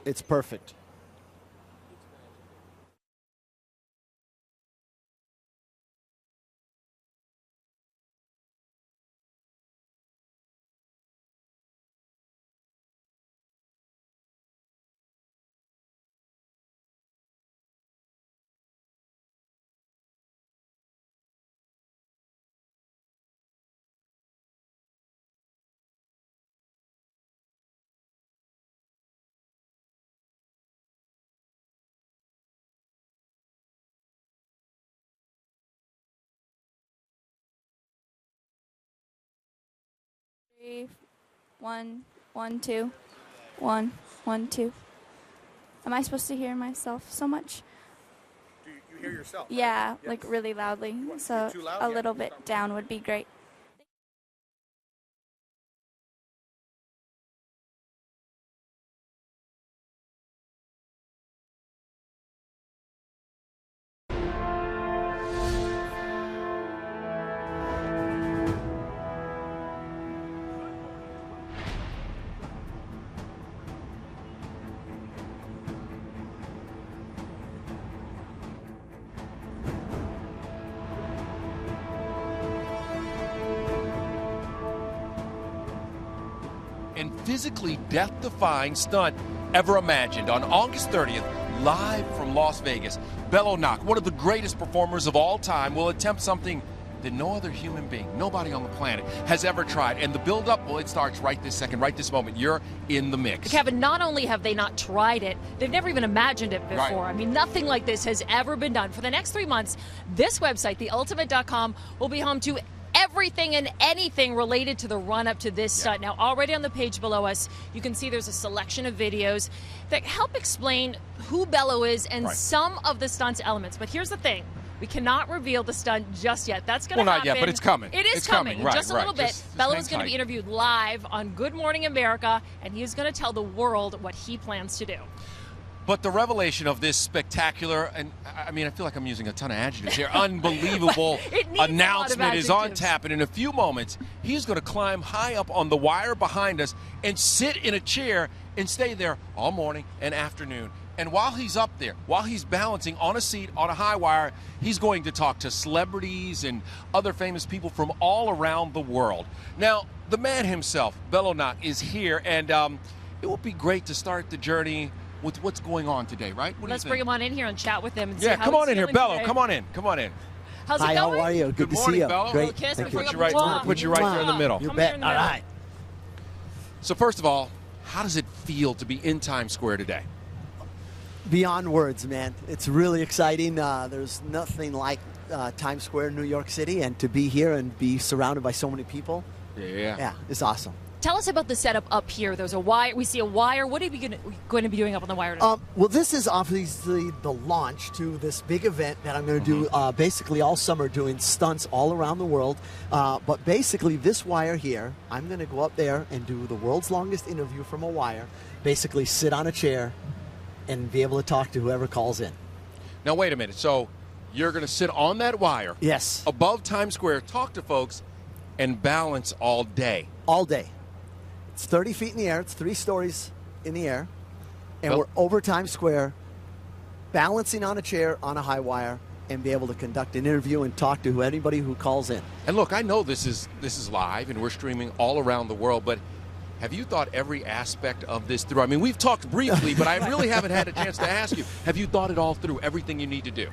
It's perfect. Three, 1, 1, 2, 1, 1, 2. Am I supposed to hear myself so much? Do you hear yourself? Right? Yeah, Yes. like really loudly. So too loud? a Yeah, little we'll bit start down would be great. And physically death-defying stunt ever imagined. On August 30th, live from Las Vegas, Bello Nock, one of the greatest performers of all time, will attempt something that no other human being, nobody on the planet, has ever tried. And the build-up, well, it starts right this second, right this moment. You're in the mix. Kevin, not only have they not tried it, they've never even imagined it before. Right. I mean, nothing like this has ever been done. For the next 3 months, this website, theultimate.com, will be home to everything and anything related to the run-up to this stunt. Now, already on the page below us, you can see there's a selection of videos that help explain who Bello is and some of the stunt's elements. But here's the thing. We cannot reveal the stunt just yet. That's going to happen. Not yet, but it's coming. It is coming. In just a little bit, Bello is going to hang be interviewed live on Good Morning America, and he is going to tell the world what he plans to do. But the revelation of this spectacular, and I mean, I feel like I'm using a ton of adjectives here, unbelievable announcement is on tap. And in a few moments, he's going to climb high up on the wire behind us and sit in a chair and stay there all morning and afternoon. And while he's up there, while he's balancing on a seat on a high wire, he's going to talk to celebrities and other famous people from all around the world. Now, the man himself, Bello Nock, is here, and it would be great to start the journey with what's going on today, right? Let's bring him on in here and chat with him. And see how come on in here, Bello. Today. Come on in. Come on in. How's it Hi, going? how are you? Good to see you. Bello. Great. Kiss Thank before you. you Put you right there in the middle. You Come bet. here in the All middle. right. So first of all, how does it feel to be in Times Square today? Beyond words, man. It's really exciting. There's nothing like Times Square, New York City, and to be here and be surrounded by so many people. Yeah, it's awesome. Tell us about the setup up here. There's a wire. We see a wire. What are we going to be doing up on the wire today? Well, this is obviously the launch to this big event that I'm going to do basically all summer, doing stunts all around the world. But basically, this wire here, I'm going to go up there and do the world's longest interview from a wire, basically sit on a chair and be able to talk to whoever calls in. Now, wait a minute. So you're going to sit on that wire above Times Square, talk to folks, and balance all day. All day. It's 30 feet in the air. It's 3 stories in the air. And we're over Times Square, balancing on a chair on a high wire, and be able to conduct an interview and talk to anybody who calls in. And look, I know this is live, and we're streaming all around the world, but have you thought every aspect of this through? I mean, we've talked briefly, but I really haven't had a chance to ask you. Have you thought it all through, everything you need to do?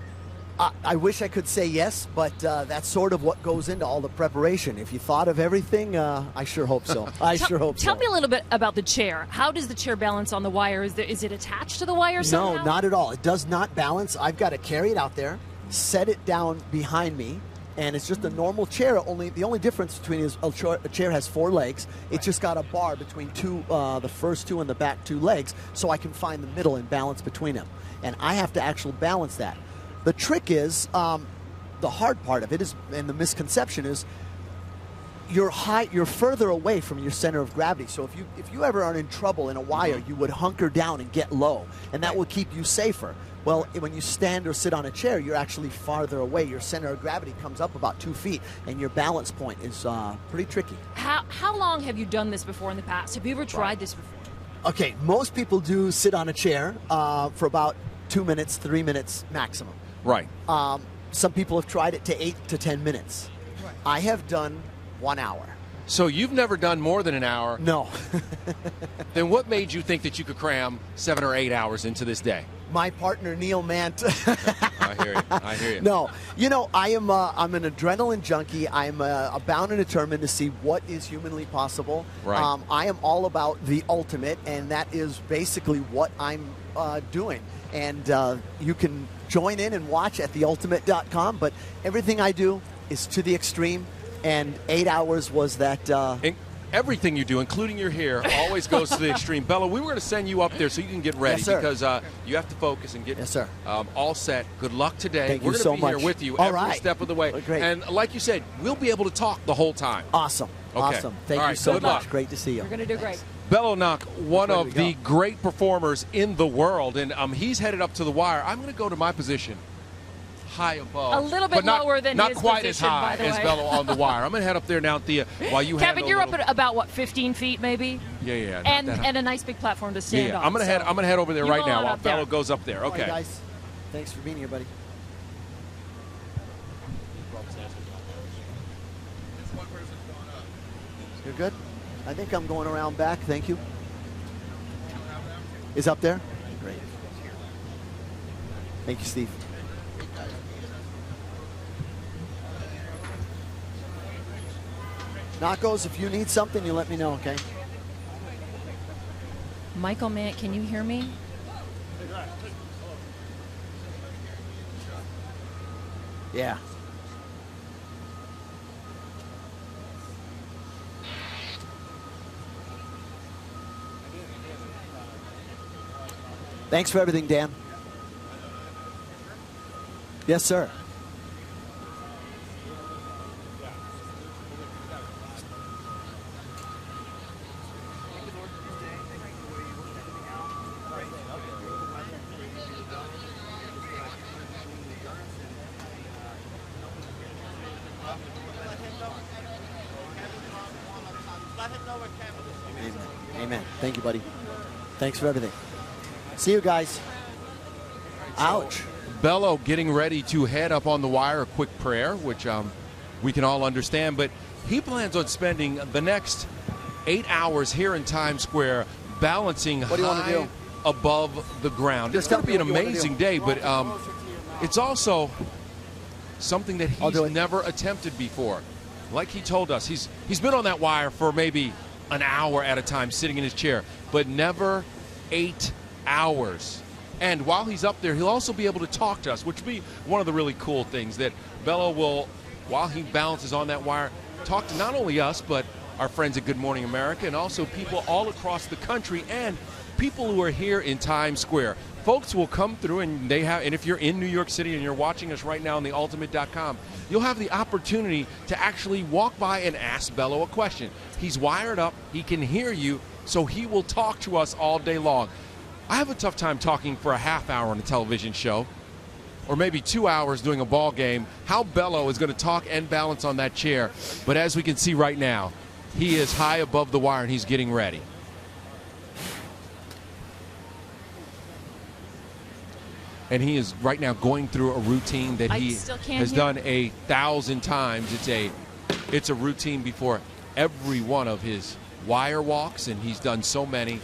I wish I could say yes, but that's sort of what goes into all the preparation. If you thought of everything, I sure hope so. Tell me a little bit about the chair. How does the chair balance on the wire? Is it attached to the wire somehow? No, not at all. It does not balance. I've got to carry it out there, set it down behind me, and it's just a normal chair. The only difference between is a chair has 4 legs. It's just got a bar between the first 2 and the back 2 legs, so I can find the middle and balance between them. And I have to actually balance that. The trick is, the hard part of it is, and the misconception is, you're further away from your center of gravity. So if you ever are in trouble in a wire, you would hunker down and get low, and that will keep you safer. Well, when you stand or sit on a chair, you're actually farther away. Your center of gravity comes up about 2 feet, and your balance point is pretty tricky. How long have you done this before in the past? Have you ever tried this before? Okay, most people do sit on a chair for about 2 minutes, 3 minutes maximum. Right. Some people have tried it to 8 to 10 minutes. Right. I have done 1 hour. So you've never done more than an hour. No. Then what made you think that you could cram 7 or 8 hours into this day? My partner, Neil Mant. I hear you. I hear you. No, I'm an adrenaline junkie. I'm bound and determined to see what is humanly possible. Right. I am all about the ultimate, and that is basically what I'm doing. And you can join in and watch at theultimate.com, but everything I do is to the extreme, and 8 hours was that. Everything you do, including your hair, always goes to the extreme. Bello, we were going to send you up there so you can get ready, yes, sir. because you have to focus and get yes, sir. All set. Good luck today. Thank we're you going so to be much. here with you All every right. step of the way. Great. And like you said, we'll be able to talk the whole time. Awesome. Okay. Awesome. Thank All you right, so good much. luck. Great to see you. You're going to do great. Bello Nock, one That's where of we the go. great performers in the world, and he's headed up to the wire. I'm going to go to my position. High above. A little bit but not, lower than not his quite position, as high by the as way. Bello on the wire. I'm going to head up there now, Thea, while you Kevin, handle you're a up little- at about, 15 feet maybe? Yeah. not And that high. and a nice big platform to stand on. I'm going to head over there You right go now on while up there. Bello goes up there. All right, Okay. guys. Thanks for being here, buddy. You're good? I think I'm going around back. Thank you. Is up there? Great. Thank you, Steve. Knockos, if you need something, you let me know, okay? Michael Mant, can you hear me? Yeah. Thanks for everything, Dan. Yes, sir. Amen. Amen. Thank you, buddy. Thanks for everything. See you guys. Ouch. Bello getting ready to head up on the wire, a quick prayer, which we can all understand, but he plans on spending the next 8 hours here in Times Square balancing What do you wanna high do? above the ground. Just It's going to tell be me an what you wanna amazing do. day, but it's also something that I'll he's do it. never attempted before. Like he told us, he's been on that wire for maybe an hour at a time sitting in his chair, but never 8 hours. And while he's up there, he'll also be able to talk to us, which will be one of the really cool things that Bello will, while he balances on that wire, talk to not only us, but our friends at Good Morning America and also people all across the country and people who are here in Times Square. Folks will come through and if you're in New York City and you're watching us right now on theultimate.com, you'll have the opportunity to actually walk by and ask Bello a question. He's wired up, he can hear you, so he will talk to us all day long. I have a tough time talking for a half hour on a television show, or maybe 2 hours doing a ball game. How Bello is going to talk and balance on that chair. But as we can see right now, he is high above the wire and he's getting ready. And he is right now going through a routine that he has done 1,000 times. It's a routine before every one of his wire walks, and he's done so many.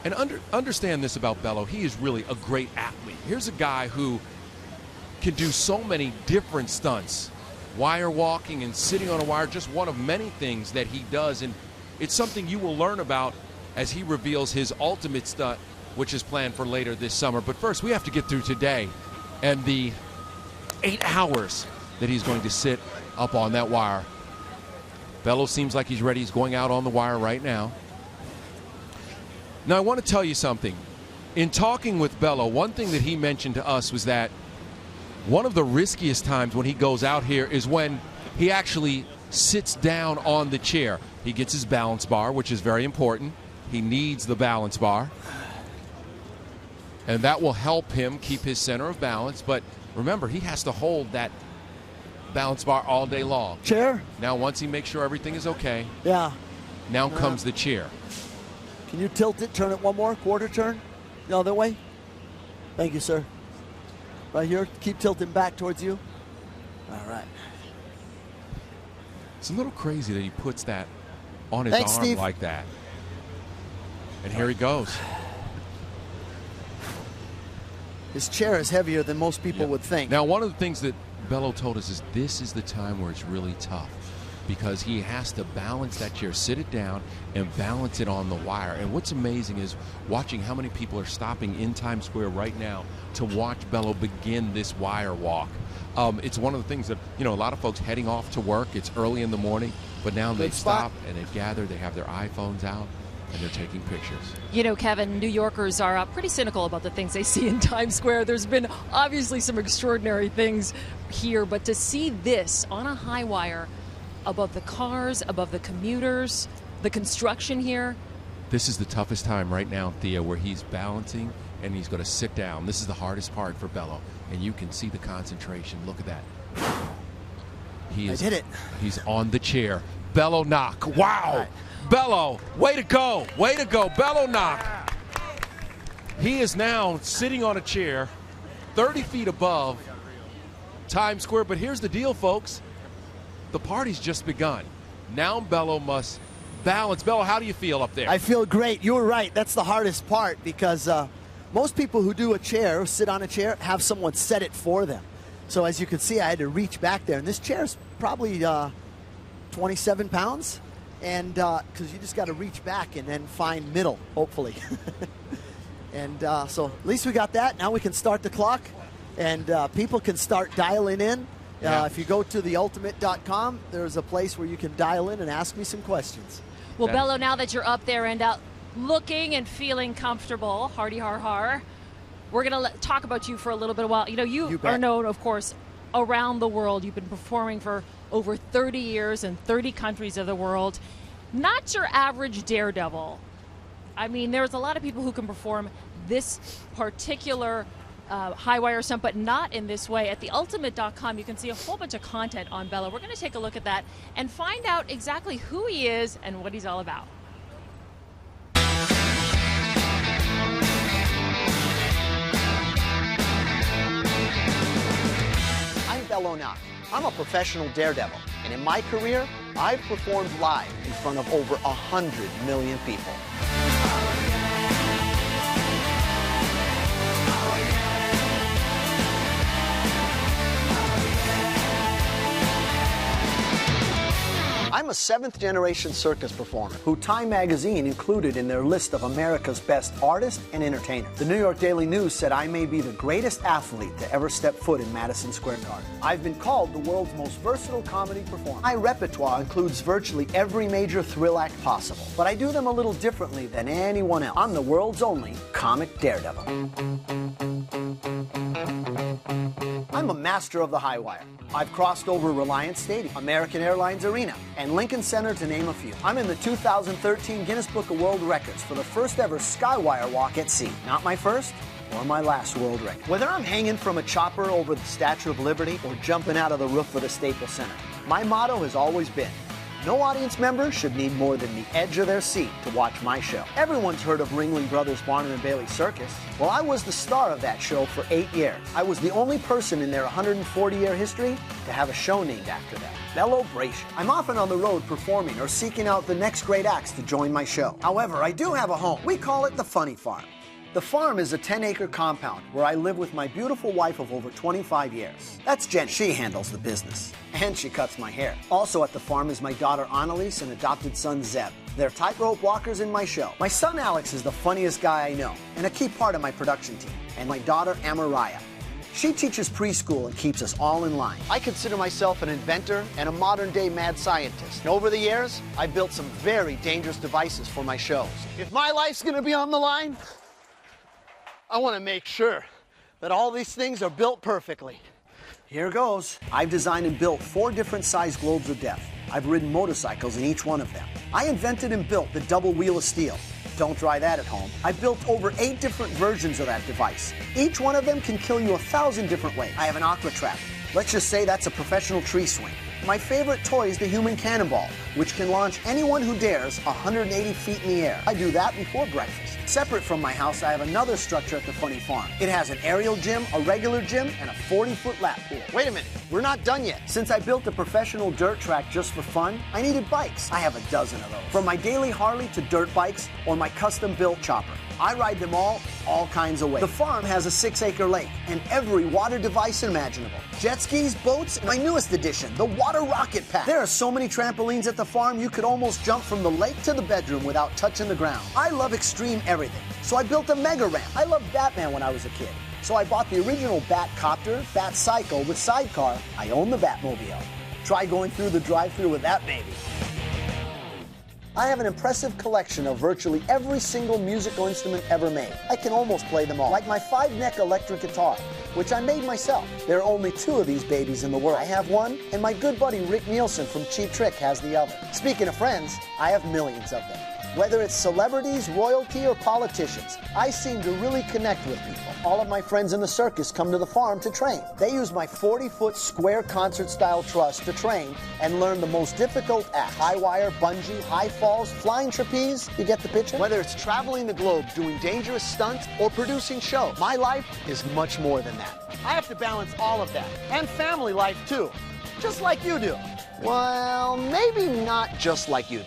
And understand this about Bello. He is really a great athlete. Here's a guy who can do so many different stunts. Wire walking and sitting on a wire, just one of many things that he does. And it's something you will learn about as he reveals his ultimate stunt, which is planned for later this summer. But first, we have to get through today and the 8 hours that he's going to sit up on that wire. Bello seems like he's ready. He's going out on the wire right now. Now, I want to tell you something. In talking with Bello, one thing that he mentioned to us was that one of the riskiest times when he goes out here is when he actually sits down on the chair. He gets his balance bar, which is very important. He needs the balance bar. And that will help him keep his center of balance. But remember, he has to hold that balance bar all day long. Chair? Now, once he makes sure everything is okay, Yeah. Now comes the chair. Can you tilt it, turn it one more, quarter turn? The other way? Thank you, sir. Right here, keep tilting back towards you. All right. It's a little crazy that he puts that on his Thanks, arm Steve. like that. And here he goes. His chair is heavier than most people would think. Now, one of the things that Bello told us is this is the time where it's really tough because he has to balance that chair, sit it down, and balance it on the wire. And what's amazing is watching how many people are stopping in Times Square right now to watch Bello begin this wire walk. It's one of the things that, a lot of folks heading off to work, it's early in the morning, but now they stop and they gather, they have their iPhones out, and they're taking pictures. Kevin, New Yorkers are pretty cynical about the things they see in Times Square. There's been obviously some extraordinary things here, but to see this on a high wire above the cars, above the commuters, the construction here. This is the toughest time right now, Thea, where he's balancing and he's going to sit down. This is the hardest part for Bello, and you can see the concentration. Look at that. I did it. He's on the chair. Bello Nock. Wow. Right. Bello, way to go. Way to go. Bello Nock. He is now sitting on a chair 30 feet above Times Square. But here's the deal, folks. The party's just begun. Now Bello must balance. Bello, how do you feel up there? I feel great. You were right. That's the hardest part because most people who do a chair, sit on a chair, have someone set it for them. So as you can see, I had to reach back there. And this chair is probably 27 pounds. And because you just got to reach back and then find middle, hopefully. And so at least we got that. Now we can start the clock. And people can start dialing in. If you go to theultimate.com, there's a place where you can dial in and ask me some questions. Well, Bello, now that you're up there and looking and feeling comfortable, hardy har har, we're going to talk about you for a little bit of a while. You are known, of course, around the world. You've been performing for over 30 years in 30 countries of the world. Not your average daredevil. I mean, there's a lot of people who can perform this particular high wire stunt, but not in this way. At theultimate.com, you can see a whole bunch of content on Bello. We're going to take a look at that and find out exactly who he is and what he's all about. I'm Bello Nock. I'm a professional daredevil, and in my career, I've performed live in front of over 100 million people. I'm a seventh-generation circus performer who Time magazine included in their list of America's best artists and entertainers. The New York Daily News said I may be the greatest athlete to ever step foot in Madison Square Garden. I've been called the world's most versatile comedy performer. My repertoire includes virtually every major thrill act possible, but I do them a little differently than anyone else. I'm the world's only comic daredevil. I'm a master of the high wire. I've crossed over Reliance Stadium, American Airlines Arena, and Lincoln Center, to name a few. I'm in the 2013 Guinness Book of World Records for the first ever skywire walk at sea. Not my first or my last world record. Whether I'm hanging from a chopper over the Statue of Liberty or jumping out of the roof of the Staples Center, my motto has always been, no audience member should need more than the edge of their seat to watch my show. Everyone's heard of Ringling Brothers Barnum and Bailey Circus. Well, I was the star of that show for 8 years. I was the only person in their 140-year history to have a show named after them. Bello Bracia. I'm often on the road performing or seeking out the next great acts to join my show. However, I do have a home. We call it the Funny Farm. The farm is a 10-acre compound where I live with my beautiful wife of over 25 years. That's Jen. She handles the business. And she cuts my hair. Also at the farm is my daughter Annalise and adopted son Zeb. They're tightrope walkers in my show. My son Alex is the funniest guy I know and a key part of my production team. And my daughter Amaraya. She teaches preschool and keeps us all in line. I consider myself an inventor and a modern-day mad scientist. And over the years, I've built some very dangerous devices for my shows. If my life's gonna be on the line, I want to make sure that all these things are built perfectly. Here goes. I've designed and built 4 different size globes of death. I've ridden motorcycles in each one of them. I invented and built the double wheel of steel. Don't try that at home. I built over 8 different versions of that device. Each one of them can kill you 1,000 different ways. I have an aqua trap. Let's just say that's a professional tree swing. My favorite toy is the human cannonball, which can launch anyone who dares 180 feet in the air. I do that before breakfast. Separate from my house, I have another structure at the funny farm. It has an aerial gym, a regular gym, and a 40-foot lap pool. Wait a minute, we're not done yet. Since I built a professional dirt track just for fun, I needed bikes. I have a dozen of those. From my daily Harley to dirt bikes or my custom-built chopper. I ride them all kinds of ways. The farm has a 6-acre lake and every water device imaginable. Jet skis, boats, and my newest addition, the water rocket pack. There are so many trampolines at the farm you could almost jump from the lake to the bedroom without touching the ground. I love extreme everything, so I built a mega ramp. I loved Batman when I was a kid, so I bought the original Batcopter, Batcycle with sidecar. I own the Batmobile. Try going through the drive-thru with that baby. I have an impressive collection of virtually every single musical instrument ever made. I can almost play them all. Like my 5-neck electric guitar, which I made myself. There are only 2 of these babies in the world. I have one, and my good buddy Rick Nielsen from Cheap Trick has the other. Speaking of friends, I have millions of them. Whether it's celebrities, royalty, or politicians, I seem to really connect with people. All of my friends in the circus come to the farm to train. They use my 40-foot square concert-style truss to train and learn the most difficult act. High wire, bungee, high falls, flying trapeze. You get the picture? Whether it's traveling the globe, doing dangerous stunts, or producing shows, my life is much more than that. I have to balance all of that, and family life too, just like you do. Well, maybe not just like you do.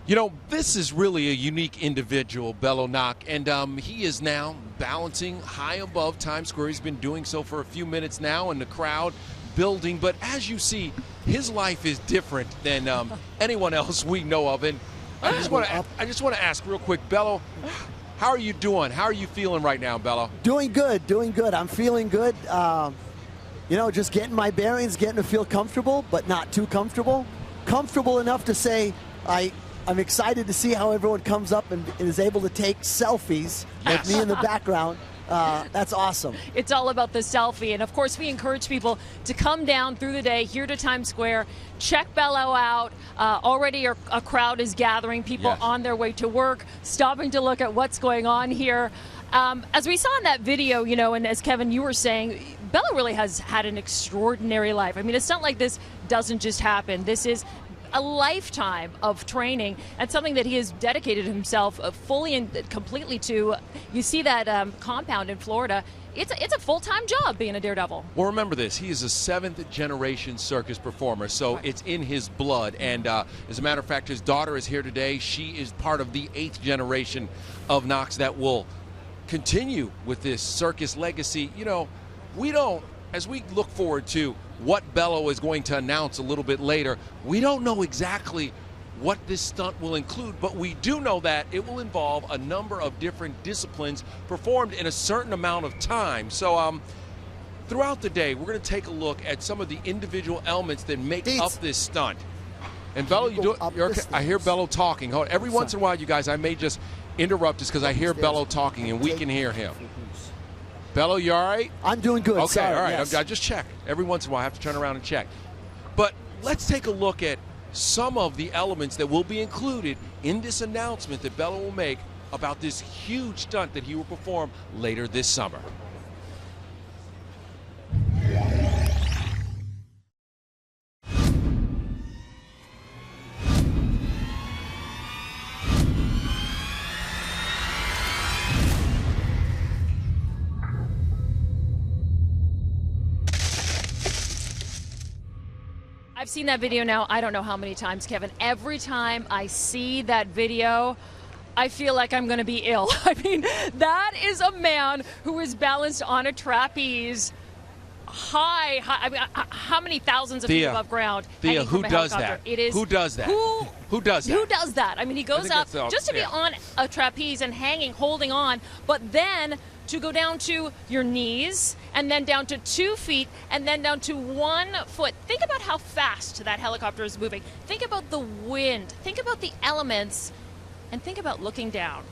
You know, this is really a unique individual, Bello Nock, and he is now balancing high above Times Square. He's been doing so for a few minutes now, and the crowd building. But as you see, his life is different than anyone else we know of. And I just want to ask real quick, Bello, how are you doing? How are you feeling right now, Bello? Doing good, doing good. I'm feeling good. You know, just getting my bearings, getting to feel comfortable, but not too comfortable. Comfortable enough to say I'm excited to see how everyone comes up and is able to take selfies with me in the background. That's awesome. It's all about the selfie. And, of course, we encourage people to come down through the day here to Times Square, check Bello out. Already a crowd is gathering, people on their way to work, stopping to look at what's going on here. As we saw in that video, you know, and as Kevin, you were saying, Bello really has had an extraordinary life. I mean, it's not like this doesn't just happen. This is a lifetime of training and something that he has dedicated himself fully and completely to. You see that compound in Florida. It's a full-time job being a daredevil. Well, remember this. He is a 7th-generation circus performer, so it's in his blood. And as a matter of fact, his daughter is here today. She is part of the 8th generation of Knocks that will continue with this circus legacy. You know, we don't, as we look forward to what Bello is going to announce a little bit later, we don't know exactly what this stunt will include, but we do know that it will involve a number of different disciplines performed in a certain amount of time. So throughout the day, we're going to take a look at some of the individual elements that make up this stunt. And Bello, you're okay. I hear Bello talking. Hold on. Every once in a while, you guys, I may just interrupt just because I hear Bello talking and we can hear him. Bello, you all right? I'm doing good. Okay, sorry, all right. yes. I just check. Every once in a while, I have to turn around and check. But let's take a look at some of the elements that will be included in this announcement that Bello will make about this huge stunt that he will perform later this summer. I've seen that video now, I don't know how many times, Kevin. Every time I see that video, I feel like I'm going to be ill. I mean, that is a man who is balanced on a trapeze high. I mean, how many thousands of feet above ground? Thea, who does that? It is. Who does that? Who does that? Who does that? I mean, he goes up just to be on a trapeze and hanging, holding on, but then to go down to your knees, and then down to 2 feet, and then down to 1 foot. Think about how fast that helicopter is moving. Think about the wind. Think about the elements, and think about looking down.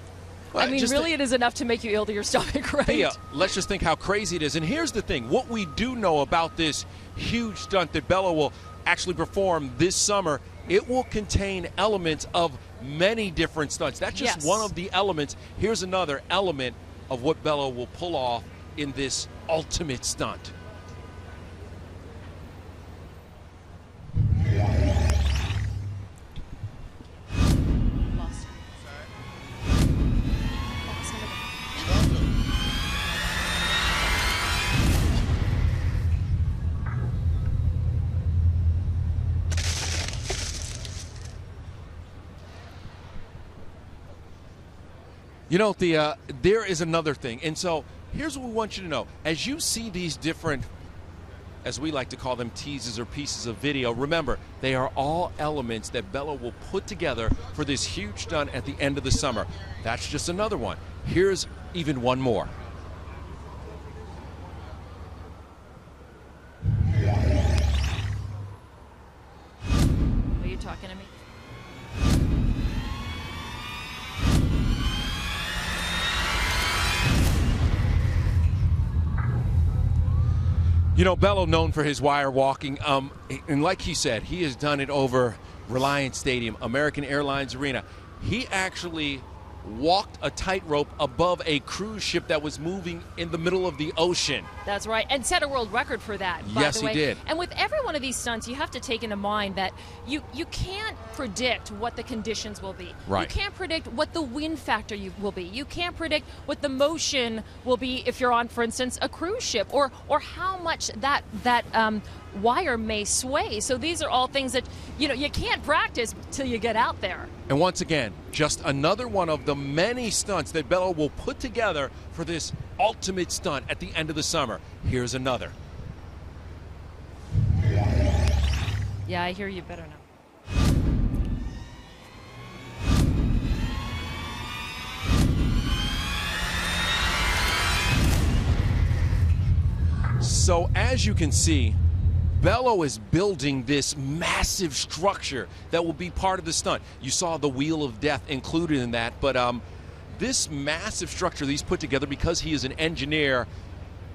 Well, I mean, really, it is enough to make you ill to your stomach, right? Yeah, let's just think how crazy it is. And here's the thing. What we do know about this huge stunt that Bello will actually perform this summer it will contain elements of many different stunts. That's just one of the elements. Here's another element of what Bello will pull off in this ultimate stunt. You know, there is another thing. And so here's what we want you to know. As you see these different, as we like to call them, teases or pieces of video, remember, they are all elements that Bello will put together for this huge stunt at the end of the summer. That's just another one. Here's even one more. Are you talking to me? You know, Bello, known for his wire walking, and like he said, he has done it over Reliance Stadium, American Airlines Arena. He actually walked a tightrope above a cruise ship that was moving in the middle of the ocean. That's right, and set a world record for that, by yes, the way. He did. And with every one of these stunts, you have to take into mind that you can't predict what the conditions will be. Right. You can't predict what the wind factor will be. You can't predict what the motion will be if you're on, for instance, a cruise ship, or how much that wire may sway. So these are all things that you can't practice till you get out there. And once again, just another one of the many stunts that Bello will put together for this ultimate stunt at the end of the summer. Here's another. Yeah, I hear you better now. So as you can see, Bello is building this massive structure that will be part of the stunt. You saw the Wheel of Death included in that, but this massive structure that he's put together, because he is an engineer,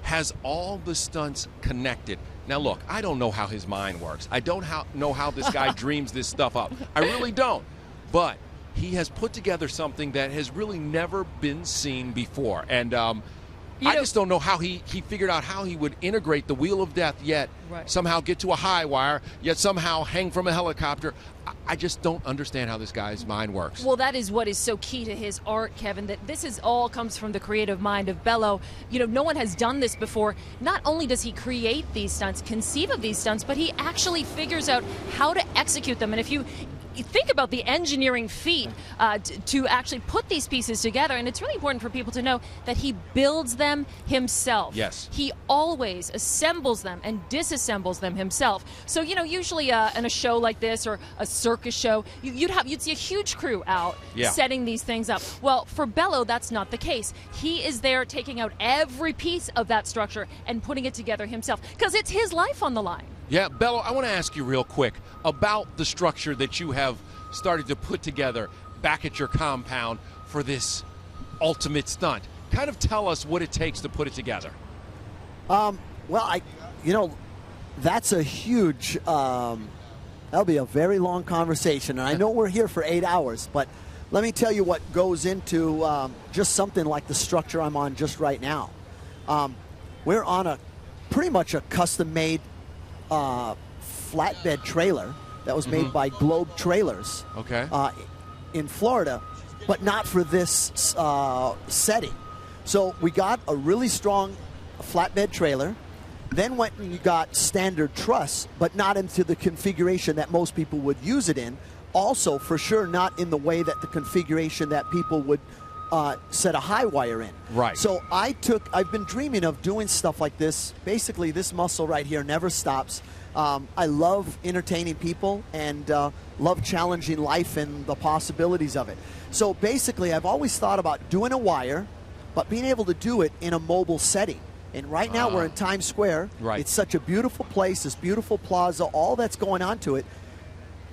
has all the stunts connected. Now look, I don't know how his mind works. I don't know how this guy dreams this stuff up. I really don't. But he has put together something that has really never been seen before. And I just don't know how he figured out how he would integrate the Wheel of Death, yet somehow get to a high wire, yet somehow hang from a helicopter. I just don't understand how this guy's mind works. Well, that is what is so key to his art, Kevin, that this is all comes from the creative mind of Bello. No one has done this before. Not only does he create these stunts, conceive of these stunts, but he actually figures out how to execute them. And if you think about the engineering feat to actually put these pieces together, and it's really important for people to know that he builds them himself. Yes. He always assembles them and disassembles them himself. So, usually in a show like this or a circus show, you'd see a huge crew out setting these things up. Well, for Bello, that's not the case. He is there taking out every piece of that structure and putting it together himself, because it's his life on the line. Yeah, Bello, I want to ask you real quick about the structure that you have started to put together back at your compound for this ultimate stunt. Kind of tell us what it takes to put it together. Well, that's a huge, that'll be a very long conversation. And I know we're here for 8 hours, but let me tell you what goes into just something like the structure I'm on just right now. We're on pretty much a custom-made flatbed trailer that was made by Globe Trailers in Florida, but not for this setting. So we got a really strong flatbed trailer, then went and you got standard truss, but not into the configuration that most people would use it in. Also, for sure, not in the way that the configuration that people would set a high wire in. Right. So I've been dreaming of doing stuff like this. Basically, this muscle right here never stops. I love entertaining people and love challenging life and the possibilities of it. So basically, I've always thought about doing a wire, but being able to do it in a mobile setting. And right now we're in Times Square. Right. It's such a beautiful place, this beautiful plaza, all that's going on to it.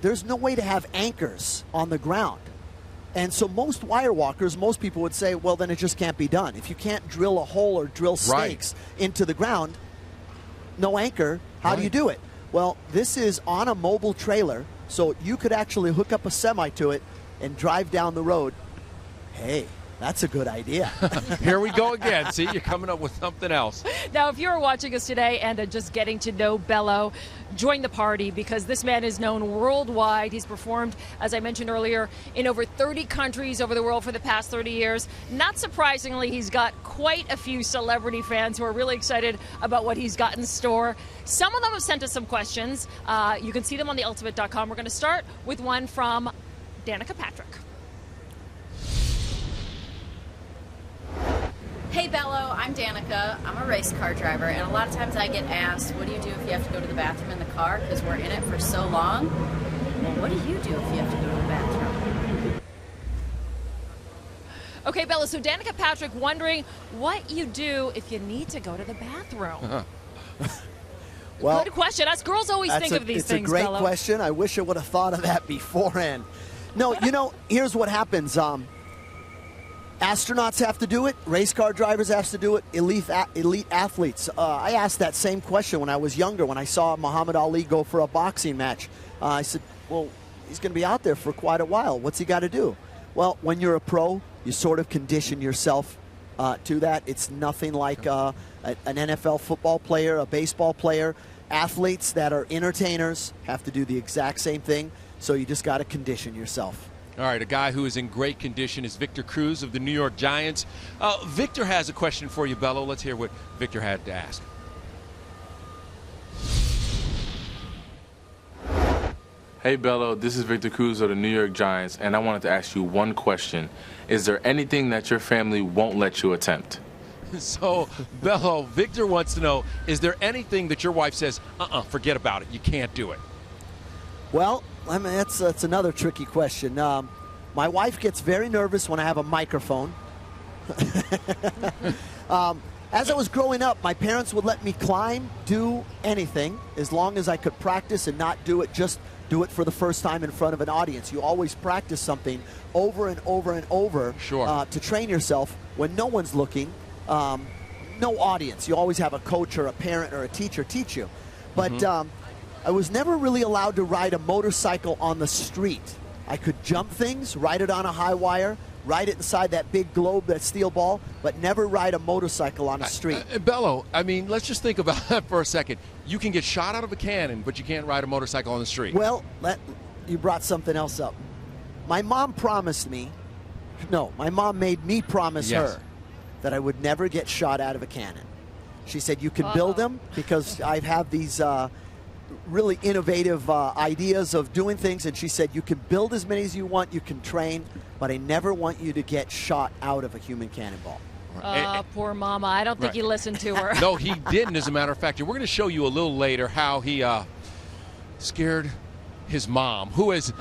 There's no way to have anchors on the ground. And so most wire walkers, most people would say, well, then it just can't be done. If you can't drill a hole or drill stakes into the ground, no anchor, how do you do it? Well, this is on a mobile trailer, So you could actually hook up a semi to it and drive down the road. Hey, that's a good idea. Here we go again. See, you're coming up with something else. Now, if you're watching us today and just getting to know Bello, join the party because this man is known worldwide. He's performed, as I mentioned earlier, in over 30 countries over the world for the past 30 years. Not surprisingly, he's got quite a few celebrity fans who are really excited about what he's got in store. Some of them have sent us some questions. You can see them on theultimate.com. We're going to start with one from Danica Patrick. Hey Bello, I'm Danica. I'm a race car driver, and a lot of times I get asked, what do you do if you have to go to the bathroom in the car? Because we're in it for so long. Well, what do you do if you have to go to the bathroom? Okay, Bello, so Danica Patrick wondering what you do if you need to go to the bathroom. Well, good question. Us girls always think of these things, It's a great Bello. question. I wish I would have thought of that beforehand. No, here's what happens. Astronauts have to do it. Race car drivers have to do it. Elite athletes. I asked that same question when I was younger, when I saw Muhammad Ali go for a boxing match. I said, well, he's going to be out there for quite a while. What's he got to do? Well, when you're a pro, you sort of condition yourself to that. It's nothing like an NFL football player, a baseball player. Athletes that are entertainers have to do the exact same thing. So you just got to condition yourself. All right, a guy who is in great condition is Victor Cruz of the New York Giants. Victor has a question for you, Bello. Let's hear what Victor had to ask. Hey, Bello, this is Victor Cruz of the New York Giants, and I wanted to ask you one question. Is there anything that your family won't let you attempt? So, Bello, Victor wants to know, is there anything that your wife says, forget about it, you can't do it? Well, I mean, that's another tricky question. My wife gets very nervous when I have a microphone. As I was growing up, my parents would let me climb, do anything, as long as I could practice and not do it for the first time in front of an audience. You always practice something over and over and over to train yourself when no one's looking, no audience. You always have a coach or a parent or a teacher teach you. But I was never really allowed to ride a motorcycle on the street. I could jump things, ride it on a high wire, ride it inside that big globe, that steel ball, but never ride a motorcycle on a street. Bello, I mean, let's just think about that for a second. You can get shot out of a cannon, but you can't ride a motorcycle on the street. Well, you brought something else up. My mom made me promise her that I would never get shot out of a cannon. She said, you can build them, because I have these really innovative ideas of doing things, and she said, you can build as many as you want, you can train, but I never want you to get shot out of a human cannonball. Poor mama. I don't think you listened to her. No, he didn't, as a matter of fact. We're going to show you a little later how he scared his mom, who is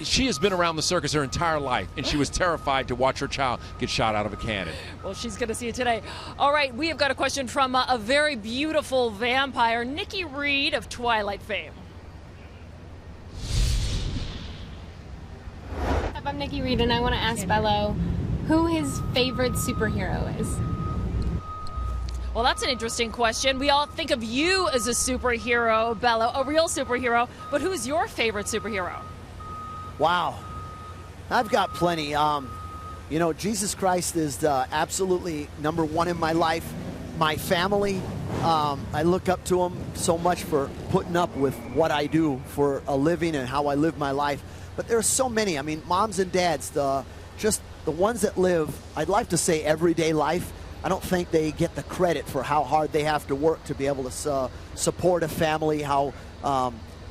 she has been around the circus her entire life, and she was terrified to watch her child get shot out of a cannon. Well, she's going to see it today. All right, we have got a question from a very beautiful vampire, Nikki Reed of Twilight fame. I'm Nikki Reed, and I want to ask Bello who his favorite superhero is. Well, that's an interesting question. We all think of you as a superhero, Bello, a real superhero, but who's your favorite superhero? Wow. I've got plenty. Jesus Christ is absolutely number one in my life. My family, I look up to him so much for putting up with what I do for a living and how I live my life. But there are so many. I mean, moms and dads, just the ones that live, I'd like to say everyday life. I don't think they get the credit for how hard they have to work to be able to support a family, how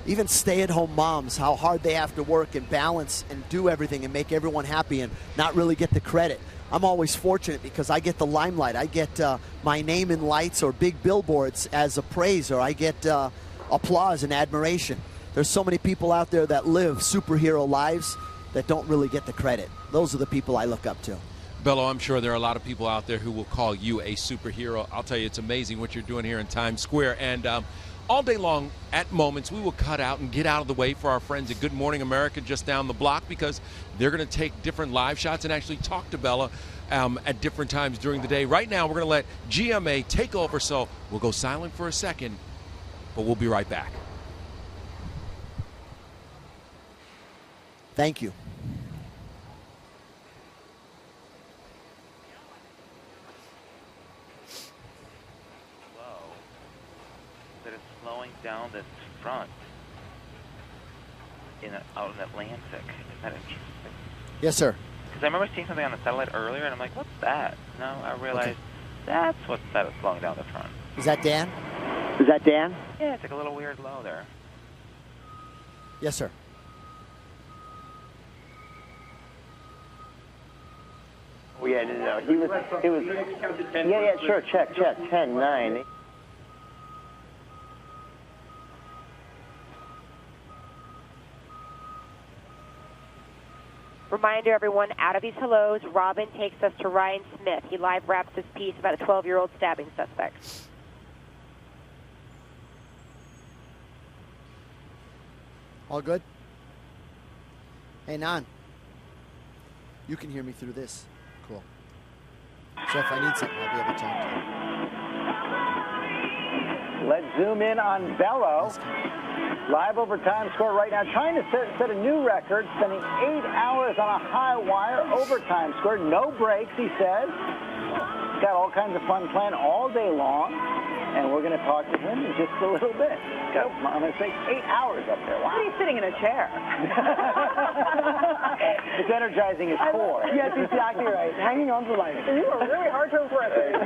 even stay-at-home moms, how hard they have to work and balance and do everything and make everyone happy and not really get the credit. I'm always fortunate because I get the limelight. I get my name in lights or big billboards as a praise, or I get applause and admiration. There's so many people out there that live superhero lives that don't really get the credit. Those are the people I look up to. Bello, I'm sure there are a lot of people out there who will call you a superhero. I'll tell you, it's amazing what you're doing here in Times Square. And all day long, at moments, we will cut out and get out of the way for our friends at Good Morning America just down the block, because they're going to take different live shots and actually talk to Bello at different times during the day. Right now, we're going to let GMA take over, so we'll go silent for a second, but we'll be right back. Thank you. That is slowing down this front out in Atlantic. Is that interesting? Yes, sir. Because I remember seeing something on the satellite earlier, and I'm like, what's that? Now I realized that's that is slowing down the front. Is that Dan? Is that Dan? Yeah, it's like a little weird low there. Yes, sir. Oh, yeah, no, he was, yeah, sure, check, 10, 9. Reminder, everyone, out of these hellos, Robin takes us to Ryan Smith. He live wraps this piece about a 12-year-old stabbing suspect. All good? Hey, Nan. You can hear me through this. Cool. So if I need something, I'll be able to talk to you. Let's zoom in on Bello. Live overtime score right now, trying to set a new record, spending 8 hours on a high wire overtime score. No breaks, he says. He's got all kinds of fun planned all day long, and we're going to talk to him in just a little bit. Got, I'm going to say 8 hours up there. Wow. What are you sitting in a chair? It's energizing his core. Yes, exactly right. Hanging on for life. You are really hard to impress. You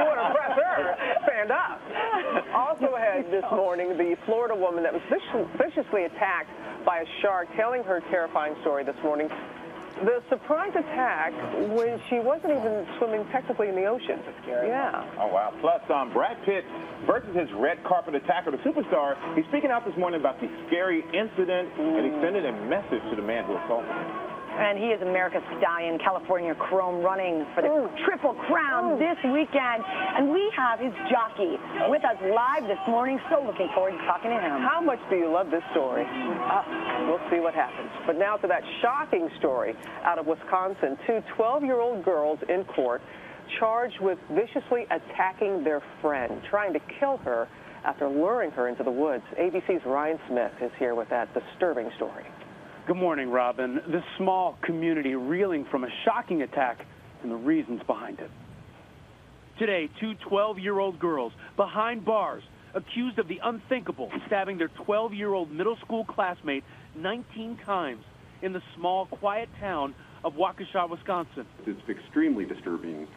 want to impress her? Stand up. Also ahead this morning, the Florida woman that was viciously attacked by a shark, telling her terrifying story this morning. The surprise attack when she wasn't even swimming technically in the ocean. Yeah. Oh, wow. Plus, Brad Pitt versus his red carpet attacker, the superstar. He's speaking out this morning about the scary incident and extended a message to the man who assaulted him. And he is America's Stallion, California Chrome, running for the Triple Crown this weekend. And we have his jockey with us live this morning. So looking forward to talking to him. How much do you love this story? We'll see what happens. But now to that shocking story out of Wisconsin. 2 12-year-old girls in court charged with viciously attacking their friend, trying to kill her after luring her into the woods. ABC's Ryan Smith is here with that disturbing story. Good morning, Robin. This small community reeling from a shocking attack and the reasons behind it. Today, 2 12-year-old girls behind bars accused of the unthinkable, stabbing their 12-year-old middle school classmate 19 times in the small, quiet town of Waukesha, Wisconsin. It's extremely disturbing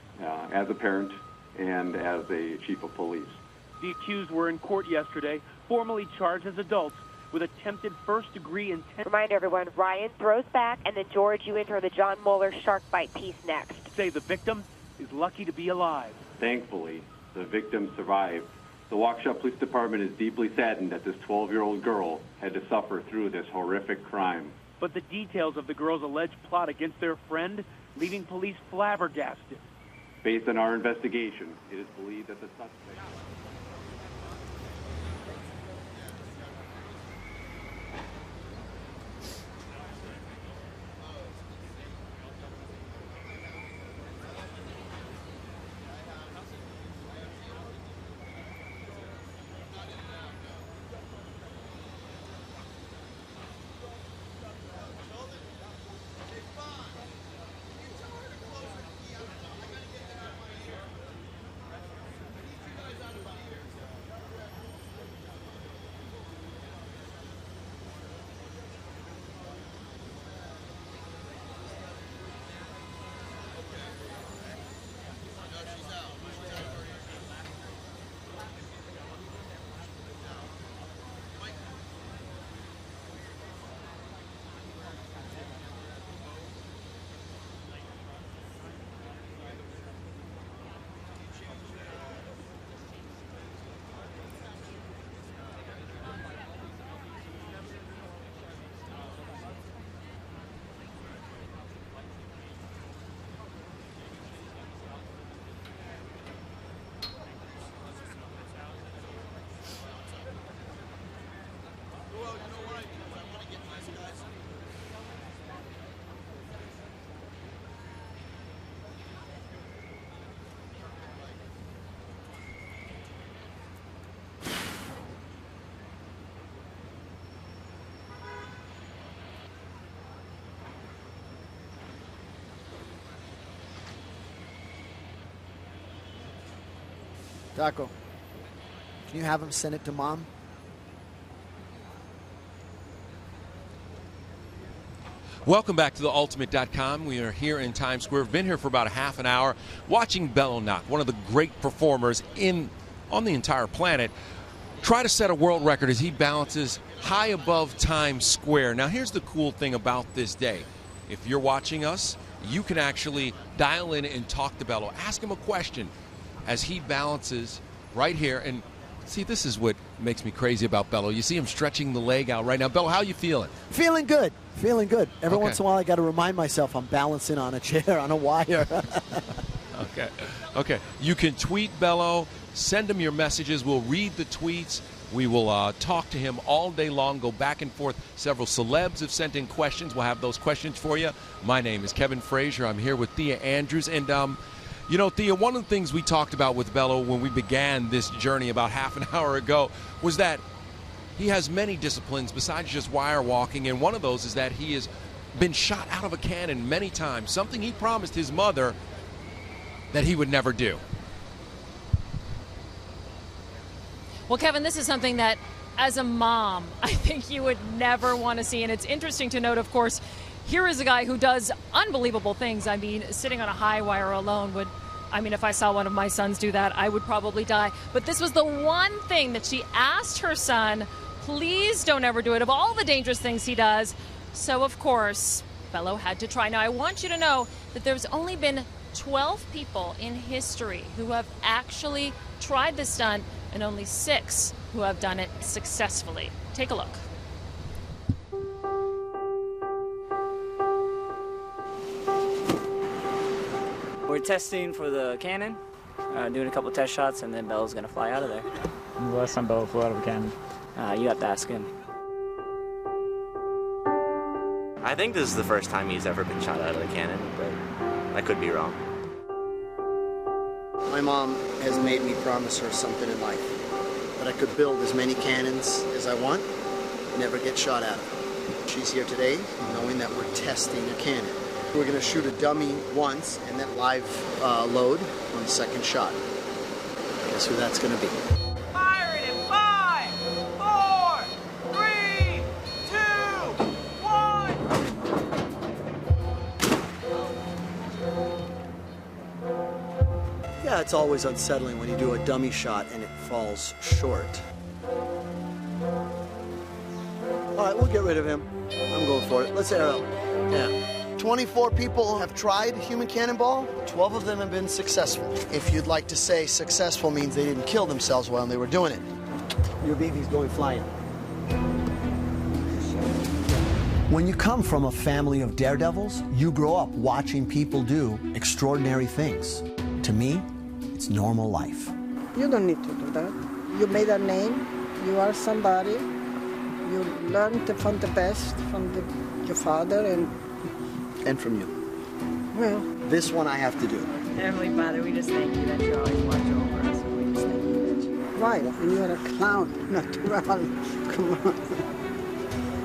as a parent and as a chief of police. The accused were in court yesterday, formally charged as adults with attempted first-degree intent. Remind everyone, Ryan throws back, and then George, you enter the John Moeller shark bite piece next. Say the victim is lucky to be alive. Thankfully, the victim survived. The Waukesha Police Department is deeply saddened that this 12-year-old girl had to suffer through this horrific crime. But the details of the girl's alleged plot against their friend leaving police flabbergasted. Based on our investigation, it is believed that the suspect... Taco, can you have him send it to Mom? Welcome back to theultimate.com. We are here in Times Square. We've been here for about a half an hour watching Bello Nock, one of the great performers on the entire planet, try to set a world record as he balances high above Times Square. Now, here's the cool thing about this day. If you're watching us, you can actually dial in and talk to Bello. Ask him a question as he balances right here. And see, this is what makes me crazy about Bello. You see him stretching the leg out right now. Bello, how you feeling? Feeling good. Feeling good. Every Okay. once in a while, I got to remind myself I'm balancing on a chair, on a wire. Okay. You can tweet Bello. Send him your messages. We'll read the tweets. We will talk to him all day long, go back and forth. Several celebs have sent in questions. We'll have those questions for you. My name is Kevin Frazier. I'm here with Thea Andrews. And, you know, Thea, one of the things we talked about with Bello when we began this journey about half an hour ago was that he has many disciplines besides just wire walking. And one of those is that he has been shot out of a cannon many times, something he promised his mother that he would never do. Well, Kevin, this is something that, as a mom, I think you would never want to see. And it's interesting to note, of course, here is a guy who does unbelievable things. I mean, sitting on a high wire alone would, I mean, if I saw one of my sons do that, I would probably die. But this was the one thing that she asked her son, please don't ever do it, of all the dangerous things he does. So, of course, Bello had to try. Now, I want you to know that there's only been 12 people in history who have actually tried this stunt, and only 6 who have done it successfully. Take a look. We're testing for the cannon, doing a couple test shots, and then Bello's gonna fly out of there. When's the last time Bello flew out of a cannon? You have to ask him. I think this is the first time he's ever been shot out of the cannon, but I could be wrong. My mom has made me promise her something in life, that I could build as many cannons as I want, never get shot at. She's here today knowing that we're testing a cannon. We're going to shoot a dummy once and then live load on the second shot. Guess who that's going to be? Fire it in 5, 4, 3, 2, 1. Yeah, it's always unsettling when you do a dummy shot and it falls short. All right, we'll get rid of him. I'm going for it. Let's air out. Yeah. 24 people have tried human cannonball. 12 of them have been successful. If you'd like to say successful means they didn't kill themselves while they were doing it. Your baby's going flying. When you come from a family of daredevils, you grow up watching people do extraordinary things. To me, it's normal life. You don't need to do that. You made a name. You are somebody. You learned from the best, from your father and from you. Well, this one I have to do. Heavenly Father, we just thank you that you always watch over us. And we just thank you that you... Right, and you're a clown, natural. Come on.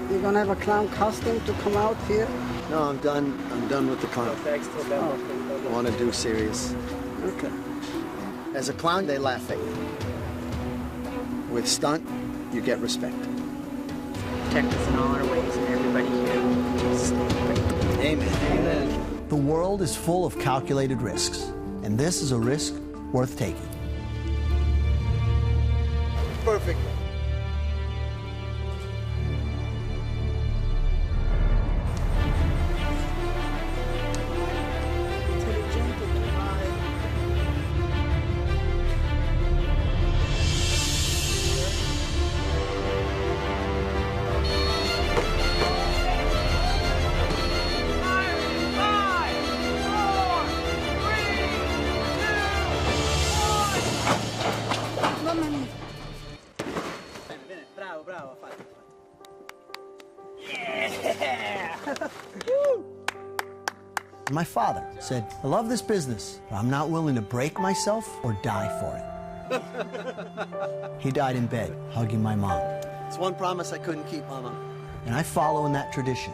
You're gonna have a clown costume to come out here? No, I'm done. I'm done with the clown. I want to do serious. Okay. As a clown, they laugh at you. With stunt, you get respect. Protect us in all our ways, and everybody here will stay great. Amen. Amen. The world is full of calculated risks, and this is a risk worth taking. Perfect. My father said, I love this business, but I'm not willing to break myself or die for it. He died in bed, hugging my mom. It's one promise I couldn't keep, Mama. And I follow in that tradition.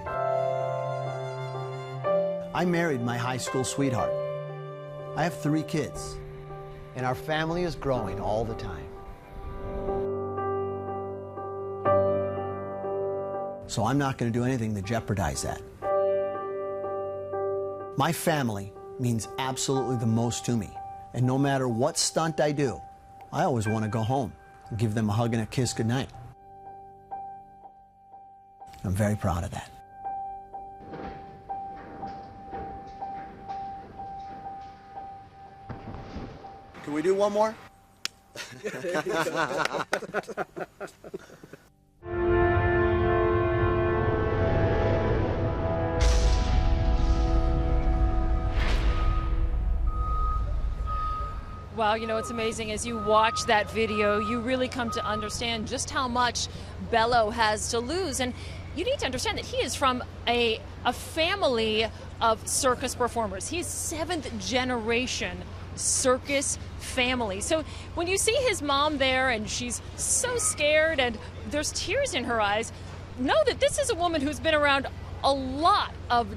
I married my high school sweetheart. I have 3 kids. and our family is growing all the time. So I'm not going to do anything to jeopardize that. My family means absolutely the most to me. And no matter what stunt I do, I always want to go home and give them a hug and a kiss goodnight. I'm very proud of that. Can we do one more? Wow, you know, it's amazing. As you watch that video, you really come to understand just how much Bello has to lose. And you need to understand that he is from a family of circus performers. He's 7th generation circus family. So when you see his mom there and she's so scared and there's tears in her eyes, know that this is a woman who's been around a lot of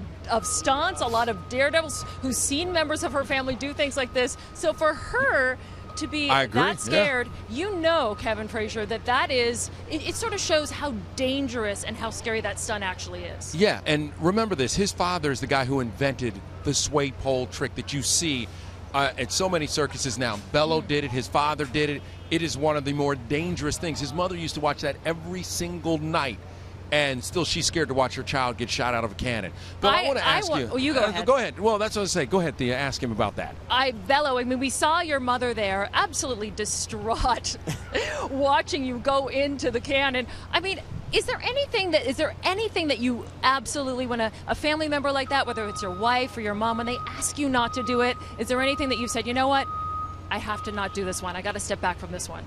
stunts, a lot of daredevils, who's seen members of her family do things like this. So for her to be that scared, you know, Kevin Frazier, that is, it sort of shows how dangerous and how scary that stunt actually is. Yeah, and remember this, his father is the guy who invented the sway pole trick that you see at so many circuses now. Bello did it, his father did it. It is one of the more dangerous things. His mother used to watch that every single night. And still, she's scared to watch her child get shot out of a cannon. But I want to ask you. Oh, you go ahead. Go ahead. Well, that's what I was saying. Go ahead, Thea. Ask him about that. Bello, I mean, we saw your mother there, absolutely distraught, watching you go into the cannon. I mean, is there anything that you absolutely, when a family member like that, whether it's your wife or your mom, when they ask you not to do it, is there anything that you've said, you know what, I have to not do this one. I got to step back from this one.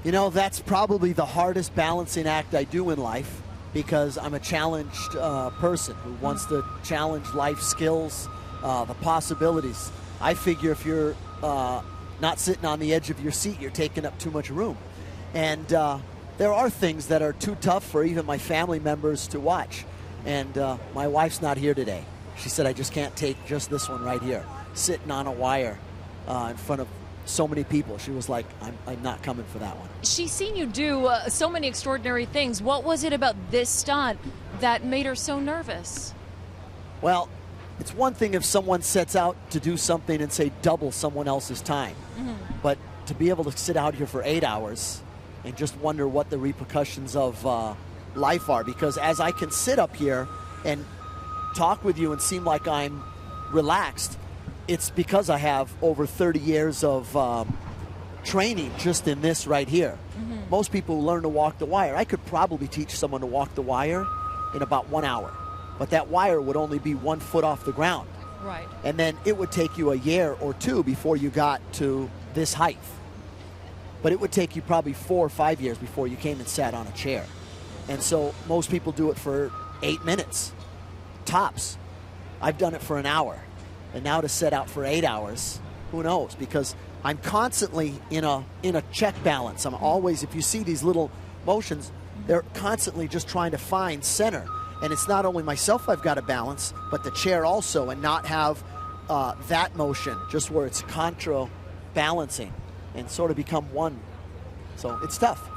You know, that's probably the hardest balancing act I do in life, because I'm a challenged person who wants to challenge life skills, the possibilities. I figure if you're not sitting on the edge of your seat, you're taking up too much room. And there are things that are too tough for even my family members to watch. And my wife's not here today. She said, I just can't take just this one right here, sitting on a wire in front of so many people. She was like, I'm not coming for that one. She's seen you do so many extraordinary things. What was it about this stunt that made her so nervous? Well, it's one thing if someone sets out to do something and say double someone else's time. But to be able to sit out here for 8 hours and just wonder what the repercussions of life are, because as I can sit up here and talk with you and seem like I'm relaxed, it's because I have over 30 years of training just in this right here. Most people who learn to walk the wire, I could probably teach someone to walk the wire in about 1 hour. But that wire would only be 1 foot off the ground. Right. And then it would take you a year or two before you got to this height. But it would take you probably 4 or 5 years before you came and sat on a chair. And so most people do it for 8 minutes, tops. I've done it for an hour. And now to set out for 8 hours, who knows? Because I'm constantly in a check balance. I'm always, if you see these little motions, they're constantly just trying to find center. And it's not only myself I've got to balance, but the chair also, and not have that motion, just where it's contra-balancing and sort of become one. So it's tough.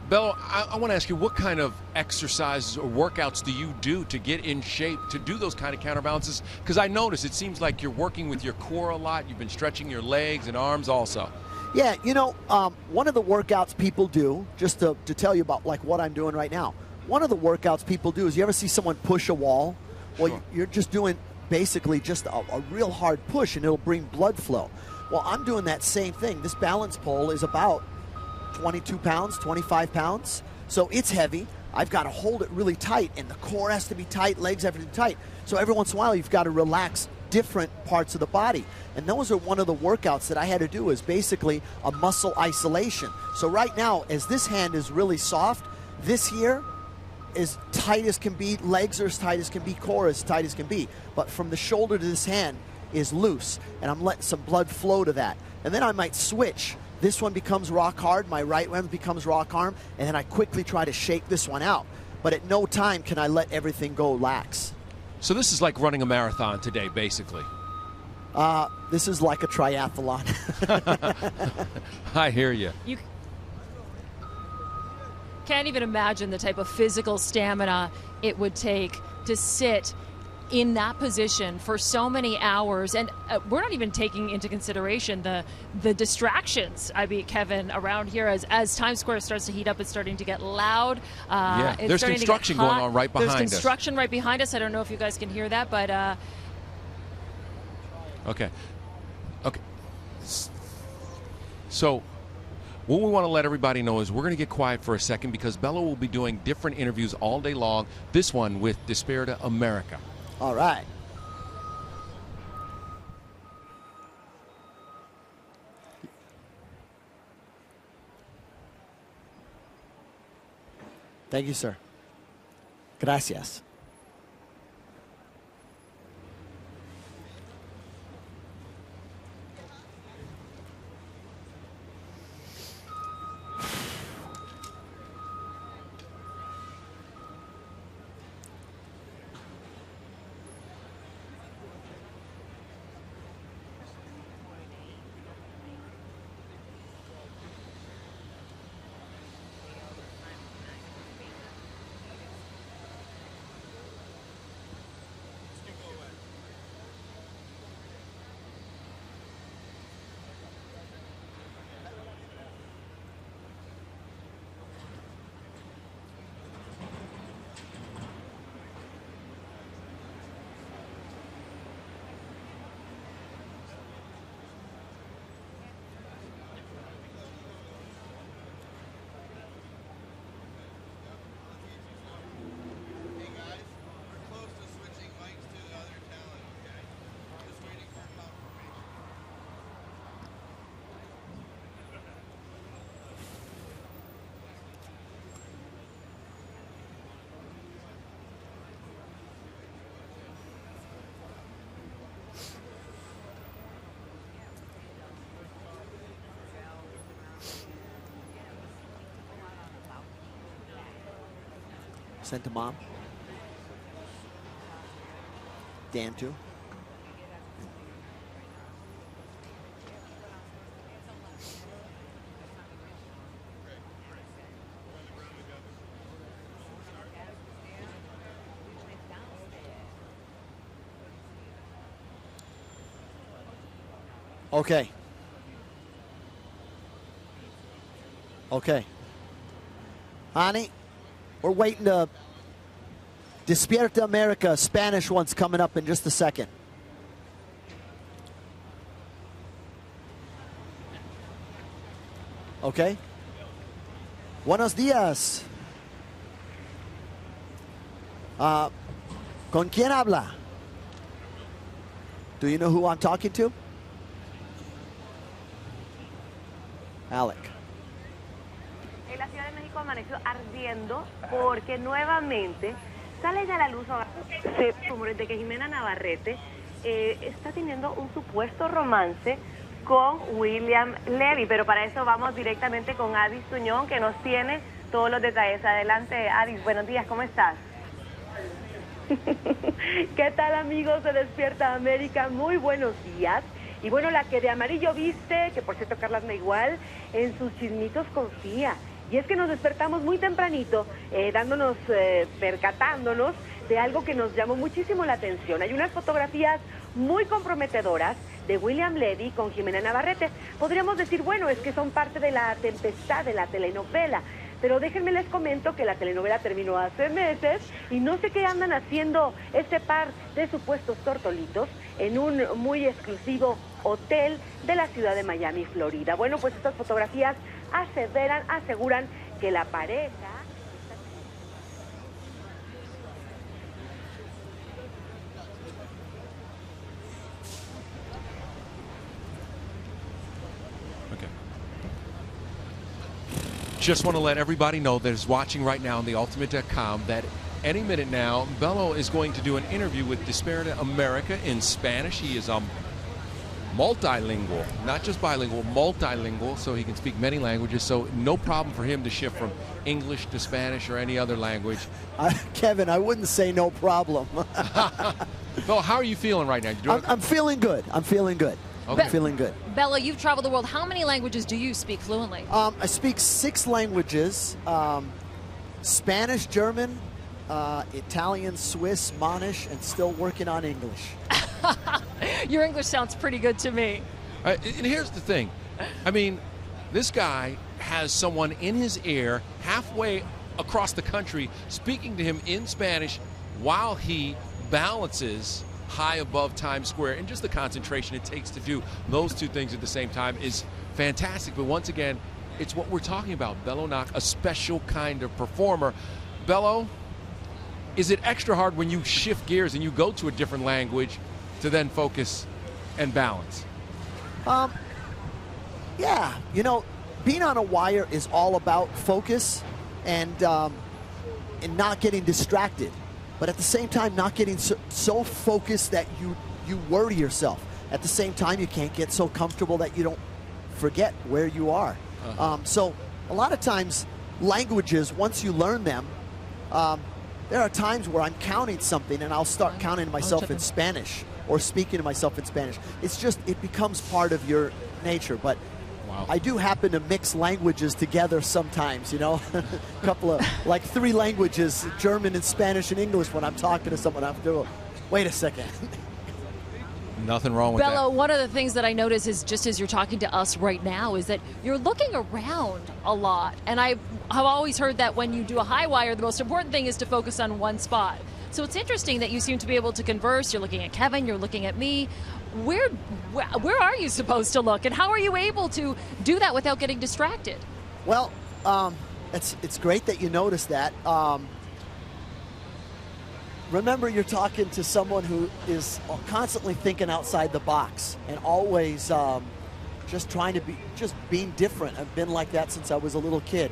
Bello, I want to ask you, what kind of exercises or workouts do you do to get in shape to do those kind of counterbalances? Because I notice it seems like you're working with your core a lot. You've been stretching your legs and arms also. Yeah, you know, one of the workouts people do, just to tell you about like what I'm doing right now, one of the workouts people do is, you ever see someone push a wall? Well, Sure. you're just doing basically just a real hard push, and it'll bring blood flow. Well, I'm doing that same thing. This balance pole is about 22 pounds, 25 pounds. So it's heavy. I've got to hold it really tight, and the core has to be tight, legs have to be tight. So every once in a while, you've got to relax different parts of the body. And those are one of the workouts that I had to do, is basically a muscle isolation. So right now, as this hand is really soft, this here is tight as can be, legs are as tight as can be, core as tight as can be. But from the shoulder to this hand is loose, and I'm letting some blood flow to that. And then I might switch. This one becomes rock hard, my right one becomes rock arm, and then I quickly try to shake this one out. But at no time can I let everything go lax. So this is like running a marathon today, basically. This is like a triathlon. I hear you. You can't even imagine the type of physical stamina it would take to sit in that position for so many hours, and we're not even taking into consideration the distractions. I mean, Kevin, around here as Times Square starts to heat up, it's starting to get loud. Yeah, it's there's construction going on right behind us. There's construction right behind us. I don't know if you guys can hear that, but okay. So what we want to let everybody know is we're going to get quiet for a second because Bello will be doing different interviews all day long. This one with Despierta America. All right. Thank you, sir. Gracias. Sent to mom. Dan too. Okay. Okay. Honey, we're waiting to Despierta America Spanish one's coming up in just a second. Okay. Buenos días. ¿Con quién habla? Do you know who I'm talking to? Alec. En la Ciudad de México amaneció ardiendo porque nuevamente sale ya a la luz rumores de que Jimena Navarrete está teniendo un supuesto romance con William Levy, pero para eso vamos directamente con Adis Tuñón, que nos tiene todos los detalles. Adelante, Adis, buenos días, ¿cómo estás? ¿Qué tal, amigos de Despierta América? Muy buenos días. Y bueno, la que de amarillo viste, que por cierto Carla anda igual, en sus chismitos confía. Y es que nos despertamos muy tempranito, percatándonos de algo que nos llamó muchísimo la atención. Hay unas fotografías muy comprometedoras de William Levy con Jimena Navarrete. Podríamos decir, bueno, es que son parte de la tempestad de la telenovela. Pero déjenme les comento que la telenovela terminó hace meses y no sé qué andan haciendo este par de supuestos tortolitos en un muy exclusivo hotel de la ciudad de Miami, Florida. Bueno, pues estas fotografías aseguran que la pareja... Just want to let everybody know that is watching right now on theultimate.com that any minute now, Bello is going to do an interview with Despierta America in Spanish. He is multilingual, not just bilingual, multilingual, so he can speak many languages. So no problem for him to shift from English to Spanish or any other language. Kevin, I wouldn't say no problem. Bello, how are you feeling right now? I'm feeling good. I'm feeling good. Okay. I'm feeling good. Bello, you've traveled the world. How many languages do you speak fluently? I speak 6 languages. Spanish, German, Italian, Swiss, Monish, and still working on English. Your English sounds pretty good to me. And here's the thing. I mean, this guy has someone in his ear halfway across the country speaking to him in Spanish while he balances high above Times Square. And just the concentration it takes to do those two things at the same time is fantastic. But once again, it's what we're talking about. Bello Nock, a special kind of performer. Bello, is it extra hard when you shift gears and you go to a different language to then focus and balance? Yeah, you know, being on a wire is all about focus and not getting distracted, but at the same time not getting so focused that you worry yourself. At the same time, you can't get so comfortable that you don't forget where you are. So a lot of times languages, once you learn them, there are times where I'm counting something and I'll start counting myself in Spanish or speaking to myself in Spanish. It's just, it becomes part of your nature. But I do happen to mix languages together sometimes, you know, a couple of, like 3 languages, German and Spanish and English when I'm talking to someone. I'm doing, wait a second. Nothing wrong with Bello, that. one of the things that I notice is just as you're talking to us right now is that you're looking around a lot. And I have always heard that when you do a high wire, the most important thing is to focus on one spot. So it's interesting that you seem to be able to converse. You're looking at Kevin, you're looking at me. Where are you supposed to look? And how are you able to do that without getting distracted? Well, it's great that you noticed that. Remember, you're talking to someone who is constantly thinking outside the box and always just trying to be, just being different. I've been like that since I was a little kid.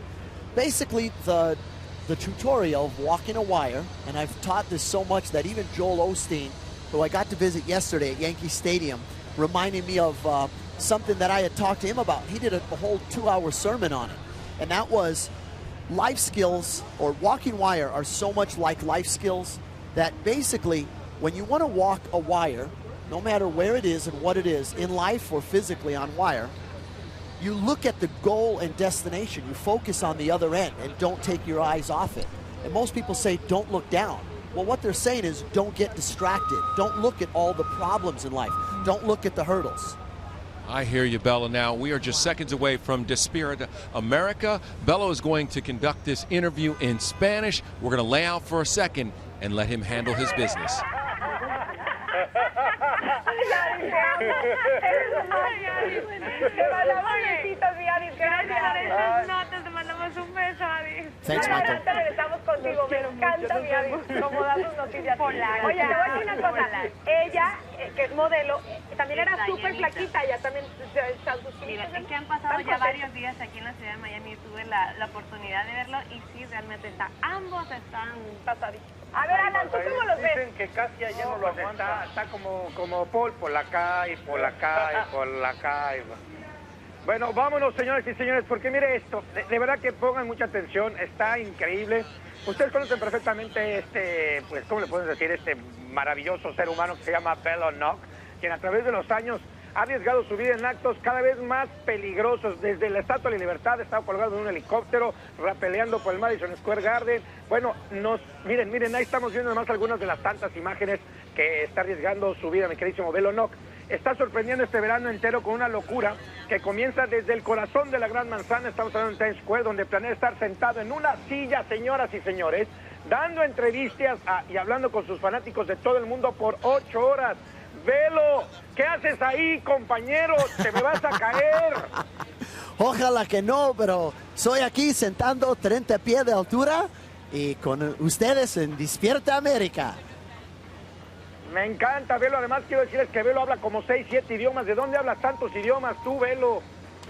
Basically, the tutorial of walking a wire, and I've taught this so much that even Joel Osteen, who I got to visit yesterday at Yankee Stadium, reminded me of something that I had talked to him about. He did a whole 2-hour sermon on it, and that was life skills, or walking wire are so much like life skills that basically when you want to walk a wire, no matter where it is and what it is, in life or physically on wire, you look at the goal and destination. You focus on the other end and don't take your eyes off it. And most people say, don't look down. Well, what they're saying is don't get distracted. Don't look at all the problems in life. Don't look at the hurdles. I hear you, Bello. Now, we are just seconds away from Despierta America. Bello is going to conduct this interview in Spanish. We're going to lay out for a second and let him handle his business. Thanks, Michael. Regresamos contigo, me encanta, mi Adi, como das tus noticias. Oye, te voy a decir una cosa, ella, que es modelo, también era súper flaquita, ella también sus Mira, es que han pasado ya varios días aquí en la ciudad de Miami, tuve la oportunidad de verlo y sí, realmente ambos están pasaditos. A ver, Alan, ¿tú cómo los ves? Dicen que casi ayer no lo hace, está como Paul, por acá y por acá y por acá. Bueno, vámonos, señores y señores, porque mire esto, de verdad que pongan mucha atención, está increíble. Ustedes conocen perfectamente pues, ¿cómo le pueden decir? Este maravilloso ser humano que se llama Bello Nock, quien a través de los años ha arriesgado su vida en actos cada vez más peligrosos. Desde la Estatua de la Libertad, estaba colgado en un helicóptero, rapeleando por el Madison Square Garden. Bueno, miren, ahí estamos viendo además algunas de las tantas imágenes que está arriesgando su vida, mi queridísimo Bello Nock. Está sorprendiendo este verano entero con una locura que comienza desde el corazón de la Gran Manzana. Estamos hablando en Times Square, donde planea estar sentado en una silla, señoras y señores, dando entrevistas y hablando con sus fanáticos de todo el mundo por 8 horas. Bello, ¿qué haces ahí, compañero? ¿Te me vas a caer? Ojalá que no, pero soy aquí sentando 30 pies de altura y con ustedes en Despierta América. Me encanta, Bello. Además, quiero decirles que Bello habla como 6, 7 idiomas. ¿De dónde hablas tantos idiomas tú, Bello?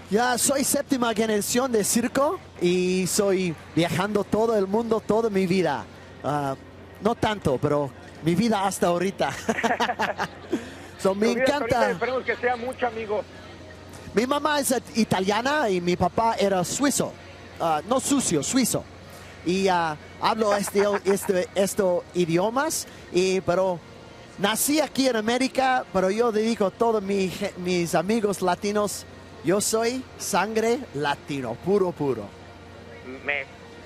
Ya soy 7ª generación de circo y soy viajando todo el mundo toda mi vida. No tanto, pero mi vida hasta ahorita. Me encanta. Esperemos que sea mucho, amigo. Mi mamá es italiana y mi papá era suizo. No sucio, suizo. Y hablo estos idiomas, pero nací aquí en América, pero yo dedico a todos mis amigos latinos. Yo soy sangre latino, puro, puro.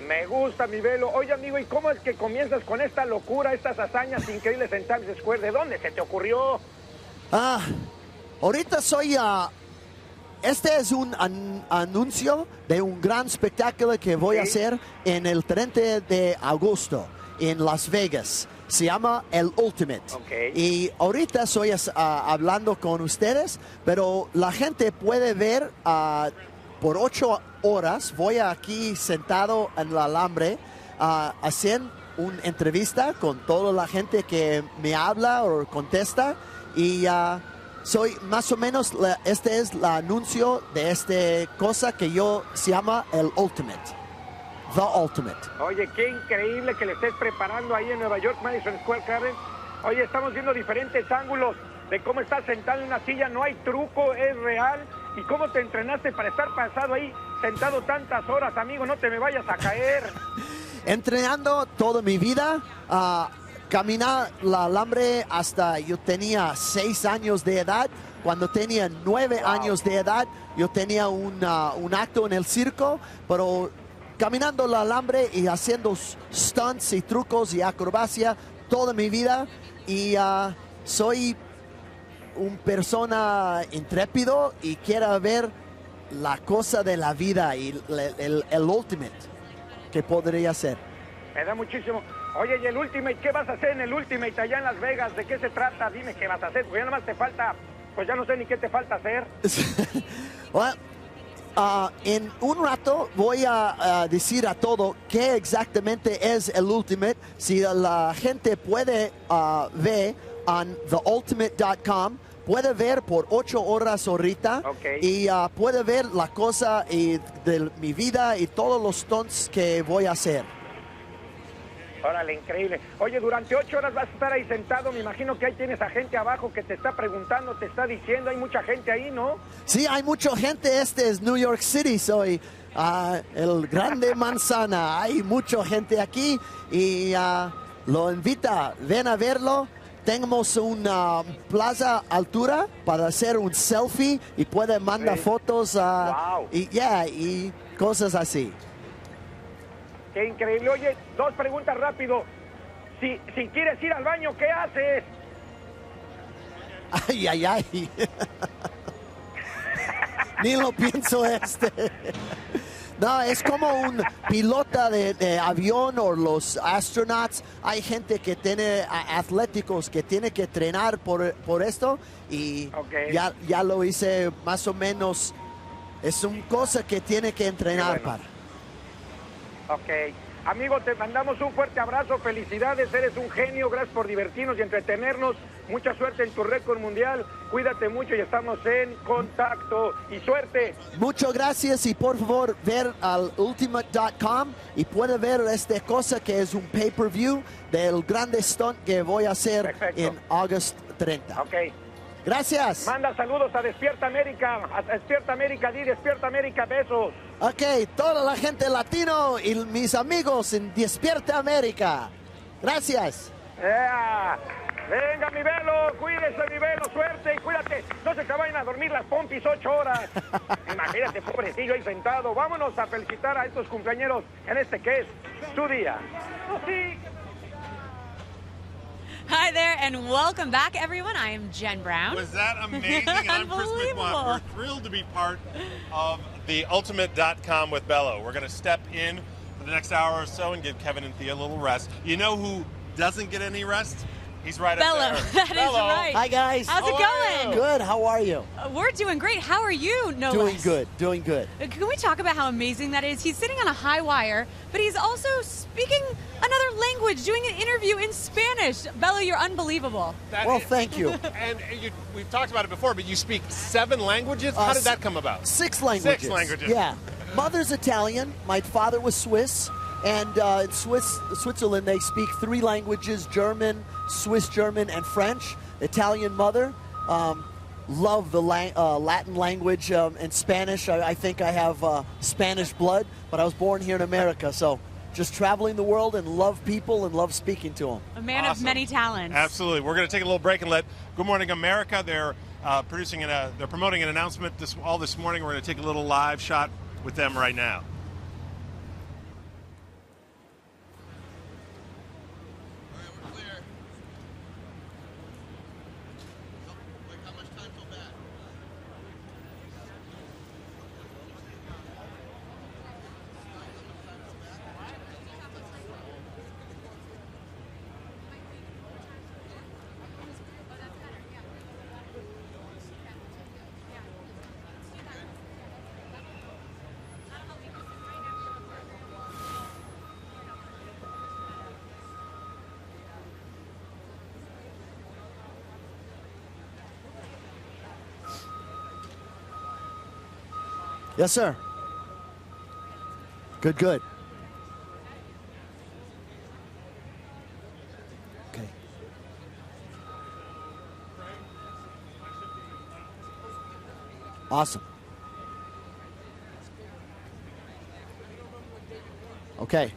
Me gusta, mi Bello. Oye, amigo, ¿y cómo es que comienzas con esta locura, estas hazañas increíbles en Times Square? ¿De dónde se te ocurrió? Ahorita soy... este es un anuncio de un gran espectáculo que voy a hacer en el 30 de agosto en Las Vegas. Se llama El Ultimate. Y ahorita estoy hablando con ustedes, pero la gente puede ver por 8 horas. Voy aquí sentado en el alambre hacer una entrevista con toda la gente que me habla o contesta. Y soy más o menos, este es el anuncio de esta cosa que se llama El Ultimate. The Ultimate. Oye, qué increíble que le estés preparando ahí en Nueva York, Madison Square Garden. Oye, estamos viendo diferentes ángulos de cómo estás sentado en una silla. No hay truco, es real. ¿Y cómo te entrenaste para estar pasado ahí, sentado tantas horas, amigo? No te me vayas a caer. Entrenando toda mi vida. Caminar el alambre hasta yo tenía 6 años de edad. Cuando tenía 9 años de edad, yo tenía un acto en el circo, pero caminando el alambre y haciendo stunts y trucos y acrobacia toda mi vida. Y soy una persona intrépido y quiero ver la cosa de la vida y el ultimate que podría ser. Me da muchísimo. Oye, ¿y el Ultimate? ¿Qué vas a hacer en el Ultimate allá en Las Vegas? ¿De qué se trata? Dime qué vas a hacer, porque ya nada más te falta, pues ya no sé ni qué te falta hacer. Well, en un rato voy a decir a todo qué exactamente es el Ultimate. Si la gente puede ver en theultimate.com, puede ver por 8 horas ahorita y puede ver la cosa de mi vida y todos los stunts que voy a hacer. Órale, increíble. Oye, durante 8 horas vas a estar ahí sentado. Me imagino que ahí tienes a gente abajo que te está preguntando, te está diciendo. Hay mucha gente ahí, ¿no? Sí, hay mucha gente. Este es New York City. Soy el grande manzana. Hay mucha gente aquí y lo invita. Ven a verlo. Tenemos una plaza altura para hacer un selfie y puede mandar fotos y cosas así. Qué increíble. Oye, 2 preguntas rápido. Si quieres ir al baño, ¿qué haces? Ay, ay, ay. Ni lo pienso No, es como un pilota de avión o los astronauts. Hay gente que tiene atléticos que tiene que entrenar por esto y ya lo hice más o menos. Es una cosa que tiene que entrenar para. Ok. Amigo, te mandamos un fuerte abrazo, felicidades, eres un genio, gracias por divertirnos y entretenernos. Mucha suerte en tu récord mundial, cuídate mucho y estamos en contacto. Y suerte. Muchas gracias y por favor ver al ultimate.com y puede ver esta cosa que es un pay-per-view del grande stunt que voy a hacer en agosto 30. Ok. Gracias. Manda saludos a Despierta América, di Despierta América, besos. Ok, toda la gente latino y mis amigos en Despierta América. Gracias. Venga, mi Bello, cuídese, mi Bello, suerte y cuídate. No se te vayan a dormir las pompis 8 horas. Imagínate, pobrecillo ahí sentado. Vámonos a felicitar a estos cumpleañeros en este que es su día. Sí. Hi there, and welcome back, everyone. I am Jen Brown. Was that amazing? And I'm Chris McWatt. We're thrilled to be part of the Ultimate.com with Bello. We're going to step in for the next hour or so and give Kevin and Thea a little rest. You know who doesn't get any rest? He's right Bello, up there. that is right. Hi, guys. How's it going? Good. How are you? We're doing great. How are you, no Doing less? good. Doing good. Can we talk about how amazing that is? He's sitting on a high wire, but he's also speaking another language, doing an interview in Spanish. Bello, you're unbelievable. Well, thank you. And we've talked about it before, but you speak 7 languages? How did that come about? 6 languages. 6 languages. Yeah. Mother's Italian. My father was Swiss. And in Switzerland, they speak 3 languages, German, Swiss German, and French. Italian mother. Love the Latin language and Spanish. I think I have Spanish blood, but I was born here in America, so just traveling the world and love people and love speaking to them. A man of many talents. Absolutely. We're going to take a little break and let Good Morning America. They're they're promoting an announcement this morning. We're going to take a little live shot with them right now. Yes, sir. Good, good. Okay. Awesome. Okay.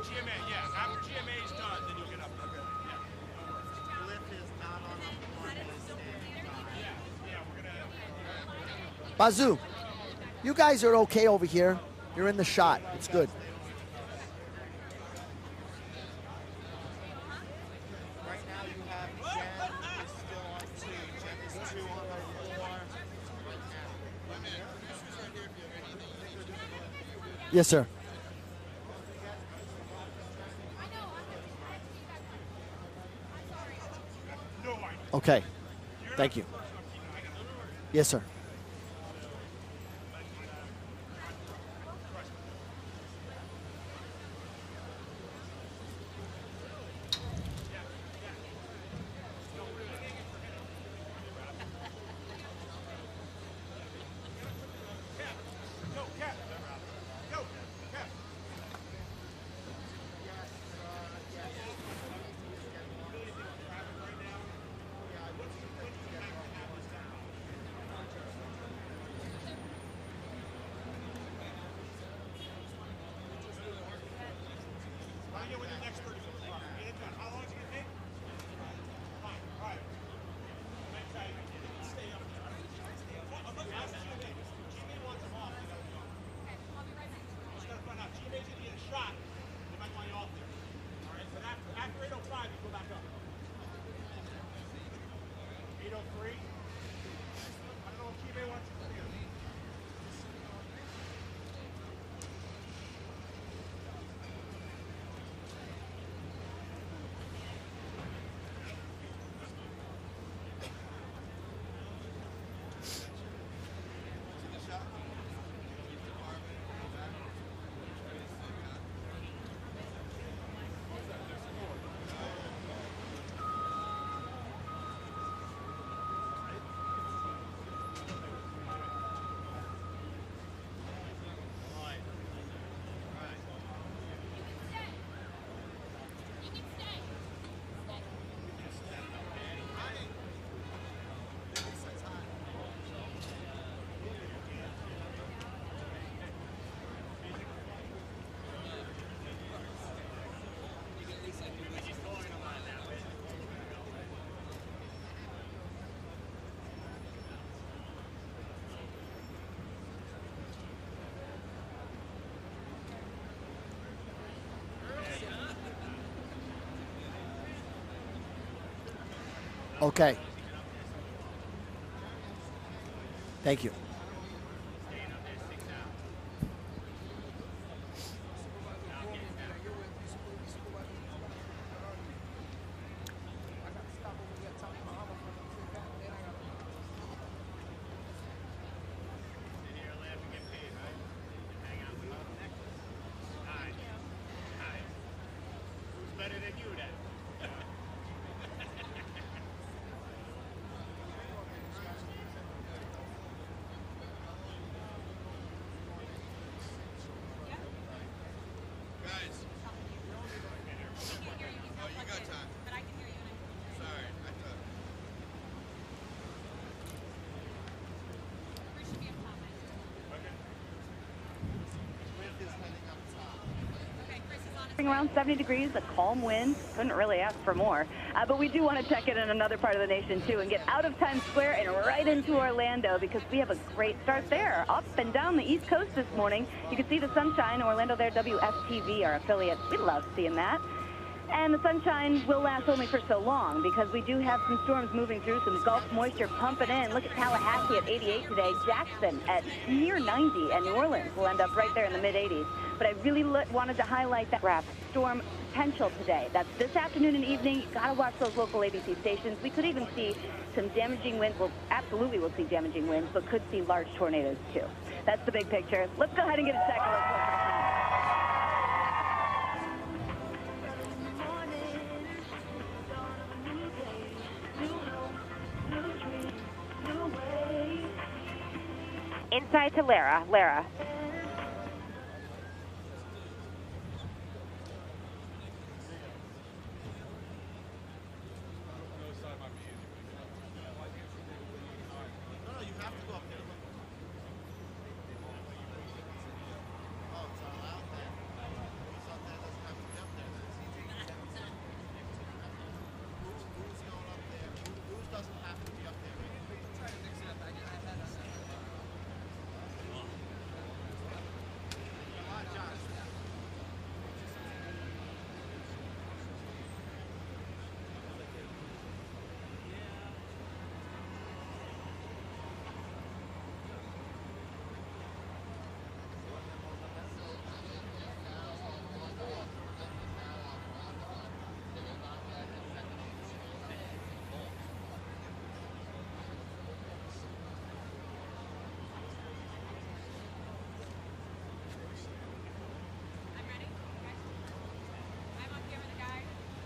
GMA, yeah. After GMA is done, then you'll get up there. Yeah. The lift is not on the floor. Yeah, we're gonna. Bazoo, you guys are okay over here. You're in the shot. It's good. Right now you have Jen is still on 2. Jen is 2 on the floor. Yes, sir. Okay. Thank you. Yes, sir. Okay. Thank you. Better than you then. Around 70 degrees, a calm wind. Couldn't really ask for more. But we do want to check in another part of the nation, too, and get out of Times Square and right into Orlando because we have a great start there. Up and down the East Coast this morning. You can see the sunshine. Orlando there, WSTV, our affiliate. We love seeing that. And the sunshine will last only for so long because we do have some storms moving through, some Gulf moisture pumping in. Look at Tallahassee at 88 today, Jackson at near 90, and New Orleans will end up right there in the mid-80s. But I really wanted to highlight that storm potential today. That's this afternoon and evening. You've got to watch those local ABC stations. We could even see some damaging winds. Well, absolutely we'll see damaging winds, but could see large tornadoes too. That's the big picture. Let's go ahead and get a second look. Inside to Lara. Lara.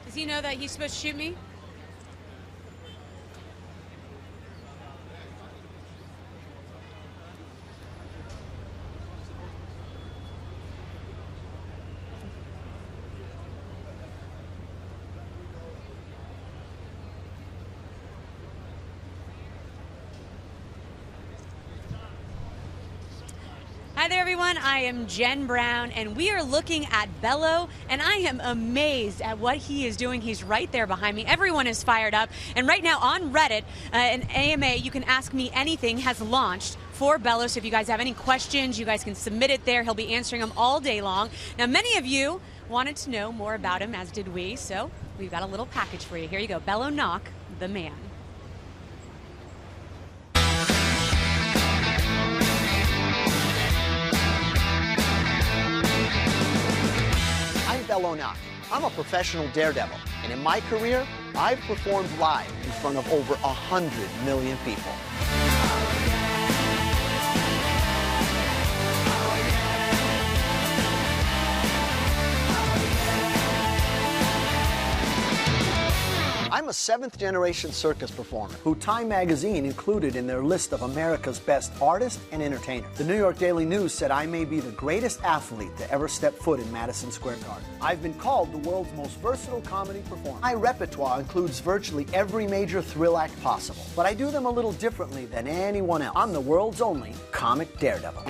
Does he know that he's supposed to shoot me? Hi there, everyone. I am Jen Brown, and we are looking at Bello, and I am amazed at what he is doing. He's right there behind me. Everyone is fired up, and right now on Reddit, an AMA, You Can Ask Me Anything, has launched for Bello, so if you guys have any questions, you guys can submit it there. He'll be answering them all day long. Now, many of you wanted to know more about him, as did we, so we've got a little package for you. Here you go. Bello Nock, the man. Bello Nock. I'm a professional daredevil, and in my career, I've performed live in front of over 100 million people. I'm a seventh-generation circus performer who Time magazine included in their list of America's best artists and entertainers. The New York Daily News said I may be the greatest athlete to ever step foot in Madison Square Garden. I've been called the world's most versatile comedy performer. My repertoire includes virtually every major thrill act possible, but I do them a little differently than anyone else. I'm the world's only comic daredevil.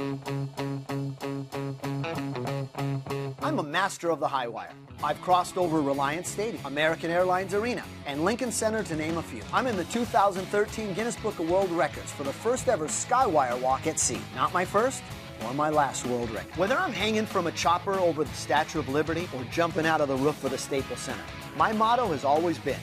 I'm a master of the high wire. I've crossed over Reliance Stadium, American Airlines Arena, and Lincoln Center, to name a few. I'm in the 2013 Guinness Book of World Records for the first ever skywire walk at sea. Not my first or my last world record. Whether I'm hanging from a chopper over the Statue of Liberty or jumping out of the roof of the Staples Center, my motto has always been,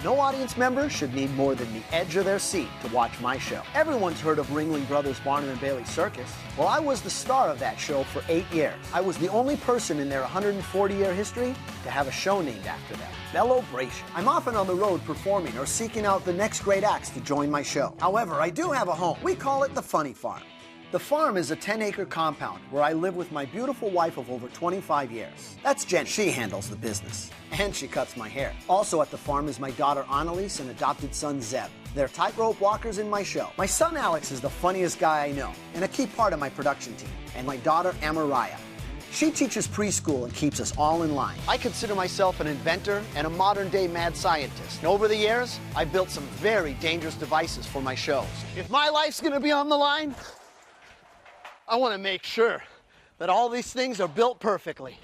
No audience member should need more than the edge of their seat to watch my show. Everyone's heard of Ringling Brothers Barnum and Bailey Circus. Well, I was the star of that show for 8 years. I was the only person in their 140-year history to have a show named after them. Bello Nock. I'm often on the road performing or seeking out the next great acts to join my show. However, I do have a home. We call it the Funny Farm. The farm is a 10-acre compound where I live with my beautiful wife of over 25 years. That's Jen. She handles the business. And she cuts my hair. Also at the farm is my daughter Annalise and adopted son Zeb. They're tightrope walkers in my show. My son Alex is the funniest guy I know and a key part of my production team. And my daughter Amariah. She teaches preschool and keeps us all in line. I consider myself an inventor and a modern-day mad scientist. And over the years, I've built some very dangerous devices for my shows. If my life's gonna be on the line, I want to make sure that all these things are built perfectly.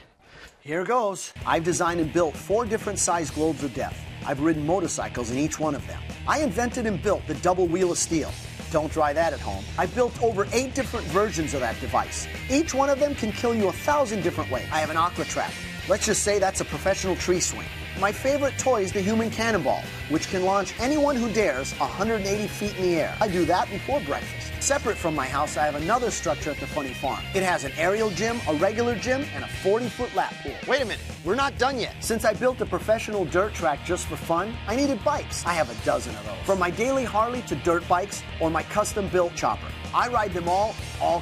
Here goes. I've designed and built 4 different size globes of death. I've ridden motorcycles in each one of them. I invented and built the double wheel of steel. Don't try that at home. I built over 8 different versions of that device. Each one of them can kill you 1,000 different ways. I have an aqua trap. Let's just say that's a professional tree swing. My favorite toy is the human cannonball, which can launch anyone who dares 180 feet in the air. I do that before breakfast. Separate from my house, I have another structure at the Funny Farm. It has an aerial gym, a regular gym, and a 40-foot lap pool. Wait a minute, we're not done yet. Since I built a professional dirt track just for fun, I needed bikes. I have a dozen of those. From my daily Harley to dirt bikes or my custom-built chopper. I ride them all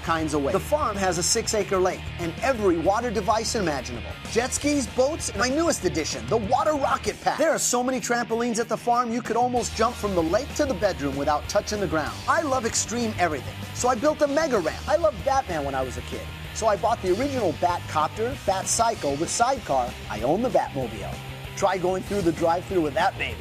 kinds of ways. The farm has a 6-acre lake and every water device imaginable. Jet skis, boats, and my newest addition, the water rocket pack. There are so many trampolines at the farm, you could almost jump from the lake to the bedroom without touching the ground. I love extreme everything, so I built a mega ramp. I loved Batman when I was a kid, so I bought the original Batcopter, Batcycle with sidecar. I own the Batmobile. Try going through the drive-thru with that baby.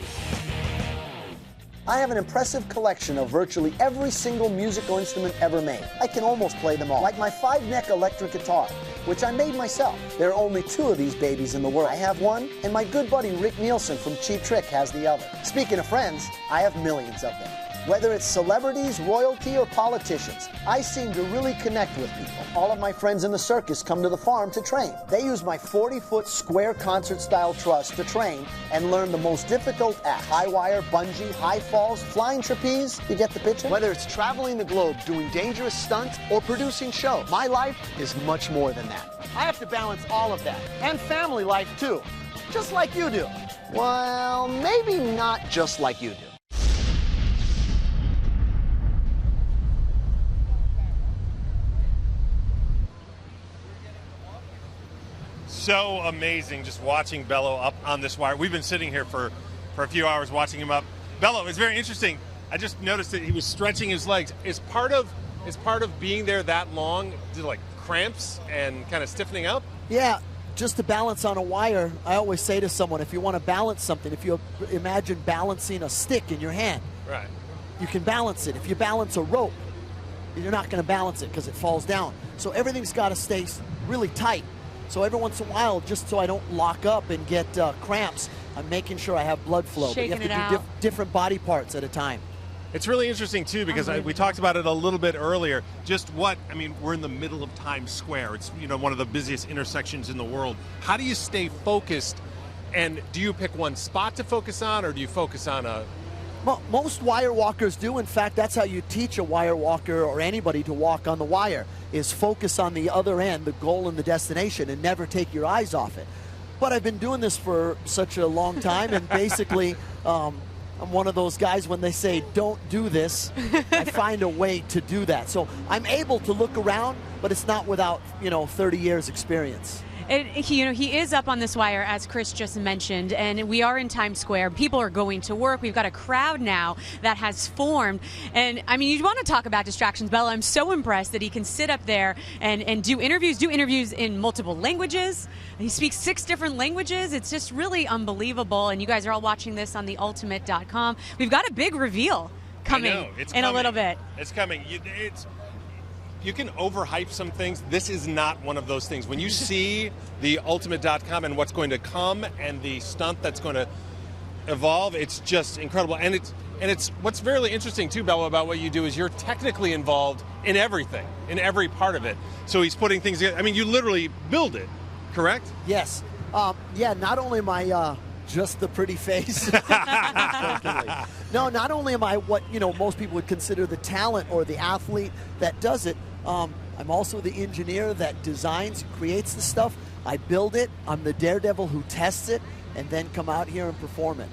I have an impressive collection of virtually every single musical instrument ever made. I can almost play them all. Like my 5-neck electric guitar, which I made myself. There are only 2 of these babies in the world. I have one, and my good buddy Rick Nielsen from Cheap Trick has the other. Speaking of friends, I have millions of them. Whether it's celebrities, royalty, or politicians, I seem to really connect with people. All of my friends in the circus come to the farm to train. They use my 40-foot square concert-style truss to train and learn the most difficult acts. High wire, bungee, high falls, flying trapeze. You get the picture? Whether it's traveling the globe, doing dangerous stunts, or producing shows, my life is much more than that. I have to balance all of that. And family life, too. Just like you do. Well, maybe not just like you do. So amazing just watching Bello up on this wire. We've been sitting here for a few hours watching him up. Bello, it's very interesting. I just noticed that he was stretching his legs. Is part of being there that long, like cramps and kind of stiffening up? Yeah, just to balance on a wire, I always say to someone, if you want to balance something, if you imagine balancing a stick in your hand, right, you can balance it. If you balance a rope, you're not going to balance it because it falls down. So everything's got to stay really tight. So every once in a while, just so I don't lock up and get cramps, I'm making sure I have blood flow. But you have to do different body parts at a time. It's really interesting, too, because we talked about it a little bit earlier. We're in the middle of Times Square. It's, one of the busiest intersections in the world. How do you stay focused? And do you pick one spot to focus on, or do you focus on a... Well, most wire walkers do. In fact, that's how you teach a wire walker or anybody to walk on the wire, is focus on the other end, the goal and the destination, and never take your eyes off it. But I've been doing this for such a long time, and basically I'm one of those guys, when they say don't do this, I find a way to do that. So I'm able to look around, but it's not without 30 years experience. He is up on this wire, as Chris just mentioned, and we are in Times Square. People are going to work. We've got a crowd now that has formed. And, you want to talk about distractions, Bello. I'm so impressed that he can sit up there and do interviews in multiple languages. He speaks 6 different languages. It's just really unbelievable. And you guys are all watching this on theultimate.com. We've got a big reveal coming a little bit. It's coming. You can overhype some things. This is not one of those things. When you see theultimate.com and what's going to come and the stunt that's going to evolve, it's just incredible. And it's what's really interesting too, Bello, about what you do is you're technically involved in everything, in every part of it. So he's putting things together. You literally build it, correct? Yes. Not only am I just the pretty face. No, not only am I what most people would consider the talent or the athlete that does it, I'm also the engineer that designs, creates the stuff. I build it. I'm the daredevil who tests it and then come out here and perform it.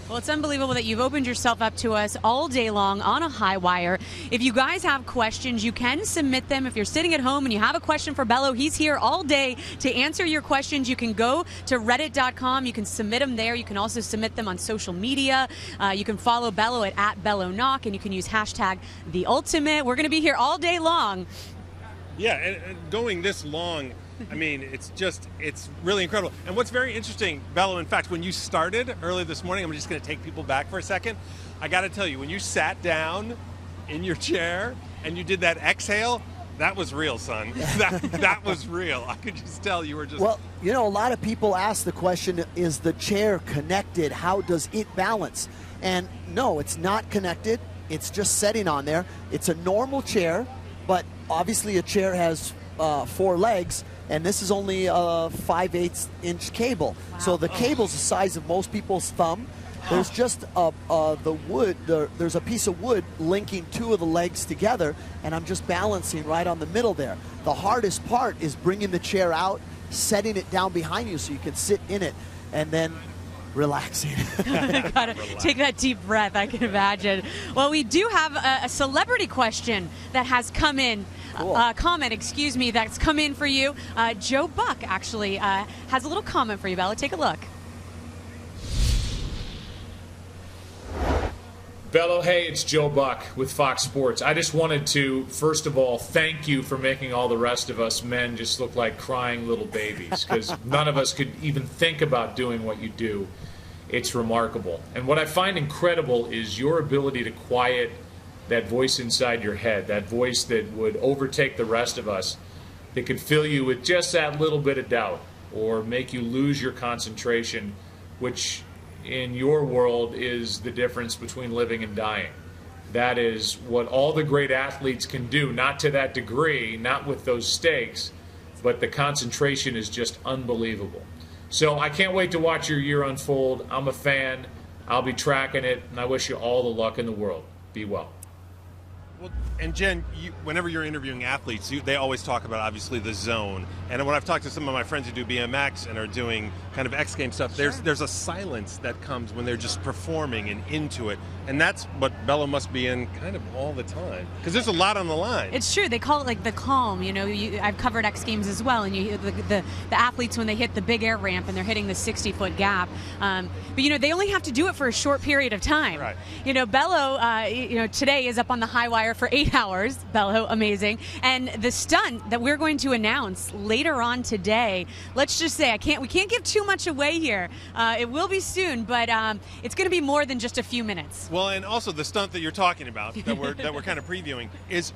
Well, it's unbelievable that you've opened yourself up to us all day long on a high wire. If you guys have questions, you can submit them. If you're sitting at home and you have a question for Bello, he's here all day to answer your questions. You can go to reddit.com. You can submit them there. You can also submit them on social media. You can follow Bello at Bello Nock, and you can use hashtag The Ultimate. We're going to be here all day long. Yeah, and going this long, I mean, it's really incredible. And what's very interesting, Bello, in fact, when you started early this morning, I'm just going to take people back for a second. I got to tell you, when you sat down in your chair and you did that exhale, that was real, son. That was real. I could just tell you were just... Well, a lot of people ask the question, is the chair connected? How does it balance? And no, it's not connected. It's just setting on there. It's a normal chair, but obviously a chair has 4 legs, and this is only a 5/8 inch cable. Wow. So the cable's the size of most people's thumb. There's just the wood. There's a piece of wood linking 2 of the legs together, and I'm just balancing right on the middle there. The hardest part is bringing the chair out, setting it down behind you so you can sit in it, and then relaxing. Gotta take that deep breath, I can imagine. Well, we do have a celebrity question that has come in. Cool. Comment, that's come in for you. Joe Buck actually has a little comment for you, Bella. Take a look. Bello, hey, it's Joe Buck with Fox Sports. I just wanted to, first of all, thank you for making all the rest of us men just look like crying little babies, because none of us could even think about doing what you do. It's remarkable. And what I find incredible is your ability to quiet that voice inside your head, that voice that would overtake the rest of us, that could fill you with just that little bit of doubt or make you lose your concentration, which in your world is the difference between living and dying. That is what all the great athletes can do, not to that degree, not with those stakes, but the concentration is just unbelievable. So I can't wait to watch your year unfold. I'm a fan. I'll be tracking it, and I wish you all the luck in the world. Be well. Well, and Jen, whenever you're interviewing athletes, they always talk about, obviously, the zone. And when I've talked to some of my friends who do BMX and are doing kind of X Games stuff, there's a silence that comes when they're just performing and into it. And that's what Bello must be in kind of all the time, because there's a lot on the line. It's true. They call it like the calm. I've covered X Games as well, and the athletes when they hit the big air ramp and they're hitting the 60-foot gap. But they only have to do it for a short period of time. Right. Bello, today is up on the high wire for 8 hours. Bello, amazing. And the stunt that we're going to announce later on today, let's just say we can't give too much away here. It will be soon, but it's going to be more than just a few minutes. Well, and also the stunt that you're talking about that we're kind of previewing is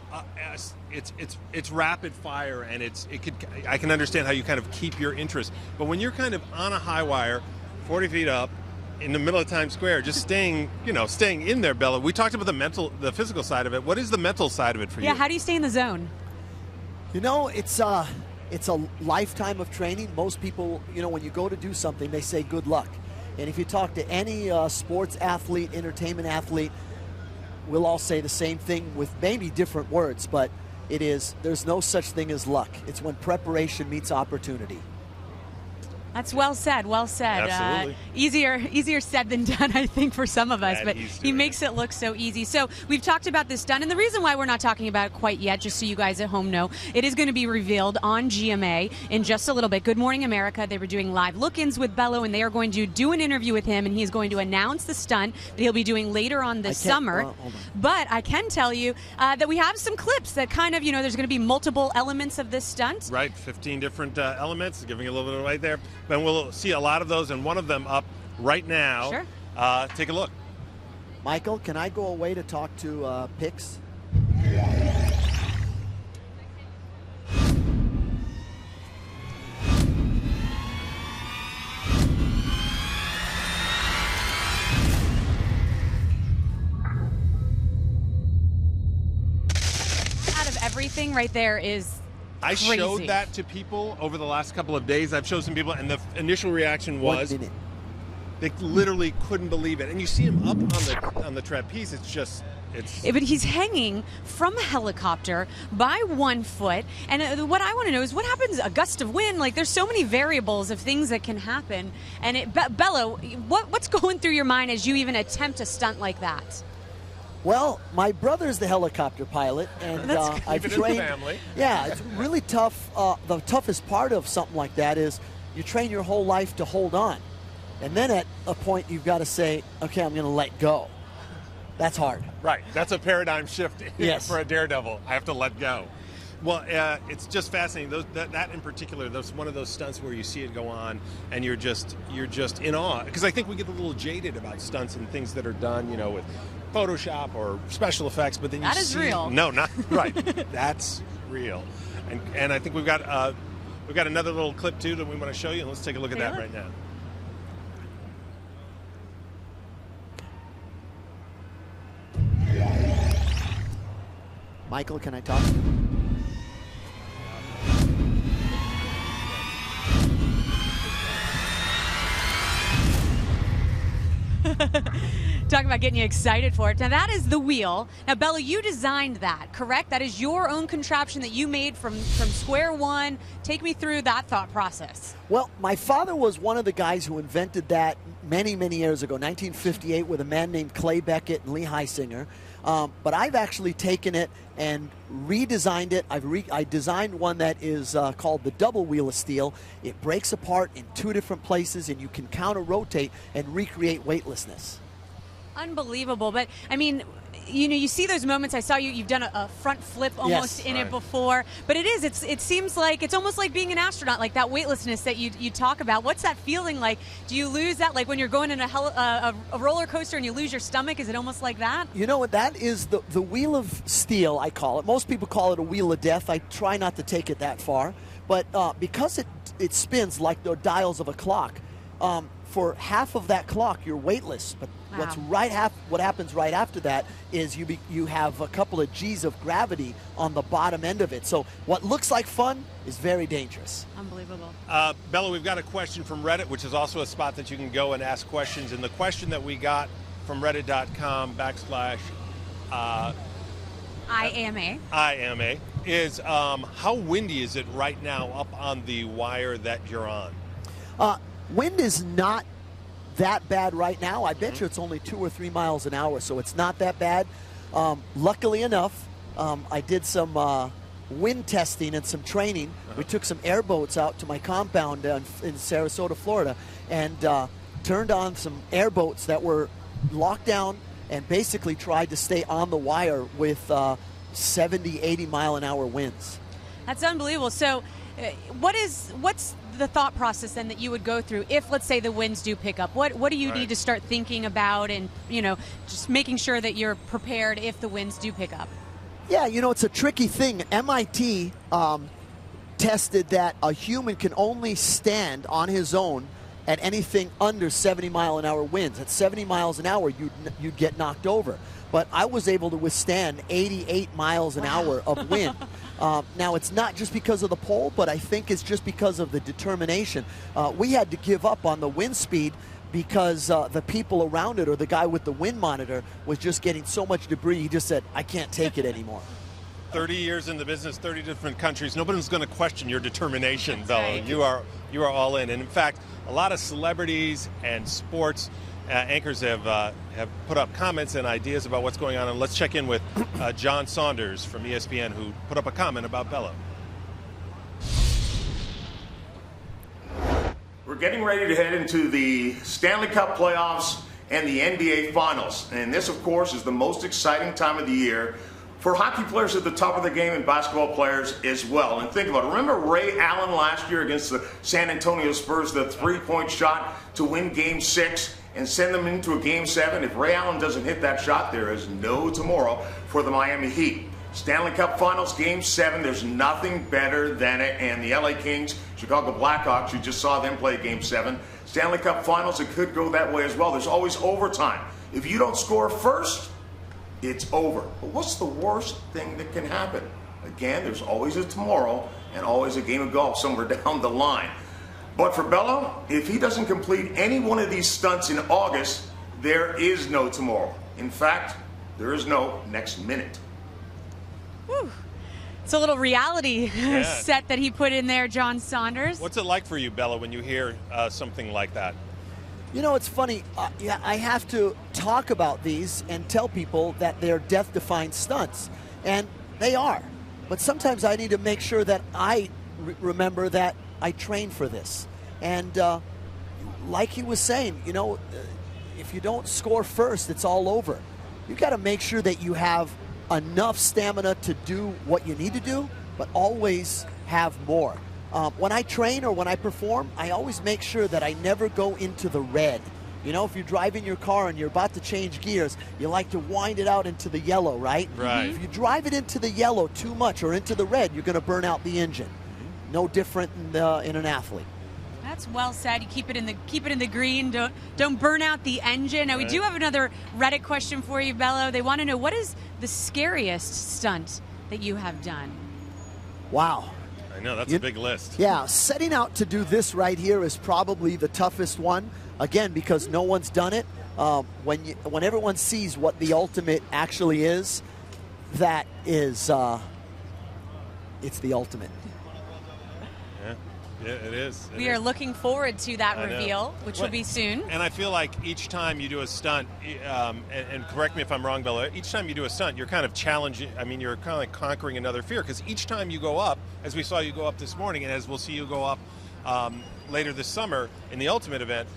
it's rapid fire, and I can understand how you kind of keep your interest. But when you're kind of on a high wire, 40 feet up, in the middle of Times Square, just staying in there, Bello. We talked about the physical side of it. What is the mental side of it for you? Yeah, how do you stay in the zone? It's a lifetime of training. Most people, when you go to do something, they say good luck. And if you talk to any sports athlete, entertainment athlete, we'll all say the same thing with maybe different words, but there's no such thing as luck. It's when preparation meets opportunity. That's well said. Well said. Absolutely. Easier said than done, I think, for some of us. But he makes it look so easy. So we've talked about this stunt, and the reason why we're not talking about it quite yet, just so you guys at home know, it is going to be revealed on GMA in just a little bit. Good Morning America. They were doing live look-ins with Bello, and they are going to do an interview with him, and he's going to announce the stunt that he'll be doing later on this summer. But I can tell you that we have some clips that kind of, there's going to be multiple elements of this stunt. Right, 15 different elements, giving a little bit away there. And we'll see a lot of those, and one of them up right now. Sure. Take a look. Michael, can I go away to talk to Pix? Out of everything right there is I crazy. showed that to people over the last couple of days. I've showed some people, and the initial reaction was, They literally couldn't believe it. And you see him up on the trapeze. But he's hanging from a helicopter by 1 foot. And what I want to know is what happens, a gust of wind? Like, there's so many variables of things that can happen. And Bello, what's going through your mind as you even attempt a stunt like that? Well, my brother's the helicopter pilot, and I've trained. Family. Yeah, it's really tough. The toughest part of something like that is you train your whole life to hold on. And then at a point, you've got to say, okay, I'm going to let go. That's hard. Right. That's a paradigm shift Yes. for a daredevil. I have to let go. Well, it's just fascinating. That in particular, that's one of those stunts where you see it go on, and you're just in awe. Because I think we get a little jaded about stunts and things that are done, with Photoshop or special effects. But then that is real. No, not right. That's real. And I think we've got another little clip too that we want to show you. And let's take a look at that right now. Michael, can I talk to you? Talking about getting you excited for it. Now, that is the wheel. Now, Bello, you designed that, correct? That is your own contraption that you made from square one. Take me through that thought process. Well, my father was one of the guys who invented that many, many years ago, 1958, with a man named Clay Beckett and Lee Heisinger. But I've actually taken it and redesigned it. I designed one that is called the double wheel of steel. It breaks apart in 2 different places, and you can counter-rotate and recreate weightlessness. Unbelievable. But, I mean, you see those moments. I saw you've done a front flip almost in it before. But it seems like it's almost like being an astronaut, like that weightlessness that you talk about. What's that feeling like? Do you lose that, like when you're going in a roller coaster and you lose your stomach? Is it almost like that? You know what? That is the wheel of steel, I call it. Most people call it a wheel of death. I try not to take it that far. But because it spins like the dials of a clock, for half of that clock, you're weightless. But what happens right after that is you have a couple of G's of gravity on the bottom end of it. So what looks like fun is very dangerous. Unbelievable. Bello, we've got a question from Reddit, which is also a spot that you can go and ask questions. And the question that we got from reddit.com/IAMA is how windy is it right now up on the wire that you're on? Wind is not that bad right now. I bet you it's only 2 or 3 miles an hour, so it's not that bad. Luckily enough, I did some wind testing and some training. We took some airboats out to my compound in Sarasota, Florida, and turned on some airboats that were locked down and basically tried to stay on the wire with 70, 80 mile an hour winds. That's unbelievable. So what's the thought process then that you would go through if, let's say, the winds do pick up? What do you need to start thinking about, and just making sure that you're prepared if the winds do pick up? Yeah, it's a tricky thing. MIT tested that a human can only stand on his own at anything under 70 mile an hour winds. At 70 miles an hour, you'd get knocked over. But I was able to withstand 88 miles an hour of wind. Now, it's not just because of the pole, but I think it's just because of the determination. We had to give up on the wind speed because the people around it, or the guy with the wind monitor, was just getting so much debris. He just said, I can't take it anymore. 30 years in the business, 30 different countries. Nobody's going to question your determination, Bello. Right. You are all in. And in fact, a lot of celebrities and sports anchors have put up comments and ideas about what's going on. And let's check in with John Saunders from ESPN, who put up a comment about Bello. We're getting ready to head into the Stanley Cup playoffs and the NBA Finals. And this, of course, is the most exciting time of the year for hockey players at the top of the game and basketball players as well. And think about it. Remember Ray Allen last year against the San Antonio Spurs, the three-point shot to win Game 6 and send them into a Game 7? If Ray Allen doesn't hit that shot, there is no tomorrow for the Miami Heat. Stanley Cup Finals, Game 7, there's nothing better than it. And the LA Kings, Chicago Blackhawks, you just saw them play Game 7. Stanley Cup Finals, it could go that way as well. There's always overtime. If you don't score first, it's over. But what's the worst thing that can happen? Again, there's always a tomorrow and always a game of golf somewhere down the line. But for Bello, if he doesn't complete any one of these stunts in August, there is no tomorrow. In fact, there is no next minute. Whew. It's a little reality set that he put in there, John Saunders. What's it like for you, Bello, when you hear something like that? You know, it's funny. I have to talk about these and tell people that they're death-defying stunts. And they are. But sometimes I need to make sure that I remember that I trained for this. And like he was saying, you know, if you don't score first, it's all over. You got to make sure that you have enough stamina to do what you need to do, but always have more. When I train or when I perform, I always make sure that I never go into the red. You know, if you're driving your car and you're about to change gears, you like to wind it out into the yellow, right? Right. If you drive it into the yellow too much or into the red, you're going to burn out the engine. No different in an athlete. That's well said. You keep it in the green. Don't burn out the engine. Now, we do have another Reddit question for you, Bello. They want to know, what is the scariest stunt that you have done? Wow. I know, that's a big list. Yeah, setting out to do this right here is probably the toughest one. Again, because no one's done it. When everyone sees what the ultimate actually is, that is, it's the ultimate. Yeah, it is. We are looking forward to that reveal, which will be soon. And I feel like each time you do a stunt, and correct me if I'm wrong, Bello, each time you do a stunt, you're kind of challenging, I mean, you're kind of like conquering another fear, because each time you go up, as we saw you go up this morning, and as we'll see you go up later this summer in the Ultimate event,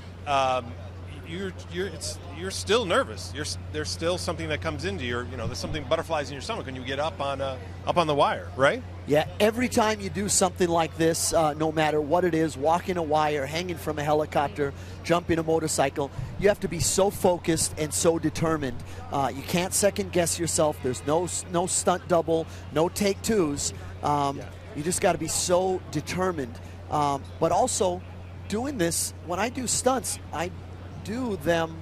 you're still nervous. There's still something that comes into your, you know, there's something, butterflies in your stomach when you get up on the wire, right? Yeah, every time you do something like this, no matter what it is, walking a wire, hanging from a helicopter, jumping a motorcycle, you have to be so focused and so determined. You can't second guess yourself. There's no stunt double, no take twos. You just got to be so determined. But also, doing this, when I do stunts, I do them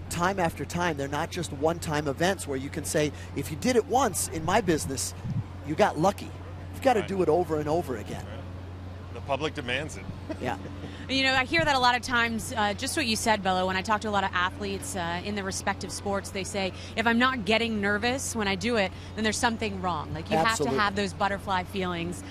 time after time. They're not just one-time events where you can say, if you did it once in my business, you got lucky. You've got to do it over and over again. The public demands it. Yeah. You know, I hear that a lot of times, just what you said, Bello, when I talk to a lot of athletes in the respective sports, they say, if I'm not getting nervous when I do it, then there's something wrong. Like, you have to have those butterfly feelings.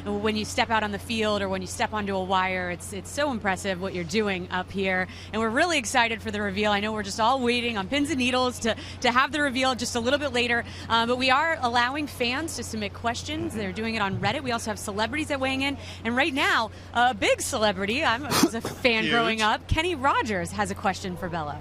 When you step out on the field or when you step onto a wire, it's so impressive what you're doing up here. And we're really excited for the reveal. I know we're just all waiting on pins and needles to have the reveal just a little bit later. But we are allowing fans to submit questions. They're doing it on Reddit. We also have celebrities that weighing in. And right now, a big celebrity, I was a fan growing up, Kenny Rogers has a question for Bello.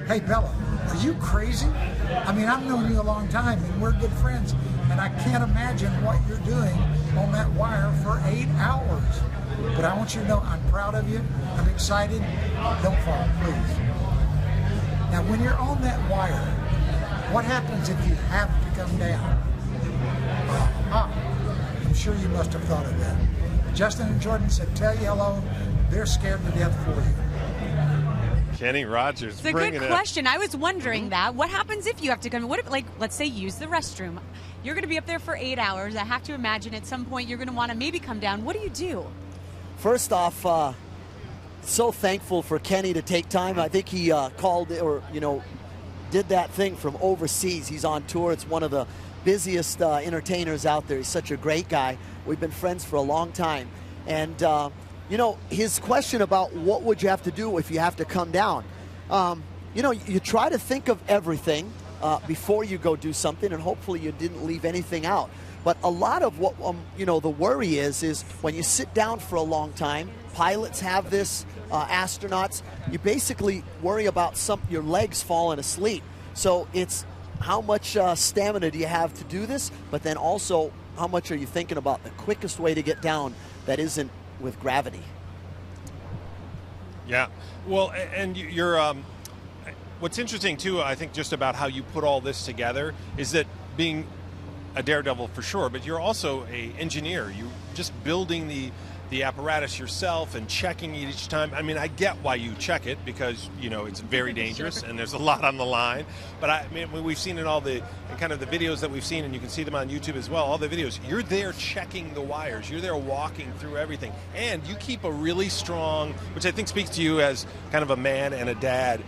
Hey, Bello, are you crazy? I mean, I've known you a long time, and we're good friends, and I can't imagine what you're doing on that wire for 8 hours. But I want you to know I'm proud of you. I'm excited. Don't fall, please. Now, when you're on that wire, what happens if you have to come down? I'm sure you must have thought of that. Justin and Jordan said, tell you hello. They're scared to death for you. Kenny Rogers. It's a good question. I was wondering that. What happens if you have to come? What if, like, let's say, use the restroom? You're going to be up there for 8 hours. I have to imagine at some point you're going to want to maybe come down. What do you do? First off, so thankful for Kenny to take time. I think he called or, did that thing from overseas. He's on tour. It's one of the busiest entertainers out there. He's such a great guy. We've been friends for a long time. And, his question about what would you have to do if you have to come down, you try to think of everything before you go do something, and hopefully you didn't leave anything out. But a lot of what, the worry is when you sit down for a long time, pilots have this, astronauts, you basically worry about your legs falling asleep. So it's how much stamina do you have to do this, but then also how much are you thinking about the quickest way to get down that isn't with gravity? Yeah. Well, and you're, what's interesting too, I think, just about how you put all this together is that being a daredevil for sure, but you're also an engineer. You just building the apparatus yourself and checking it each time. I mean, I get why you check it because, you know, it's very dangerous and there's a lot on the line. But I mean, we've seen in all the kind of the videos that we've seen, and you can see them on YouTube as well, all the videos, you're there checking the wires. You're there walking through everything. And you keep a really strong, which I think speaks to you as kind of a man and a dad,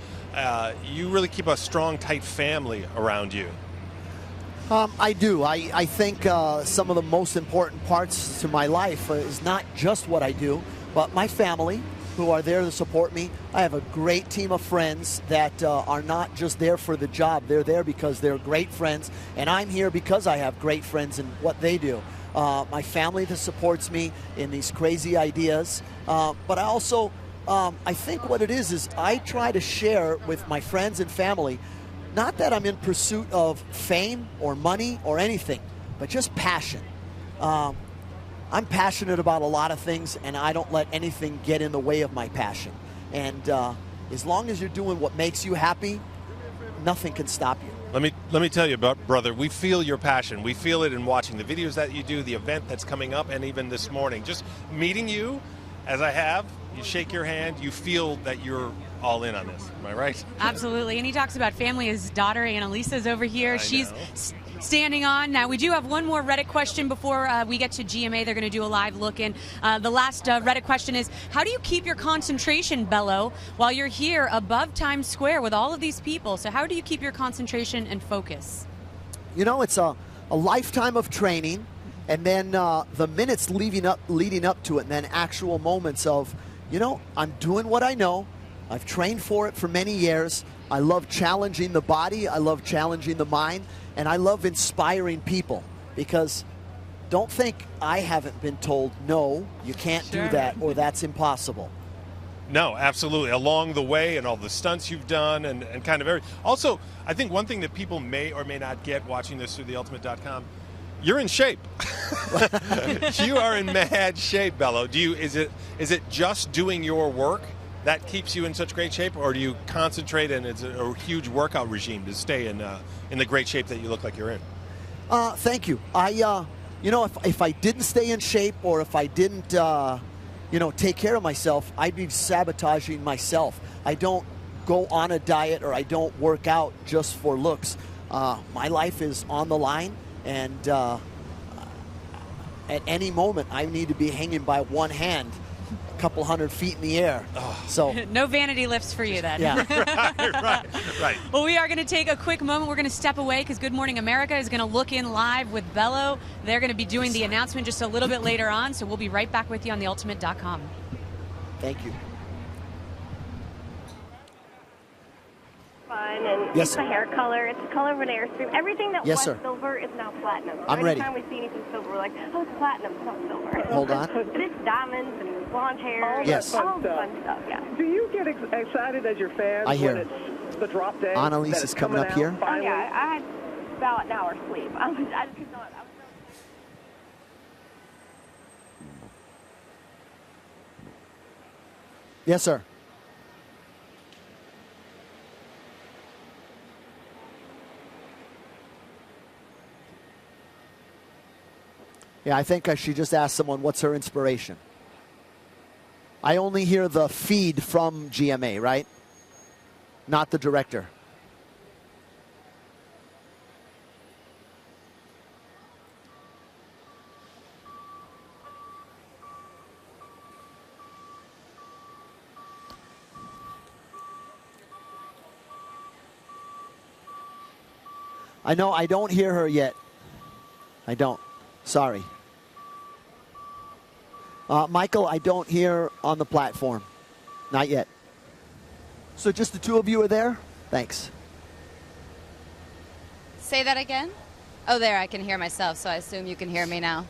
you really keep a strong, tight family around you. I do. I think some of the most important parts to my life is not just what I do, but my family, who are there to support me. I have a great team of friends that are not just there for the job. They're there because they're great friends, and I'm here because I have great friends in what they do. My family that supports me in these crazy ideas, but I also, I think what it is I try to share with my friends and family. Not that I'm in pursuit of fame or money or anything, but just passion. I'm passionate about a lot of things, and I don't let anything get in the way of my passion. And as long as you're doing what makes you happy, nothing can stop you. Let me tell you about, brother, we feel your passion. We feel it in watching the videos that you do, the event that's coming up, and even this morning. Just meeting you, as I have, you shake your hand, you feel that you're all in on this. Am I right? Absolutely. And he talks about family. His daughter, Annalisa's over here. She's standing on. Now, we do have one more Reddit question before we get to GMA. They're going to do a live look in. The last Reddit question is, how do you keep your concentration, Bello, while you're here above Times Square with all of these people? So how do you keep your concentration and focus? You know, it's a lifetime of training, and then the minutes leading up to it, and then actual moments of, you know, I'm doing what I know. I've trained for it for many years. I love challenging the body. I love challenging the mind. And I love inspiring people, because don't think I haven't been told, no, you can't do that, or that's impossible. No, absolutely. Along the way, and all the stunts you've done, and kind of everything. Also, I think one thing that people may or may not get watching this through theultimate.com, you're in shape. You are in mad shape, Bello. Is it just doing your work that keeps you in such great shape, or do you concentrate, and it's a huge workout regime to stay in the great shape that you look like you're in? Thank you. You know, if I didn't stay in shape, or if I didn't, you know, take care of myself, I'd be sabotaging myself. I don't go on a diet, or I don't work out just for looks. My life is on the line, and at any moment, I need to be hanging by one hand, couple 100 feet in the air. So no vanity lifts for you then. Yeah. right. Well, we are going to take a quick moment. We're going to step away because Good Morning America is going to look in live with Bello. They're going to be doing the announcement just a little bit later on, so we'll be right back with you on theultimate.com. Thank you. Fun, and Yes, it's a hair color. It's the color of an Airstream. Everything that Yes, was sir. silver is now platinum. I'm ready. Every time we see anything silver, we're like, oh, it's platinum, it's not silver. Hold on. And it's diamonds and blonde hair. Yes. All the fun stuff, yeah. Do you get excited as your fans I hear. when it's the drop day? Annalise that is it's coming up out here. Oh, finally? yeah, I had about an hour's sleep. I just could not. Yes, sir. Yeah, I think she just asked someone what's her inspiration. I only hear the feed from GMA, right? Not the director. I know I don't hear her yet. I don't. Sorry. Michael, I don't hear on the platform. Not yet. So just the two of you are there? Thanks. Say that again? Oh, there, I can hear myself, so I assume you can hear me now.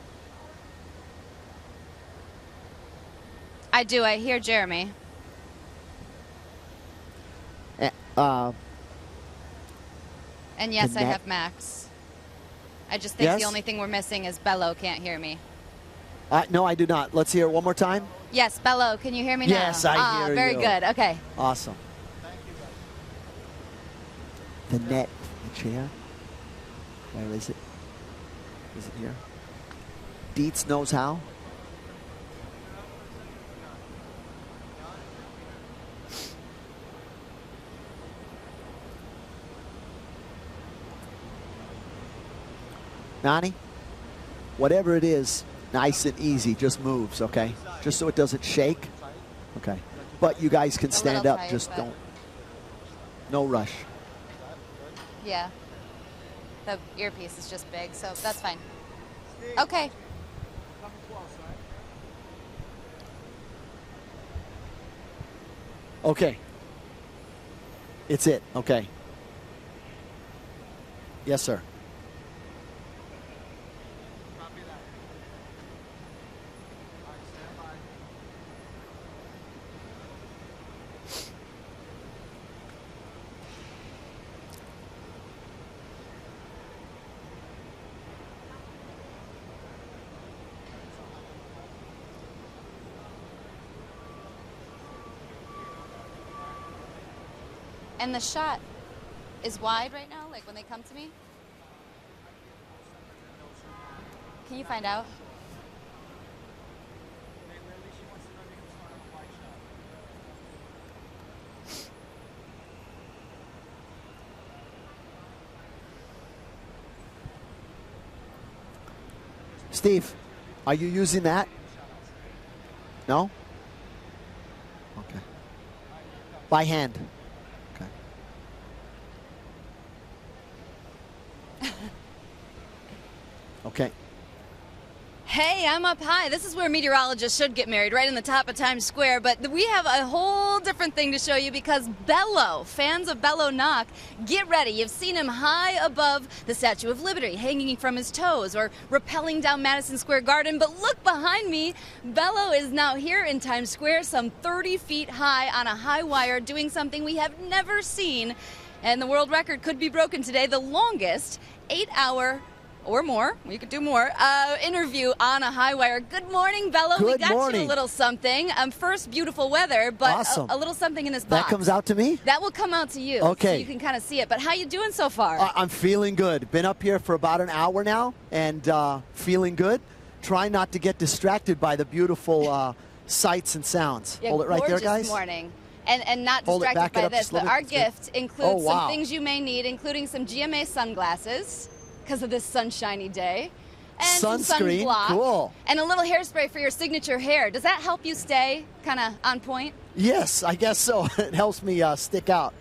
I do, I hear Jeremy. And yes, I have Max. I just think the only thing we're missing is Bello can't hear me. No, I do not. Let's hear it one more time. Yes, Bello, can you hear me now? Yes, I hear you. Very good. Okay. Awesome. The net, the chair. Where is it? Is it here? Dietz knows how. Nani, whatever it is, nice and easy, just moves, okay? Just so it doesn't shake, okay? But you guys can stand up, tight, just but- don't, no rush. Yeah. The earpiece is just big, so that's fine. Okay. Okay. It's it, okay. Yes, sir. And the shot is wide right now, like when they come to me? Can you find out? Steve, are you using that? No? Okay. By hand. Okay. Hey, I'm up high. This is where meteorologists should get married, right in the top of Times Square. But we have a whole different thing to show you because Bello, fans of Bello Nock, get ready. You've seen him high above the Statue of Liberty, hanging from his toes, or rappelling down Madison Square Garden. But look behind me. Bello is now here in Times Square, some 30 feet high on a high wire, doing something we have never seen. And the world record could be broken today, the longest 8-hour or more, we could do more, interview on a high wire. Good morning, Bello. Good we got morning. you a little something. First, beautiful weather, but Awesome. a little something in this That box. comes out to me? That will come out to you. Okay. So you can kind of see it. But how you doing so far? I'm feeling good. Been up here for about an hour now and feeling good. Trying not to get distracted by the beautiful sights and sounds. Yeah, Hold it right there, gorgeous guys. morning. And not Hold it, distracted back it by up this, just a little but our bit. That's gift good. includes Oh, wow. some things you may need, including some GMA sunglasses because of this sunshiny day. And some Sunscreen, sunblock, cool. And a little hairspray for your signature hair. Does that help you stay kind of on point? Yes, I guess so. It helps me stick out.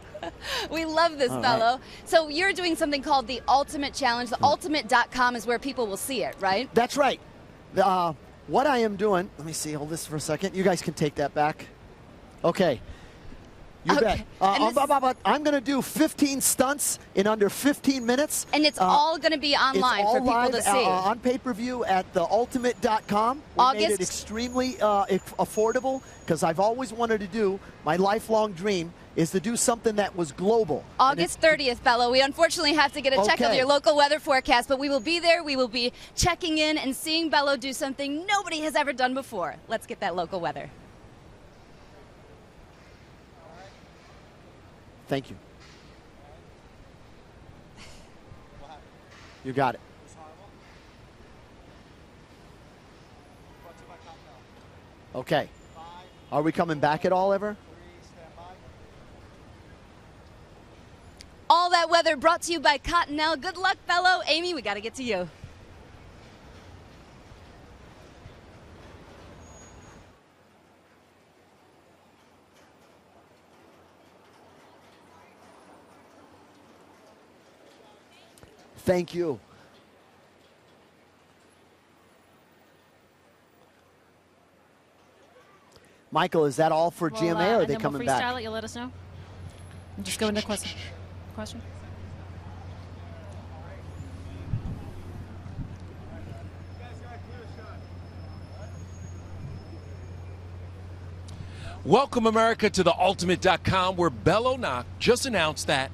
We love this, All Bello. right. So you're doing something called the Ultimate Challenge. The ultimate.com is where people will see it, right? That's right. What I am doing, let me see, hold this for a second. You guys can take that back. Okay. You bet. I'm going to do 15 stunts in under 15 minutes. And it's all going to be online it's all for people live, to see. on pay-per-view at theultimate.com. We made it extremely affordable because I've always wanted to do, my lifelong dream is to do something that was global. August 30th, Bello. We unfortunately have to get a check of Okay. your local weather forecast, but we will be there. We will be checking in and seeing Bello do something nobody has ever done before. Let's get that local weather. Thank you. You got it. Okay. Are we coming back at all ever? All that weather brought to you by Cottonelle. Good luck, Bello. Amy, we got to get to you. Thank you. Michael, is that all for GMA or are and they then coming we'll freestyle back? it. You let us know. Just go into question. Question. Welcome, America, to theultimate.com, where Bello Nock just announced that,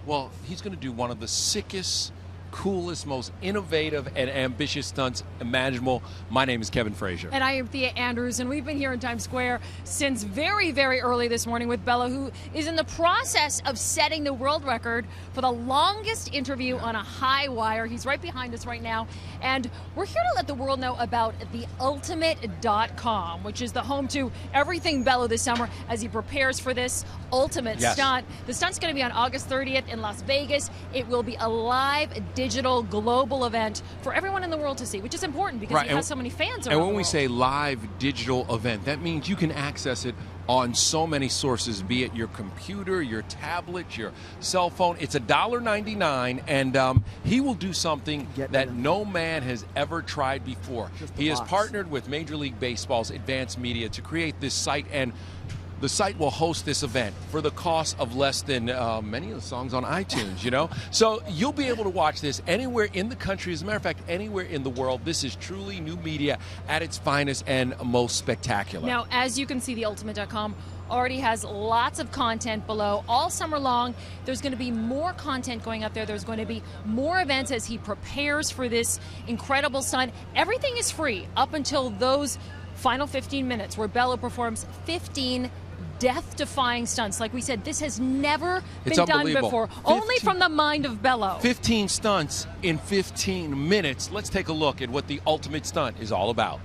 well, he's going to do one of the sickest, coolest, most innovative, and ambitious stunts imaginable. My name is Kevin Frazier. And I am Thea Andrews, and we've been here in Times Square since very, very early this morning with Bello, who is in the process of setting the world record for the longest interview on a high wire. He's right behind us right now, and we're here to let the world know about theultimate.com, which is the home to everything Bello this summer as he prepares for this ultimate stunt. The stunt's going to be on August 30th in Las Vegas. It will be a live digital digital, global event for everyone in the world to see, which is important because he has so many fans around And when the we world. say live digital event, that means you can access it on so many sources, be it your computer, your tablet, your cell phone. It's $1.99, and he will do something that no man has ever tried before. He has partnered with Major League Baseball's advanced media to create this site, and the site will host this event for the cost of less than many of the songs on iTunes, you know? So you'll be able to watch this anywhere in the country. As a matter of fact, anywhere in the world. This is truly new media at its finest and most spectacular. Now, as you can see, theultimate.com already has lots of content below all summer long. There's going to be more content going up there. There's going to be more events as he prepares for this incredible stunt. Everything is free up until those final 15 minutes where Bello performs 15 death-defying stunts. Like we said, this has never been done before. Only from the mind of Bello. 15 stunts in 15 minutes. Let's take a look at what the ultimate stunt is all about.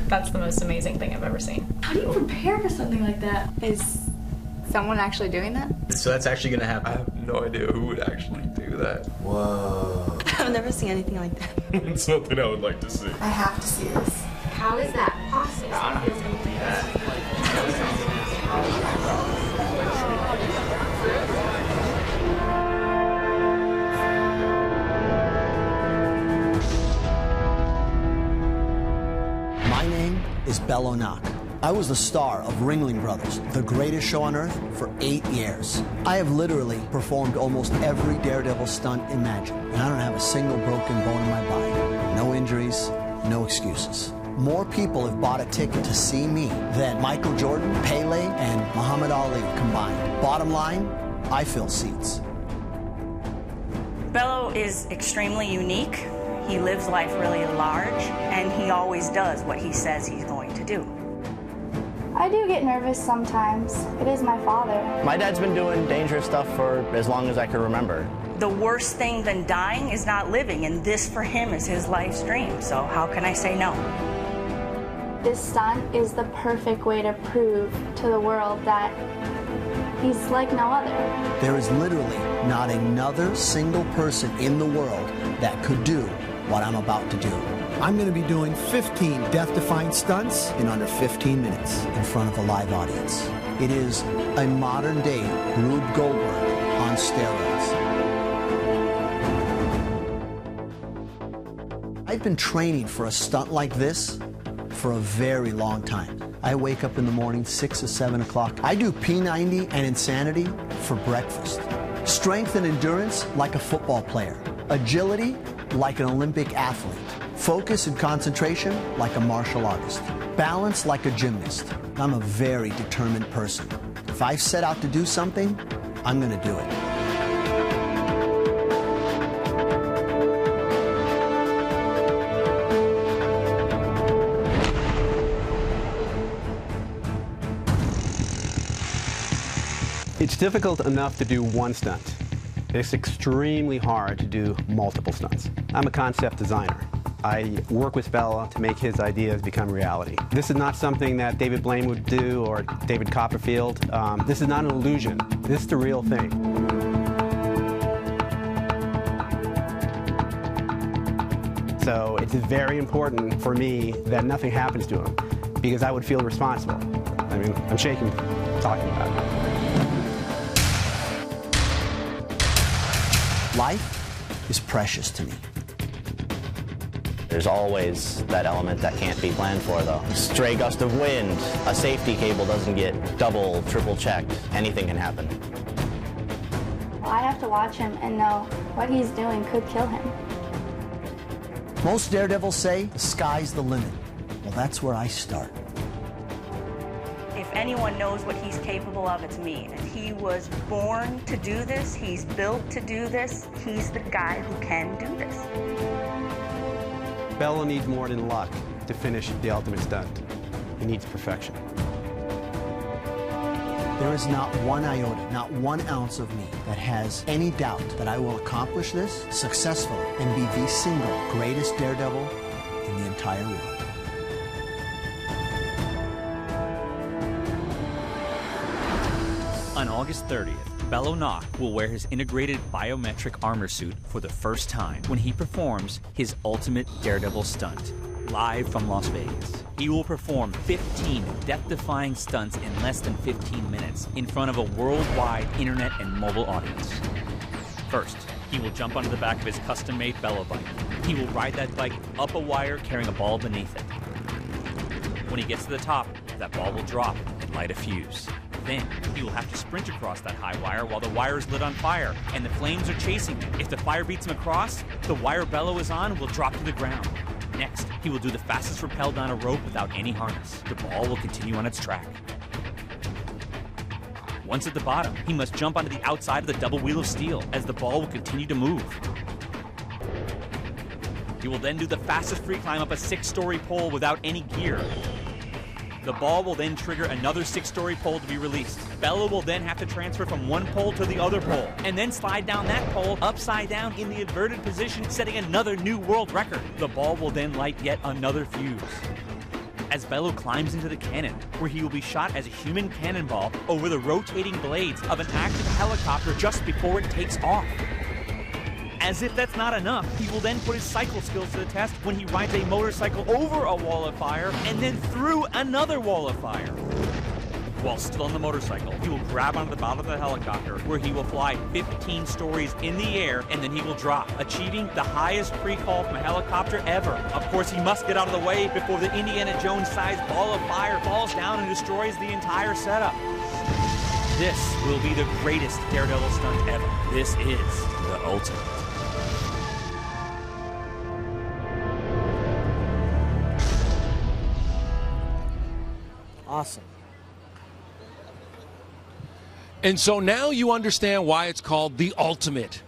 That's the most amazing thing I've ever seen. How do you prepare for something like that? Is someone actually doing that? So that's actually going to happen? I have no idea who would actually do that. Whoa. I've never seen anything like that. It's something I would like to see. I have to see this. How is that possible? I don't know who's going to do that. My name is Bello Nock. I was the star of Ringling Brothers, the greatest show on earth, for 8 years. I have literally performed almost every Daredevil stunt imagined, and I don't have a single broken bone in my body. No injuries, no excuses. More people have bought a ticket to see me than Michael Jordan, Pele, and Muhammad Ali combined. Bottom line, I fill seats. Bello is extremely unique. He lives life really large, and he always does what he says he's going to do. I do get nervous sometimes. It is my father. My dad's been doing dangerous stuff for as long as I can remember. The worst thing than dying is not living, and this for him is his life's dream, so how can I say no? This stunt is the perfect way to prove to the world that he's like no other. There is literally not another single person in the world that could do what I'm about to do. I'm going to be doing 15 death-defying stunts in under 15 minutes in front of a live audience. It is a modern-day Rube Goldberg on steroids. I've been training for a stunt like this for a very long time. I wake up in the morning 6 or 7 o'clock. I do P90 and Insanity for breakfast. Strength and endurance like a football player. Agility like an Olympic athlete. Focus and concentration like a martial artist. Balance like a gymnast. I'm a very determined person. If I set out to do something, I'm going to do it. It's difficult enough to do one stunt. It's extremely hard to do multiple stunts. I'm a concept designer. I work with Bello to make his ideas become reality. This is not something that David Blaine would do or David Copperfield. This is not an illusion. This is the real thing. So it's very important for me that nothing happens to him because I would feel responsible. I mean, I'm shaking talking about it. Life is precious to me. There's always that element that can't be planned for, though. Stray gust of wind, a safety cable doesn't get double, triple checked. Anything can happen. I have to watch him and know what he's doing could kill him. Most daredevils say the sky's the limit. Well, that's where I start. If anyone knows what he's capable of, it's me. And he was born to do this. He's built to do this. He's the guy who can do this. Bello needs more than luck to finish the ultimate stunt. He needs perfection. There is not one iota, not 1 ounce of me that has any doubt that I will accomplish this successfully and be the single greatest daredevil in the entire world. On August 30th, Bello Nock will wear his integrated biometric armor suit for the first time when he performs his ultimate daredevil stunt, live from Las Vegas. He will perform 15 death-defying stunts in less than 15 minutes in front of a worldwide internet and mobile audience. First, he will jump onto the back of his custom-made Bello bike. He will ride that bike up a wire carrying a ball beneath it. When he gets to the top, that ball will drop and light a fuse. Then, he will have to sprint across that high wire while the wire is lit on fire and the flames are chasing him. If the fire beats him across, the wire Bello is on will drop to the ground. Next, he will do the fastest rappel down a rope without any harness. The ball will continue on its track. Once at the bottom, he must jump onto the outside of the double wheel of steel as the ball will continue to move. He will then do the fastest free climb up a 6-story pole without any gear. The ball will then trigger another 6-story pole to be released. Bello will then have to transfer from one pole to the other pole, and then slide down that pole upside down in the inverted position, setting another new world record. The ball will then light yet another fuse. As Bello climbs into the cannon, where he will be shot as a human cannonball over the rotating blades of an active helicopter just before it takes off. As if that's not enough, he will then put his cycle skills to the test when he rides a motorcycle over a wall of fire and then through another wall of fire. While still on the motorcycle, he will grab onto the bottom of the helicopter, where he will fly 15 stories in the air, and then he will drop, achieving the highest pre-fall from a helicopter ever. Of course, he must get out of the way before the Indiana Jones-sized ball of fire falls down and destroys the entire setup. This will be the greatest daredevil stunt ever. This is the ultimate. Awesome. And so now you understand why it's called the ultimate.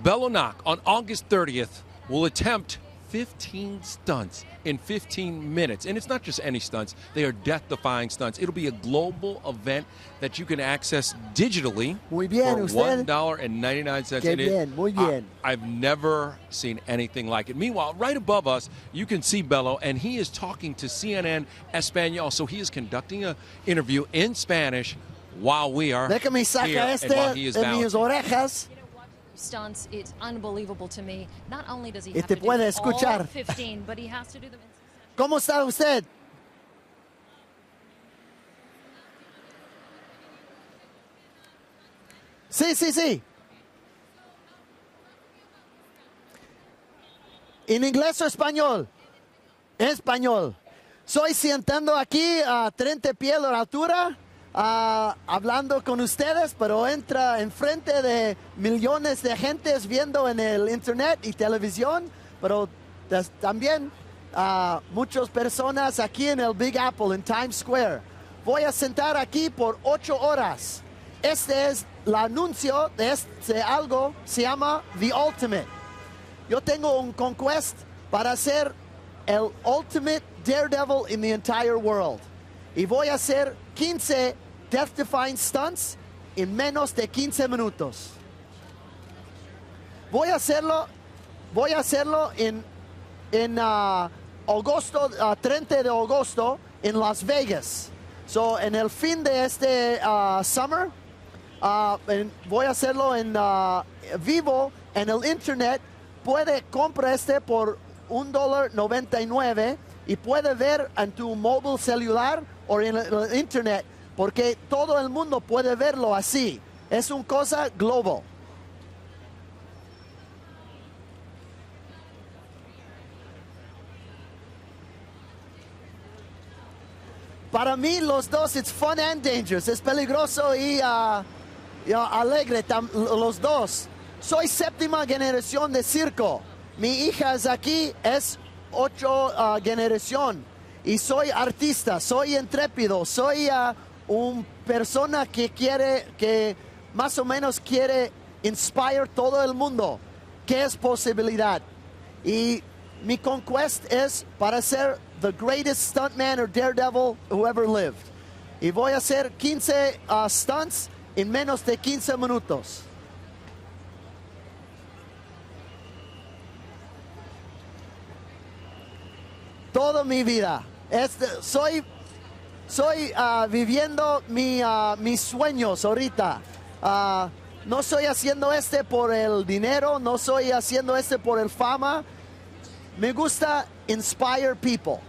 Bello Nock on August 30th will attempt 15 stunts in 15 minutes. And it's not just any stunts. They are death-defying stunts. It'll be a global event that you can access digitally Muy bien, for $1.99. Qué bien, muy bien. I've never seen anything like it. Meanwhile, right above us, you can see Bello, and he is talking to CNN Espanol. So he is conducting an interview in Spanish while we are here and while he is balancing. Stunts, it's unbelievable to me. Not only does he Y have te to do puede all escuchar. 15, but he has to do them. ¿Cómo está usted? Sí, sí, sí. ¿En inglés o español? Español. Soy sentando aquí a 30 pies de altura, hablando con ustedes, pero entra enfrente de millones de gentes viendo en el internet y televisión, pero también muchas personas aquí en el Big Apple, en Times Square. Voy a sentar aquí por 8 horas. Este es el anuncio de algo, se llama The Ultimate. Yo tengo un conquest para ser el Ultimate Daredevil in the entire world. Y voy a hacer 15 death-defying stunts en menos de 15 minutos. Voy a hacerlo en agosto, 30 de agosto en Las Vegas. So, en el fin de este summer, voy a hacerlo en vivo en el internet. Puede comprar por $1.99 y puede ver en tu móvil celular o en el internet, porque todo el mundo puede verlo así. Es una cosa global. Para mí los dos, it's fun and dangerous. Es peligroso y alegre los dos. Soy séptima generación de circo. Mi hija es aquí, es 8 generación. Y soy artista, soy intrépido, soy una persona que más o menos quiere inspirar todo el mundo, que es posibilidad. Y mi conquest es para ser the greatest stuntman or daredevil who ever lived. y voy a hacer 15 stunts en menos de 15 minutos. Toda mi vida. Soy viviendo mis sueños ahorita. No estoy haciendo por el dinero, no estoy haciendo por el fama. Me gusta inspire people.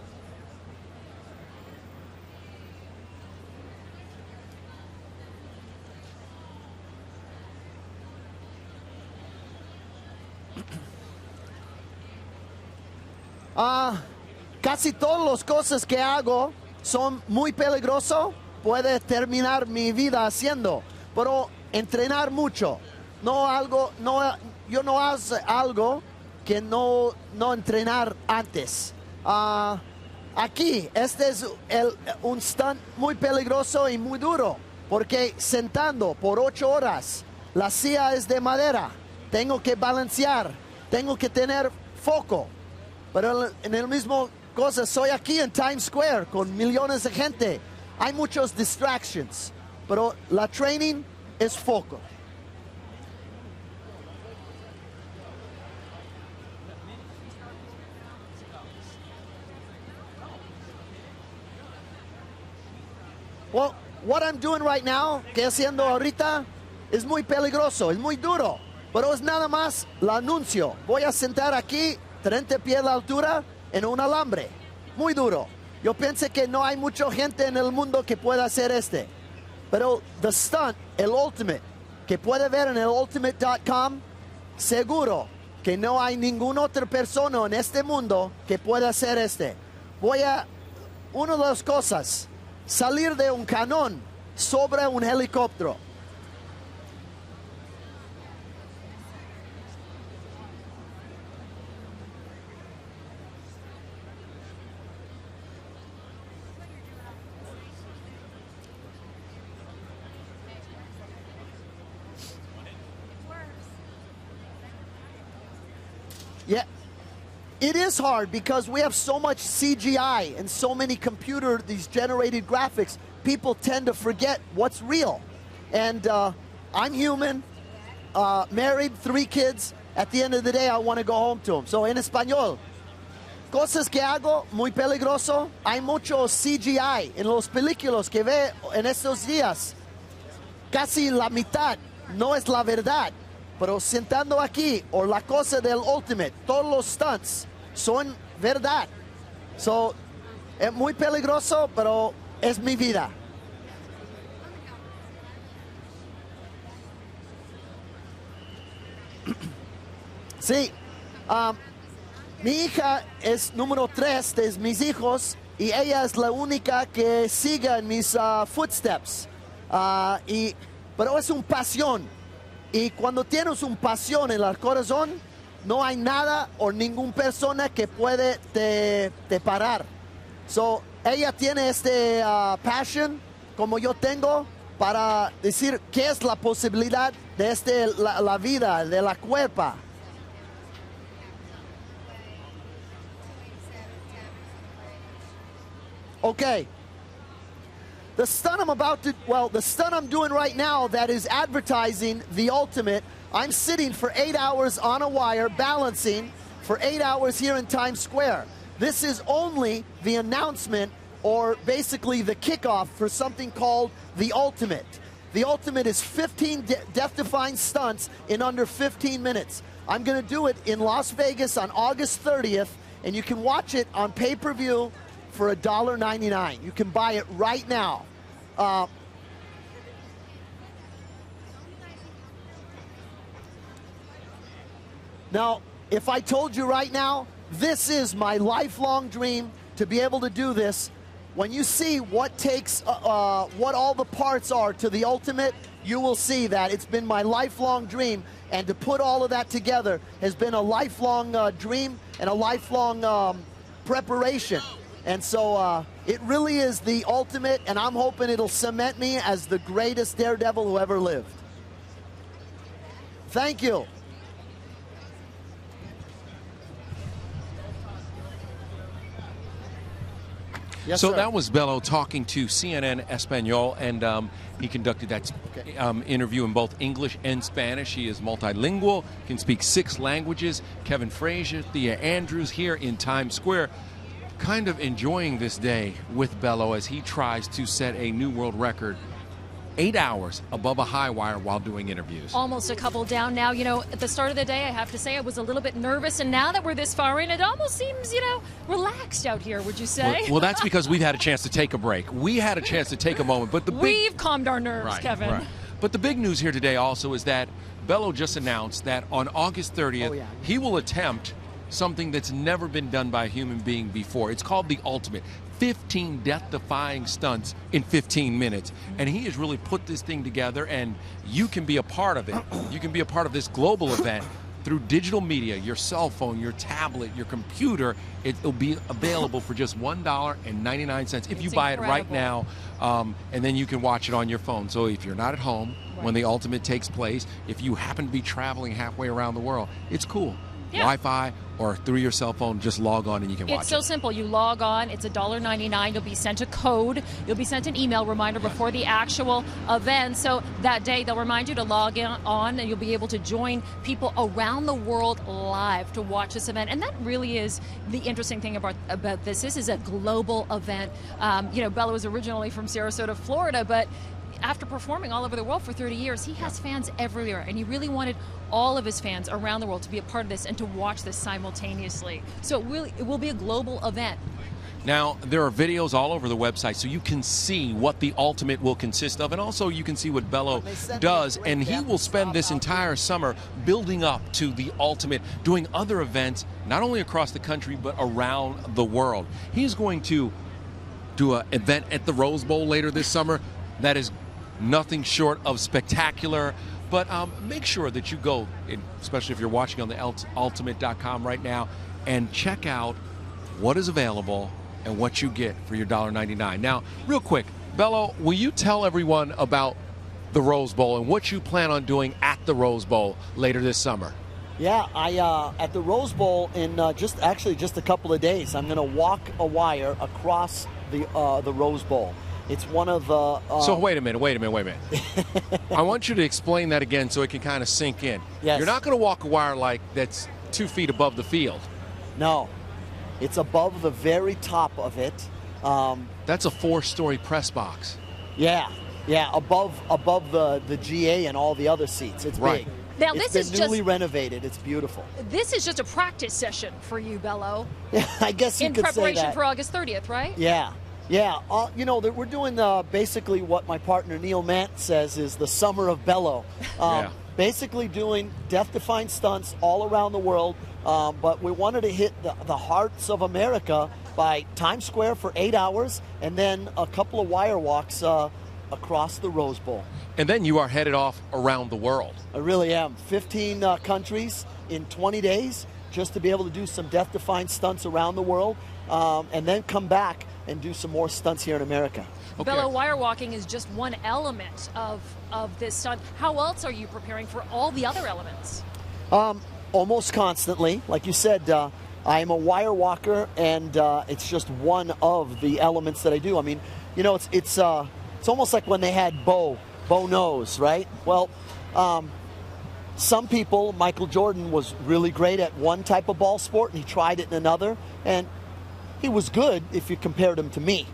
Casi todas las cosas que hago son muy peligrosas. Puede terminar mi vida haciendo, pero entrenar mucho. Yo no hago algo que no entrenar antes. Aquí, este es un stunt muy peligroso y muy duro, porque sentando por 8 horas, la silla es de madera, tengo que balancear, tengo que tener foco. Pero en el mismo cosa, soy aquí en Times Square con millones de gente. Hay muchos distractions, pero la training es foco. Well, what I'm doing right now, que haciendo ahorita, es muy peligroso, es muy duro, pero es nada más el anuncio. Voy a sentar aquí 30 pies de altura en un alambre. Muy duro. Yo pienso que no hay mucha gente en el mundo que pueda hacer Pero the stunt, el ultimate, que puede ver en el ultimate.com, seguro que no hay ninguna otra persona en este mundo que pueda hacer una de las cosas, salir de un cañón sobre un helicóptero. Yeah, it is hard because we have so much CGI and so many these generated graphics. People tend to forget what's real. And I'm human, married, 3 kids. At the end of the day, I want to go home to them. So en español, cosas que hago muy peligroso. Hay mucho CGI en los películas que ve en estos días. Casi la mitad no es la verdad. Pero sentando aquí, o la cosa del Ultimate, todos los stunts son verdad. So, es muy peligroso, pero es mi vida. Sí, mi hija es número 3 de mis hijos y ella es la única que sigue en mis footsteps. Pero es una pasión. Y cuando tienes una pasión en el corazón, no hay nada o ninguna persona que puede te parar. So, ella tiene passion, como yo tengo, para decir qué es la posibilidad de la vida, de la cuerpa. Okay. The stunt I'm doing right now that is advertising the Ultimate, I'm sitting for 8 hours on a wire, balancing for 8 hours here in Times Square. This is only the announcement, or basically the kickoff, for something called the Ultimate. The Ultimate is 15 death-defying stunts in under 15 minutes. I'm going to do it in Las Vegas on August 30th, and you can watch it on pay-per-view for $1.99. You can buy it right now. Now, if I told you right now, this is my lifelong dream to be able to do this. When you see what all the parts are to the Ultimate, you will see that it's been my lifelong dream, and to put all of that together has been a lifelong dream and a lifelong preparation. And so it really is the Ultimate, and I'm hoping it'll cement me as the greatest daredevil who ever lived. Thank you. Yes, so sir. that was Bello talking to CNN Espanol, and he conducted that interview in both English and Spanish. He is multilingual, can speak 6 languages. Kevin Frazier, Thea Andrews here in Times Square, kind of enjoying this day with Bello as he tries to set a new world record. 8 hours above a high wire while doing interviews. Almost a couple down now. You know, at the start of the day, I have to say I was a little bit nervous, and now that we're this far in, it almost seems, you know, relaxed out here, would you say? Well, that's because we've had a chance to take a break. We had a chance to take a moment, but we've calmed our nerves, Kevin. Right. But the big news here today also is that Bello just announced that on August 30th, he will attempt something that's never been done by a human being before. It's called the Ultimate. 15 death-defying stunts in 15 minutes. And he has really put this thing together, and you can be a part of it. You can be a part of this global event through digital media, your cell phone, your tablet, your computer. It'll be available for just $1.99 if you buy it right now, and then you can watch it on your phone. So if you're not at home when the Ultimate takes place, if you happen to be traveling halfway around the world, it's cool. Yeah. Wi-Fi or through your cell phone, just log on and you can watch it. It's so simple. You log on. It's $1.99. You'll be sent a code. You'll be sent an email reminder before the actual event. So that day, they'll remind you to log on, and you'll be able to join people around the world live to watch this event. And that really is the interesting thing about this. This is a global event. You know, Bello was originally from Sarasota, Florida, but after performing all over the world for 30 years, he has fans everywhere, and he really wanted all of his fans around the world to be a part of this and to watch this simultaneously. So it will be a global event. Now, there are videos all over the website, so you can see what the Ultimate will consist of, and also you can see what Bello does, and he will spend this entire summer building up to the Ultimate, doing other events, not only across the country, but around the world. He's going to do an event at the Rose Bowl later this summer that is nothing short of spectacular. But make sure that you go, especially if you're watching on the ultimate.com right now, and check out what is available and what you get for your $1.99. Now, real quick, Bello, will you tell everyone about the Rose Bowl and what you plan on doing at the Rose Bowl later this summer? Yeah, at the Rose Bowl in just a couple of days, I'm going to walk a wire across the Rose Bowl. It's one of the... So wait a minute. I want you to explain that again so it can kind of sink in. Yes. You're not going to walk a wire like that's 2 feet above the field. No. It's above the very top of it. That's a 4-story press box. Yeah, above the GA and all the other seats. It's big. Now, it's this been is newly just renovated. It's beautiful. This is just a practice session for you, Bello. I guess you could say that. In preparation for August 30th, right? Yeah. You know, we're doing basically what my partner Neil Mant says is the summer of Bello. Basically doing death-defying stunts all around the world, but we wanted to hit the hearts of America by Times Square for 8 hours, and then a couple of wire walks across the Rose Bowl. And then you are headed off around the world. I really am. 15 countries in 20 days, just to be able to do some death-defying stunts around the world, and then come back and do some more stunts here in America. Okay. Bello, wire walking is just one element of this stunt. How else are you preparing for all the other elements? Almost constantly. Like you said, I am a wire walker, and it's just one of the elements that I do. I mean, you know, it's almost like when they had Bo knows, right? Well, some people, Michael Jordan was really great at one type of ball sport, and he tried it in another, and he was good if you compared him to me.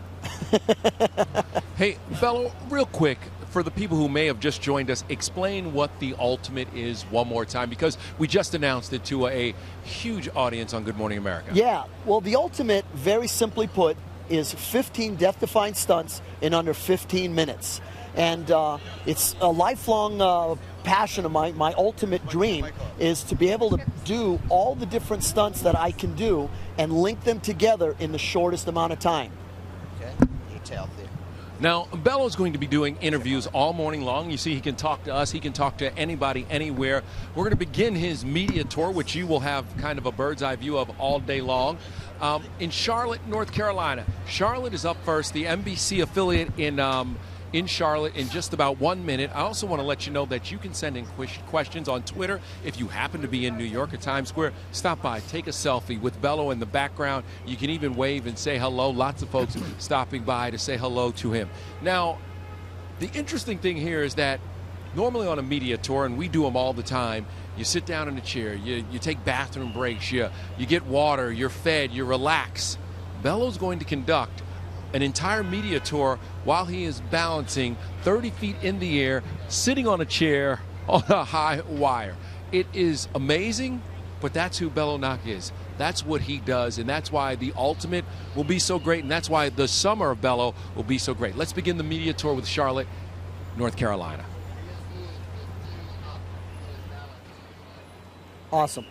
Hey, Bello, real quick, for the people who may have just joined us, explain what the Ultimate is one more time, because we just announced it to a huge audience on Good Morning America. Yeah, well, the Ultimate, very simply put, is 15 death-defying stunts in under 15 minutes. And it's a lifelong passion of mine. My ultimate dream is to be able to do all the different stunts that I can do and link them together in the shortest amount of time. Okay, detail there. Now, Bello's going to be doing interviews all morning long. You see, he can talk to us. He can talk to anybody, anywhere. We're going to begin his media tour, which you will have kind of a bird's eye view of all day long, in Charlotte, North Carolina. Charlotte is up first, the NBC affiliate in in Charlotte in just about 1 minute. I also want to let you know that you can send in questions on Twitter. If you happen to be in New York or Times Square, stop by, take a selfie with Bello in the background. You can even wave and say hello. Lots of folks stopping by to say hello to him. Now, the interesting thing here is that normally on a media tour, and we do them all the time, you sit down in a chair, you take bathroom breaks, you get water, you're fed, you relax. Bello's going to conduct an entire media tour while he is balancing 30 feet in the air, sitting on a chair on a high wire. It is amazing, but that's who Bello Nock is. That's what he does, and that's why the Ultimate will be so great, and that's why the summer of Bello will be so great. Let's begin the media tour with Charlotte, North Carolina. Awesome.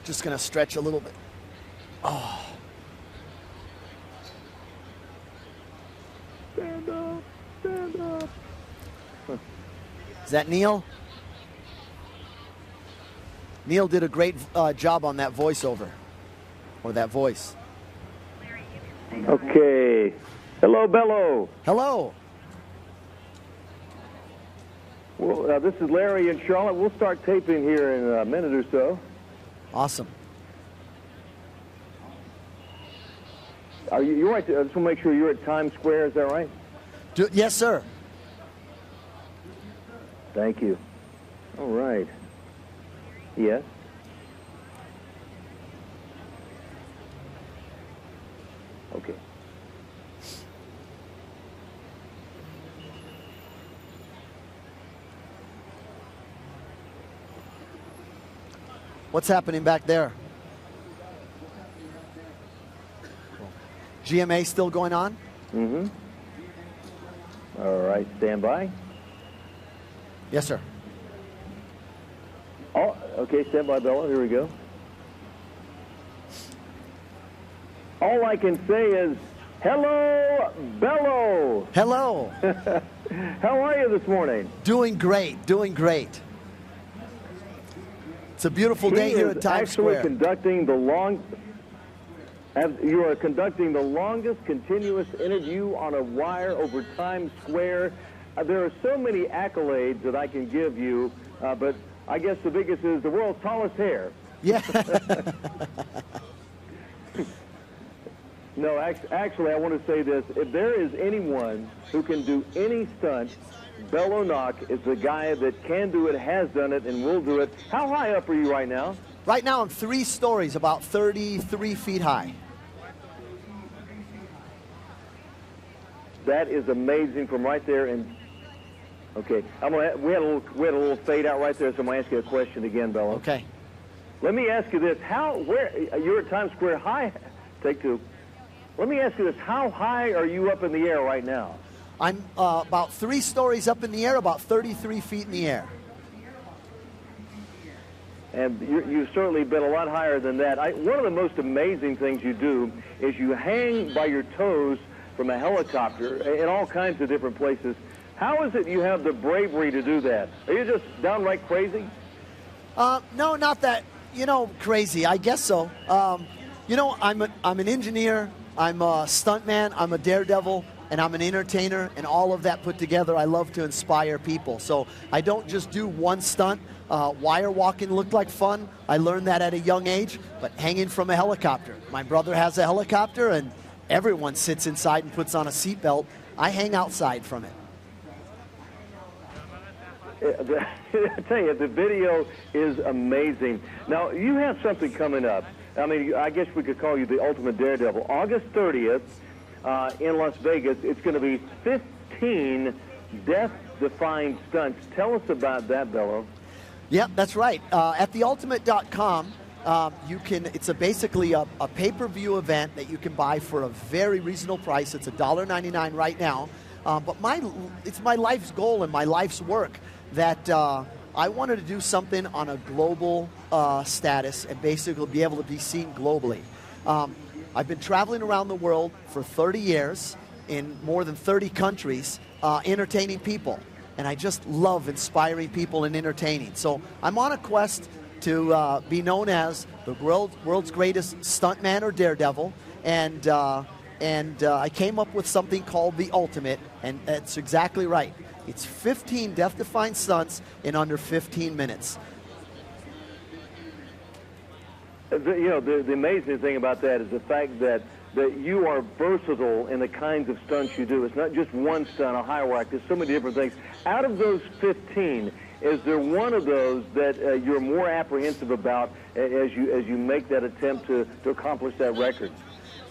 Just going to stretch a little bit. Oh. Stand up, stand up. Is that Neil? Neil did a great job on that voiceover, or that voice. Okay. Hello, Bello. Hello. Well, this is Larry in Charlotte. We'll start taping here in a minute or so. Awesome. You're right. I just want to make sure you're at Times Square. Is that right? Yes, sir. Thank you. All right. Yes. Okay. What's happening back there? GMA still going on? Mm-hmm. All right, stand by. Yes, sir. Oh, okay, stand by, Bello. Here we go. All I can say is, hello, Bello. Hello. How are you this morning? Doing great, doing great. It's a beautiful day here at Times Square. You are conducting the longest continuous interview on a wire over Times Square. There are so many accolades that I can give you, but I guess the biggest is the world's tallest hair. Yeah. No, actually, I want to say this. If there is anyone who can do any stunt, Bello Nock is the guy that can do it, has done it, and will do it. How high up are you right now? Right now, I'm 3 stories, about 33 feet high. That is amazing from right there. And okay, we had a little fade out right there, so I'm gonna ask you a question again, Bello. Okay. Let me ask you this: you're at Times Square high? Take 2. Let me ask you this: how high are you up in the air right now? I'm about 3 stories up in the air, about 33 feet in the air. And you've certainly been a lot higher than that. One of the most amazing things you do is you hang by your toes from a helicopter in all kinds of different places. How is it you have the bravery to do that? Are you just downright crazy? No, not that, crazy. I guess so. I'm an engineer, I'm a stuntman, I'm a daredevil, and I'm an entertainer, and all of that put together, I love to inspire people. So I don't just do one stunt. Wire walking looked like fun. I learned that at a young age, but hanging from a helicopter. My brother has a helicopter, and everyone sits inside and puts on a seatbelt. I hang outside from it. I tell you, the video is amazing. Now, you have something coming up. I mean, I guess we could call you the ultimate daredevil. August 30th in Las Vegas, it's going to be 15 death-defying stunts. Tell us about that, Bello. Yep, that's right. At theultimate.com, it's basically a pay-per-view event that you can buy for a very reasonable price. It's $1.99 right now. But it's my life's goal and my life's work that I wanted to do something on a global status and basically be able to be seen globally. I've been traveling around the world for 30 years, in more than 30 countries entertaining people. And I just love inspiring people and entertaining. So I'm on a quest to be known as the world's greatest stuntman or daredevil. And I came up with something called the Ultimate, and it's exactly right. It's 15 death-defying stunts in under 15 minutes. The amazing thing about that is the fact that you are versatile in the kinds of stunts you do. It's not just one stunt, a high wire. There's so many different things. Out of those 15, is there one of those that you're more apprehensive about as you make that attempt to accomplish that record?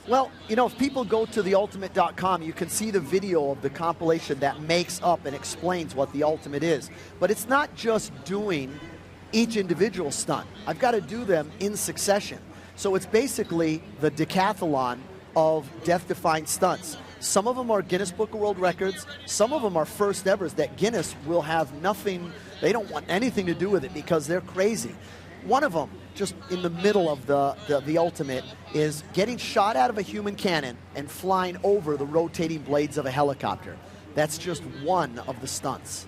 Well, if people go to theultimate.com, you can see the video of the compilation that makes up and explains what the Ultimate is. But it's not just doing each individual stunt. I've got to do them in succession. So it's basically the decathlon of death-defying stunts. Some of them are Guinness Book of World Records. Some of them are first evers that Guinness will have nothing, they don't want anything to do with it because they're crazy. One of them, just in the middle of the Ultimate, is getting shot out of a human cannon and flying over the rotating blades of a helicopter. That's just one of the stunts.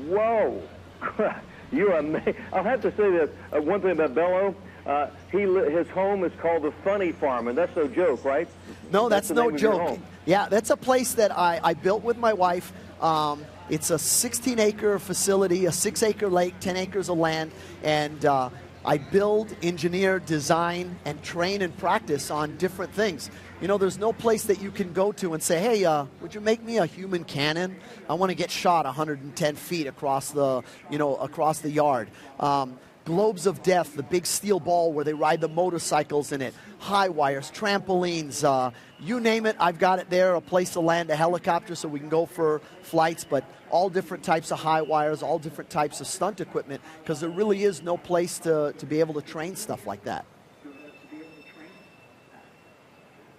Whoa. You're amazing. I'll have to say this. One thing about Bello, his home is called the Funny Farm, and that's no joke, right? No, that's no joke. Yeah, that's a place that I built with my wife. It's a 16-acre facility, a 6-acre lake, 10 acres of land, and I build, engineer, design, and train and practice on different things. There's no place that you can go to and say, hey, would you make me a human cannon? I want to get shot 110 feet across the yard. Globes of Death, the big steel ball where they ride the motorcycles in it, high wires, trampolines, you name it, I've got it there, a place to land a helicopter so we can go for flights, but all different types of high wires, all different types of stunt equipment, because there really is no place to be able to train stuff like that.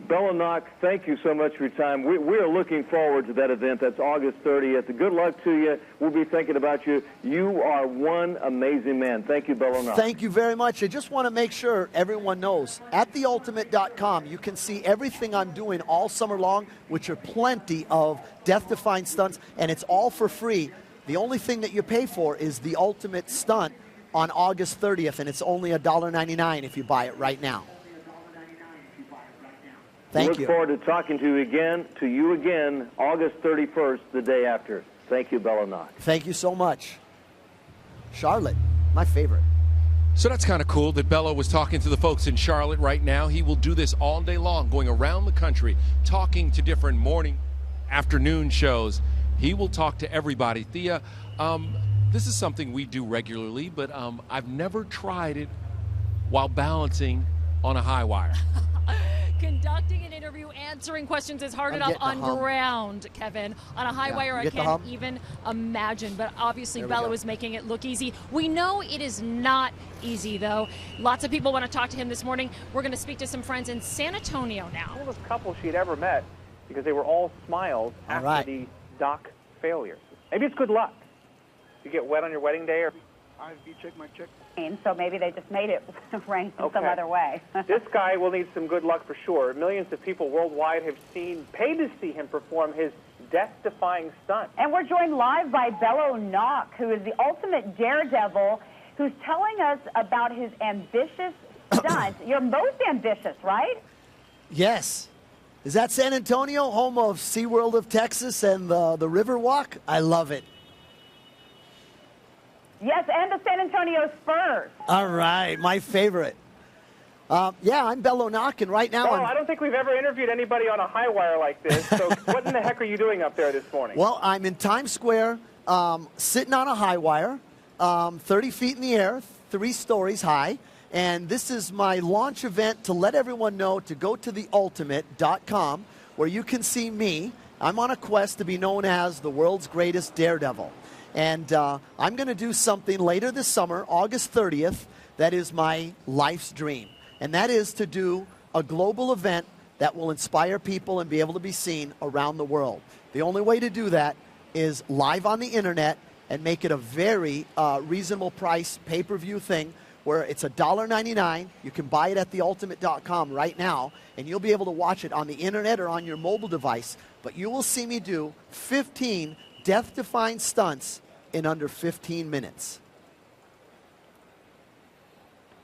Bello Nock, thank you so much for your time. We are looking forward to that event. That's August 30th. Good luck to you. We'll be thinking about you. You are one amazing man. Thank you, Bello Nock. Thank you very much. I just want to make sure everyone knows, at theultimate.com, you can see everything I'm doing all summer long, which are plenty of death-defying stunts, and it's all for free. The only thing that you pay for is the Ultimate stunt on August 30th, and it's only $1.99 if you buy it right now. Thank you. Look forward to talking to you again, August 31st, the day after. Thank you, Bello Nock. Thank you so much. Charlotte, my favorite. So that's kind of cool that Bello was talking to the folks in Charlotte right now. He will do this all day long, going around the country, talking to different morning, afternoon shows. He will talk to everybody. Thea, this is something we do regularly, but I've never tried it while balancing on a high wire. Conducting an interview, answering questions is hard enough on ground, Kevin. On a high wire, I can't even imagine. But obviously, Bello is making it look easy. We know it is not easy, though. Lots of people want to talk to him this morning. We're going to speak to some friends in San Antonio now. The coolest couple she'd ever met because they were all smiles after the dock failure. Maybe it's good luck. You get wet on your wedding day, or you check my check. So maybe they just made it rain some other way. This guy will need some good luck for sure. Millions of people worldwide have paid to see him perform his death-defying stunt. And we're joined live by Bello Nock, who is the ultimate daredevil, who's telling us about his ambitious stunt. You're most ambitious, right? Yes. Is that San Antonio, home of SeaWorld of Texas and the Riverwalk? I love it. Yes, and the San Antonio Spurs. All right, my favorite. Yeah, I'm Bello Nock, and right now I don't think we've ever interviewed anybody on a high wire like this, so what in the heck are you doing up there this morning? Well, I'm in Times Square, sitting on a high wire, 30 feet in the air, 3 stories high, and this is my launch event to let everyone know to go to theultimate.com, where you can see me. I'm on a quest to be known as the world's greatest daredevil. And I'm going to do something later this summer, August 30th, that is my life's dream. And that is to do a global event that will inspire people and be able to be seen around the world. The only way to do that is live on the internet and make it a very reasonable price pay-per-view thing where it's $1.99. You can buy it at theultimate.com right now, and you'll be able to watch it on the internet or on your mobile device. But you will see me do 15 death-defying stunts in under 15 minutes.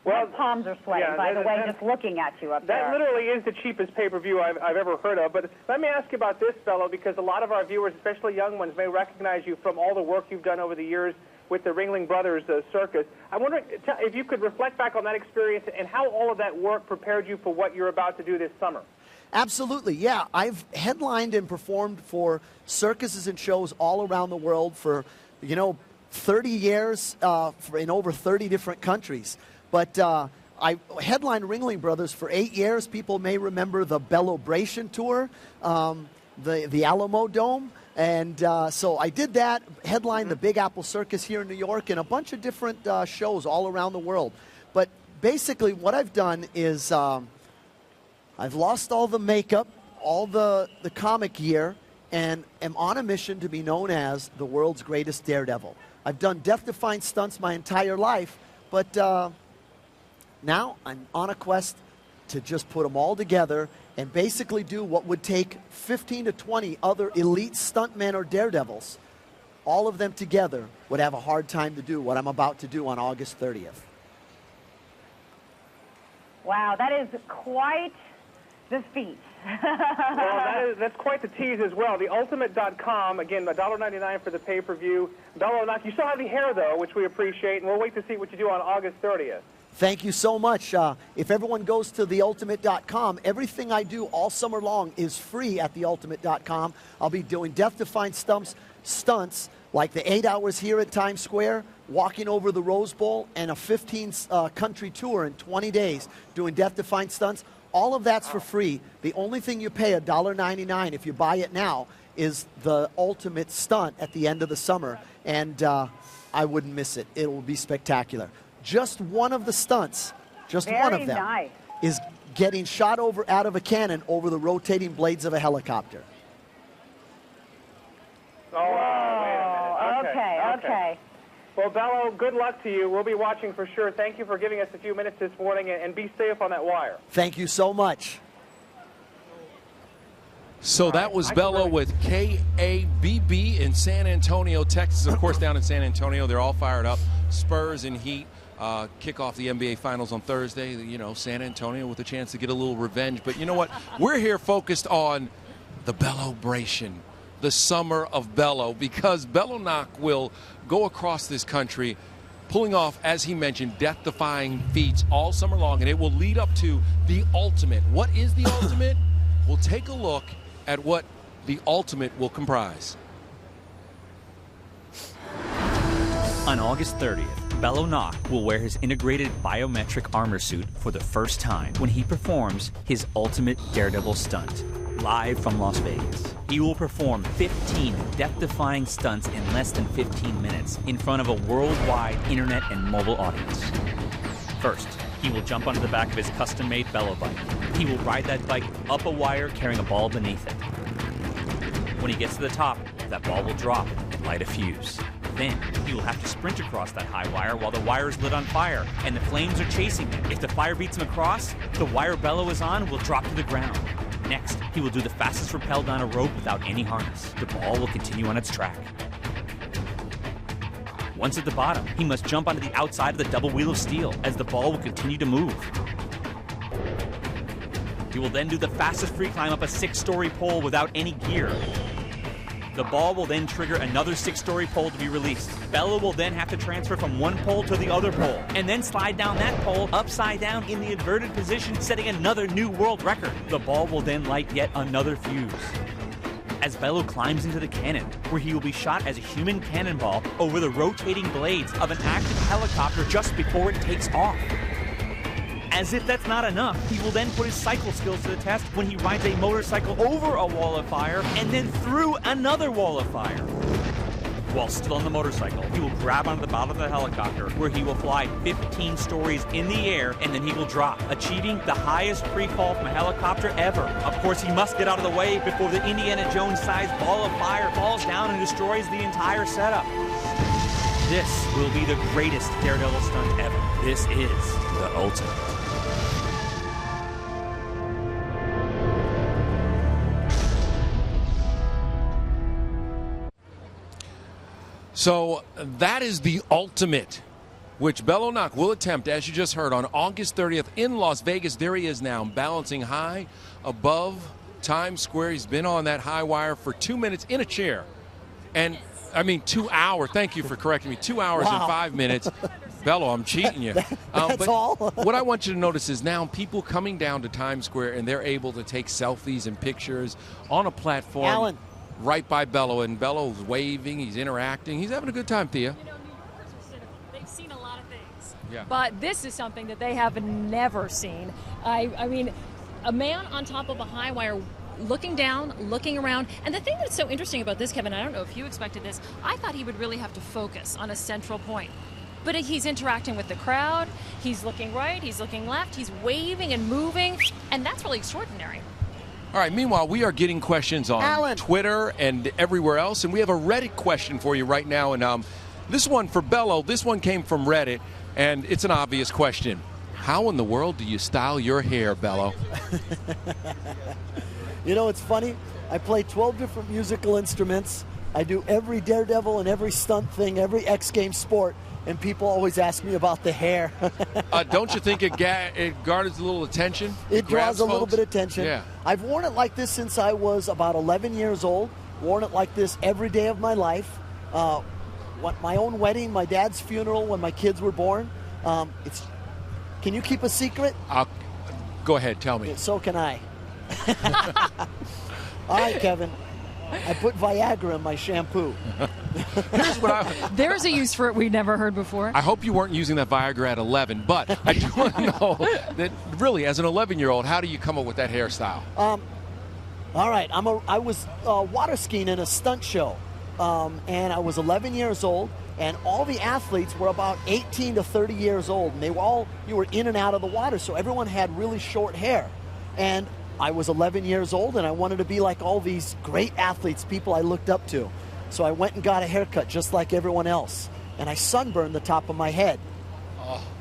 Well, my palms are sweating, by the way, just looking at you up there. That literally is the cheapest pay-per-view I've ever heard of. But let me ask you about this, Bello, because a lot of our viewers, especially young ones, may recognize you from all the work you've done over the years with the Ringling Brothers circus. I'm wondering if you could reflect back on that experience and how all of that work prepared you for what you're about to do this summer. Absolutely, yeah. I've headlined and performed for circuses and shows all around the world for, 30 years in over 30 different countries. But I headlined Ringling Brothers for 8 years. People may remember the Bello-bration tour, the Alamo Dome. And so I did that, headlined the Big Apple Circus here in New York, and a bunch of different shows all around the world. But basically what I've done is I've lost all the makeup, all the comic gear, and am on a mission to be known as the world's greatest daredevil. I've done death-defying stunts my entire life, but now I'm on a quest to just put them all together and basically do what would take 15 to 20 other elite stuntmen or daredevils. All of them together would have a hard time to do what I'm about to do on August 30th. Wow, that is quite the feat. Well, that's quite the tease as well. TheUltimate.com, again, $1.99 for the pay-per-view. Bello Nock, you still have the hair, though, which we appreciate, and we'll wait to see what you do on August 30th. Thank you so much. If everyone goes to theultimate.com, everything I do all summer long is free at theultimate.com. I'll be doing death-defying stunts like the 8 hours here at Times Square, walking over the Rose Bowl, and a 15-country tour in 20 days doing death-defying stunts. All of that's for free. The only thing you pay $1.99 if you buy it now is the ultimate stunt at the end of the summer, and I wouldn't miss it. It will be spectacular. Just one of the stunts, one of them, is getting shot out of a cannon over the rotating blades of a helicopter. Oh, wait a minute. Okay. Well, Bello, good luck to you. We'll be watching for sure. Thank you for giving us a few minutes this morning, and be safe on that wire. Thank you so much. So that was Bello with KABB in San Antonio, Texas. Of course, down in San Antonio, they're all fired up. Spurs and Heat kick off the NBA Finals on Thursday. San Antonio with a chance to get a little revenge. But you know what? We're here focused on the Bello-bration, the summer of Bello, because Bello Nock will go across this country pulling off, as he mentioned, death-defying feats all summer long, and it will lead up to the ultimate. What is the ultimate? We'll take a look at what the ultimate will comprise. On August 30th, Bello Nock will wear his integrated biometric armor suit for the first time when he performs his ultimate daredevil stunt. Live from Las Vegas, he will perform 15 death-defying stunts in less than 15 minutes in front of a worldwide internet and mobile audience. First, he will jump onto the back of his custom-made Bello bike. He will ride that bike up a wire carrying a ball beneath it. When he gets to the top, that ball will drop and light a fuse. Then, he will have to sprint across that high wire while the wire is lit on fire and the flames are chasing him. If the fire beats him across, the wire Bello is on will drop to the ground. Next, he will do the fastest rappel down a rope without any harness. The ball will continue on its track. Once at the bottom, he must jump onto the outside of the double wheel of steel as the ball will continue to move. He will then do the fastest free climb up a 6-story pole without any gear. The ball will then trigger another 6-story pole to be released. Bello will then have to transfer from one pole to the other pole, and then slide down that pole upside down in the inverted position, setting another new world record. The ball will then light yet another fuse. As Bello climbs into the cannon, where he will be shot as a human cannonball over the rotating blades of an active helicopter just before it takes off. As if that's not enough, he will then put his cycle skills to the test when he rides a motorcycle over a wall of fire and then through another wall of fire. While still on the motorcycle, he will grab onto the bottom of the helicopter, where he will fly 15 stories in the air, and then he will drop, achieving the highest free fall from a helicopter ever. Of course, he must get out of the way before the Indiana Jones-sized ball of fire falls down and destroys the entire setup. This will be the greatest Daredevil stunt ever. This is the ultimate. So that is the ultimate, which Bello Nock will attempt, as you just heard, on August 30th in Las Vegas. There he is now, balancing high above Times Square. He's been on that high wire for 2 minutes in a chair. And, I mean, 2 hours. Thank you for correcting me. 2 hours and 5 minutes. Bello, I'm cheating you. That's all? What I want you to notice is now people coming down to Times Square, and they're able to take selfies and pictures on a platform. Alan. Right by Bello, and Bello's waving, he's interacting, he's having a good time, Thea. You know, New Yorkers are cynical. They've seen a lot of things. Yeah. But this is something that they have never seen. I mean, a man on top of a high wire looking down, looking around. And the thing that's so interesting about this, Kevin, I don't know if you expected this, I thought he would really have to focus on a central point. But he's interacting with the crowd, he's looking right, he's looking left, he's waving and moving, and that's really extraordinary. All right, meanwhile, we are getting questions on Alan. Twitter and everywhere else, and we have a Reddit question for you right now. And this one for Bello, this one came from Reddit, and it's an obvious question. How in the world do you style your hair, Bello? You know, it's funny. I play 12 different musical instruments. I do every Daredevil and every stunt thing, every X Games sport, and people always ask me about the hair. Don't you think it garners a little attention? It draws a little bit of attention. Yeah. I've worn it like this since I was about 11 years old. Worn it like this every day of my life. My own wedding, my dad's funeral, when my kids were born. Can you keep a secret? Go ahead, tell me. So can I. All right, Kevin. I put Viagra in my shampoo. Here's what There's a use for it we've never heard before. I hope you weren't using that Viagra at 11, but I do want to know that really, as an 11-year-old, how do you come up with that hairstyle? All right, I was water skiing in a stunt show, and I was 11 years old, and all the athletes were about 18 to 30 years old, and you were in and out of the water, so everyone had really short hair. And I was 11 years old, and I wanted to be like all these great athletes, people I looked up to. So I went and got a haircut just like everyone else. And I sunburned the top of my head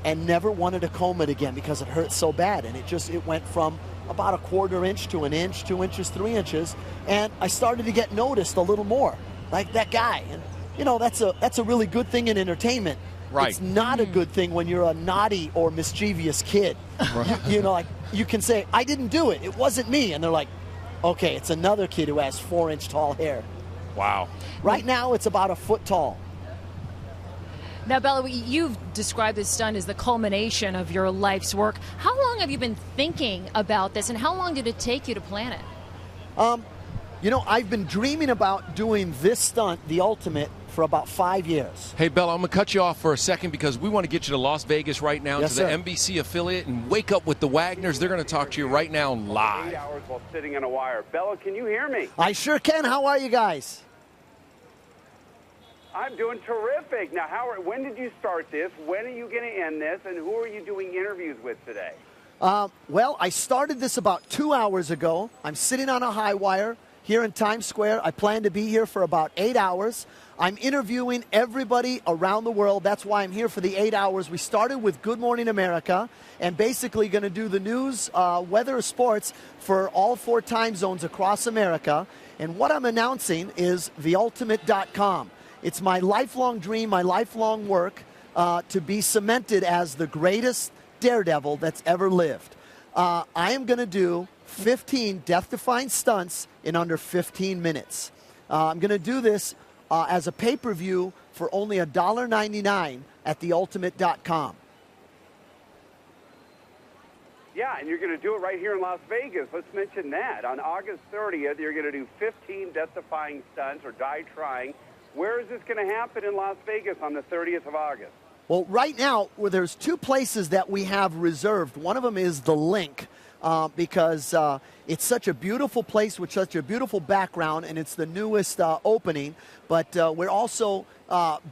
and never wanted to comb it again because it hurt so bad. And it went from about a quarter inch to an inch, 2 inches, 3 inches. And I started to get noticed a little more, like that guy. And, you know, that's a really good thing in entertainment. Right. It's not a good thing when you're a naughty or mischievous kid. Right. You know, like you can say, I didn't do it. It wasn't me. And they're like, okay, it's another kid who has 4-inch tall hair. Wow. Right now, it's about a foot tall. Now, Bello, you've described this stunt as the culmination of your life's work. How long have you been thinking about this, and how long did it take you to plan it? You know, I've been dreaming about doing this stunt, the ultimate, for about 5 years. Hey, Bello, I'm going to cut you off for a second because we want to get you to Las Vegas right now, yes, to the sir. NBC affiliate, and Wake Up with the Wagners. They're going to talk to you right now live. 8 hours while sitting on a wire. Bello, can you hear me? I sure can. How are you guys? I'm doing terrific. Now, Howard, when did you start this? When are you going to end this? And who are you doing interviews with today? Well, I started this about 2 hours ago. I'm sitting on a high wire here in Times Square. I plan to be here for about 8 hours. I'm interviewing everybody around the world. That's why I'm here for the 8 hours. We started with Good Morning America and basically going to do the news, weather, sports for all 4 time zones across America. And what I'm announcing is theultimate.com. It's my lifelong dream, my lifelong work to be cemented as the greatest Daredevil that's ever lived. I am going to do 15 death-defying stunts in under 15 minutes. I'm going to do this as a pay-per-view for only $1.99 at theultimate.com. Yeah, and you're going to do it right here in Las Vegas. Let's mention that. On August 30th, you're going to do 15 death-defying stunts or die trying. Where is this going to happen in Las Vegas on the 30th of August? Well, right now, there's 2 places that we have reserved. One of them is the Link, because it's such a beautiful place with such a beautiful background, and it's the newest opening. But we're also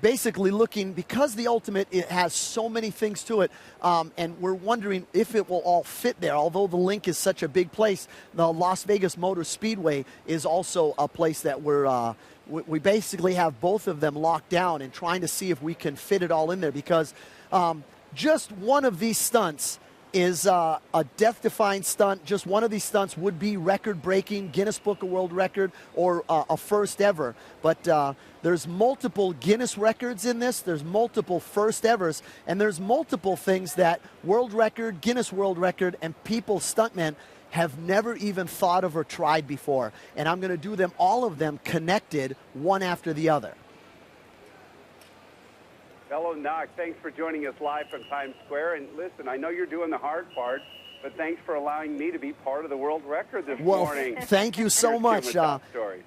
basically looking, because the Ultimate, it has so many things to it, and we're wondering if it will all fit there. Although the Link is such a big place, the Las Vegas Motor Speedway is also a place that we're we basically have both of them locked down and trying to see if we can fit it all in there, because just one of these stunts is a death-defying stunt. Just one of these stunts would be record-breaking, Guinness Book of World Record, or a first ever. But there's multiple Guinness records in this. There's multiple first evers, and there's multiple things that world record, Guinness World Record, and people, stuntmen, have never even thought of or tried before. And I'm going to do them, all of them, connected one after the other. Bello Nock, thanks for joining us live from Times Square. And listen, I know you're doing the hard part, but thanks for allowing me to be part of the world record this morning. Thank you so much.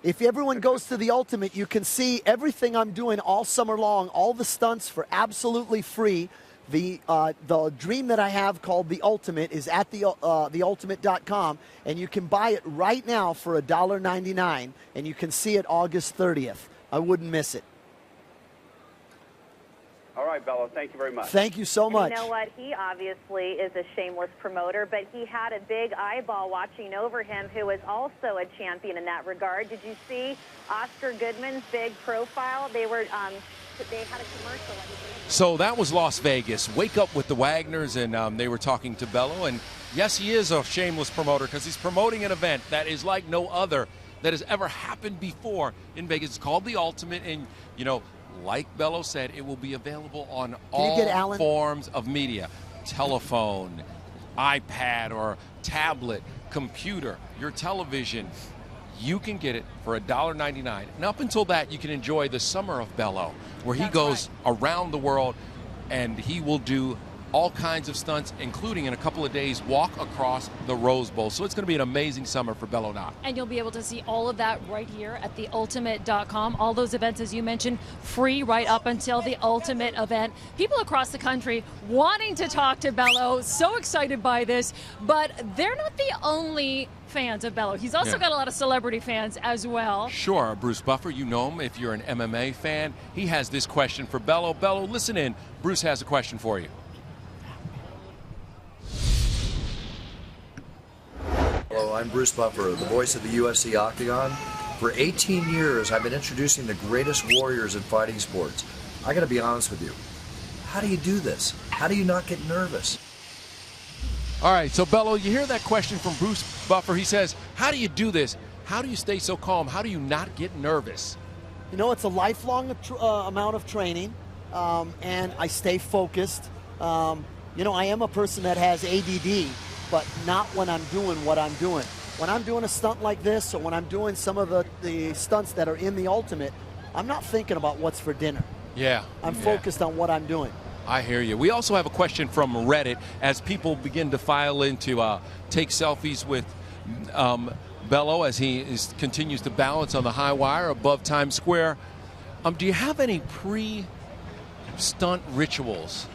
If everyone goes to the Ultimate, you can see everything I'm doing all summer long, all the stunts for absolutely free. The dream that I have called The Ultimate is at theultimate.com, and you can buy it right now for $1.99, and you can see it August 30th. I wouldn't miss it. All right, Bello, thank you very much. Thank you so much. You know what? He obviously is a shameless promoter, but he had a big eyeball watching over him who is also a champion in that regard. Did you see Oscar Goodman's big profile? They had a commercial. So that was Las Vegas. Wake Up with the Wagners, and they were talking to Bello. And yes, he is a shameless promoter because he's promoting an event that is like no other that has ever happened before in Vegas. It's called The Ultimate, and, you know, like Bello said, it will be available on all forms of media. Telephone, iPad or tablet, computer, your television. You can get it for $1.99. And up until that, you can enjoy the summer of Bello, where he goes around the world and he will do all kinds of stunts, including in a couple of days walk across the Rose Bowl. So it's going to be an amazing summer for Bello Nock. And you'll be able to see all of that right here at theultimate.com. All those events, as you mentioned, free right up until the Ultimate event. People across the country wanting to talk to Bello, so excited by this, but they're not the only fans of Bello. He's also got a lot of celebrity fans as well. Sure, Bruce Buffer, you know him if you're an MMA fan. He has this question for Bello. Bello, listen in. Bruce has a question for you. Hello, I'm Bruce Buffer, the voice of the UFC Octagon. For 18 years, I've been introducing the greatest warriors in fighting sports. I gotta be honest with you. How do you do this? How do you not get nervous? All right, so Bello, you hear that question from Bruce Buffer. He says, how do you do this? How do you stay so calm? How do you not get nervous? You know, it's a lifelong amount of training, and I stay focused. You know, I am a person that has ADD, but not when I'm doing what I'm doing. When I'm doing a stunt like this, or when I'm doing some of the stunts that are in the Ultimate, I'm not thinking about what's for dinner. Yeah. I'm focused on what I'm doing. I hear you. We also have a question from Reddit as people begin to file in to take selfies with Bello as he continues to balance on the high wire above Times Square. Do you have any pre-stunt rituals?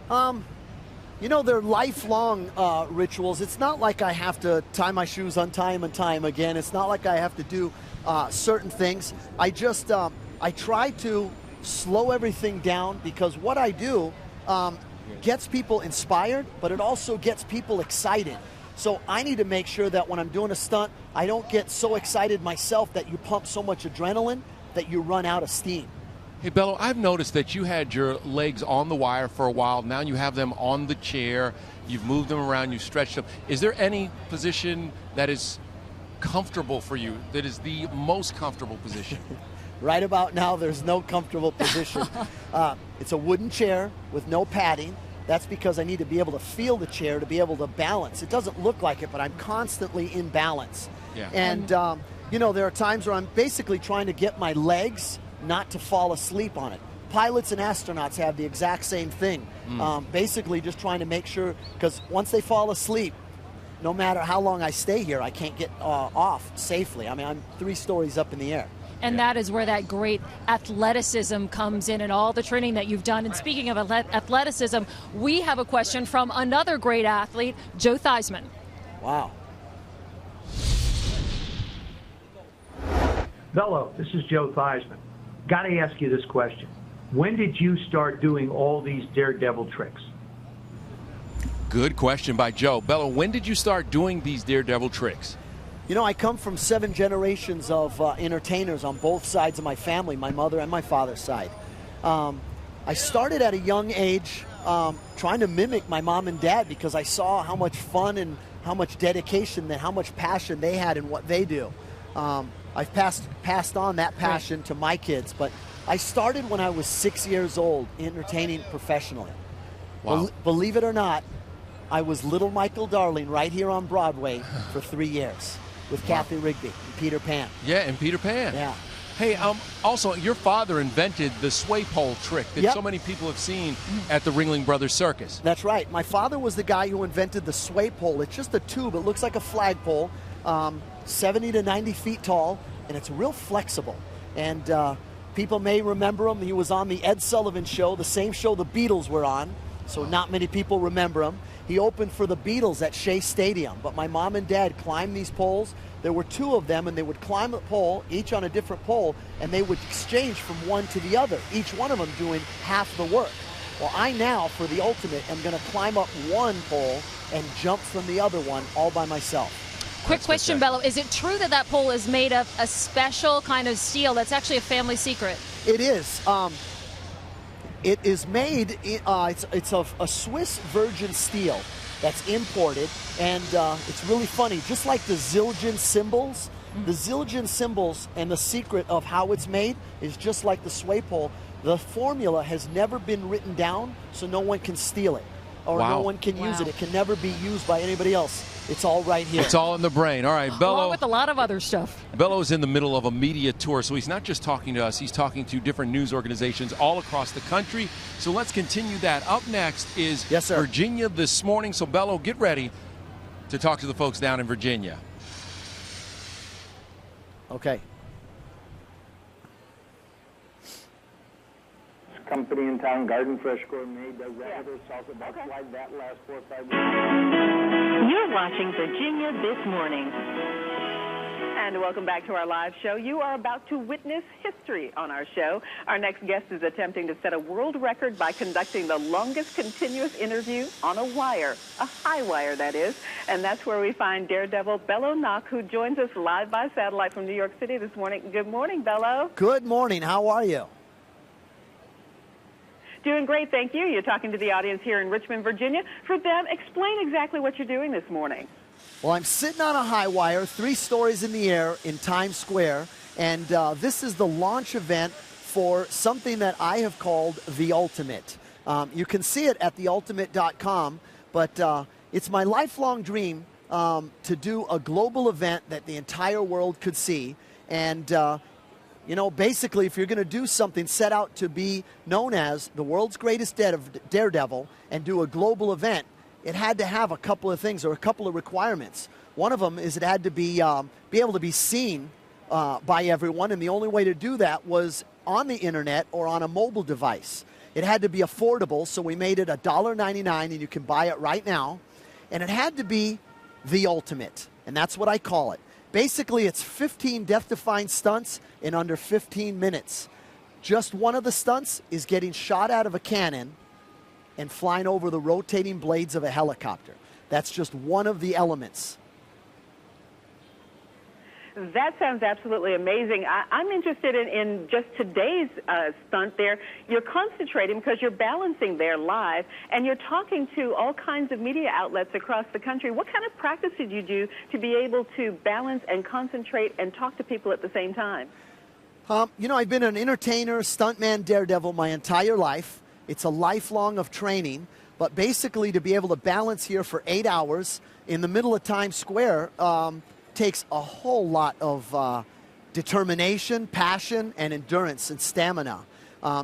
You know, they're lifelong rituals. It's not like I have to tie my shoes, untie them, and tie them again. It's not like I have to do certain things. I just, I try to slow everything down, because what I do gets people inspired, but it also gets people excited. So I need to make sure that when I'm doing a stunt, I don't get so excited myself that you pump so much adrenaline that you run out of steam. Hey, Bello, I've noticed that you had your legs on the wire for a while. Now you have them on the chair. You've moved them around. You've stretched them. Is there any position that is comfortable for you, that is the most comfortable position? Right about now, there's no comfortable position. It's a wooden chair with no padding. That's because I need to be able to feel the chair to be able to balance. It doesn't look like it, but I'm constantly in balance. Yeah. And, you know, there are times where I'm basically trying to get my legs not to fall asleep on it. Pilots and astronauts have the exact same thing. Basically just trying to make sure, because once they fall asleep, no matter how long I stay here, I can't get off safely. I mean, I'm 3 stories up in the air. And that is where that great athleticism comes in and all the training that you've done. And speaking of athleticism, we have a question from another great athlete, Joe Theismann. Wow. Bello, this is Joe Theismann. Got to ask you this question. When did you start doing all these daredevil tricks? Good question by Joe. Bello, when did you start doing these daredevil tricks? You know, I come from 7 generations of entertainers on both sides of my family, my mother and my father's side. I started at a young age trying to mimic my mom and dad because I saw how much fun and how much dedication and how much passion they had in what they do. I've passed on that passion to my kids, but I started when I was 6 years old entertaining professionally. Wow. Believe it or not, I was Little Michael Darling right here on Broadway for 3 years with Kathy Rigby and Peter Pan. Yeah, and Peter Pan. Yeah. Hey, also, your father invented the sway pole trick that Yep. so many people have seen at the Ringling Brothers Circus. That's right. My father was the guy who invented the sway pole. It's just a tube. It looks like a flagpole, 70 to 90 feet tall, and it's real flexible. And people may remember him. He was on the Ed Sullivan Show, the same show the Beatles were on, so not many people remember him. He opened for the Beatles at Shea Stadium, but my mom and dad climbed these poles. There were 2 of them, and they would climb the pole, each on a different pole, and they would exchange from one to the other, each one of them doing half the work. Well, I now, for the ultimate, am going to climb up one pole and jump from the other one all by myself. Quick question, Bello. Is it true that that pole is made of a special kind of steel that's actually a family secret? It is. It is made, it's of a Swiss virgin steel that's imported, and it's really funny. Just like the Zildjian cymbals, the Zildjian cymbals and the secret of how it's made is just like the sway pole. The formula has never been written down, so no one can steal it, or no one can use it. It can never be used by anybody else. It's all right here. It's all in the brain. All right, Bello. Along with a lot of other stuff. Bello's in the middle of a media tour, so he's not just talking to us, he's talking to different news organizations all across the country. So let's continue that. Up next is Virginia This Morning. So, Bello, get ready to talk to the folks down in Virginia. Okay. Company in town, Garden Fresh Gourmet, does regular salsa box like that last 4 or 5 weeks. You're watching Virginia This Morning. And welcome back to our live show. You are about to witness history on our show. Our next guest is attempting to set a world record by conducting the longest continuous interview on a wire, a high wire, that is. And that's where we find Daredevil Bello Nock, who joins us live by satellite from New York City this morning. Good morning, Bello. Good morning. How are you? Doing great, thank you. You're talking to the audience here in Richmond, Virginia. For them, explain exactly what you're doing this morning. Well, I'm sitting on a high wire, 3 stories in the air in Times Square, and this is the launch event for something that I have called The Ultimate. You can see it at theultimate.com, but it's my lifelong dream to do a global event that the entire world could see. And you know, basically, if you're going to do something set out to be known as the world's greatest daredevil and do a global event, it had to have a couple of things or a couple of requirements. One of them is it had to be able to be seen by everyone, and the only way to do that was on the internet or on a mobile device. It had to be affordable, so we made it $1.99, and you can buy it right now. And it had to be the ultimate, and that's what I call it. Basically, it's 15 death-defying stunts in under 15 minutes. Just one of the stunts is getting shot out of a cannon and flying over the rotating blades of a helicopter. That's just one of the elements. That sounds absolutely amazing. I'm interested in just today's stunt there. You're concentrating because you're balancing there live, and you're talking to all kinds of media outlets across the country. What kind of practice did you do to be able to balance and concentrate and talk to people at the same time? You know, I've been an entertainer, stuntman, daredevil my entire life. It's a lifelong of training, but basically to be able to balance here for 8 hours in the middle of Times Square takes a whole lot of determination, passion, and endurance and stamina.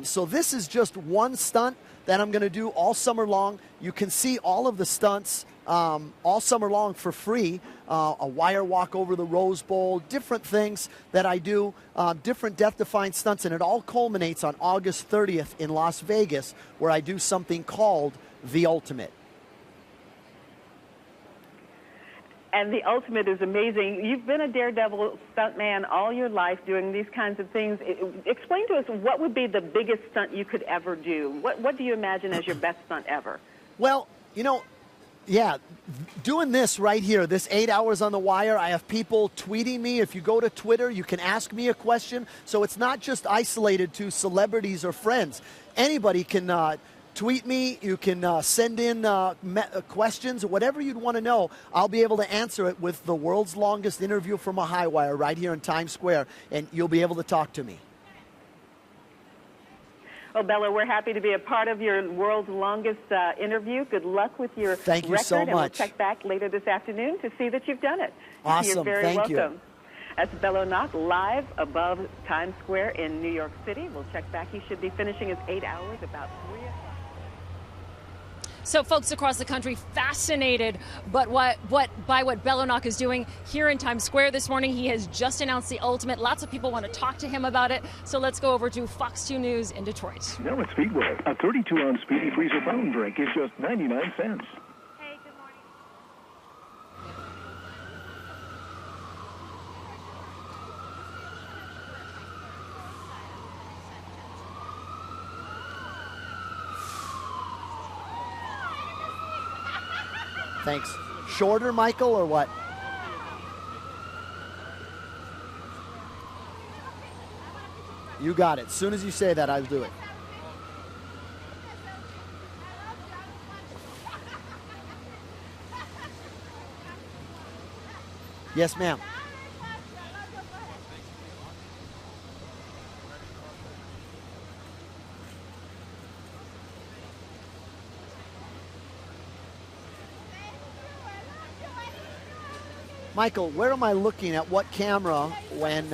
So this is just one stunt that I'm going to do all summer long. You can see all of the stunts all summer long for free. A wire walk over the Rose Bowl, different things that I do, different death-defying stunts, and it all culminates on August 30th in Las Vegas, where I do something called The Ultimate. And The Ultimate is amazing. You've been a daredevil stuntman all your life doing these kinds of things. Explain to us what would be the biggest stunt you could ever do. What do you imagine as your best stunt ever? Well, you know, Yeah, doing this right here, this 8 hours on the wire, I have people tweeting me. If you go to Twitter, you can ask me a question. So it's not just isolated to celebrities or friends. Anybody can tweet me. You can send in questions, whatever you'd want to know. I'll be able to answer it with the world's longest interview from a high wire right here in Times Square, and you'll be able to talk to me. Well, Bello, we're happy to be a part of your world's longest interview. Good luck with your Thank you record, so and we'll much. check back later this afternoon to see that you've done it. Awesome. You're very Thank welcome. you. That's Bello Nock live above Times Square in New York City. We'll check back. He should be finishing his 8 hours about 3 o'clock. So folks across the country fascinated by what Bello Nock is doing here in Times Square this morning. He has just announced the Ultimate. Lots of people want to talk to him about it. So let's go over to Fox 2 News in Detroit. Now at Speedway, a 32-ounce Speedy Freezer fountain drink is just 99 cents. Hey, good morning. Thanks. Shorter, Michael, or what? You got it. As soon as you say that, I'll do it. Yes, ma'am. Michael, where am I looking at what camera when,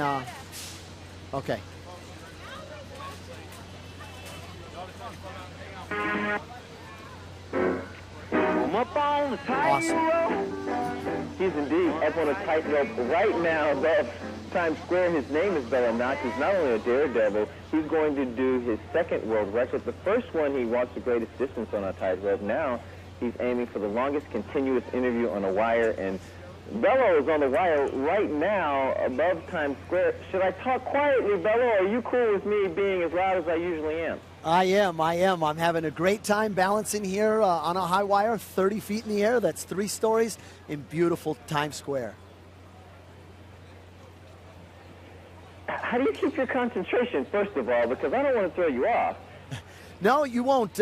okay. I'm up on the tightrope. He's indeed up on a tightrope right now above Times Square. His name is Bello Nock. He's not only a daredevil, he's going to do his second world record. The first one, he walked the greatest distance on a tightrope. Now he's aiming for the longest continuous interview on a wire, and Bello is on the wire right now above Times Square. Should I talk quietly, Bello, or are you cool with me being as loud as I usually am? I am. I'm having a great time balancing here on a high wire, 30 feet in the air. That's 3 stories in beautiful Times Square. How do you keep your concentration, first of all, because I don't want to throw you off. No, you won't.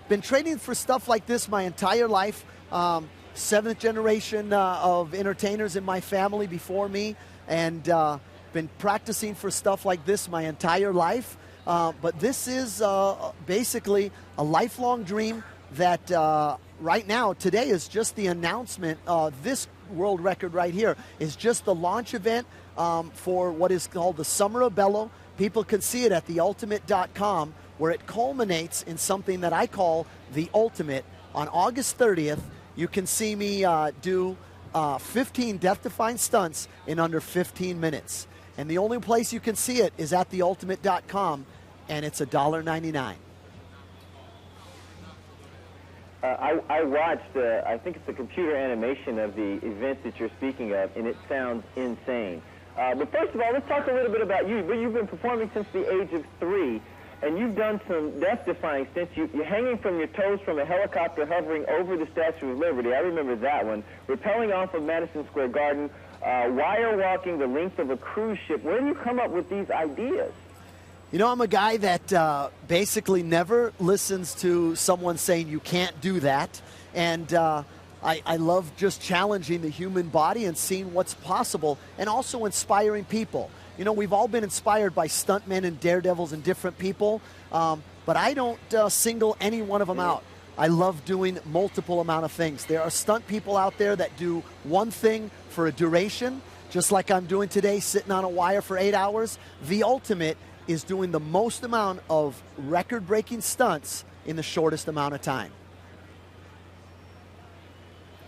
Been training for stuff like this my entire life. 7th generation of entertainers in my family before me, and been practicing for stuff like this my entire life. But this is basically a lifelong dream that right now, today is just the announcement. This world record right here is just the launch event for what is called the Summer of Bello. People can see it at theultimate.com, where it culminates in something that I call the Ultimate. On August 30th, you can see me do 15 death-defying stunts in under 15 minutes. And the only place you can see it is at theultimate.com, and it's $1.99. I watched, I think it's the computer animation of the event that you're speaking of, and it sounds insane. But first of all, let's talk a little bit about you. You've been performing since the age of 3, and you've done some death-defying stunts. You're hanging from your toes from a helicopter hovering over the Statue of Liberty. I remember that one. Rappelling off of Madison Square Garden, wire walking the length of a cruise ship. Where do you come up with these ideas? You know, I'm a guy that basically never listens to someone saying you can't do that. And I love just challenging the human body and seeing what's possible, and also inspiring people. You know, we've all been inspired by stuntmen and daredevils and different people, but I don't single any one of them out. I love doing multiple amount of things. There are stunt people out there that do one thing for a duration, just like I'm doing today, sitting on a wire for 8 hours. The Ultimate is doing the most amount of record-breaking stunts in the shortest amount of time.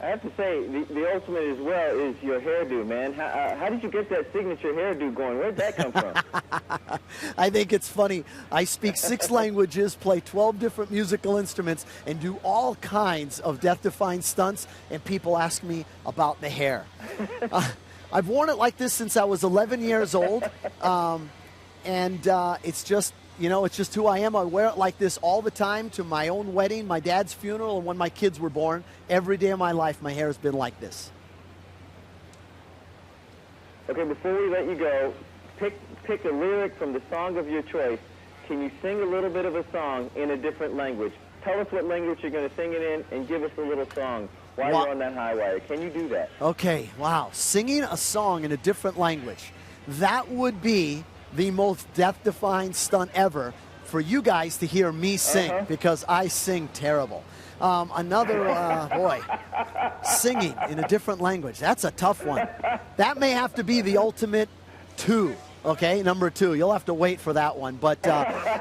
I have to say, the Ultimate as well is your hairdo, man. How did you get that signature hairdo going? Where did that come from? I think it's funny. I speak 6 languages, play 12 different musical instruments, and do all kinds of death-defying stunts, and people ask me about the hair. I've worn it like this since I was 11 years old, and it's just You know, it's just who I am. I wear it like this all the time, to my own wedding, my dad's funeral, and when my kids were born. Every day of my life, my hair has been like this. Okay, before we let you go, pick a lyric from the song of your choice. Can you sing a little bit of a song in a different language? Tell us what language you're going to sing it in and give us a little song while you're on that high wire. Can you do that? Okay, wow. Singing a song in a different language. That would be the most death-defying stunt ever for you guys to hear me sing, because I sing terrible. Boy, singing in a different language. That's a tough one. That may have to be the ultimate 2. Okay, number 2. You'll have to wait for that one. But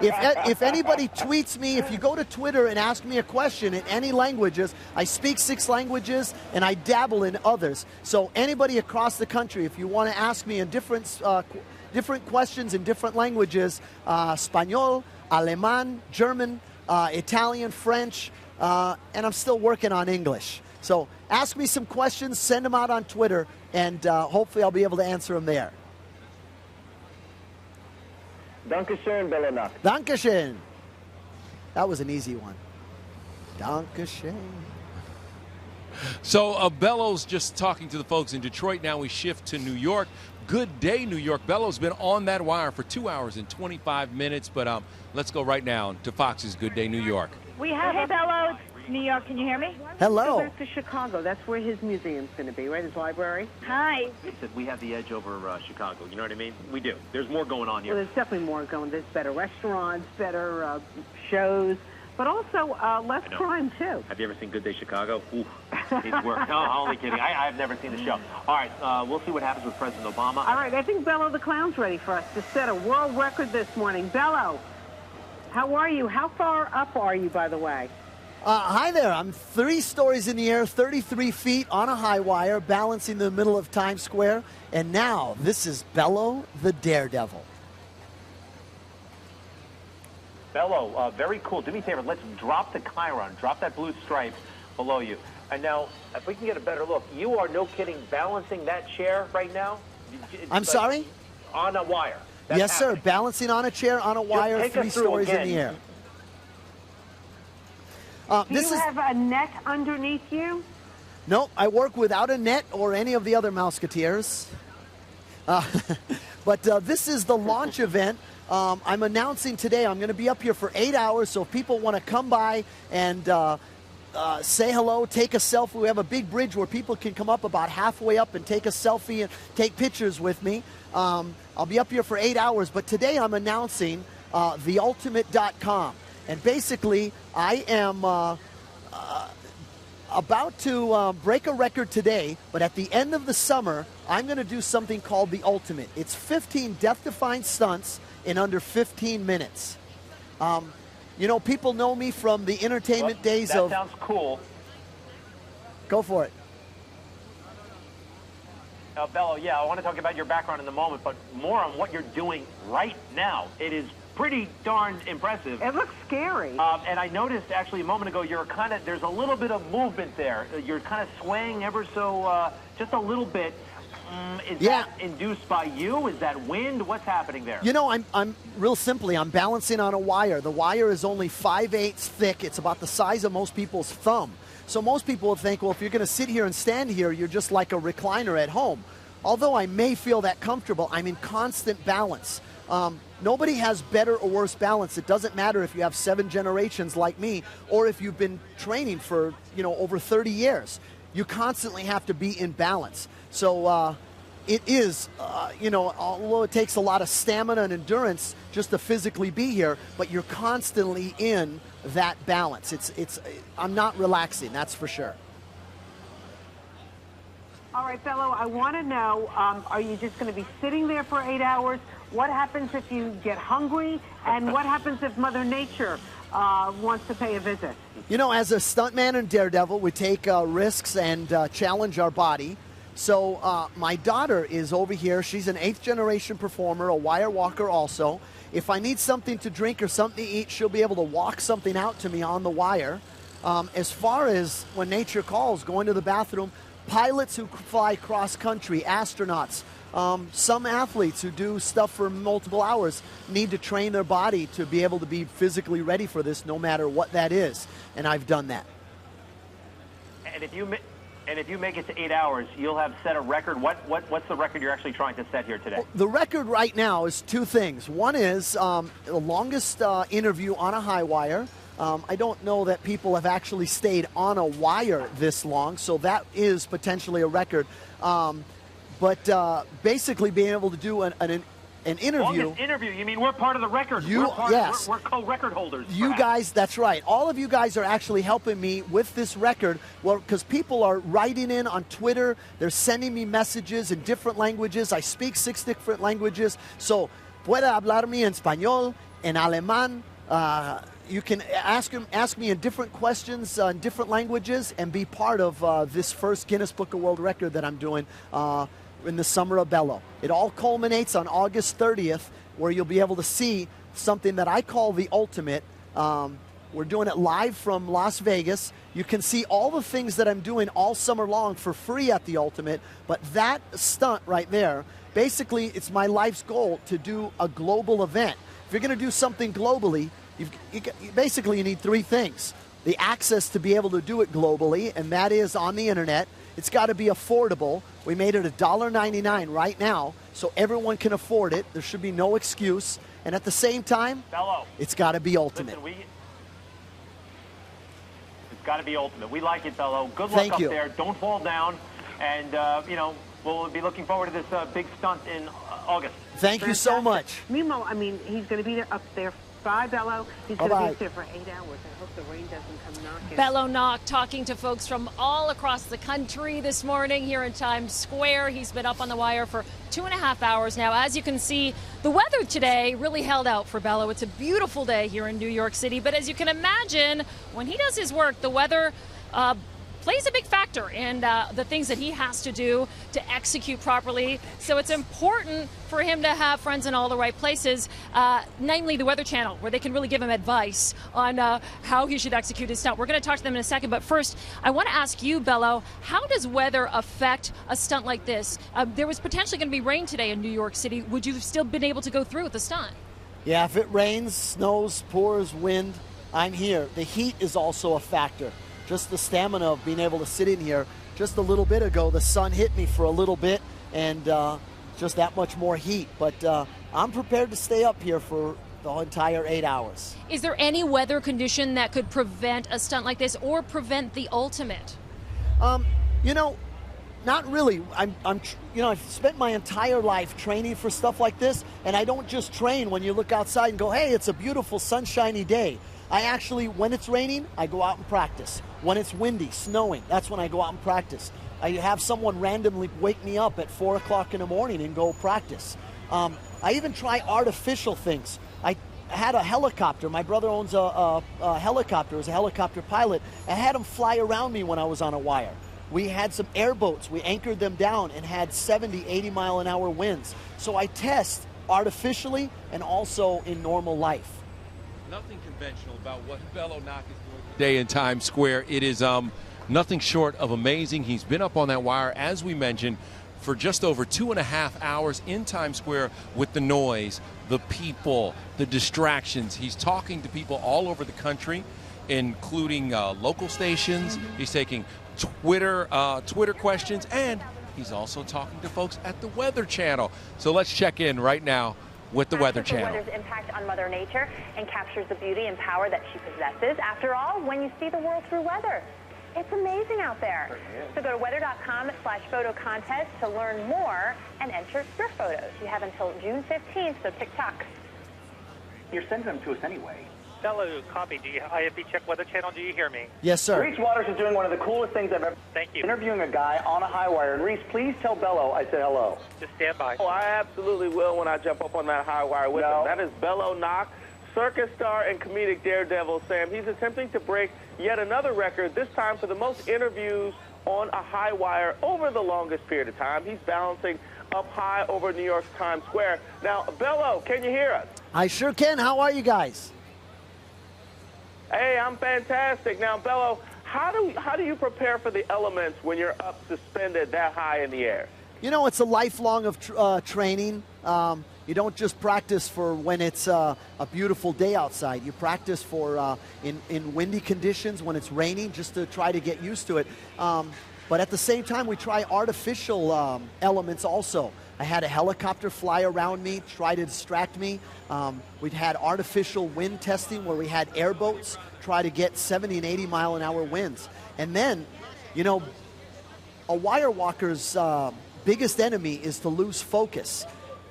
if anybody tweets me, if you go to Twitter and ask me a question in any languages, I speak 6 languages and I dabble in others. So anybody across the country, if you want to ask me in different questions in different languages, Espanol, Alemán, German, Italian, French, and I'm still working on English. So ask me some questions, send them out on Twitter, and hopefully I'll be able to answer them there. Dankeschön, Bello Nock. Dankeschön. That was an easy one. Dankeschön. So Bello's just talking to the folks in Detroit. Now we shift to New York. Good day, New York. Bello's been on that wire for 2 hours and 25 minutes, but let's go right now to Fox's Good Day, New York. We have Hey, Bello. New York, can you hear me? Hello. Back to Chicago. That's where his museum's going to be, right? His library? Hi. They said we have the edge over Chicago. You know what I mean? We do. There's more going on here. Well, there's definitely more going. There's better restaurants, better shows, but also less crime, too. Have you ever seen Good Day Chicago? Ooh, needs work. No, only kidding. I've never seen the show. All right, we'll see what happens with President Obama. All right, I think Bello the Clown's ready for us to set a world record this morning. Bello, how are you? How far up are you, by the way? Hi there. I'm 3 stories in the air, 33 feet on a high wire, balancing in the middle of Times Square. And now, this is Bello the Daredevil. Bello, very cool. Do me a favor. Let's drop the chyron. Drop that blue stripe below you. And now, if we can get a better look, you are, no kidding, balancing that chair right now? I'm sorry? On a wire. That's yes, happening. sir. Balancing on a chair, on a wire, Take 3 us through stories again. in the air. Do you have a net underneath you? No, I work without a net or any of the other Mouseketeers. But this is the launch event. I'm announcing today I'm going to be up here for 8 hours, so if people want to come by and say hello, take a selfie. We have a big bridge where people can come up about halfway up and take a selfie and take pictures with me. I'll be up here for 8 hours, but today I'm announcing theultimate.com. And basically, I am about to break a record today, but at the end of the summer, I'm going to do something called the Ultimate. It's 15 death-defying stunts in under 15 minutes. You know, people know me from the entertainment days that of... That sounds cool. Go for it. Bello, yeah, I want to talk about your background in a moment, but more on what you're doing right now. It is pretty darn impressive. It looks scary. And I noticed actually a moment ago, you're kind of, there's a little bit of movement there. You're kind of swaying ever so, just a little bit. Is that induced by you? Is that wind? What's happening there? You know, I'm real simply, I'm balancing on a wire. The wire is only 5/8 thick. It's about the size of most people's thumb. So most people would think, well, if you're going to sit here and stand here, you're just like a recliner at home. Although I may feel that comfortable, I'm in constant balance. Nobody has better or worse balance. It doesn't matter if you have 7 generations like me or if you've been training for, over 30 years. You constantly have to be in balance. So it is, although it takes a lot of stamina and endurance just to physically be here, but you're constantly in that balance. I'm not relaxing, that's for sure. All right, Bello, I want to know, are you just going to be sitting there for 8 hours? What happens if you get hungry? And what happens if Mother Nature wants to pay a visit? You know, as a stuntman and daredevil, we take risks and challenge our body. So my daughter is over here. She's an 8th-generation performer, a wire walker also. If I need something to drink or something to eat, she'll be able to walk something out to me on the wire. As far as when nature calls, going to the bathroom, pilots who fly cross-country, astronauts, some athletes who do stuff for multiple hours need to train their body to be able to be physically ready for this, no matter what that is. And I've done that. And if you make it to 8 hours, you'll have set a record. What's the record you're actually trying to set here today? Well, the record right now is two things. One is the longest interview on a high wire. I don't know that people have actually stayed on a wire this long, so that is potentially a record. But basically being able to do an interview. Longest interview? You mean we're part of the record? Yes. We're co-record holders. You guys, that's right. All of you guys are actually helping me with this record. Well, because people are writing in on Twitter. They're sending me messages in different languages. I speak 6 different languages. So, puede hablarme en español, en alemán. You can ask me in different questions in different languages and be part of this first Guinness Book of World Record that I'm doing in the summer of Bello. It all culminates on August 30th, where you'll be able to see something that I call the ultimate. We're doing it live from Las Vegas. You can see all the things that I'm doing all summer long for free at the ultimate, but that stunt right there, basically it's my life's goal to do a global event. If you're going to do something globally, basically you need 3 things. The access to be able to do it globally, and that is on the internet. It's got to be affordable. We made it $1.99 right now, so everyone can afford it. There should be no excuse. And at the same time, Bello, it's got to be ultimate. Listen, it's got to be ultimate. We like it, Bello. Good luck Thank up you. there. Don't fall down. And, we'll be looking forward to this big stunt in August. Thank you so much. Meanwhile, I mean, he's going to be there up there. Bye, Bello. He's going to be there for 8 hours. I hope the rain doesn't come knocking. Bello Nock talking to folks from all across the country this morning here in Times Square. He's been up on the wire for 2.5 hours now. As you can see, the weather today really held out for Bello. It's a beautiful day here in New York City. But as you can imagine, when he does his work, the weather plays a big factor in the things that he has to do to execute properly. So it's important for him to have friends in all the right places, namely the Weather Channel, where they can really give him advice on how he should execute his stunt. We're going to talk to them in a second, but first, I want to ask you, Bello, how does weather affect a stunt like this? There was potentially going to be rain today in New York City. Would you have still been able to go through with the stunt? Yeah, if it rains, snows, pours, wind, I'm here. The heat is also a factor. Just the stamina of being able to sit in here. Just a little bit ago, the sun hit me for a little bit, and just that much more heat. But I'm prepared to stay up here for the entire 8 hours. Is there any weather condition that could prevent a stunt like this or prevent the ultimate? Not really. I've spent my entire life training for stuff like this, and I don't just train when you look outside and go, hey, it's a beautiful sunshiny day. I actually, when it's raining, I go out and practice. When it's windy, snowing, that's when I go out and practice. I have someone randomly wake me up at 4 o'clock in the morning and go practice. I even try artificial things. I had a helicopter. My brother owns a helicopter, is a helicopter pilot. I had him fly around me when I was on a wire. We had some airboats. We anchored them down and had 70, 80 mile an hour winds. So I test artificially and also in normal life. Nothing conventional about what Bello Nock is doing today in Times Square. It is nothing short of amazing. He's been up on that wire, as we mentioned, for just over 2.5 hours in Times Square with the noise, the people, the distractions. He's talking to people all over the country, including local stations. He's taking Twitter questions, and he's also talking to folks at the Weather Channel. So let's check in right now with the Weather Channel. The weather's impact on Mother Nature and captures the beauty and power that she possesses. After all, when you see the world through weather, it's amazing out there. So go to weather.com/photo contest to learn more and enter your photos. You have until June 15th, so TikTok. You're sending them to us anyway. Bello, copy. Do you IFB check Weather Channel? Do you hear me? Yes, sir. Reese Waters is doing one of the coolest things I've ever. Thank you. Interviewing a guy on a high wire. And Reese, please tell Bello I said hello. Just stand by. Oh, I absolutely will when I jump up on that high wire with him. That is Bello Nock, circus star and comedic daredevil, Sam. He's attempting to break yet another record, this time for the most interviews on a high wire over the longest period of time. He's balancing up high over New York's Times Square. Now, Bello, can you hear us? I sure can. How are you guys? Hey, I'm fantastic. Now, Bello, how do you prepare for the elements when you're up suspended that high in the air? You know, it's a lifelong of training. You don't just practice for when it's a beautiful day outside. You practice for in windy conditions, when it's raining, just to try to get used to it. But at the same time, we try artificial elements also. I had a helicopter fly around me, try to distract me. We'd had artificial wind testing where we had airboats try to get 70 and 80 mile an hour winds. And then, you know, a wire walker's biggest enemy is to lose focus.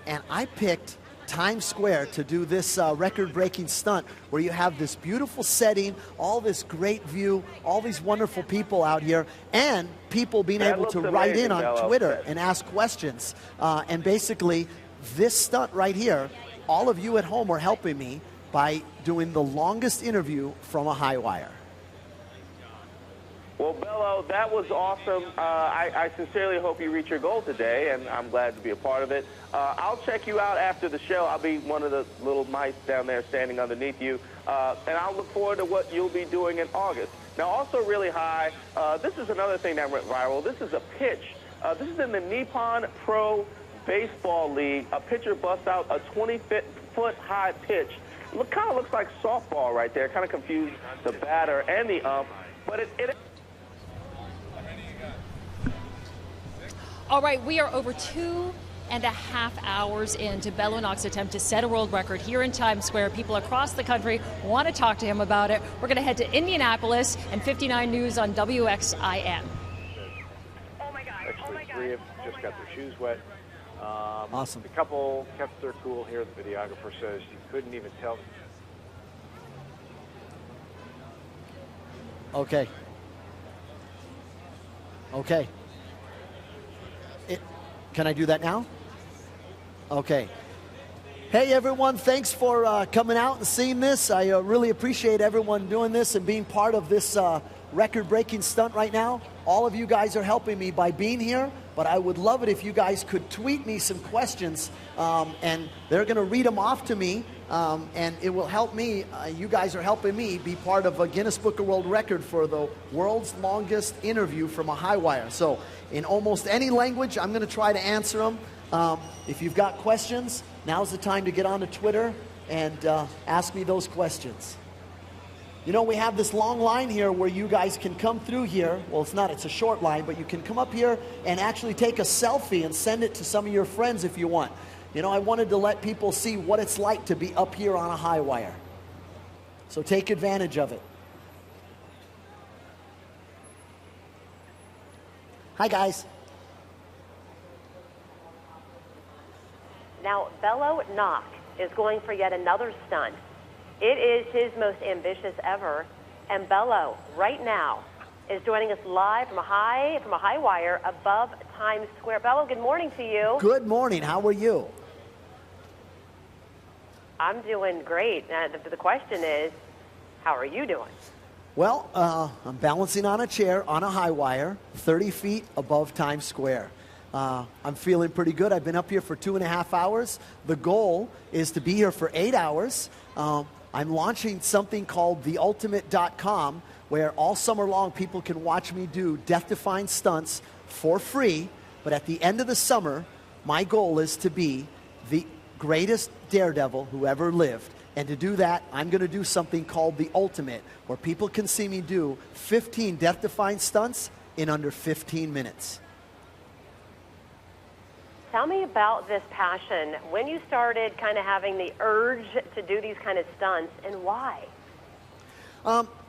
And I picked Times Square to do this record-breaking stunt where you have this beautiful setting, all this great view, all these wonderful people out here, and people being able to write in on Twitter and ask questions. And basically, this stunt right here, all of you at home are helping me by doing the longest interview from a high wire. Well, Bello, that was awesome. I sincerely hope you reach your goal today, and I'm glad to be a part of it. I'll check you out after the show. I'll be one of the little mice down there standing underneath you, and I'll look forward to what you'll be doing in August. Now, also really high, this is another thing that went viral. This is a pitch. This is in the Nippon Pro Baseball League. A pitcher busts out a 20-foot-high pitch. Kind of looks like softball right there. Kind of confused the batter and the ump, but it All right, we are over 2.5 hours into Bello Nock's attempt to set a world record here in Times Square. People across the country want to talk to him about it. We're going to head to Indianapolis and 59 News on WXIN. Actually, three have just got their shoes wet. Awesome. The couple kept their cool here. The videographer says you couldn't even tell. Okay. Okay. Can I do that now? Okay. Hey, everyone. Thanks for coming out and seeing this. I really appreciate everyone doing this and being part of this record-breaking stunt right now. All of you guys are helping me by being here, but I would love it if you guys could tweet me some questions, and they're going to read them off to me, and it will help me. You guys are helping me be part of a Guinness Book of World Record for the world's longest interview from a high wire. So in almost any language, I'm going to try to answer them. If you've got questions, now's the time to get onto Twitter and ask me those questions. You know, we have this long line here where you guys can come through here. Well, it's not, it's a short line, but you can come up here and actually take a selfie and send it to some of your friends if you want. You know, I wanted to let people see what it's like to be up here on a high wire. So take advantage of it. Hi, guys. Now, Bello Nock is going for yet another stunt. It is his most ambitious ever, and Bello, right now, is joining us live from a high wire above Times Square. Bello, good morning to you. Good morning. How are you? I'm doing great. The question is, how are you doing? Well, I'm balancing on a chair on a high wire, 30 feet above Times Square. I'm feeling pretty good. I've been up here for 2.5 hours. The goal is to be here for 8 hours. I'm launching something called theultimate.com, where all summer long people can watch me do death-defying stunts for free. But at the end of the summer, my goal is to be the greatest daredevil who ever lived. And to do that, I'm going to do something called The Ultimate, where people can see me do 15 death-defying stunts in under 15 minutes. Tell me about this passion. When you started kind of having the urge to do these kind of stunts, and why?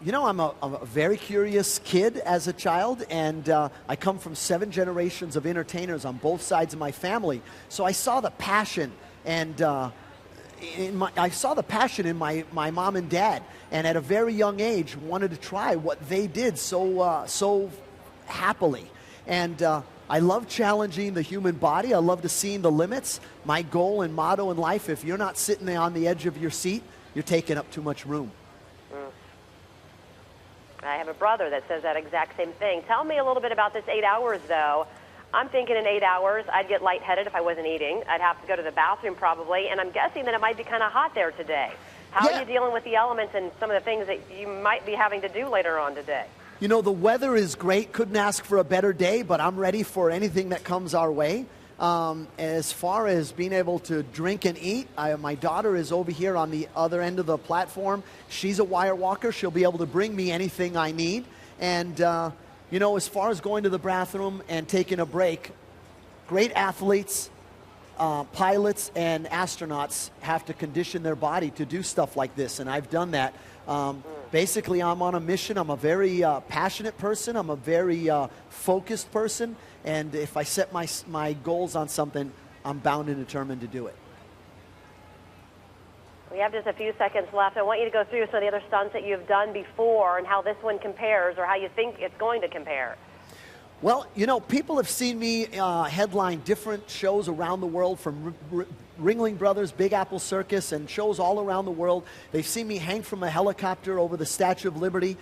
You know, I'm a very curious kid as a child, and I come from 7 generations of entertainers on both sides of my family. So I saw the passion, and I saw the passion in my mom and dad, and at a very young age wanted to try what they did so happily. And I love challenging the human body. I love to see the limits. My goal and motto in life, if you're not sitting there on the edge of your seat, you're taking up too much room. I have a brother that says that exact same thing. Tell me a little bit about this 8 hours, though. I'm thinking in 8 hours, I'd get lightheaded if I wasn't eating. I'd have to go to the bathroom probably, and I'm guessing that it might be kind of hot there today. How are you dealing with the elements and some of the things that you might be having to do later on today? You know, the weather is great. Couldn't ask for a better day, but I'm ready for anything that comes our way. As far as being able to drink and eat, my daughter is over here on the other end of the platform. She's a wire walker. She'll be able to bring me anything I need. And, you know, as far as going to the bathroom and taking a break, great athletes, pilots, and astronauts have to condition their body to do stuff like this, and I've done that. Basically, I'm on a mission. I'm a very passionate person. I'm a very focused person. And if I set my goals on something, I'm bound and determined to do it. We have just a few seconds left. I want you to go through some of the other stunts that you've done before and how this one compares or how you think it's going to compare. Well, you know, people have seen me headline different shows around the world, from Ringling Brothers, Big Apple Circus, and shows all around the world. They've seen me hang from a helicopter over the Statue of Liberty.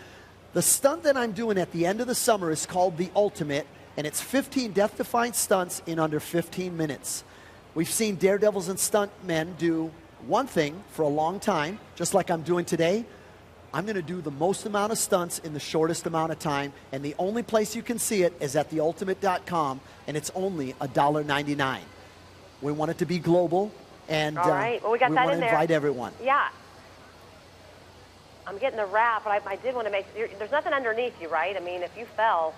The stunt that I'm doing at the end of the summer is called The Ultimate, and it's 15 death-defying stunts in under 15 minutes. We've seen daredevils and stuntmen do one thing for a long time, just like I'm doing today. I'm going to do the most amount of stunts in the shortest amount of time, and the only place you can see it is at theultimate.com, and it's only $1.99. We want it to be global, and all right. Well, we got that want in to there. invite everyone. Yeah. I'm getting the wrap, but I did want to make there's nothing underneath you, right? I mean, if you fell,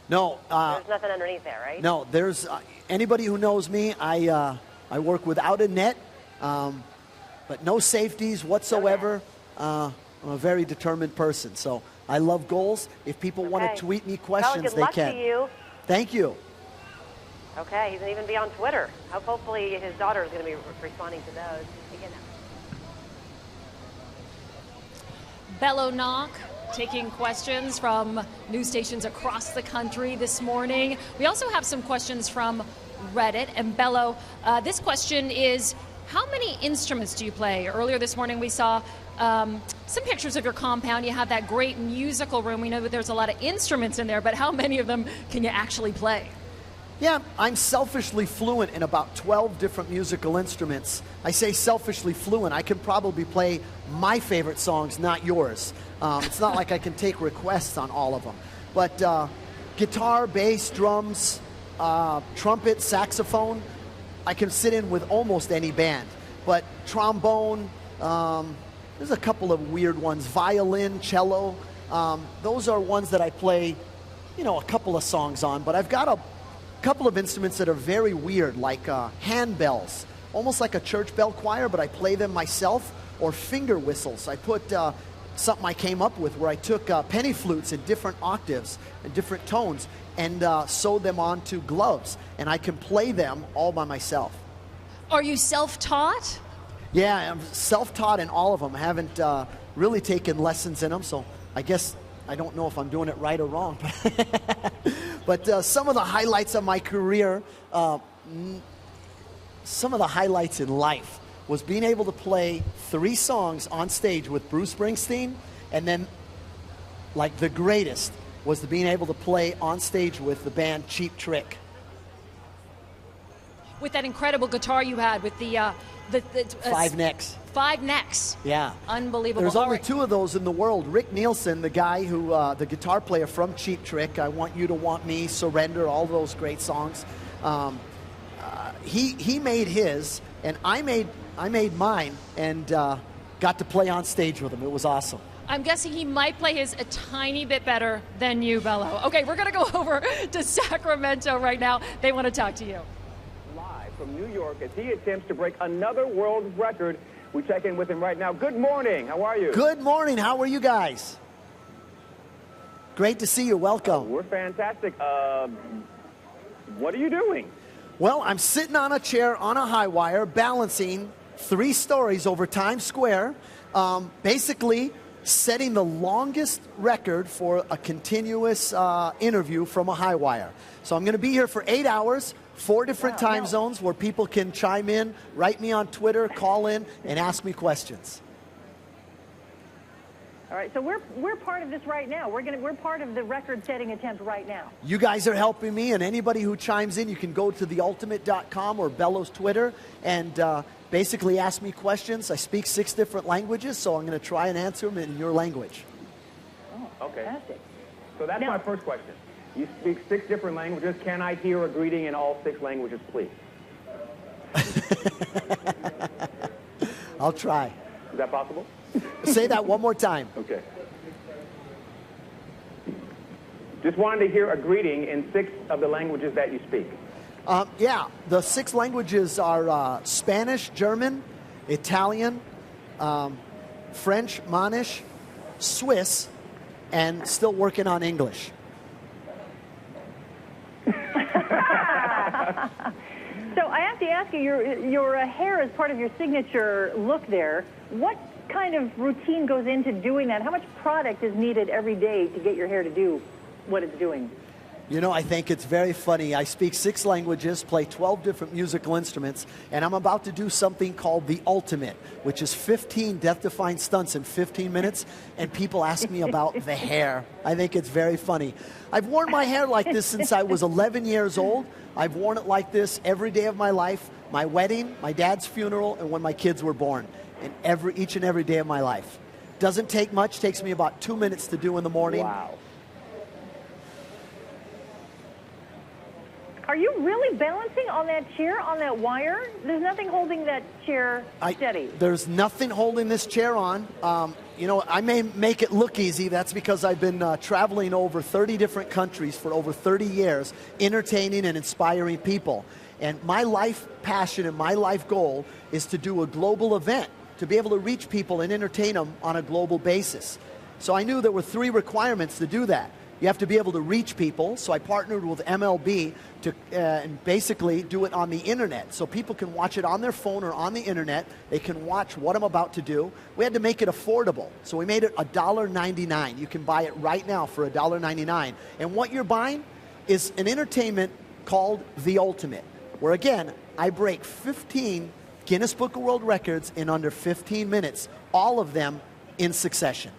no, there's nothing underneath there, right? No, there's anybody who knows me, I work without a net, but no safeties whatsoever. I'm a very determined person, so I love goals. If people want to tweet me questions, well, good they luck can. To you. Thank you. Okay, he's going to even be on Twitter. Hopefully his daughter is going to be responding to those. Again. Bello Nock taking questions from news stations across the country this morning. We also have some questions from Reddit. And Bello, this question is, how many instruments do you play? Earlier this morning we saw some pictures of your compound. You have that great musical room. We know that there's a lot of instruments in there, but how many of them can you actually play? Yeah, I'm selfishly fluent in about 12 different musical instruments. I say selfishly fluent. I can probably play my favorite songs, not yours. It's not like I can take requests on all of them. But guitar, bass, drums, trumpet, saxophone, I can sit in with almost any band. But trombone, there's a couple of weird ones. Violin, cello, those are ones that I play, you know, a couple of songs on. But I've got a couple of instruments that are very weird, like handbells, almost like a church bell choir, but I play them myself, or finger whistles. I put something I came up with where I took penny flutes in different octaves and different tones and sewed them onto gloves, and I can play them all by myself. Are you self-taught? Yeah, I'm self-taught in all of them. I haven't really taken lessons in them, so I guess I don't know if I'm doing it right or wrong. But some of the highlights of my career, some of the highlights in life was being able to play 3 songs on stage with Bruce Springsteen, and then, like, the greatest was being able to play on stage with the band Cheap Trick. With that incredible guitar you had with the 5 necks. 5 necks. Yeah. Unbelievable. There's only 2 of those in the world. Rick Nielsen, the guy who, the guitar player from Cheap Trick, I Want You to Want Me, Surrender, all those great songs. He made his, and I made mine, and got to play on stage with him. It was awesome. I'm guessing he might play his a tiny bit better than you, Bello. Okay, we're going to go over to Sacramento right now. They want to talk to you. Live from New York as he attempts to break another world record. We check in with him right now. Good morning. How are you? Good morning. How are you guys? Great to see you. Welcome. We're fantastic. What are you doing? Well, I'm sitting on a chair on a high wire, balancing 3 stories over Times Square, basically setting the longest record for a continuous interview from a high wire. So I'm going to be here for 8 hours, 4 different time zones where people can chime in, write me on Twitter, call in, and ask me questions. All right, so we're part of this right now. We're part of the record-setting attempt right now. You guys are helping me, and anybody who chimes in, you can go to theultimate.com or Bello's Twitter and basically ask me questions. I speak 6 different languages, so I'm going to try and answer them in your language. Oh, okay. Fantastic. So that's my first question. You speak 6 different languages. Can I hear a greeting in all 6 languages, please? I'll try. Is that possible? Say that one more time. Okay. Just wanted to hear a greeting in 6 of the languages that you speak. Yeah, the 6 languages are Spanish, German, Italian, French, Manish, Swiss, and still working on English. So I have to ask you, your hair is part of your signature look there. What kind of routine goes into doing that? How much product is needed every day to get your hair to do what it's doing? You know, I think it's very funny. I speak 6 languages, play 12 different musical instruments, and I'm about to do something called The Ultimate, which is 15 death-defying stunts in 15 minutes, and people ask me about the hair. I think it's very funny. I've worn my hair like this since I was 11 years old. I've worn it like this every day of my life, my wedding, my dad's funeral, and when my kids were born, and each and every day of my life. Doesn't take much, takes me about 2 minutes to do in the morning. Wow. Are you really balancing on that chair, on that wire? There's nothing holding that chair steady. There's nothing holding this chair on. You know, I may make it look easy. That's because I've been traveling over 30 different countries for over 30 years, entertaining and inspiring people. And my life passion and my life goal is to do a global event, to be able to reach people and entertain them on a global basis. So I knew there were 3 requirements to do that. You have to be able to reach people, so I partnered with MLB to and basically do it on the internet. So people can watch it on their phone or on the internet. They can watch what I'm about to do. We had to make it affordable, so we made it $1.99. You can buy it right now for $1.99. And what you're buying is an entertainment called The Ultimate, where again, I break 15 Guinness Book of World Records in under 15 minutes, all of them in succession.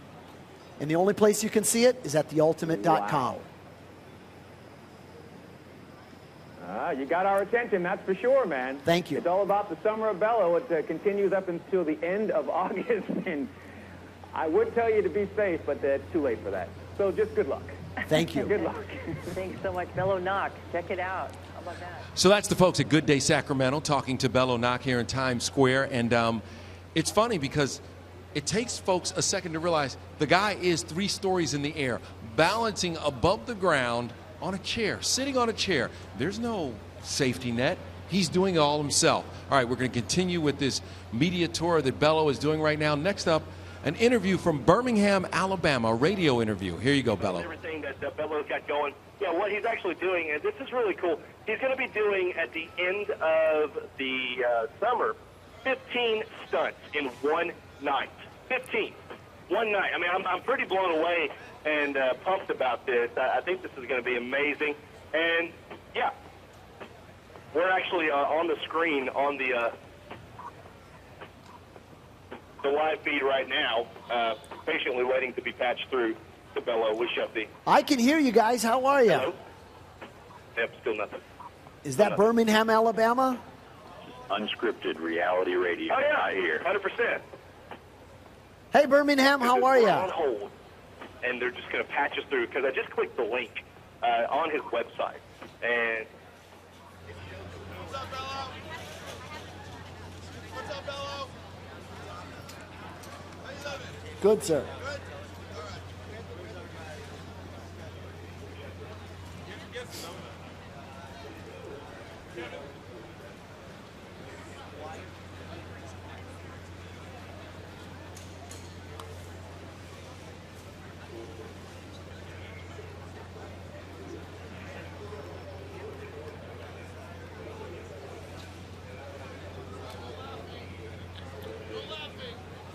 And the only place you can see it is at theultimate.com. Wow. You got our attention, that's for sure, man. Thank you. It's all about the summer of Bello. It continues up until the end of August. And I would tell you to be safe, but it's too late for that. So just good luck. Thank you. Good luck. Thanks so much, Bello Nock. Check it out. How about that? So that's the folks at Good Day Sacramento talking to Bello Nock here in Times Square. And it's funny because it takes folks a second to realize the guy is 3 stories in the air, balancing above the ground on a chair, sitting on a chair. There's no safety net. He's doing it all himself. All right, we're going to continue with this media tour that Bello is doing right now. Next up, an interview from Birmingham, Alabama, a radio interview. Here you go, Bello. Everything that Bello's got going. Yeah, what he's actually doing, and this is really cool, he's going to be doing at the end of the summer 15 stunts in one night. 15. One night. I mean, I'm pretty blown away and pumped about this. I think this is going to be amazing. And, yeah, we're actually on the screen on the live feed right now, patiently waiting to be patched through to Bello. We shall see. I can hear you guys. How are you? Hello? Yep, still nothing. Is that Birmingham, Alabama? Unscripted reality radio. Oh, yeah, I hear. 100%. Hey, Birmingham, how are you? We're on hold, and they're just going to patch us through because I just clicked the link on his website. And Good, sir.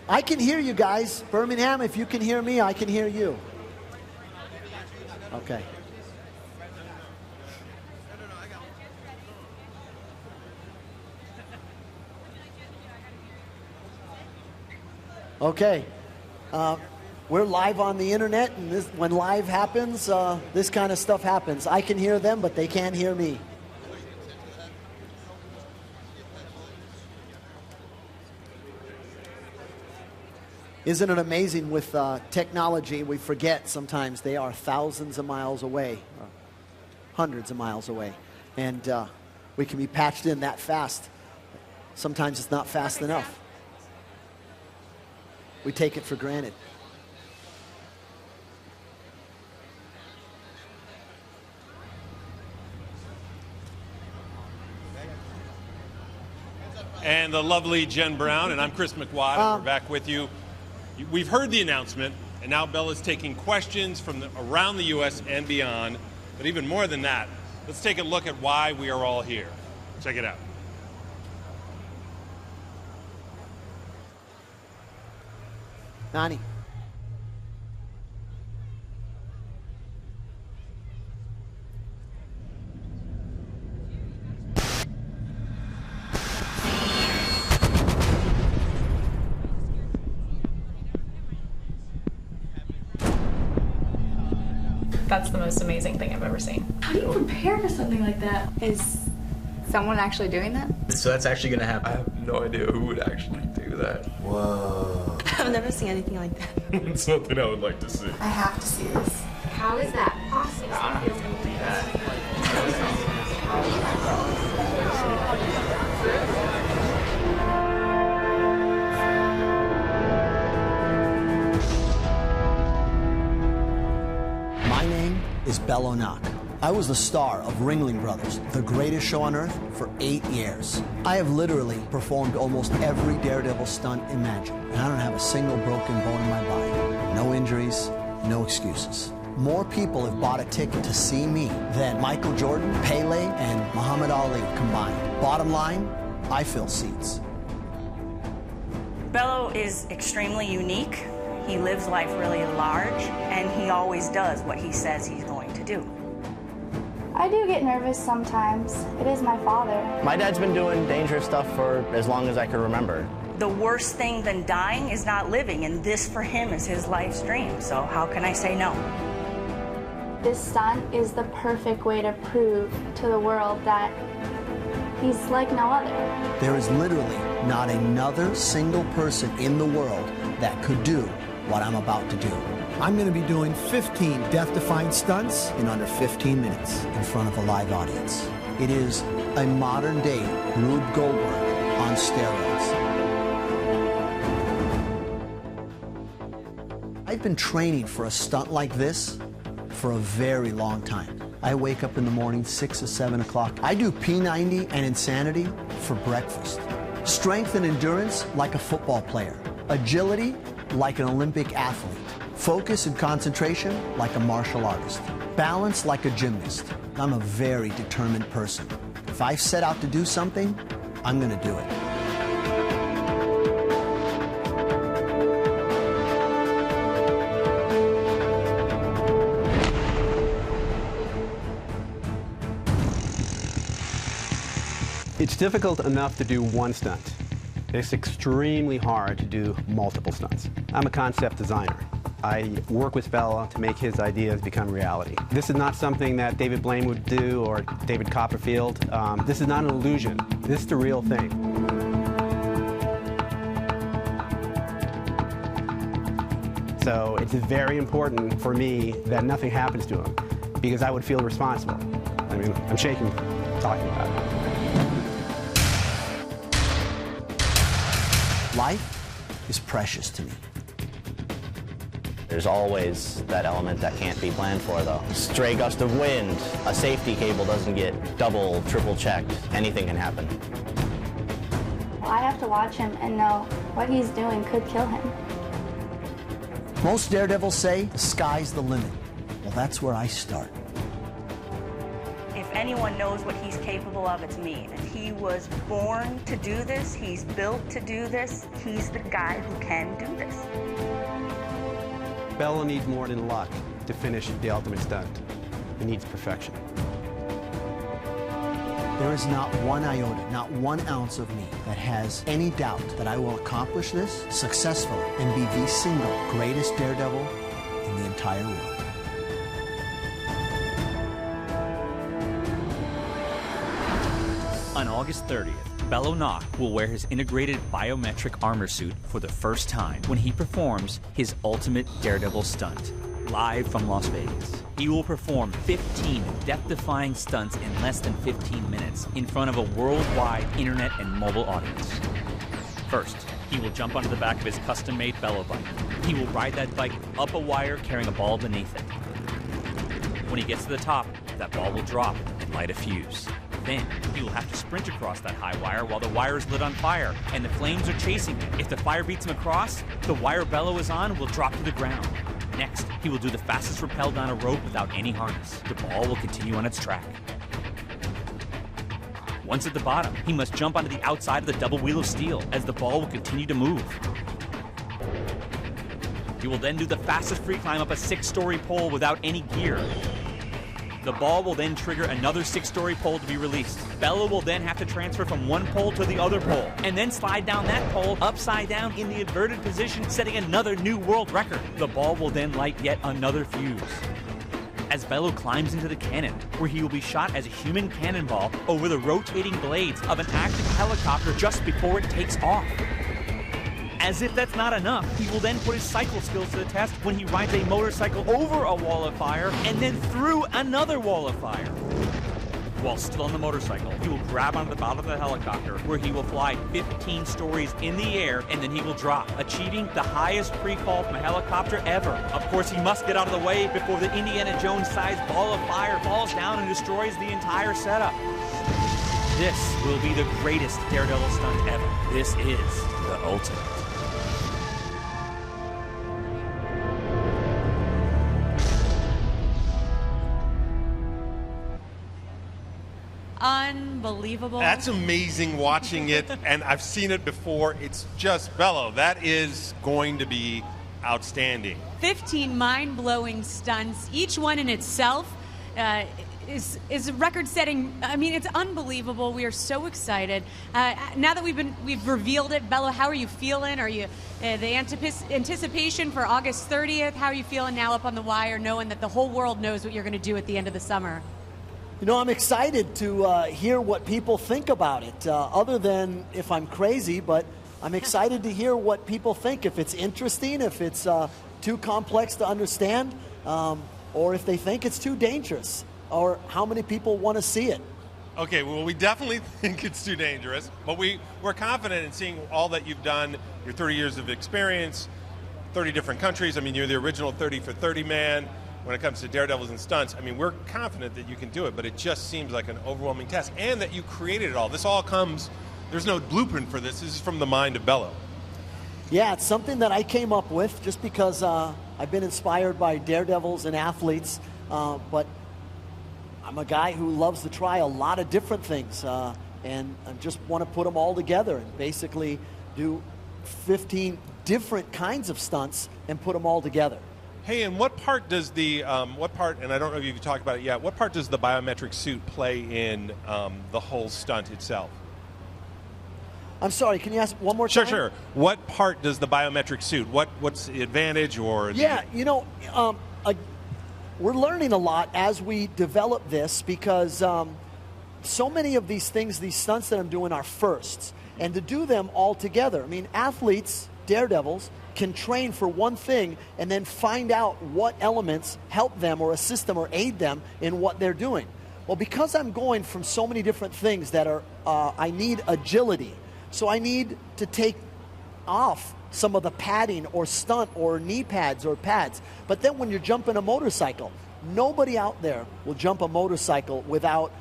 I can hear you guys. Birmingham, if you can hear me, I can hear you. Okay. Okay. We're live on the internet, and when live happens, this kind of stuff happens. I can hear them, but they can't hear me. Isn't it amazing with technology, we forget sometimes they are thousands of miles away, hundreds of miles away. And we can be patched in that fast. Sometimes it's not fast enough. We take it for granted. And the lovely Jen Brown, and I'm Chris McWatt, and we're back with you. We've heard the announcement, and now Bella's taking questions from around the U.S. and beyond. But even more than that, let's take a look at why we are all here. Check it out. Nani. That's the most amazing thing I've ever seen. How do you prepare for something like that? Is someone actually doing that? So that's actually going to happen? I have no idea who would actually do that. Whoa. I've never seen anything like that. It's something I would like to see. I have to see this. How is that possible? I don't believe that. My name is Bello Nock. I was the star of Ringling Brothers, the greatest show on earth, for 8 years. I have literally performed almost every daredevil stunt imagined, and I don't have a single broken bone in my body. No injuries, no excuses. More people have bought a ticket to see me than Michael Jordan, Pele, and Muhammad Ali combined. Bottom line, I fill seats. Bello is extremely unique. He lives life really large, and he always does what he says he's going to do. I do get nervous sometimes. It is my father. My dad's been doing dangerous stuff for as long as I can remember. The worst thing than dying is not living, and this for him is his life's dream, so how can I say no? This stunt is the perfect way to prove to the world that he's like no other. There is literally not another single person in the world that could do what I'm about to do. I'm going to be doing 15 death-defying stunts in under 15 minutes in front of a live audience. It is a modern-day Rube Goldberg on steroids. I've been training for a stunt like this for a very long time. I wake up in the morning 6 or 7 o'clock. I do P90 and Insanity for breakfast. Strength and endurance like a football player. Agility like an Olympic athlete. Focus and concentration like a martial artist. Balance like a gymnast. I'm a very determined person. If I set out to do something, I'm going to do it. It's difficult enough to do one stunt. It's extremely hard to do multiple stunts. I'm a concept designer. I work with Bello to make his ideas become reality. This is not something that David Blaine would do or David Copperfield. This is not an illusion. This is the real thing. So it's very important for me that nothing happens to him because I would feel responsible. I mean, I'm shaking talking about it. Life is precious to me. There's always that element that can't be planned for, though. Stray gust of wind, a safety cable doesn't get double, triple checked. Anything can happen. I have to watch him and know what he's doing could kill him. Most daredevils say the sky's the limit. Well, that's where I start. If anyone knows what he's capable of, it's me. And he was born to do this. He's built to do this. He's the guy who can do this. Bello needs more than luck to finish the ultimate stunt. He needs perfection. There is not one iota, not 1 ounce of me that has any doubt that I will accomplish this successfully and be the single greatest daredevil in the entire world. On August 30th, Bello Nock will wear his integrated biometric armor suit for the first time when he performs his ultimate Daredevil stunt. Live from Las Vegas, he will perform 15 death-defying stunts in less than 15 minutes in front of a worldwide internet and mobile audience. First, he will jump onto the back of his custom-made Bello bike. He will ride that bike up a wire carrying a ball beneath it. When he gets to the top, that ball will drop and light a fuse. Then, he will have to sprint across that high wire while the wire is lit on fire and the flames are chasing him. If the fire beats him across, the wire Bello is on will drop to the ground. Next, he will do the fastest rappel down a rope without any harness. The ball will continue on its track. Once at the bottom, he must jump onto the outside of the double wheel of steel as the ball will continue to move. He will then do the fastest free climb up a 6-story pole without any gear. The ball will then trigger another 6-story pole to be released. Bello will then have to transfer from one pole to the other pole, and then slide down that pole upside down in the inverted position, setting another new world record. The ball will then light yet another fuse. As Bello climbs into the cannon, where he will be shot as a human cannonball over the rotating blades of an active helicopter just before it takes off. As if that's not enough, he will then put his cycle skills to the test when he rides a motorcycle over a wall of fire and then through another wall of fire. While still on the motorcycle, he will grab onto the bottom of the helicopter, where he will fly 15 stories in the air, and then he will drop, achieving the highest free fall from a helicopter ever. Of course, he must get out of the way before the Indiana Jones-sized ball of fire falls down and destroys the entire setup. This will be the greatest Daredevil stunt ever. This is the ultimate. Unbelievable. That's amazing watching it, and I've seen it before. It's just Bello. That is going to be outstanding. 15 mind-blowing stunts, each one in itself is record-setting. I mean, it's unbelievable. We are so excited. Now that we've revealed it, Bello, how are you feeling? Are you the anticipation for August 30th? How are you feeling now up on the wire, knowing that the whole world knows what you're going to do at the end of the summer? You know, I'm excited to hear what people think about it, other than if I'm crazy, but I'm excited to hear what people think, if it's interesting, if it's too complex to understand, or if they think it's too dangerous, or how many people want to see it. Okay, well, we definitely think it's too dangerous, but we're confident in seeing all that you've done, your 30 years of experience, 30 different countries. I mean, you're the original 30 for 30 man. When it comes to daredevils and stunts, I mean, we're confident that you can do it, but it just seems like an overwhelming task, and that you created it all. This all comes, there's no blueprint for this. This is from the mind of Bello. Yeah, it's something that I came up with just because I've been inspired by daredevils and athletes, but I'm a guy who loves to try a lot of different things, and I just want to put them all together and basically do 15 different kinds of stunts and put them all together. Hey, and what part does and I don't know if you've talked about it yet, what part does the biometric suit play in the whole stunt itself? I'm sorry, can you ask one more time? Sure. What part does the biometric suit, what's the advantage or? Yeah, you know, we're learning a lot as we develop this because so many of these things, these stunts that I'm doing are firsts. And to do them all together, I mean, athletes, daredevils, can train for one thing and then find out what elements help them or assist them or aid them in what they're doing. Well, because I'm going from so many different things that are, I need agility. So I need to take off some of the padding or stunt or knee pads or pads. But then when you're jumping a motorcycle, nobody out there will jump a motorcycle without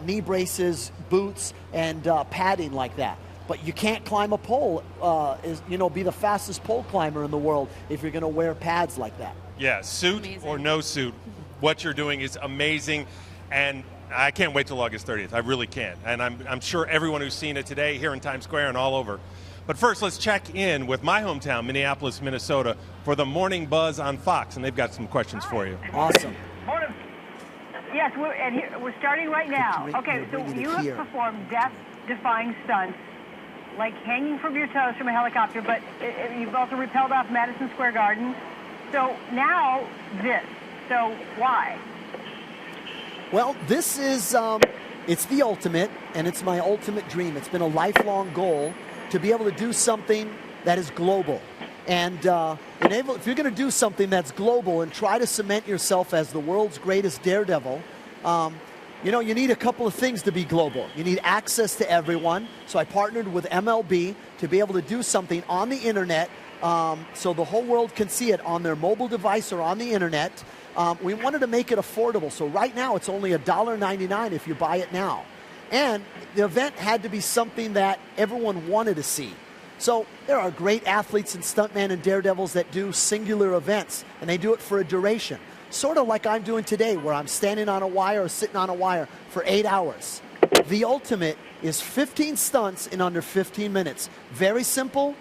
knee braces, boots, and padding like that. But you can't climb a pole, be the fastest pole climber in the world if you're going to wear pads like that. Yeah, suit or no suit, what you're doing is amazing, and I can't wait till August 30th. I really can't, and I'm sure everyone who's seen it today here in Times Square and all over. But first, let's check in with my hometown, Minneapolis, Minnesota, for the Morning Buzz on Fox, and they've got some questions for you. Awesome. Morning. Yes, we're starting right now. Okay, so you have performed death-defying stunts, like hanging from your toes from a helicopter, but you've also rappelled off Madison Square Garden. So now this. So why? Well, this is it's the ultimate, and it's my ultimate dream. It's been a lifelong goal to be able to do something that is global. And if you're going to do something that's global and try to cement yourself as the world's greatest daredevil, you need a couple of things to be global. You need access to everyone. So I partnered with MLB to be able to do something on the internet so the whole world can see it on their mobile device or on the internet. We wanted to make it affordable. So right now it's only $1.99 if you buy it now. And the event had to be something that everyone wanted to see. So there are great athletes and stuntmen and daredevils that do singular events, and they do it for a duration. Sort of like I'm doing today, where I'm standing on a wire or sitting on a wire for 8 hours. The ultimate is 15 stunts in under 15 minutes. Very simple,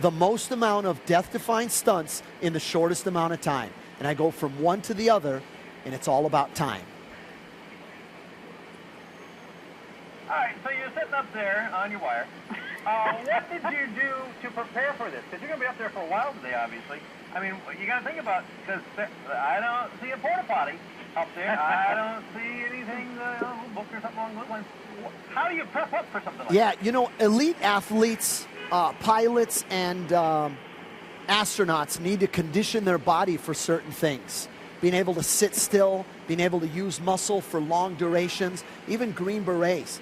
the most amount of death-defying stunts in the shortest amount of time. And I go from one to the other, and it's all about time. All right, so you're sitting up there on your wire. What did you do to prepare for this? Because you're going to be up there for a while today, obviously. I mean, you got to think about, because I don't see a porta potty up there. I don't see anything, book or something along those lines. How do you prep up for something like that? Yeah, elite athletes, pilots, and astronauts need to condition their body for certain things. Being able to sit still, being able to use muscle for long durations, even Green Berets.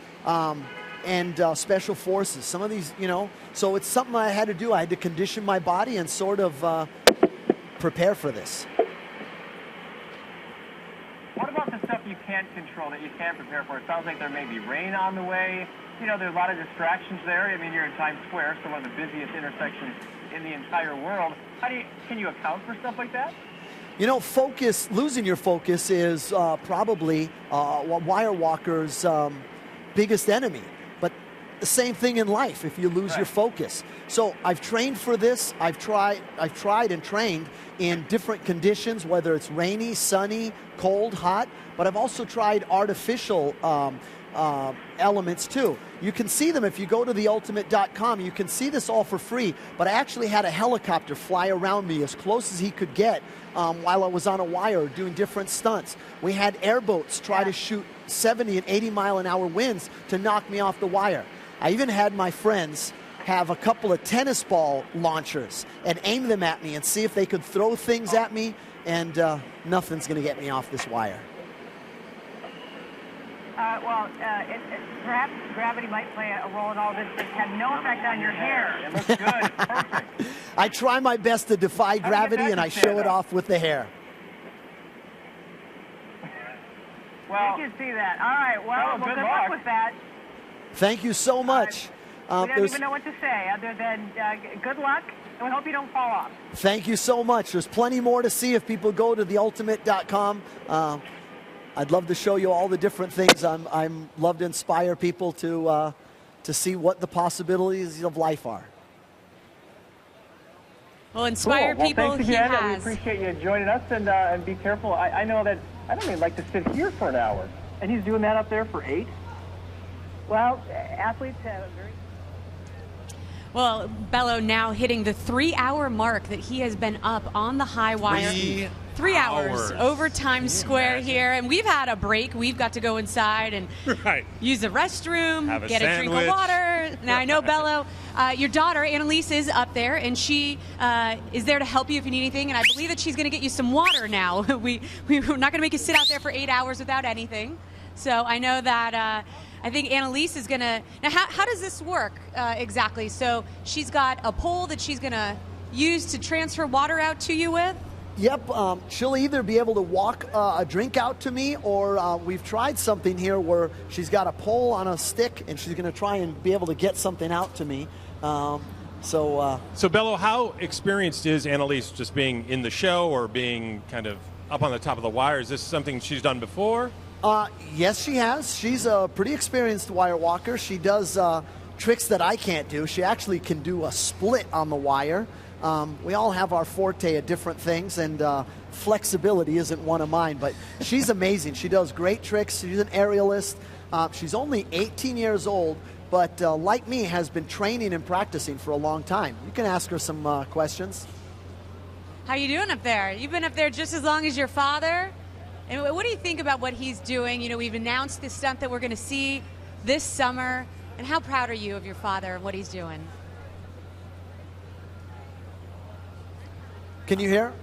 And special forces, some of these, so it's something I had to do. I had to condition my body and sort of prepare for this. What about the stuff you can't control, that you can't prepare for? It sounds like there may be rain on the way. There's a lot of distractions there. I mean, you're in Times Square, so one of the busiest intersections in the entire world. Can you account for stuff like that? Losing your focus is probably wire walkers' biggest enemy. But the same thing in life if you lose your focus. So I've trained for this. I've tried and trained in different conditions, whether it's rainy, sunny, cold, hot. But I've also tried artificial elements too. You can see them if you go to theultimate.com. You can see this all for free. But I actually had a helicopter fly around me as close as he could get while I was on a wire doing different stunts. We had airboats try to shoot 70 and 80 mile an hour winds to knock me off the wire. I even had my friends have a couple of tennis ball launchers and aim them at me and see if they could throw things at me, and nothing's going to get me off this wire. Perhaps gravity might play a role in all this, but it had no effect on your hair. It looks good. Perfect. I try my best to defy gravity, and I show it off with the hair. Well, you can see that. All right, well good luck with that. Thank you so much. We don't even know what to say other than good luck, and we hope you don't fall off. Thank you so much. There's plenty more to see if people go to theultimate.com. I'd love to show you all the different things. I'm love to inspire people to see what the possibilities of life are. Well, inspire people. Thanks again. We appreciate you joining us, and be careful. I know that I don't even like to sit here for an hour, and he's doing that up there for 8. Well, athletes have a very... Well, Bello now hitting the 3-hour mark that he has been up on the high wire. 3 hours over Times Square here, and we've had a break. We've got to go inside and use the restroom, get a drink of water. Now, I know, Bello, your daughter, Annalise, is up there, and she is there to help you if you need anything, and I believe that she's going to get you some water now. We're not going to make you sit out there for 8 hours without anything. So I know that I think Annalise is going to... Now, how does this work exactly? So she's got a pole that she's going to use to transfer water out to you with? Yep, she'll either be able to walk a drink out to me, or we've tried something here where she's got a pole on a stick and she's going to try and be able to get something out to me. So Bello, how experienced is Annalise just being in the show or being kind of up on the top of the wire? Is this something she's done before? Yes, she has. She's a pretty experienced wire walker. She does tricks that I can't do. She actually can do a split on the wire. We all have our forte at different things, and flexibility isn't one of mine, but she's amazing. She does great tricks. She's an aerialist. She's only 18 years old, but like me, has been training and practicing for a long time. You can ask her some questions. How you doing up there? You've been up there just as long as your father? And what do you think about what he's doing? You know, we've announced this stunt that we're going to see this summer. And how proud are you of your father and what he's doing? Can you hear?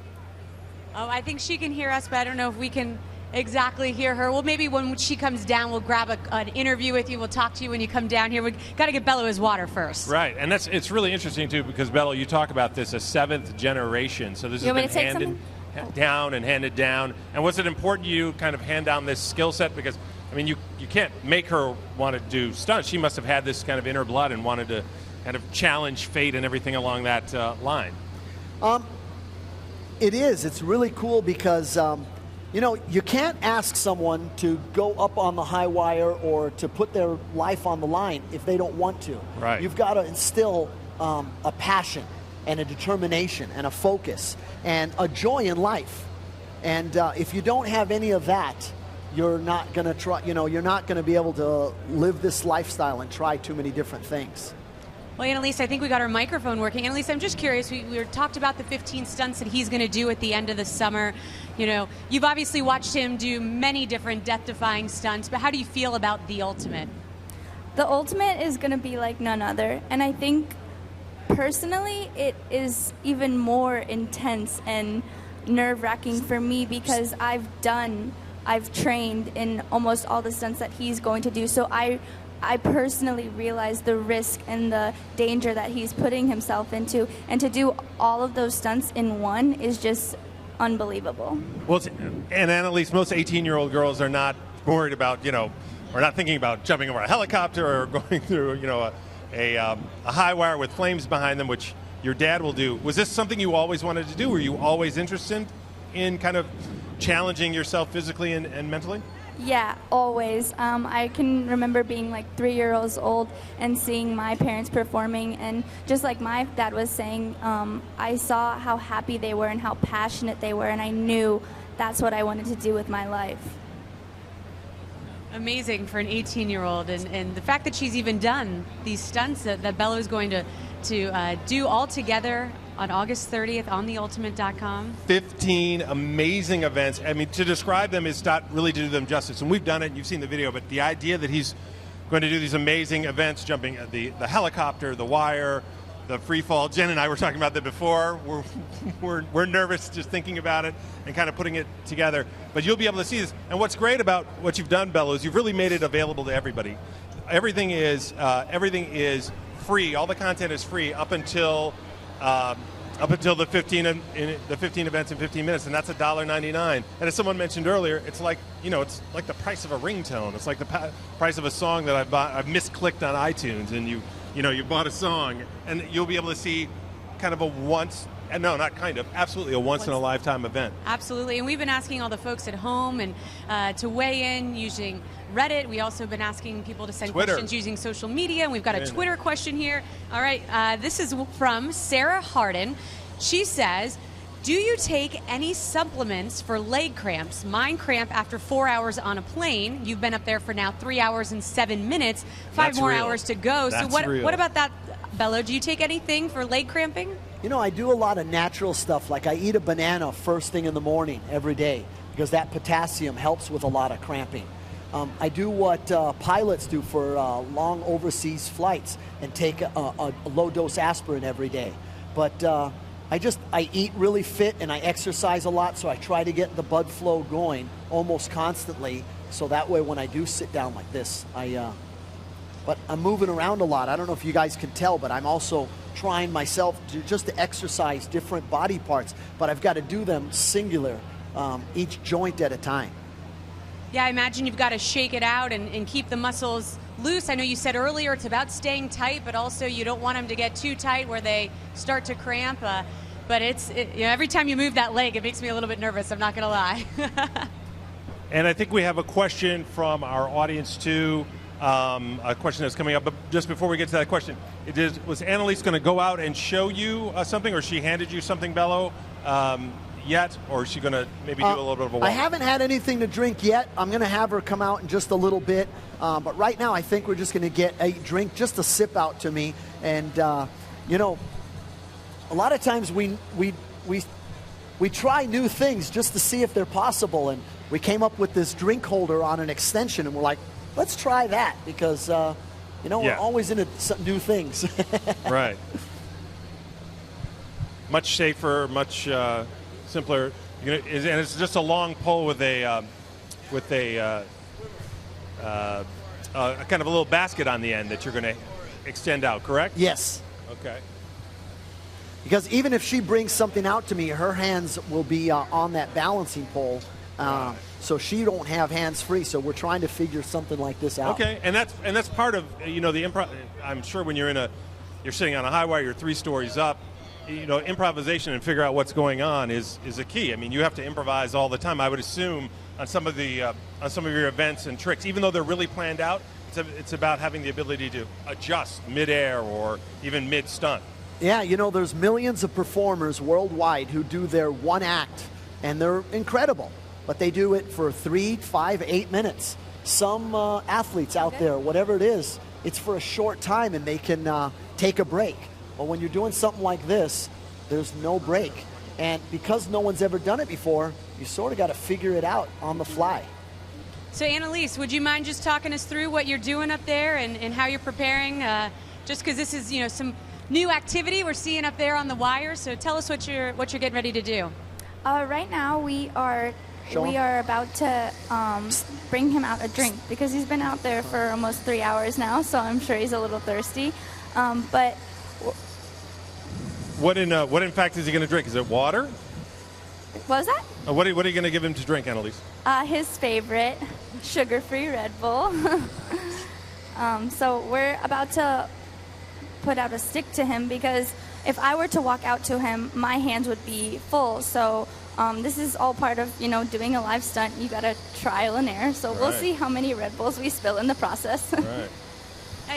Oh, I think she can hear us, but I don't know if we can exactly hear her. Well, maybe when she comes down, we'll grab an interview with you. We'll talk to you when you come down here. We got to get Bello his water first. Right, and it's really interesting too because Bello, you talk about this a 7th generation, so this has been handed down and handed down. And was it important you kind of hand down this skill set because I mean you can't make her want to do stunts. She must have had this kind of inner blood and wanted to kind of challenge fate and everything along that line. It is. It's really cool because. You know, you can't ask someone to go up on the high wire or to put their life on the line if they don't want to. Right. You've got to instill a passion and a determination and a focus and a joy in life. And if you don't have any of that, you're not going to try. You know, you're not going to be able to live this lifestyle and try too many different things. Well, Annalise, I think we got our microphone working. Annalise, I'm just curious. We talked about the 15 stunts that he's going to do at the end of the summer. You know, you've obviously watched him do many different death-defying stunts, but how do you feel about the ultimate? The ultimate is going to be like none other. And I think, personally, it is even more intense and nerve-wracking for me because I've trained in almost all the stunts that he's going to do. So I personally realize the risk and the danger that he's putting himself into. And to do all of those stunts in one is just unbelievable. Well, and Annalise, most 18-year-old girls are not worried about, you know, or not thinking about jumping over a helicopter or going through, you know, a high wire with flames behind them, which your dad will do. Was this something you always wanted to do? Were you always interested in kind of challenging yourself physically and mentally? Yeah, always. I can remember being like 3 years old and seeing my parents performing, and just like my dad was saying, I saw how happy they were and how passionate they were, and I knew that's what I wanted to do with my life. Amazing for an 18-year-old, and the fact that she's even done these stunts that Bello is going to do all together on August 30th on theultimate.com. 15 amazing events. I mean, to describe them is not really to do them justice. And we've done it, and you've seen the video, but the idea that he's going to do these amazing events, jumping the helicopter, the wire, the free fall. Jen and I were talking about that before. We're nervous just thinking about it and kind of putting it together. But you'll be able to see this. And what's great about what you've done, Bello, is you've really made it available to everybody. Everything is free. All the content is free up until the 15 events in 15 minutes, and that's $1.99. And as someone mentioned earlier, it's like, you know, it's like the price of a ringtone. It's like the price of a song that I've misclicked on iTunes, and you bought a song, and you'll be able to see kind of absolutely a once in a lifetime event. Absolutely, and we've been asking all the folks at home and to weigh in using Reddit. We also been asking people to send questions using social media, and we've got a Twitter question here. All right, this is from Sarah Harden. She says, do you take any supplements for leg cramps? Mine cramp after 4 hours on a plane. You've been up there for now 3 hours and 7 minutes. Five more hours to go. That's so real. What about that, Bello? Do you take anything for leg cramping? You know, I do a lot of natural stuff. Like I eat a banana first thing in the morning every day because that potassium helps with a lot of cramping. I do what pilots do for long overseas flights and take a low-dose aspirin every day. But I eat really fit and I exercise a lot, so I try to get the blood flow going almost constantly, so that way when I do sit down like this, but I'm moving around a lot. I don't know if you guys can tell, but I'm also trying myself to exercise different body parts, but I've got to do them singular, each joint at a time. Yeah, I imagine you've got to shake it out and keep the muscles loose. I know you said earlier it's about staying tight, but also you don't want them to get too tight where they start to cramp. But every time you move that leg, it makes me a little bit nervous, I'm not going to lie. And I think we have a question from our audience, too, a question that's coming up. But just before we get to that question, was Annalise going to go out and show you something, or she handed you something, Bello? Yet, or is she going to maybe do a little bit of a walk? I haven't had anything to drink yet. I'm going to have her come out in just a little bit. But right now, I think we're just going to get a drink, just a sip out to me. And, you know, a lot of times we try new things just to see if they're possible. And we came up with this drink holder on an extension, and we're like, let's try that because, we're always into some new things. Right. Much safer, much simpler. And it's just a long pole with a kind of a little basket on the end that you're going to extend out, correct? Yes. Okay. Because even if she brings something out to me, her hands will be on that balancing pole. So she don't have hands free. So we're trying to figure something like this out. Okay, and that's part of the improv. I'm sure when you're sitting on a high wire, you're 3 stories up. Improvisation and figure out what's going on is a key. I mean, you have to improvise all the time. I would assume on some of your events and tricks, even though they're really planned out, it's about having the ability to adjust midair or even mid stunt. Yeah, there's millions of performers worldwide who do their one act, and they're incredible. But they do it for 3, 5, 8 minutes. Some athletes out there, whatever it is, it's for a short time, and they can take a break. But when you're doing something like this, there's no break. And because no one's ever done it before, you sort of got to figure it out on the fly. So, Annalise, would you mind just talking us through what you're doing up there and how you're preparing? Just because this is, some new activity we're seeing up there on the wire. So tell us what you're getting ready to do. Right now we are about to bring him out a drink because he's been out there for almost 3 hours now. So I'm sure he's a little thirsty. But what in fact is he going to drink? Is it water? What was that? What are you going to give him to drink, Annalise? His favorite, sugar-free Red Bull. So we're about to put out a stick to him because if I were to walk out to him, my hands would be full. So this is all part of, doing a live stunt. You got to trial and error. So we'll see how many Red Bulls we spill in the process. Right.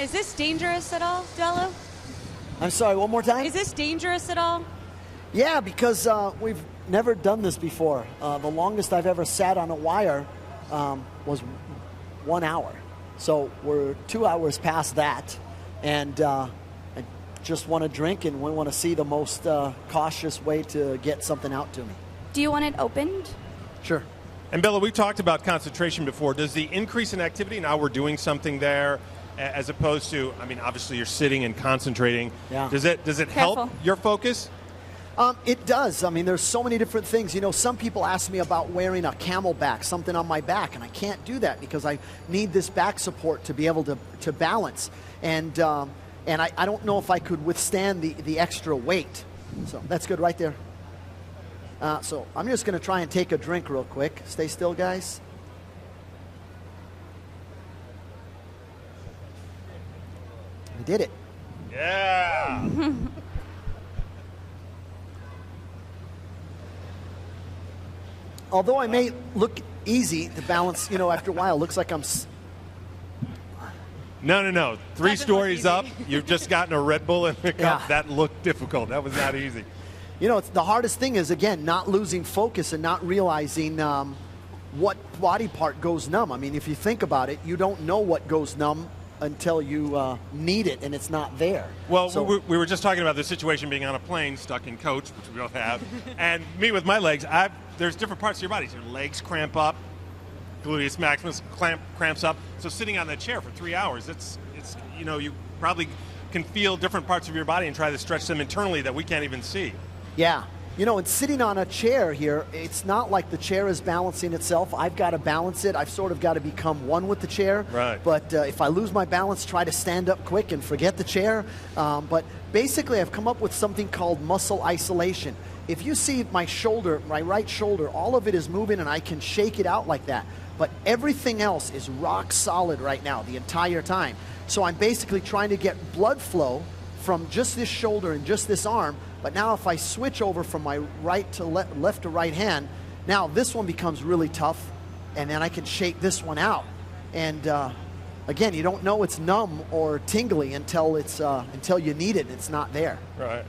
Is this dangerous at all, Bello? I'm sorry, one more time? Is this dangerous at all? Yeah, because we've never done this before. The longest I've ever sat on a wire was 1 hour. So we're 2 hours past that. And I just want to drink, and we want to see the most cautious way to get something out to me. Do you want it opened? Sure. And Bello, we talked about concentration before. Does the increase in activity, now we're doing something there, as opposed to, obviously you're sitting and concentrating. Yeah. Does it help your focus? It does. There's so many different things. Some people ask me about wearing a camelback, something on my back, and I can't do that because I need this back support to be able to balance. And I don't know if I could withstand the extra weight. So that's good right there. So I'm just going to try and take a drink real quick. Stay still, guys. I did it. Yeah. Although I may look easy to balance, after a while, it looks like I'm... No. 3 stories up, you've just gotten a Red Bull in the cup. Yeah. That looked difficult. That was not easy. It's the hardest thing is, again, not losing focus and not realizing what body part goes numb. If you think about it, you don't know what goes numb until you need it and it's not there. Well, so, we were just talking about the situation being on a plane, stuck in coach, which we both have, and me with my legs, there's different parts of your body. Your legs cramp up, gluteus maximus cramps up. So sitting on that chair for 3 hours, it's you probably can feel different parts of your body and try to stretch them internally that we can't even see. Yeah. And sitting on a chair here, it's not like the chair is balancing itself. I've got to balance it. I've sort of got to become one with the chair. Right. But if I lose my balance, try to stand up quick and forget the chair. But basically, I've come up with something called muscle isolation. If you see my shoulder, my right shoulder, all of it is moving and I can shake it out like that. But everything else is rock solid right now the entire time. So I'm basically trying to get blood flow from just this shoulder and just this arm. But now if I switch over from my right to left to right hand, now this one becomes really tough, and then I can shake this one out. And again, you don't know it's numb or tingly until you need it and it's not there. Right.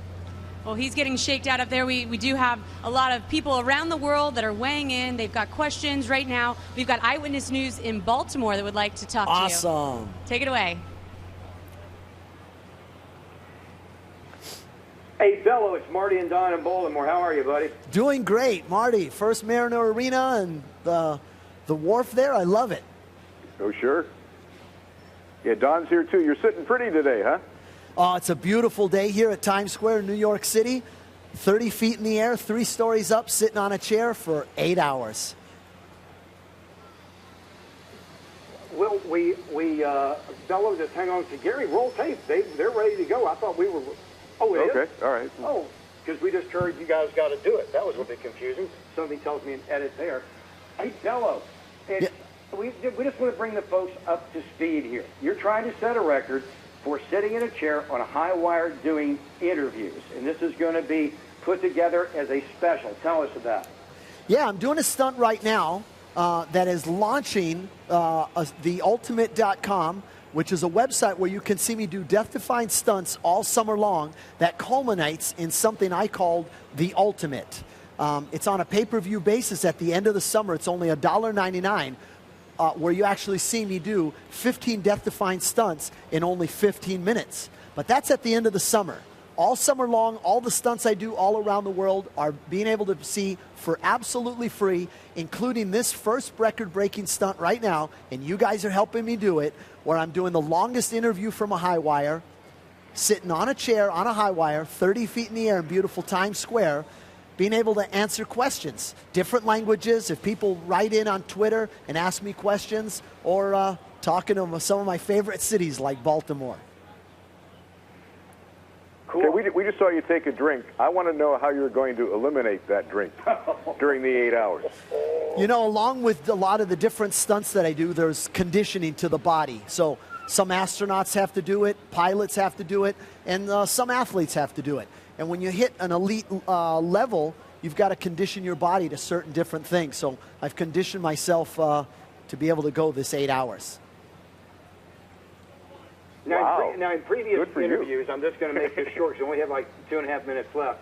Well, he's getting shaked out up there. We do have a lot of people around the world that are weighing in. They've got questions right now. We've got Eyewitness News in Baltimore that would like to talk to you. Awesome. Take it away. Hey, Bello, it's Marty and Don in Baltimore. How are you, buddy? Doing great, Marty. First Mariner Arena and the the wharf there. I love it. Oh, sure. Yeah, Don's here, too. You're sitting pretty today, huh? Oh, it's a beautiful day here at Times Square in New York City. 30 feet in the air, 3 stories up, sitting on a chair for 8 hours. Well, Bello, just hang on to Gary. Roll tape. They're ready to go. I thought we were. Oh, it is? Okay, all right. Oh, because we just heard you guys got to do it. That was a bit confusing. Somebody tells me an edit there. Hey, Bello, we just want to bring the folks up to speed here. You're trying to set a record for sitting in a chair on a high wire doing interviews, and this is going to be put together as a special. Tell us about it. Yeah, I'm doing a stunt right now that is launching theultimate.com, which is a website where you can see me do death-defying stunts all summer long that culminates in something I called The Ultimate. It's on a pay-per-view basis at the end of the summer. It's only $1.99, where you actually see me do 15 death-defying stunts in only 15 minutes. But that's at the end of the summer. All summer long, all the stunts I do all around the world are being able to see for absolutely free, including this first record-breaking stunt right now, and you guys are helping me do it, where I'm doing the longest interview from a high wire, sitting on a chair on a high wire, 30 feet in the air in beautiful Times Square, being able to answer questions, different languages. If people write in on Twitter and ask me questions, or talking to some of my favorite cities like Baltimore. Cool. Okay, we just saw you take a drink. I want to know how you're going to eliminate that drink during the 8 hours. You know, along with a lot of the different stunts that I do, there's conditioning to the body. So some astronauts have to do it, pilots have to do it, and some athletes have to do it. And when you hit an elite level, you've got to condition your body to certain different things. So I've conditioned myself to be able to go this 8 hours. Now, in previous interviews, I'm just going to make this short because we only have like 2.5 minutes left.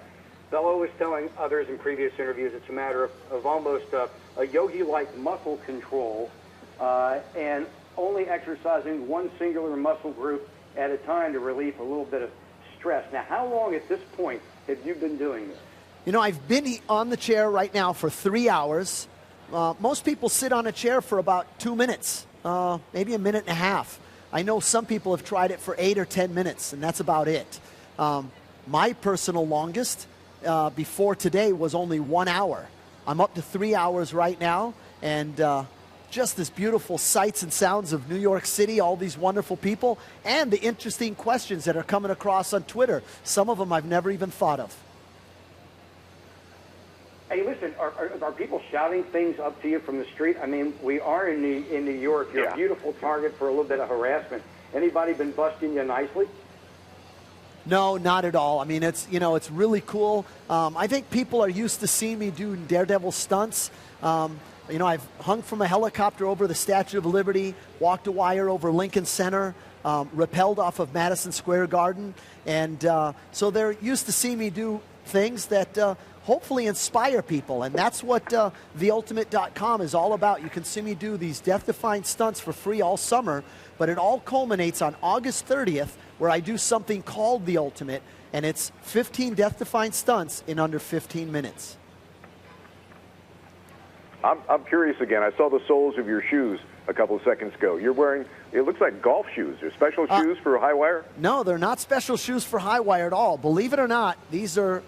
Bello was telling others in previous interviews it's a matter of almost a yogi-like muscle control and only exercising one singular muscle group at a time to relieve a little bit of stress. Now, how long at this point have you been doing this? You know, I've been on the chair right now for 3 hours. Most people sit on a chair for about 2 minutes, maybe a minute and a half. I know some people have tried it for 8 or 10 minutes, and that's about it. My personal longest before today was only 1 hour. I'm up to 3 hours right now, and just this beautiful sights and sounds of New York City, all these wonderful people, and the interesting questions that are coming across on Twitter. Some of them I've never even thought of. Hey, listen, are people shouting things up to you from the street? I mean, we are in New York. You're a beautiful target for a little bit of harassment. Anybody been busting you nicely? No, not at all. I mean, it's really cool. I think people are used to seeing me do daredevil stunts. I've hung from a helicopter over the Statue of Liberty, walked a wire over Lincoln Center, rappelled off of Madison Square Garden, and so they're used to seeing me do things that hopefully inspire people, and that's what theultimate.com is all about. You can see me do these death-defying stunts for free all summer, but it all culminates on August 30th, where I do something called The Ultimate, and it's 15 death-defying stunts in under 15 minutes. I'm curious again. I saw the soles of your shoes a couple of seconds ago. You're wearing, it looks like golf shoes. Are special shoes for high wire? No, they're not special shoes for high wire at all. Believe it or not, these are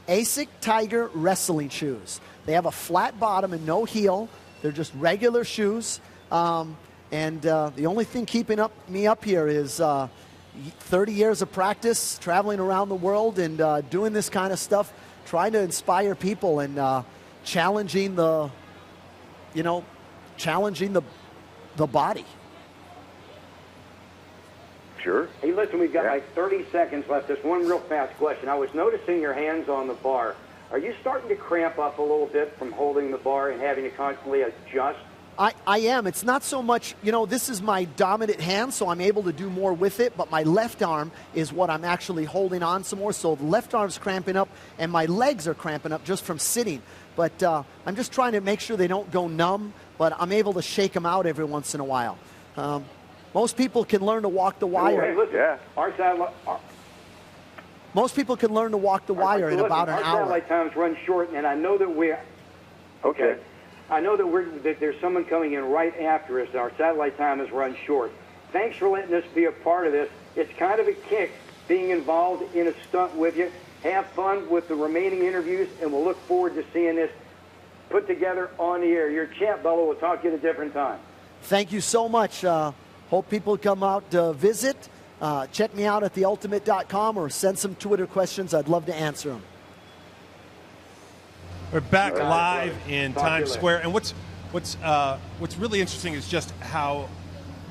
ASIC Tiger wrestling shoes. They have a flat bottom and no heel. They're just regular shoes. And the only thing keeping me up here is 30 years of practice, traveling around the world and doing this kind of stuff, trying to inspire people and challenging the body. Sure. Hey, listen, we've got like 30 seconds left. Just one real fast question. I was noticing your hands on the bar. Are you starting to cramp up a little bit from holding the bar and having to constantly adjust? I am. It's not so much, this is my dominant hand, so I'm able to do more with it, but my left arm is what I'm actually holding on some more. So the left arm's cramping up, and my legs are cramping up just from sitting. But I'm just trying to make sure they don't go numb, but I'm able to shake them out every once in a while. Most people can learn to walk the wire. Hey, listen, most people can learn to walk the wire in about an hour. Our satellite times run short, and I know that we're... Okay. I know that there's someone coming in right after us. Our satellite time has run short. Thanks for letting us be a part of this. It's kind of a kick being involved in a stunt with you. Have fun with the remaining interviews, and we'll look forward to seeing this put together on the air. Your champ, Bello. We'll talk to you at a different time. Thank you so much. Hope people come out to visit. Check me out at theultimate.com or send some Twitter questions. I'd love to answer them. We're back live in Times Square, and what's really interesting is just how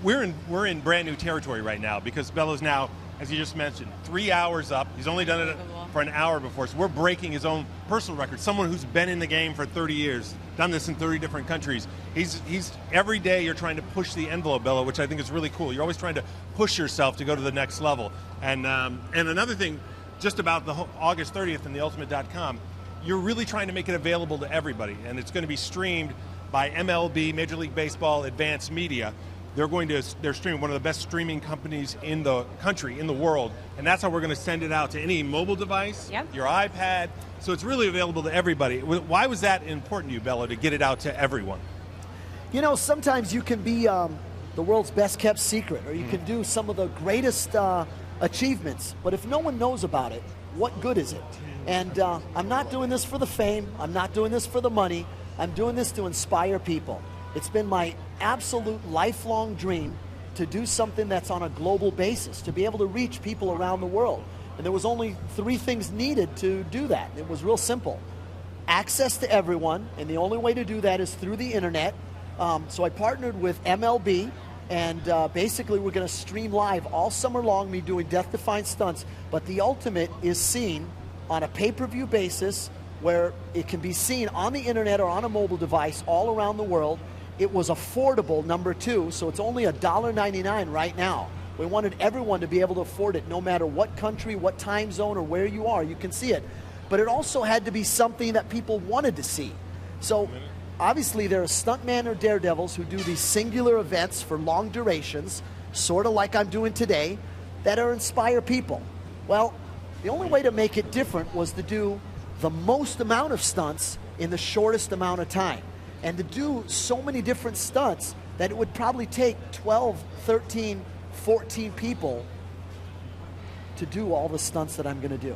we're in brand new territory right now, because Bello's now, as you just mentioned, 3 hours up. He's only done it for an hour before, so we're breaking his own personal record. Someone who's been in the game for 30 years, done this in 30 different countries. He's every day you're trying to push the envelope, Bello, which I think is really cool. You're always trying to push yourself to go to the next level. And another thing, just about the August 30th and theultimate.com, you're really trying to make it available to everybody, and it's going to be streamed by MLB, Major League Baseball, Advanced Media. They're streaming, one of the best streaming companies in the country, in the world, and that's how we're going to send it out to any mobile device, your iPad, so it's really available to everybody. Why was that important to you, Bello, to get it out to everyone? You know, sometimes you can be the world's best kept secret, or you can do some of the greatest achievements, but if no one knows about it, what good is it? And I'm not doing this for the fame. I'm not doing this for the money. I'm doing this to inspire people. It's been my absolute lifelong dream to do something that's on a global basis, to be able to reach people around the world. And there was only 3 things needed to do that. It was real simple. Access to everyone, and the only way to do that is through the internet. So I partnered with MLB, and basically we're going to stream live all summer long, me doing death-defying stunts. But The Ultimate is seen on a pay-per-view basis where it can be seen on the internet or on a mobile device all around the world. It was affordable, number 2, so it's only $1.99 right now. We wanted everyone to be able to afford it, no matter what country, what time zone, or where you are. You can see it. But it also had to be something that people wanted to see. So obviously there are stuntmen or daredevils who do these singular events for long durations, sort of like I'm doing today, that inspire people. Well, the only way to make it different was to do the most amount of stunts in the shortest amount of time, and to do so many different stunts that it would probably take 12, 13, 14 people to do all the stunts that I'm going to do.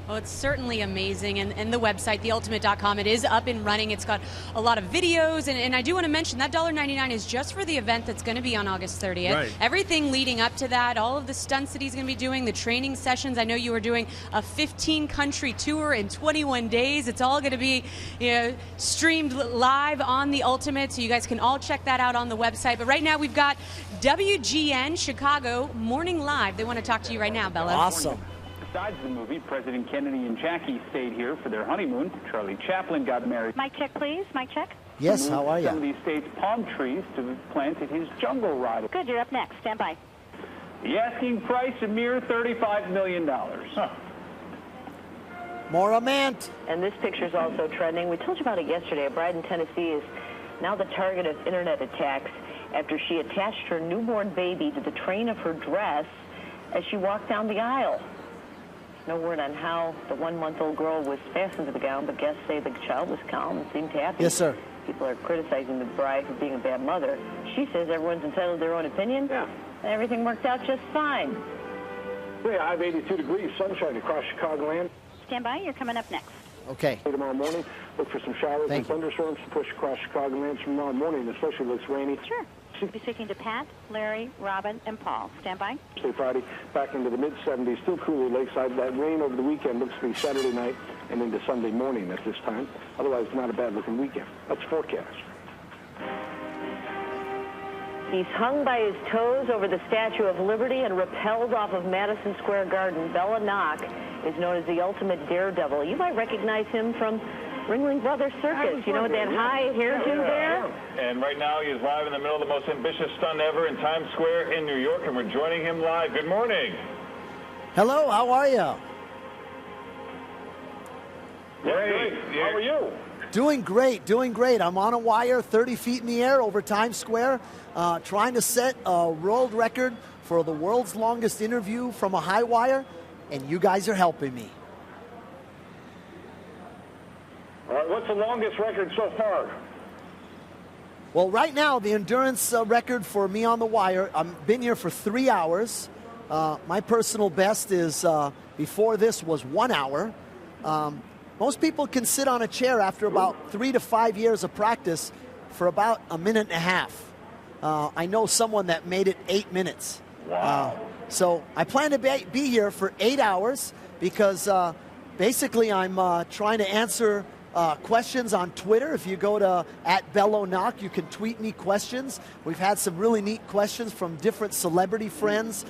Well, it's certainly amazing, and the website, theultimate.com, it is up and running. It's got a lot of videos, and I do want to mention that $1.99 is just for the event that's going to be on August 30th. Right. Everything leading up to that, all of the stunts that he's going to be doing, the training sessions. I know you were doing a 15-country tour in 21 days. It's all going to be, streamed live on The Ultimate, so you guys can all check that out on the website. But right now we've got WGN Chicago Morning Live. They want to talk to you right now, Bello. Awesome. Besides the movie, President Kennedy and Jackie stayed here for their honeymoon. Charlie Chaplin got married. Mic check, please. Mic check. Yes, how are you? Some of these states' palm trees to plant at his jungle ride. Good, you're up next. Stand by. The asking price, a mere $35 million. More amant. And this picture is also trending. We told you about it yesterday. A bride in Tennessee is now the target of internet attacks after she attached her newborn baby to the train of her dress as she walked down the aisle. No word on how the 1-month-old girl was fastened to the gown, but guests say the child was calm and seemed happy. Yes, sir. People are criticizing the bride for being a bad mother. She says everyone's entitled to their own opinion. Yeah. And everything worked out just fine. Yeah, I have 82 degrees, sunshine across Chicagoland. Stand by. You're coming up next. Okay. Tomorrow morning, look for some showers and thunderstorms to push across Chicagoland tomorrow morning, especially looks rainy. Sure. We'll be speaking to Pat, Larry, Robin, and Paul. Stand by. Friday, back into the mid-70s, still cooler lakeside. That rain over the weekend looks to be Saturday night and into Sunday morning at this time. Otherwise, not a bad-looking weekend. That's forecast. He's hung by his toes over the Statue of Liberty and rappelled off of Madison Square Garden. Bello Nock is known as the ultimate daredevil. You might recognize him from Ringling Brothers Circus. You know, that high hairdo there? And right now he is live in the middle of the most ambitious stunt ever in Times Square in New York, and we're joining him live. Good morning. Hello, how are you? Great. How are you? Doing great, doing great. I'm on a wire 30 feet in the air over Times Square, trying to set a world record for the world's longest interview from a high wire, and you guys are helping me. All right, what's the longest record so far? Well, right now, the endurance record for me on the wire, I've been here for 3 hours. My personal best is, before this, was 1 hour. Most people can sit on a chair after about 3 to 5 years of practice for about a minute and a half. I know someone that made it 8 minutes. Wow. So I plan to be here for 8 hours because basically I'm trying to answer questions on Twitter. If you go to @Bello Nock, you can tweet me questions. We've had some really neat questions from different celebrity friends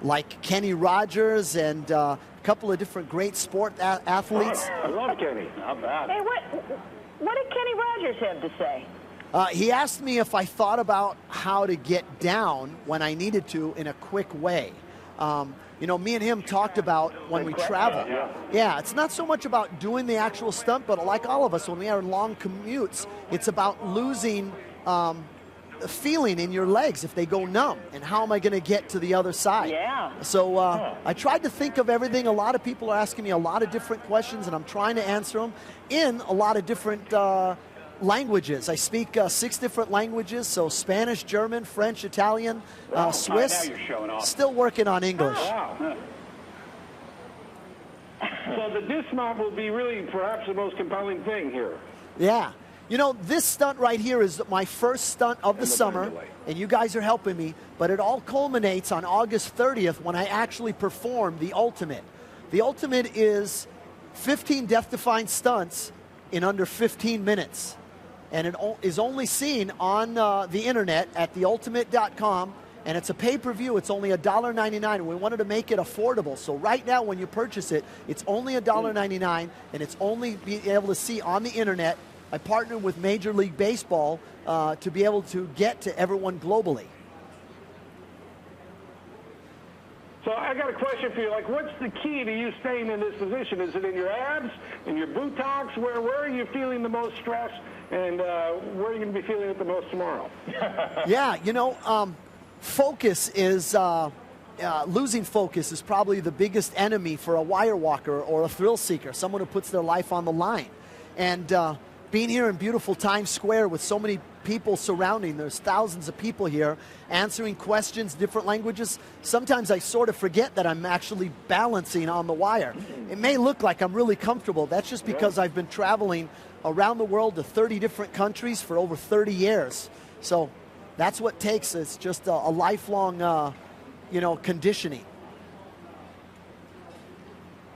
like Kenny Rogers and a couple of different great sport athletes. I love Kenny. Not bad. Hey, what did Kenny Rogers have to say? He asked me if I thought about how to get down when I needed to in a quick way. Me and him talked about when we travel. Yeah, it's not so much about doing the actual stunt, but like all of us, when we are in long commutes, it's about losing the feeling in your legs if they go numb. And how am I going to get to the other side? Yeah. So I tried to think of everything. A lot of people are asking me a lot of different questions, and I'm trying to answer them in a lot of different languages. I speak 6 different languages, so Spanish, German, French, Italian, Swiss. Now you're showing off. Still working on English. Wow. So the dismount will be really perhaps the most compelling thing here. Yeah. This stunt right here is my first stunt of the summer, and you guys are helping me, but it all culminates on August 30th when I actually perform the Ultimate. The Ultimate is 15 death-defying stunts in under 15 minutes. And it is only seen on the internet at theultimate.com, and it's a pay-per-view. It's only $1.99. We wanted to make it affordable. So right now when you purchase it, it's only $1.99, and it's only be able to see on the internet. I partnered with Major League Baseball to be able to get to everyone globally. So I got a question for you. Like, what's the key to you staying in this position? Is it in your abs, in your buttocks? Where are you feeling the most stress? And where are you going to be feeling it the most tomorrow? Yeah, focus is, losing focus is probably the biggest enemy for a wire walker or a thrill seeker, someone who puts their life on the line. And being here in beautiful Times Square with so many people surrounding, there's thousands of people here answering questions, different languages. Sometimes I sort of forget that I'm actually balancing on the wire. It may look like I'm really comfortable. That's just because I've been traveling around the world to 30 different countries for over 30 years. So that's what takes. It's just a lifelong, conditioning.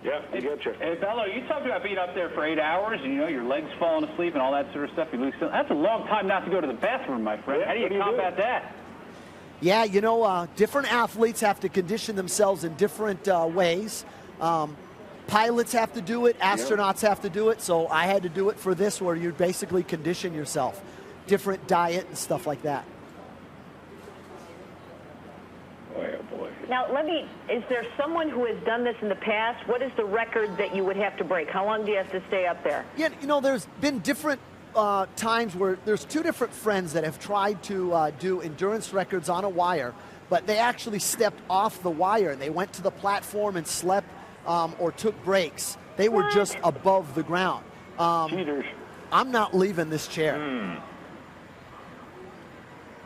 Yeah, I get you. Hey, Bello, you talked about being up there for 8 hours, and your legs falling asleep and all that sort of stuff. That's a long time not to go to the bathroom, my friend. Yeah, how do you combat that? Yeah, different athletes have to condition themselves in different ways. Pilots have to do it, astronauts have to do it, so I had to do it for this, where you basically condition yourself. Different diet and stuff like that. Boy, oh boy. Now, is there someone who has done this in the past? What is the record that you would have to break? How long do you have to stay up there? Yeah, there's been different times where there's 2 different friends that have tried to do endurance records on a wire, but they actually stepped off the wire. They went to the platform and slept or took breaks. They were just above the ground. Cheaters. I'm not leaving this chair.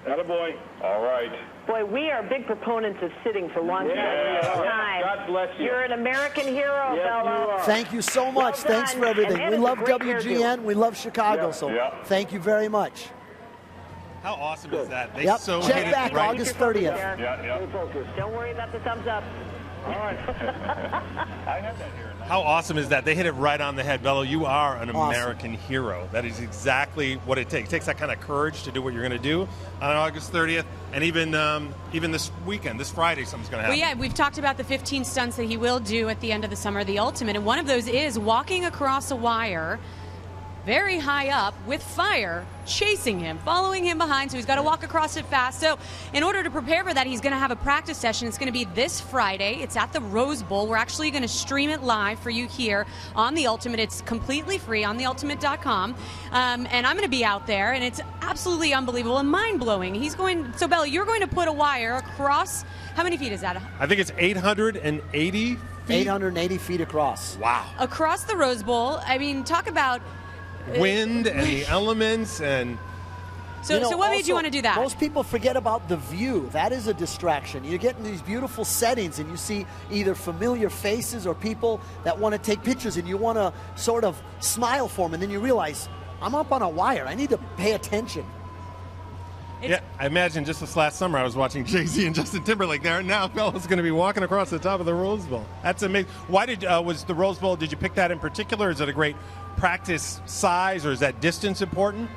Attaboy. All right. Boy, we are big proponents of sitting for long periods of time. God bless you. You're an American hero, Yes, Bello. you are. Thank you so much. Well Thanks done. for everything. And We that is love a great WGN. hairdo. We love Chicago. Yeah, So yeah. thank you very much. How awesome is that? They Yep. so Check hit back it right. August 30th. Yeah. Stay focused. Don't worry about the thumbs up. All right. I have that here. How awesome is that? They hit it right on the head. Bello, you are an Awesome. American hero. That is exactly what it takes. It takes that kind of courage to do what you're going to do on August 30th. And even this weekend, this Friday, something's going to happen. Well, yeah, we've talked about the 15 stunts that he will do at the end of the summer, the Ultimate. And one of those is walking across a wire very high up with fire chasing him, following him behind, so he's got to walk across it fast. So in order to prepare for that, he's going to have a practice session. It's going to be this Friday. It's at the Rose Bowl. We're actually going to stream it live for you here on The Ultimate. It's completely free on theultimate.com. And I'm going to be out there, and it's absolutely unbelievable and mind-blowing. So Bello, you're going to put a wire across, how many feet is that? I think it's 880 feet. 880 feet across. Wow. Across the Rose Bowl. I mean, talk about wind and the elements, and So what made you want to do that? Most people forget about the view. That is a distraction. You get in these beautiful settings and you see either familiar faces or people that want to take pictures and you want to sort of smile for them, and then you realize, I'm up on a wire. I need to pay attention. Yeah, I imagine just this last summer I was watching Jay-Z and Justin Timberlake there, and now Bello's going to be walking across the top of the Rose Bowl. That's amazing. Why was the Rose Bowl, did you pick that in particular? Is it a great practice size, or is that distance important?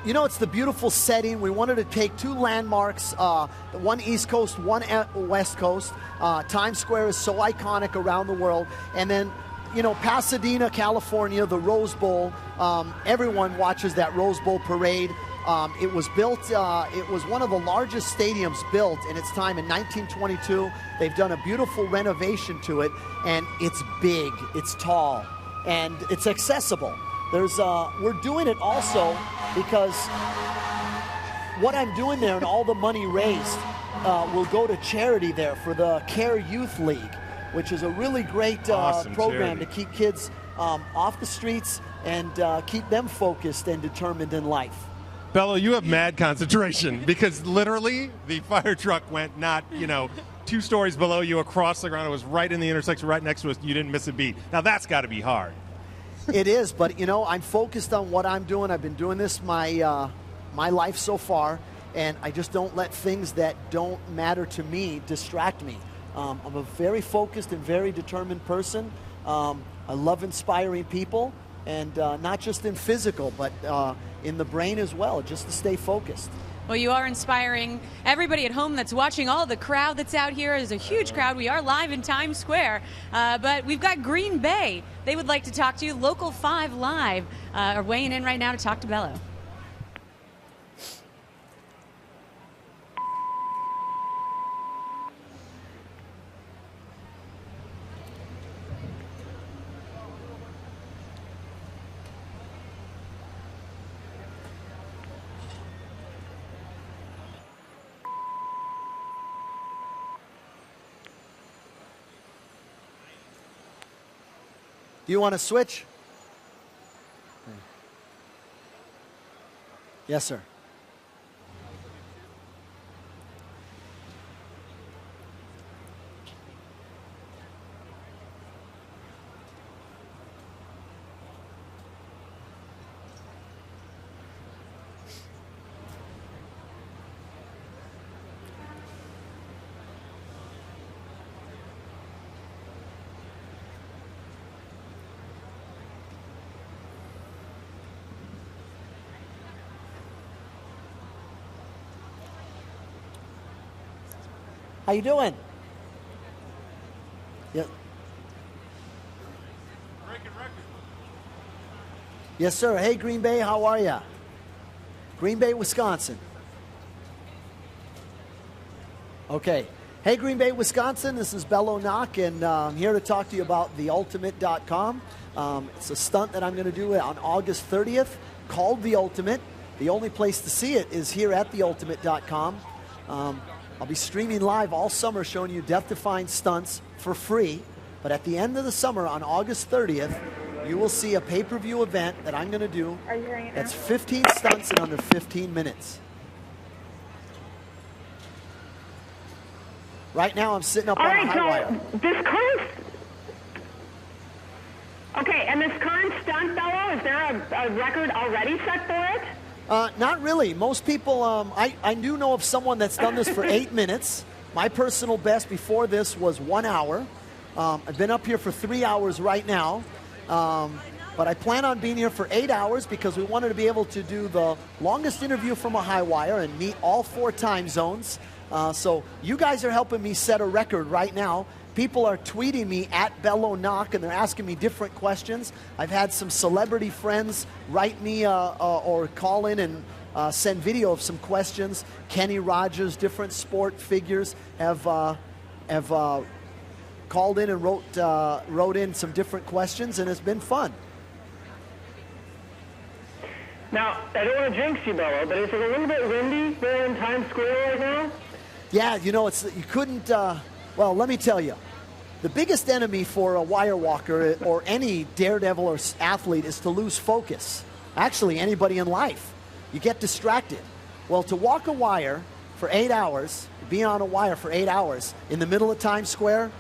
It's the beautiful setting. We wanted to take two landmarks, one East Coast, one West Coast. Times Square is so iconic around the world. And then, Pasadena, California, the Rose Bowl. Everyone watches that Rose Bowl parade. It was built, it was one of the largest stadiums built in its time in 1922. They've done a beautiful renovation to it, and it's big, it's tall, and it's accessible. We're doing it also because what I'm doing there and all the money raised will go to charity there for the Care Youth League, which is a really great awesome program charity to keep kids off the streets and keep them focused and determined in life. Bello, you have mad concentration because literally the fire truck went not, 2 stories below you across the ground. It was right in the intersection, right next to us. You didn't miss a beat. Now that's got to be hard. It is, but I'm focused on what I'm doing. I've been doing this my life so far, and I just don't let things that don't matter to me distract me. I'm a very focused and very determined person. I love inspiring people, and not just in physical, but in the brain as well, just to stay focused. Well, you are inspiring everybody at home that's watching. All the crowd that's out here is a huge crowd. We are live in Times Square, but we've got Green Bay. They would like to talk to you. Local 5 Live are weighing in right now to talk to Bello. Do you want to switch? Yes, sir. How you doing? Yeah. Yes, sir. Hey, Green Bay, how are ya? Green Bay, Wisconsin. Okay. Hey, Green Bay, Wisconsin. This is Bello Nock, and I'm here to talk to you about theultimate.com. It's a stunt that I'm going to do on August 30th called The Ultimate. The only place to see it is here at theultimate.com. I'll be streaming live all summer showing you death-defying stunts for free. But at the end of the summer, on August 30th, you will see a pay-per-view event that I'm going to do. Are you hearing it now? That's 15 stunts in under 15 minutes. Right now, I'm sitting up on a high wire. This current... Okay, and this current stunt, Bello, is there a record already set for it? Not really. Most people, I do know of someone that's done this for 8 minutes. My personal best before this was 1 hour. I've been up here for 3 hours right now. But I plan on being here for 8 hours because we wanted to be able to do the longest interview from a high wire and meet all 4 time zones. So you guys are helping me set a record right now. People are tweeting me at Bello Nock, and they're asking me different questions. I've had some celebrity friends write me or call in and send video of some questions. Kenny Rogers, different sport figures have called in and wrote in some different questions, and it's been fun. Now, I don't want to jinx you, Bello, but is it a little bit windy there in Times Square right now? Yeah, you couldn't... well, let me tell you. The biggest enemy for a wire walker or any daredevil or athlete is to lose focus. Actually, anybody in life. you get distracted. Well, to walk a wire for 8 hours, be on a wire for 8 hours in the middle of Times Square,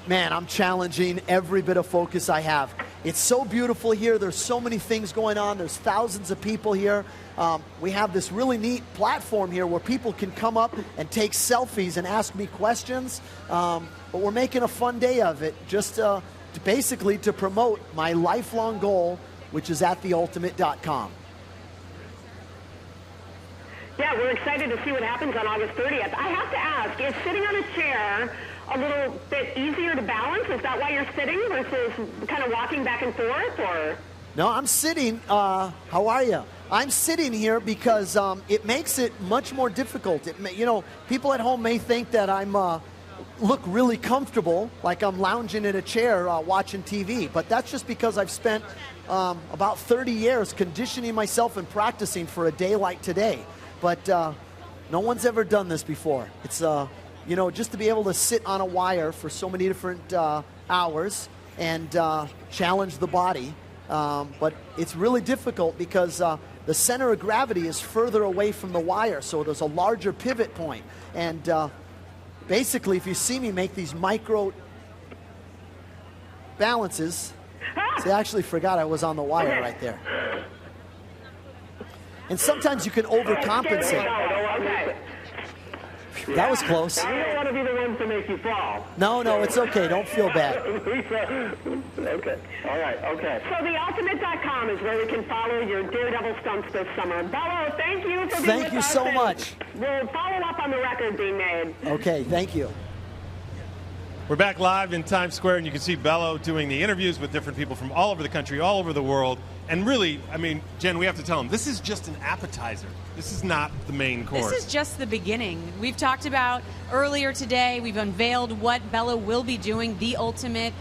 man, I'm challenging every bit of focus I have. It's so beautiful here. There's so many things going on. There's thousands of people here. We have this really neat platform here where people can come up and take selfies and ask me questions. But we're making a fun day of it, just to basically to promote my lifelong goal, which is at theultimate.com. Yeah, we're excited to see what happens on August 30th. I have to ask, is sitting on a chair a little bit easier to balance? Is that why you're sitting versus kind of walking back and forth, or? No, I'm sitting. How are you? I'm sitting here because it makes it much more difficult. You know, people at home may think that I'm look really comfortable, like I'm lounging in a chair watching TV, but that's just because I've spent about 30 years conditioning myself and practicing for a day like today. But no one's ever done this before. It's you know, just to be able to sit on a wire for so many different hours and challenge the body. But it's really difficult because the center of gravity is further away from the wire, so there's a larger pivot point. And basically, if you see me make these micro balances, see, I actually forgot I was on the wire right there. And sometimes you can overcompensate. That was close. I don't want to be the ones to make you fall. No, it's okay. Don't feel bad. Okay. All right. Okay. So theultimate.com is where we can follow your daredevil stunts this summer. Bello, thank you for being with us. Thank you so much. We'll follow up on the record being made. Okay, thank you. We're back live in Times Square, and you can see Bello doing the interviews with different people from all over the country, all over the world. And really, I mean, Jen, we have to tell them, this is just an appetizer. This is not the main course. This is just the beginning. We've talked about earlier today, we've unveiled what Bello will be doing, The Ultimate.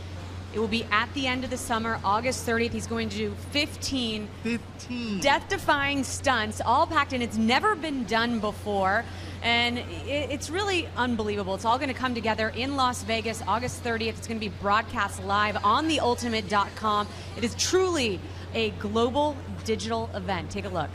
It will be at the end of the summer, August 30th. He's going to do 15 death-defying stunts, all packed in. It's never been done before. And it's really unbelievable. It's all going to come together in Las Vegas, August 30th. It's going to be broadcast live on theultimate.com. It is truly a global digital event. Take a look.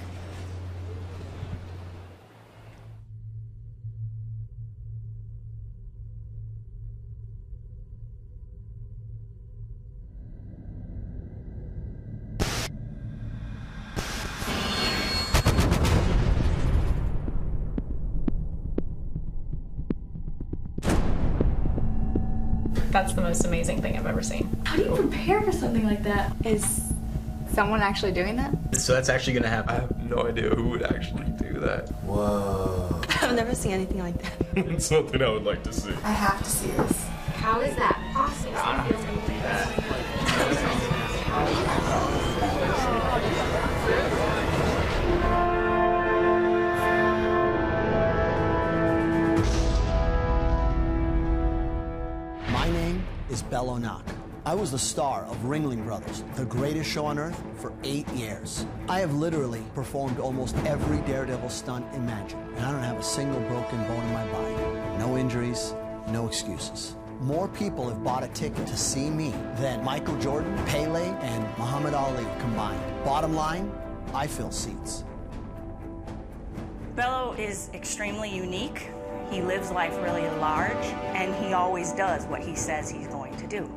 That's the most amazing thing I've ever seen. How do you prepare for something like that? Is someone actually doing that? So that's actually going to happen? I have no idea who would actually do that. Whoa. I've never seen anything like that. It's something I would like to see. I have to see this. How is that possible? My name is Bello Nock. I was the star of Ringling Brothers, the greatest show on earth, for 8 years. I have literally performed almost every daredevil stunt imagined, and I don't have a single broken bone in my body. No injuries, no excuses. More people have bought a ticket to see me than Michael Jordan, Pele, and Muhammad Ali combined. Bottom line, I fill seats. Bello is extremely unique. He lives life really large, and he always does what he says he's going to do.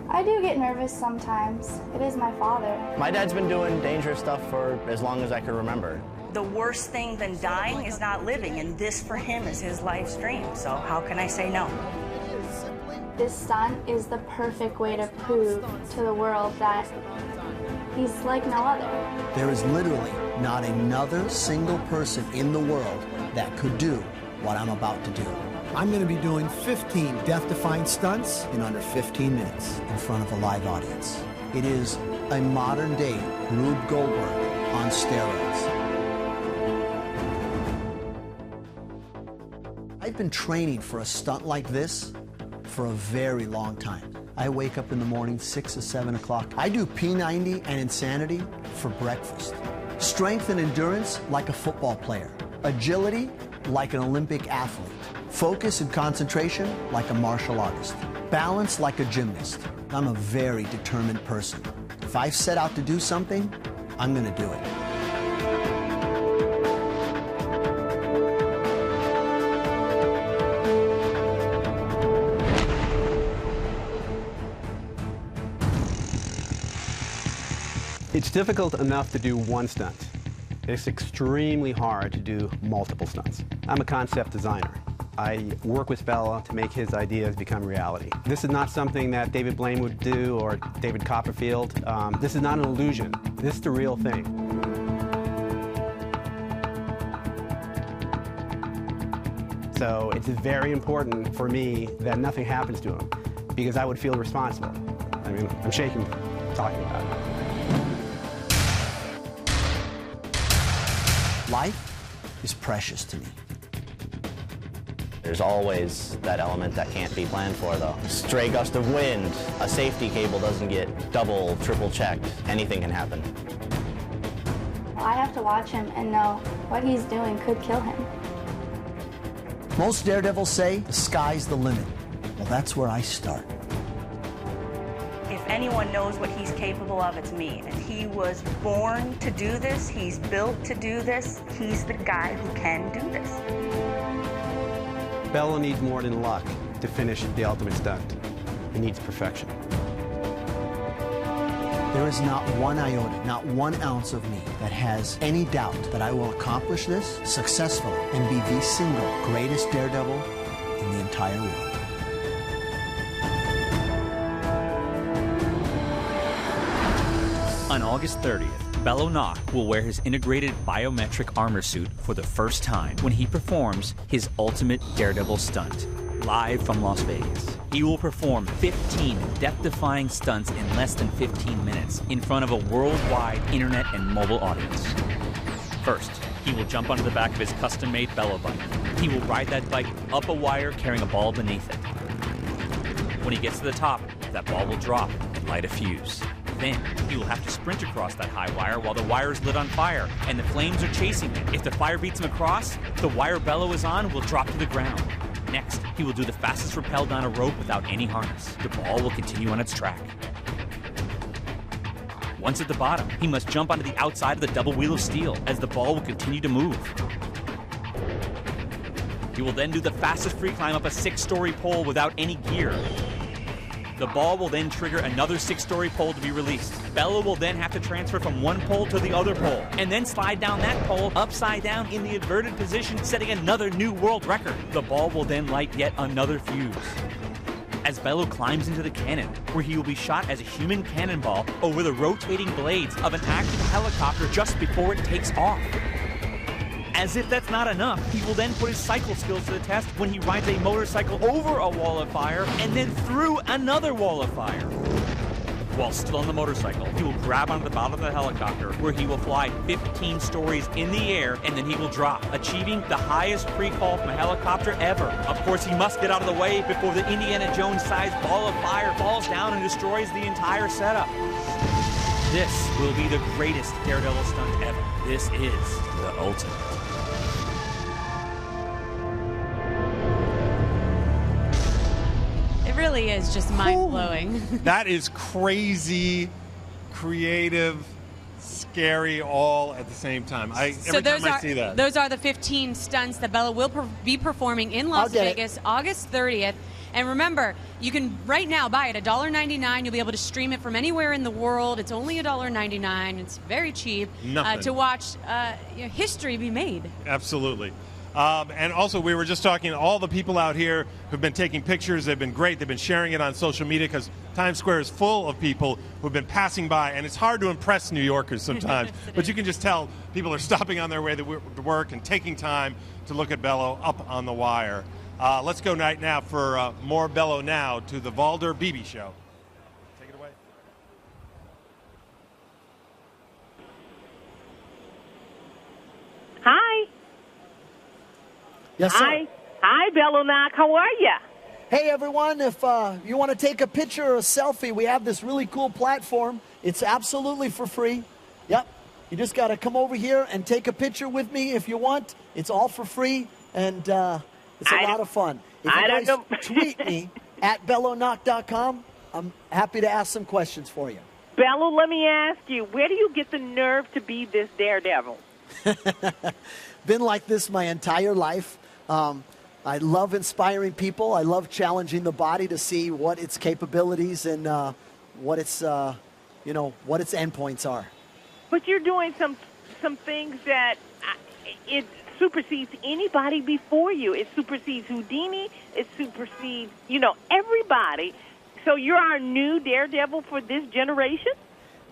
I do get nervous sometimes. It is my father. My dad's been doing dangerous stuff for as long as I can remember. The worst thing than dying is not living, and this for him is his life's dream, so how can I say no? This stunt is the perfect way to prove to the world that he's like no other. There is literally not another single person in the world that could do what I'm about to do. I'm going to be doing 15 death-defying stunts in under 15 minutes in front of a live audience. It is a modern-day Rube Goldberg on steroids. I've been training for a stunt like this for a very long time. I wake up in the morning 6 or 7 o'clock. I do P90 and Insanity for breakfast. Strength and endurance like a football player. Agility like an Olympic athlete. Focus and concentration like a martial artist. Balance like a gymnast. I'm a very determined person. If I set out to do something, I'm going to do it. It's difficult enough to do one stunt. It's extremely hard to do multiple stunts. I'm a concept designer. I work with Bello to make his ideas become reality. This is not something that David Blaine would do or David Copperfield. This is not an illusion. This is the real thing. So it's very important for me that nothing happens to him because I would feel responsible. I mean, I'm shaking talking about it. Life is precious to me. There's always that element that can't be planned for, though. Stray gust of wind, a safety cable doesn't get double, triple checked. Anything can happen. I have to watch him and know what he's doing could kill him. Most daredevils say the sky's the limit. Well, that's where I start. If anyone knows what he's capable of, it's me. And he was born to do this. He's built to do this. He's the guy who can do this. Bello needs more than luck to finish the ultimate stunt. He needs perfection. There is not one iota, not 1 ounce of me that has any doubt that I will accomplish this successfully and be the single greatest daredevil in the entire world. On August 30th, Bello Nock will wear his integrated biometric armor suit for the first time when he performs his ultimate daredevil stunt. Live from Las Vegas, he will perform 15 death-defying stunts in less than 15 minutes in front of a worldwide internet and mobile audience. First, he will jump onto the back of his custom-made Bello bike. He will ride that bike up a wire carrying a ball beneath it. When he gets to the top, that ball will drop and light a fuse. Then, he will have to sprint across that high wire while the wire is lit on fire and the flames are chasing him. If the fire beats him across, the wire Bello is on will drop to the ground. Next, he will do the fastest rappel down a rope without any harness. The ball will continue on its track. Once at the bottom, he must jump onto the outside of the double wheel of steel as the ball will continue to move. He will then do the fastest free climb up a 6-story pole without any gear. The ball will then trigger another 6-story pole to be released. Bello will then have to transfer from one pole to the other pole, and then slide down that pole upside down in the inverted position, setting another new world record. The ball will then light yet another fuse. As Bello climbs into the cannon, where he will be shot as a human cannonball over the rotating blades of an active helicopter just before it takes off. As if that's not enough, he will then put his cycle skills to the test when he rides a motorcycle over a wall of fire and then through another wall of fire. While still on the motorcycle, he will grab onto the bottom of the helicopter, where he will fly 15 stories in the air, and then he will drop, achieving the highest free fall from a helicopter ever. Of course, he must get out of the way before the Indiana Jones-sized ball of fire falls down and destroys the entire setup. This will be the greatest daredevil stunt ever. This is the ultimate. It really is just mind-blowing. That is crazy, creative, scary, all at the same time. Every time I see that. Those are the 15 stunts that Bello will be performing in Las Vegas, August 30th. And remember, you can right now buy it $1.99. You'll be able to stream it from anywhere in the world. It's only $1.99. It's very cheap to watch history be made. Absolutely. And also, we were just talking to all the people out here who've been taking pictures. They've been great. They've been sharing it on social media because Times Square is full of people who've been passing by. And it's hard to impress New Yorkers sometimes. But you can just tell people are stopping on their way to work and taking time to look at Bello up on the wire. Let's go right now for more Bello Now to the Valder Beebe Show. Take it away. Hi. Yes, sir. Hi, Bello Nock. How are you? Hey, everyone. If you want to take a picture or a selfie, we have this really cool platform. It's absolutely for free. Yep. You just got to come over here and take a picture with me if you want. It's all for free, and it's a lot of fun. If you guys tweet me at bellonock.com, I'm happy to ask some questions for you. Bello, let me ask you, where do you get the nerve to be this daredevil? Been like this my entire life. I love inspiring people. I love challenging the body to see what its capabilities and what its what its endpoints are. But you're doing some things that it supersedes anybody before you. It supersedes Houdini. It supersedes, everybody. So you're our new daredevil for this generation?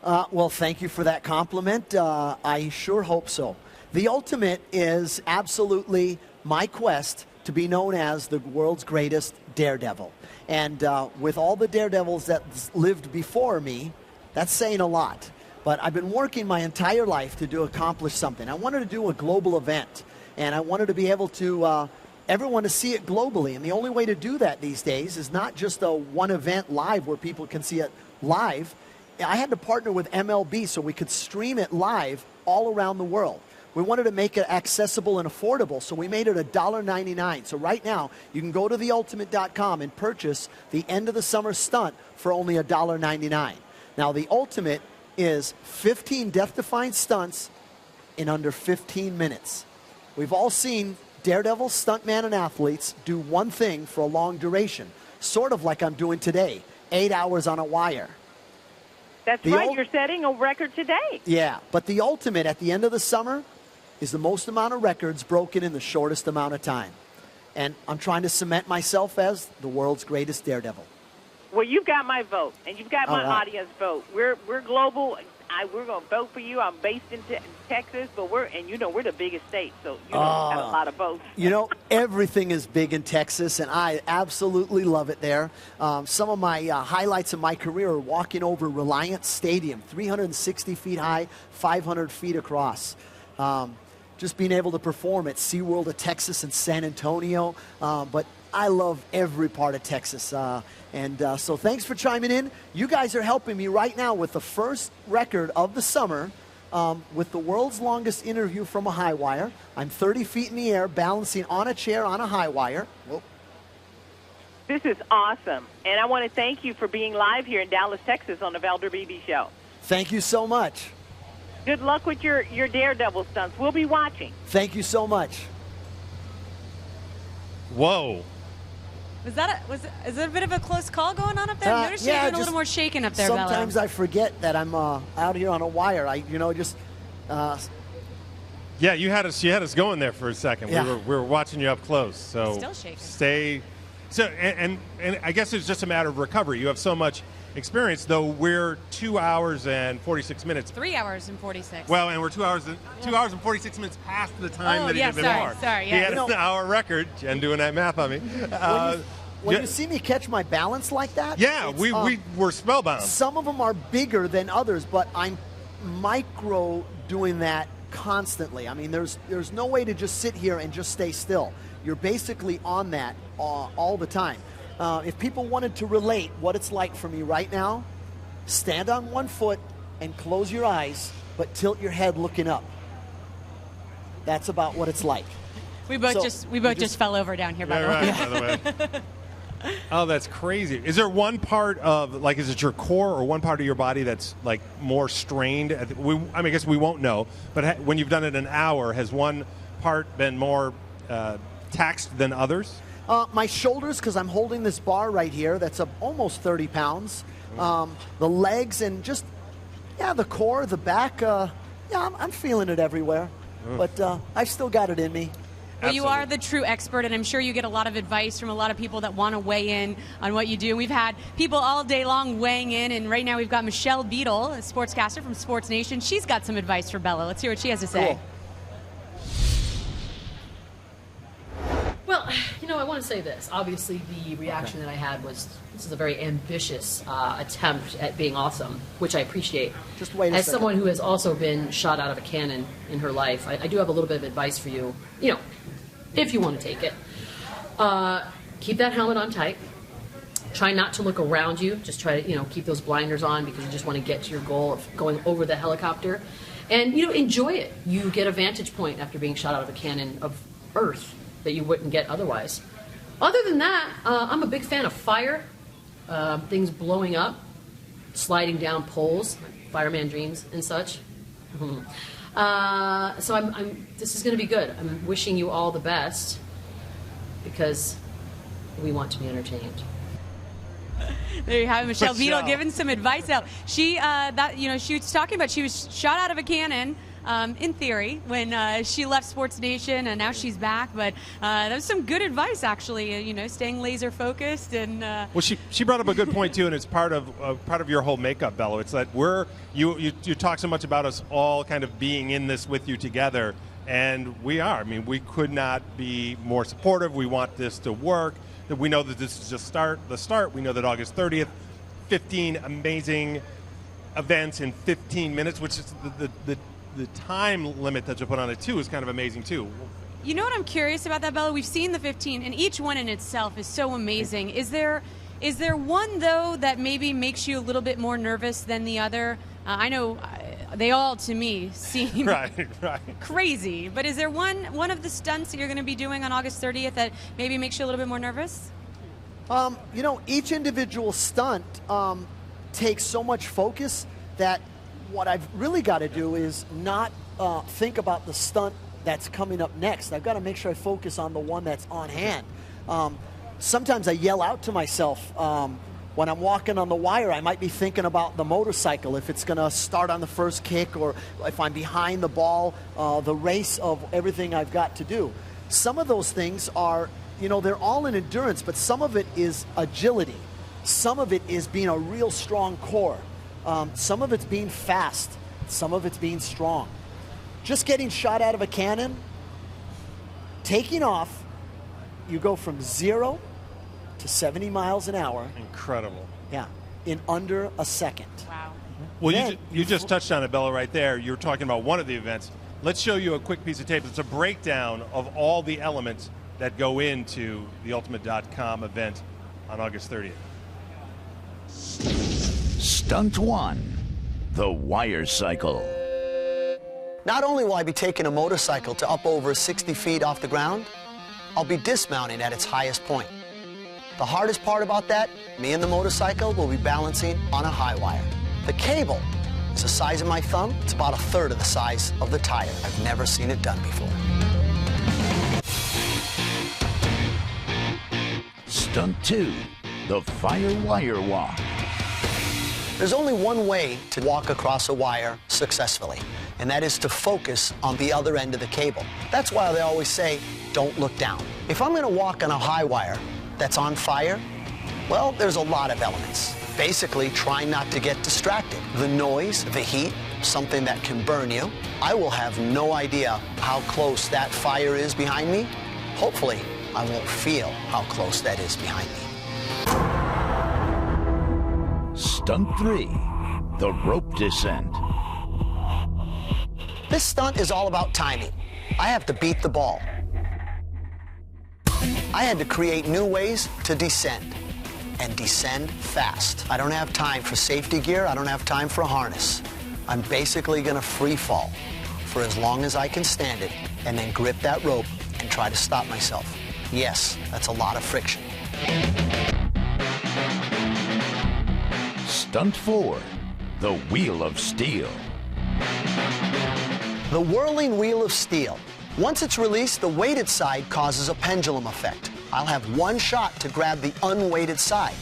Well, thank you for that compliment. I sure hope so. The Ultimate is absolutely my quest to be known as the world's greatest daredevil. And with all the daredevils that lived before me, that's saying a lot. But I've been working my entire life to accomplish something. I wanted to do a global event, and I wanted to be able to everyone to see it globally. And the only way to do that these days is not just a one event live where people can see it live. I had to partner with MLB so we could stream it live all around the world. We wanted to make it accessible and affordable, so we made it $1.99. So right now, you can go to theultimate.com and purchase the End of the Summer Stunt for only $1.99. Now, the Ultimate is 15 death-defying stunts in under 15 minutes. We've all seen daredevil stuntmen and athletes do one thing for a long duration, sort of like I'm doing today, 8 hours on a wire. That's right. You're setting a record today. Yeah, but the Ultimate at the end of the summer is the most amount of records broken in the shortest amount of time. And I'm trying to cement myself as the world's greatest daredevil. Well, you've got my vote, and you've got my audience vote. We're global. We're going to vote for you. I'm based in Texas, but we're the biggest state, so we've got a lot of votes. Everything is big in Texas, and I absolutely love it there. Some of my highlights of my career are walking over Reliance Stadium, 360 feet high, 500 feet across. Just being able to perform at SeaWorld of Texas and San Antonio, but I love every part of Texas. So thanks for chiming in. You guys are helping me right now with the first record of the summer with the world's longest interview from a high wire. I'm 30 feet in the air, balancing on a chair on a high wire. Whoa. This is awesome. And I want to thank you for being live here in Dallas, Texas on the Valder Beebe Show. Thank you so much. Good luck with your daredevil stunts. We'll be watching. Thank you so much. Whoa. Is it a bit of a close call going on up there? I noticed you're doing a little more shaking up there, Bello. Sometimes I forget that I'm out here on a wire. Yeah, you had us going there for a second. Yeah. We were watching you up close. So still shaking. Stay. So and I guess it's just a matter of recovery. You have so much experience, though. We're 2 hours and 46 minutes. 3 hours and 46. Well, and we're 2 hours and 46 minutes past the time that he did before. Sorry, he had an hour record. Jen doing that math on me. When you see me catch my balance like that, we were spellbound. Some of them are bigger than others, but I'm micro doing that constantly. I mean, there's no way to just sit here and just stay still. You're basically on that all the time. If people wanted to relate what it's like for me right now, stand on one foot and close your eyes, but tilt your head looking up. That's about what it's like. We both just fell over down here, by the way. Oh, that's crazy. Is there one part of, is it your core or one part of your body that's, more strained? I guess we won't know, but when you've done it an hour, has one part been more taxed than others? My shoulders, because I'm holding this bar right here that's almost 30 pounds. The legs and just, the core, the back. I'm feeling it everywhere. But I've still got it in me. Well, you are the true expert, and I'm sure you get a lot of advice from a lot of people that want to weigh in on what you do. We've had people all day long weighing in, and right now we've got Michelle Beadle, a sportscaster from Sports Nation. She's got some advice for Bello. Let's hear what she has to say. Cool. Well, I want to say this. Obviously, the reaction that I had was, this is a very ambitious attempt at being awesome, which I appreciate. Just wait a As second. someone who has also been shot out of a cannon in her life, I do have a little bit of advice for you, if you want to take it. Keep that helmet on tight. Try not to look around you. Just try to, keep those blinders on because you just want to get to your goal of going over the helicopter. And, enjoy it. You get a vantage point after being shot out of a cannon of Earth that you wouldn't get otherwise. Other than that, I'm a big fan of fire, things blowing up, sliding down poles, fireman dreams and such. So this is going to be good. I'm wishing you all the best because we want to be entertained. There you have it, Michelle Beadle Michelle. giving some advice out. She she was talking about she was shot out of a cannon. In theory, when she left Sports Nation, and now she's back. But that was some good advice, actually. Staying laser focused and. Well, she brought up a good point too, and it's part of your whole makeup, Bello. It's that you talk so much about us all kind of being in this with you together, and we are. I mean, we could not be more supportive. We want this to work. That we know that this is just the start. We know that August 30th, 15 amazing events in 15 minutes, which is the time limit that you put on it too is kind of amazing too. You know what I'm curious about that, Bella? We've seen the 15, and each one in itself is so amazing. Is there one though that maybe makes you a little bit more nervous than the other? I know they all, to me, seem right. crazy. But is there one of the stunts that you're going to be doing on August 30th that maybe makes you a little bit more nervous? Each individual stunt takes so much focus that what I've really got to do is not think about the stunt that's coming up next. I've got to make sure I focus on the one that's on hand. Sometimes I yell out to myself when I'm walking on the wire. I might be thinking about the motorcycle, if it's going to start on the first kick, or if I'm behind the ball, the race of everything I've got to do. Some of those things are, they're all in endurance, but some of it is agility. Some of it is being a real strong core. Some of it's being fast. Some of it's being strong. Just getting shot out of a cannon, taking off, you go from 0 to 70 miles an hour. Incredible. Yeah, in under a second. Wow. Well, you just touched on it, Bello, right there. You're talking about one of the events. Let's show you a quick piece of tape. It's a breakdown of all the elements that go into the Ultimate.com event on August 30th. Stunt 1, the wire cycle. Not only will I be taking a motorcycle to up over 60 feet off the ground, I'll be dismounting at its highest point. The hardest part about that, me and the motorcycle will be balancing on a high wire. The cable is the size of my thumb. It's about 1/3 of the size of the tire. I've never seen it done before. Stunt 2, the fire wire walk. There's only one way to walk across a wire successfully, and that is to focus on the other end of the cable. That's why they always say, don't look down. If I'm going to walk on a high wire that's on fire, well, there's a lot of elements. Basically, trying not to get distracted. The noise, the heat, something that can burn you. I will have no idea how close that fire is behind me. Hopefully, I won't feel how close that is behind me. Stunt 3, the rope descent. This stunt is all about timing. I have to beat the ball. I had to create new ways to descend, and descend fast. I don't have time for safety gear. I don't have time for a harness. I'm basically going to free fall for as long as I can stand it, and then grip that rope and try to stop myself. Yes, that's a lot of friction. Stunt 4, the wheel of steel. The whirling wheel of steel. Once it's released, the weighted side causes a pendulum effect. I'll have one shot to grab the unweighted side.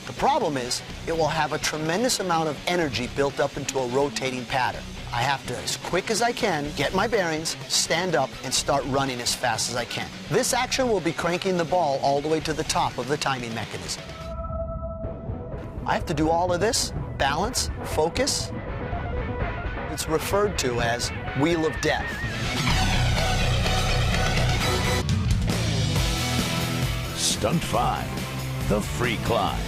The problem is, it will have a tremendous amount of energy built up into a rotating pattern. I have to, as quick as I can, get my bearings, stand up, and start running as fast as I can. This action will be cranking the ball all the way to the top of the timing mechanism. I have to do all of this, balance, focus. It's referred to as Wheel of Death. Stunt 5, the free climb.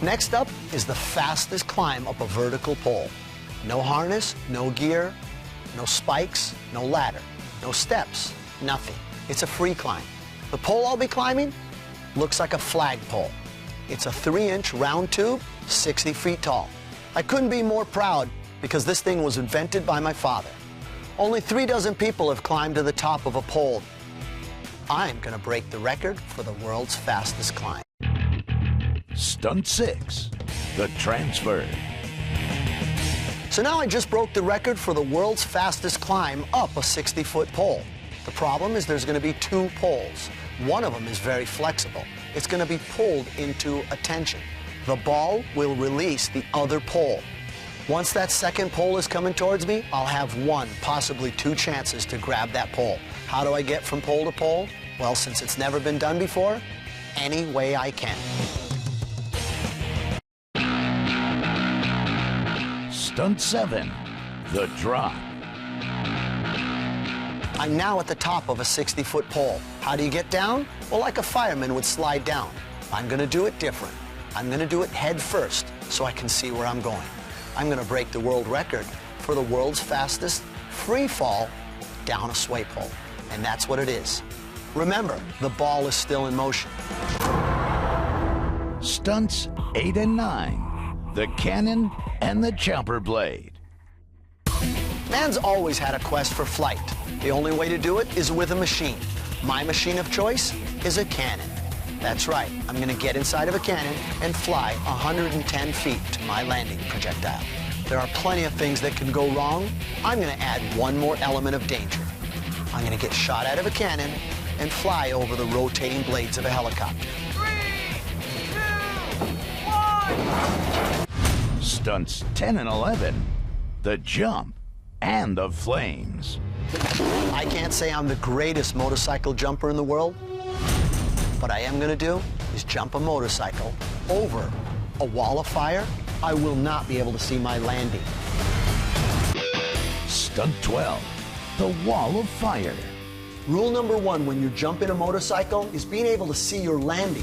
Next up is the fastest climb up a vertical pole. No harness, no gear, no spikes, no ladder, no steps, nothing. It's a free climb. The pole I'll be climbing looks like a flagpole. It's a 3-inch round tube, 60 feet tall. I couldn't be more proud because this thing was invented by my father. Only 36 people have climbed to the top of a pole. I'm going to break the record for the world's fastest climb. Stunt 6, the transfer. So now I just broke the record for the world's fastest climb up a 60-foot pole. The problem is there's going to be 2 poles. One of them is very flexible. it's going to be pulled into attention. The ball will release the other pole. Once that second pole is coming towards me, I'll have one, possibly two chances to grab that pole. How do I get from pole to pole? Well, since it's never been done before, any way I can. Stunt 7, the drop. I'm now at the top of a 60-foot pole. How do you get down? Well, like a fireman would slide down. I'm going to do it different. I'm going to do it head first so I can see where I'm going. I'm going to break the world record for the world's fastest free fall down a sway pole. And that's what it is. Remember, the ball is still in motion. Stunts 8 and 9, the cannon and the jumper blade. Man's always had a quest for flight. The only way to do it is with a machine. My machine of choice is a cannon. That's right, I'm going to get inside of a cannon and fly 110 feet to my landing projectile. There are plenty of things that can go wrong. I'm going to add one more element of danger. I'm going to get shot out of a cannon and fly over the rotating blades of a helicopter. 3, 2, 1! Stunts 10 and 11, the jump and the flames. I can't say I'm the greatest motorcycle jumper in the world. What I am going to do is jump a motorcycle over a wall of fire. I will not be able to see my landing. Stunt 12, the wall of fire. Rule number 1 when you're jumping a motorcycle is being able to see your landing.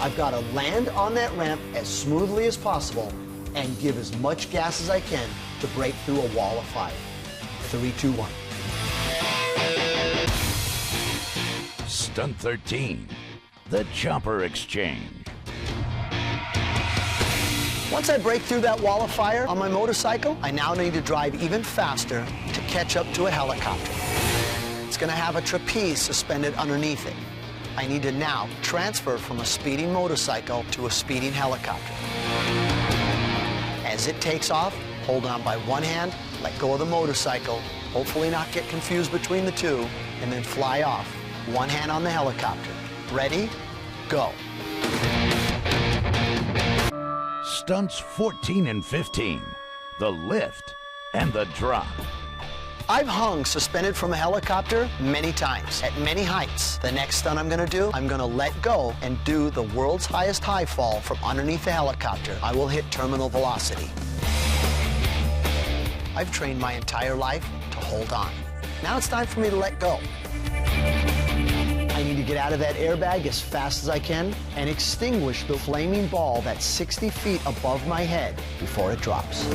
I've got to land on that ramp as smoothly as possible and give as much gas as I can to break through a wall of fire. 3, 2, 1. Stunt 13, the jumper exchange. Once I break through that wall of fire on my motorcycle, I now need to drive even faster to catch up to a helicopter. It's going to have a trapeze suspended underneath it. I need to now transfer from a speeding motorcycle to a speeding helicopter. As it takes off, hold on by one hand, let go of the motorcycle, hopefully not get confused between the two, and then fly off. One hand on the helicopter. Ready? Go. Stunts 14 and 15, the lift and the drop. I've hung suspended from a helicopter many times, at many heights. The next stunt I'm gonna do, I'm gonna let go and do the world's highest high fall from underneath the helicopter. I will hit terminal velocity. I've trained my entire life to hold on. Now it's time for me to let go. I need to get out of that airbag as fast as I can and extinguish the flaming ball that's 60 feet above my head before it drops.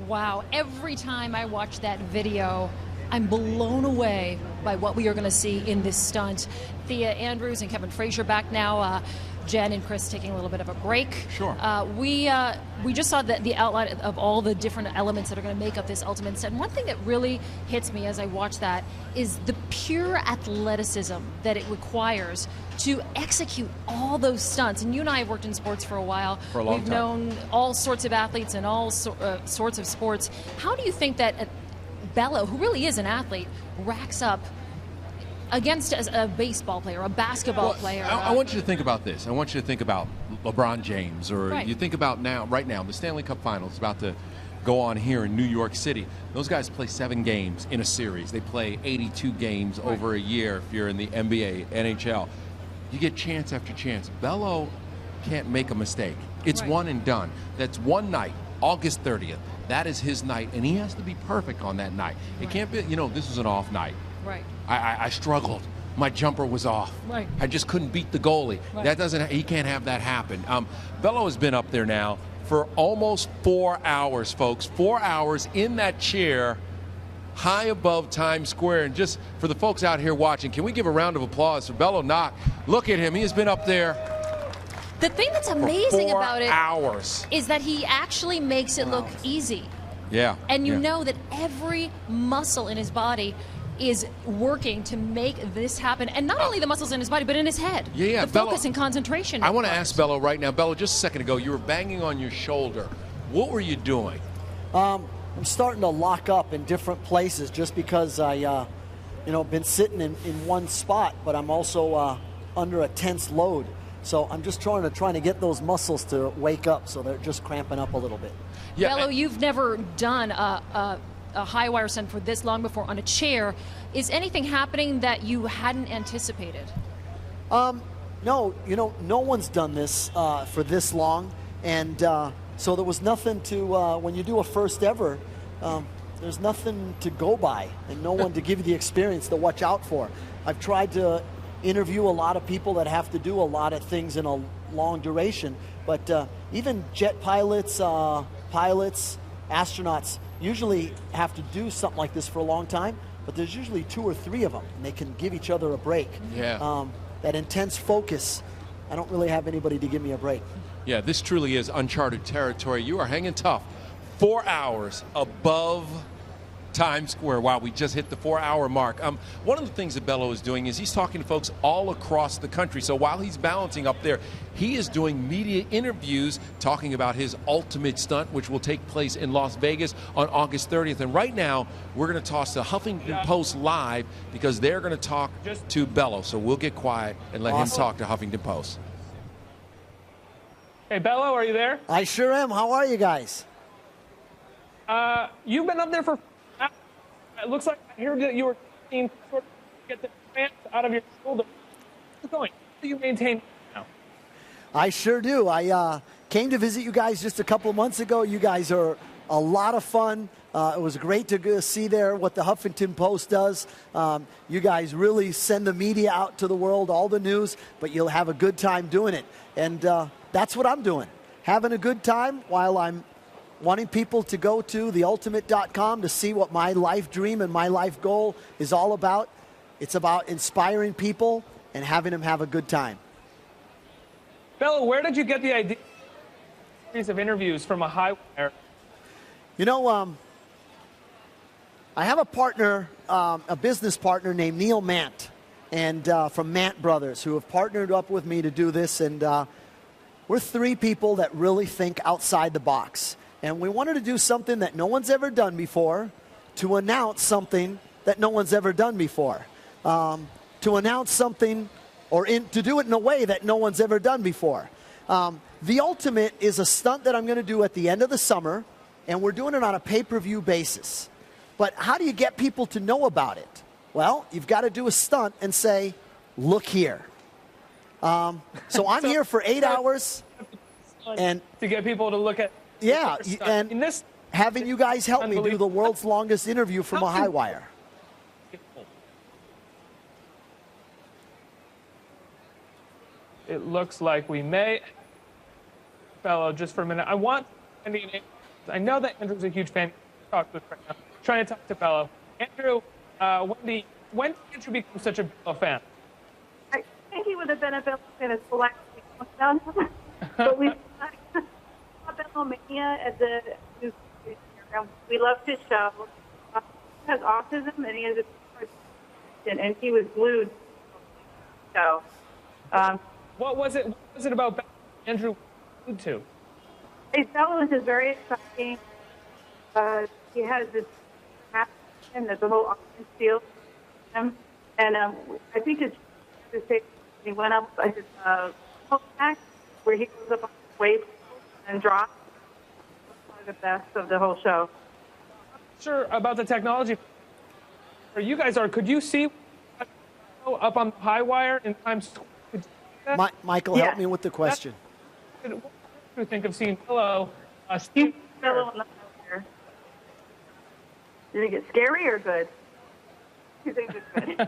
Wow, every time I watch that video, I'm blown away by what we are going to see in this stunt. Thea Andrews and Kevin Frazier back now. Jen and Chris taking a little bit of a break. Sure. We just saw the outline of all the different elements that are going to make up this ultimate stunt. And one thing that really hits me as I watch that is the pure athleticism that it requires to execute all those stunts. And you and I have worked in sports for a while. For a long We've time. known all sorts of athletes in all sorts of sports. How do you think that Bello, who really is an athlete, racks up against a baseball player, a basketball player? I want you to think about this. I want you to think about LeBron James, or Right. you think about right now, the Stanley Cup Finals is about to go on here in New York City. Those guys play 7 games in a series. They play 82 games over a year if you're in the NBA, NHL. You get chance after chance. Bello can't make a mistake. It's one and done. That's one night, August 30th. That is his night, and he has to be perfect on that night. It can't be, this is an off night. Right. I struggled. My jumper was off. Right. I just couldn't beat the goalie. Right. He can't have that happen. Bello has been up there now for almost 4 hours, folks. 4 hours in that chair, high above Times Square. And just for the folks out here watching, can we give a round of applause for Bello Nock? Look at him. He has been up there. The thing that's amazing for 4 about it hours. is that he actually makes it look easy. Yeah. And you yeah. know that every muscle in his body is working to make this happen, and not only the muscles in his body, but in his head. Yeah, the Bello, focus and concentration. I want to ask Bello right now. Bello, just a second ago, you were banging on your shoulder. What were you doing? I'm starting to lock up in different places just because I, been sitting in one spot, but I'm also under a tense load. So I'm just trying to get those muscles to wake up, so they're just cramping up a little bit. Yeah, Bello, you've never done a high wire stunt for this long before on a chair. Is anything happening that you hadn't anticipated? No, no one's done this for this long, and so there was nothing to, when you do a first ever, there's nothing to go by and no one to give you the experience to watch out for. I've tried to interview a lot of people that have to do a lot of things in a long duration, but even jet pilots, astronauts usually have to do something like this for a long time, but there's usually 2 or 3 of them, and they can give each other a break. Yeah. That intense focus, I don't really have anybody to give me a break. Yeah, this truly is uncharted territory. You are hanging tough. 4 hours above Times Square. Wow, we just hit the 4-hour mark. One of the things that Bello is doing is he's talking to folks all across the country. So while he's balancing up there, he is doing media interviews talking about his ultimate stunt, which will take place in Las Vegas on August 30th. And right now, we're going to toss the Huffington Post live because they're going to talk to Bello. So we'll get quiet and let him talk to Huffington Post. Hey, Bello, are you there? I sure am. How are you guys? You've been up there for... It looks like I heard that you were trying to sort of get the cramps out of your shoulder. How's it going? How do you maintain now? I sure do. I came to visit you guys just a couple of months ago. You guys are a lot of fun. It was great to go see there what the Huffington Post does. You guys really send the media out to the world, all the news, but you'll have a good time doing it. And that's what I'm doing, having a good time while I'm wanting people to go to theultimate.com to see what my life dream and my life goal is all about. It's about inspiring people and having them have a good time. Bello, where did you get the idea of interviews from a high wire? I have a partner, a business partner named Neil Mant, and from Mant Brothers, who have partnered up with me to do this. And we're 3 people that really think outside the box. And we wanted to do something that no one's ever done before, to announce something that no one's ever done before, to announce something or to do it in a way that no one's ever done before. The Ultimate is a stunt that I'm going to do at the end of the summer, and we're doing it on a pay-per-view basis. But how do you get people to know about it? Well, you've got to do a stunt and say, look here. So I'm here for 8 hours. And to get people to look at... Yeah, and having you guys help me do the world's longest interview from a high wire. It looks like we may... Bello, just for a minute. I want... I know that Andrew's a huge fan. Talk to us right now. Trying to talk to Bello. Andrew, when did Andrew become such a Bello fan? I think he would have been a Bello fan as well done. But we saw Bello Mania at the we loved his show. He has autism and he has and he was glued. So, what was it about Bello Andrew glued to? Bello is just very exciting. He has this and there's a whole audience feel to him. And I think it's to say he went up by his act where he goes up on the wave and drops. One of the best of the whole show. Sure, about the technology. You guys are, could you see up on the high wire in Times Square? Michael, help me with the question. What do you think of seeing Bello? Bello on the wire. You think it's scary or good? You think it's good?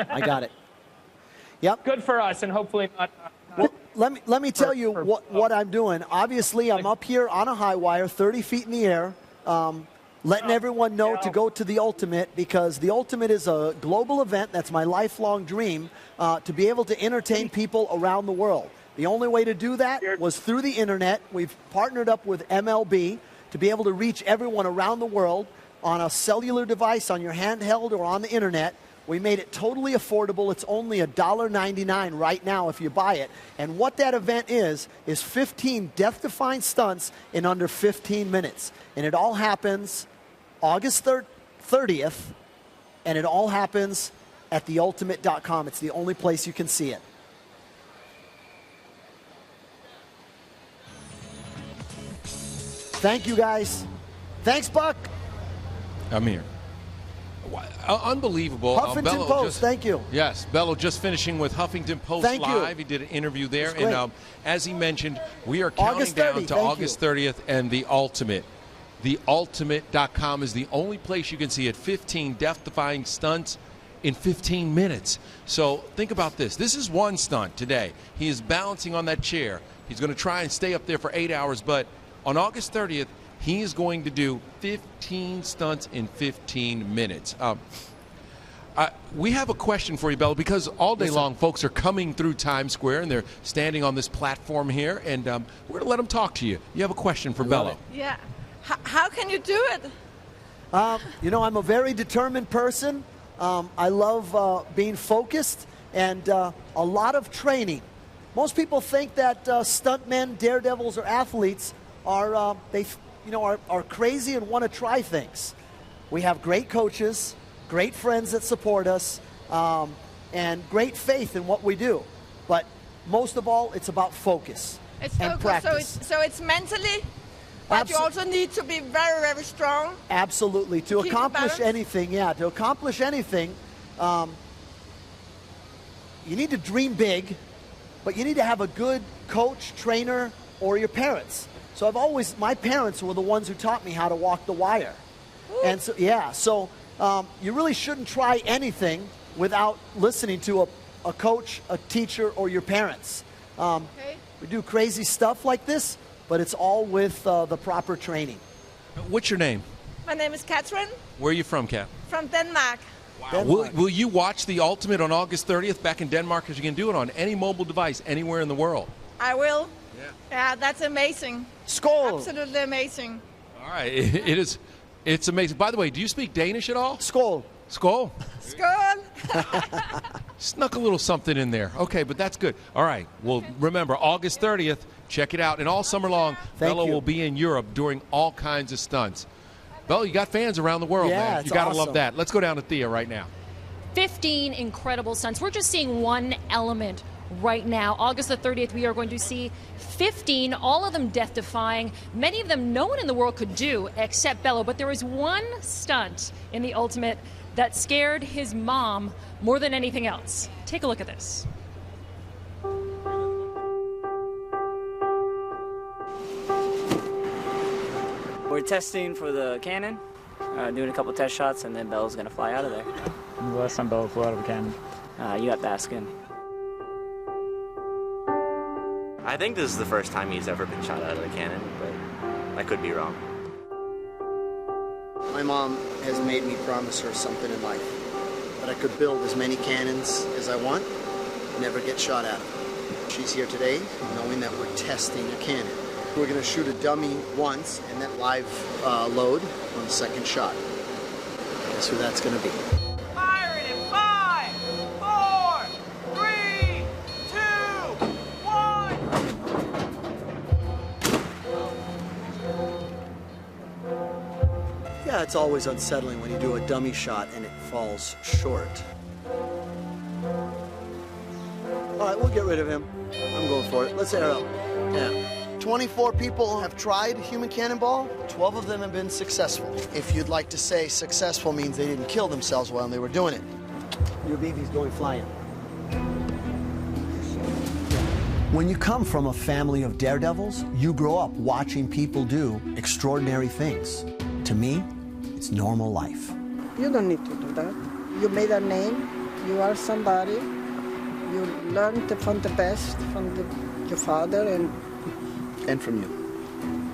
I got it. Yep. Good for us, and hopefully not. Well, let me tell you what I'm doing. Obviously, I'm up here on a high wire, 30 feet in the air, letting everyone know to go to the Ultimate, because the Ultimate is a global event. That's my lifelong dream, to be able to entertain people around the world. The only way to do that was through the internet. We've partnered up with MLB to be able to reach everyone around the world. on a cellular device, on your handheld, or on the internet. We made it totally affordable. It's only $1.99 right now if you buy it. And what that event is 15 death-defying stunts in under 15 minutes. And it all happens August 30th, and it all happens at theultimate.com. It's the only place you can see it. Thank you, guys. Thanks, Buck. I'm here. Unbelievable. Huffington Bello Post, thank you. Yes, Bello just finishing with Huffington Post Thank you. Live. He did an interview there. That's great. And as he mentioned, we are counting August down 30, to thank August 30th and The Ultimate. TheUltimate.com is the only place you can see it. 15 death-defying stunts in 15 minutes. So think about this. This is one stunt today. He is balancing on that chair. He's going to try and stay up there for 8 hours, but on August 30th, he is going to do 15 stunts in 15 minutes. We have a question for you, Bello, because all day long folks are coming through Times Square and they're standing on this platform here, and we're going to let them talk to you. You have a question for Bello. Yeah. How can you do it? You know, I'm a very determined person. I love being focused and a lot of training. Most people think that stuntmen, daredevils, or athletes are are crazy and want to try things. We have great coaches, great friends that support us, and great faith in what we do. But most of all, it's about focus and practice. So it's mentally, but you also need to be very, very strong. Absolutely. To Keep accomplish balance. anything, to accomplish anything, you need to dream big, but you need to have a good coach, trainer, or your parents. So my parents were the ones who taught me how to walk the wire. Ooh. And so, you really shouldn't try anything without listening to a coach, a teacher, or your parents. We do crazy stuff like this, but it's all with the proper training. What's your name? My name is Catherine Where are you from, Kat? from Denmark. Wow. Will you watch The Ultimate on August 30th back in Denmark? Because you can do it on any mobile device anywhere in the world. I will. Yeah, that's amazing. Skål. Absolutely amazing. All right. It's amazing. By the way, do you speak Danish at all? Skål. Skål. Skål. Snuck a little something in there. Okay, but that's good. All right. Well, remember, August 30th, check it out. And all summer long, Bello will be in Europe doing all kinds of stunts. Bello, you got fans around the world, man. You got to love that. Let's go down to Thea right now. 15 incredible stunts. We're just seeing one element right now. August the 30th, we are going to see 15, all of them death-defying. Many of them no one in the world could do except Bello. But there was one stunt in The Ultimate that scared his mom more than anything else. Take a look at this. We're testing for the cannon, doing a couple test shots, and then Bello's going to fly out of there. When's the last time Bello flew out of a cannon? You have to ask him. I think this is the first time he's ever been shot out of the cannon, but I could be wrong. My mom has made me promise her something in life, that I could build as many cannons as I want, never get shot at. She's here today knowing that we're testing a cannon. We're going to shoot a dummy once and then live load on the second shot. Guess who that's going to be? Fire it in 5, 4, 3, 2, 1. Yeah, it's always unsettling when you do a dummy shot and it falls short. All right, we'll get rid of him. I'm going for it. Let's air up. Yeah. 24 people have tried human cannonball. 12 of them have been successful. If you'd like to say successful means they didn't kill themselves while they were doing it. Your baby's going flying. When you come from a family of daredevils, you grow up watching people do extraordinary things. To me, it's normal life. You don't need to do that. You made a name. You are somebody. You learned from the best, from your father And from you.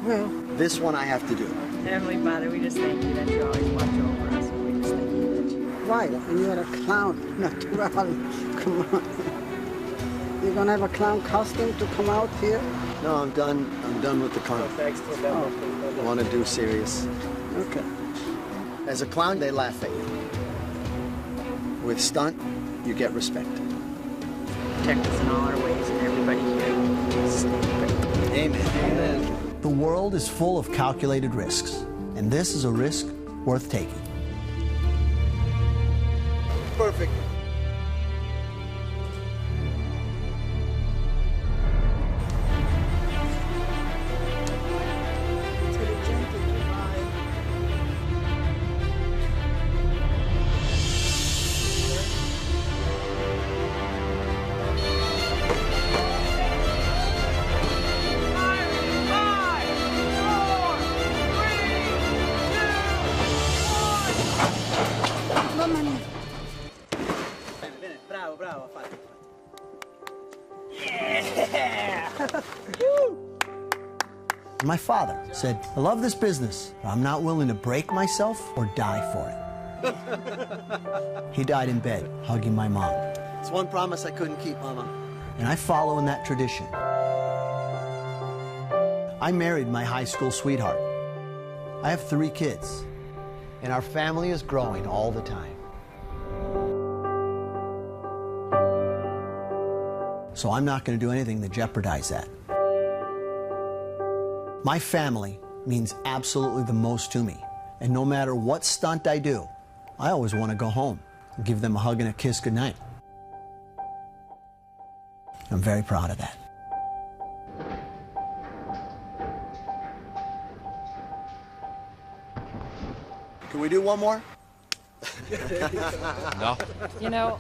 Well, this one I have to do. Heavenly Father, we just thank you that you always watch over us. We just thank you that you... why? And you are a clown, natural. Come on. You're gonna have a clown costume to come out here? No, I'm done. I'm done with the clown. Thanks to them. I want to do serious. Okay. As a clown, they laugh at you. With stunt, you get respect. Protect us in all our ways, and everybody here is stupid. Amen. Amen. The world is full of calculated risks, and this is a risk worth taking. Perfect. Bravo, bravo, fatto. My father said, I love this business, but I'm not willing to break myself or die for it. He died in bed, hugging my mom. It's one promise I couldn't keep, Mama. And I follow in that tradition. I married my high school sweetheart. I have 3 kids, and our family is growing all the time. So I'm not going to do anything to jeopardize that. My family means absolutely the most to me. And no matter what stunt I do, I always want to go home and give them a hug and a kiss goodnight. I'm very proud of that. Can we do one more? No. You know,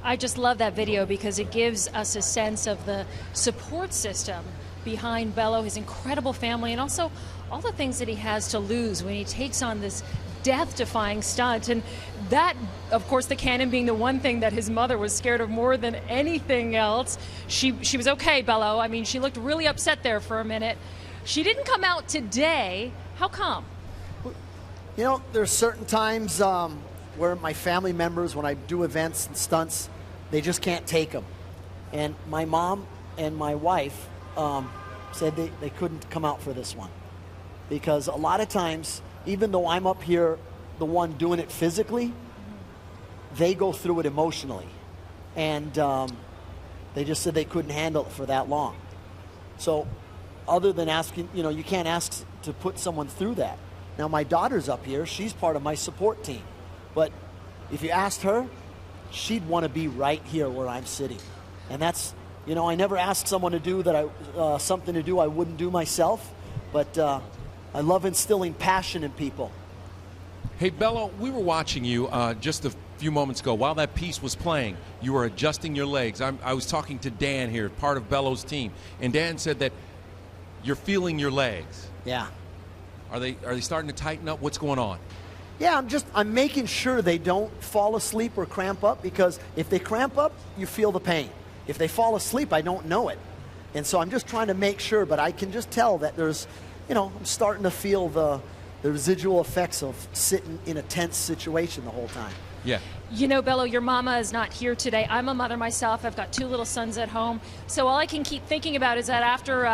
I just love that video because it gives us a sense of the support system behind Bello, his incredible family, and also all the things that he has to lose when he takes on this death-defying stunt. And that, of course, the cannon being the one thing that his mother was scared of more than anything else. She was okay, Bello. I mean, she looked really upset there for a minute. She didn't come out today. How come? You know, there's certain times where my family members, when I do events and stunts, they just can't take them. And my mom and my wife said they couldn't come out for this one. Because a lot of times, even though I'm up here, the one doing it physically, they go through it emotionally. And they just said they couldn't handle it for that long. So other than asking, you know, you can't ask to put someone through that. Now, my daughter's up here. She's part of my support team. But if you asked her, she'd want to be right here where I'm sitting. And that's, you know, I never asked someone to do that something to do I wouldn't do myself. But I love instilling passion in people. Hey, Bello, we were watching you just a few moments ago. While that piece was playing, you were adjusting your legs. I was talking to Dan here, part of Bello's team, and Dan said that you're feeling your legs. Yeah. Are they starting to tighten up? What's going on? Yeah, I'm making sure they don't fall asleep or cramp up, because if they cramp up, you feel the pain. If they fall asleep, I don't know it. And so I'm just trying to make sure, but I can just tell that there's, you know, I'm starting to feel the residual effects of sitting in a tense situation the whole time. Yeah. You know, Bello, your mama is not here today. I'm a mother myself. I've got 2 little sons at home. So all I can keep thinking about is that after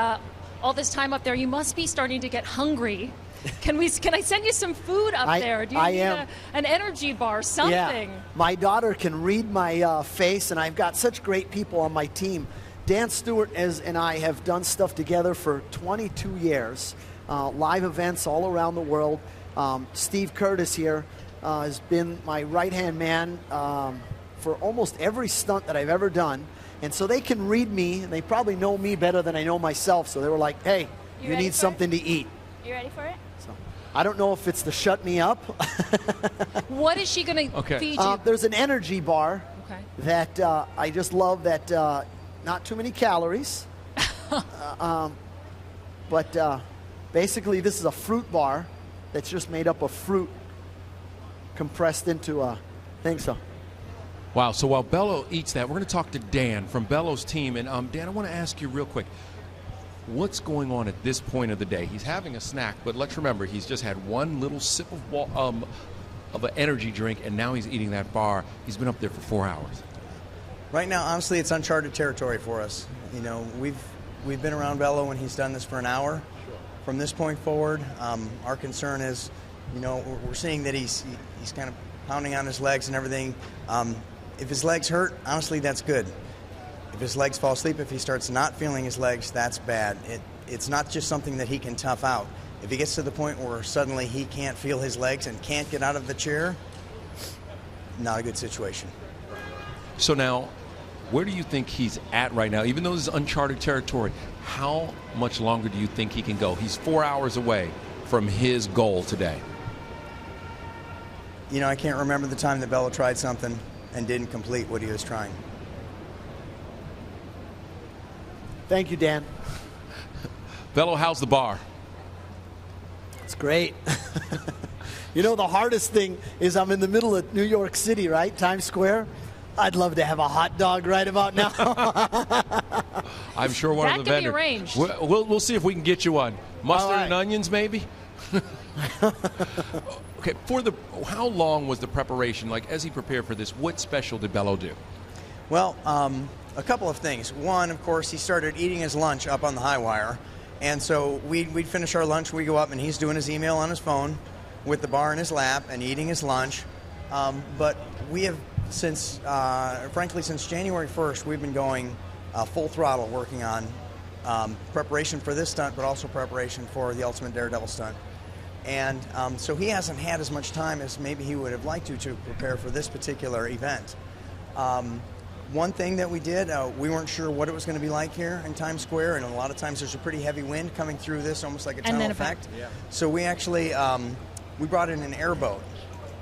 all this time up there, you must be starting to get hungry. Can I send you some food up there? Do you need an energy bar, something? Yeah. My daughter can read my face, and I've got such great people on my team. Dan Stewart and I have done stuff together for 22 years, live events all around the world. Steve Curtis here has been my right-hand man for almost every stunt that I've ever done. And so they can read me, and they probably know me better than I know myself. So they were like, hey, you need something to eat. You ready for it? I don't know if it's to shut me up. What is she going to feed you? There's an energy bar that I just love that not too many calories. But basically this is a fruit bar that's just made up of fruit compressed into a thing. So. Wow, so while Bello eats that, we're going to talk to Dan from Bello's team. And Dan, I want to ask you real quick, what's going on at this point of the day? He's having a snack, but let's remember, he's just had one little sip of an energy drink, and now he's eating that bar. He's been up there for 4 hours. Right now, honestly, it's uncharted territory for us. You know, we've been around Bello when he's done this for an hour. From this point forward, our concern is, you know, we're seeing that he's kind of pounding on his legs and everything. If his legs hurt, honestly, that's good. If his legs fall asleep, if he starts not feeling his legs, that's bad. It's not just something that he can tough out. If he gets to the point where suddenly he can't feel his legs and can't get out of the chair, not a good situation. So now, where do you think he's at right now? Even though this is uncharted territory, how much longer do you think he can go? He's 4 hours away from his goal today. You know, I can't remember the time that Bello tried something and didn't complete what he was trying. Thank you, Dan. Bello, how's the bar? It's great. You know, the hardest thing is I'm in the middle of New York City, right? Times Square. I'd love to have a hot dog right about now. I'm sure one That of the can be vendors. arranged. We'll see if we can get you one. Mustard and onions, maybe? Okay, how long was the preparation? Like, as he prepared for this, what special did Bello do? Well, a couple of things. One, of course, he started eating his lunch up on the high wire. And so we'd finish our lunch, we go up, and he's doing his email on his phone with the bar in his lap and eating his lunch. But we have, frankly, since January 1st, we've been going full throttle working on preparation for this stunt, but also preparation for the Ultimate Daredevil stunt. And so he hasn't had as much time as maybe he would have liked to prepare for this particular event. One thing that we did, we weren't sure what it was going to be like here in Times Square, and a lot of times there's a pretty heavy wind coming through this, almost like a tunnel effect. Yeah. So we actually we brought in an airboat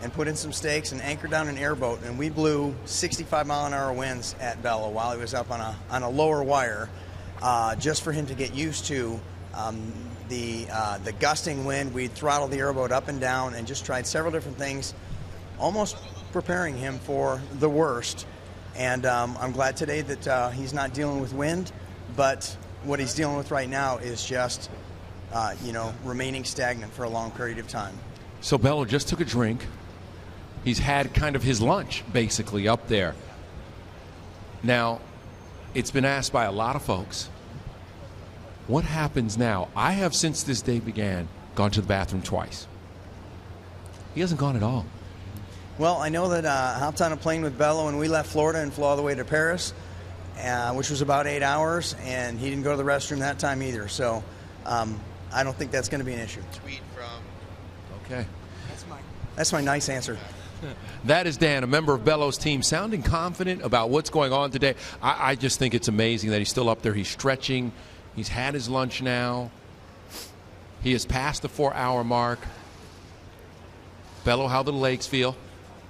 and put in some stakes and anchored down an airboat, and we blew 65-mile-an-hour winds at Bello while he was up on a lower wire, just for him to get used to the gusting wind. We throttled the airboat up and down and just tried several different things, almost preparing him for the worst. And I'm glad today that he's not dealing with wind, but what he's dealing with right now is just, remaining stagnant for a long period of time. So Bello just took a drink. He's had kind of his lunch, basically, up there. Now, it's been asked by a lot of folks, what happens now? I have, since this day began, gone to the bathroom twice. He hasn't gone at all. Well, I know that I hopped on a plane with Bello and we left Florida and flew all the way to Paris, which was about 8 hours, and he didn't go to the restroom that time either. So I don't think that's going to be an issue. Tweet from. Okay. That's my nice answer. That is Dan, a member of Bello's team, sounding confident about what's going on today. I just think it's amazing that he's still up there. He's stretching. He's had his lunch now. He has passed the 4-hour mark. Bello, how do the legs feel?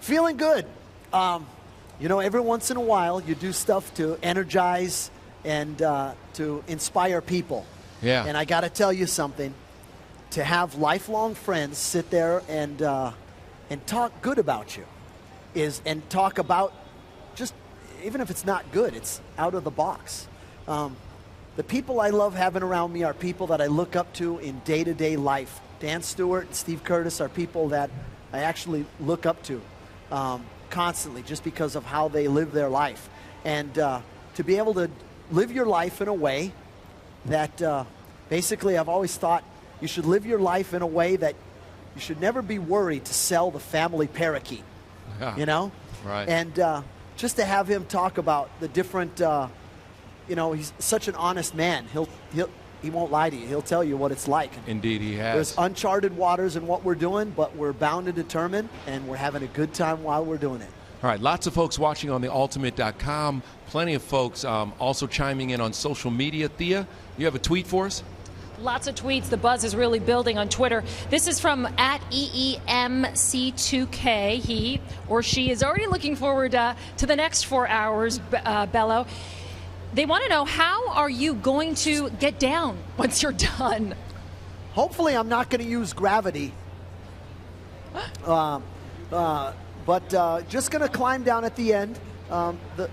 Feeling good. Every once in a while you do stuff to energize and to inspire people. Yeah. And I got to tell you something. To have lifelong friends sit there and talk good about you and talk about just, even if it's not good, it's out of the box. The people I love having around me are people that I look up to in day-to-day life. Dan Stewart and Steve Curtis are people that I actually look up to constantly just because of how they live their life. And to be able to live your life in a way that basically I've always thought you should live your life in a way that you should never be worried to sell the family parakeet, Right. And just to have him talk about the different, he's such an honest man. He won't lie to you. He'll tell you what it's like. Indeed, he has. There's uncharted waters in what we're doing, but we're bound and determined, and we're having a good time while we're doing it. All right, lots of folks watching on theultimate.com. Plenty of folks also chiming in on social media. Thea, you have a tweet for us? Lots of tweets. The buzz is really building on Twitter. This is from @EEMC2K. He or she is already looking forward to the next 4 hours, Bello. They want to know, how are you going to get down once you're done? Hopefully I'm not going to use gravity. But just going to climb down at the end.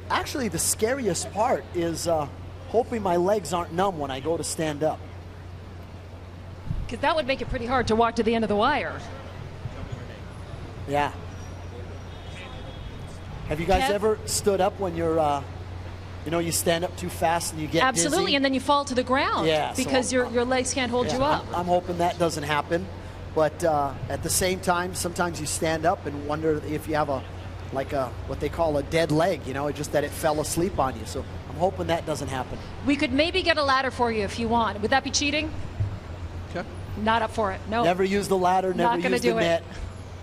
Actually, the scariest part is hoping my legs aren't numb when I go to stand up. Because that would make it pretty hard to walk to the end of the wire. Yeah. Have you guys Kev? ever stood up when you're, you stand up too fast and you get Absolutely, dizzy? and then you fall to the ground because so your legs can't hold yeah, you up. I'm hoping that doesn't happen. But at the same time, sometimes you stand up and wonder if you have what they call a dead leg, just that it fell asleep on you. So I'm hoping that doesn't happen. We could maybe get a ladder for you if you want. Would that be cheating? Okay. Not up for it. No. Never use the ladder, never Not gonna use the do it. net.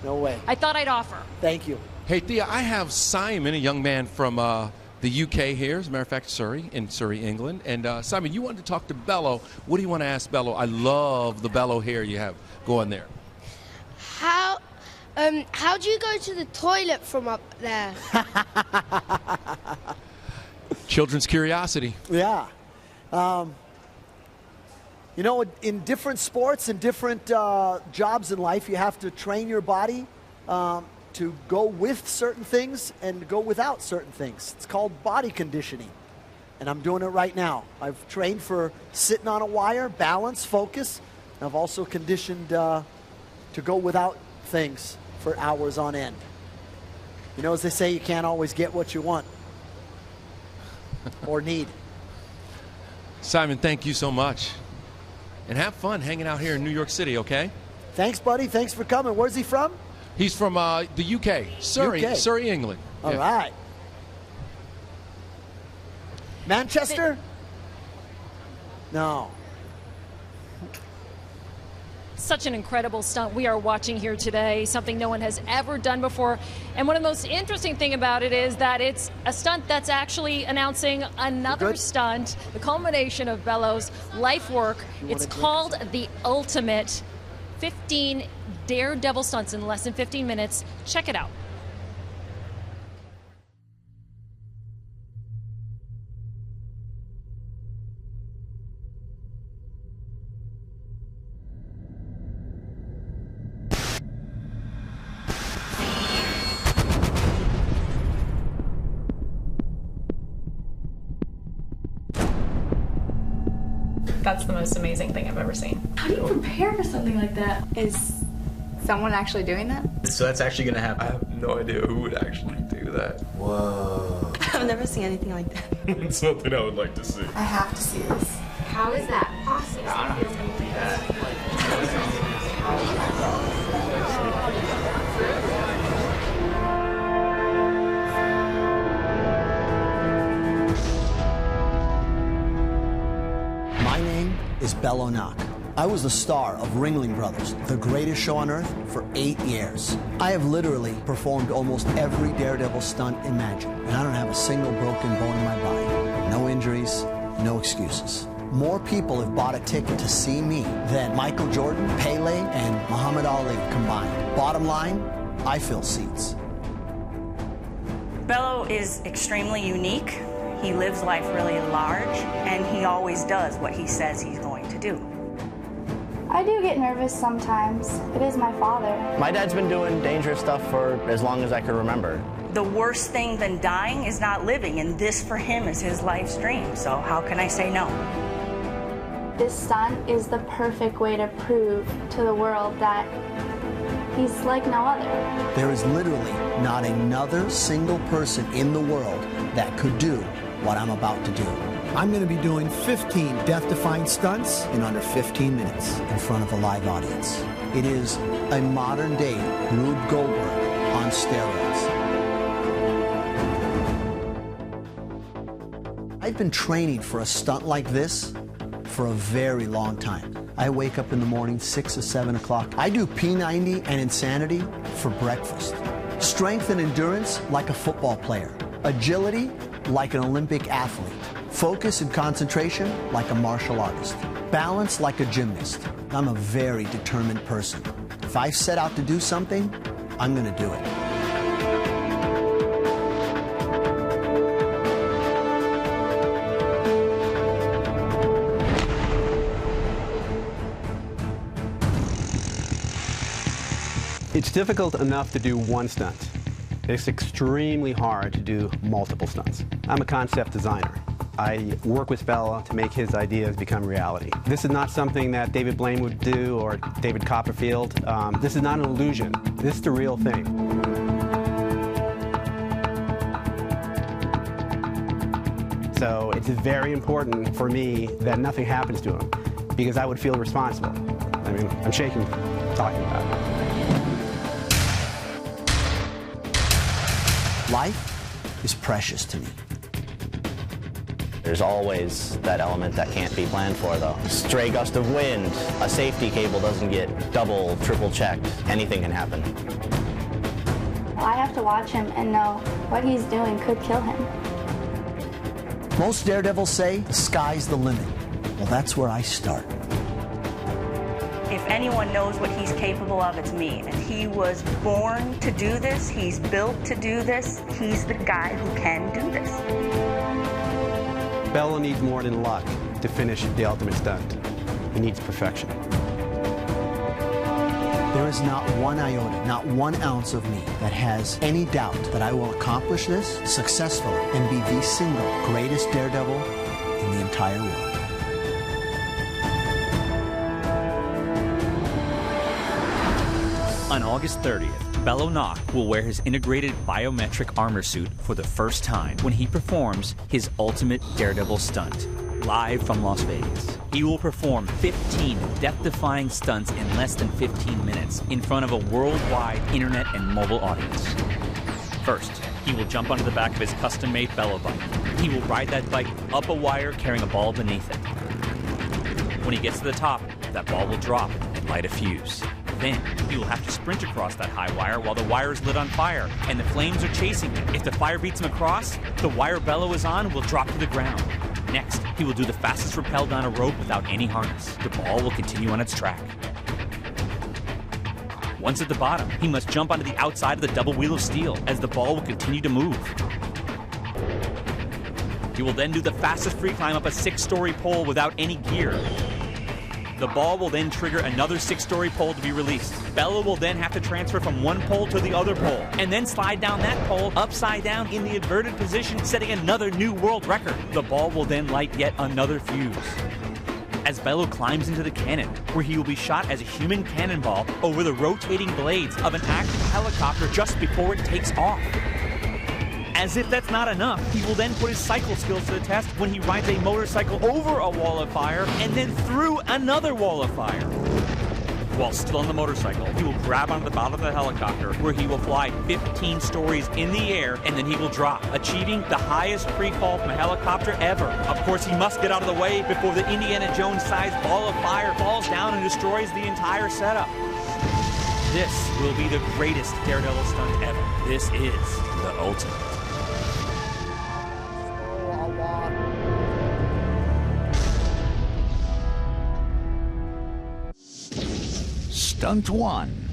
No way. I thought I'd offer. Thank you. Hey, Thea, I have Simon, a young man from the UK here, as a matter of fact, Surrey, England. And Simon, you wanted to talk to Bello. What do you want to ask Bello? I love the Bello hair you have going there. How do you go to the toilet from up there? Children's curiosity. Yeah. In different sports and different jobs in life, you have to train your body to go with certain things and go without certain things. It's called body conditioning. And I'm doing it right now. I've trained for sitting on a wire, balance, focus. And I've also conditioned to go without things for hours on end. As they say, you can't always get what you want or need. Simon, thank you so much. And have fun hanging out here in New York City, okay? Thanks, buddy. Thanks for coming. Where's he from? He's from the UK, Surrey, England. All right. Manchester? No. Such an incredible stunt we are watching here today, something no one has ever done before. And one of the most interesting thing about it is that it's a stunt that's actually announcing another stunt, the culmination of Bello's life work. It's called the Ultimate. 15 daredevil stunts in less than 15 minutes. Check it out. That's the most amazing thing I've ever seen. How do you prepare for something like that? Is someone actually doing that? So that's actually going to happen? I have no idea who would actually do that. Whoa. I've never seen anything like that. It's something I would like to see. I have to see this. How is that possible? I don't know how to do that. My name is Bello Nock. I was the star of Ringling Brothers, the greatest show on earth, for 8 years. I have literally performed almost every daredevil stunt imagined, and I don't have a single broken bone in my body. No injuries, no excuses. More people have bought a ticket to see me than Michael Jordan, Pele, and Muhammad Ali combined. Bottom line, I fill seats. Bello is extremely unique. He lives life really large, and he always does what he says he's going to do. I do get nervous sometimes. It is my father. My dad's been doing dangerous stuff for as long as I can remember. The worst thing than dying is not living, and this for him is his life's dream, so how can I say no? This stunt is the perfect way to prove to the world that he's like no other. There is literally not another single person in the world that could do what I'm about to do. I'm going to be doing 15 death-defying stunts in under 15 minutes in front of a live audience. It is a modern-day Rube Goldberg on steroids. I've been training for a stunt like this for a very long time. I wake up in the morning 6 or 7 o'clock. I do P90 and Insanity for breakfast. Strength and endurance like a football player. Agility like an Olympic athlete. Focus and concentration like a martial artist. Balance like a gymnast. I'm a very determined person. If I set out to do something, I'm going to do it. It's difficult enough to do one stunt. It's extremely hard to do multiple stunts. I'm a concept designer. I work with Bello to make his ideas become reality. This is not something that David Blaine would do or David Copperfield. This is not an illusion. This is the real thing. So it's very important for me that nothing happens to him, because I would feel responsible. I mean, I'm shaking talking about it. Life is precious to me. There's always that element that can't be planned for, though. Stray gust of wind, a safety cable doesn't get double, triple checked. Anything can happen. I have to watch him and know what he's doing could kill him. Most daredevils say the sky's the limit. Well, that's where I start. If anyone knows what he's capable of, it's me. And he was born to do this. He's built to do this. He's the guy who can do this. Bello needs more than luck to finish the ultimate stunt. He needs perfection. There is not one iota, not 1 ounce of me that has any doubt that I will accomplish this successfully and be the single greatest daredevil in the entire world. On August 30th, Bello Nock will wear his integrated biometric armor suit for the first time when he performs his ultimate daredevil stunt, live from Las Vegas. He will perform 15 death-defying stunts in less than 15 minutes in front of a worldwide internet and mobile audience. First, he will jump onto the back of his custom-made Bello bike. He will ride that bike up a wire carrying a ball beneath it. When he gets to the top, that ball will drop and light a fuse. Then, he will have to sprint across that high wire while the wire is lit on fire and the flames are chasing him. If the fire beats him across, the wire Bello is on will drop to the ground. Next, he will do the fastest rappel down a rope without any harness. The ball will continue on its track. Once at the bottom, he must jump onto the outside of the double wheel of steel as the ball will continue to move. He will then do the fastest free climb up a 6-story pole without any gear. The ball will then trigger another 6-story pole to be released. Bello will then have to transfer from one pole to the other pole, and then slide down that pole upside down in the inverted position, setting another new world record. The ball will then light yet another fuse. As Bello climbs into the cannon, where he will be shot as a human cannonball over the rotating blades of an active helicopter just before it takes off. As if that's not enough, he will then put his cycle skills to the test when he rides a motorcycle over a wall of fire and then through another wall of fire. While still on the motorcycle, he will grab onto the bottom of the helicopter, where he will fly 15 stories in the air, and then he will drop, achieving the highest free fall from a helicopter ever. Of course, he must get out of the way before the Indiana Jones-sized ball of fire falls down and destroys the entire setup. This will be the greatest daredevil stunt ever. This is the ultimate. Stunt 1,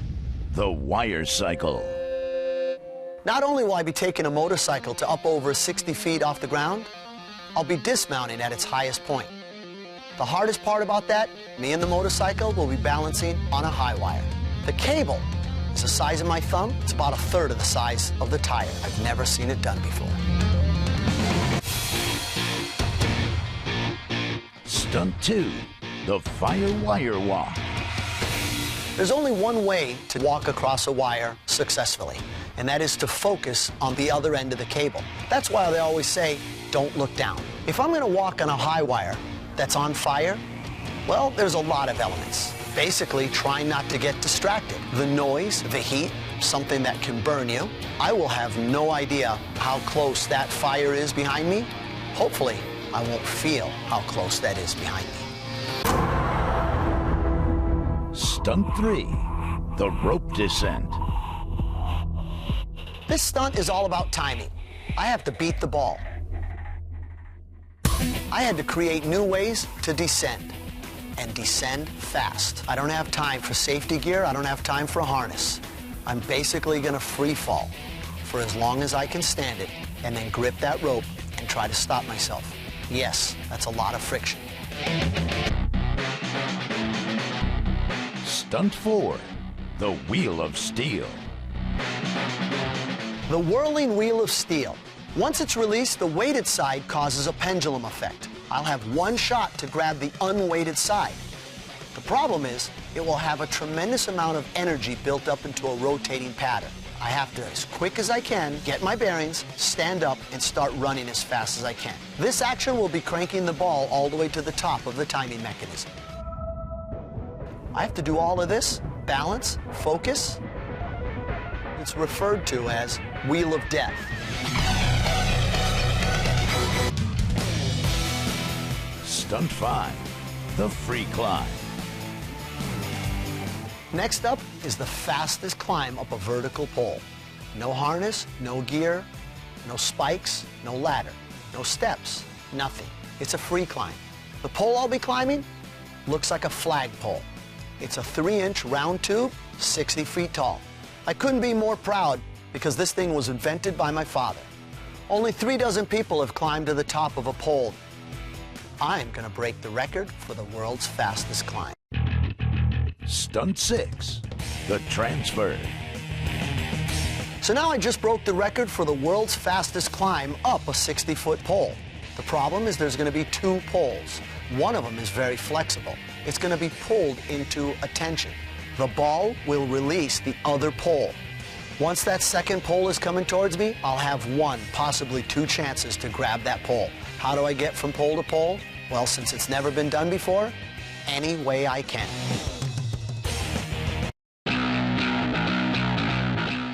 the wire cycle. Not only will I be taking a motorcycle to up over 60 feet off the ground, I'll be dismounting at its highest point. The hardest part about that, me and the motorcycle will be balancing on a high wire. The cable is the size of my thumb. It's about 1/3 of the size of the tire. I've never seen it done before. Stunt 2, the fire wire walk. There's only one way to walk across a wire successfully, and that is to focus on the other end of the cable. That's why they always say, don't look down. If I'm gonna walk on a high wire that's on fire, well, there's a lot of elements. Basically, trying not to get distracted. The noise, the heat, something that can burn you. I will have no idea how close that fire is behind me. Hopefully, I won't feel how close that is behind me. Stunt 3, the rope descent. This stunt is all about timing. I have to beat the ball. I had to create new ways to descend, and descend fast. I don't have time for safety gear. I don't have time for a harness. I'm basically gonna free fall for as long as I can stand it, and then grip that rope and try to stop myself. Yes, that's a lot of friction. Stunt 4, the wheel of steel. The whirling wheel of steel. Once it's released, the weighted side causes a pendulum effect. I'll have one shot to grab the unweighted side. The problem is, it will have a tremendous amount of energy built up into a rotating pattern. I have to, as quick as I can, get my bearings, stand up, and start running as fast as I can. This action will be cranking the ball all the way to the top of the timing mechanism. I have to do all of this, balance, focus. It's referred to as Wheel of Death. Stunt 5, the free climb. Next up is the fastest climb up a vertical pole. No harness, no gear, no spikes, no ladder, no steps, nothing. It's a free climb. The pole I'll be climbing looks like a flagpole. It's a 3-inch round tube, 60 feet tall. I couldn't be more proud because this thing was invented by my father. Only 3 dozen people have climbed to the top of a pole. I'm gonna break the record for the world's fastest climb. Stunt 6, the transfer. So now I just broke the record for the world's fastest climb up a 60-foot pole. The problem is there's gonna be 2 poles. One of them is very flexible. It's gonna be pulled into a tension. The ball will release the other pole. Once that second pole is coming towards me, I'll have 1, possibly 2 chances to grab that pole. How do I get from pole to pole? Well, since it's never been done before, any way I can.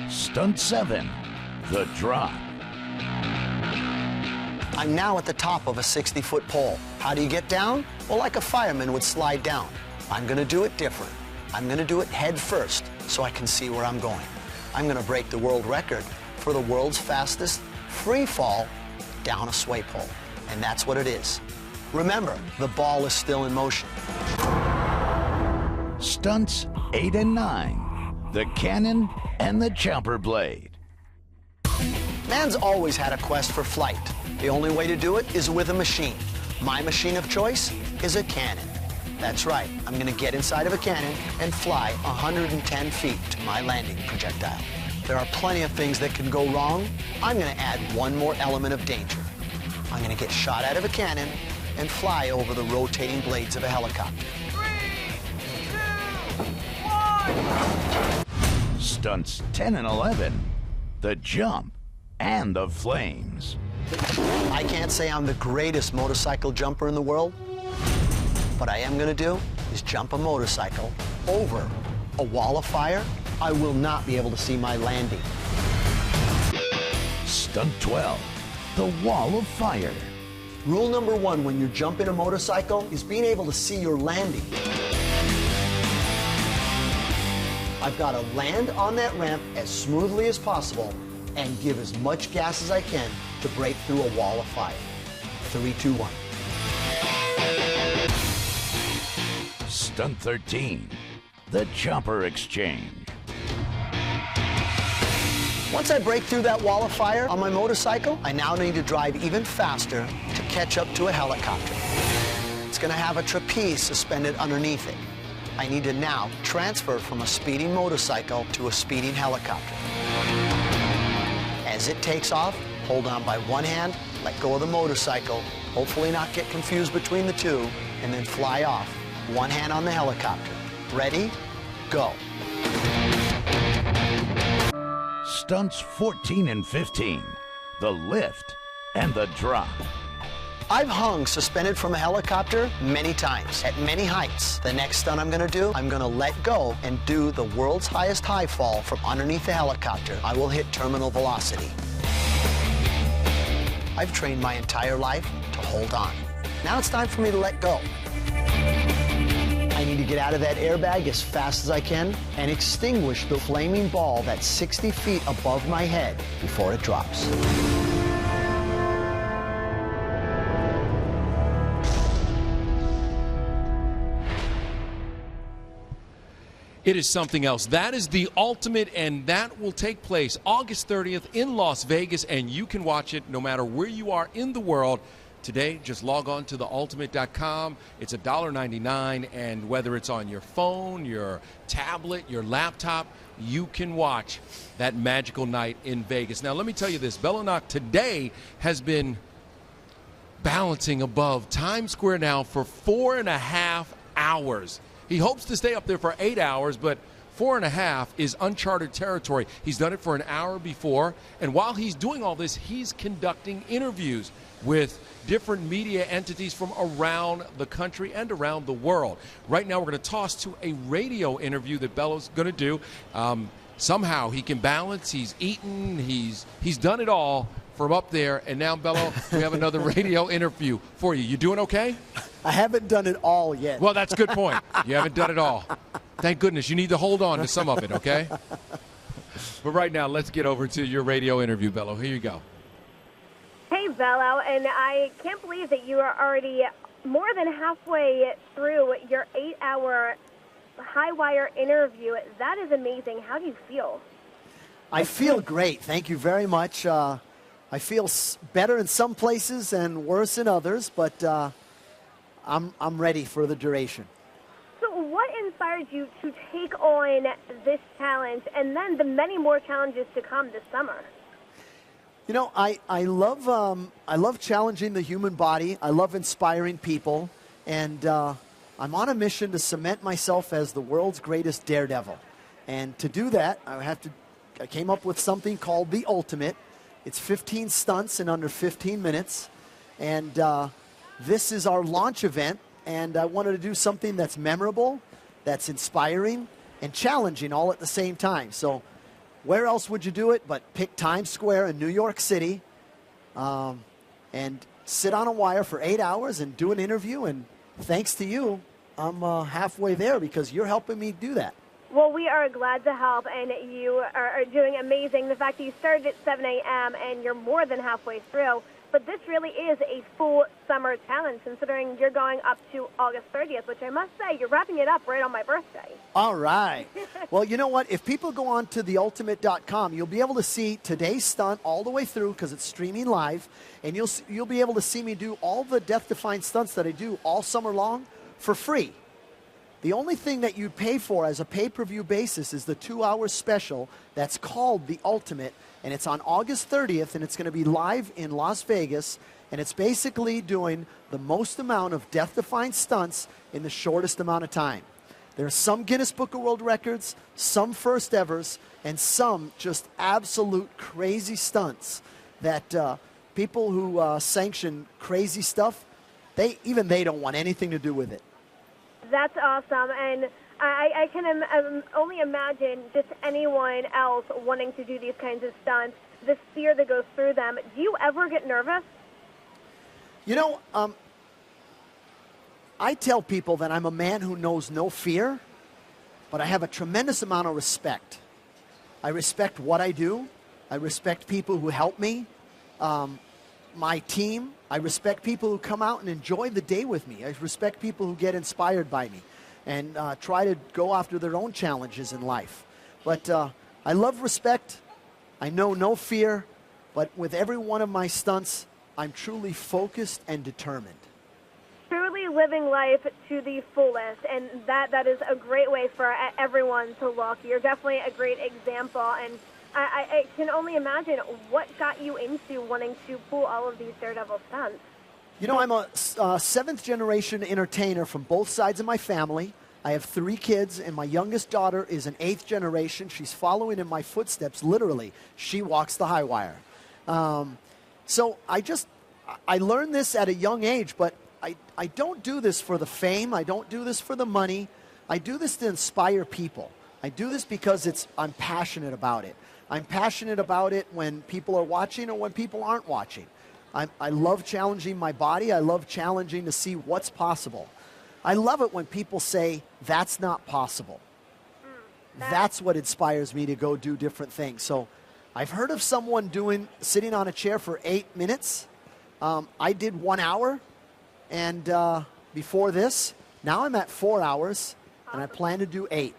Stunt 7, the drop. I'm now at the top of a 60-foot pole. How do you get down? Well, like a fireman would slide down. I'm gonna do it different. I'm gonna do it head first so I can see where I'm going. I'm gonna break the world record for the world's fastest free fall down a sway pole. And that's what it is. Remember, the ball is still in motion. Stunts 8 and 9, the cannon and the chopper blade. Man's always had a quest for flight. The only way to do it is with a machine. My machine of choice is a cannon. That's right, I'm gonna get inside of a cannon and fly 110 feet to my landing projectile. There are plenty of things that can go wrong. I'm gonna add one more element of danger. I'm gonna get shot out of a cannon and fly over the rotating blades of a helicopter. 3, 2, 1. Stunts 10 and 11, the jump and the flames. I can't say I'm the greatest motorcycle jumper in the world. What I am gonna do is jump a motorcycle over a wall of fire. I will not be able to see my landing. Stunt 12, the wall of fire. Rule number 1 when you're jumping a motorcycle is being able to see your landing. I've got to land on that ramp as smoothly as possible and give as much gas as I can to break through a wall of fire. 3, 2, 1. Stunt 13, the chopper exchange. Once I break through that wall of fire on my motorcycle, I now need to drive even faster to catch up to a helicopter. It's going to have a trapeze suspended underneath it. I need to now transfer from a speeding motorcycle to a speeding helicopter. As it takes off, hold on by one hand, let go of the motorcycle, hopefully not get confused between the two, and then fly off. One hand on the helicopter. Ready? Go. Stunts 14 and 15, the lift and the drop. I've hung suspended from a helicopter many times, at many heights. The next stunt I'm gonna do, I'm gonna let go and do the world's highest high fall from underneath the helicopter. I will hit terminal velocity. I've trained my entire life to hold on. Now it's time for me to let go. I need to get out of that airbag as fast as I can and extinguish the flaming ball that's 60 feet above my head before it drops. It is something else. That is the ultimate, and that will take place August 30th in Las Vegas, and you can watch it no matter where you are in the world. Today, just log on to theultimate.com. It's $1.99, and whether it's on your phone, your tablet, your laptop, you can watch that magical night in Vegas. Now, let me tell you this. Bello Nock today has been balancing above Times Square now for 4.5 hours. He hopes to stay up there for 8 hours, but 4.5 is uncharted territory. He's done it for an hour before, and while he's doing all this, he's conducting interviews with different media entities from around the country and around the world. Right now, we're going to toss to a radio interview that Bello's going to do. Somehow he can balance. He's eaten. He's done it all from up there. And now, Bello, we have another radio interview for you. You doing okay? I haven't done it all yet. Well, that's a good point. You haven't done it all. Thank goodness. You need to hold on to some of it, okay? But right now, let's get over to your radio interview, Bello. Here you go. Hey, Bello, and I can't believe that you are already more than halfway through your 8-hour high wire interview. That is amazing. How do you feel? I feel great. Thank you very much. I feel better in some places and worse in others, but I'm ready for the duration. So what inspired you to take on this challenge and then the many more challenges to come this summer? You know, I love challenging the human body. I love inspiring people, and I'm on a mission to cement myself as the world's greatest daredevil. And to do that, I came up with something called the Ultimate. It's 15 stunts in under 15 minutes, and this is our launch event. And I wanted to do something that's memorable, that's inspiring, and challenging all at the same time. So where else would you do it but pick Times Square in New York City and sit on a wire for 8 hours and do an interview? And thanks to you, I'm halfway there because you're helping me do that. Well, we are glad to help, and you are doing amazing. The fact that you started at 7 a.m. and you're more than halfway through. But this really is a full summer challenge, considering you're going up to August 30th, which I must say, you're wrapping it up right on my birthday. All right. Well, you know what? If people go on to theultimate.com, you'll be able to see today's stunt all the way through because it's streaming live, and you'll be able to see me do all the death-defying stunts that I do all summer long for free. The only thing that you pay for as a pay-per-view basis is the 2-hour special that's called The Ultimate, and it's on August 30th, and it's going to be live in Las Vegas, and it's basically doing the most amount of death-defying stunts in the shortest amount of time. There are some Guinness Book of World Records, some first evers, and some just absolute crazy stunts that people who sanction crazy stuff, they don't want anything to do with it. That's awesome, and I can only imagine just anyone else wanting to do these kinds of stunts, the fear that goes through them. Do you ever get nervous? You know, I tell people that I'm a man who knows no fear, but I have a tremendous amount of respect. I respect what I do. I respect people who help me, my team. I respect people who come out and enjoy the day with me. I respect people who get inspired by me and try to go after their own challenges in life. But I love respect. I know no fear. But with every one of my stunts, I'm truly focused and determined. Truly living life to the fullest, and that is a great way for everyone to look. You're definitely a great example, and I can only imagine what got you into wanting to pull all of these daredevil stunts. You know, I'm a seventh-generation entertainer from both sides of my family. I have 3 kids, and my youngest daughter is an 8th generation. She's following in my footsteps, literally. She walks the high wire. So I learned this at a young age, but I don't do this for the fame. I don't do this for the money. I do this to inspire people. I do this because I'm passionate about it. I'm passionate about it when people are watching or when people aren't watching. I love challenging my body. I love challenging to see what's possible. I love it when people say, that's not possible. That's what inspires me to go do different things. So I've heard of someone sitting on a chair for 8 minutes. I did 1 hour, and before this, now I'm at 4 hours, and I plan to do 8.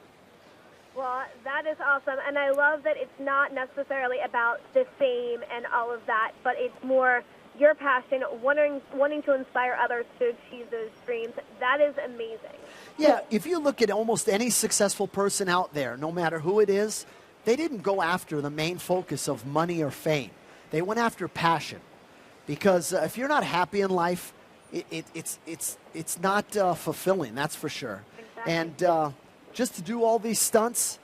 Well, that is awesome, and I love that it's not necessarily about the fame and all of that, but it's more your passion, wanting to inspire others to achieve those dreams. That is amazing. Yeah, if you look at almost any successful person out there, no matter who it is, they didn't go after the main focus of money or fame. They went after passion, because if you're not happy in life, it's not fulfilling. That's for sure. Exactly. And just to do all these stunts,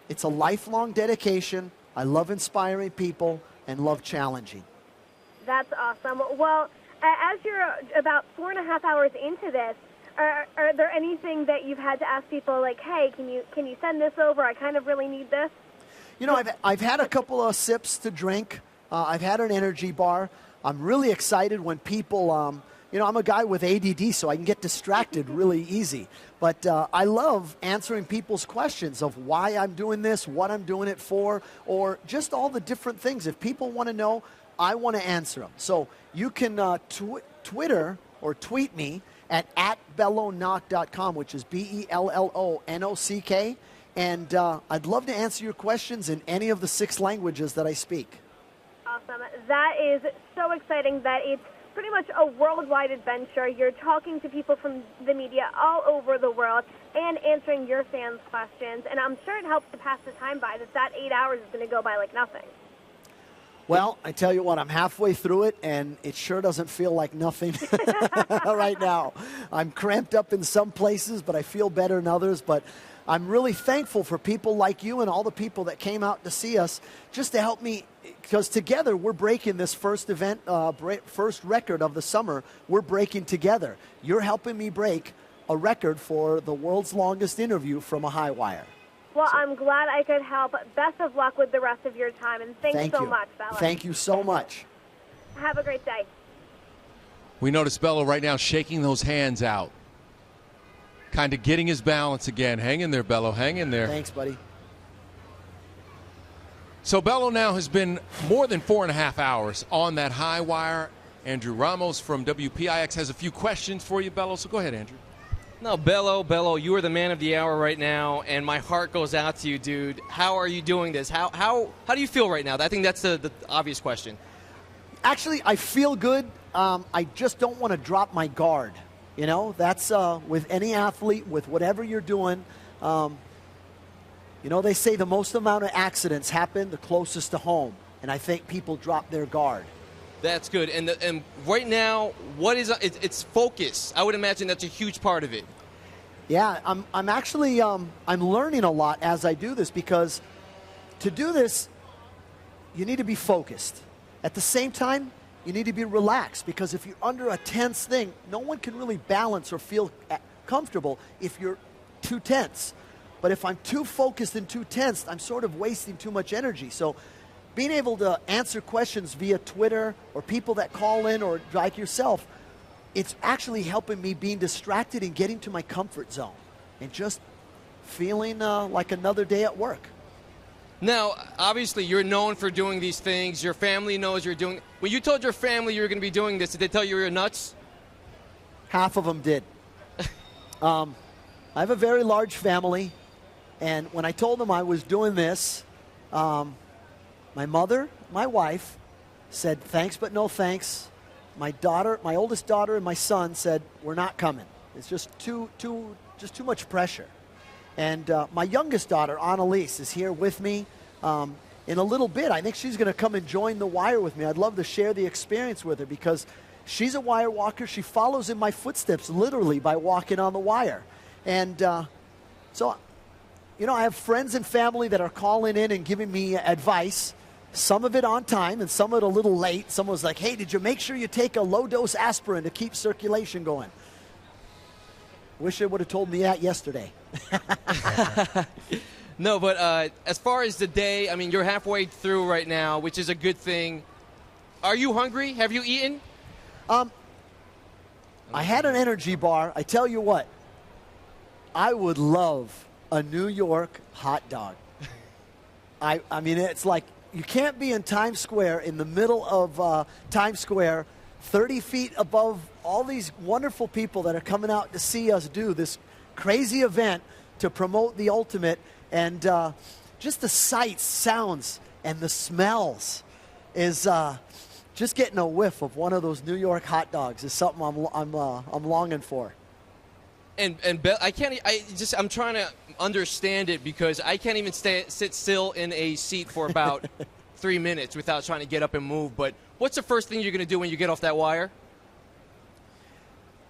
It's a lifelong dedication. I love inspiring people and love challenging. That's awesome. Well, as you're about 4.5 hours into this, are there anything that you've had to ask people like, hey, can you send this over? I kind of really need this. You know, I've had a couple of sips to drink. I've had an energy bar. I'm really excited when people, you know, I'm a guy with ADD, so I can get distracted really easy. But I love answering people's questions of why I'm doing this, what I'm doing it for, or just all the different things. If people want to know, I want to answer them. So you can Twitter or tweet me at bellonock.com, which is BELLONOCK. And I'd love to answer your questions in any of the 6 languages that I speak. Awesome. That is so exciting that it's pretty much a worldwide adventure. You're talking to people from the media all over the world and answering your fans' questions. And I'm sure it helps to pass the time by, that 8 hours is going to go by like nothing. Well, I tell you what, I'm halfway through it, and it sure doesn't feel like nothing right now. I'm cramped up in some places, but I feel better in others. But I'm really thankful for people like you and all the people that came out to see us just to help me, because together we're breaking this first event, first record of the summer. We're breaking together. You're helping me break a record for the world's longest interview from a high wire. Well, I'm glad I could help. Best of luck with the rest of your time, and thanks so much, Bello. Thank you so much. Have a great day. We notice Bello right now shaking those hands out, kind of getting his balance again. Hang in there, Bello. Hang in there. Thanks, buddy. So Bello now has been more than 4.5 hours on that high wire. Andrew Ramos from WPIX has a few questions for you, Bello. So go ahead, Andrew. No, Bello, you are the man of the hour right now, and my heart goes out to you, dude. How are you doing this? How do you feel right now? I think that's the obvious question. Actually, I feel good. I just don't want to drop my guard. You know, that's with any athlete, with whatever you're doing. You know, they say the most amount of accidents happen the closest to home, and I think people drop their guard. That's good. And right now, what is it's focus? I would imagine that's a huge part of it. Yeah, I'm actually I'm learning a lot as I do this, because to do this, you need to be focused. At the same time, you need to be relaxed, because if you're under a tense thing, no one can really balance or feel comfortable if you're too tense. But if I'm too focused and too tense, I'm sort of wasting too much energy. So being able to answer questions via Twitter or people that call in or like yourself, it's actually helping me being distracted and getting to my comfort zone and just feeling like another day at work. Now, obviously, you're known for doing these things. Your family knows you're doing. When you told your family you were going to be doing this, did they tell you were nuts? Half of them did. I have a very large family, and when I told them I was doing this, my mother, my wife, said thanks but no thanks. My daughter, my oldest daughter, and my son said we're not coming. It's just too much pressure. And my youngest daughter, Annalise, is here with me in a little bit. I think she's going to come and join the wire with me. I'd love to share the experience with her, because she's a wire walker. She follows in my footsteps literally by walking on the wire. And so, you know, I have friends and family that are calling in and giving me advice. Some of it on time and some of it a little late. Someone was like, hey, did you make sure you take a low-dose aspirin to keep circulation going? Wish they would have told me that yesterday. No, but as far as the day, I mean, you're halfway through right now, which is a good thing. Are you hungry? Have you eaten? I had an energy bar. I tell you what, I would love a New York hot dog. I mean, it's like you can't be in Times Square, in the middle of Times Square, 30 feet above all these wonderful people that are coming out to see us do this crazy event to promote the ultimate. And just the sights, sounds, and the smells is just getting a whiff of one of those New York hot dogs is something I'm longing for. And I'm trying to understand it, because I can't even sit still in a seat for about 3 minutes without trying to get up and move. But what's the first thing you're going to do when you get off that wire?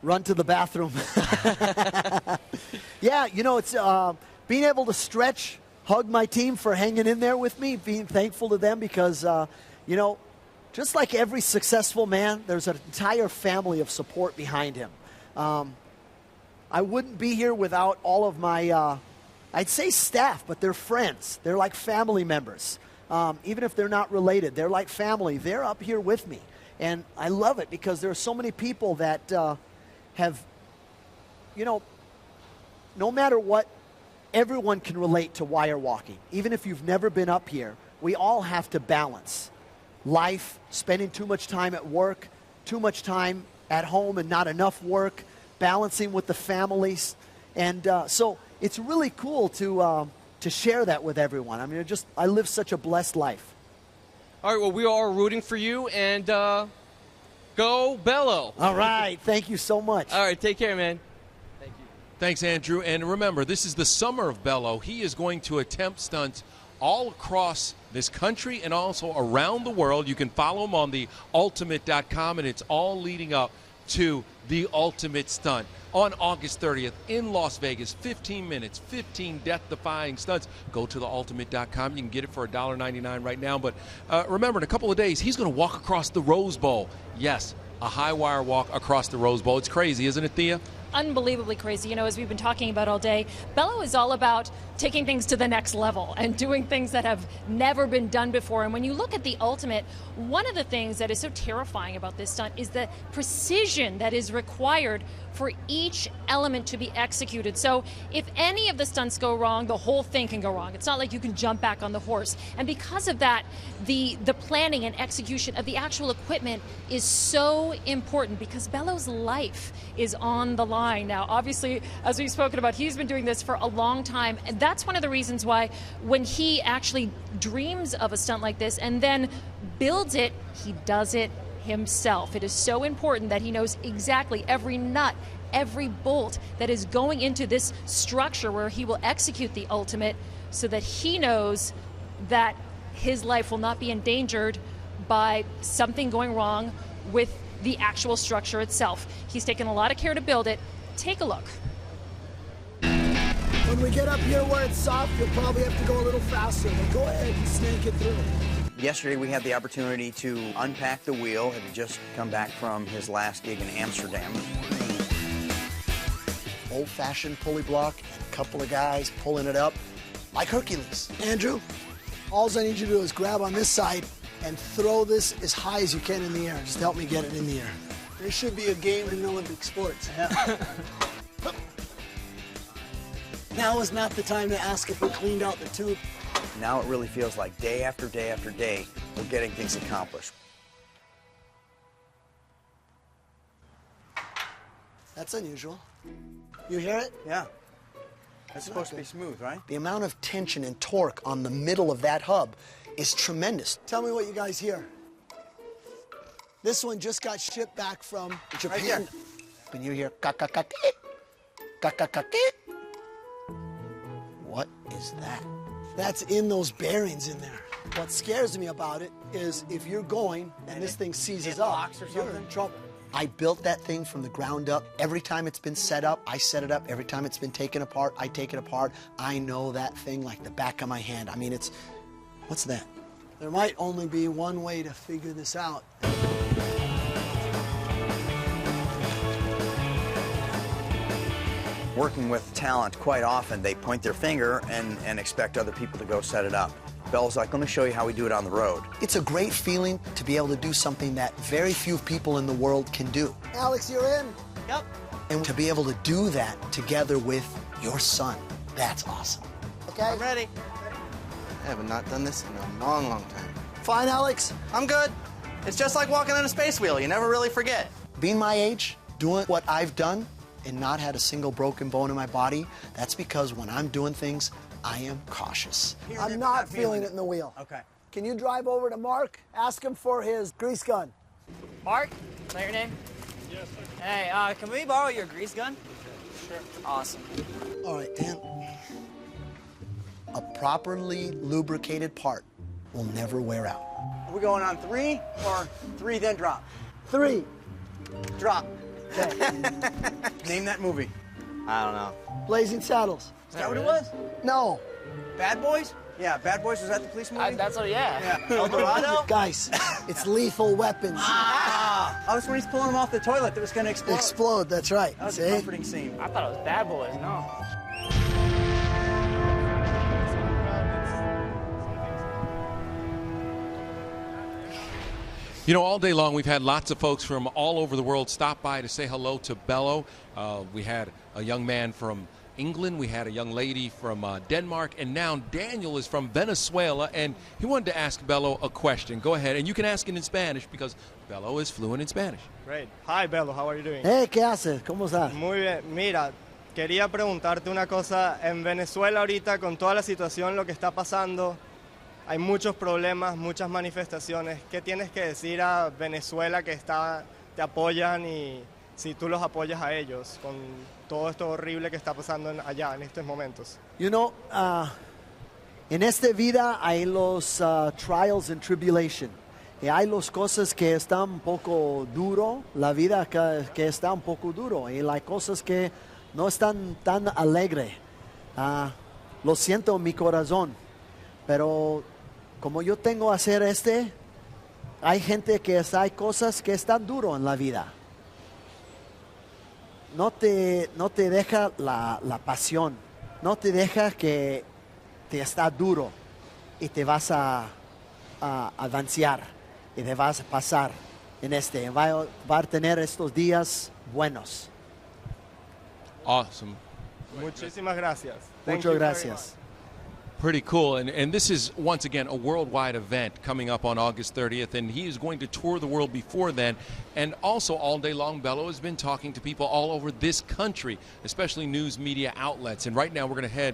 Run to the bathroom. Yeah, you know, it's being able to stretch hug my team for hanging in there with me, being thankful to them because, just like every successful man, there's an entire family of support behind him. I wouldn't be here without all of my, I'd say staff, but they're friends. They're like family members. Even if they're not related, they're like family. They're up here with me. And I love it because there are so many people that have, no matter what, everyone can relate to wire walking. Even if you've never been up here, we all have to balance life, spending too much time at work, too much time at home and not enough work, balancing with the families. And so it's really cool to share that with everyone. I mean, I live such a blessed life. All right, well, we are rooting for you, and go Bello. All right, thank you so much. All right, take care, man. Thanks, Andrew. And remember, this is the summer of Bello. He is going to attempt stunts all across this country and also around the world. You can follow him on the ultimate.com, and it's all leading up to the ultimate stunt on August 30th in Las Vegas. 15 minutes, 15 death-defying stunts. Go to theultimate.com. You can get it for $1.99 right now. But remember, in a couple of days, he's going to walk across the Rose Bowl. Yes, a high wire walk across the Rose Bowl. It's crazy, isn't it, Thea? Unbelievably crazy. As we've been talking about all day, Bello is all about taking things to the next level and doing things that have never been done before. And when you look at the ultimate, one of the things that is so terrifying about this stunt is the precision that is required for each element to be executed. So if any of the stunts go wrong, the whole thing can go wrong. It's not like you can jump back on the horse. And because of that, the planning and execution of the actual equipment is so important because Bello's life is on the line. Now, obviously, as we've spoken about, he's been doing this for a long time. And that's one of the reasons why when he actually dreams of a stunt like this and then builds it, he does it himself. It is so important that he knows exactly every nut, every bolt that is going into this structure where he will execute the ultimate so that he knows that his life will not be endangered by something going wrong with the actual structure itself. He's taken a lot of care to build it. Take a look. When we get up here where it's soft, you'll probably have to go a little faster, but go ahead and snake it through. Yesterday we had the opportunity to unpack the wheel. Had just come back from his last gig in Amsterdam. Old-fashioned pulley block, and a couple of guys pulling it up like Hercules. Andrew, all I need you to do is grab on this side and throw this as high as you can in the air. Just help me get it in the air. There should be a game in Olympic sports. Yeah. Now is not the time to ask if we cleaned out the tube. Now it really feels like day after day after day, we're getting things accomplished. That's unusual. You hear it? Yeah. That's supposed to be smooth, right? The amount of tension and torque on the middle of that hub is tremendous. Tell me what you guys hear. This one just got shipped back from Japan. Right there. Can you hear ka-ka-ka-ki? Ka-ka-ka-ki? What is that? That's in those bearings in there. What scares me about it is if you're going and this thing seizes up, you're in trouble. I built that thing from the ground up. Every time it's been set up, I set it up. Every time it's been taken apart, I take it apart. I know that thing like the back of my hand. I mean, what's that? There might only be one way to figure this out. Working with talent, quite often they point their finger and expect other people to go set it up. Bello's like, let me show you how we do it on the road. It's a great feeling to be able to do something that very few people in the world can do. Alex, you're in? Yep. And to be able to do that together with your son, that's awesome. Okay. I'm ready. I have not done this in a long, long time. Fine, Alex. I'm good. It's just like walking on a space wheel. You never really forget. Being my age, doing what I've done, and not had a single broken bone in my body, that's because when I'm doing things, I am cautious. I'm not feeling it in the wheel. Okay. Can you drive over to Mark? Ask him for his grease gun. Mark, is that your name? Yes, sir. Hey, can we borrow your grease gun? Sure. Awesome. All right, Dan. A properly lubricated part will never wear out. Are we going on 3 or 3 then drop? 3. Drop. Okay. Name that movie. I don't know. Blazing Saddles. Is that what it was? No. Bad Boys? Yeah, Bad Boys, was that the police movie? That's what, yeah. El Dorado? Guys, it's Lethal Weapons. Oh, that's when he's pulling him off the toilet that was going to explode. Explode, that's right. That was See? a comforting scene. I thought it was Bad Boys, no. You know, all day long we've had lots of folks from all over the world stop by to say hello to Bello. We had a young man from England, we had a young lady from Denmark, and now Daniel is from Venezuela, and he wanted to ask Bello a question. Go ahead, and you can ask it in Spanish because Bello is fluent in Spanish. Great. Hi, Bello. How are you doing? Hey, ¿qué haces? ¿Cómo estás? Muy bien. Mira, quería preguntarte una cosa. En Venezuela ahorita, con toda la situación, lo que está pasando, hay muchos problemas, muchas manifestaciones. ¿Qué tienes que decir a Venezuela que te apoyan y si tú los apoyas a ellos con todo esto horrible que está pasando allá en estos momentos? You know, en esta vida hay los trials and tribulation. Y hay las cosas que están un poco duro, la vida que está un poco duro. Y hay cosas que no están tan alegre. Lo siento en mi corazón. Pero como yo tengo que hacer hay gente que hay cosas que están duro en la vida. No te deja la pasión, no te deja que te está duro y te vas a avanzar y te vas a pasar en va a tener estos días buenos. Awesome. Muchísimas gracias. Muchas gracias. Pretty cool. And this is, once again, a worldwide event coming up on August 30th, and he is going to tour the world before then. And also, all day long, Bello has been talking to people all over this country, especially news media outlets. And right now, we're going to head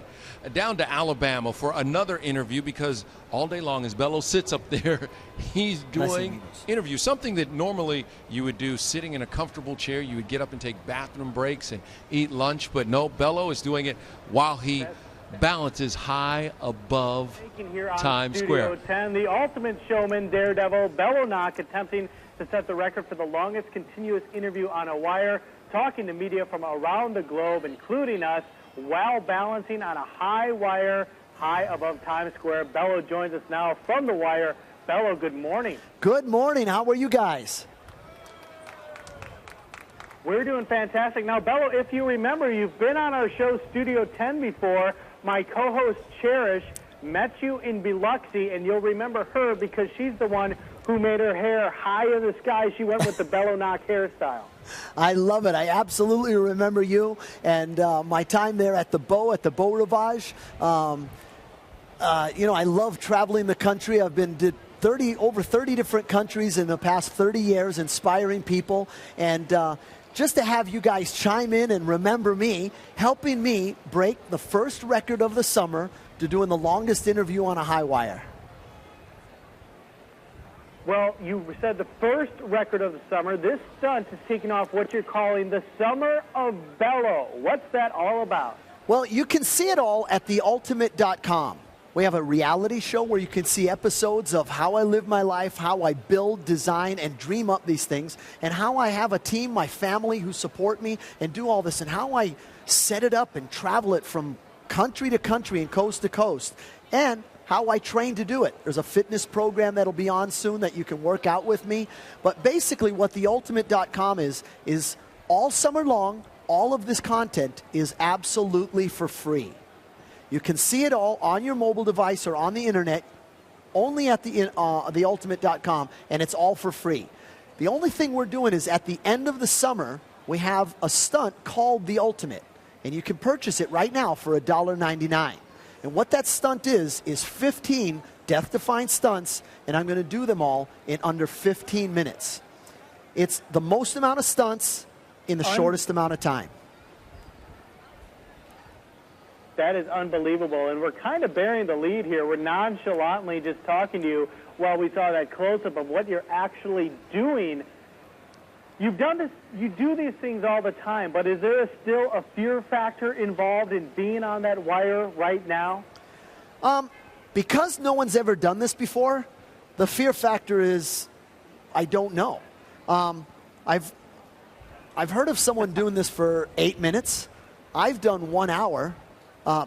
down to Alabama for another interview because all day long, as Bello sits up there, he's doing interviews, something that normally you would do sitting in a comfortable chair. You would get up and take bathroom breaks and eat lunch. But no, Bello is doing it while he balances high above Here on Times Studio Square. 10, the ultimate showman, daredevil, Bello Nock, attempting to set the record for the longest continuous interview on a wire, talking to media from around the globe, including us, while balancing on a high wire high above Times Square. Bello joins us now from the wire. Bello, good morning. Good morning. How are you guys? We're doing fantastic. Now, Bello, if you remember, you've been on our show Studio 10 before. My co-host, Cherish, met you in Biloxi, and you'll remember her because she's the one who made her hair high in the sky. She went with the Bello Nock hairstyle. I love it. I absolutely remember you and my time there at the Beau Rivage. You know, I love traveling the country. I've been to over 30 different countries in the past 30 years, inspiring people. And just to have you guys chime in and remember me, helping me break the first record of the summer to doing the longest interview on a high wire. Well, you said the first record of the summer. This stunt is taking off what you're calling the Summer of Bello. What's that all about? Well, you can see it all at theultimate.com. We have a reality show where you can see episodes of how I live my life, how I build, design, and dream up these things, and how I have a team, my family, who support me and do all this, and how I set it up and travel it from country to country and coast to coast, and how I train to do it. There's a fitness program that'll be on soon that you can work out with me. But basically what theultimate.com is all summer long, all of this content is absolutely for free. You can see it all on your mobile device or on the internet, only at theultimate.com, and it's all for free. The only thing we're doing is at the end of the summer, we have a stunt called The Ultimate, and you can purchase it right now for $1.99. And what that stunt is 15 death-defying stunts, and I'm going to do them all in under 15 minutes. It's the most amount of stunts in the shortest amount of time. That is unbelievable, and we're kind of bearing the lead here. We're nonchalantly just talking to you while we saw that close-up of what you're actually doing. You've done this, you do these things all the time, but is there still a fear factor involved in being on that wire right now? Because no one's ever done this before, the fear factor is, I don't know. I've heard of someone doing this for 8 minutes. I've done 1 hour.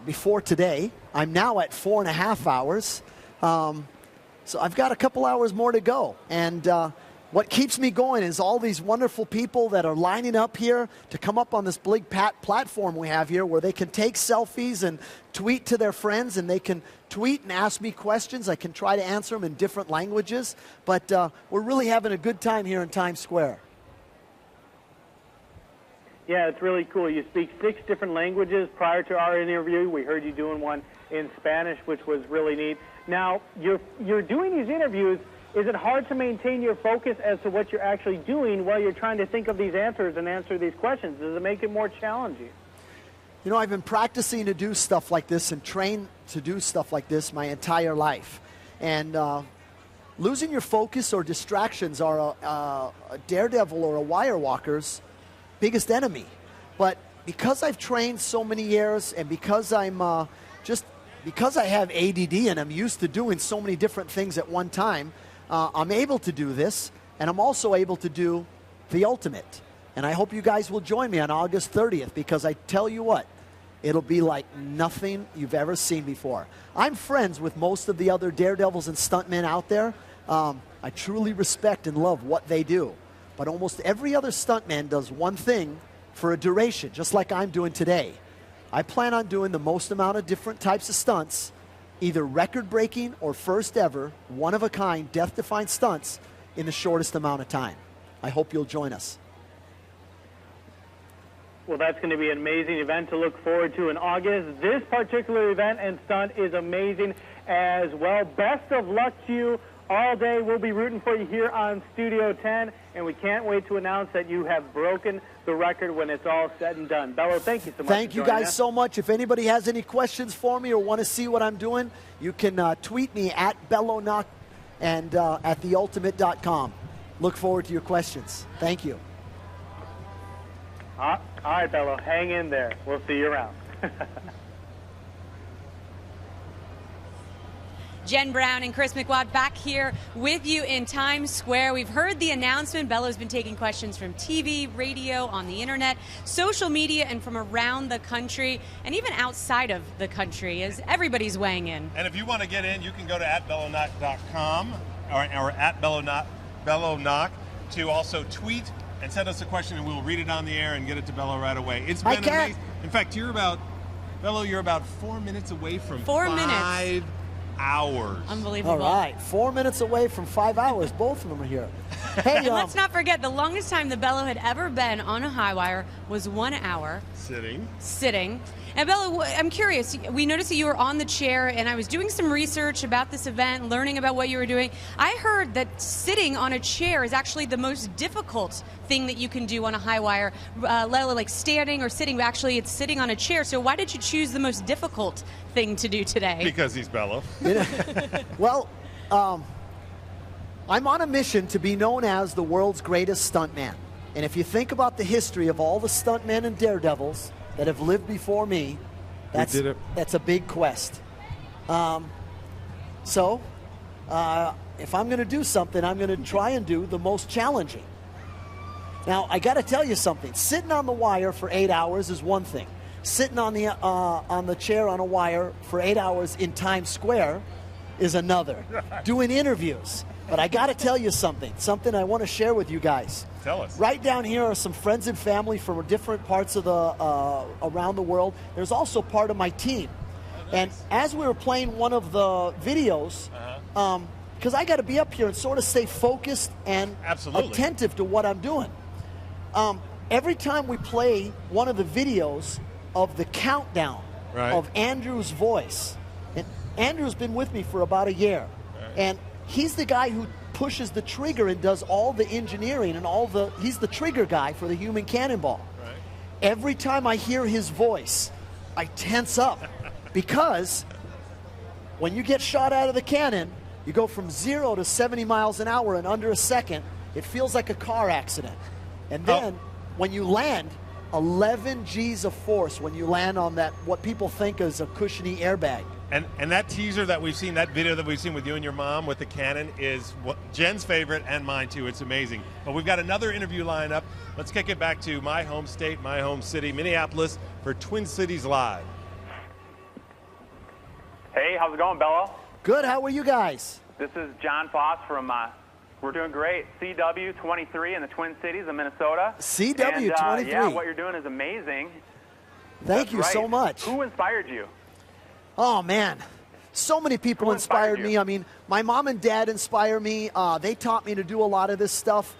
before today. I'm now at 4.5 hours. So I've got a couple hours more to go. And what keeps me going is all these wonderful people that are lining up here to come up on this big platform we have here where they can take selfies and tweet to their friends, and they can tweet and ask me questions. I can try to answer them in different languages. But we're really having a good time here in Times Square. Yeah, it's really cool. You speak 6 different languages. Prior to our interview, we heard you doing one in Spanish, which was really neat. Now, you're doing these interviews. Is it hard to maintain your focus as to what you're actually doing while you're trying to think of these answers and answer these questions? Does it make it more challenging? You know, I've been practicing to do stuff like this and trained to do stuff like this my entire life. And losing your focus or distractions are a daredevil or a wire walker's biggest enemy. But because I've trained so many years, and because I'm because I have ADD and I'm used to doing so many different things at one time, I'm able to do this, and I'm also able to do the ultimate. And I hope you guys will join me on August 30th, because I tell you what, it'll be like nothing you've ever seen before. I'm friends with most of the other daredevils and stuntmen out there. I truly respect and love what they do. But almost every other stuntman does one thing for a duration, just like I'm doing today. I plan on doing the most amount of different types of stunts, either record-breaking or first ever, one-of-a-kind, death-defying stunts in the shortest amount of time. I hope you'll join us. Well, that's going to be an amazing event to look forward to in August. This particular event and stunt is amazing as well. Best of luck to you all day. We'll be rooting for you here on Studio 10, and we can't wait to announce that you have broken the record when it's all said and done. Bello, thank you so much. Thank you guys so much. If anybody has any questions for me or want to see what I'm doing, you can tweet me at Bello Nock and at theultimate.com. Look forward to your questions. Thank you. All right, Bello, hang in there. We'll see you around. Jen Brown and Chris McWatt back here with you in Times Square. We've heard the announcement. Bello's been taking questions from TV, radio, on the internet, social media, and from around the country, and even outside of the country, as everybody's weighing in. And if you want to get in, you can go to @bellonock.com or @Bello Nock to also tweet and send us a question, and we'll read it on the air and get it to Bello right away. It's been amazing. In fact, Bello, you're about 4 minutes away from 5 hours. Unbelievable. All right, 4 minutes away from 5 hours. Both of them are here. Hey, and let's not forget, the longest time that Bello had ever been on a high wire was 1 hour. Sitting. And Bello, I'm curious, we noticed that you were on the chair, and I was doing some research about this event, learning about what you were doing. I heard that sitting on a chair is actually the most difficult thing that you can do on a high wire, like standing or sitting, but actually it's sitting on a chair. So why did you choose the most difficult thing to do today? Because he's Bello. Well, I'm on a mission to be known as the world's greatest stuntman. And if you think about the history of all the stuntmen and daredevils that have lived before me, that's a big quest. So if I'm going to do something, I'm going to try and do the most challenging. Now, I got to tell you something. Sitting on the wire for 8 hours is one thing. Sitting on the chair on a wire for 8 hours in Times Square is another. Doing interviews. But I got to tell you something I want to share with you guys. Tell us. Right down here are some friends and family from different parts of the around the world. There's also part of my team. And as we were playing one of the videos, because I got to be up here and sort of stay focused and attentive to what I'm doing. Every time we play one of the videos of the countdown of Andrew's voice, and Andrew's been with me for about a year, and he's the guy who pushes the trigger and does all the engineering and he's the trigger guy for the human cannonball. Every time I hear his voice, I tense up because when you get shot out of the cannon, you go from 0 to 70 miles an hour in under a second. It feels like a car accident. And then when you land, 11 G's of force when you land on that, what people think is a cushiony airbag. And that teaser that we've seen, that video that we've seen with you and your mom with the cannon is Jen's favorite and mine too. It's amazing. But we've got another interview lined up. Let's kick it back to my home state, my home city, Minneapolis, for Twin Cities Live. how's it going, Bello? Good. How are you guys? This is John Foss from, we're doing great, CW23 in the Twin Cities of Minnesota. CW23. And, yeah, what you're doing is amazing. Thank you so much. Who inspired you? Oh, man. So many people inspired me. I mean, my mom and dad inspire me. They taught me to do a lot of this stuff.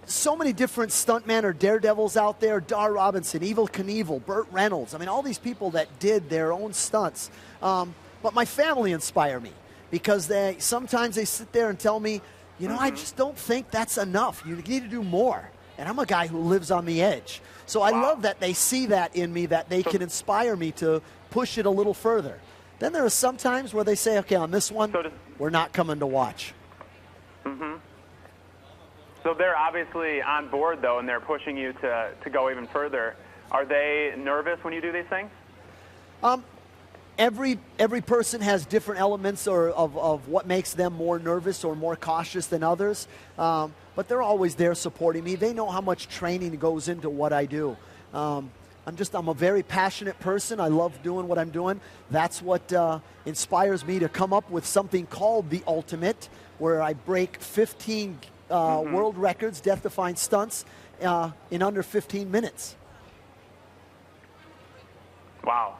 So many different stuntmen or daredevils out there. Dar Robinson, Evel Knievel, Burt Reynolds. I mean, all these people that did their own stunts. But my family inspire me because sometimes they sit there and tell me, you know, I just don't think that's enough. You need to do more. And I'm a guy who lives on the edge. So I love that they see that in me, that they can inspire me to push it a little further. Then there are some times where they say, okay, on this one, we're not coming to watch. Mm-hmm. So they're obviously on board, though, and they're pushing you to go even further. Are they nervous when you do these things? Every person has different elements of what makes them more nervous or more cautious than others. But they're always there supporting me. They know how much training goes into what I do. I'm a very passionate person. I love doing what I'm doing. That's what inspires me to come up with something called The Ultimate, where I break 15 world records, death-defying stunts, in under 15 minutes. Wow.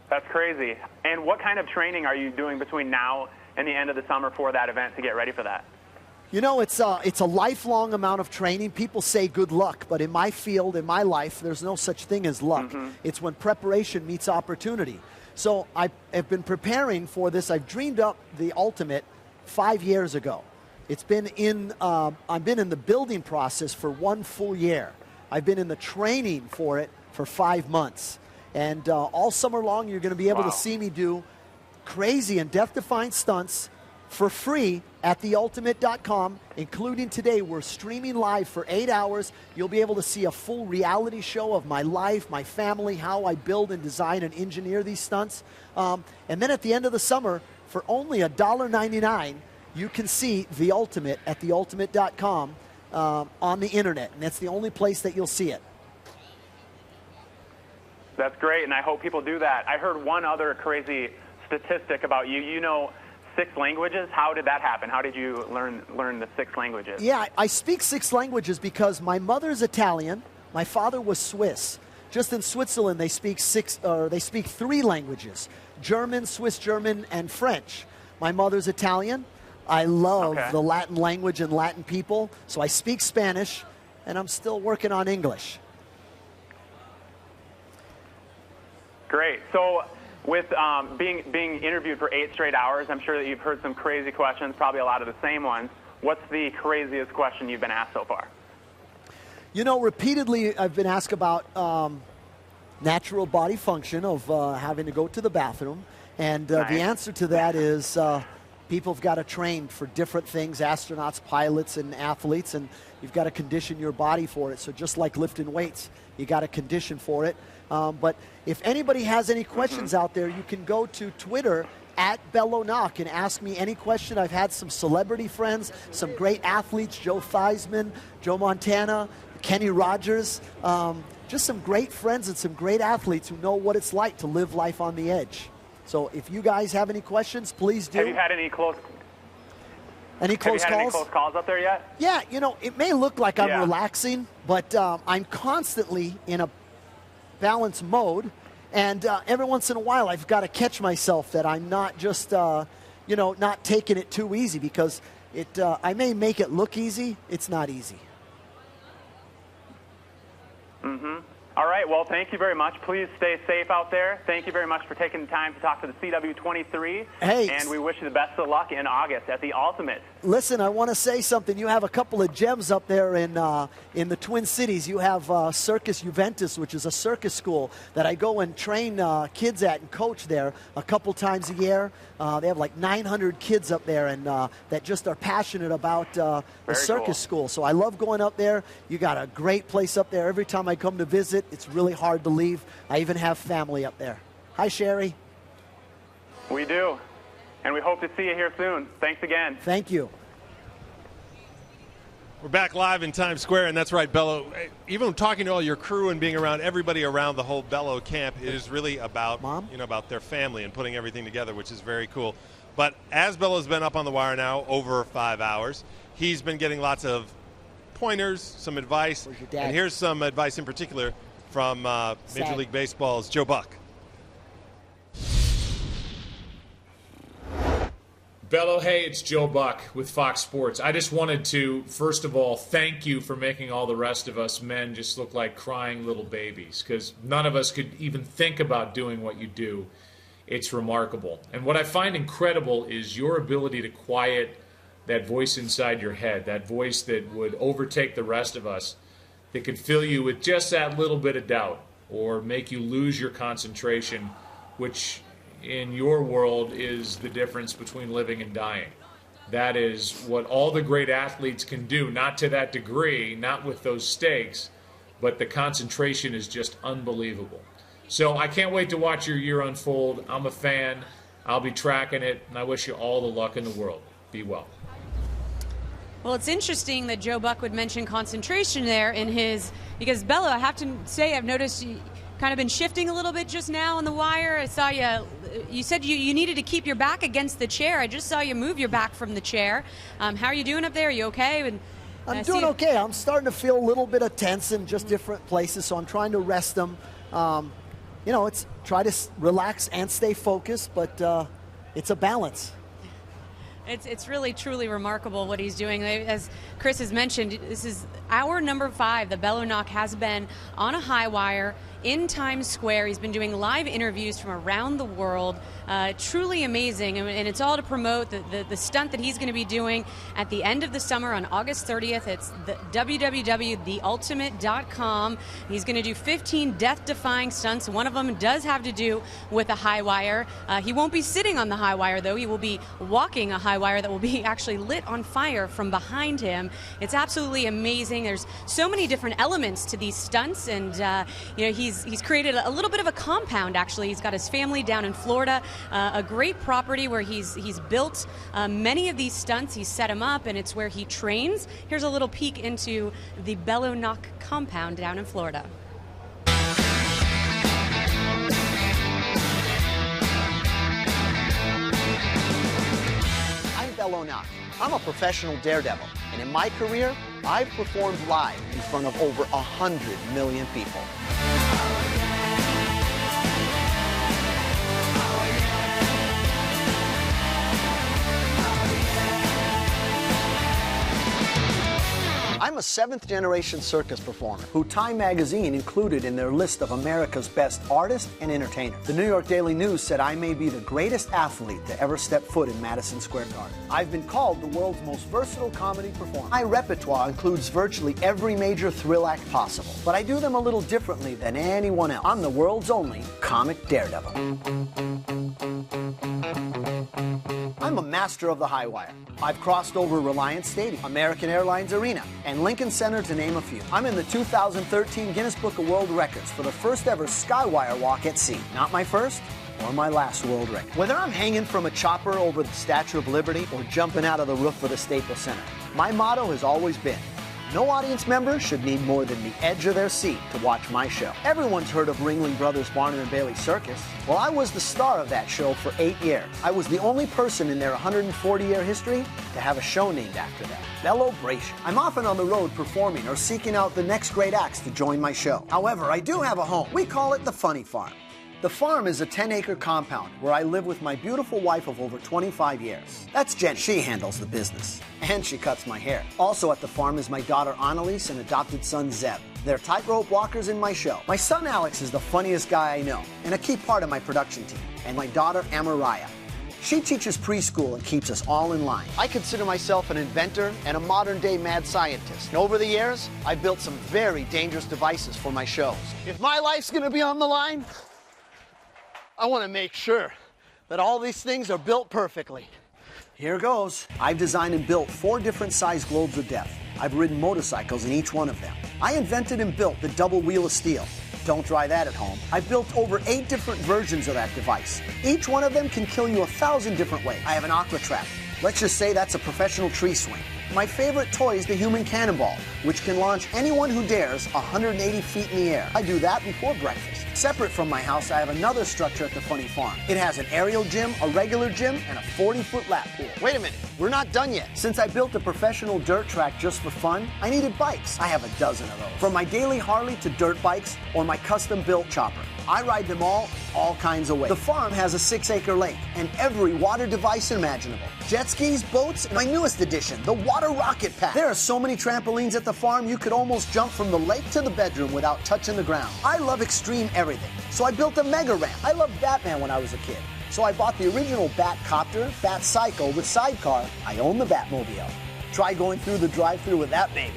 That's crazy. And what kind of training are you doing between now and the end of the summer for that event to get ready for that? You know, it's a lifelong amount of training. People say good luck, but in my field, in my life, there's no such thing as luck. It's when preparation meets opportunity. So I have been preparing for this. I've dreamed up The Ultimate 5 years ago. It's been I've been in the building process for 1 full year. I've been in the training for it for 5 months. And all summer long, you're going to be able to see me do crazy and death-defying stunts for free at theultimate.com, including today. We're streaming live for 8 hours. You'll be able to see a full reality show of my life, my family, how I build and design and engineer these stunts. And then at the end of the summer, for only $1.99, you can see The Ultimate at theultimate.com on the internet. And that's the only place that you'll see it. That's great, and I hope people do that. I heard one other crazy statistic about you. You know 6 languages. How did that happen? How did you learn the 6 languages? Yeah, I speak 6 languages because my mother's Italian. My father was Swiss. Just in Switzerland, they speak 3 languages: German, Swiss German, and French. My mother's Italian. I love the Latin language and Latin people, so I speak Spanish, and I'm still working on English. Great. So with being interviewed for 8 straight hours, I'm sure that you've heard some crazy questions, probably a lot of the same ones. What's the craziest question you've been asked so far? You know, repeatedly I've been asked about natural body function of having to go to the bathroom. And the answer to that is people have got to train for different things, astronauts, pilots, and athletes, and you've got to condition your body for it. So just like lifting weights, you got to condition for it. But if anybody has any questions out there, you can go to Twitter at Bello Nock and ask me any question. I've had some celebrity friends, some great athletes, Joe Theismann, Joe Montana, Kenny Rogers, just some great friends and some great athletes who know what it's like to live life on the edge. So if you guys have any questions, please do. Have you had any close calls? Any close calls up there yet? Yeah, you know, it may look like I'm relaxing, but I'm constantly in a balance mode, and every once in a while I've got to catch myself that I'm not just not taking it too easy, because I may make it look easy. It's not easy. All right, well, thank you very much. Please stay safe out there. Thank you very much for taking the time to talk to the CW23. Hey. And we wish you the best of luck in August at the Ultimate. Listen, I want to say something. You have a couple of gems up there in the Twin Cities. You have Circus Juventus, which is a circus school that I go and train kids at and coach there a couple times a year. They have like 900 kids up there, and that just are passionate about the circus school. So I love going up there. You got a great place up there. Every time I come to visit, it's really hard to leave. I even have family up there. Hi, Sherry. We do. And we hope to see you here soon. Thanks again. Thank you. We're back live in Times Square, and that's right, Bello. Even talking to all your crew and being around everybody around the whole Bello camp is really about about their family and putting everything together, which is very cool. But as Bello's been up on the wire now over 5 hours, he's been getting lots of pointers, some advice, and here's some advice in particular from Major League Baseball's Joe Buck. Bello, hey, it's Joe Buck with Fox Sports. I just wanted to, first of all, thank you for making all the rest of us men just look like crying little babies, because none of us could even think about doing what you do. It's remarkable. And what I find incredible is your ability to quiet that voice inside your head, that voice that would overtake the rest of us, that could fill you with just that little bit of doubt or make you lose your concentration, which in your world is the difference between living and dying. That is what all the great athletes can do, not to that degree, not with those stakes, but the concentration is just unbelievable. So I can't wait to watch your year unfold. I'm a fan. I'll be tracking it, and I wish you all the luck in the world. Be well. Well, it's interesting that Joe Buck would mention concentration there in his, because Bello, I have to say, I've noticed you kind of been shifting a little bit just now on the wire. I saw you said you needed to keep your back against the chair. I just saw you move your back from the chair. How are you doing up there? Are you okay? And I'm doing okay. I'm starting to feel a little bit of tense in just different places, so I'm trying to rest them. It's try to relax and stay focused, but it's a balance. It's really, truly remarkable what he's doing. As Chris has mentioned, this is hour number 5. The Bello Nock has been on a high wire in Times Square. He's been doing live interviews from around the world. Truly amazing, and it's all to promote the stunt that he's going to be doing at the end of the summer on August 30th. It's the www.theultimate.com. He's going to do 15 death-defying stunts. One of them does have to do with a high wire. He won't be sitting on the high wire, though. He will be walking a high wire that will be actually lit on fire from behind him. It's absolutely amazing. There's so many different elements to these stunts, and he's created a little bit of a compound. Actually, he's got his family down in Florida, a great property where he's built many of these stunts. He's set them up, and it's where he trains. Here's a little peek into the Bello Nock compound down in Florida. I'm Bello Nock. I'm a professional daredevil, and in my career, I've performed live in front of over 100 million people. I'm a 7th-generation circus performer who Time magazine included in their list of America's best artists and entertainers. The New York Daily News said I may be the greatest athlete to ever step foot in Madison Square Garden. I've been called the world's most versatile comedy performer. My repertoire includes virtually every major thrill act possible, but I do them a little differently than anyone else. I'm the world's only comic daredevil. I'm a master of the high wire. I've crossed over Reliance Stadium, American Airlines Arena, and Lincoln Center, to name a few. I'm in the 2013 Guinness Book of World Records for the first ever skywire walk at sea. Not my first or my last world record. Whether I'm hanging from a chopper over the Statue of Liberty or jumping out of the roof of the Staples Center, my motto has always been, no audience member should need more than the edge of their seat to watch my show. Everyone's heard of Ringling Brothers Barnum and Bailey Circus. Well, I was the star of that show for 8 years. I was the only person in their 140-year history to have a show named after them, Bello Brazier. I'm often on the road performing or seeking out the next great acts to join my show. However, I do have a home. We call it the Funny Farm. The farm is a 10-acre compound where I live with my beautiful wife of over 25 years. That's Jen. She handles the business. And she cuts my hair. Also at the farm is my daughter Annalise and adopted son Zeb. They're tightrope walkers in my show. My son Alex is the funniest guy I know and a key part of my production team. And my daughter Amaraya. She teaches preschool and keeps us all in line. I consider myself an inventor and a modern-day mad scientist. And over the years, I've built some very dangerous devices for my shows. If my life's gonna be on the line, I want to make sure that all these things are built perfectly. Here goes. I've designed and built 4 different size globes of death. I've ridden motorcycles in each one of them. I invented and built the double wheel of steel. Don't try that at home. I've built over 8 different versions of that device. Each one of them can kill you 1,000 different ways. I have an aqua trap. Let's just say that's a professional tree swing. My favorite toy is the human cannonball, which can launch anyone who dares 180 feet in the air. I do that before breakfast. Separate from my house, I have another structure at the Funny Farm. It has an aerial gym, a regular gym, and a 40-foot lap pool. Wait a minute, we're not done yet. Since I built a professional dirt track just for fun, I needed bikes. I have a dozen of those. From my daily Harley to dirt bikes or my custom-built chopper. I ride them all kinds of ways. The farm has a 6-acre lake and every water device imaginable. Jet skis, boats, and my newest addition, the water rocket pack. There are so many trampolines at the farm, you could almost jump from the lake to the bedroom without touching the ground. I love extreme everything, so I built a mega ramp. I loved Batman when I was a kid, so I bought the original Batcopter, Batcycle with sidecar. I own the Batmobile. Try going through the drive-thru with that baby.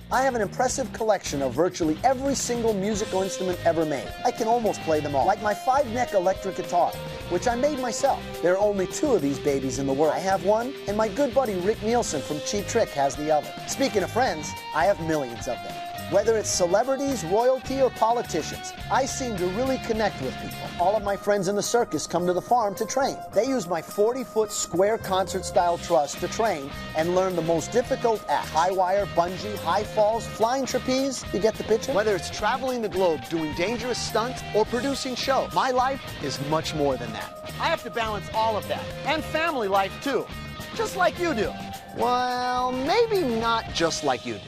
I have an impressive collection of virtually every single musical instrument ever made. I can almost play them all, like my 5-neck electric guitar, which I made myself. There are only 2 of these babies in the world. I have one, and my good buddy Rick Nielsen from Cheap Trick has the other. Speaking of friends, I have millions of them. Whether it's celebrities, royalty, or politicians, I seem to really connect with people. All of my friends in the circus come to the farm to train. They use my 40-foot square concert-style truss to train and learn the most difficult acts. High wire, bungee, high falls, flying trapeze. You get the picture? Whether it's traveling the globe, doing dangerous stunts, or producing shows, my life is much more than that. I have to balance all of that, and family life too, just like you do. Well, maybe not just like you do.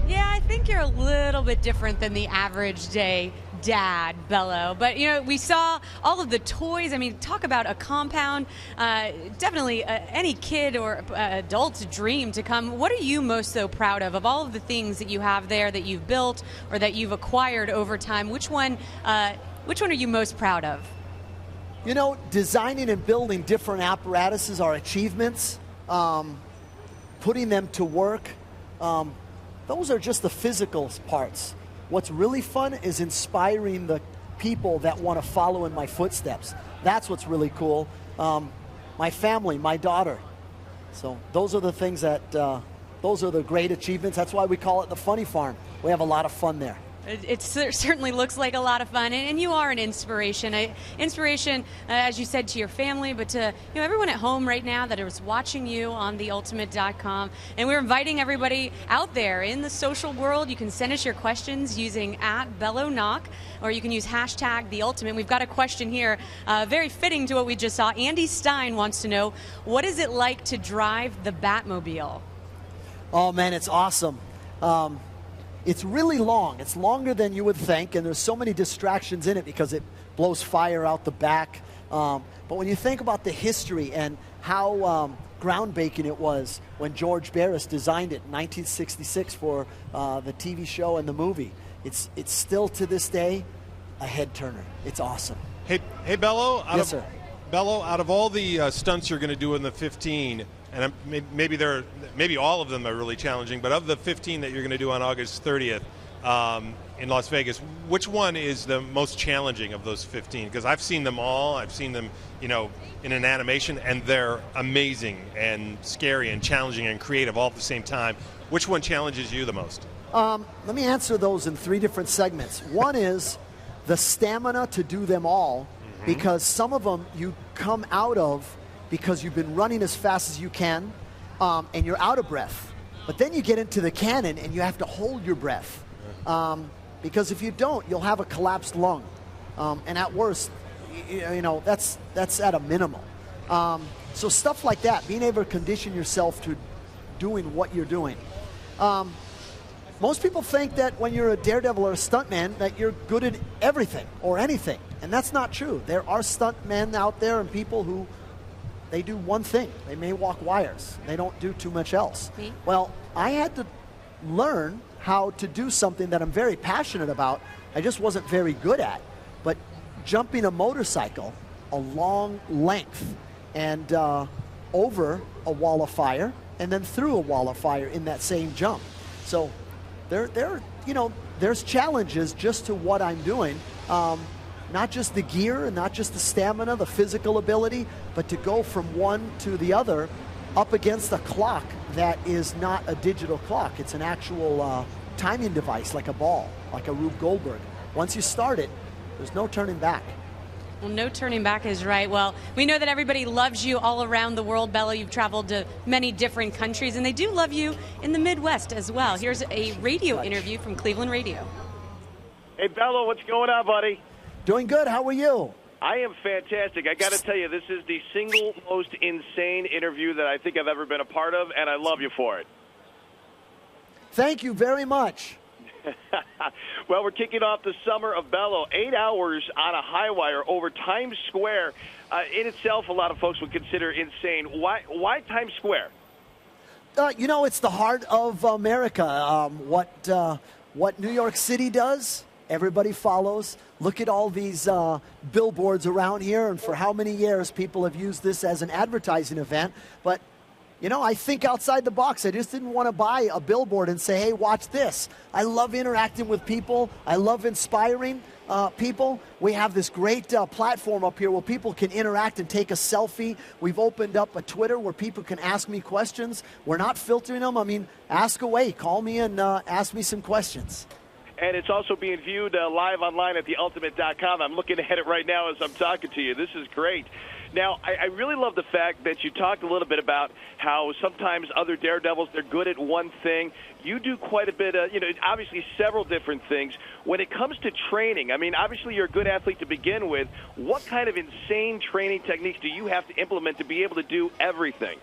Yeah, I think you're a little bit different than the average day dad, Bello. But, you know, we saw all of the toys. I mean, talk about a compound. Definitely any kid or adult's dream to come. What are you most so proud of all of the things that you have there that you've built or that you've acquired over time? Which one are you most proud of? You know, designing and building different apparatuses are achievements. Putting them to work, those are just the physical parts. What's really fun is inspiring the people that want to follow in my footsteps. That's what's really cool. My family, my daughter. So those are the things that, those are the great achievements. That's why we call it the Funny Farm. We have a lot of fun there. It certainly looks like a lot of fun, and you are an inspiration. Inspiration, as you said, to your family, but to everyone at home right now that is watching you on theultimate.com. And we're inviting everybody out there in the social world. You can send us your questions using @Bello Nock, or you can use #TheUltimate. We've got a question here, very fitting to what we just saw. Andy Stein wants to know, what is it like to drive the Batmobile? Oh man, it's awesome. It's really long. It's longer than you would think, and there's so many distractions in it because it blows fire out the back. But when you think about the history and how groundbreaking it was when George Barris designed it in 1966 for the TV show and the movie, it's still to this day a head turner. It's awesome. Hey, Bello. Yes, sir. Bello, out of all the stunts you're going to do in the 15, and maybe all of them are really challenging, but of the 15 that you're going to do on August 30th in Las Vegas, which one is the most challenging of those 15? Because I've seen them all. I've seen them, in an animation, and they're amazing and scary and challenging and creative all at the same time. Which one challenges you the most? Let me answer those in 3 different segments. One is the stamina to do them all, because some of them you come out of because you've been running as fast as you can, and you're out of breath. But then you get into the cannon and you have to hold your breath, because if you don't, you'll have a collapsed lung, and at worst, that's at a minimum. So stuff like that, being able to condition yourself to doing what you're doing. Most people think that when you're a daredevil or a stuntman that you're good at everything or anything, and that's not true. There are stuntmen out there and people who they do one thing. They may walk wires. They don't do too much else. Me? Well, I had to learn how to do something that I'm very passionate about. I just wasn't very good at, but jumping a motorcycle a long length and over a wall of fire and then through a wall of fire in that same jump. So there's challenges just to what I'm doing. Not just the gear and not just the stamina, the physical ability, but to go from one to the other up against a clock that is not a digital clock. It's an actual timing device, like a ball, like a Rube Goldberg. Once you start it, there's no turning back. Well, no turning back is right. Well, we know that everybody loves you all around the world, Bello. You've traveled to many different countries, and they do love you in the Midwest as well. Here's a radio interview from Cleveland Radio. Hey, Bello, what's going on, buddy? Doing good. How are you? I am fantastic. I got to tell you, this is the single most insane interview that I think I've ever been a part of, and I love you for it. Thank you very much. Well, we're kicking off the summer of Bello. 8 hours on a high wire over Times Square. In itself, a lot of folks would consider insane. Why Times Square? You know, it's the heart of America. What New York City does, everybody follows. Look at all these billboards around here, and for how many years people have used this as an advertising event. But you know, I think outside the box. I just didn't want to buy a billboard and say, hey, watch this. I love interacting with people. I love inspiring people. We have this great platform up here where people can interact and take a selfie. We've opened up a Twitter where people can ask me questions. We're not filtering them. I mean, ask away. Call me and ask me some questions. And it's also being viewed live online at theultimate.com. I'm looking at it right now as I'm talking to you. This is great. Now, I really love the fact that you talked a little bit about how sometimes other daredevils, they're good at one thing. You do quite a bit of, obviously several different things. When it comes to training, I mean, obviously you're a good athlete to begin with. What kind of insane training techniques do you have to implement to be able to do everything?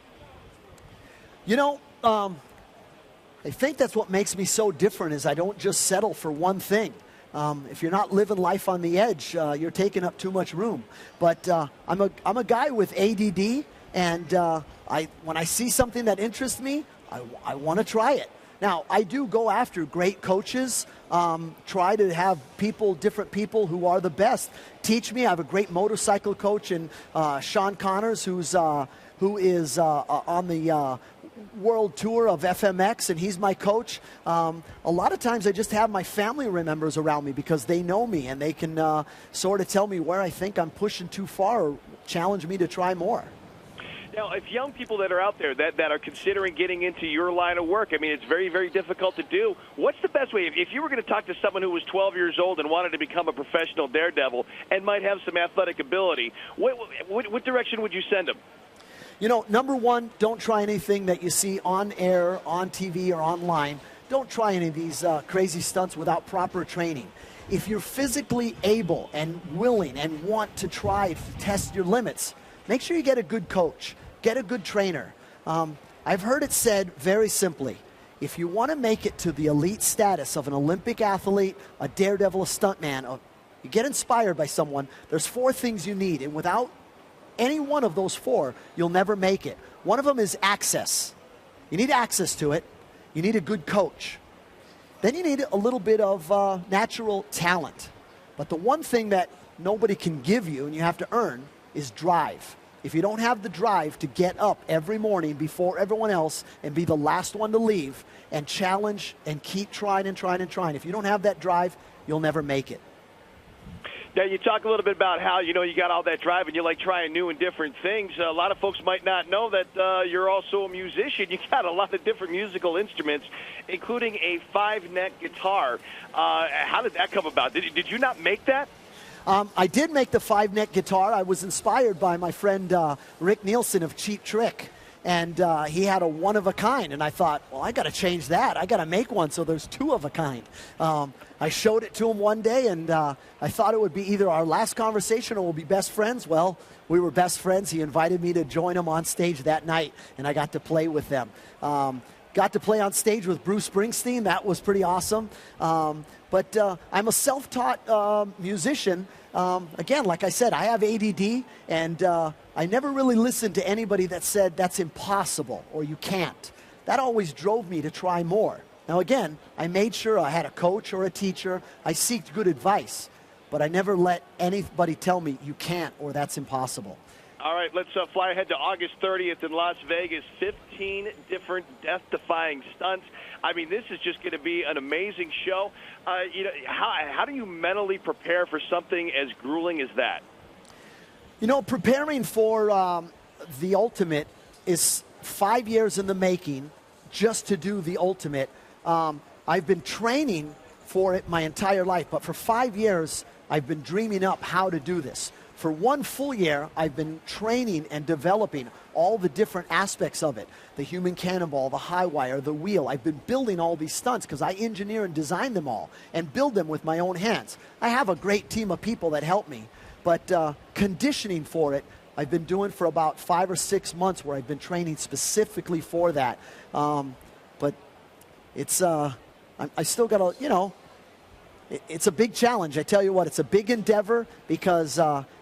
You know, I think that's what makes me so different is I don't just settle for one thing. If you're not living life on the edge, you're taking up too much room. But I'm a guy with ADD, and when I see something that interests me, I want to try it. Now, I do go after great coaches, try to have different people who are the best teach me. I have a great motorcycle coach in Sean Connors, who is on the world tour of FMX, and he's my coach. A lot of times I just have my family members around me because they know me and they can sort of tell me where I think I'm pushing too far or challenge me to try more. Now, if young people that are out there that are considering getting into your line of work, I mean, it's very, very difficult to do. What's the best way? If you were going to talk to someone who was 12 years old and wanted to become a professional daredevil and might have some athletic ability, what direction would you send them? You know, number one, don't try anything that you see on air, on TV, or online. Don't try any of these crazy stunts without proper training. If you're physically able and willing and want to try to test your limits, make sure you get a good coach, get a good trainer. I've heard it said very simply, if you want to make it to the elite status of an Olympic athlete, a daredevil, a stuntman, you get inspired by someone, there's 4 things you need, and without any one of those 4, you'll never make it. One of them is access. You need access to it. You need a good coach. Then you need a little bit of natural talent. But the one thing that nobody can give you and you have to earn is drive. If you don't have the drive to get up every morning before everyone else and be the last one to leave and challenge and keep trying and trying and trying, if you don't have that drive, you'll never make it. Now, you talk a little bit about how, you got all that drive and you like trying new and different things. A lot of folks might not know that you're also a musician. You got a lot of different musical instruments, including a 5-neck guitar. How did that come about? Did you not make that? I did make the 5-neck guitar. I was inspired by my friend Rick Nielsen of Cheap Trick. And he had a one-of-a-kind, and I thought, well, I got to change that. I got to make one so there's 2-of-a-kind. I showed it to him one day, and I thought it would be either our last conversation or we'll be best friends. Well, we were best friends. He invited me to join him on stage that night, and I got to play with them. Got to play on stage with Bruce Springsteen. That was pretty awesome. But I'm a self-taught musician. Again, like I said, I have ADD, and I never really listened to anybody that said that's impossible or you can't. That always drove me to try more. Now, again, I made sure I had a coach or a teacher. I sought good advice, but I never let anybody tell me you can't or that's impossible. All right, let's fly ahead to August 30th in Las Vegas. 15 different death-defying stunts. I mean, this is just going to be an amazing show. How do you mentally prepare for something as grueling as that? Preparing for the Ultimate is 5 years in the making just to do the Ultimate. I've been training for it my entire life, but for 5 years, I've been dreaming up how to do this. for 1 full year, I've been training and developing all the different aspects of it. The human cannonball, the high wire, the wheel. I've been building all these stunts because I engineer and design them all and build them with my own hands. I have a great team of people that help me, but conditioning for it, I've been doing for about 5 or 6 months where I've been training specifically for that. But it's, I still got to, you know, it's a big challenge. I tell you what, it's a big endeavor because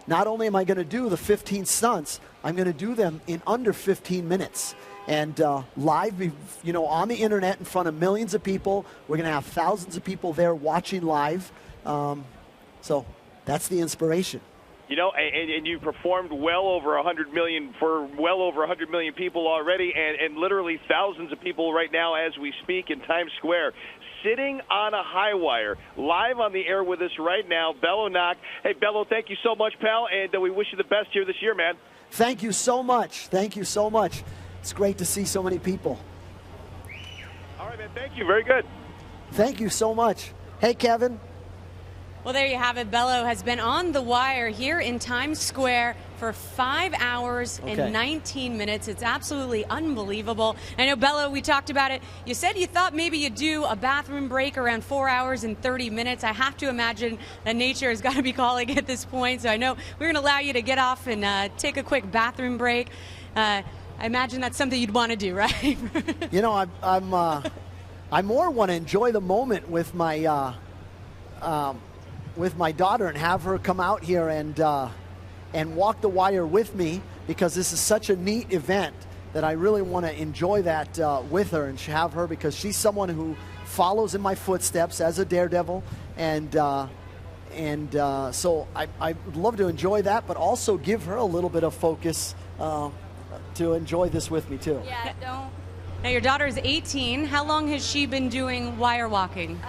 not only am I going to do the 15 stunts, I'm going to do them in under 15 minutes. And live, you know, on the internet in front of millions of people. We're going to have thousands of people there watching live. So that's the inspiration. You know, and you performed well over 100 million for well over 100 million people already, and literally thousands of people right now as we speak in Times Square, sitting on a high wire, live on the air with us right now, Bello Nock. Hey, Bello, thank you so much, pal, and we wish you the best here this year, man. Thank you so much. Thank you so much. It's great to see so many people. All right, man, thank you. Very good. Thank you so much. Hey, Kevin. Well, there you have it. Bello has been on the wire here in Times Square for 5 hours and 19 minutes. It's absolutely unbelievable. I know, Bello, we talked about it. You said you thought maybe you'd do a bathroom break around 4 hours and 30 minutes. I have to imagine that nature has got to be calling at this point. So I know we're going to allow you to get off and take a quick bathroom break. I imagine that's something you'd want to do, right? You know, I more want to enjoy the moment with my daughter and have her come out here and walk the wire with me, because this is such a neat event that I really want to enjoy that with her and have her, because she's someone who follows in my footsteps as a daredevil, and so I would love to enjoy that, but also give her a little bit of focus to enjoy this with me too. Yeah, don't. Now, your daughter is 18. How long has she been doing wire walking?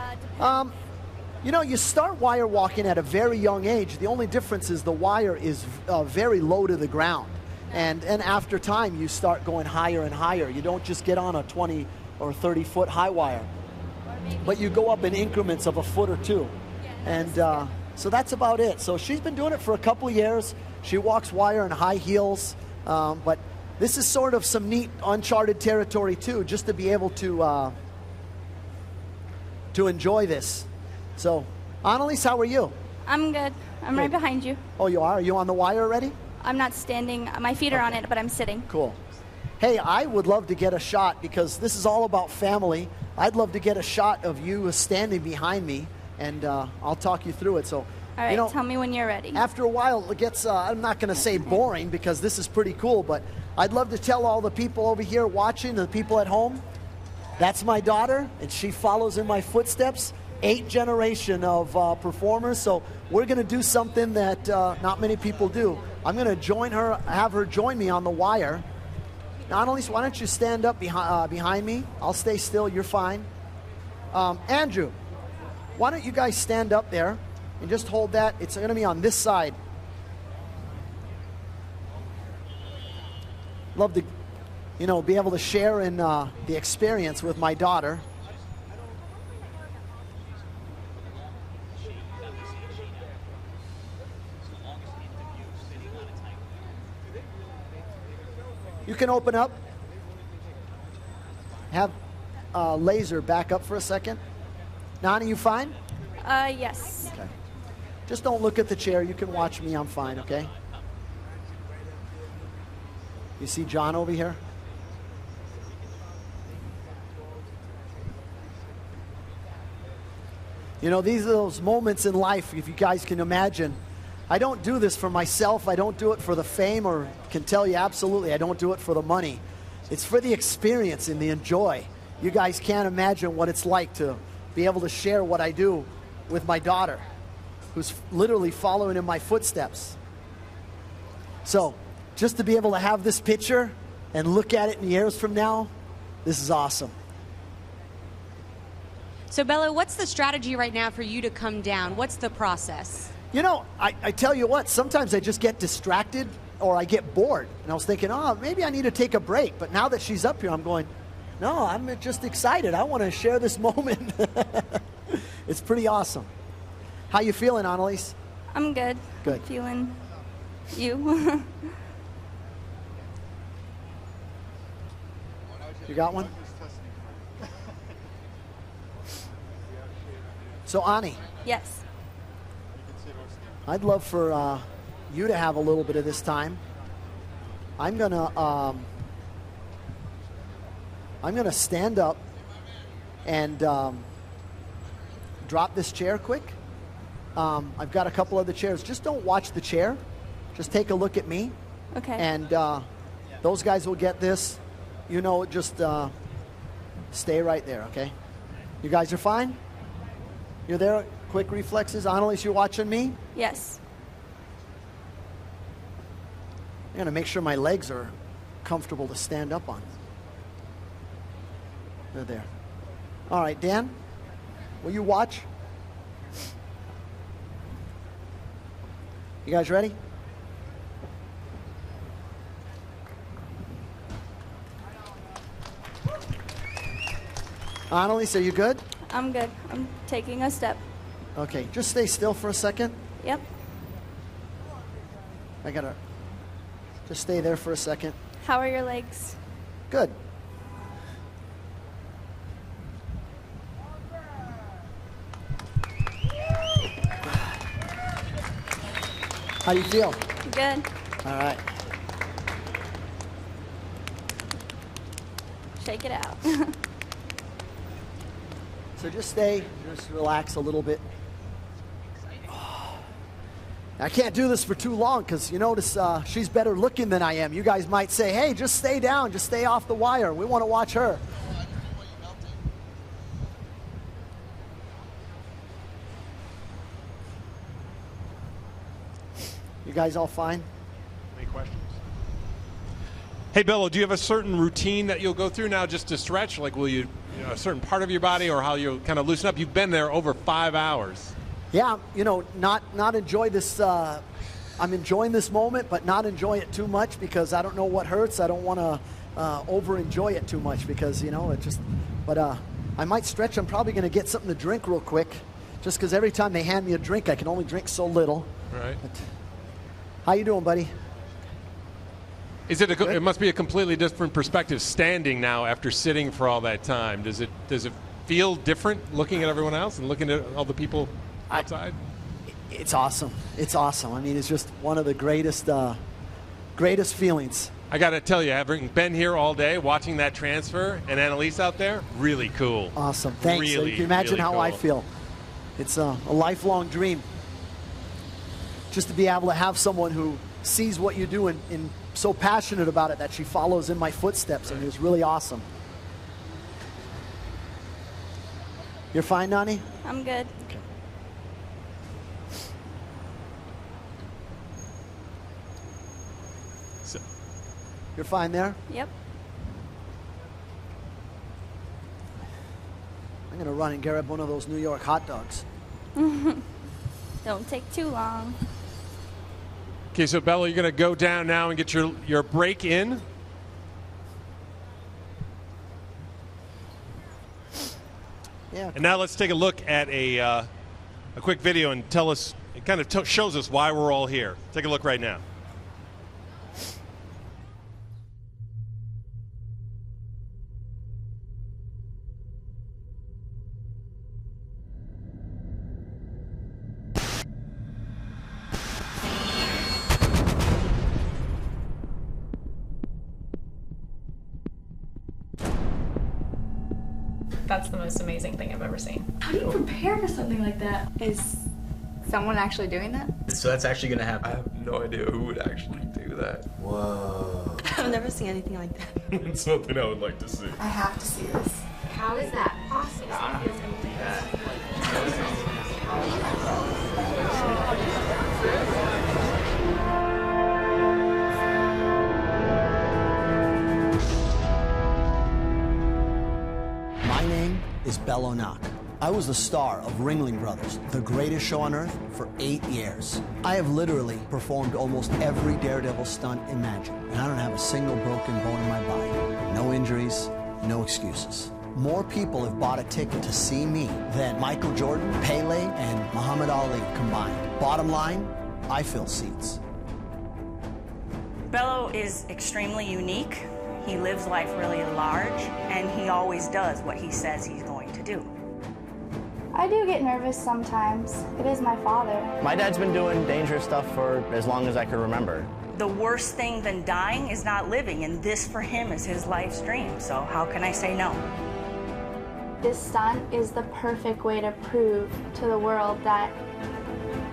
You know, you start wire walking at a very young age. The only difference is the wire is very low to the ground. And after time, you start going higher and higher. You don't just get on a 20 or 30-foot high wire, but you go up in increments of a foot or two. And so that's about it. So she's been doing it for a couple of years. She walks wire in high heels. But this is sort of some neat uncharted territory, too, just to be able to enjoy this. So, Annalise, how are you? I'm good. I'm right behind you. Oh, you are? Are you on the wire already? I'm not standing. My feet are on it, but I'm sitting. Cool. Hey, I would love to get a shot, because this is all about family. I'd love to get a shot of you standing behind me, and I'll talk you through it. So, all right, you know, tell me when you're ready. After a while, it gets, I'm not going to say boring, because this is pretty cool, but I'd love to tell all the people over here watching, the people at home, that's my daughter, and she follows in my footsteps. 8th generation of performers, so we're going to do something that not many people do. I'm going to join her, have her join me on the wire. Now, Annalise, why don't you stand up behind me? I'll stay still, you're fine. Andrew, why don't you guys stand up there and just hold that. It's going to be on this side. Love to, you know, be able to share in the experience with my daughter. You can open up. Have laser back up for a second. Nani, you fine? Yes. Okay. Just don't look at the chair. You can watch me. I'm fine, okay? You see John over here? You know, these are those moments in life, if you guys can imagine. I don't do this for myself. I don't do it for the fame, or can tell you absolutely I don't do it for the money. It's for the experience and the enjoy. You guys can't imagine what it's like to be able to share what I do with my daughter, who's literally following in my footsteps. So just to be able to have this picture and look at it in years from now, this is awesome. So, Bello, what's the strategy right now for you to come down? What's the process? You know, I tell you what, sometimes I just get distracted or I get bored. And I was thinking, oh, maybe I need to take a break. But now that she's up here, I'm going, no, I'm just excited. I want to share this moment. It's pretty awesome. How you feeling, Annalise? I'm good. Good. I'm feeling You. You got one? So, Ani, Yes. I'd love for you to have a little bit of this time. I'm gonna stand up and drop this chair quick. I've got a couple other chairs. Just don't watch the chair. Just take a look at me. Okay. And those guys will get this. You know, just stay right there, okay? You guys are fine? You're there? Quick reflexes. Annalise, you're watching me? Yes. I'm going to make sure my legs are comfortable to stand up on. They're there. All right, Dan, will you watch? You guys ready? Annalise, are you good? I'm good. I'm taking a step. Okay, just stay still for a second. Yep. I got to just stay there for a second. How are your legs? Good. How do you feel? Good. All right. Shake it out. So just stay, just relax a little bit. I can't do this for too long because you notice she's better looking than I am. You guys might say, hey, just stay down, just stay off the wire. We want to watch her. You guys all fine? Any questions? Hey, Bello, do you have a certain routine that you'll go through now just to stretch? Like, will you a certain part of your body or how you'll kind of loosen up? You've been there over 5 hours. Yeah, you know, not enjoy this. I'm enjoying this moment, but not enjoy it too much because I don't know what hurts. I don't want to over enjoy it too much because, you know, it just, but I might stretch. I'm probably going to get something to drink real quick just because every time they hand me a drink, I can only drink so little. Right. But, how you doing, buddy? Is it? It must be a completely different perspective standing now after sitting for all that time. Does it feel different looking at everyone else and looking at all the people outside? It's awesome. It's awesome. I mean, it's just one of the greatest feelings. I got to tell you, having been here all day watching that transfer and Annalise out there, really cool. Awesome. Thanks. Really, So you can imagine really how cool. I feel. It's a lifelong dream. Just to be able to have someone who sees what you do and so passionate about it that she follows in my footsteps. I mean, it's really awesome. You're fine, Nani? I'm good. Okay. So, you're fine there? Yep. I'm going to run and grab one of those New York hot dogs. Don't take too long. Okay, so Bello, you're going to go down now and get your break in. Yeah. And now let's take a look at a quick video and tell us. It kind of shows us why we're all here. Take a look right now. That's the most amazing thing I've ever seen. How do you prepare for something like that? Is someone actually doing that? So that's actually going to happen. I have no idea who would actually do that. Whoa. I've never seen anything like that. It's something I would like to see. I have to see this. How is that possible? My name is Bello Nock. I was the star of Ringling Brothers, the greatest show on earth, for 8 years. I have literally performed almost every Daredevil stunt imagined, and I don't have a single broken bone in my body. No injuries, no excuses. More people have bought a ticket to see me than Michael Jordan, Pele, and Muhammad Ali combined. Bottom line, I fill seats. Bello is extremely unique. He lives life really large, and he always does what he says he's going to do. I do get nervous sometimes. It is my father. My dad's been doing dangerous stuff for as long as I can remember. The worst thing than dying is not living, and this for him is his life's dream, so how can I say no? This stunt is the perfect way to prove to the world that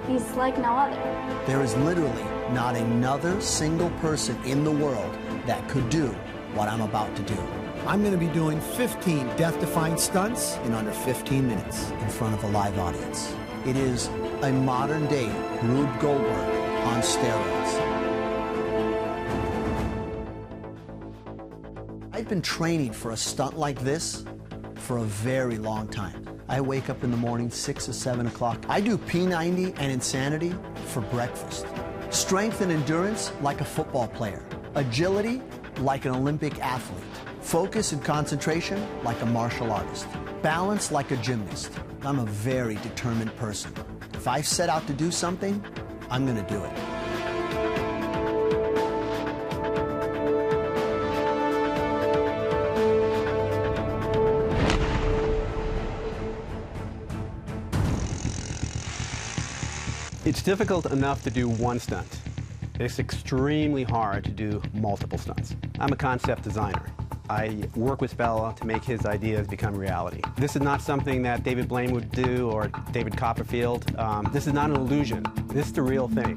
he's like no other. There is literally not another single person in the world that could do what I'm about to do. I'm going to be doing 15 death-defying stunts in under 15 minutes in front of a live audience. It is a modern-day Rube Goldberg on steroids. I've been training for a stunt like this for a very long time. I wake up in the morning 6 or 7 o'clock. I do P90 and Insanity for breakfast. Strength and endurance like a football player. Agility like an Olympic athlete. Focus and concentration like a martial artist. Balance like a gymnast. I'm a very determined person. If I set out to do something, I'm going to do it. It's difficult enough to do one stunt. It's extremely hard to do multiple stunts. I'm a concept designer. I work with Bello to make his ideas become reality. This is not something that David Blaine would do or David Copperfield. This is not an illusion. This is the real thing.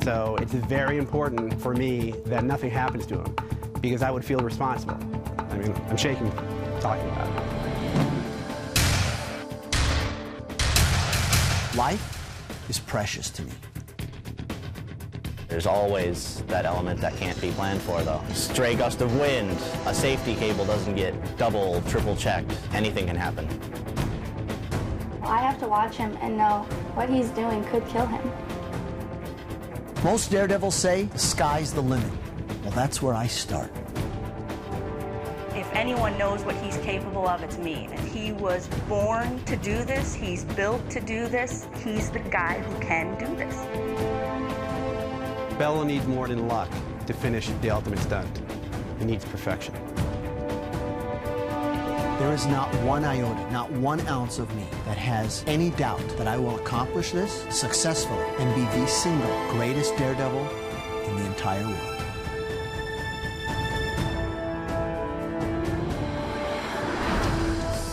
So it's very important for me that nothing happens to him because I would feel responsible. I mean, I'm shaking talking about it. Life is precious to me. There's always that element that can't be planned for, though. Stray gust of wind, a safety cable doesn't get double, triple checked. Anything can happen. I have to watch him and know what he's doing could kill him. Most daredevils say the sky's the limit. Well, that's where I start. If anyone knows what he's capable of, it's me. And he was born to do this. He's built to do this. He's the guy who can do this. Bello needs more than luck to finish the ultimate stunt. He needs perfection. There is not one iota, not 1 ounce of me that has any doubt that I will accomplish this successfully and be the single greatest daredevil in the entire world.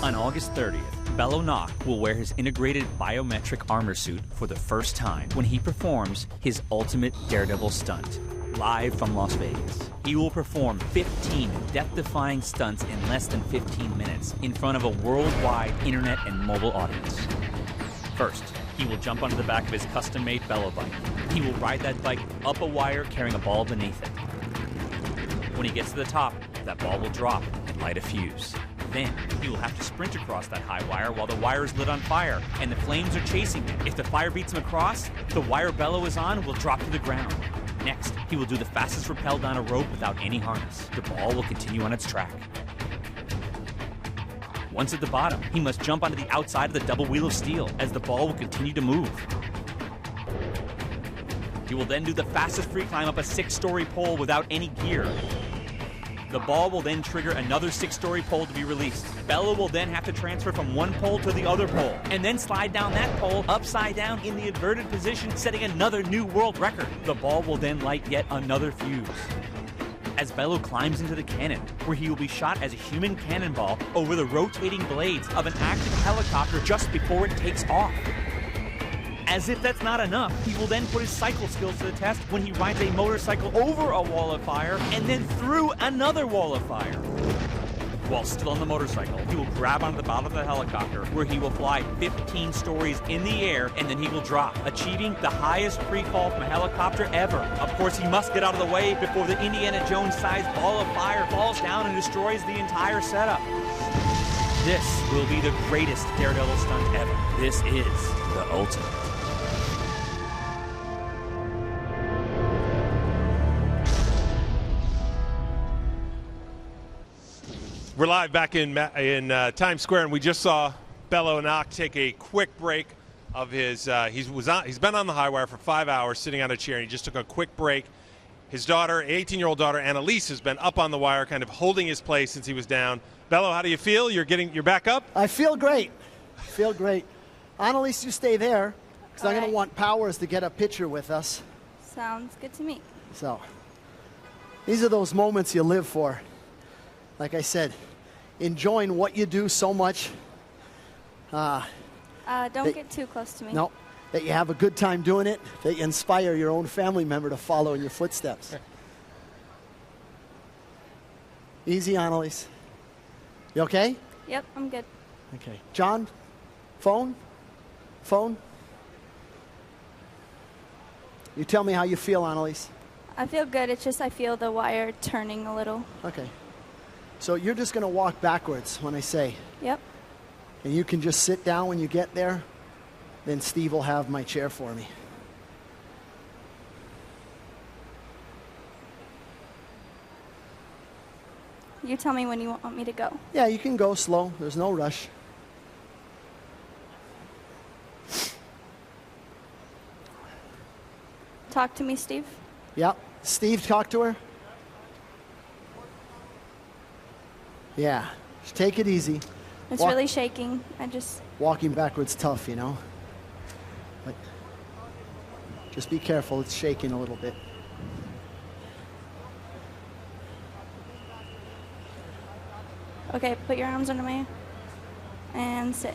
On August 30th, Bello Nock will wear his integrated biometric armor suit for the first time when he performs his ultimate daredevil stunt, live from Las Vegas. He will perform 15 death-defying stunts in less than 15 minutes in front of a worldwide internet and mobile audience. First, he will jump onto the back of his custom-made Bello bike. He will ride that bike up a wire carrying a ball beneath it. When he gets to the top, that ball will drop and light a fuse. Then, he will have to sprint across that high wire while the wire is lit on fire and the flames are chasing him. If the fire beats him across, the wire Bello is on will drop to the ground. Next, he will do the fastest rappel down a rope without any harness. The ball will continue on its track. Once at the bottom, he must jump onto the outside of the double wheel of steel as the ball will continue to move. He will then do the fastest free climb up a 6-story pole without any gear. The ball will then trigger another 6-story pole to be released. Bello will then have to transfer from one pole to the other pole, and then slide down that pole upside down in the inverted position, setting another new world record. The ball will then light yet another fuse. As Bello climbs into the cannon, where he will be shot as a human cannonball over the rotating blades of an active helicopter just before it takes off. As if that's not enough, he will then put his cycle skills to the test when he rides a motorcycle over a wall of fire and then through another wall of fire. While still on the motorcycle, he will grab onto the bottom of the helicopter, where he will fly 15 stories in the air, and then he will drop, achieving the highest free fall from a helicopter ever. Of course, he must get out of the way before the Indiana Jones-sized ball of fire falls down and destroys the entire setup. This will be the greatest daredevil stunt ever. This is the ultimate. We're live back in Times Square, and we just saw Bello Nock take a quick break of his. He's been on the high wire for 5 hours, sitting on a chair, and he just took a quick break. His daughter, 18-year-old daughter, Annalise, has been up on the wire, kind of holding his place since he was down. Bello, how do you feel? You're back up? I feel great. I feel great. Annalise, you stay there, because I'm going to want Powers to get a picture with us. Sounds good to me. So, these are those moments you live for. Like I said, enjoying what you do so much. Don't get too close to me. No, that you have a good time doing it, that you inspire your own family member to follow in your footsteps. Easy, Annalise. You okay? Yep, I'm good. Okay. John, phone? Phone? You tell me how you feel, Annalise. I feel good. It's just I feel the wire turning a little. Okay. So you're just going to walk backwards when I say. Yep. And you can just sit down when you get there. Then Steve will have my chair for me. You tell me when you want me to go. Yeah, you can go slow. There's no rush. Talk to me, Steve. Yep. Steve, talk to her. Yeah. Just take it easy. It's really shaking. Walking backwards tough, you know. But just be careful. It's shaking a little bit. Okay, put your arms under me and sit.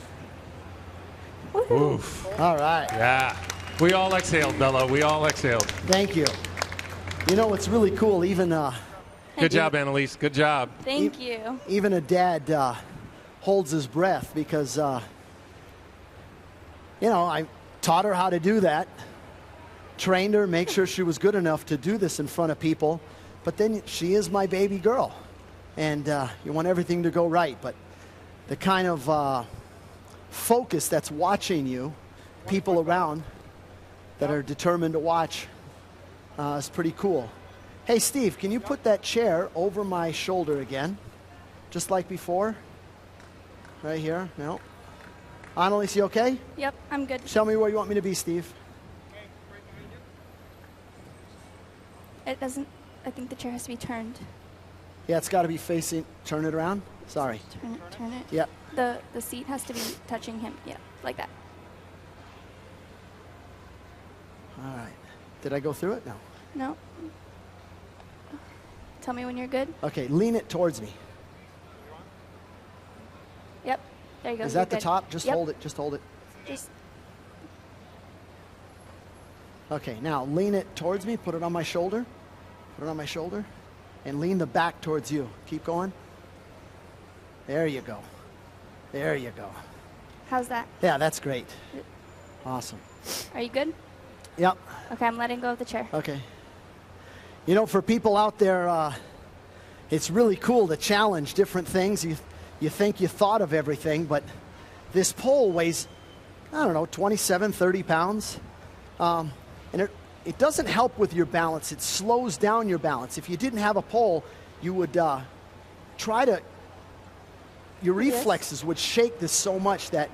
Oof. All right. Yeah. We all exhaled, Bello. We all exhaled. Thank you. You know, it's really cool. Even good job, Annalise. Good job. Thank you. Even a dad holds his breath because, you know, I taught her how to do that, trained her, make sure she was good enough to do this in front of people. But then she is my baby girl, and you want everything to go right. But the kind of focus that's watching you, people around that are determined to watch, is pretty cool. Hey, Steve, can you put that chair over my shoulder again, just like before? Right here. No. Annalise, you okay? Yep, I'm good. Tell me where you want me to be, Steve. It doesn't. I think the chair has to be turned. Yeah, it's got to be facing. Turn it around. Sorry. Turn it. Yep. The seat has to be touching him. Yeah, like that. All right. Did I go through it? No. No. Tell me when you're good. Okay, lean it towards me. Yep. There you go. Is You're that the good. top? Just Yep. hold it. Just hold it. Just. Okay, now lean it towards me. Put it on my shoulder. Put it on my shoulder. And lean the back towards you. Keep going. There you go. There you go. How's that? Yeah, that's great. Awesome. Are you good? Yep. Okay, I'm letting go of the chair. Okay. You know, for people out there, it's really cool to challenge different things. You think you thought of everything, but this pole weighs, I don't know, 27, 30 pounds. And it doesn't help with your balance. It slows down your balance. If you didn't have a pole, you would your reflexes would shake this so much that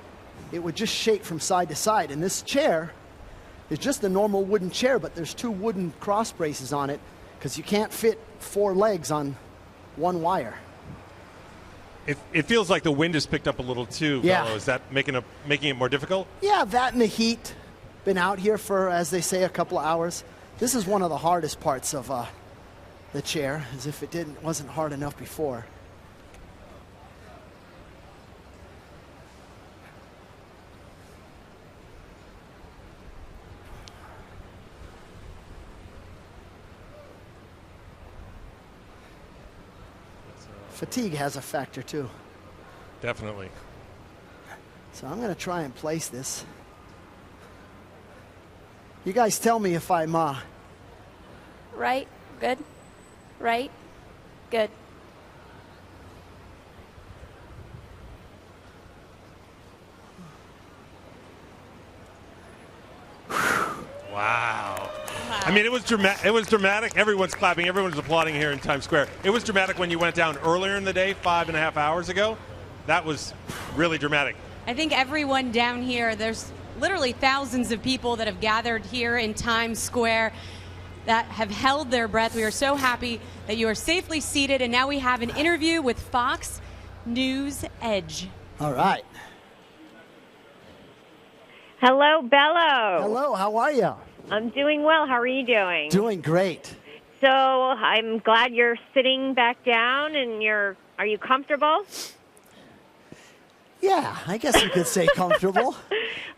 it would just shake from side to side. And this chair is just a normal wooden chair, but there's 2 wooden cross braces on it because you can't fit 4 legs on one wire. It feels like the wind has picked up a little too, Yeah. Bello. Is that making it more difficult? Yeah, that and the heat. Been out here for, as they say, a couple of hours. This is one of the hardest parts of the chair, as if it wasn't hard enough before. Fatigue has a factor too. Definitely. So I'm going to try and place this. You guys tell me if I'm Right. Good. Right. Good. Wow. I mean, it was dramatic. It was dramatic. Everyone's clapping. Everyone's applauding here in Times Square. It was dramatic when you went down earlier in the day, 5.5 hours ago. That was really dramatic. I think everyone down here, there's literally thousands of people that have gathered here in Times Square that have held their breath. We are so happy that you are safely seated, and now we have an interview with Fox News Edge. All right. Hello, Bello. Hello, how are you? I'm doing well. How are you doing? Doing great. So I'm glad you're sitting back down, and are you comfortable? Yeah, I guess you could say comfortable.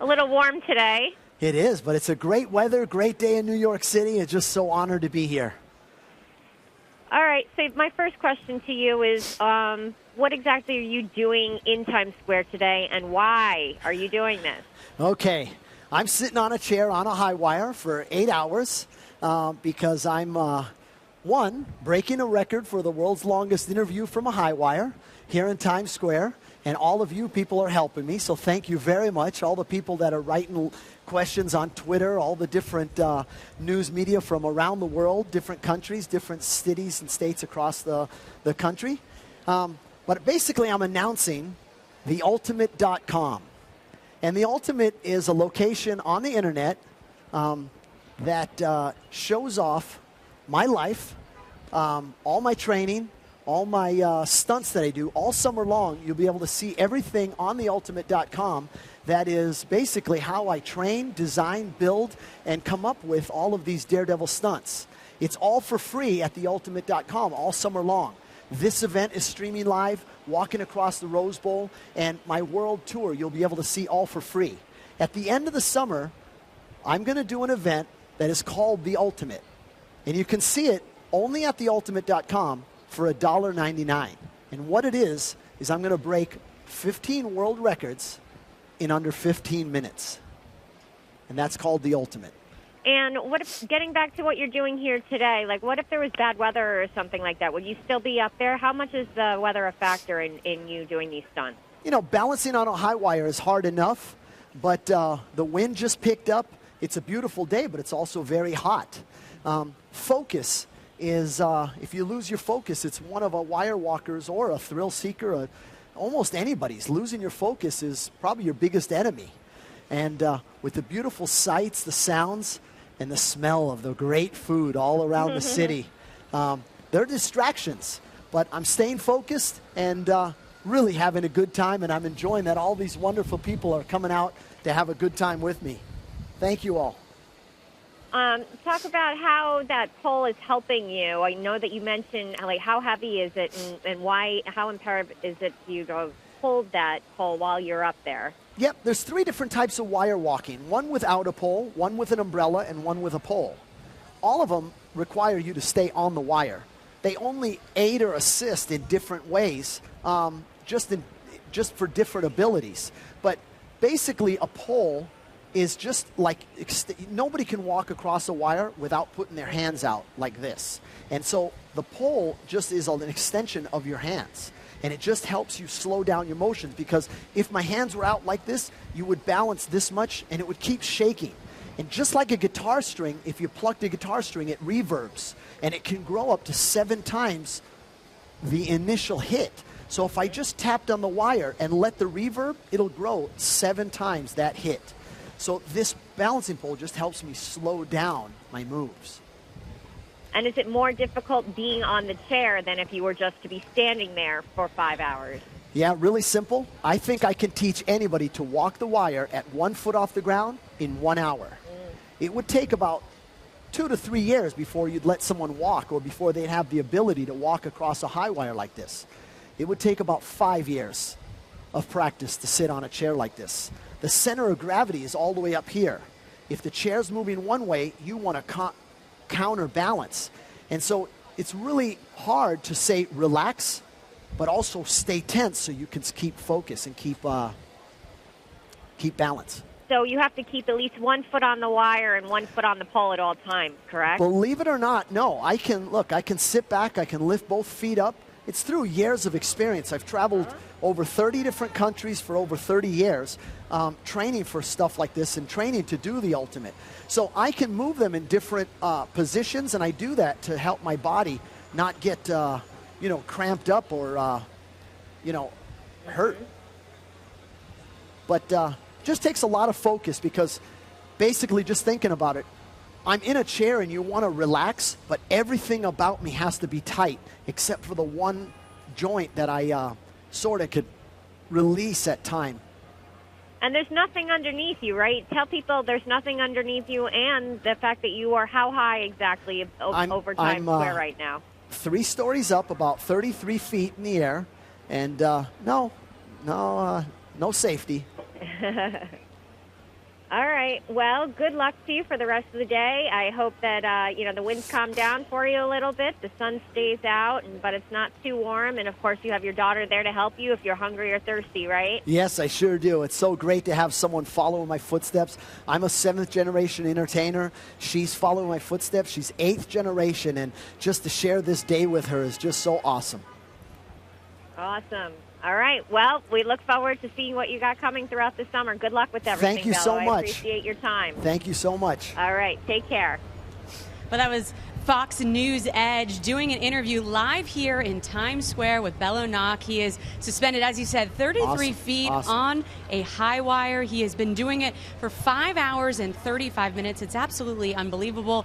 A little warm today. It is, but it's a great weather, great day in New York City. It's just so honored to be here. All right, so my first question to you is, what exactly are you doing in Times Square today, and why are you doing this? Okay, I'm sitting on a chair on a high wire for 8 hours because I'm, one, breaking a record for the world's longest interview from a high wire here in Times Square. And all of you people are helping me, so thank you very much. All the people that are writing questions on Twitter, all the different news media from around the world, different countries, different cities and states across the country. But basically, I'm announcing theultimate.com. And the Ultimate is a location on the internet that shows off my life, all my training, all my stunts that I do all summer long. You'll be able to see everything on theultimate.com. That is basically how I train, design, build, and come up with all of these daredevil stunts. It's all for free at theultimate.com all summer long. This event is streaming live, walking across the Rose Bowl, and my world tour you'll be able to see all for free. At the end of the summer, I'm going to do an event that is called The Ultimate. And you can see it only at theultimate.com for $1.99. And what it is I'm going to break 15 world records in under 15 minutes. And that's called The Ultimate. And what if, getting back to what you're doing here today, like what if there was bad weather or something like that? Would you still be up there? How much is the weather a factor in you doing these stunts? You know, balancing on a high wire is hard enough, but the wind just picked up. It's a beautiful day, but it's also very hot. Focus is, if you lose your focus, it's one of a wire walker's or a thrill seeker, almost anybody's. Losing your focus is probably your biggest enemy. And with the beautiful sights, the sounds, and the smell of the great food all around the city, they're distractions. But I'm staying focused and really having a good time, and I'm enjoying that all these wonderful people are coming out to have a good time with me. Thank you all. Talk about how that pole is helping you. I know that you mentioned, like, how heavy is it and why, how imperative is it for you to hold that pole while you're up there? Yep, there's 3 different types of wire walking. One without a pole, one with an umbrella, and one with a pole. All of them require you to stay on the wire. They only aid or assist in different ways, just for different abilities. But basically, a pole is just like, nobody can walk across a wire without putting their hands out like this. And so the pole just is an extension of your hands. And it just helps you slow down your motions, because if my hands were out like this, you would balance this much and it would keep shaking. And just like a guitar string, if you plucked a guitar string, it reverbs. And it can grow up to 7 times the initial hit. So if I just tapped on the wire and let the reverb, it'll grow 7 times that hit. So this balancing pole just helps me slow down my moves. And is it more difficult being on the chair than if you were just to be standing there for 5 hours? Yeah, really simple. I think I can teach anybody to walk the wire at 1 foot off the ground in 1 hour. It would take about 2 to 3 years before you'd let someone walk, or before they'd have the ability to walk across a high wire like this. It would take about 5 years of practice to sit on a chair like this. The center of gravity is all the way up here. If the chair's moving one way, you want to counterbalance. And so it's really hard to say relax, but also stay tense so you can keep focus and keep balance. So you have to keep at least 1 foot on the wire and 1 foot on the pole at all times, correct? Believe it or not, no. I can sit back, I can lift both feet up. It's through years of experience. I've traveled over 30 different countries for over 30 years, training for stuff like this and training to do the ultimate. So I can move them in different positions, and I do that to help my body not get, cramped up or, hurt. But just takes a lot of focus, because basically, just thinking about it, I'm in a chair and you want to relax, but everything about me has to be tight, except for the one joint that I sort of could release at time. And there's nothing underneath you, right? Tell people there's nothing underneath you, and the fact that you are how high exactly over Times Square right now? 3 stories up, about 33 feet in the air, and no safety. All right. Well, good luck to you for the rest of the day. I hope that the winds calm down for you a little bit. The sun stays out, but it's not too warm. And of course, you have your daughter there to help you if you're hungry or thirsty, right? Yes, I sure do. It's so great to have someone follow in my footsteps. I'm a 7th generation entertainer. She's following my footsteps. She's 8th generation, and just to share this day with her is just so awesome. Awesome. All right. Well, we look forward to seeing what you got coming throughout the summer. Good luck with everything, Thank you Bello. so much. I appreciate your time. Thank you so much. All right. Take care. Well, that was Fox News Edge doing an interview live here in Times Square with Bello Nock. He is suspended, as you said, 33 feet on a high wire. He has been doing it for 5 hours and 35 minutes. It's absolutely unbelievable.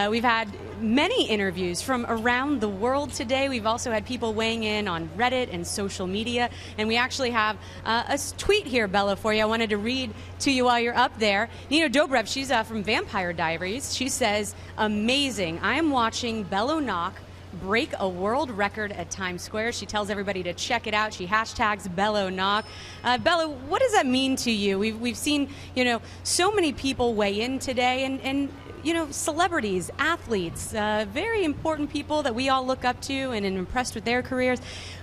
We've had many interviews from around the world today. We've also had people weighing in on Reddit and social media. And we actually have a tweet here, Bello, for you. I wanted to read to you while you're up there. Nina Dobrev, she's from Vampire Diaries. She says, amazing. I am watching Bello Nock break a world record at Times Square. She tells everybody to check it out. She hashtags Bello Nock. Bello, what does that mean to you? We've seen, so many people weigh in today, and celebrities, athletes, very important people that we all look up to and are impressed with their careers.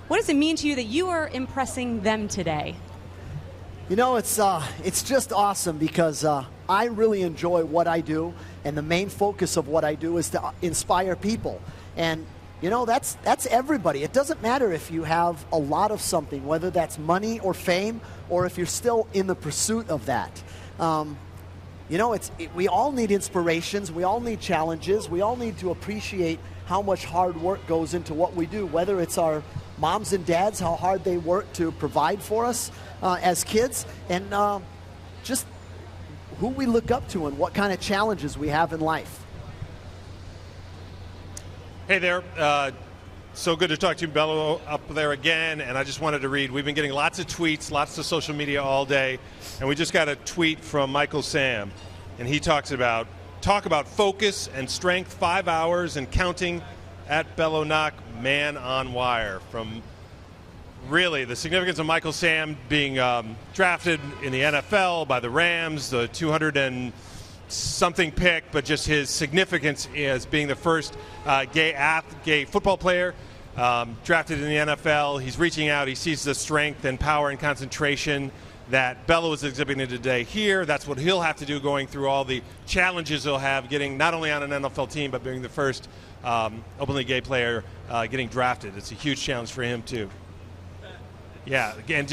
What does it mean to you that you are impressing them today? It's just awesome, because I really enjoy what I do, and the main focus of what I do is to inspire people. And that's everybody. It doesn't matter if you have a lot of something, whether that's money or fame, or if you're still in the pursuit of that. We all need inspirations. We all need challenges. We all need to appreciate how much hard work goes into what we do, whether it's our moms and dads, how hard they work to provide for us as kids, and just who we look up to and what kind of challenges we have in life. Hey there. So good to talk to you, Bello, up there again. And I just wanted to read, we've been getting lots of tweets, lots of social media all day. And we just got a tweet from Michael Sam. And he talk about focus and strength, 5 hours and counting at Bello Nock, man on wire. From really the significance of Michael Sam being drafted in the NFL by the Rams, the 200-something pick, but just his significance as being the first gay football player drafted in the NFL. He's reaching out. He sees the strength and power and concentration that Bello is exhibiting today here. That's what he'll have to do going through all the challenges he'll have getting not only on an NFL team, but being the first openly gay player getting drafted. It's a huge challenge for him, too. Yeah, again,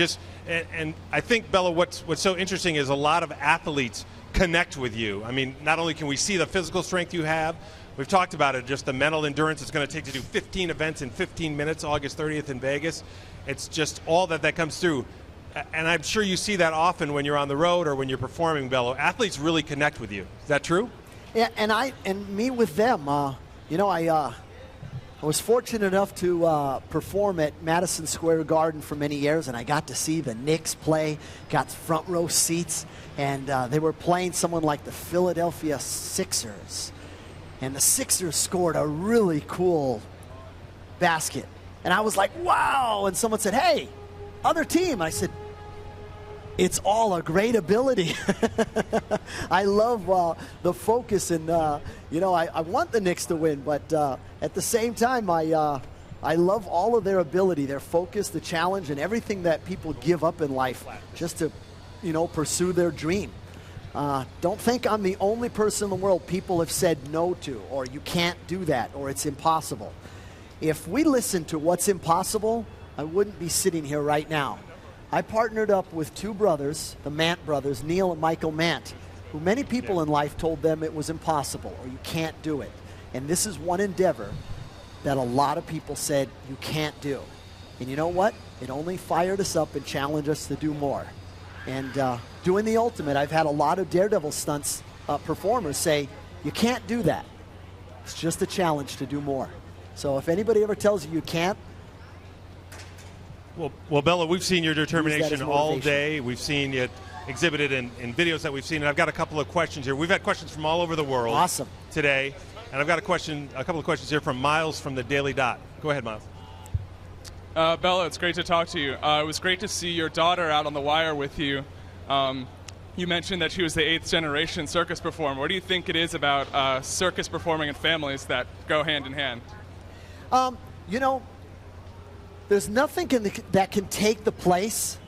and I think, Bello, what's so interesting is a lot of athletes connect with you. I mean, not only can we see the physical strength you have, we've talked about it, just the mental endurance it's going to take to do 15 events in 15 minutes, August 30th in Vegas. It's just all that comes through. And I'm sure you see that often when you're on the road or when you're performing, Bello. Athletes really connect with you. Is that true? Yeah, and me with them. I was fortunate enough to perform at Madison Square Garden for many years, and I got to see the Knicks play, got front row seats, and they were playing someone like the Philadelphia Sixers. And the Sixers scored a really cool basket. And I was like, wow! And someone said, hey, other team. I said, it's all a great ability. I love the focus, and I want the Knicks to win, but at the same time, I love all of their ability, their focus, the challenge, and everything that people give up in life just to, pursue their dream. Don't think I'm the only person in the world people have said no to, or you can't do that, or it's impossible. If we listen to what's impossible, I wouldn't be sitting here right now. I partnered up with 2 brothers, the Mant brothers, Neil and Michael Mant, who many people in life told them it was impossible or you can't do it. And this is one endeavor that a lot of people said you can't do. And you know what? It only fired us up and challenged us to do more. And doing the Ultimate, I've had a lot of Daredevil stunts performers say, you can't do that. It's just a challenge to do more. So if anybody ever tells you you can't, Well, Bello, we've seen your determination all day. We've seen it exhibited in videos that we've seen, and I've got a couple of questions here. We've had questions from all over the world today, and I've got a couple of questions here from Miles from the Daily Dot. Go ahead, Miles. Bello, it's great to talk to you. It was great to see your daughter out on the wire with you. You mentioned that she was the 8th generation circus performer. What do you think it is about circus performing and families that go hand in hand? You know, there's nothing that can take the place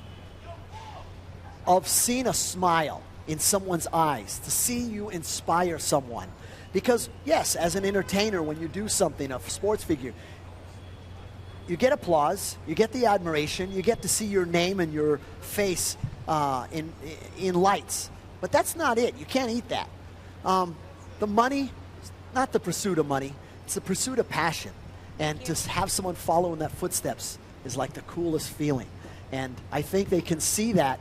of seeing a smile in someone's eyes, to see you inspire someone. Because, yes, as an entertainer, when you do something, a sports figure, you get applause, you get the admiration, you get to see your name and your face in lights. But that's not it. You can't eat that. The money, not the pursuit of money, it's the pursuit of passion. And to have someone follow in that footsteps is like the coolest feeling. And I think they can see that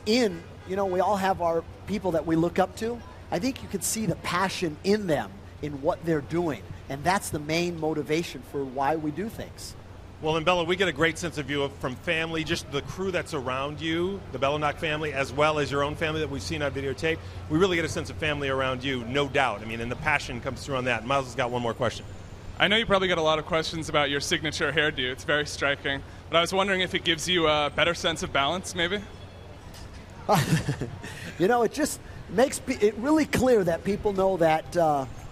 in, you know, we all have our people that we look up to. I think you can see the passion in them, in what they're doing. And that's the main motivation for why we do things. Well, and Bello, we get a great sense of view from family, just the crew that's around you, the Bello Nock family, as well as your own family that we've seen on videotape. We really get a sense of family around you, no doubt. I mean, and the passion comes through on that. Miles has got one more question. I know you probably get a lot of questions about your signature hairdo. It's very striking. But I was wondering if it gives you a better sense of balance, maybe? You know, it just makes it really clear that people know that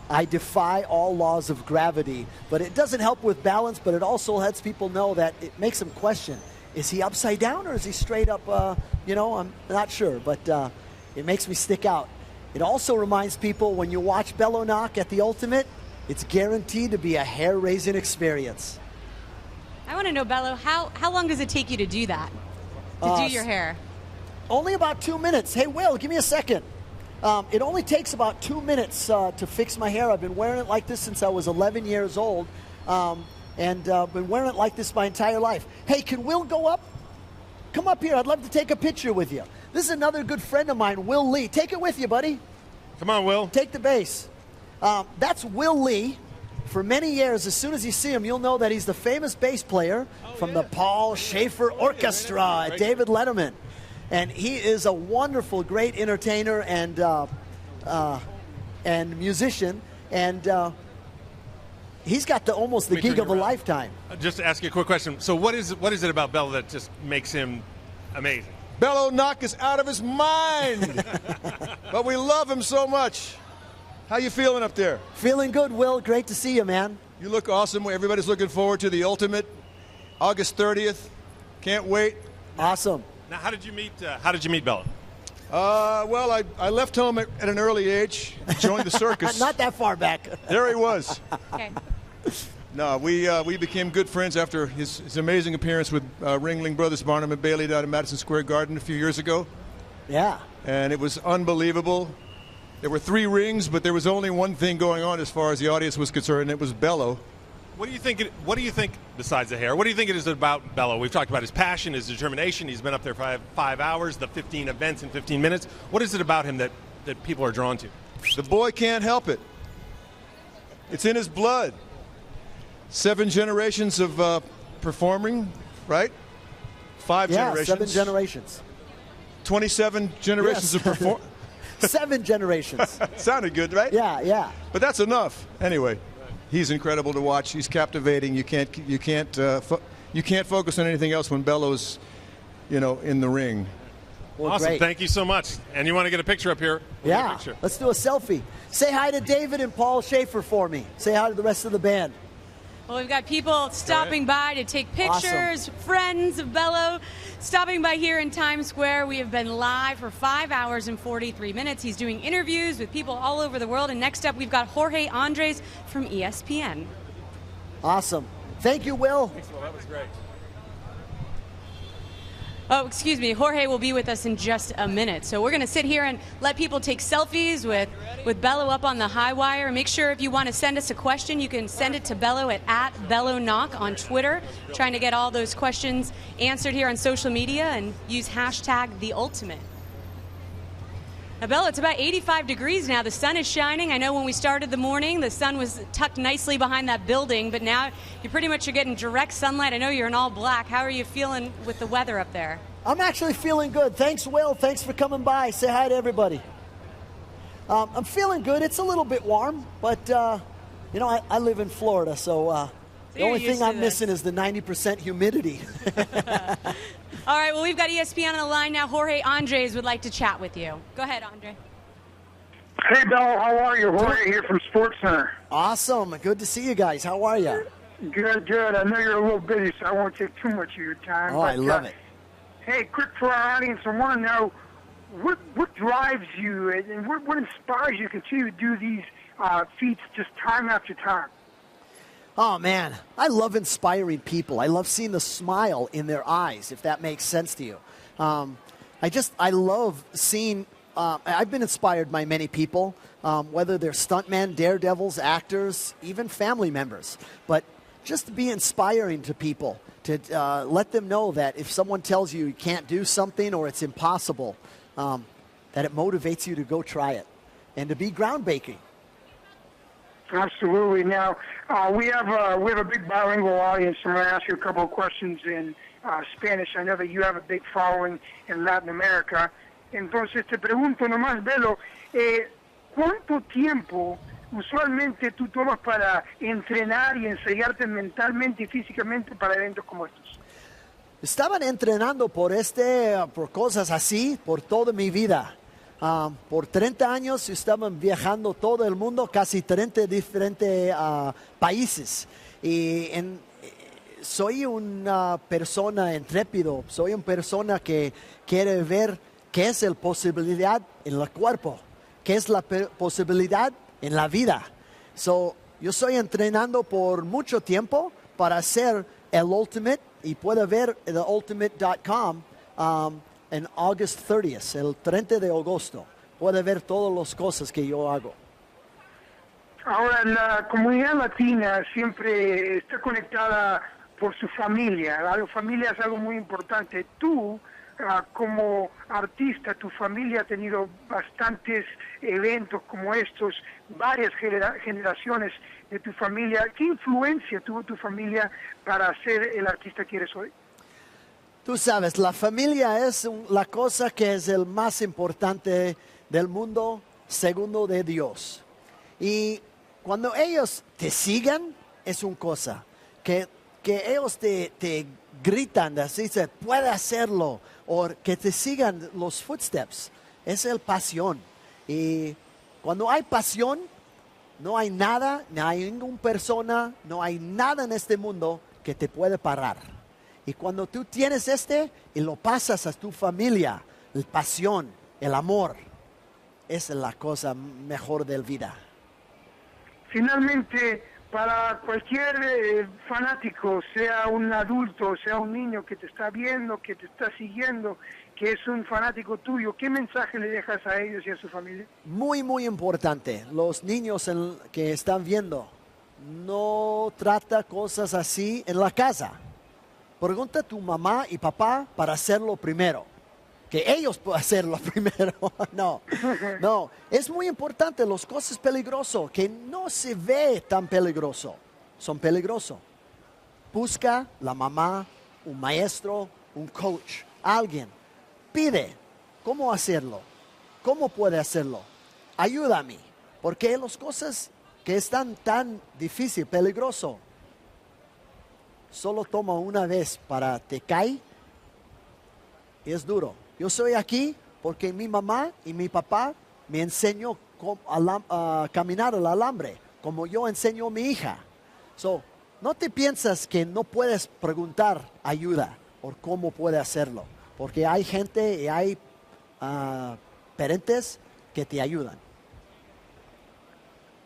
I defy all laws of gravity. But it doesn't help with balance, but it also lets people know that it makes them question, is he upside down or is he straight up? You know, I'm not sure, but it makes me stick out. It also reminds people when you watch Bello Nock at the Ultimate, it's guaranteed to be a hair-raising experience. I want to know, Bello, how long does it take you to do that? To do your hair? Only about 2 minutes. Hey, Will, give me a second. It only takes about 2 minutes to fix my hair. I've been wearing it like this since I was 11 years old, and been wearing it like this my entire life. Hey, can Will go up? Come up here. I'd love to take a picture with you. This is another good friend of mine, Will Lee. Take it with you, buddy. Come on, Will. Take the bass. That's Will Lee. For many years, as soon as you see him, you'll know that he's the famous bass player from the Paul Schaefer Orchestra at David Letterman. And he is a wonderful, great entertainer and musician. And he's got almost the gig of a lifetime. Just to ask you a quick question. So what is it about Bello that just makes him amazing? Bello Nock is out of his mind. But we love him so much. How you feeling up there? Feeling good, Will. Great to see you, man. You look awesome. Everybody's looking forward to the Ultimate, August 30th. Can't wait. Awesome. Now, how did you meet Bello? Well, I left home at an early age, joined the circus. Not that far back. There he was. Okay. No, we became good friends after his amazing appearance with Ringling Brothers Barnum and Bailey down in Madison Square Garden a few years ago. Yeah. And it was unbelievable. There were 3 rings, but there was only one thing going on as far as the audience was concerned, and it was Bello. What do you think, besides the hair, what do you think it is about Bello? We've talked about his passion, his determination. He's been up there for 5 hours, the 15 events in 15 minutes. What is it about him that people are drawn to? The boy can't help it. It's in his blood. 7 generations of performing, right? 5 generations. 7 generations. 27 generations of performing. 7 generations. Sounded good, right? Yeah, yeah. But that's enough. Anyway, he's incredible to watch. He's captivating. You can't focus on anything else when Bello's, in the ring. Well, awesome. Great. Thank you so much. And you want to get a picture up here? Yeah. Let's do a selfie. Say hi to David and Paul Schaefer for me. Say hi to the rest of the band. Well, we've got people stopping by to take pictures, friends of Bello stopping by here in Times Square. We have been live for 5 hours and 43 minutes. He's doing interviews with people all over the world. And next up, we've got Jorge Andres from ESPN. Awesome. Thank you, Will. Thanks, Will. That was great. Oh, excuse me. Jorge will be with us in just a minute. So we're going to sit here and let people take selfies with Bello up on the high wire. Make sure if you want to send us a question, you can send it to Bello at Bello Nock on Twitter. Trying to get all those questions answered here on social media and use hashtag #TheUltimate. Now, Bello, it's about 85 degrees now. The sun is shining. I know when we started the morning, the sun was tucked nicely behind that building, but now you pretty much are getting direct sunlight. I know you're in all black. How are you feeling with the weather up there? I'm actually feeling good. Thanks, Will. Thanks for coming by. Say hi to everybody. I'm feeling good. It's a little bit warm, but, you know, I live in Florida, so the only thing I'm missing is the 90% humidity. All right, well, we've got ESPN on the line now. Jorge Andres would like to chat with you. Go ahead, Andre. Hey, Bello, how are you? Jorge here from SportsCenter. Awesome. Good to see you guys. How are you? Good, good. I know you're a little busy, so I won't take too much of your time. Oh, I love it. Hey, quick for our audience, I want to know what drives you and what inspires you to continue to do these feats just time after time? Oh, man, I love inspiring people. I love seeing the smile in their eyes, if that makes sense to you. I love seeing, I've been inspired by many people, whether they're stuntmen, daredevils, actors, even family members. But just to be inspiring to people, to let them know that if someone tells you you can't do something or it's impossible, that it motivates you to go try it and to be groundbreaking. Absolutely. Now, we have a big bilingual audience, so I'm going to ask you a couple of questions in Spanish. I know that you have a big following in Latin America. Entonces, te pregunto nomás, Bello, ¿cuánto tiempo usualmente tú tomas para entrenar y ensayarte mentalmente y físicamente para eventos como estos? Estaban entrenando por cosas así por toda mi vida. Por 30 años estaban viajando todo el mundo, casi 30 diferentes países. Y soy una persona intrépido, soy una persona que quiere ver qué es la posibilidad en el cuerpo, qué es la posibilidad en la vida. Yo estoy entrenando por mucho tiempo para hacer el Ultimate y puede ver theultimate.com. En August 30th, el 30 de agosto, puede ver todas las cosas que yo hago. Ahora, la comunidad latina siempre está conectada por su familia. La familia es algo muy importante. Tú, como artista, tu familia ha tenido bastantes eventos como estos, varias generaciones de tu familia. ¿Qué influencia tuvo tu familia para ser el artista que eres hoy? Tú sabes, la familia es la cosa que es el más importante del mundo, segundo de Dios. Y cuando ellos te siguen, es una cosa. Que ellos te gritan, así se puede hacerlo, o que te sigan los footsteps. Es el pasión. Y cuando hay pasión, no hay nada, no hay ninguna persona, no hay nada en este mundo que te puede parar. Y cuando tú tienes y lo pasas a tu familia, la pasión, el amor, esa es la cosa mejor de la vida. Finalmente, para cualquier fanático, sea un adulto, sea un niño que te está viendo, que te está siguiendo, que es un fanático tuyo, ¿qué mensaje le dejas a ellos y a su familia? Muy, muy importante. Los niños que están viendo, no trata cosas así en la casa. Pregunta a tu mamá y papá para hacerlo primero. Que ellos puedan hacerlo primero. No. Es muy importante las cosas peligrosas, que no se ve tan peligroso. Son peligrosos. Busca la mamá, un maestro, un coach, alguien. Pide cómo hacerlo. ¿Cómo puede hacerlo? Ayúdame. Porque las cosas que están tan difíciles, peligrosas, solo toma una vez para te caer y es duro. Yo soy aquí porque mi mamá y mi papá me enseñó a caminar el alambre, como yo enseño a mi hija. No te piensas que no puedes preguntar ayuda o cómo puede hacerlo, porque hay gente y hay parentes que te ayudan.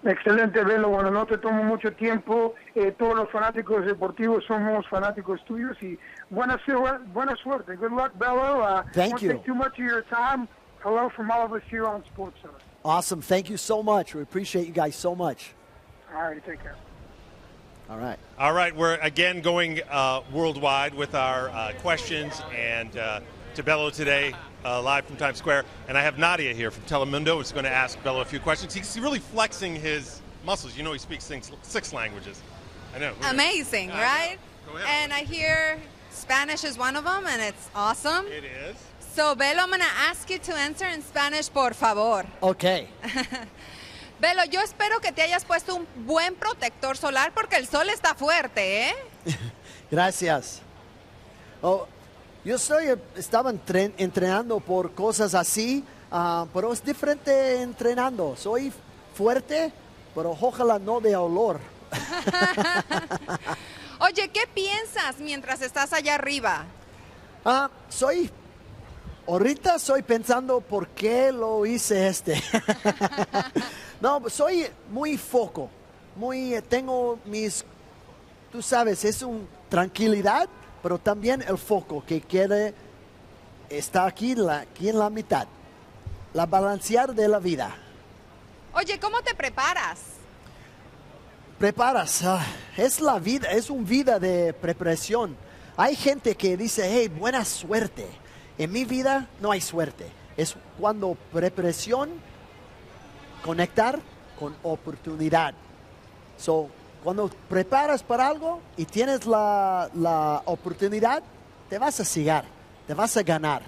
Excelente, Bello. Bueno, no te tomo mucho tiempo. Todos los fanáticos deportivos somos fanáticos tuyos y buena suerte. Good luck, Bello. Thank you. Won't take too much of your time. Hello from all of us here on SportsCenter. Awesome. Thank you so much. We appreciate you guys so much. All right, take care. All right. All right, we're again going worldwide with our questions and to Bello today, live from Times Square. And I have Nadia here from Telemundo who's going to ask Bello a few questions. He's really flexing his muscles. You know he speaks 6 languages. I know. Amazing, right? Go ahead. And I hear Spanish is one of them, and it's awesome. It is. So, Bello, I'm going to ask you to answer in Spanish, por favor. Okay. Bello, yo espero que te hayas puesto un buen protector solar porque el sol está fuerte, ¿eh? Gracias. Oh, yo estaba entrenando por cosas así, pero es diferente entrenando. Soy fuerte, pero ojalá no de olor. Oye, ¿qué piensas mientras estás allá arriba? Ahorita estoy pensando por qué lo hice No, soy muy foco, tengo tú sabes, es una tranquilidad, pero también el foco que quiere estar aquí en la mitad, la balancear de la vida. Oye, ¿cómo te preparas? Es la vida, es una vida de preparación. Hay gente que dice, hey, buena suerte. En mi vida no hay suerte. Es cuando preparación, conectar con oportunidad. Cuando preparas para algo y tienes la oportunidad, te vas a seguir, te vas a ganar.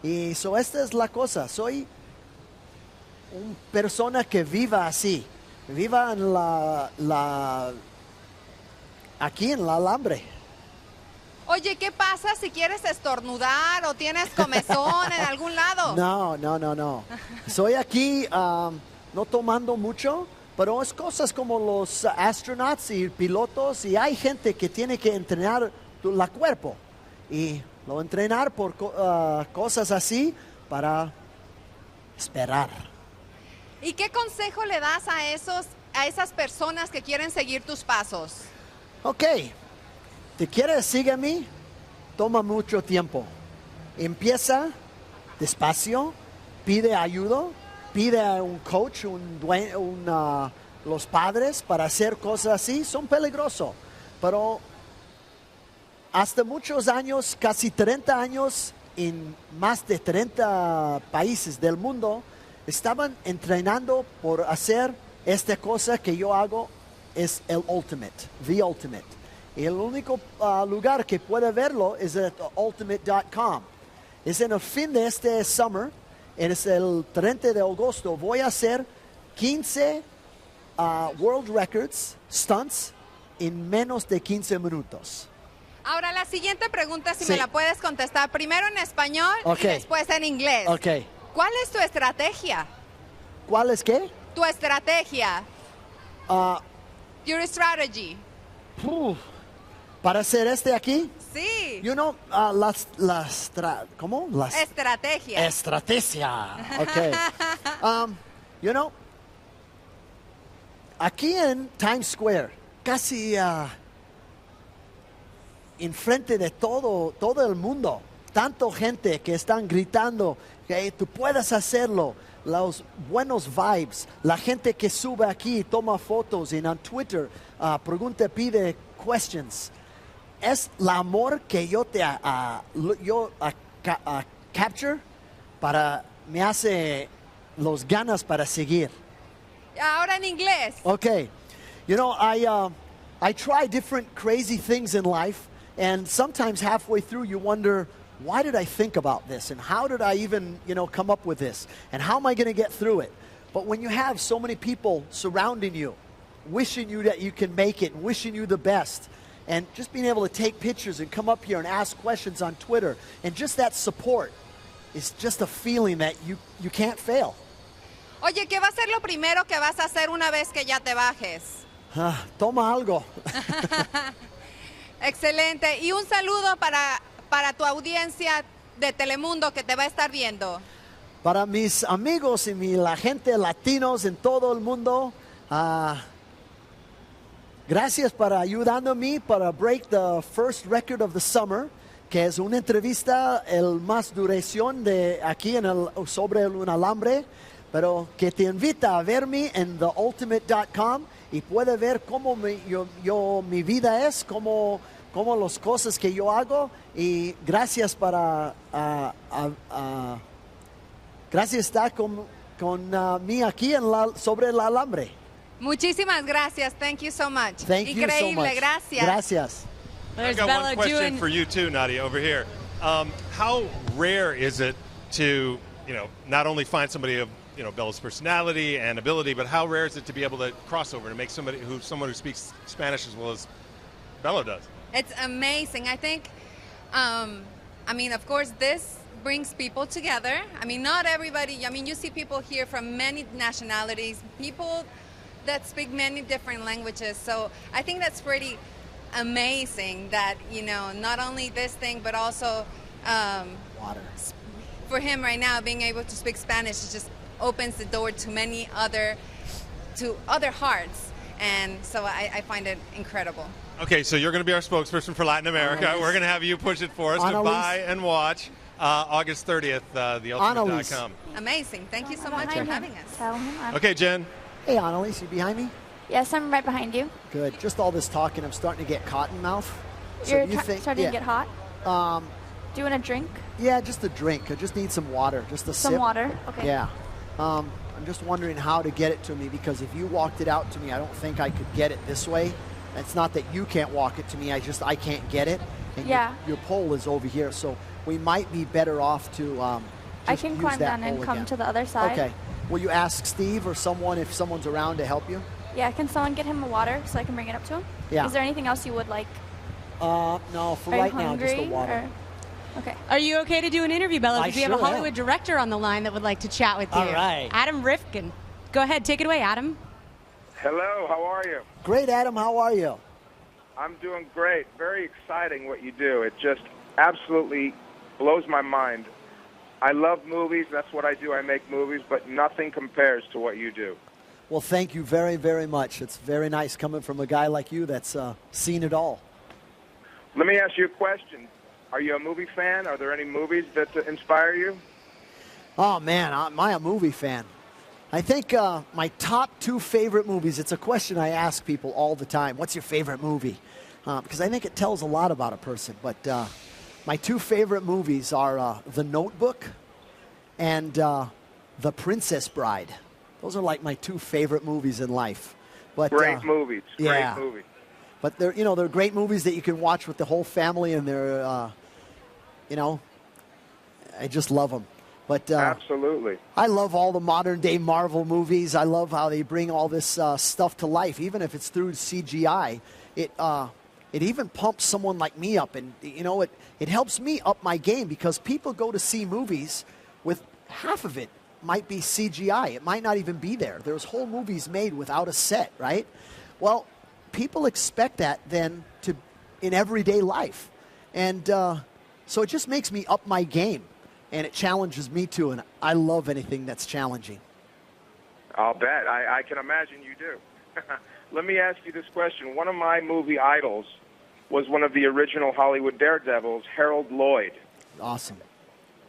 Y esta es la cosa. Soy una persona que viva así. Viva en aquí en el alambre. Oye, ¿qué pasa si quieres estornudar o tienes comezón en algún lado? No. Soy aquí no tomando mucho, pero es cosas como los astronautas y pilotos, y hay gente que tiene que entrenar el cuerpo y lo entrenar por cosas así para esperar. ¿Y qué consejo le das a esas personas que quieren seguir tus pasos? Ok. Si quieres sígueme, toma mucho tiempo. Empieza despacio, pide ayuda, pide a un coach, los padres para hacer cosas así. Son peligrosos, pero hasta muchos años, casi 30 años, en más de 30 países del mundo, estaban entrenando por hacer esta cosa que yo hago, es el ultimate, the ultimate. Y el único lugar que puede verlo es ultimate.com. Es en el fin de este summer, es el 30 de agosto, voy a hacer 15 world records, stunts, en menos de 15 minutos. Ahora, la siguiente pregunta, si Sí. me la puedes contestar primero en español Ok. y después en inglés. Ok. ¿Cuál es tu estrategia? ¿Cuál es qué? Tu estrategia. Your strategy. Para hacer aquí, Sí. you know, ¿cómo? Estrategia. Estrategia. Ok. You know, aquí en Times Square, casi enfrente de todo el mundo, tanto gente que están gritando que tú puedes hacerlo, los buenos vibes, la gente que sube aquí, toma fotos en Twitter, pregunta, pide questions. Es el amor que yo capture me hace los ganas para seguir. Ahora en inglés. Okay, you know, I try different crazy things in life, and sometimes halfway through you wonder, why did I think about this, and how did I even, come up with this, and how am I going to get through it? But when you have so many people surrounding you, wishing you that you can make it, and wishing you the best, and just being able to take pictures and come up here and ask questions on Twitter, and just that support is just a feeling that you can't fail. Oye, ¿qué va a ser lo primero que vas a hacer una vez que ya te bajes? Toma algo. Excelente. Y un saludo para tu audiencia de Telemundo que te va a estar viendo. Para mis amigos y la gente latinos en todo el mundo, Gracias para ayudando a mí para break the first record of the summer, que es una entrevista el más duración de aquí sobre un alambre, pero que te invita a verme en theultimate.com y puede ver cómo mi vida es, cómo las cosas que yo hago, y gracias para gracias estar con mí aquí sobre el alambre. Muchísimas gracias. Thank you so much. Thank you so much. Gracias. Gracias. I've got one question for you too, Nadia, over here. How rare is it to, not only find somebody of, Bello's personality and ability, but how rare is it to be able to cross over to make someone who speaks Spanish as well as Bello does? It's amazing. I think, of course, this brings people together. Not everybody, you see people here from many nationalities, people that speak many different languages. So I think that's pretty amazing that, not only this thing, but also water. For him right now, being able to speak Spanish just opens the door to other hearts. And so I find it incredible. Okay, so you're going to be our spokesperson for Latin America. Annalise. We're going to have you push it for us to buy and watch August 30th, theultimate.com. Amazing. Thank you so much for having us. Tell him Okay, Jen. Hey, Annalise, you behind me? Yes, I'm right behind you. Good. Just all this talking, I'm starting to get cotton mouth. You're starting to get hot? Do you want a drink? Yeah, just a drink. I just need some water. Just a sip. Some water? Okay. Yeah. I'm just wondering how to get it to me, because if you walked it out to me, I don't think I could get it this way. It's not that you can't walk it to me. I can't get it. And your pole is over here, so we might be better off to I can climb down and come to the other side. Okay. Will you ask Steve or someone if someone's around to help you? Yeah, can someone get him a water so I can bring it up to him? Yeah. Is there anything else you would like? No, for right now, just the water. Okay. Are you okay to do an interview, Bello? Because we have a sure Hollywood director on the line that would like to chat with you. All right. Adam Rifkin. Go ahead, take it away, Adam. Hello, how are you? Great, Adam. How are you? I'm doing great. Very exciting what you do. It just absolutely blows my mind. I love movies. That's what I do. I make movies, but nothing compares to what you do. Well, thank you very, very much. It's very nice coming from a guy like you that's seen it all. Let me ask you a question. Are you a movie fan? Are there any movies that inspire you? Oh, man, am I a movie fan? I think my top 2 favorite movies, it's a question I ask people all the time. What's your favorite movie? Because I think it tells a lot about a person. But my 2 favorite movies are The Notebook and The Princess Bride. Those are like my 2 favorite movies in life. But great movies. Yeah. Great movies. But they're great movies that you can watch with the whole family, and they're, I just love them. But absolutely. I love all the modern day Marvel movies. I love how they bring all this stuff to life, even if it's through CGI. It even pumps someone like me up, and it helps me up my game, because people go to see movies with half of it might be CGI. It might not even be there. There's whole movies made without a set, right? Well, people expect that then in everyday life. And so it just makes me up my game, and it challenges me too, and I love anything that's challenging. I'll bet. I can imagine you do. Let me ask you this question. One of my movie idols was one of the original Hollywood daredevils, Harold Lloyd. Awesome.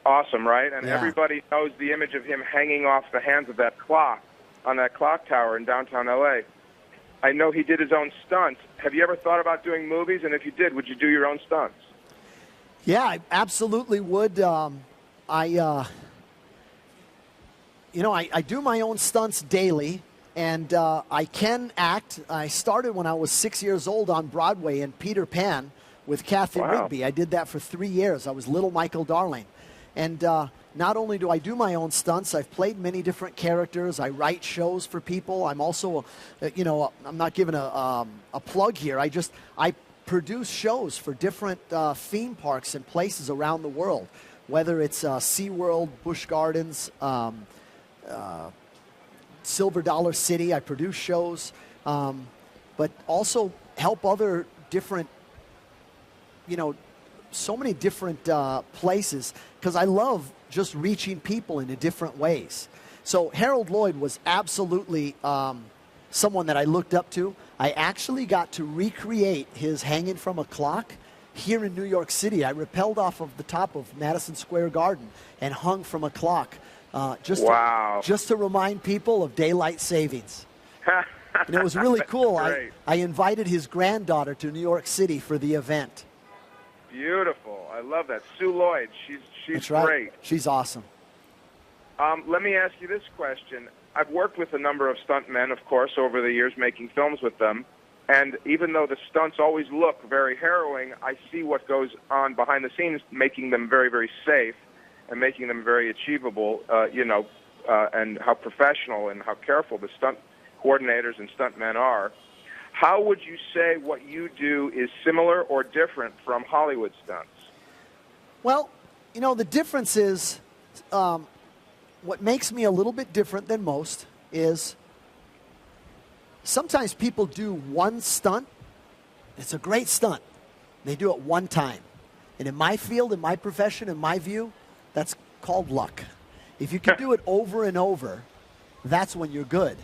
Awesome, right? And Yeah. everybody knows the image of him hanging off the hands of that clock on that clock tower in downtown L.A. I know he did his own stunts. Have you ever thought about doing movies? And if you did, would you do your own stunts? Yeah, I absolutely would. I do my own stunts daily, and I can act. I started when I was 6 years old on Broadway in Peter Pan with Kathy Rigby. I did that for 3 years. I was Little Michael Darling. And not only do I do my own stunts, I've played many different characters. I write shows for people. I'm also, I'm not giving a plug here. I produce shows for different theme parks and places around the world, whether it's SeaWorld, Busch Gardens, Silver Dollar City. I produce shows, but also help other different, so many different places, because I love just reaching people in different ways. So Harold Lloyd was absolutely someone that I looked up to. I actually got to recreate his hanging from a clock here in New York City. I rappelled off of the top of Madison Square Garden and hung from a clock just to remind people of daylight savings. And it was really cool. I invited his granddaughter to New York City for the event. Beautiful. I love that. Sue Lloyd, she's That's right. great. She's awesome. Let me ask you this question. I've worked with a number of stuntmen, of course, over the years, making films with them. And even though the stunts always look very harrowing, I see what goes on behind the scenes, making them very, very safe and making them very achievable, and how professional and how careful the stunt coordinators and stuntmen are. How would you say what you do is similar or different from Hollywood stunts? Well, the difference is what makes me a little bit different than most is sometimes people do one stunt. It's a great stunt. They do it one time. And in my field, in my profession, in my view, that's called luck. If you can do it over and over, that's when you're good.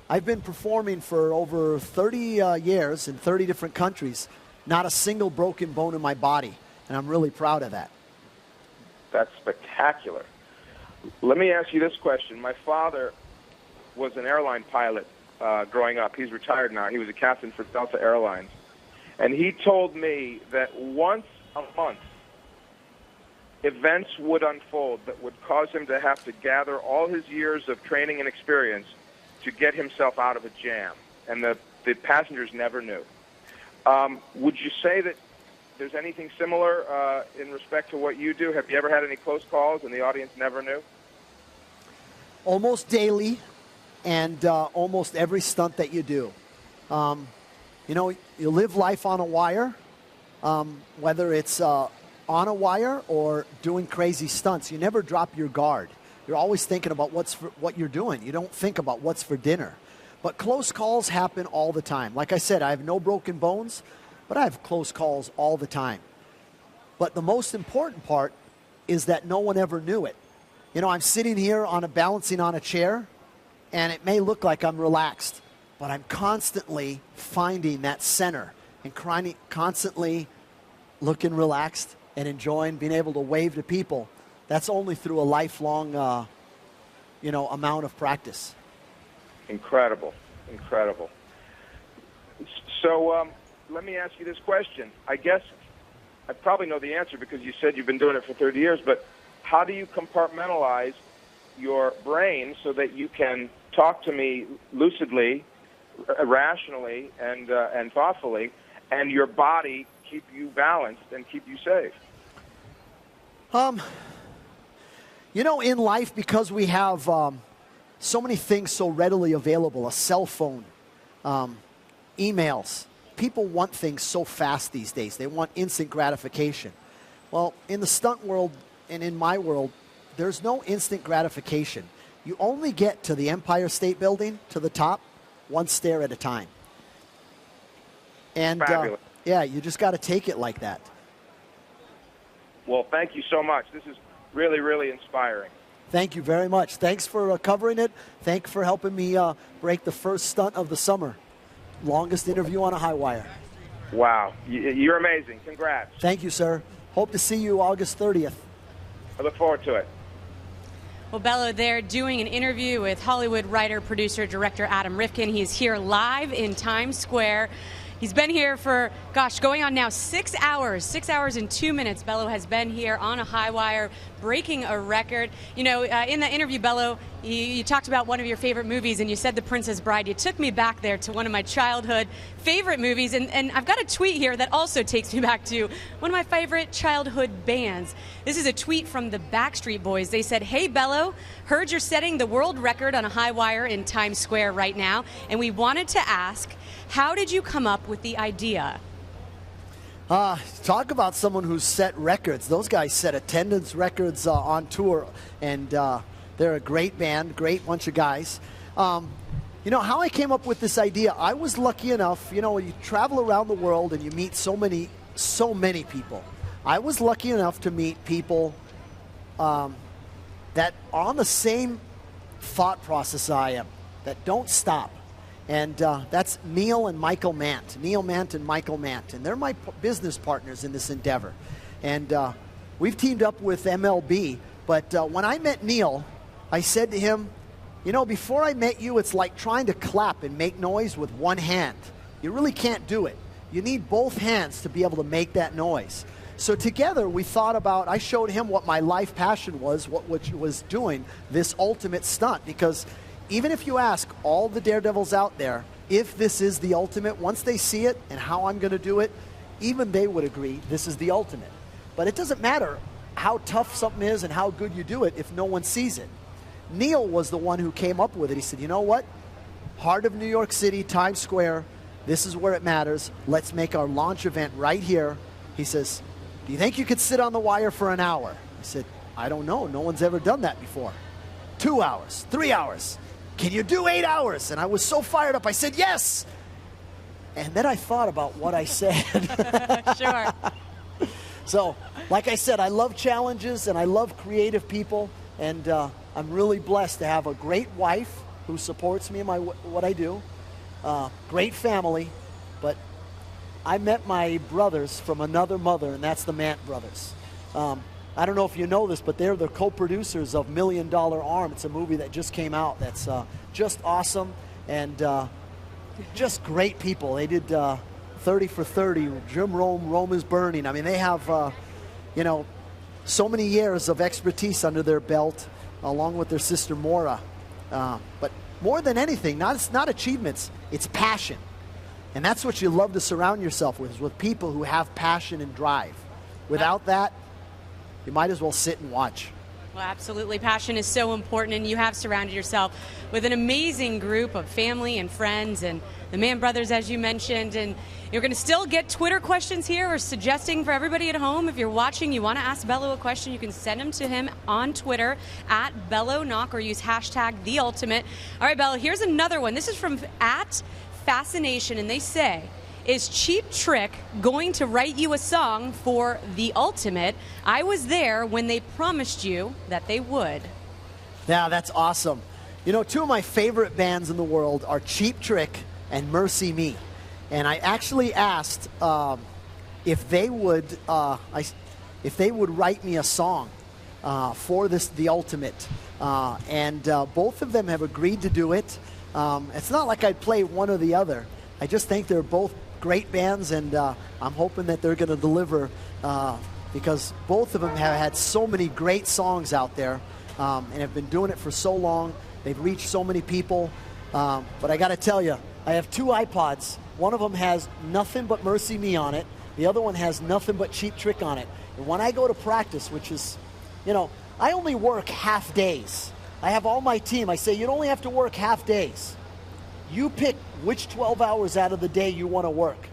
I've been performing for over 30 years in 30 different countries. Not a single broken bone in my body. And I'm really proud of that. That's spectacular. Let me ask you this question. My father was an airline pilot growing up. He's retired now. He was a captain for Delta Airlines. And he told me that once a month, events would unfold that would cause him to have to gather all his years of training and experience to get himself out of a jam. And the passengers never knew. Would you say that there's anything similar in respect to what you do? Have you ever had any close calls and the audience never knew? Almost daily, and almost every stunt that you do. You live life on a wire, whether it's on a wire or doing crazy stunts. You never drop your guard. You're always thinking about what you're doing. You don't think about what's for dinner. But close calls happen all the time. Like I said, I have no broken bones, but I have close calls all the time. But the most important part is that no one ever knew it. I'm sitting here balancing on a chair, and it may look like I'm relaxed, but I'm constantly finding that center and constantly looking relaxed and enjoying being able to wave to people. That's only through a lifelong, amount of practice. Incredible. So let me ask you this question. I guess I probably know the answer because you said you've been doing it for 30 years, but how do you compartmentalize your brain so that you can talk to me lucidly, rationally, and thoughtfully, and your body keep you balanced and keep you safe? In life, because we have so many things so readily available, a cell phone, emails, people want things so fast these days. They want instant gratification. Well, in the stunt world and in my world, there's no instant gratification. You only get to the Empire State Building, to the top, one stair at a time. And you just got to take it like that. Well, thank you so much. This is really, really inspiring. Thank you very much. Thanks for covering it. Thanks for helping me break the first stunt of the summer. Longest interview on a high wire. Wow. You're amazing. Congrats. Thank you, sir. Hope to see you August 30th. I look forward to it. Well, Bello, they're doing an interview with Hollywood writer, producer, director Adam Rifkin. He is here live in Times Square. He's been here for, going on now 6 hours. 6 hours and 2 minutes. Bello has been here on a high wire, breaking a record. In the interview, Bello, you talked about one of your favorite movies, and you said The Princess Bride. You took me back there to one of my childhood favorite movies, and I've got a tweet here that also takes me back to one of my favorite childhood bands. This is a tweet from the Backstreet Boys. They said, "Hey, Bello, heard you're setting the world record on a high wire in Times Square right now, and we wanted to ask, how did you come up with the idea?" Talk about someone who's set records. Those guys set attendance records on tour, and they're a great band, great bunch of guys. How I came up with this idea, I was lucky enough, you travel around the world and you meet so many people. I was lucky enough to meet people that are on the same thought process I am, that don't stop. And that's Neil and Michael Mant. Neil Mant and Michael Mant. And they're my business partners in this endeavor. And we've teamed up with MLB. But when I met Neil, I said to him, you know, before I met you, it's like trying to clap and make noise with one hand. You really can't do it. You need both hands to be able to make that noise. So together we thought about, I showed him what my life passion was, what was doing this ultimate stunt. Because even if you ask all the daredevils out there if this is the ultimate, once they see it and how I'm going to do it, even they would agree this is the ultimate. But it doesn't matter how tough something is and how good you do it if no one sees it. Neil was the one who came up with it. He said, you know what? Heart of New York City, Times Square, this is where it matters. Let's make our launch event right here. He says, do you think you could sit on the wire for an hour? I said, I don't know. No one's ever done that before. 2 hours, 3 hours. Can you do 8 hours? And I was so fired up. I said, yes. And then I thought about what I said. Sure. So, like I said, I love challenges and I love creative people. And I'm really blessed to have a great wife who supports me in what I do. Great family. But I met my brothers from another mother, and that's the Mant brothers. I don't know if you know this, but they're the co-producers of $1 Million Arm. It's a movie that just came out that's just awesome and just great people. They did 30 for 30, Jim Rome, Rome is Burning. I mean, they have, you know, so many years of expertise under their belt, along with their sister Maura. But more than anything, it's not achievements, it's passion. And that's what you love to surround yourself with, is with people who have passion and drive. Without that, you might as well sit and watch. Well, absolutely. Passion is so important, and you have surrounded yourself with an amazing group of family and friends and the Mann brothers, as you mentioned. And you're going to still get Twitter questions here. We're suggesting for everybody at home, if you're watching, you want to ask Bello a question, you can send them to him on Twitter at Bello Nock or use hashtag #TheUltimate. All right, Bello, here's another one. This is from @Fascination, and they say, is Cheap Trick going to write you a song for The Ultimate? I was there when they promised you that they would. Yeah, that's awesome. You know, two of my favorite bands in the world are Cheap Trick and Mercy Me. And I actually asked if they would write me a song for The Ultimate. And both of them have agreed to do it. It's not like I'd play one or the other. I just think they're both great bands, and I'm hoping that they're going to deliver because both of them have had so many great songs out there and have been doing it for so long. They've reached so many people. But I got to tell you, I have 2 iPods. One of them has Nothing But Mercy Me on it. The other one has Nothing But Cheap Trick on it. And when I go to practice, which is, you know, I only work half days. I have all my team. I say, you only have to work half days. You pick which 12 hours out of the day you want to work.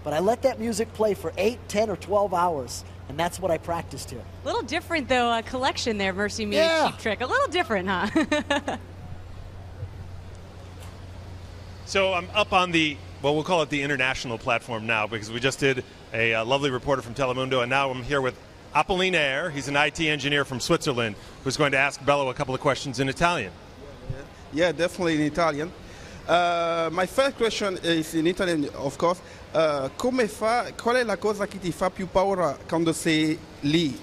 But I let that music play for 8, 10, or 12 hours, and that's what I practice to. A little different, though, a collection there, Mercy Me, yeah. Cheap Trick. A little different, huh? So I'm up on the, well, we'll call it the international platform now, because we just did a lovely reporter from Telemundo, and now I'm here with Apollinaire. He's an IT engineer from Switzerland who's going to ask Bello a couple of questions in Italian. Yeah, definitely in Italian. My first question is in Italian, of course. Qual è la cosa che ti fa più paura quando sei lì?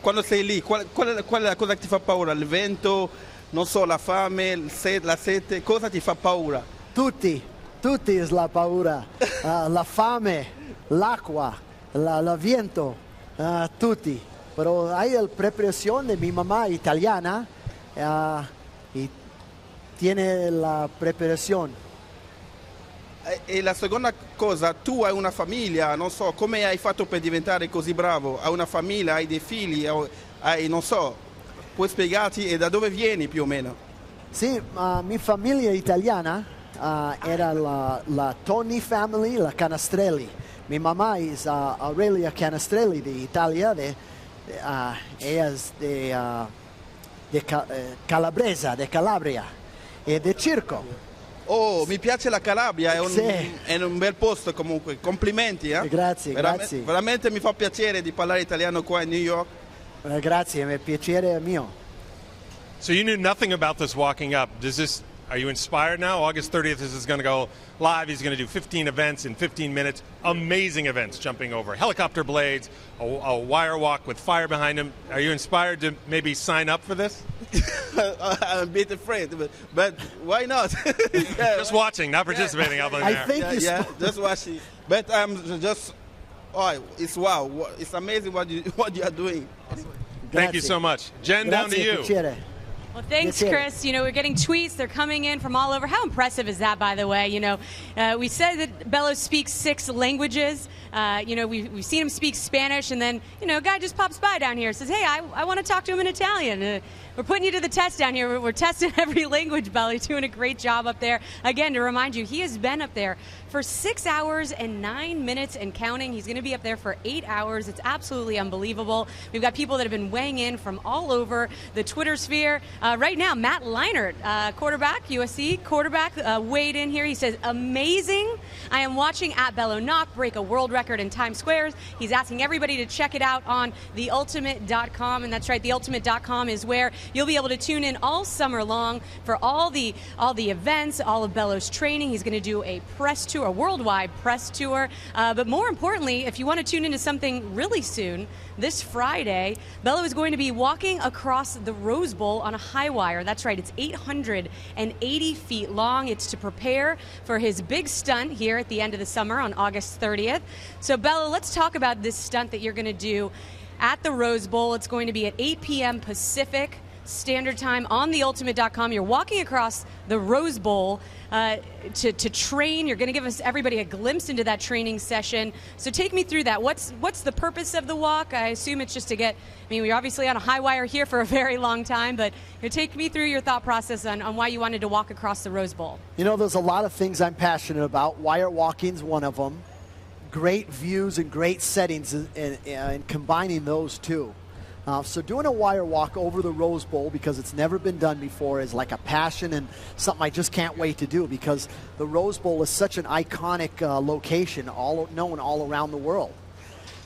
Quando sei lì, qual è la cosa che ti fa paura? Il vento, non so, la fame, la sete, cosa ti fa paura? Tutti è la paura. La fame, l'acqua, il vento, tutti. Però hay la preparación de mi mamá italiana y tiene la preparación. E la seconda cosa, tu hai una famiglia, non so, come hai fatto per diventare così bravo? Hai una famiglia, hai dei figli, hai, non so, puoi spiegarti e da dove vieni più o meno? Sì, mia famiglia italiana era la Toni family, la Canastrelli. Mi mamá es Aurelia Canastrelli de Italia, ella es de Calabresa, de Calabria e de Circo. Oh, mi piace la Calabria, è un bel posto comunque, complimenti. Grazie, grazie. Veramente mi fa piacere di parlare italiano qua in New York. Grazie, è un piacere mio. So you knew nothing about this walking up. Are you inspired now? August 30th, this is going to go live. He's going to do 15 events in 15 minutes. Amazing events, jumping over helicopter blades, a wire walk with fire behind him. Are you inspired to maybe sign up for this? I'm a bit afraid, but why not? Just watching, not participating. I think just watching. But I'm just, it's wow. It's amazing what you are doing. Thank you so much. Jen, down to you. Well, thanks, Chris. We're getting tweets. They're coming in from all over. How impressive is that, by the way? We said that Bello speaks 6 languages. We've seen him speak Spanish, and then, a guy just pops by down here and says, hey, I want to talk to him in Italian. We're putting you to the test down here. We're testing every language, Bello. You're doing a great job up there. Again, to remind you, he has been up there for 6 hours and 9 minutes and counting. He's going to be up there for 8 hours. It's absolutely unbelievable. We've got people that have been weighing in from all over the Twitter sphere. Right now, Matt Leinart, quarterback, USC quarterback, weighed in here. He says, amazing. I am watching at Bello Nock break a world record in Times Square. He's asking everybody to check it out on theultimate.com. And that's right, theultimate.com is where you'll be able to tune in all summer long for all the events, all of Bello's training. He's going to do a press tour, a worldwide press tour. But more importantly, if you want to tune into something really soon, this Friday, Bello is going to be walking across the Rose Bowl on a high wire. That's right, it's 880 feet long. It's to prepare for his big stunt here at the end of the summer on August 30th. So, Bello, let's talk about this stunt that you're going to do at the Rose Bowl. It's going to be at 8 p.m. Pacific Standard Time on theultimate.com. You're walking across the Rose Bowl to train. You're going to give everybody a glimpse into that training session. So take me through that. What's the purpose of the walk? I assume it's just to get, we're obviously on a high wire here for a very long time, but take me through your thought process on why you wanted to walk across the Rose Bowl. There's a lot of things I'm passionate about. Wire walking's one of them. Great views and great settings, and combining those two. So doing a wire walk over the Rose Bowl, because it's never been done before, is like a passion and something I just can't wait to do, because the Rose Bowl is such an iconic location, known all around the world.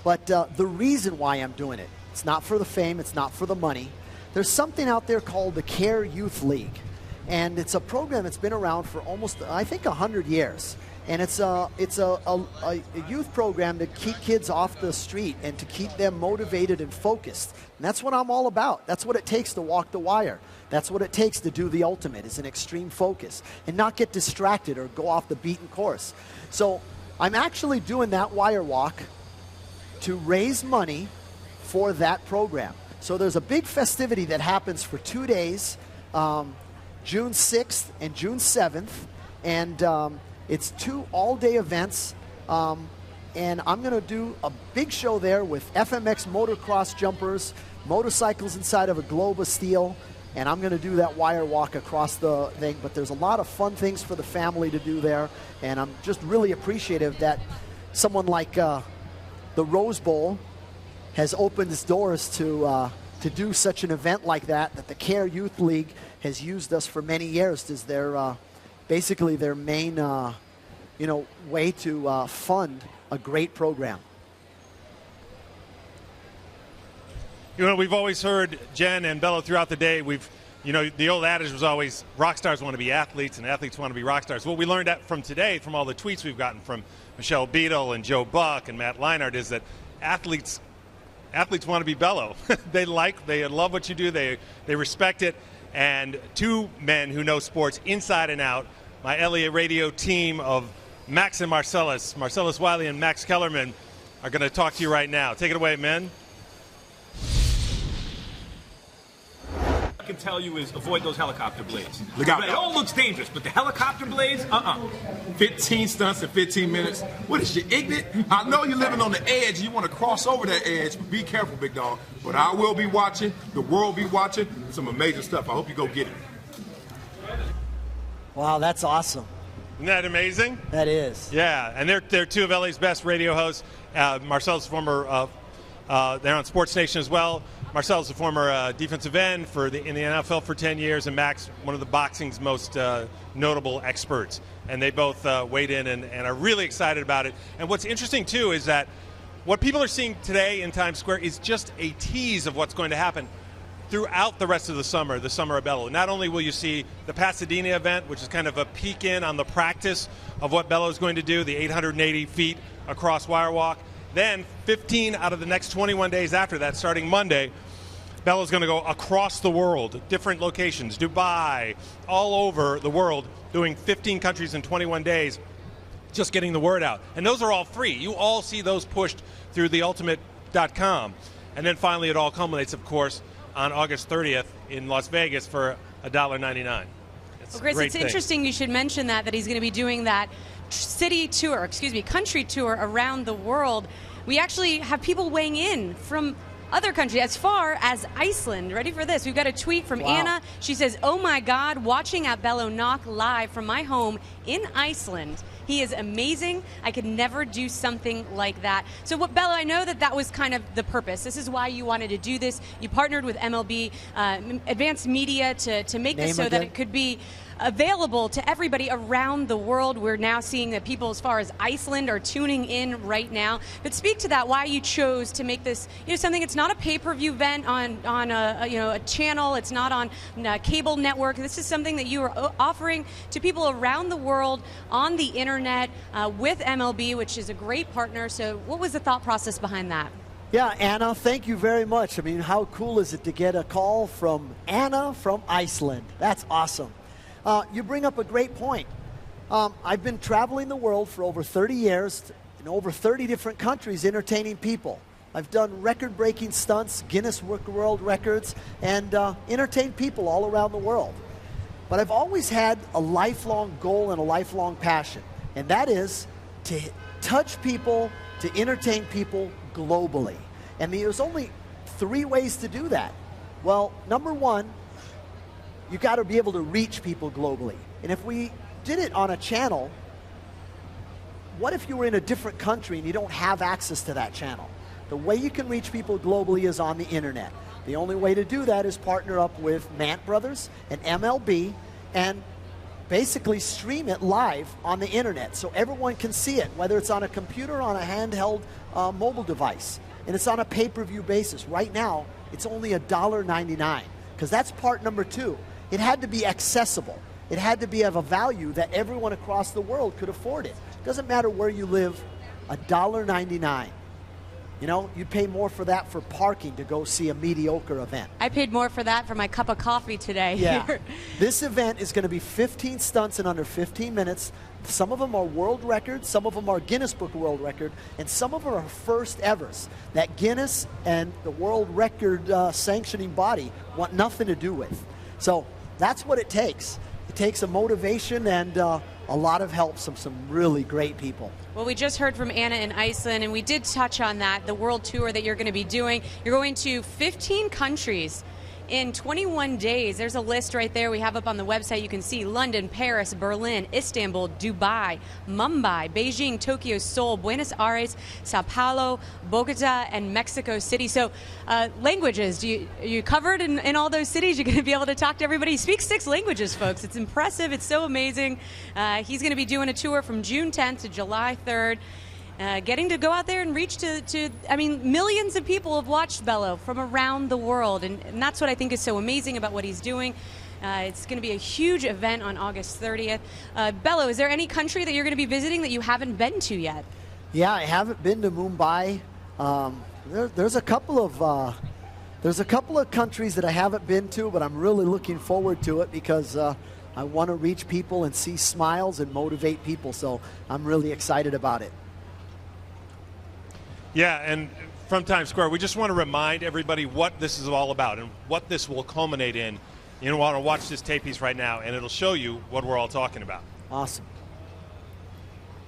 But the reason why I'm doing it, it's not for the fame, it's not for the money. There's something out there called the CARE Youth League, and it's a program that's been around for almost, I think, 100 years. And it's a youth program to keep kids off the street and to keep them motivated and focused. And that's what I'm all about. That's what it takes to walk the wire. That's what it takes to do the ultimate, is an extreme focus and not get distracted or go off the beaten course. So I'm actually doing that wire walk to raise money for that program. So there's a big festivity that happens for 2 days, June 6th and June 7th. And it's 2 all-day events, and I'm going to do a big show there with FMX motocross jumpers, motorcycles inside of a globe of steel, and I'm going to do that wire walk across the thing. But there's a lot of fun things for the family to do there, and I'm just really appreciative that someone like the Rose Bowl has opened its doors to do such an event like that the CARE Youth League has used us for many years as their basically their main way to fund a great program. We've always heard, Jen and Bello, throughout the day, the old adage was always rock stars want to be athletes and athletes want to be rock stars. What we learned from today, from all the tweets we've gotten from Michelle Beadle and Joe Buck and Matt Leinart, is that athletes want to be Bello. They love what you do. They respect it. And 2 men who know sports inside and out, my LA radio team of Max and Marcellus Wiley and Max Kellerman, are going to talk to you right now. Take it away, men. I can tell you is avoid those helicopter blades. Look out. It all looks dangerous, but the helicopter blades, 15 stunts in 15 minutes. What is you, ignorant? I know you're living on the edge. You want to cross over that edge. Be careful, big dog. But I will be watching. The world will be watching. Some amazing stuff. I hope you go get it. Wow, that's awesome. Isn't that amazing? That is. Yeah, and they're 2 of LA's best radio hosts. Marcel's former, they're on Sports Nation as well. Marcel's a former defensive end in the NFL for 10 years, and Max, one of the boxing's most notable experts. And they both weighed in and are really excited about it. And what's interesting, too, is that what people are seeing today in Times Square is just a tease of what's going to happen. throughout the rest of the summer of Bello. Not only will you see the Pasadena event, which is kind of a peek in on the practice of what Bello is going to do, the 880 feet across wire walk. Then 15 out of the next 21 days after that, starting Monday, Bello's going to go across the world, different locations, Dubai, all over the world, doing 15 countries in 21 days, just getting the word out. And those are all free. You all see those pushed through theultimate.com. And then finally it all culminates, of course, on August 30th in Las Vegas for $1.99. Well, Chris, it's interesting you should mention that he's going to be doing that country tour around the world. We actually have people weighing in from other countries, as far as Iceland. Ready for this? We've got a tweet from Anna. She says, "Oh my God, watching at Bello Nock live from my home in Iceland. He is amazing. I could never do something like that." So what, Bello, I know that was kind of the purpose. This is why you wanted to do this. You partnered with MLB Advanced Media to make this so that it could be available to everybody around the world. We're now seeing that people as far as Iceland are tuning in right now. But speak to that, why you chose to make this, something. It's not a pay-per-view event on a channel. It's not on a cable network. This is something that you are offering to people around the world on the internet with MLB, which is a great partner. So what was the thought process behind that? Yeah, Anna, thank you very much. I mean, how cool is it to get a call from Anna from Iceland? That's awesome. You bring up a great point. I've been traveling the world for over 30 years in over 30 different countries entertaining people. I've done record-breaking stunts, Guinness World Records, and entertained people all around the world. But I've always had a lifelong goal and a lifelong passion, and that is to touch people, to entertain people globally. And there's only 3 ways to do that. Well, number one, you got to be able to reach people globally. And if we did it on a channel, what if you were in a different country and you don't have access to that channel? The way you can reach people globally is on the internet. The only way to do that is partner up with Mant Brothers and MLB and basically stream it live on the internet so everyone can see it, whether it's on a computer or on a handheld mobile device. And it's on a pay-per-view basis. Right now, it's only $1.99 because that's part number 2. It had to be accessible. It had to be of a value that everyone across the world could afford it. Doesn't matter where you live, $1.99. You'd pay more for that for parking to go see a mediocre event. I paid more for that for my cup of coffee today. Yeah. This event is going to be 15 stunts in under 15 minutes. Some of them are world records, some of them are Guinness Book World Record, and some of them are first evers that Guinness and the World Record sanctioning body want nothing to do with. So that's what it takes. It takes a motivation and a lot of help from some really great people. Well, we just heard from Anna in Iceland, and we did touch on that, the world tour that you're going to be doing. You're going to 15 countries in 21 days. There's a list right there we have up on the website. You can see London, Paris, Berlin, Istanbul, Dubai, Mumbai, Beijing, Tokyo, Seoul, Buenos Aires, Sao Paulo, Bogota, and Mexico City. So languages, are you covered in all those cities? You're going to be able to talk to everybody. He speaks 6 languages, folks. It's impressive. It's so amazing. He's going to be doing a tour from June 10th to July 3rd. Getting to go out there and reach millions of people have watched Bello from around the world, and that's what I think is so amazing about what he's doing. It's going to be a huge event on August 30th. Bello, is there any country that you're going to be visiting that you haven't been to yet? Yeah, I haven't been to Mumbai. There's a couple of countries that I haven't been to, but I'm really looking forward to it because I want to reach people and see smiles and motivate people. So I'm really excited about it. Yeah, and from Times Square, we just want to remind everybody what this is all about and what this will culminate in. You want to watch this tape piece right now, and it'll show you what we're all talking about. Awesome.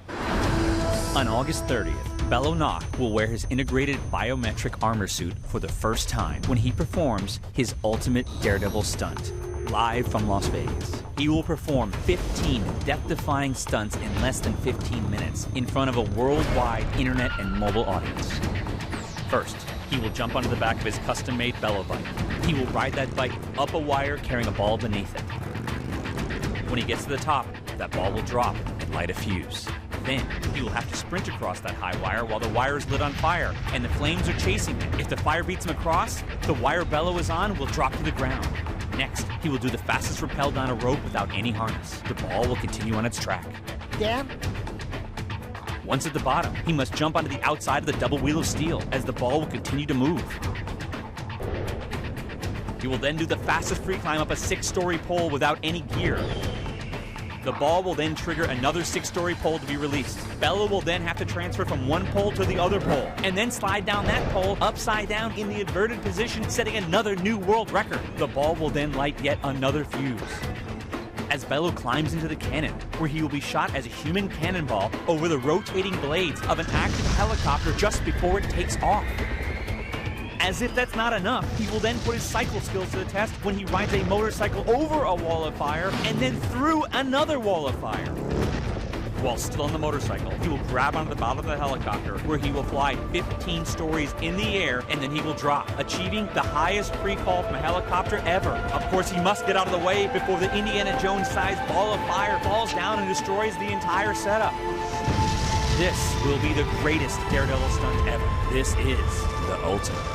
On August 30th, Bello Nock will wear his integrated biometric armor suit for the first time when he performs his ultimate daredevil stunt, live from Las Vegas. He will perform 15 death-defying stunts in less than 15 minutes in front of a worldwide internet and mobile audience. First, he will jump onto the back of his custom-made Bello bike. He will ride that bike up a wire carrying a ball beneath it. When he gets to the top, that ball will drop and light a fuse. Then he will have to sprint across that high wire while the wire is lit on fire and the flames are chasing him. If the fire beats him across, the wire Bello is on will drop to the ground. Next, he will do the fastest rappel down a rope without any harness. The ball will continue on its track. Dan? Once at the bottom, he must jump onto the outside of the double wheel of steel as the ball will continue to move. He will then do the fastest free climb up a 6-story pole without any gear. The ball will then trigger another 6-story pole to be released. Bello will then have to transfer from one pole to the other pole, and then slide down that pole upside down in the inverted position, setting another new world record. The ball will then light yet another fuse. As Bello climbs into the cannon, where he will be shot as a human cannonball over the rotating blades of an active helicopter just before it takes off. As if that's not enough, he will then put his cycle skills to the test when he rides a motorcycle over a wall of fire and then through another wall of fire. While still on the motorcycle, he will grab onto the bottom of the helicopter where he will fly 15 stories in the air and then he will drop, achieving the highest free fall from a helicopter ever. Of course, he must get out of the way before the Indiana Jones-sized ball of fire falls down and destroys the entire setup. This will be the greatest Daredevil stunt ever. This is the ultimate.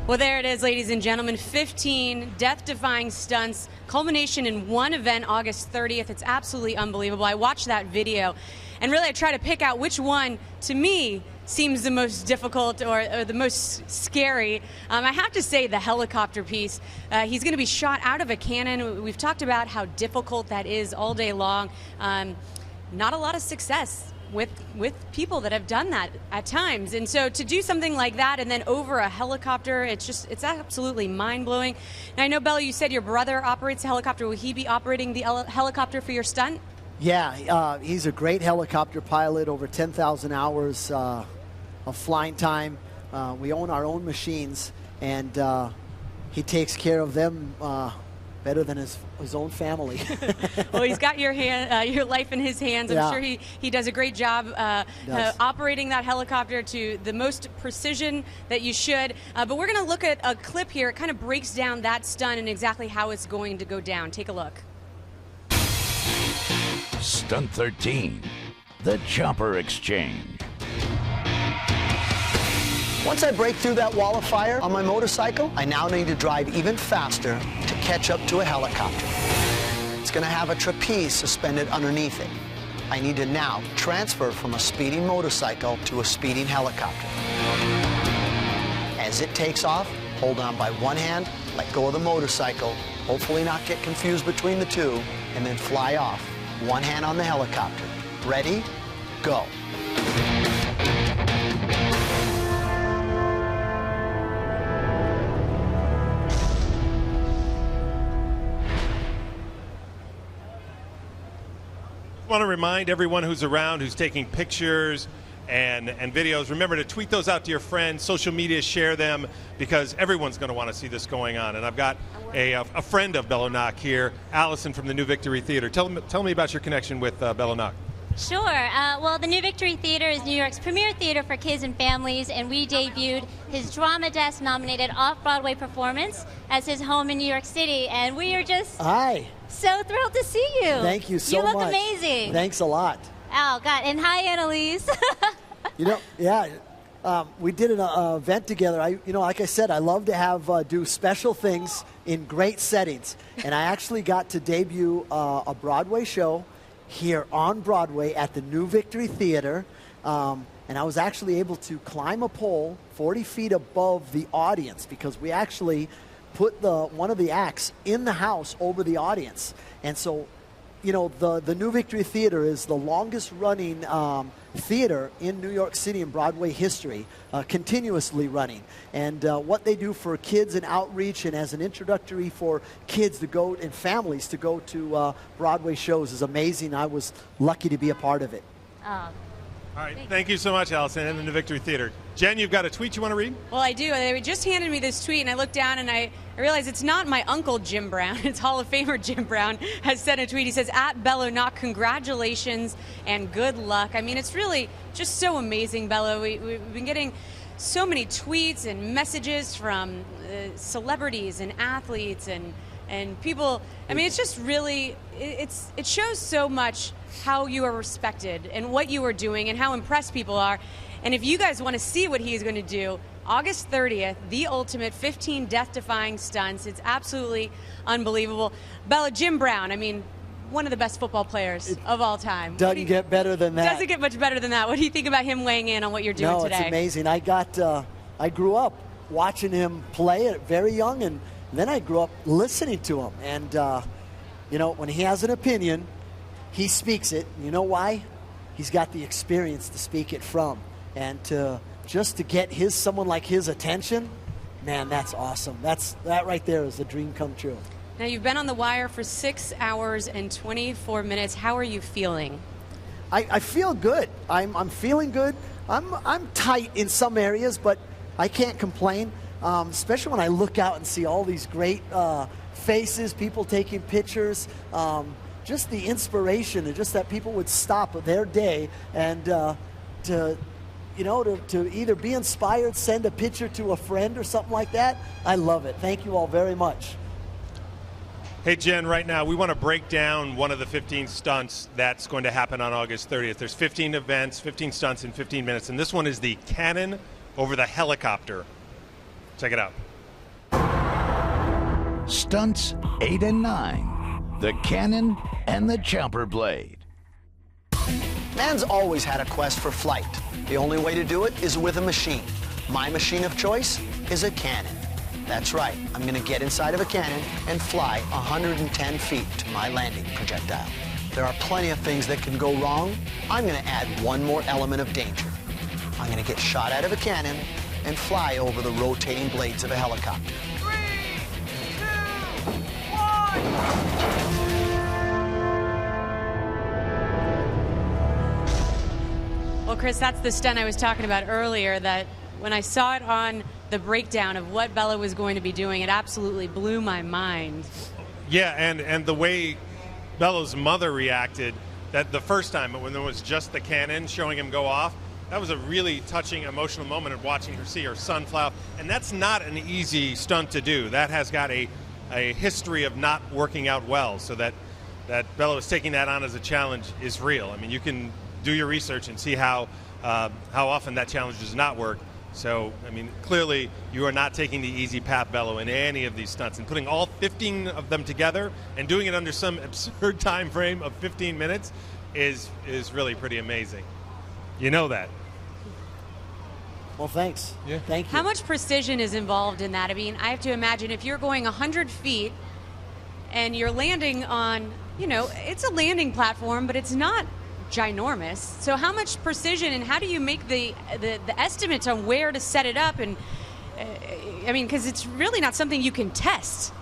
Well, there it is, ladies and gentlemen. 15 death-defying stunts, culmination in one event, August 30th. It's absolutely unbelievable. I watched that video, and really I try to pick out which one, to me, seems the most difficult or the most scary. I have to say the helicopter piece. He's going to be shot out of a cannon. We've talked about how difficult that is all day long. Not a lot of success with people that have done that at times, and so to do something like that and then over a helicopter, it's absolutely mind-blowing. And I know, Bello, you said your brother operates a helicopter. Will he be operating the helicopter for your stunt? Yeah, he's a great helicopter pilot, over 10,000 hours of flying time. We own our own machines, and he takes care of them better than his own family. Well, he's got your life in his hands. I'm sure he does a great job operating that helicopter to the most precision that you should. But we're going to look at a clip here. It kind of breaks down that stunt and exactly how it's going to go down. Take a look. Stunt 13, the Chopper Exchange. Once I break through that wall of fire on my motorcycle, I now need to drive even faster to catch up to a helicopter. It's going to have a trapeze suspended underneath it. I need to now transfer from a speeding motorcycle to a speeding helicopter. As it takes off, hold on by one hand, let go of the motorcycle, hopefully not get confused between the two, and then fly off. One hand on the helicopter. Ready? Go. I want to remind everyone who's around, who's taking pictures and videos, remember to tweet those out to your friends, social media, share them, because everyone's going to want to see this going on. And I've got a friend of Bello Nock here, Allison from the New Victory Theater. Tell me about your connection with Bello Nock. Sure. Well, the New Victory Theater is New York's premier theater for kids and families, and we debuted his Drama Desk-nominated off-Broadway performance as his home in New York City, and we are just so thrilled to see you. Thank you so much. You look amazing. Thanks a lot. Oh, God. And hi, Annalise. We did an event together. Like I said, I love to have do special things in great settings, and I actually got to debut a Broadway show here on Broadway at the New Victory Theater, and I was actually able to climb a pole 40 feet above the audience because we actually put one of the acts in the house over the audience. And so, the New Victory Theater is the longest running theater in New York City in Broadway history, continuously running. And what they do for kids and outreach and as an introductory for kids to go and families to go to Broadway shows is amazing. I was lucky to be a part of it. All right, thank you so much, Allison, and the New Victory Theater. Jen, you've got a tweet you want to read? Well, I do. They just handed me this tweet, and I looked down, and I realized it's not my uncle, Jim Brown. It's Hall of Famer Jim Brown has sent a tweet. He says, at Bello Nock, congratulations and good luck. I mean, it's really just so amazing, Bello. We've been getting so many tweets and messages from celebrities and athletes and And people, I mean, it's just really, it shows so much how you are respected and what you are doing and how impressed people are. And if you guys want to see what he is going to do, August 30th, the ultimate 15 death-defying stunts. It's absolutely unbelievable. Bello, Jim Brown, I mean, one of the best football players of all time. Doesn't get better than that. Doesn't get much better than that. What do you think about him weighing in on what you're doing today? No, it's amazing. I grew up watching him play at very young, and then I grew up listening to him. And, when he has an opinion, he speaks it. You know why? He's got the experience to speak it from. And just to get someone like his attention, man, that's awesome. That right there is a dream come true. Now, you've been on the wire for 6 hours and 24 minutes. How are you feeling? I feel good. I'm feeling good. I'm tight in some areas, but I can't complain, especially when I look out and see all these great faces, people taking pictures, just the inspiration and just that people would stop their day and to either be inspired, send a picture to a friend or something like that. I love it. Thank you all very much. Hey, Jen, right now we want to break down one of the 15 stunts that's going to happen on August 30th. There's 15 events, 15 stunts in 15 minutes, and this one is the cannon over the helicopter. Check it out. Stunts 8 and 9, the cannon and the jumper blade. Man's always had a quest for flight. The only way to do it is with a machine. My machine of choice is a cannon. That's right, I'm gonna get inside of a cannon and fly 110 feet to my landing projectile. There are plenty of things that can go wrong. I'm gonna add one more element of danger. I'm gonna get shot out of a cannon and fly over the rotating blades of a helicopter. 3, 2, 1. Well, Chris, that's the stunt I was talking about earlier, that when I saw it on the breakdown of what Bello was going to be doing, it absolutely blew my mind. Yeah, and the way Bello's mother reacted that the first time when there was just the cannon showing him go off, that was a really touching, emotional moment of watching her see her son fly off. And that's not an easy stunt to do. That has got a history of not working out well. So that Bello is taking that on as a challenge is real. I mean, you can do your research and see how often that challenge does not work. So, I mean, clearly you are not taking the easy path, Bello, in any of these stunts. And putting all 15 of them together and doing it under some absurd time frame of 15 minutes is really pretty amazing. You know that. Well, thanks. Yeah. Thank you. How much precision is involved in that? I mean, I have to imagine if you're going 100 feet and you're landing on, it's a landing platform, but it's not ginormous. So how much precision and how do you make the estimates on where to set it up? And I mean, because it's really not something you can test.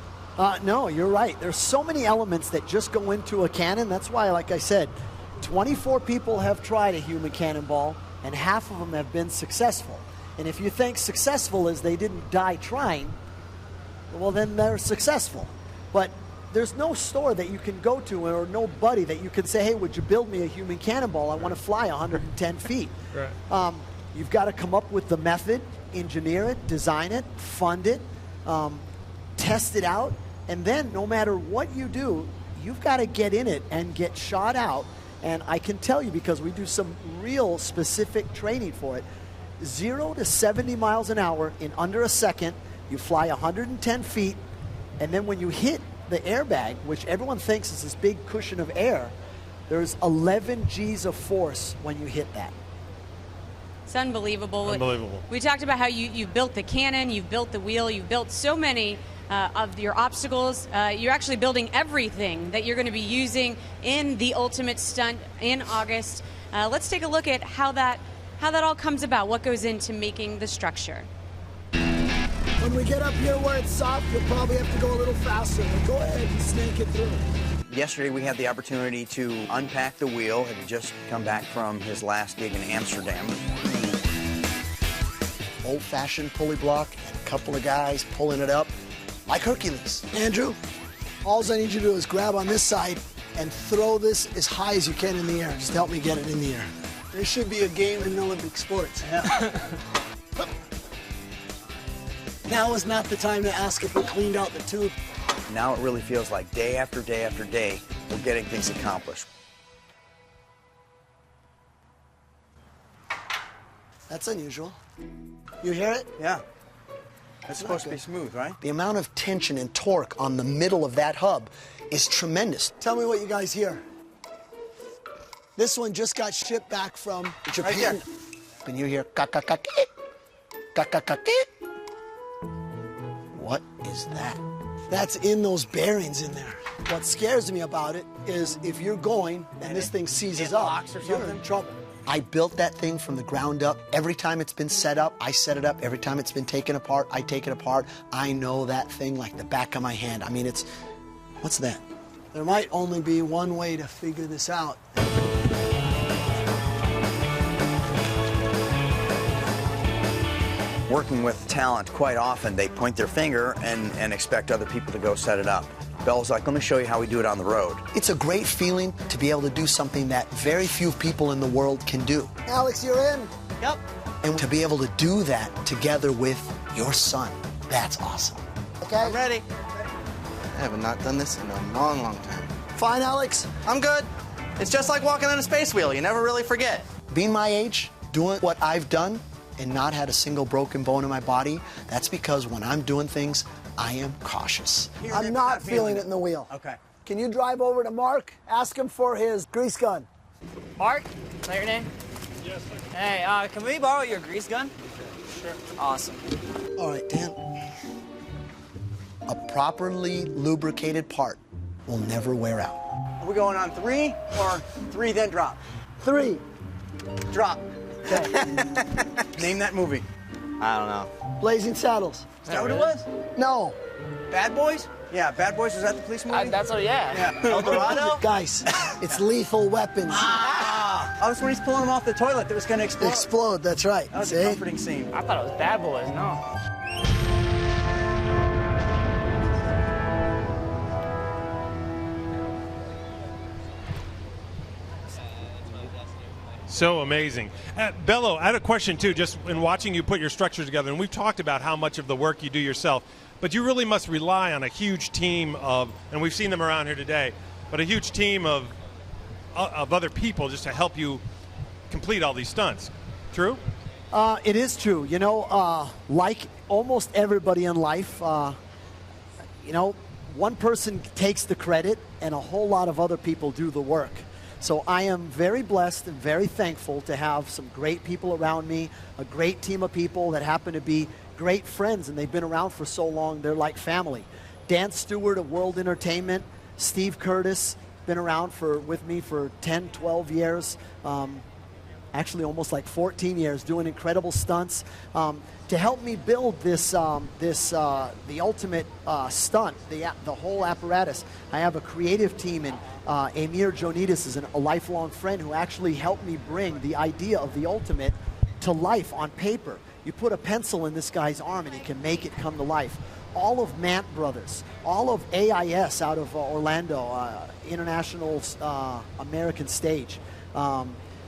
No, you're right. There's so many elements that just go into a cannon. That's why, like I said, 24 people have tried a human cannonball, and half of them have been successful. And if you think successful is they didn't die trying, well, then they're successful. But there's no store that you can go to or nobody that you can say, hey, would you build me a human cannonball? I want to fly 110 feet. Right. You've got to come up with the method, engineer it, design it, fund it, test it out, and then no matter what you do, you've got to get in it and get shot out. And I can tell you, because we do some real specific training for it, 0 to 70 miles an hour in under a second, you fly 110 feet, and then when you hit the airbag, which everyone thinks is this big cushion of air, there's 11 G's of force when you hit that. It's unbelievable. Unbelievable. We talked about how you've built the cannon, you've built the wheel, you've built so many of your obstacles. You're actually building everything that you're going to be using in the ultimate stunt in August. Let's take a look at how that all comes about, what goes into making the structure. When we get up here where it's soft, you'll probably have to go a little faster. But go ahead and snake it through. Yesterday we had the opportunity to unpack the wheel. Had just come back from his last gig in Amsterdam. Old-fashioned pulley block, and a couple of guys pulling it up like Hercules. Andrew, all I need you to do is grab on this side and throw this as high as you can in the air. Just help me get it in the air. There should be a game in Olympic sports. Yeah. Now is not the time to ask if we cleaned out the tube. Now it really feels like day after day after day, we're getting things accomplished. That's unusual. You hear it? Yeah. That's supposed to be smooth, right? The amount of tension and torque on the middle of that hub is tremendous. Tell me what you guys hear. This one just got shipped back from Japan. Right. Can you hear ka-ka-ka-kit? Ka-ka-ka-kit? What is that? That's in those bearings in there. What scares me about it is if you're going and this thing seizes up, you're in trouble. I built that thing from the ground up. Every time it's been set up, I set it up. Every time it's been taken apart, I take it apart. I know that thing like the back of my hand. I mean, it's, what's that? There might only be one way to figure this out. Working with talent, quite often they point their finger and expect other people to go set it up. Bello's like, let me show you how we do it on the road. It's a great feeling to be able to do something that very few people in the world can do. Alex, you're in. Yep. And to be able to do that together with your son, that's awesome. Okay? I'm ready. I have not done this in a long, long time. Fine, Alex. I'm good. It's just like walking on a space wheel. You never really forget. Being my age, doing what I've done, and not had a single broken bone in my body, that's because when I'm doing things, I am cautious. I'm not feeling it in the wheel. Okay. Can you drive over to Mark? Ask him for his grease gun. Mark, is that your name? Yes, sir. Hey, can we borrow your grease gun? Sure. Awesome. All right, Dan. A properly lubricated part will never wear out. Are we going on 3 or 3 then drop? 3. Drop. Okay. Name that movie. I don't know. Blazing Saddles. Is that what it was? No. Bad Boys? Yeah, Bad Boys. Was that the police movie? That's what, yeah. El Dorado? Guys, it's Lethal Weapons. Ah! Oh, it's when he's pulling him off the toilet that was going to explode. Explode, that's right. That was a comforting scene. I thought it was Bad Boys, no. So amazing. Bello, I had a question too, just in watching you put your structure together, and we've talked about how much of the work you do yourself, but you really must rely on a huge team of, and we've seen them around here today, but a huge team of other people just to help you complete all these stunts. True? It is true. You know, like almost everybody in life, you know, one person takes the credit and a whole lot of other people do the work. So I am very blessed and very thankful to have some great people around me, a great team of people that happen to be great friends, and they've been around for so long, they're like family. Dan Stewart of World Entertainment, Steve Curtis, been around with me for 10, 12 years, actually almost like 14 years, doing incredible stunts. To help me build this, the ultimate stunt, the whole apparatus, I have a creative team, and Amir Jonidis is a lifelong friend who actually helped me bring the idea of the ultimate to life on paper. You put a pencil in this guy's arm and he can make it come to life. All of Mant Brothers, all of AIS out of Orlando, International American Stage.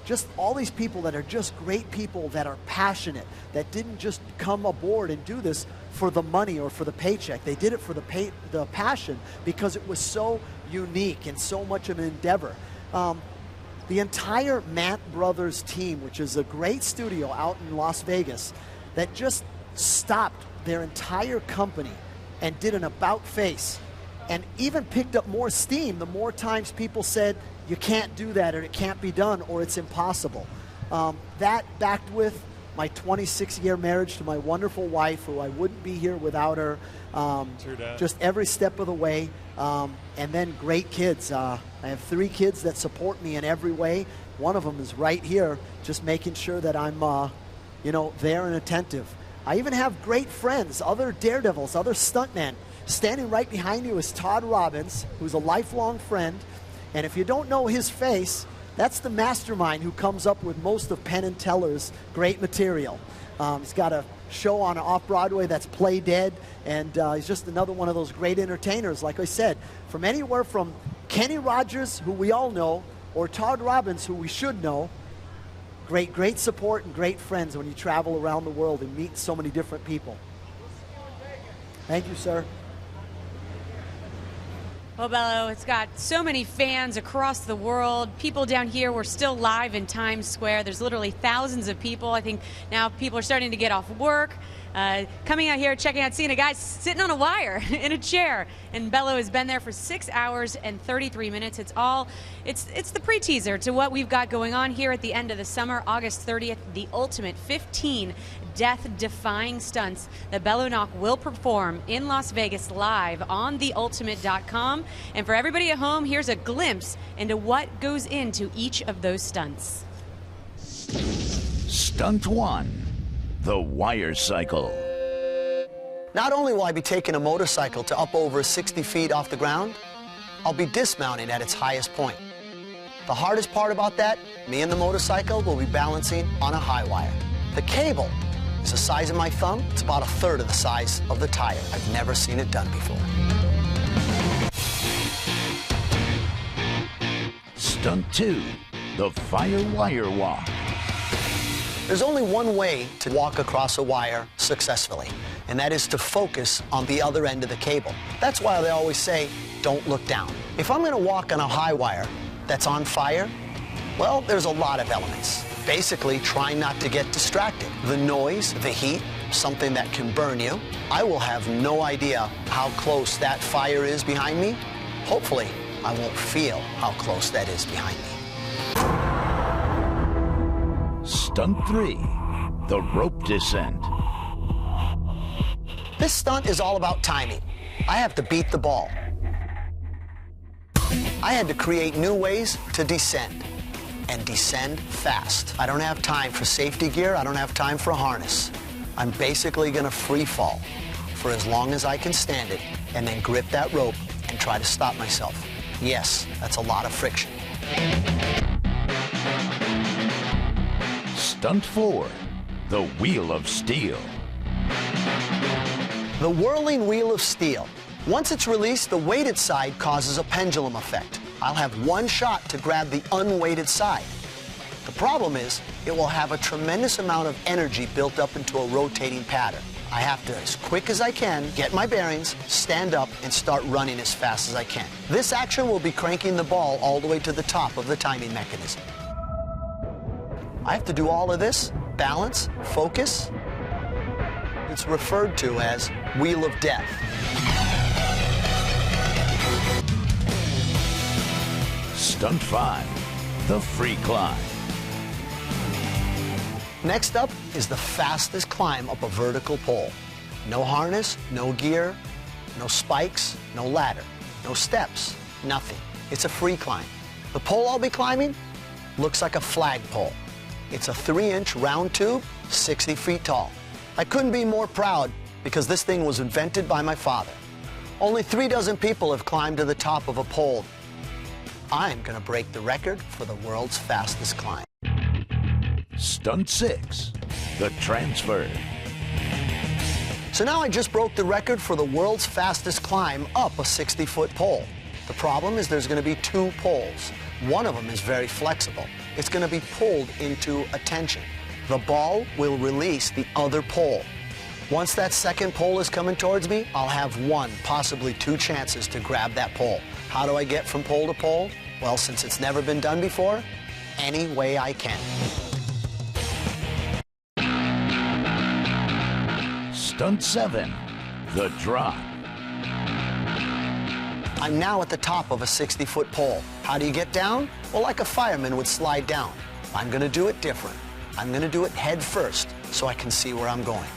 Just all these people that are just great people that are passionate, that didn't just come aboard and do this for the money or for the paycheck. They did it for the passion because it was so unique and so much of an endeavor. The entire Mant Brothers team, which is a great studio out in Las Vegas, that just stopped their entire company and did an about face and even picked up more steam the more times people said, you can't do that, or it can't be done, or it's impossible. That backed with my 26-year marriage to my wonderful wife, who I wouldn't be here without her, just every step of the way. And then great kids. I have 3 kids that support me in every way. One of them is right here, just making sure that I'm, you know, there and attentive. I even have great friends, other daredevils, other stuntmen. Standing right behind you is Todd Robbins, who's a lifelong friend. And if you don't know his face, that's the mastermind who comes up with most of Penn and Teller's great material. He's got a show on Off-Broadway that's Play Dead, and he's just another one of those great entertainers, like I said, from anywhere from Kenny Rogers, who we all know, or Todd Robbins, who we should know. Great support and great friends when you travel around the world and meet so many different people. Thank you, sir. Well, Bello, it's got so many fans across the world. People down here, we're still live in Times Square. There's literally thousands of people. I think now people are starting to get off work, coming out here, checking out, seeing a guy sitting on a wire in a chair. And Bello has been there for 6 hours and 33 minutes. It's the pre-teaser to what we've got going on here at the end of the summer, August 30th, the ultimate 15 death-defying stunts that Bello Nock will perform in Las Vegas live on theultimate.com. And for everybody at home, here's a glimpse into what goes into each of those stunts. Stunt 1, the wire cycle. Not only will I be taking a motorcycle to up over 60 feet off the ground, I'll be dismounting at its highest point. The hardest part about that, me and the motorcycle will be balancing on a high wire. The cable is the size of my thumb. It's about 1/3 of the size of the tire. I've never seen it done before. Stunt 2, the fire wire walk. There's only one way to walk across a wire successfully, and that is to focus on the other end of the cable. That's why they always say, don't look down. If I'm going to walk on a high wire that's on fire, well, there's a lot of elements. Basically, trying not to get distracted. The noise, the heat, something that can burn you. I will have no idea how close that fire is behind me. Hopefully, I won't feel how close that is behind me. Stunt 3, the rope descent. This stunt is all about timing. I have to beat the ball. I had to create new ways to descend, and descend fast. I don't have time for safety gear. I don't have time for a harness. I'm basically gonna free fall for as long as I can stand it, and then grip that rope and try to stop myself. Yes, that's a lot of friction. Stunt 4, the wheel of steel. The whirling wheel of steel. Once it's released, the weighted side causes a pendulum effect. I'll have one shot to grab the unweighted side. The problem is, it will have a tremendous amount of energy built up into a rotating pattern. I have to, as quick as I can, get my bearings, stand up, and start running as fast as I can. This action will be cranking the ball all the way to the top of the timing mechanism. I have to do all of this, balance, focus. It's referred to as Wheel of Death. Stunt 5, the free climb. Next up is the fastest climb up a vertical pole. No harness, no gear, no spikes, no ladder, no steps, nothing. It's a free climb. The pole I'll be climbing looks like a flagpole. It's a 3-inch round tube, 60 feet tall. I couldn't be more proud because this thing was invented by my father. Only 3 dozen people have climbed to the top of a pole. I'm gonna break the record for the world's fastest climb. Stunt 6, the transfer. So now I just broke the record for the world's fastest climb up a 60-foot pole. The problem is there's gonna be 2 poles. One of them is very flexible. It's gonna be pulled into a tension. The ball will release the other pole. Once that second pole is coming towards me, I'll have 1, possibly 2 chances to grab that pole. How do I get from pole to pole? Well, since it's never been done before, any way I can. Stunt 7, the drop. I'm now at the top of a 60-foot pole. How do you get down? Well, like a fireman would slide down. I'm gonna do it different. I'm gonna do it head first so I can see where I'm going.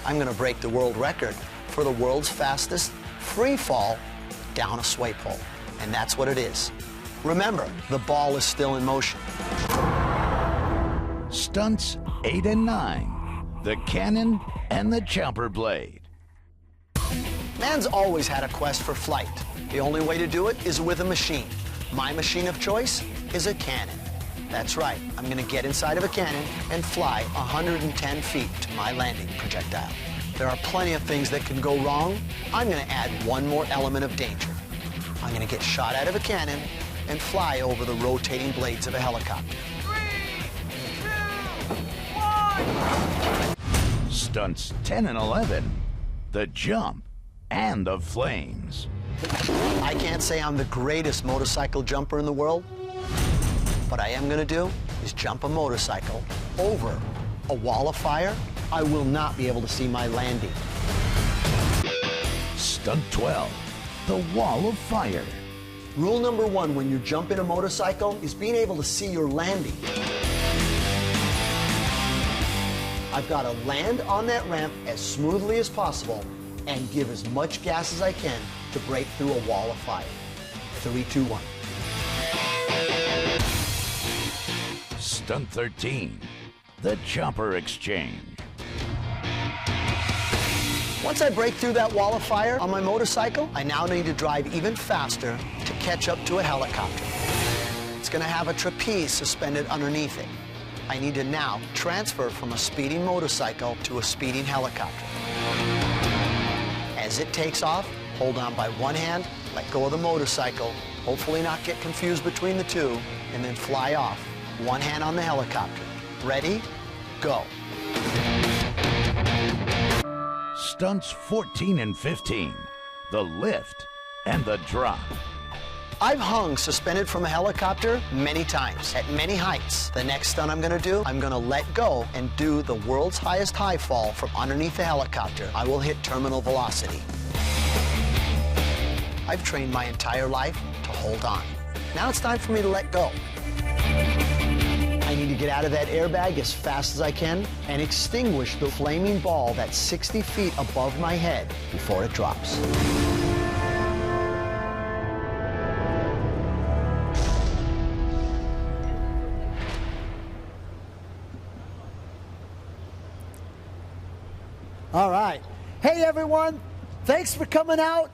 I'm gonna break the world record for the world's fastest free fall down a sway pole. And that's what it is. Remember, the ball is still in motion. Stunts 8 and 9, the cannon and the chopper blade. Man's always had a quest for flight. The only way to do it is with a machine. My machine of choice is a cannon. That's right, I'm gonna get inside of a cannon and fly 110 feet to my landing projectile. There are plenty of things that can go wrong. I'm gonna add one more element of danger. I'm gonna get shot out of a cannon and fly over the rotating blades of a helicopter. 3, 2, 1. Stunts 10 and 11, the jump and the flames. I can't say I'm the greatest motorcycle jumper in the world. What I am going to do is jump a motorcycle over a wall of fire. I will not be able to see my landing. Stunt 12, the wall of fire. Rule number 1 when you jump in a motorcycle is being able to see your landing. I've got to land on that ramp as smoothly as possible and give as much gas as I can to break through a wall of fire. 3, 2, 1. Stunt 13, the chopper exchange. Once I break through that wall of fire on my motorcycle, I now need to drive even faster to catch up to a helicopter. It's going to have a trapeze suspended underneath it. I need to now transfer from a speeding motorcycle to a speeding helicopter. As it takes off, hold on by one hand, let go of the motorcycle, hopefully not get confused between the two, and then fly off. One hand on the helicopter. Ready? Go. Stunts 14 and 15, the lift and the drop. I've hung suspended from a helicopter many times, at many heights. The next stunt I'm gonna do, I'm gonna let go and do the world's highest high fall from underneath the helicopter. I will hit terminal velocity. I've trained my entire life to hold on. Now it's time for me to let go. I need to get out of that airbag as fast as I can and extinguish the flaming ball that's 60 feet above my head before it drops. All right. Hey, everyone. Thanks for coming out.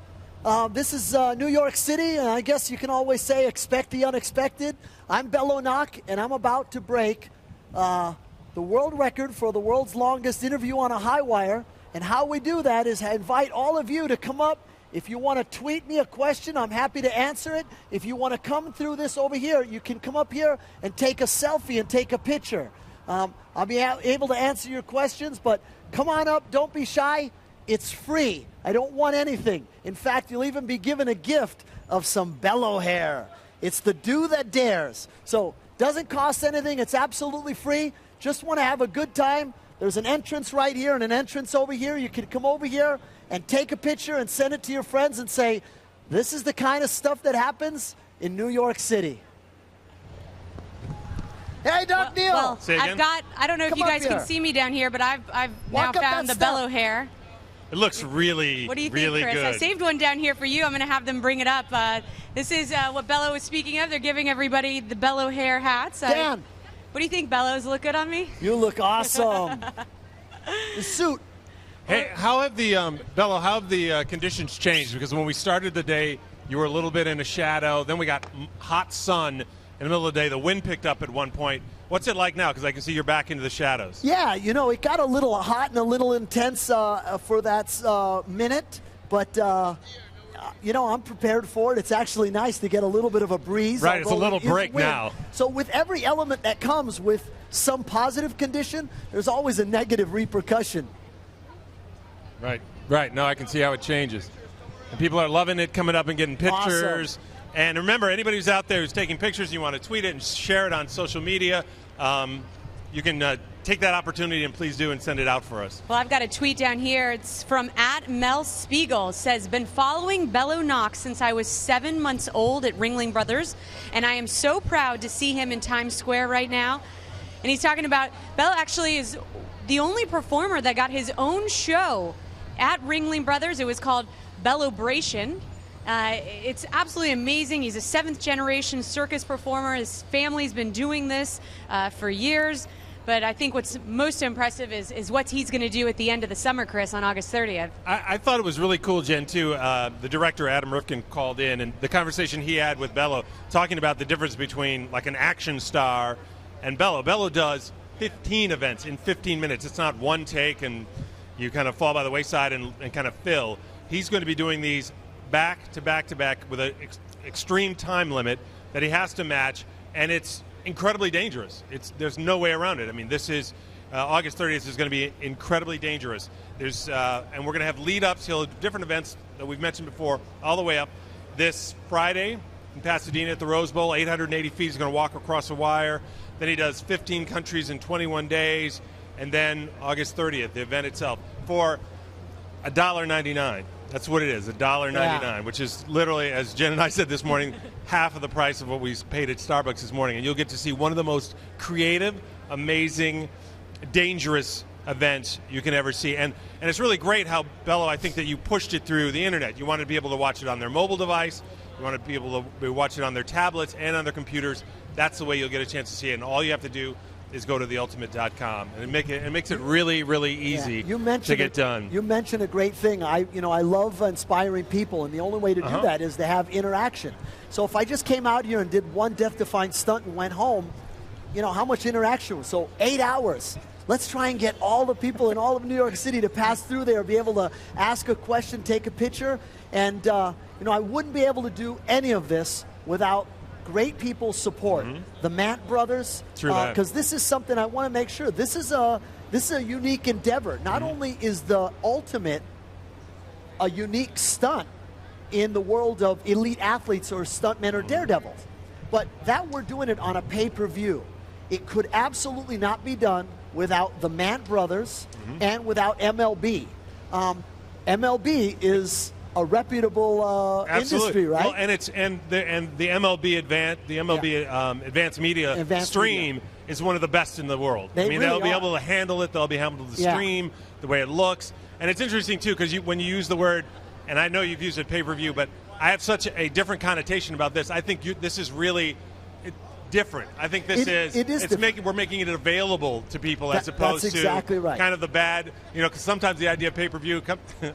This is New York City, and I guess you can always say expect the unexpected. I'm Bello Nock, and I'm about to break the world record for the world's longest interview on a high wire. And how we do that is I invite all of you to come up. If you want to tweet me a question, I'm happy to answer it. If you want to come through this over here, you can come up here and take a selfie and take a picture. I'll be able to answer your questions, but come on up. Don't be shy. It's free. I don't want anything. In fact, you'll even be given a gift of some Bello hair. It's the do that dares. So doesn't cost anything. It's absolutely free. Just want to have a good time. There's an entrance right here and an entrance over here. You can come over here and take a picture and send it to your friends and say, this is the kind of stuff that happens in New York City. Hey, Doc Neal. Well, I don't know if you guys can see me down here, but I've now found the Bello hair. It looks really, what do you think, really Chris? good. I saved one down here for you. I'm going to have them bring it up. This is what Bello was speaking of. They're giving everybody the Bello hair hats. Dan. What do you think, Bello? Does it look good on me? You look awesome. The suit. Hey, how have the Bello? How have the conditions changed? Because when we started the day, you were a little bit in a shadow. Then we got hot sun in the middle of the day. The wind picked up at one point. What's it like now? Because I can see you're back into the shadows. Yeah, you know, it got a little hot and a little intense for that minute, but you know, I'm prepared for it. It's actually nice to get a little bit of a breeze. Right, it's a little break now. So with every element that comes with some positive condition, there's always a negative repercussion. Right. No, I can see how it changes. And people are loving it, coming up and getting pictures. Awesome. And remember, anybody who's out there who's taking pictures, you want to tweet it and share it on social media, you can take that opportunity and please do and send it out for us. Well, I've got a tweet down here. It's from @MelSpiegel. It says, been following Bello Nock since I was 7 months old at Ringling Brothers, and I am so proud to see him in Times Square right now. And he's talking about, Bello actually is the only performer that got his own show at Ringling Brothers. It was called Bellobration. It's absolutely amazing. He's a 7th generation circus performer. His family's been doing this for years. But I think what's most impressive is what he's going to do at the end of the summer, Chris, on August 30th. I thought it was really cool, Jen, too. The director, Adam Rifkin, called in, and the conversation he had with Bello, talking about the difference between like an action star and Bello. Bello does 15 events in 15 minutes. It's not one take and you kind of fall by the wayside and kind of fill. He's going to be doing these back to back to back with an extreme time limit that he has to match, and it's incredibly dangerous. There's no way around it. I mean, this is August 30th is going to be incredibly dangerous. There's and we're going to have lead-ups to different events that we've mentioned before, all the way up. This Friday in Pasadena at the Rose Bowl, 880 feet. He's going to walk across the wire. Then he does 15 countries in 21 days. And then August 30th, the event itself, for $1.99. That's what it is, $1.99, which is literally, as Jen and I said this morning, half of the price of what we paid at Starbucks this morning. And you'll get to see one of the most creative, amazing, dangerous events you can ever see. And it's really great how, Bello, I think that you pushed it through the internet. You wanted to be able to watch it on their mobile device. You want to be able to watch it on their tablets and on their computers. That's the way you'll get a chance to see it. And all you have to do is go to theultimate.com, and it makes it really, really easy to get done. You mentioned a great thing. I love inspiring people, and the only way to do that is to have interaction. So if I just came out here and did one death-defying stunt and went home, how much interaction was? So 8 hours. Let's try and get all the people in all of New York City to pass through there, be able to ask a question, take a picture, and I wouldn't be able to do any of this without great people's support. The Matt brothers, because this is something I want to make sure. This is a unique endeavor. Not only is the Ultimate a unique stunt in the world of elite athletes or stuntmen or daredevils, but that we're doing it on a pay-per-view. It could absolutely not be done without the Matt brothers and without MLB. MLB is a reputable industry, right? Well, and the MLB Advanced Media Stream is one of the best in the world. They'll be able to handle it. They'll be able to stream the way it looks. And it's interesting too, because when you use the word, and I know you've used it pay-per-view, but I have such a different connotation about this. I think this is really different. I think we're making it available to people as opposed to exactly right. kind of the bad, because sometimes the idea of pay-per-view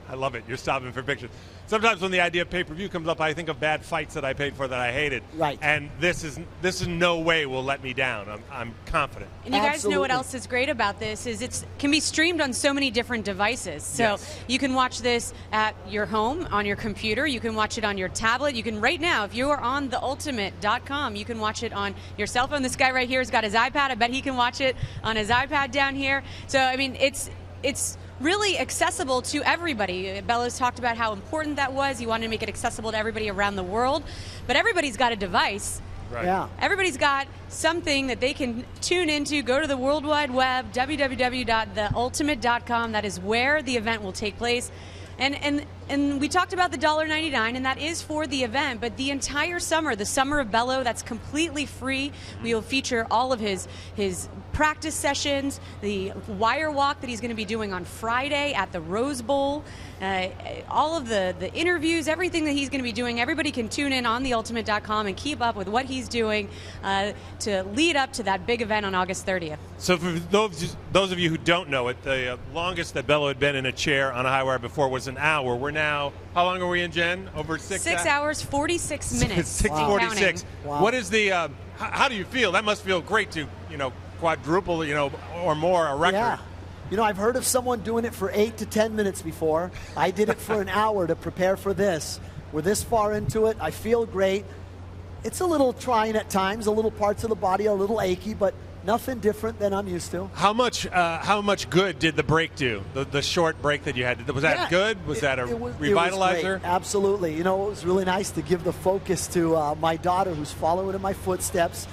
I love it. You're stopping for pictures. Sometimes when the idea of pay-per-view comes up, I think of bad fights that I paid for that I hated. Right. And this in no way will let me down. I'm confident. And you guys know what else is great about this is it can be streamed on so many different devices. So you can watch this at your home, on your computer. You can watch it on your tablet. You can right now, if you are on theultimate.com, you can watch it on your cell phone. This guy right here has got his iPad. I bet he can watch it on his iPad down here. So, it's really accessible to everybody. Bello's talked about how important that was. He wanted to make it accessible to everybody around the world. But everybody's got a device. Right. Yeah. Everybody's got something that they can tune into. Go to the World Wide Web, www.theultimate.com. That is where the event will take place. And we talked about the $1.99, and that is for the event, but the entire summer, the Summer of Bello, that's completely free. We will feature all of his practice sessions, the wire walk that he's going to be doing on Friday at the Rose Bowl, all of the interviews, everything that he's going to be doing. Everybody can tune in on theultimate.com and keep up with what he's doing to lead up to that big event on August 30th. So for those of you who don't know it, the longest that Bello had been in a chair on a high wire before was an hour. We're now, how long are we in, Jen? Over 6 hours, 46 minutes. 6:46. Wow. What is the, how do you feel? That must feel great to, quadruple, or more a record. Yeah. I've heard of someone doing it for 8 to 10 minutes before. I did it for an hour to prepare for this. We're this far into it. I feel great. It's a little trying at times. A little parts of the body are a little achy, but nothing different than I'm used to. How much good did the break do? The short break that you had, was that good? Was that a revitalizer? It was great. Absolutely. It was really nice to give the focus to my daughter, who's following in my footsteps,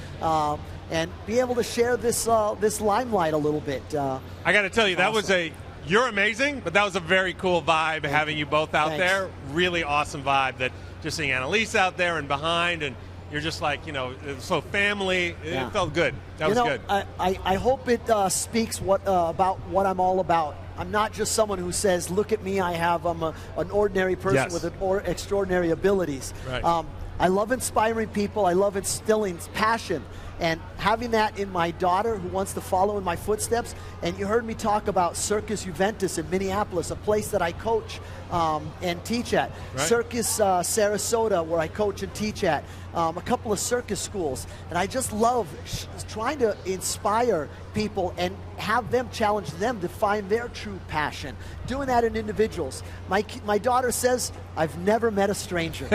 and be able to share this limelight a little bit. I got to tell you, you're amazing, but that was a very cool vibe having you both out there. Really awesome vibe. That just seeing Annalise out there and behind, and you're just like, so family. It felt good. That was good. I hope it speaks about what I'm all about. I'm not just someone who says, look at me, I'm an ordinary person with extraordinary abilities. Right. I love inspiring people. I love instilling passion. And having that in my daughter who wants to follow in my footsteps. And you heard me talk about Circus Juventus in Minneapolis, a place that I coach and teach at. Right. Circus Sarasota, where I coach and teach at. a couple of circus schools, and I just love trying to inspire people and have them challenge them to find their true passion. Doing that in individuals. My daughter says, I've never met a stranger.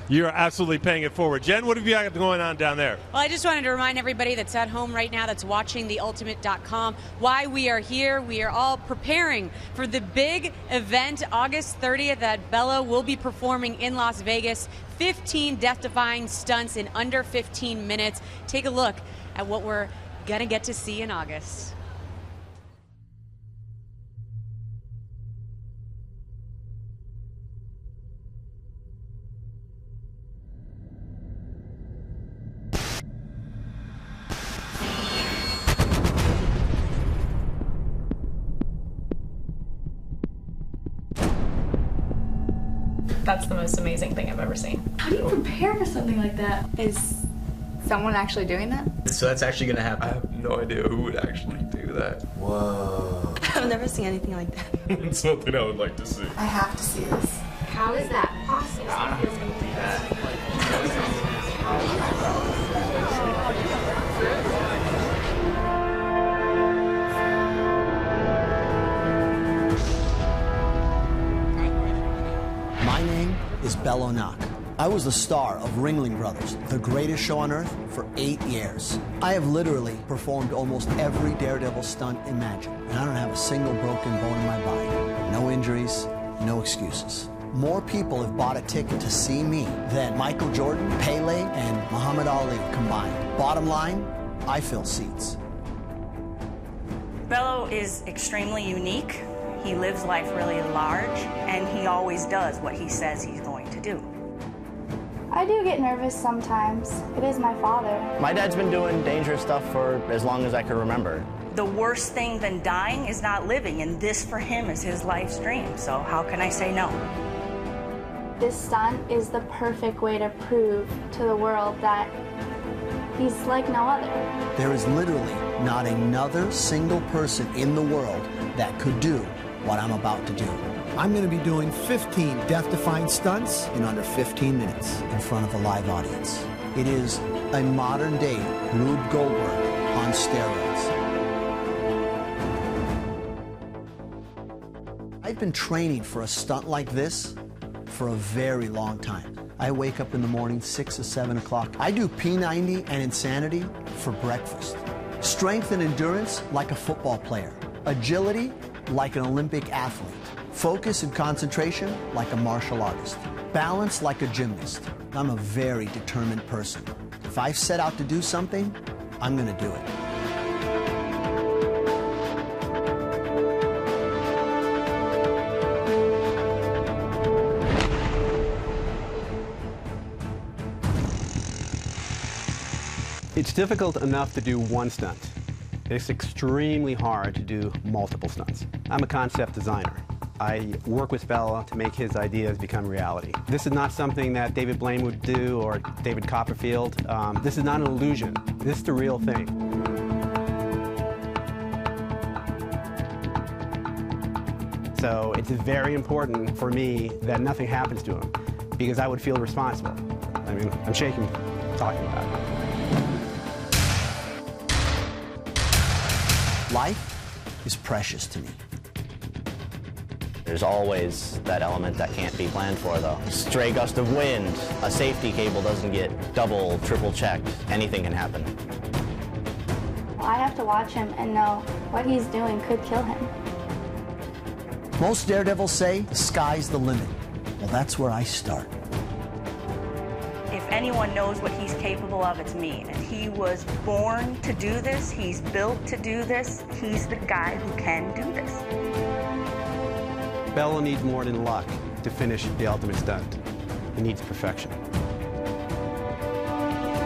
You're absolutely paying it forward. Jen, what have you got going on down there? Well, I just wanted to remind everybody that's at home right now, that's watching theultimate.com, why we are here. We are all preparing for the big event, August 30th, that Bello will be performing in Las Vegas. 15 death-defying stunts in under 15 minutes. Take a look at what we're going to get to see in August. That's the most amazing thing I've ever seen. How do you prepare for something like that? Is someone actually doing that? So that's actually going to happen? I have no idea who would actually do that. Whoa. I've never seen anything like that. It's something I would like to see. I have to see this. How is that possible? My name is Bello Nock. I was the star of Ringling Brothers, the greatest show on earth, for 8 years. I have literally performed almost every Daredevil stunt imagined, and I don't have a single broken bone in my body. No injuries, no excuses. More people have bought a ticket to see me than Michael Jordan, Pele, and Muhammad Ali combined. Bottom line, I fill seats. Bello is extremely unique. He lives life really large, and he always does what he says he's going to do. I do get nervous sometimes. It is my father. My dad's been doing dangerous stuff for as long as I can remember. The worst thing than dying is not living, and this for him is his life's dream, so how can I say no? This stunt is the perfect way to prove to the world that he's like no other. There is literally not another single person in the world that could do what I'm about to do. I'm going to be doing 15 death-defying stunts in under 15 minutes in front of a live audience. It is a modern-day Rube Goldberg on steroids. I've been training for a stunt like this for a very long time. I wake up in the morning 6 or 7 o'clock. I do P90 and Insanity for breakfast. Strength and endurance like a football player. Agility like an Olympic athlete. Focus and concentration like a martial artist. Balance like a gymnast. I'm a very determined person. If I set out to do something, I'm going to do it. It's difficult enough to do one stunt. It's extremely hard to do multiple stunts. I'm a concept designer. I work with Bello to make his ideas become reality. This is not something that David Blaine would do or David Copperfield. This is not an illusion. This is the real thing. So it's very important for me that nothing happens to him because I would feel responsible. I mean, I'm shaking talking about it. Life is precious to me. There's always that element that can't be planned for, though. Stray gust of wind, a safety cable doesn't get double, triple checked. Anything can happen. I have to watch him and know what he's doing could kill him. Most daredevils say the sky's the limit. Well, that's where I start. If anyone knows what he's capable of, it's me. And he was born to do this. He's built to do this. He's the guy who can do this. Bello needs more than luck to finish the ultimate stunt. He needs perfection.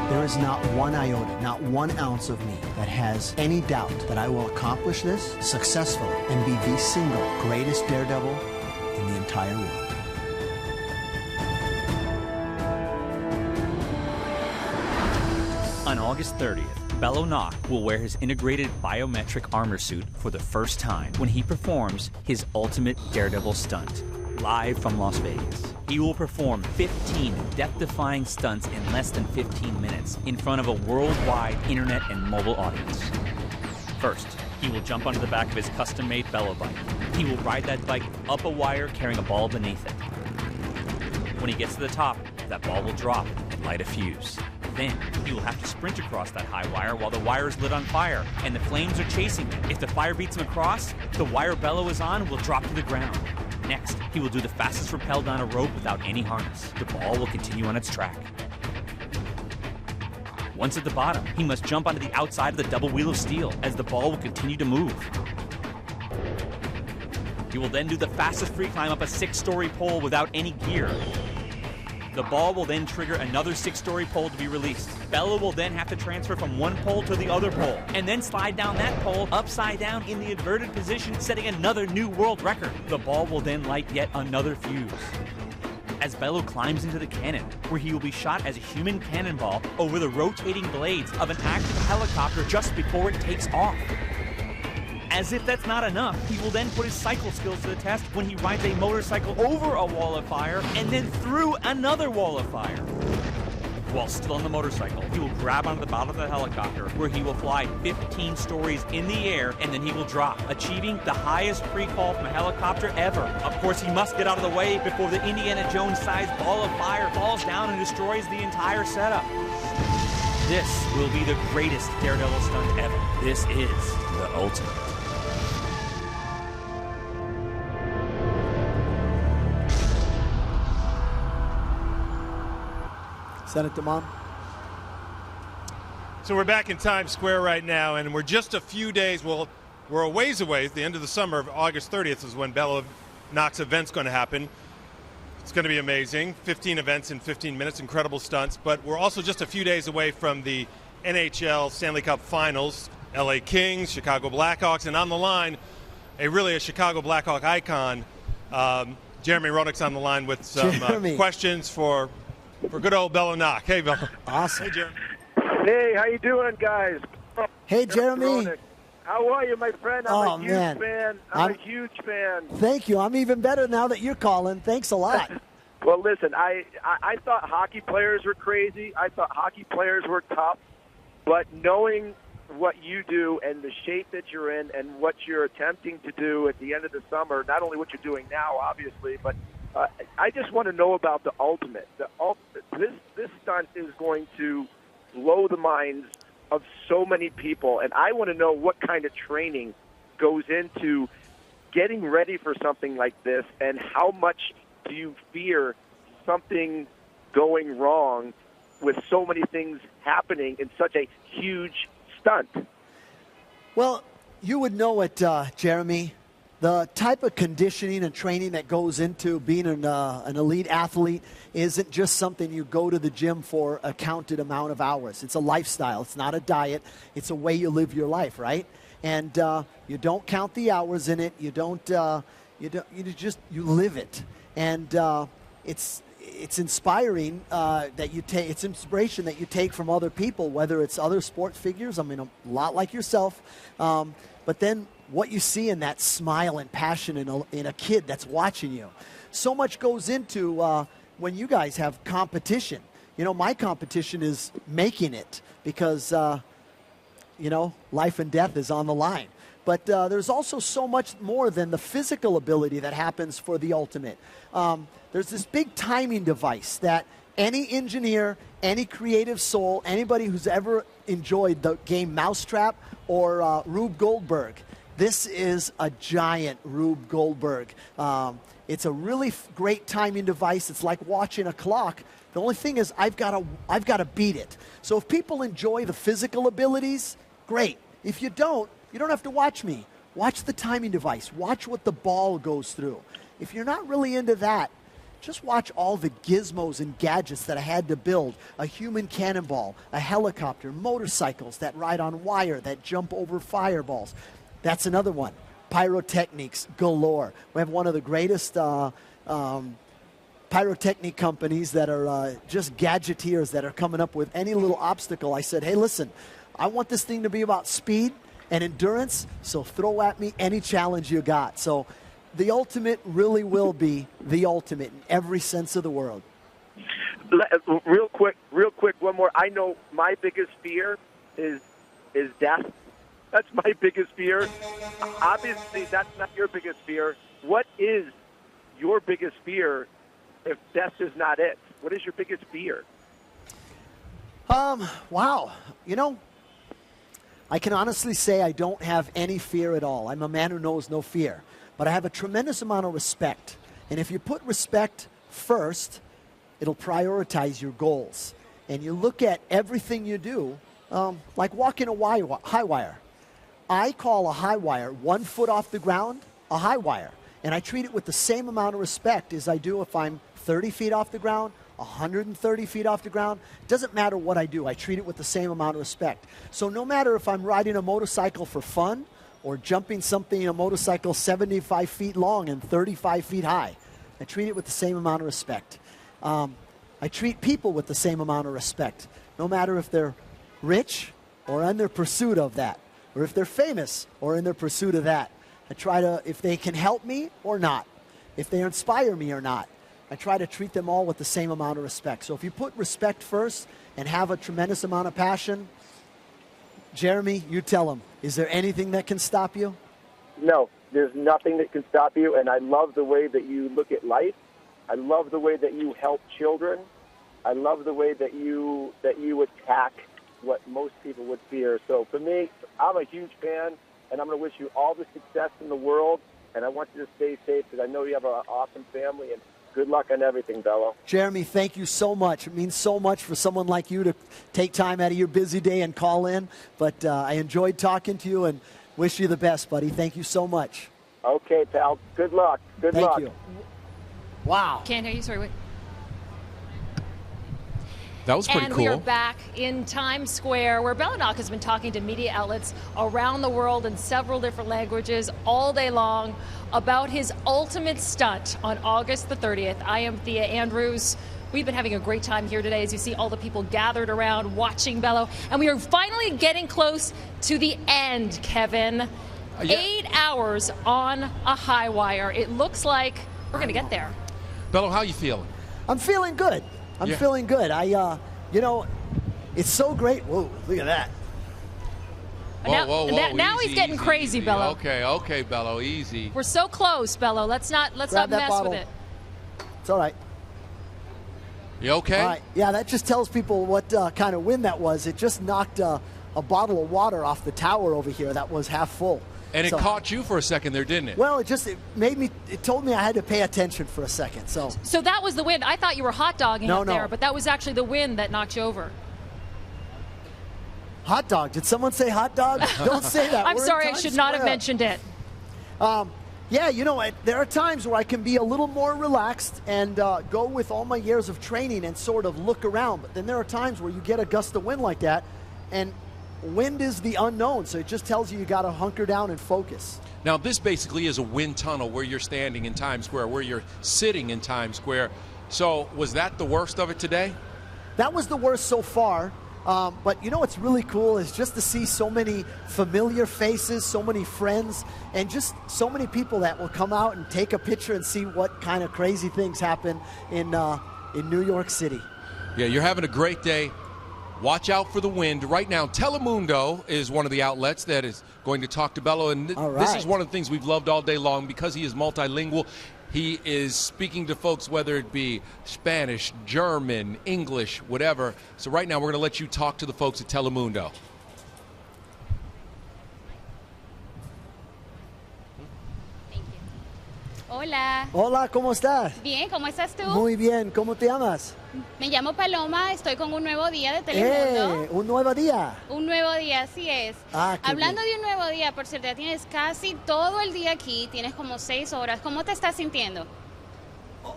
There is not one iota, not 1 ounce of me that has any doubt that I will accomplish this successfully and be the single greatest daredevil in the entire world. On August 30th, Bello Nock will wear his integrated biometric armor suit for the first time when he performs his ultimate Daredevil stunt, live from Las Vegas. He will perform 15 death-defying stunts in less than 15 minutes in front of a worldwide internet and mobile audience. First, he will jump onto the back of his custom-made Bello bike. He will ride that bike up a wire carrying a ball beneath it. When he gets to the top, that ball will drop and light a fuse. Then, he will have to sprint across that high wire while the wire is lit on fire and the flames are chasing him. If the fire beats him across, the wire Bello is on will drop to the ground. Next, he will do the fastest rappel down a rope without any harness. The ball will continue on its track. Once at the bottom, he must jump onto the outside of the double wheel of steel as the ball will continue to move. He will then do the fastest free climb up a 6-story pole without any gear. The ball will then trigger another 6-story pole to be released. Bello will then have to transfer from one pole to the other pole, and then slide down that pole upside down in the inverted position, setting another new world record. The ball will then light yet another fuse. As Bello climbs into the cannon, where he will be shot as a human cannonball over the rotating blades of an active helicopter just before it takes off. As if that's not enough, he will then put his cycle skills to the test when he rides a motorcycle over a wall of fire and then through another wall of fire. While still on the motorcycle, he will grab onto the bottom of the helicopter, where he will fly 15 stories in the air, and then he will drop, achieving the highest free fall from a helicopter ever. Of course, he must get out of the way before the Indiana Jones-sized ball of fire falls down and destroys the entire setup. This will be the greatest Daredevil stunt ever. This is the ultimate. Send it to Mom. So we're back in Times Square right now, and we're just a few days, well, we're a ways away. At the end of the summer, of August 30th is when Bello Nock's event's going to happen. It's going to be amazing. 15 events in 15 minutes, incredible stunts. But we're also just a few days away from the NHL Stanley Cup Finals. LA Kings, Chicago Blackhawks, and on the line, a Chicago Blackhawk icon. Jeremy Roenick's on the line with some questions for good old Bello Nock. Hey, Bello. Awesome. Hey, Jeremy. Hey, how you doing, guys? Hey, Jeremy. How are you, my friend? I'm a huge fan. I'm a huge fan. Thank you. I'm even better now that you're calling. Thanks a lot. Well, listen, I thought hockey players were crazy. I thought hockey players were tough. But knowing what you do and the shape that you're in and what you're attempting to do at the end of the summer, not only what you're doing now, obviously, but I just want to know about the ultimate. This stunt is going to blow the minds of so many people, and I want to know what kind of training goes into getting ready for something like this, and how much do you fear something going wrong with so many things happening in such a huge stunt? Well, you would know it, Jeremy. The type of conditioning and training that goes into being an elite athlete isn't just something you go to the gym for a counted amount of hours. It's a lifestyle. It's not a diet. It's a way you live your life, right? And you don't count the hours in it. You live it. And it's inspiring that you take. It's inspiration that you take from other people, whether it's other sports figures. I mean, a lot like yourself, but then what you see in that smile and passion in a kid that's watching you. So much goes into when you guys have competition. You know, my competition is making it because, life and death is on the line. But there's also so much more than the physical ability that happens for the ultimate. There's this big timing device that any engineer, any creative soul, anybody who's ever enjoyed the game Mousetrap or Rube Goldberg, this is a giant Rube Goldberg. It's a really great timing device. It's like watching a clock. The only thing is I've got to beat it. So if people enjoy the physical abilities, great. If you don't have to watch me. Watch the timing device. Watch what the ball goes through. If you're not really into that, just watch all the gizmos and gadgets that I had to build. A human cannonball, a helicopter, motorcycles that ride on wire, that jump over fireballs. That's another one. Pyrotechnics galore. We have one of the greatest pyrotechnic companies that are just gadgeteers that are coming up with any little obstacle. I said, hey, listen, I want this thing to be about speed and endurance, so throw at me any challenge you got. So the ultimate really will be the ultimate in every sense of the word. Real quick, one more. I know my biggest fear is death. That's my biggest fear. Obviously, that's not your biggest fear. What is your biggest fear if death is not it? What is your biggest fear? Wow. I can honestly say I don't have any fear at all. I'm a man who knows no fear. But I have a tremendous amount of respect. And if you put respect first, it'll prioritize your goals. And you look at everything you do, like walking a high wire. I call a high wire 1 foot off the ground a high wire. And I treat it with the same amount of respect as I do if I'm 30 feet off the ground, 130 feet off the ground. It doesn't matter what I do. I treat it with the same amount of respect. So no matter if I'm riding a motorcycle for fun or jumping something in a motorcycle 75 feet long and 35 feet high, I treat it with the same amount of respect. I treat people with the same amount of respect, no matter if they're rich or in their pursuit of that, or if they're famous or in their pursuit of that. I try to, if they can help me or not, if they inspire me or not, I try to treat them all with the same amount of respect. So if you put respect first and have a tremendous amount of passion, Jeremy, you tell them, is there anything that can stop you? No, there's nothing that can stop you, and I love the way that you look at life. I love the way that you help children. I love the way that you attack what most people would fear. So for me, I'm a huge fan, and I'm going to wish you all the success in the world, and I want you to stay safe because I know you have an awesome family, and good luck on everything, Bello. Jeremy, thank you so much. It means so much for someone like you to take time out of your busy day and call in. But I enjoyed talking to you and wish you the best, buddy. Thank you so much. Okay, pal. Good luck. Good luck. Thank you. Wow. Can't hear you. Sorry, wait. That was pretty cool. cool. We are back in Times Square, where Bello Nock has been talking to media outlets around the world in several different languages all day long about his ultimate stunt on August the 30th. I am Thea Andrews. We've been having a great time here today as you see all the people gathered around watching Bello. And we are finally getting close to the end, Kevin. 8 hours on a high wire. It looks like we're going to get there. Bello, how you feeling? I'm feeling good. I'm feeling good. It's so great. Whoa, look at that. Now he's getting crazy, Bello. Okay, Bello, easy. We're so close, Bello. Let's not mess with it. It's all right. You okay? All right. Yeah, that just tells people what kind of wind that was. It just knocked a bottle of water off the tower over here that was half full. And it caught you for a second there, didn't it? Well, it told me I had to pay attention for a second. So that was the wind. I thought you were hot dogging up there, but that was actually the wind that knocked you over. Hot dog. Did someone say hot dog? Don't say that. I'm sorry, I should not have mentioned it. There are times where I can be a little more relaxed and go with all my years of training and sort of look around. But then there are times where you get a gust of wind like that, and wind is the unknown, so it just tells you got to hunker down and focus. Now, this basically is a wind tunnel where you're standing in Times Square, where you're sitting in Times Square. So was that the worst of it today? That was the worst so far. But what's really cool is just to see so many familiar faces, so many friends, and just so many people that will come out and take a picture and see what kind of crazy things happen in New York City. Yeah, you're having a great day. Watch out for the wind. Right now, Telemundo is one of the outlets that is going to talk to Bello. And this is one of the things we've loved all day long because he is multilingual. He is speaking to folks, whether it be Spanish, German, English, whatever. So right now, we're going to let you talk to the folks at Telemundo. Hola. Hola, ¿cómo estás? Bien, ¿cómo estás tú? Muy bien, ¿cómo te llamas? Me llamo Paloma, estoy con un nuevo día de Telemundo. ¿Un nuevo día? Un nuevo día, así es. Hablando de un nuevo día, por cierto, ya tienes casi todo el día aquí, tienes como 6 horas. ¿Cómo te estás sintiendo?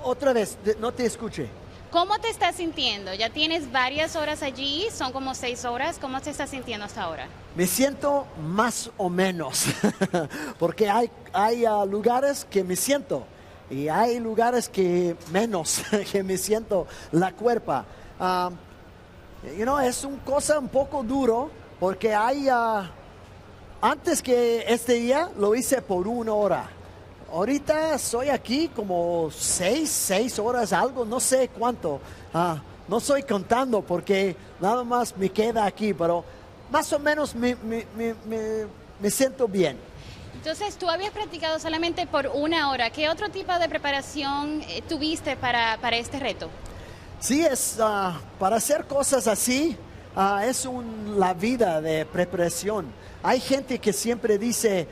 Otra vez, no te escuché. ¿Cómo te estás sintiendo? Ya tienes varias horas allí, son como 6 horas. ¿Cómo te estás sintiendo hasta ahora? Me siento más o menos, porque hay lugares que me siento y hay lugares que menos, que me siento la cuerpa. Es una cosa un poco duro, porque antes que este día lo hice por 1 hora. ahorita soy aquí como 6 horas, algo, no sé cuánto. No estoy contando porque nada más me queda aquí, pero más o menos me siento bien. Entonces, tú habías practicado solamente por 1 hora. ¿Qué otro tipo de preparación tuviste para este reto? Sí, para hacer cosas así, es la vida de preparación. Hay gente que siempre dice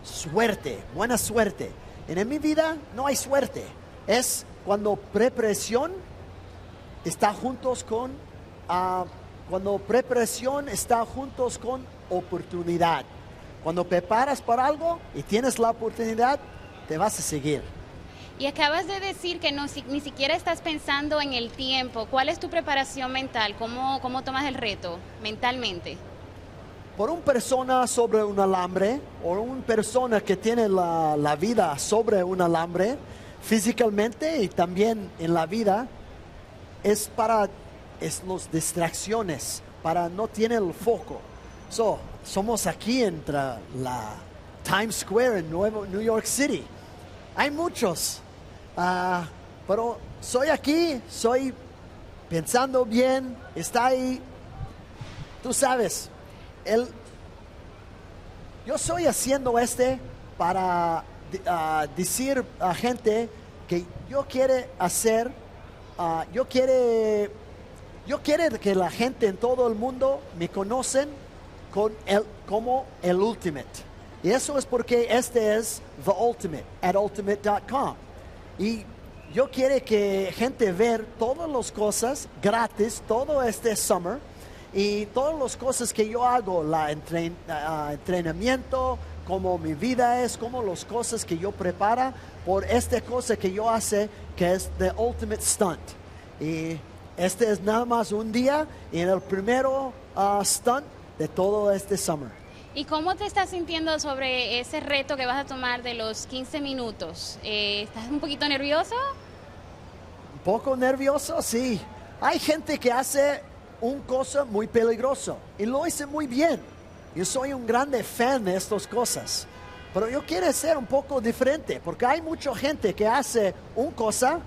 suerte, buena suerte. En mi vida no hay suerte. Es cuando preparación está juntos con oportunidad. Cuando preparas para algo y tienes la oportunidad, te vas a seguir. Y acabas de decir que ni siquiera estás pensando en el tiempo. ¿Cuál es tu preparación mental? ¿Cómo tomas el reto mentalmente? Por una persona sobre un alambre, o una persona que tiene la vida sobre un alambre, físicamente y también en la vida, es las distracciones, para no tener el foco. Somos aquí entre la Times Square en New York City. Hay muchos, pero soy aquí, soy pensando bien, está ahí. Tú sabes, yo estoy haciendo para decir a gente que yo quiero que la gente en todo el mundo me conocen como el Ultimate. Y eso es porque es The Ultimate, at ultimate.com. Y yo quiero que gente ver todas las cosas gratis, todo summer, y todas las cosas que yo hago, entrenamiento, como mi vida es, como las cosas que yo preparo por esta cosa que yo hace, que es The Ultimate Stunt. Y es nada más un día en el primero stunt de todo summer. ¿Y cómo te estás sintiendo sobre ese reto que vas a tomar de los 15 minutos? ¿Estás un poquito nervioso? Un poco nervioso, sí. Hay gente que hace una cosa muy peligrosa y lo hace muy bien. Yo soy un grande fan de estas cosas. Pero yo quiero ser un poco diferente, porque hay mucha gente que hace una cosa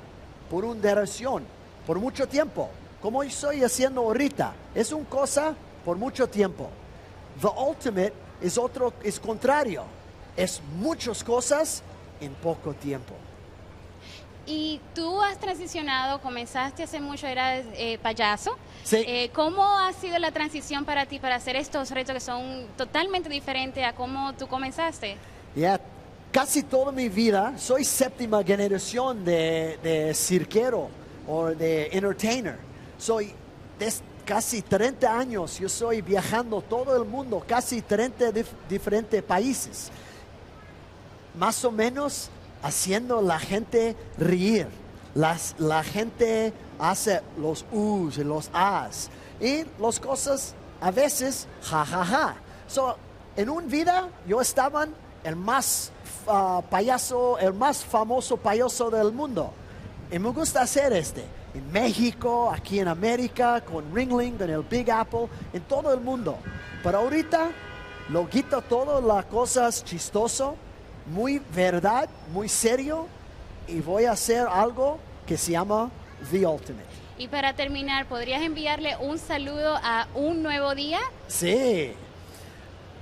por una duración, por mucho tiempo. Como yo estoy haciendo ahorita, es una cosa por mucho tiempo. The Ultimate es contrario. Es muchas cosas en poco tiempo. Y tú has transicionado, comenzaste hace mucho, eras payaso. Sí. ¿Cómo ha sido la transición para ti para hacer estos retos que son totalmente diferentes a cómo tú comenzaste? Casi toda mi vida soy séptima generación de cirquero o de entertainer. Soy casi 30 años, yo estoy viajando todo el mundo, casi 30 diferentes países. Más o menos haciendo la gente reír. La gente hace los U's y los A's. Y las cosas a veces, ja. En una vida yo estaba el más el más famoso payaso del mundo. Y me gusta hacer en México, aquí en América, con Ringling, en el Big Apple, en todo el mundo. Pero ahorita lo quito todas las cosas chistosas, muy verdad, muy serio, y voy a hacer algo que se llama The Ultimate. Y para terminar, ¿podrías enviarle un saludo a Un Nuevo Día? Sí.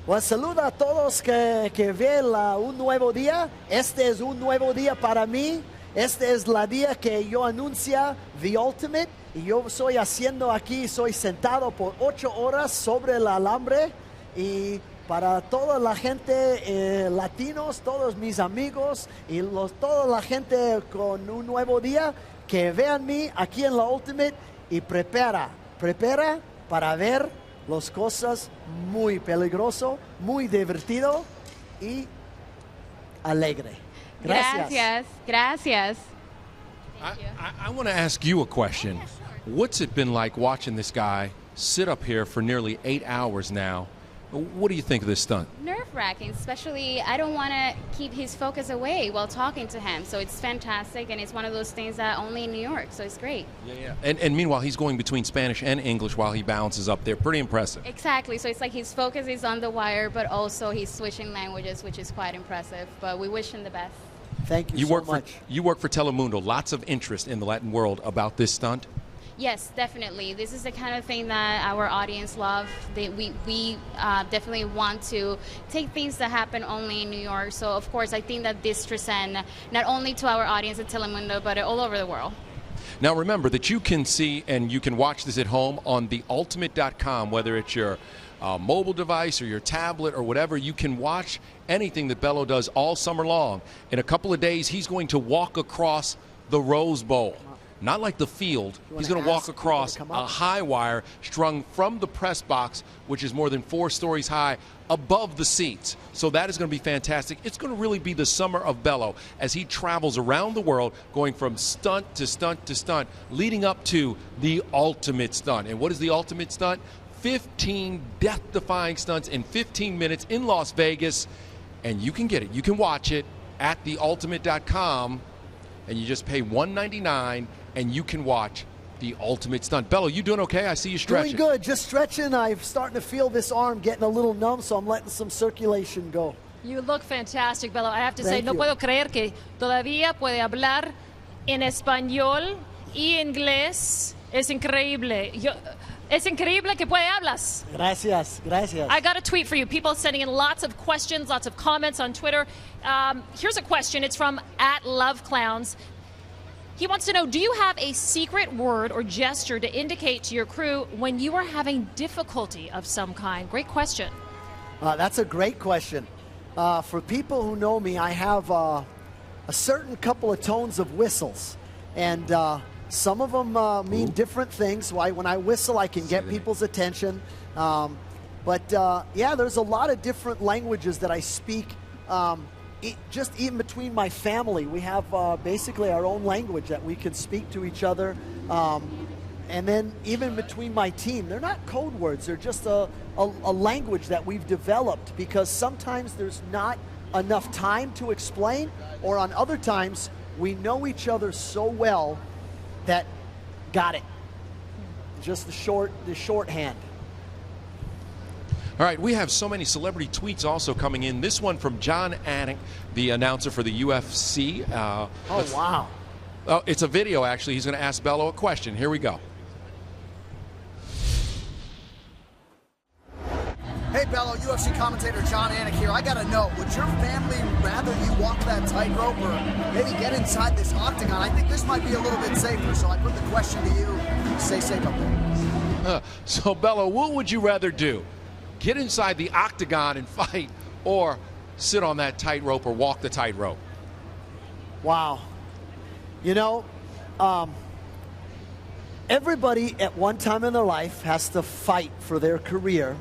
Pues saludo a todos que ven Un Nuevo Día. Este es un nuevo día para mí. Este es la día que yo anuncia The Ultimate. Y yo estoy haciendo aquí, soy sentado por 8 horas sobre el alambre. Y para toda la gente latinos, todos mis amigos y toda la gente con un nuevo día, que vean mí aquí en la Ultimate y prepara para ver las cosas muy peligroso, muy divertido y alegre. Gracias. I want to ask you a question. What's it been like watching this guy sit up here for nearly 8 hours now? What do you think of this stunt? Nerve-wracking, especially I don't want to keep his focus away while talking to him. So it's fantastic, and it's one of those things that only in New York, so it's great. Yeah. And meanwhile, he's going between Spanish and English while he balances up there. Pretty impressive. Exactly. So it's like his focus is on the wire, but also he's switching languages, which is quite impressive. But we wish him the best. Thank you so much. You work for Telemundo. Lots of interest in the Latin world about this stunt. Yes, definitely. This is the kind of thing that our audience love. We definitely want to take things that happen only in New York. So, of course, I think that this transcends not only to our audience at Telemundo, but all over the world. Now, remember that you can see and you can watch this at home on theultimate.com, whether it's your mobile device or your tablet or whatever. You can watch anything that Bello does all summer long. In a couple of days, he's going to walk across the Rose Bowl. Not like the field. He's going to walk across a high wire strung from the press box, which is more than 4 stories high, above the seats. So that is going to be fantastic. It's going to really be the summer of Bello as he travels around the world, going from stunt to stunt to stunt, leading up to the ultimate stunt. And what is the ultimate stunt? 15 death-defying stunts in 15 minutes in Las Vegas. And you can get it. You can watch it at theultimate.com. And you just pay $199, and you can watch the ultimate stunt. Bello, you doing okay? I see you stretching. Doing good. Just stretching. I'm starting to feel this arm getting a little numb, so I'm letting some circulation go. You look fantastic, Bello. I have to say, Thank no you. puedo creer que todavía puede hablar en español y inglés. Es increíble. Es increíble que puede hablas. Gracias. I got a tweet for you. People sending in lots of questions, lots of comments on Twitter. Here's a question. It's from @LoveClowns. He wants to know, do you have a secret word or gesture to indicate to your crew when you are having difficulty of some kind? Great question. That's a great question. For people who know me, I have a certain couple of tones of whistles. And some of them mean different things. When I whistle, I can get people's attention. Yeah, there's a lot of different languages that I speak. Just even between my family, we have basically our own language that we can speak to each other. And then even between my team, they're not code words. They're just a language that we've developed because sometimes there's not enough time to explain, or on other times we know each other so well that got it. Just the shorthand. All right, we have so many celebrity tweets also coming in. This one from John Anik, the announcer for the UFC. Oh, wow. Oh, it's a video, actually. He's going to ask Bello a question. Here we go. Hey, Bello, UFC commentator John Anik here. I got to know, would your family rather you walk that tightrope or maybe get inside this octagon? I think this might be a little bit safer, so I put the question to you. Stay safe up there. So, Bello, what would you rather do? Get inside the octagon and fight, or sit on that tightrope or walk the tightrope? Wow. You know, everybody at one time in their life has to fight for their career,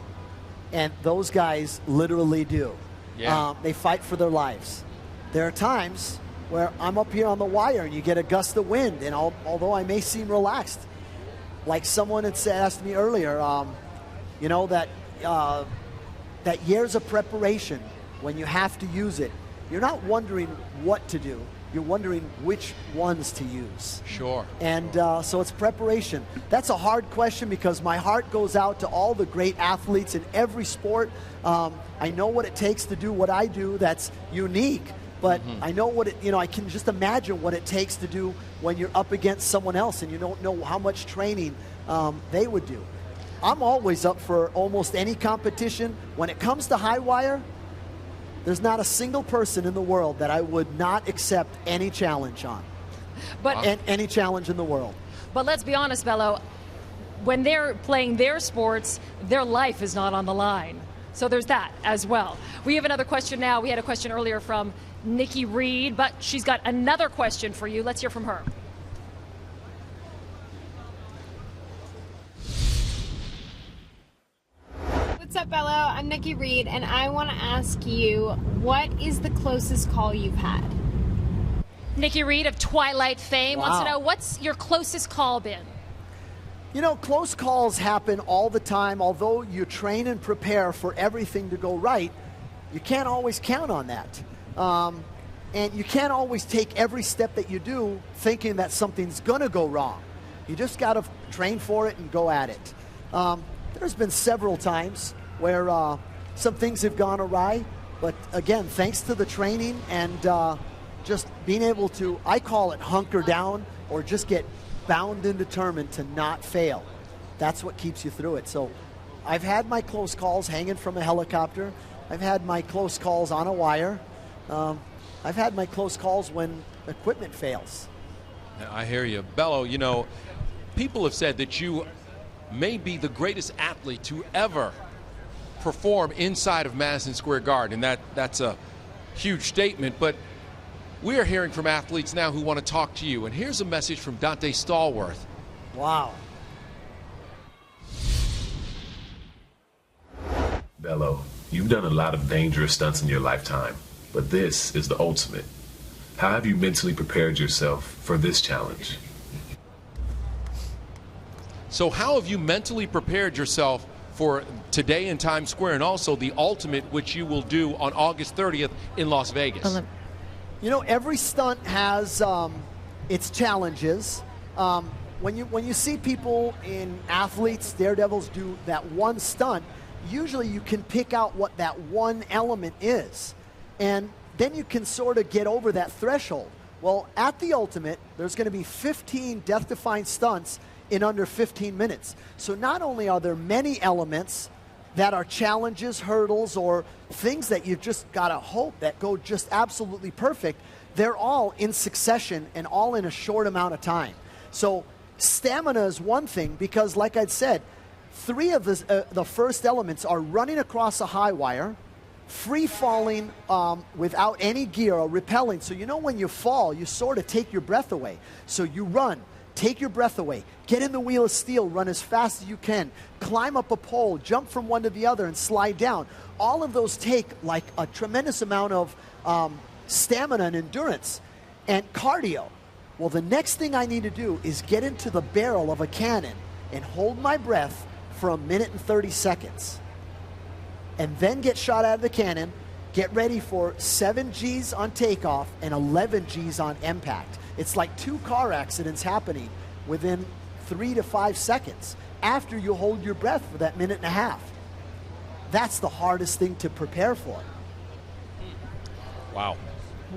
and those guys literally do. Yeah. They fight for their lives. There are times where I'm up here on the wire and you get a gust of wind, and although I may seem relaxed, like someone had asked me earlier, you know, that years of preparation, when you have to use it, you're not wondering what to do. You're wondering which ones to use. Sure. And so it's preparation. That's a hard question because my heart goes out to all the great athletes in every sport. I know what it takes to do what I do that's unique, but I know what I can just imagine what it takes to do when you're up against someone else and you don't know how much training they would do. I'm always up for almost any competition. When it comes to high wire, there's not a single person in the world that I would not accept any challenge on. But any challenge in the world. But let's be honest, Bello, when they're playing their sports, their life is not on the line. So there's that as well. We have another question now. We had a question earlier from Nikki Reed, but she's got another question for you. Let's hear from her. What's up, Bello? I'm Nikki Reed, and I want to ask you, what is the closest call you've had? Nikki Reed of Twilight fame wants to Wow. know, what's your closest call been? You know, close calls happen all the time. Although you train and prepare for everything to go right, you can't always count on that. And you can't always take every step that you do thinking that something's going to go wrong. You just got to train for it and go at it. There's been several times where some things have gone awry. But again, thanks to the training and just being able to, I call it hunker down or just get bound and determined to not fail. That's what keeps you through it. So I've had my close calls hanging from a helicopter. I've had my close calls on a wire. I've had my close calls when equipment fails. I hear you. Bello, you know, people have said that you may be the greatest athlete to ever perform inside of Madison Square Garden, and that's a huge statement, but we are hearing from athletes now who want to talk to you, and here's a message from Dante Stallworth. Wow. Bello, you've done a lot of dangerous stunts in your lifetime, but this is the ultimate. How have you mentally prepared yourself for this challenge? So how have you mentally prepared yourself for today in Times Square and also the ultimate, which you will do on August 30th in Las Vegas? You know, every stunt has its challenges. When you see people in athletes, daredevils, do that one stunt, usually you can pick out what that one element is. And then you can sort of get over that threshold. Well, at the ultimate, there's going to be 15 death-defying stunts in under 15 minutes. So not only are there many elements that are challenges, hurdles, or things that you've just got to hope that go just absolutely perfect, they're all in succession and all in a short amount of time. So stamina is one thing because, like I said, 3 of the first elements are running across a high wire, free falling without any gear or rappelling. So you know when you fall, you sort of take your breath away. So you run, take your breath away, get in the wheel of steel, run as fast as you can, climb up a pole, jump from one to the other, and slide down. All of those take like a tremendous amount of stamina and endurance and cardio. Well, the next thing I need to do is get into the barrel of a cannon and hold my breath for 1 minute and 30 seconds. And then get shot out of the cannon, get ready for 7 Gs on takeoff and 11 Gs on impact. It's like 2 car accidents happening within 3 to 5 seconds after you hold your breath for that 1.5 minutes. That's the hardest thing to prepare for. Wow.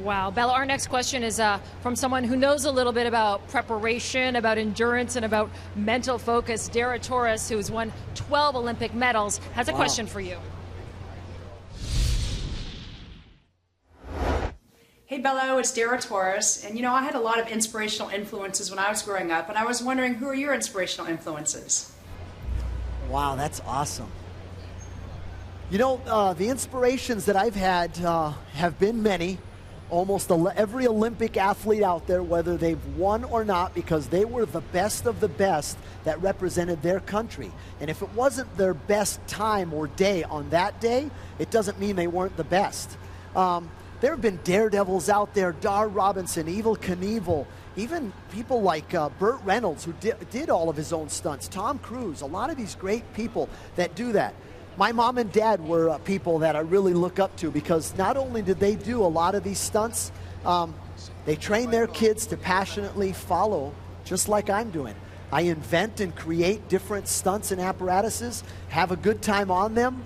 Wow. Bello, our next question is from someone who knows a little bit about preparation, about endurance, and about mental focus. Dara Torres, who has won 12 Olympic medals, has a question for you. Hey Bello, it's Dara Torres, and you know, I had a lot of inspirational influences when I was growing up, and I was wondering, who are your inspirational influences? Wow, that's awesome. You know, the inspirations that I've had have been many. Almost every Olympic athlete out there, whether they've won or not, because they were the best of the best that represented their country. And if it wasn't their best time or day on that day, it doesn't mean they weren't the best. There have been daredevils out there, Dar Robinson, Evel Knievel, even people like Burt Reynolds, who did all of his own stunts, Tom Cruise, a lot of these great people that do that. My mom and dad were people that I really look up to because not only did they do a lot of these stunts, they train their kids to passionately follow just like I'm doing. I invent and create different stunts and apparatuses, have a good time on them,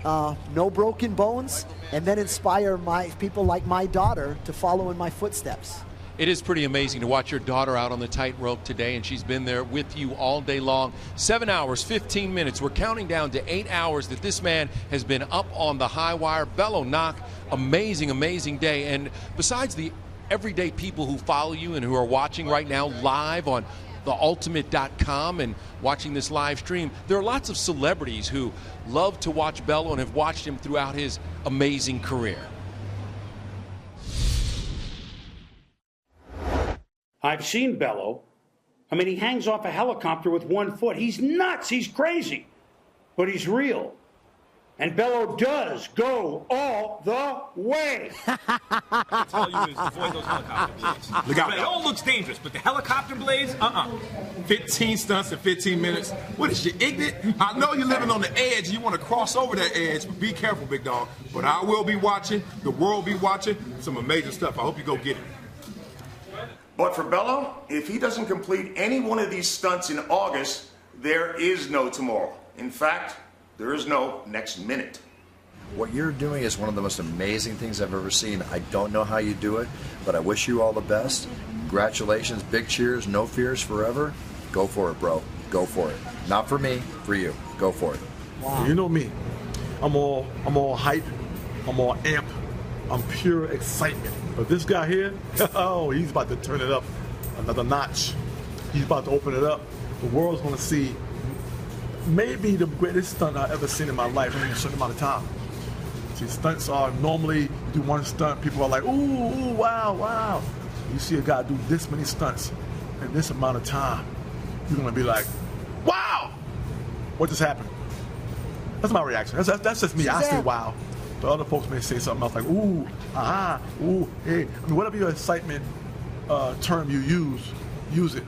no broken bones, and then inspire people like my daughter to follow in my footsteps. It is pretty amazing to watch your daughter out on the tightrope today, and she's been there with you all day long. 7 hours, 15 minutes. We're counting down to 8 hours that this man has been up on the high wire. Bello Nock, amazing, amazing day. And besides the everyday people who follow you and who are watching right now live on theultimate.com and watching this live stream, there are lots of celebrities who love to watch Bello and have watched him throughout his amazing career. I've seen Bello. I mean, he hangs off a helicopter with 1 foot. He's nuts. He's crazy. But he's real. And Bello does go all the way. I tell you is avoid those helicopter blades. Look out. It all looks dangerous, but the helicopter blades, 15 stunts in 15 minutes. What is you, ignorant? I know you're living on the edge. You want to cross over that edge, but be careful, big dog. But I will be watching. The world will be watching. Some amazing stuff. I hope you go get it. But for Bello, if he doesn't complete any one of these stunts in August, there is no tomorrow. In fact, there is no next minute. What you're doing is one of the most amazing things I've ever seen. I don't know how you do it, but I wish you all the best. Congratulations, big cheers, no fears forever. Go for it, bro. Go for it. Not for me, for you. Go for it. Wow. You know me. I'm all hype. I'm all amp. I'm pure excitement. But this guy here, oh, he's about to turn it up another notch. He's about to open it up. The world's going to see maybe the greatest stunt I've ever seen in my life in a certain amount of time. See, stunts are normally, you do one stunt, people are like, ooh, wow, wow. You see a guy do this many stunts in this amount of time, you're going to be like, wow, what just happened? That's my reaction. That's just me. I say wow. The other folks may say something else like, ooh, aha, ooh, hey. I mean, whatever your excitement term you use it.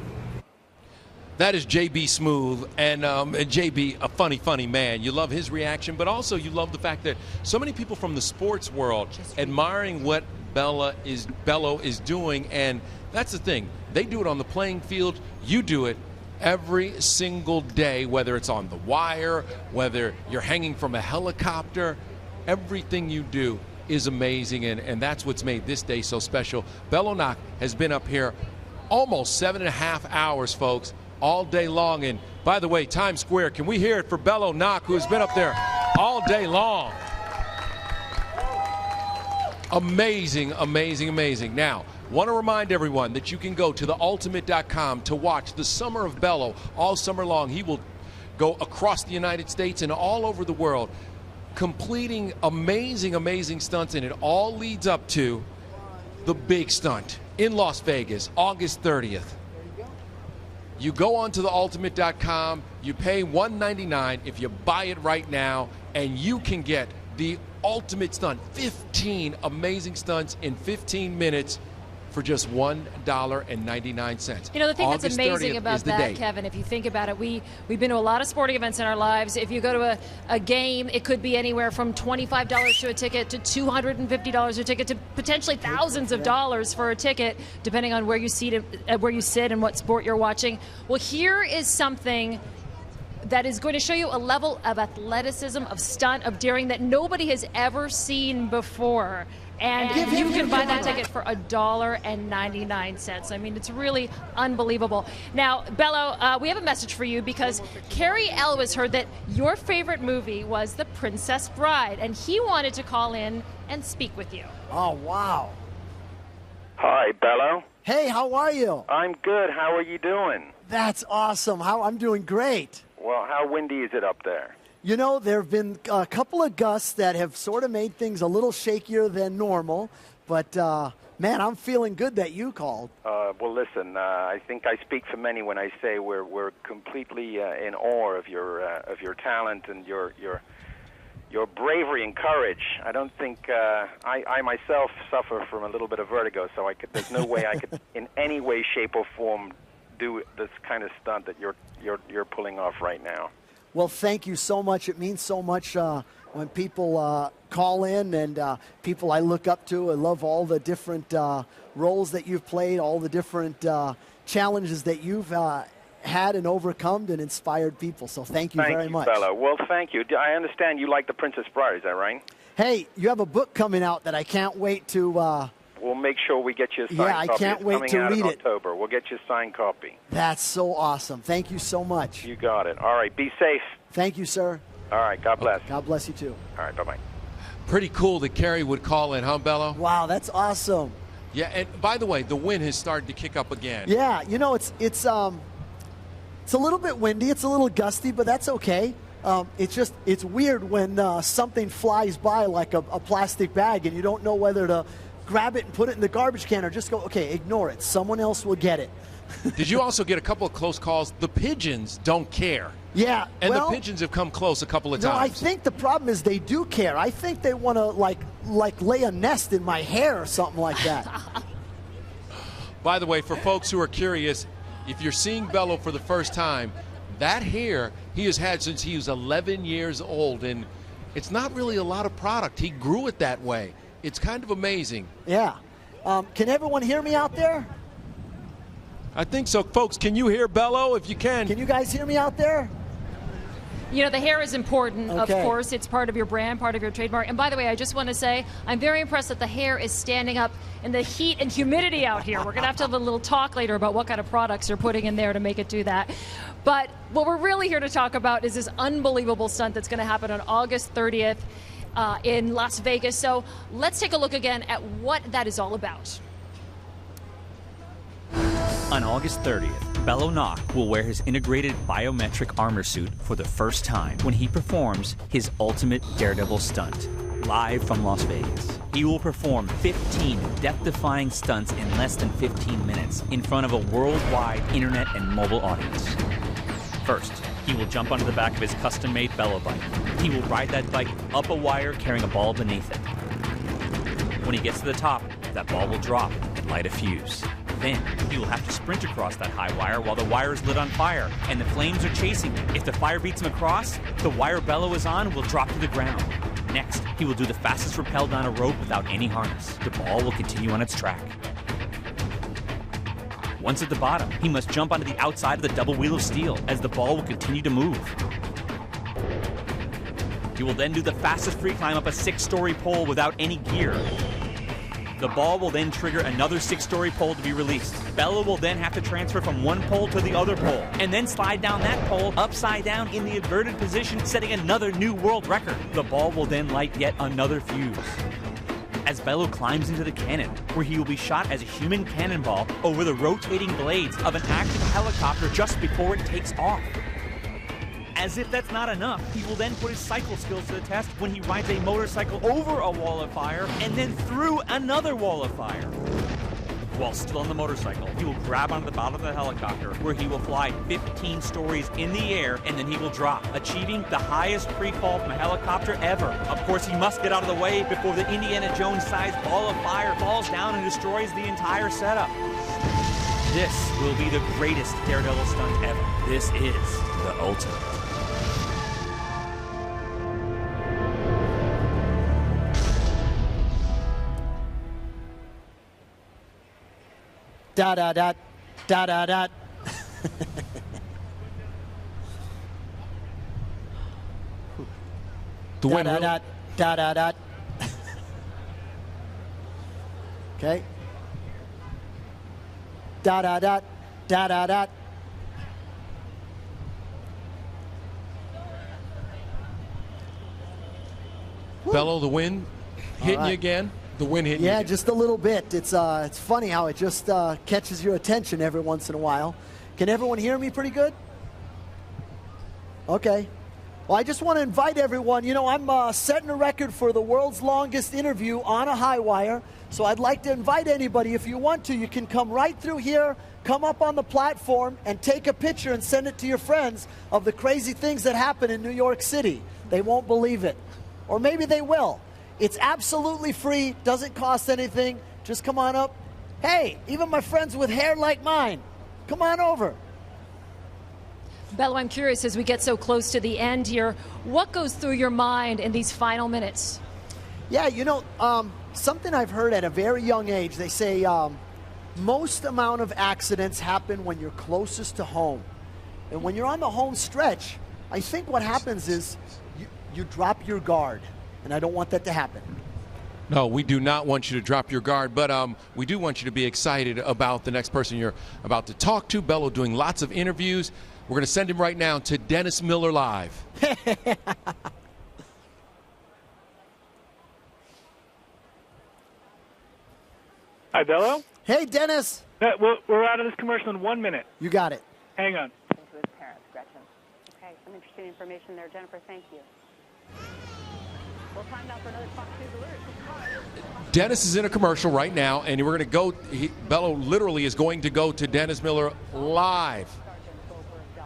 That is JB Smooth, and JB, a funny man. You love his reaction, but also you love the fact that so many people from the sports world admiring what Bello is doing, and that's the thing. They do it on the playing field. You do it every single day, whether it's on the wire, whether you're hanging from a helicopter. Everything you do is amazing, and that's what's made this day so special. Bello Nock has been up here almost 7.5 hours, folks, all day long. And by the way, Times Square, can we hear it for Bello Nock, who has been up there all day long? Amazing, amazing, amazing. Now, want to remind everyone that you can go to theultimate.com to watch the Summer of Bello all summer long. He will go across the United States and all over the world, completing amazing, amazing stunts, and it all leads up to the big stunt in Las Vegas, August 30th. You go on to theultimate.com, you pay $199 if you buy it right now, and you can get the ultimate stunt, 15 amazing stunts in 15 minutes for just $1.99. You know, the thing August that's amazing 30th about is the that, day. Kevin, if you think about it, we've been to a lot of sporting events in our lives. If you go to a game, it could be anywhere from $25 to a ticket to $250 a ticket to potentially thousands of dollars for a ticket, depending on where you sit and what sport you're watching. Well, here is something that is going to show you a level of athleticism, of stunt, of daring that nobody has ever seen before. And you can buy that ticket for $1.99. I mean, it's really unbelievable. Now, Bello, we have a message for you because Carrie Elwes heard that your favorite movie was The Princess Bride, and he wanted to call in and speak with you. Oh, wow. Hi, Bello. Hey, how are you? I'm good. How are you doing? That's awesome. I'm doing great. Well, how windy is it up there? You know, there have been a couple of gusts that have sort of made things a little shakier than normal, but man, I'm feeling good that you called. Well, listen, I think I speak for many when I say we're completely in awe of your talent and your bravery and courage. I don't think I myself suffer from a little bit of vertigo, so there's no way I could, in any way, shape, or form, do this kind of stunt that you're pulling off right now. Well, thank you so much. It means so much when people call in and people I look up to. I love all the different roles that you've played, all the different challenges that you've had and overcome and inspired people. So thank you very much. Thank you, Bello. Well, thank you. I understand you like The Princess Bride, is that right? Hey, you have a book coming out that I can't wait to... We'll make sure we get you a signed copy. Yeah, I can't wait to read it. It's coming out in October. We'll get you a signed copy. That's so awesome. Thank you so much. You got it. All right, be safe. Thank you, sir. All right, God bless. God bless you, too. All right, bye-bye. Pretty cool that Carrie would call in, huh, Bello? Wow, that's awesome. Yeah, and by the way, the wind has started to kick up again. Yeah, you know, it's a little bit windy. It's a little gusty, but that's okay. It's weird when something flies by like a plastic bag and you don't know whether to grab it and put it in the garbage can or just go, okay, ignore it. Someone else will get it. Did you also get a couple of close calls? The pigeons don't care. Yeah. And the pigeons have come close a couple of times. No, I think the problem is they do care. I think they want to like lay a nest in my hair or something like that. By the way, for folks who are curious, if you're seeing Bello for the first time, that hair he has had since he was 11 years old, and it's not really a lot of product. He grew it that way. It's kind of amazing. Yeah. Can everyone hear me out there? I think so. Folks, can you hear Bello? If you can. Can you guys hear me out there? You know, the hair is important, Okay. of course. It's part of your brand, part of your trademark. And by the way, I just want to say, I'm very impressed that the hair is standing up in the heat and humidity out here. We're going to have a little talk later about what kind of products you're putting in there to make it do that. But what we're really here to talk about is this unbelievable stunt that's going to happen on August 30th in Las Vegas. So let's take a look again at what that is all about. On August 30th, Bello Nock will wear his integrated biometric armor suit for the first time when he performs his ultimate daredevil stunt, live from Las Vegas. He will perform 15 death-defying stunts in less than 15 minutes in front of a worldwide internet and mobile audience. First, he will jump onto the back of his custom-made Bello bike. He will ride that bike up a wire carrying a ball beneath it. When he gets to the top, that ball will drop and light a fuse. Then, he will have to sprint across that high wire while the wire is lit on fire and the flames are chasing him. If the fire beats him across, the wire Bello is on will drop to the ground. Next, he will do the fastest rappel down a rope without any harness. The ball will continue on its track. Once at the bottom, he must jump onto the outside of the double wheel of steel as the ball will continue to move. He will then do the fastest free climb up a 6-story pole without any gear. The ball will then trigger another 6-story pole to be released. Bello will then have to transfer from one pole to the other pole, and then slide down that pole upside down in the inverted position, setting another new world record. The ball will then light yet another fuse. As Bello climbs into the cannon, where he will be shot as a human cannonball over the rotating blades of an active helicopter just before it takes off. As if that's not enough, he will then put his cycle skills to the test when he rides a motorcycle over a wall of fire and then through another wall of fire. While still on the motorcycle, he will grab onto the bottom of the helicopter, where he will fly 15 stories in the air, and then he will drop, achieving the highest free fall from a helicopter ever. Of course, he must get out of the way before the Indiana Jones-sized ball of fire falls down and destroys the entire setup. This will be the greatest daredevil stunt ever. This is the ultimate. Da da da da da da. The win. Da da da da da. Okay. Da da da da da da. Bello, the wind hitting right. you again? The wind hitting you Yeah, again. just a little bit. It's funny how it just catches your attention every once in a while. Can everyone hear me pretty good? Okay. Well, I just want to invite everyone. You know, I'm setting a record for the world's longest interview on a high wire. So I'd like to invite anybody, if you want to, you can come right through here, come up on the platform, and take a picture and send it to your friends of the crazy things that happen in New York City. They won't believe it. Or maybe they will. It's absolutely free, doesn't cost anything. Just come on up. Hey, even my friends with hair like mine, come on over. Bello, I'm curious, as we get so close to the end here, what goes through your mind in these final minutes? Yeah, you know, something I've heard at a very young age, they say most amount of accidents happen when you're closest to home. And when you're on the home stretch, I think what happens is you drop your guard. And I don't want that to happen. No, we do not want you to drop your guard, but we do want you to be excited about the next person you're about to talk to. Bello doing lots of interviews. We're going to send him right now to Dennis Miller Live. Hi, Bello. Hey, Dennis. We're out of this commercial in 1 minute. You got it. Hang on. To his parents, Gretchen. Okay, some interesting information there, Jennifer. Thank you. We'll time now for another Fox News alert. Dennis is in a commercial right now, and we're going to go. Bello literally is going to go to Dennis Miller Live.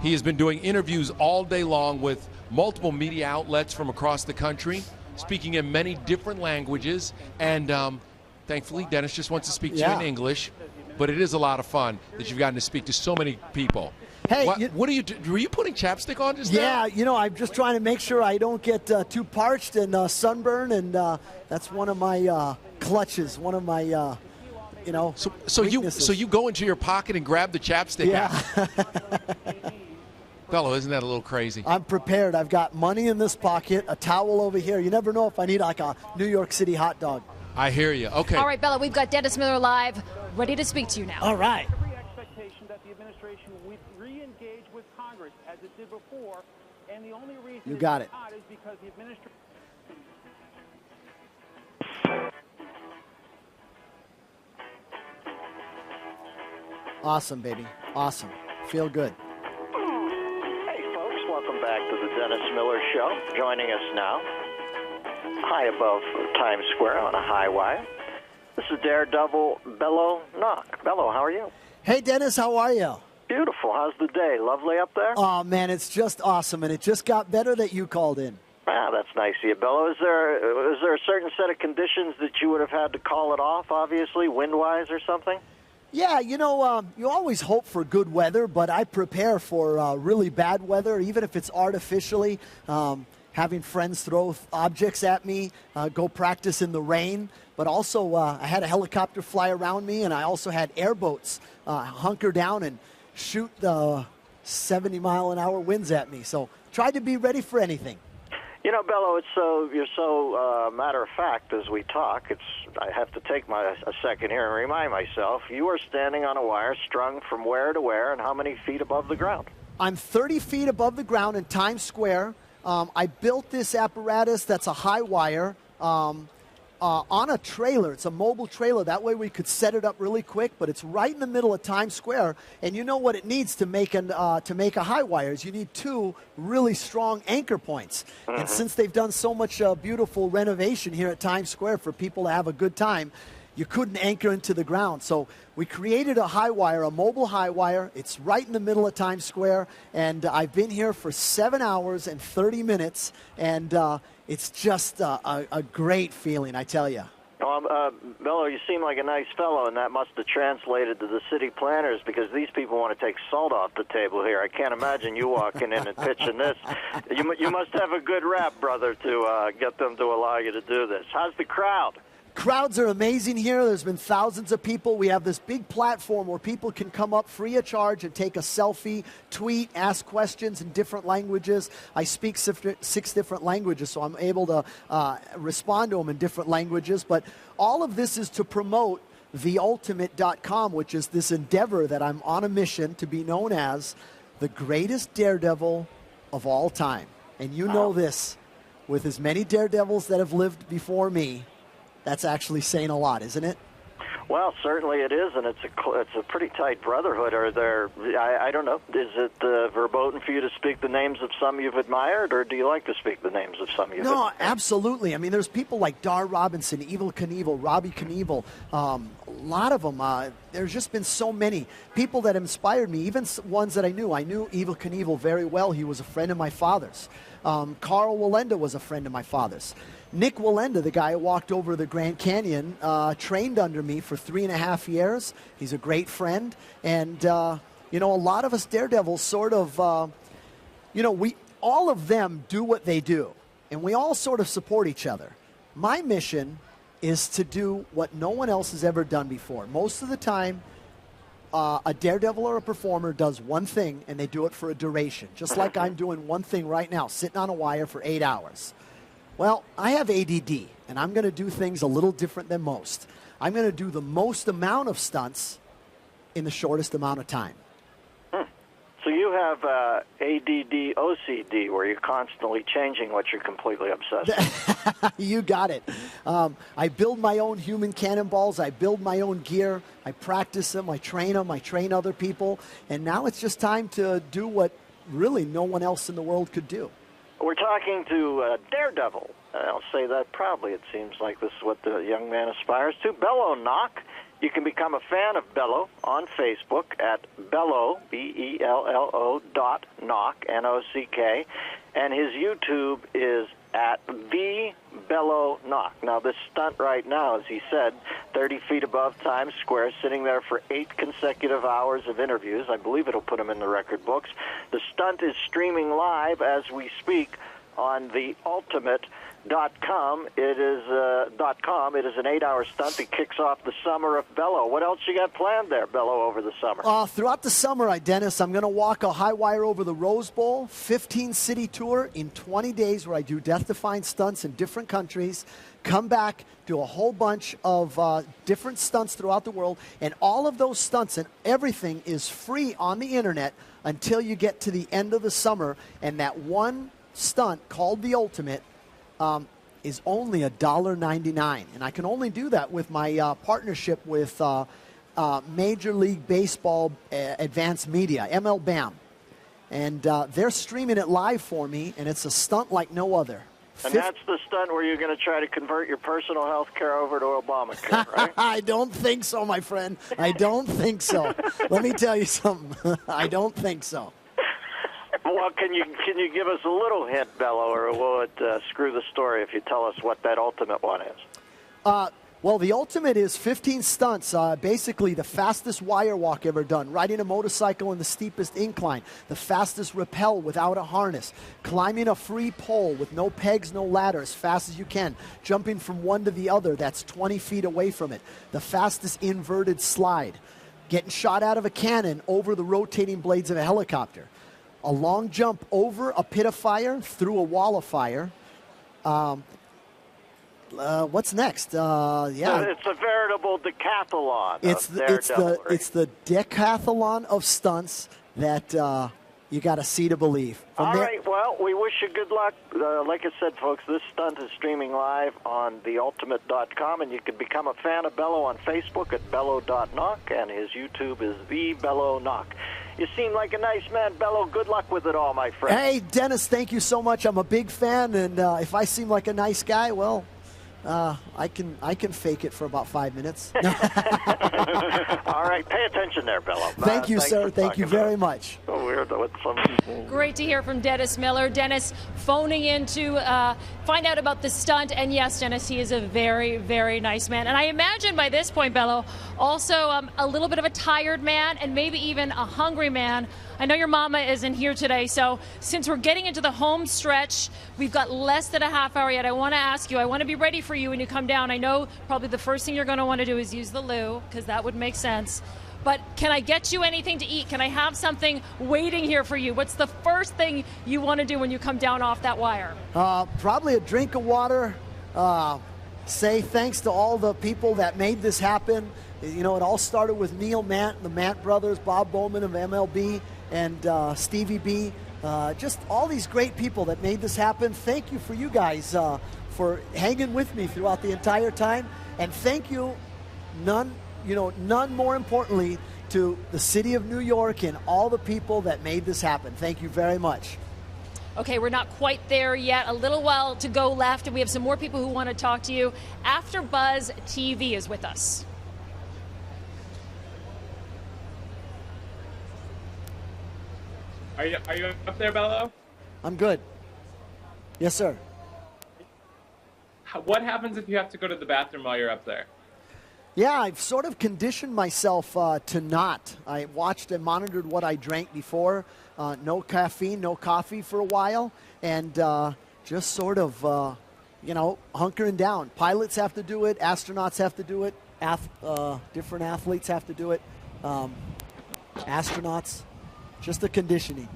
He has been doing interviews all day long with multiple media outlets from across the country, speaking in many different languages, and thankfully Dennis just wants to speak to you in English, but it is a lot of fun that you've gotten to speak to so many people. Hey, what are you? Were you putting chapstick on just now? Yeah, you know, I'm just trying to make sure I don't get too parched and sunburned, and that's one of my clutches, one of my, you know. So you go into your pocket and grab the chapstick out. Bello, isn't that a little crazy? I'm prepared. I've got money in this pocket, a towel over here. You never know if I need like a New York City hot dog. I hear you. Okay. All right, Bello, we've got Dennis Miller live, ready to speak to you now. All right. Every expectation that the administration would re-engage with Congress as it did before, and the only reason You got it. not is because the administration. Awesome, baby. Awesome. Feel good. Hey, folks. Welcome back to the Dennis Miller Show. Joining us now, high above Times Square on a high wire, this is Daredevil Bello Nock. Bello, how are you? Hey, Dennis, how are you? Beautiful. How's the day? Lovely up there? Oh, man, it's just awesome, and it just got better that you called in. Ah, that's nice of you, Bello. Is there a certain set of conditions that you would have had to call it off, obviously, wind-wise or something? Yeah, you always hope for good weather, but I prepare for really bad weather, even if it's artificially. Having friends throw objects at me, go practice in the rain. But also, I had a helicopter fly around me, and I also had airboats hunker down and shoot 70-mile-an-hour winds at me. So tried to be ready for anything. You know, Bello, you're so matter of fact as we talk. I have to take a second here and remind myself. You are standing on a wire strung from where to where, and how many feet above the ground? I'm 30 feet above the ground in Times Square. I built this apparatus that's a high wire on a trailer. It's a mobile trailer. That way we could set it up really quick, but it's right in the middle of Times Square. And you know what it needs to make a high wire is you need two really strong anchor points. Mm-hmm. And since they've done so much beautiful renovation here at Times Square for people to have a good time, you couldn't anchor into the ground. So we created a high wire, a mobile high wire. It's right in the middle of Times Square. And I've been here for 7 hours and 30 minutes. And it's just a great feeling, I tell you. Bello, you seem like a nice fellow, and that must have translated to the city planners because these people want to take salt off the table here. I can't imagine you walking in and pitching this. You must have a good rep, brother, to get them to allow you to do this. How's the crowd? Crowds are amazing here. There's been thousands of people. We have this big platform where people can come up free of charge and take a selfie, tweet, ask questions in different languages. I speak 6 different languages, so I'm able to respond to them in different languages. But all of this is to promote theultimate.com, which is this endeavor that I'm on a mission to be known as the greatest daredevil of all time. And you know this, with as many daredevils that have lived before me, that's actually saying a lot, isn't it? Well, certainly it is, and it's a pretty tight brotherhood. Are there? I don't know. Is it verboten for you to speak the names of some you've admired, or do you like to speak the names of some you've admired? No, absolutely. I mean, there's people like Dar Robinson, Evel Knievel, Robbie Knievel. A lot of them. There's just been so many people that inspired me, even ones that I knew. I knew Evel Knievel very well. He was a friend of my father's. Carl Wallenda was a friend of my father's. Nick Wallenda, the guy who walked over the Grand Canyon, trained under me for 3.5 years. He's a great friend. And, a lot of us daredevils sort of, all of them do what they do. And we all sort of support each other. My mission is to do what no one else has ever done before. Most of the time, a daredevil or a performer does one thing, and they do it for a duration. Just like I'm doing one thing right now, sitting on a wire for 8 hours. Well, I have ADD, and I'm going to do things a little different than most. I'm going to do the most amount of stunts in the shortest amount of time. So you have ADD OCD, where you're constantly changing what you're completely obsessed with. You got it. I build my own human cannonballs. I build my own gear. I practice them. I train other people. And now it's just time to do what really no one else in the world could do. We're talking to Daredevil. I'll say that proudly. It seems like this is what the young man aspires to. Bello Nock. You can become a fan of Bello on Facebook at Bello, BELLO .Nock, N-O-C-K. And his YouTube is at the Bello Nock. Now, this stunt right now, as he said, 30 feet above Times Square, sitting there for 8 consecutive hours of interviews. I believe it'll put him in the record books. The stunt is streaming live as we speak on theultimate.com. It is .com. It is an 8-hour stunt that kicks off the summer of Bello. What else you got planned there, Bello, over the summer? Throughout the summer, Dennis, I'm going to walk a high wire over the Rose Bowl, 15-city tour in 20 days where I do death-defying stunts in different countries, come back, do a whole bunch of different stunts throughout the world, and all of those stunts and everything is free on the internet until you get to the end of the summer, and that one stunt called The Ultimate is only $1.99, and I can only do that with my partnership with Major League Baseball Advanced Media, MLBAM, and they're streaming it live for me, and it's a stunt like no other. And that's the stunt where you're going to try to convert your personal health care over to Obamacare, right? I don't think so, my friend. I don't think so. Let me tell you something. I don't think so. Well, can you give us a little hint, Bello, or will it screw the story if you tell us what that ultimate one is? Well, the ultimate is 15 stunts, basically the fastest wire walk ever done, riding a motorcycle in the steepest incline, the fastest rappel without a harness, climbing a free pole with no pegs, no ladder, as fast as you can, jumping from one to the other, that's 20 feet away from it, the fastest inverted slide, getting shot out of a cannon over the rotating blades of a helicopter, a long jump over a pit of fire, through a wall of fire. What's next? It's a veritable decathlon. It's the decathlon of stunts that you got to see to believe. All right. Well, we wish you good luck. Like I said, folks, this stunt is streaming live on theultimate.com, and you can become a fan of Bello on Facebook at bello.nock, and his YouTube is the Bello Nock. You seem like a nice man, Bello. Good luck with it all, my friend. Hey, Dennis, thank you so much. I'm a big fan, and if I seem like a nice guy, well, I can fake it for about 5 minutes. All right, pay attention there, Bello. Thank you, sir. Thank you very much. So weird with some. Great to hear from Dennis Miller. Dennis phoning in to find out about the stunt. And yes, Dennis, he is a very, very nice man. And I imagine by this point, Bello, also a little bit of a tired man and maybe even a hungry man. I know your mama isn't here today, so since we're getting into the home stretch, we've got less than a half hour yet. I want to ask you, I want to be ready for you when you come down. I know probably the first thing you're going to want to do is use the loo, because that would make sense. But can I get you anything to eat? Can I have something waiting here for you? What's the first thing you want to do when you come down off that wire? Probably a drink of water. Say thanks to all the people that made this happen. You know, it all started with Neil Mant, the Mant brothers, Bob Bowman of MLB, and Stevie B. Just all these great people that made this happen. Thank you for you guys for hanging with me throughout the entire time. And thank you, none more importantly, to the city of New York and all the people that made this happen. Thank you very much. Okay, we're not quite there yet. A little while to go left, and we have some more people who want to talk to you. After Buzz TV is with us. Are you up there, Bello? I'm good. Yes, sir. What happens if you have to go to the bathroom while you're up there? Yeah, I've sort of conditioned myself to not. I watched and monitored what I drank before. No caffeine, no coffee for a while, and just sort of, hunkering down. Pilots have to do it. Astronauts have to do it. Different athletes have to do it. Astronauts. Just the conditioning.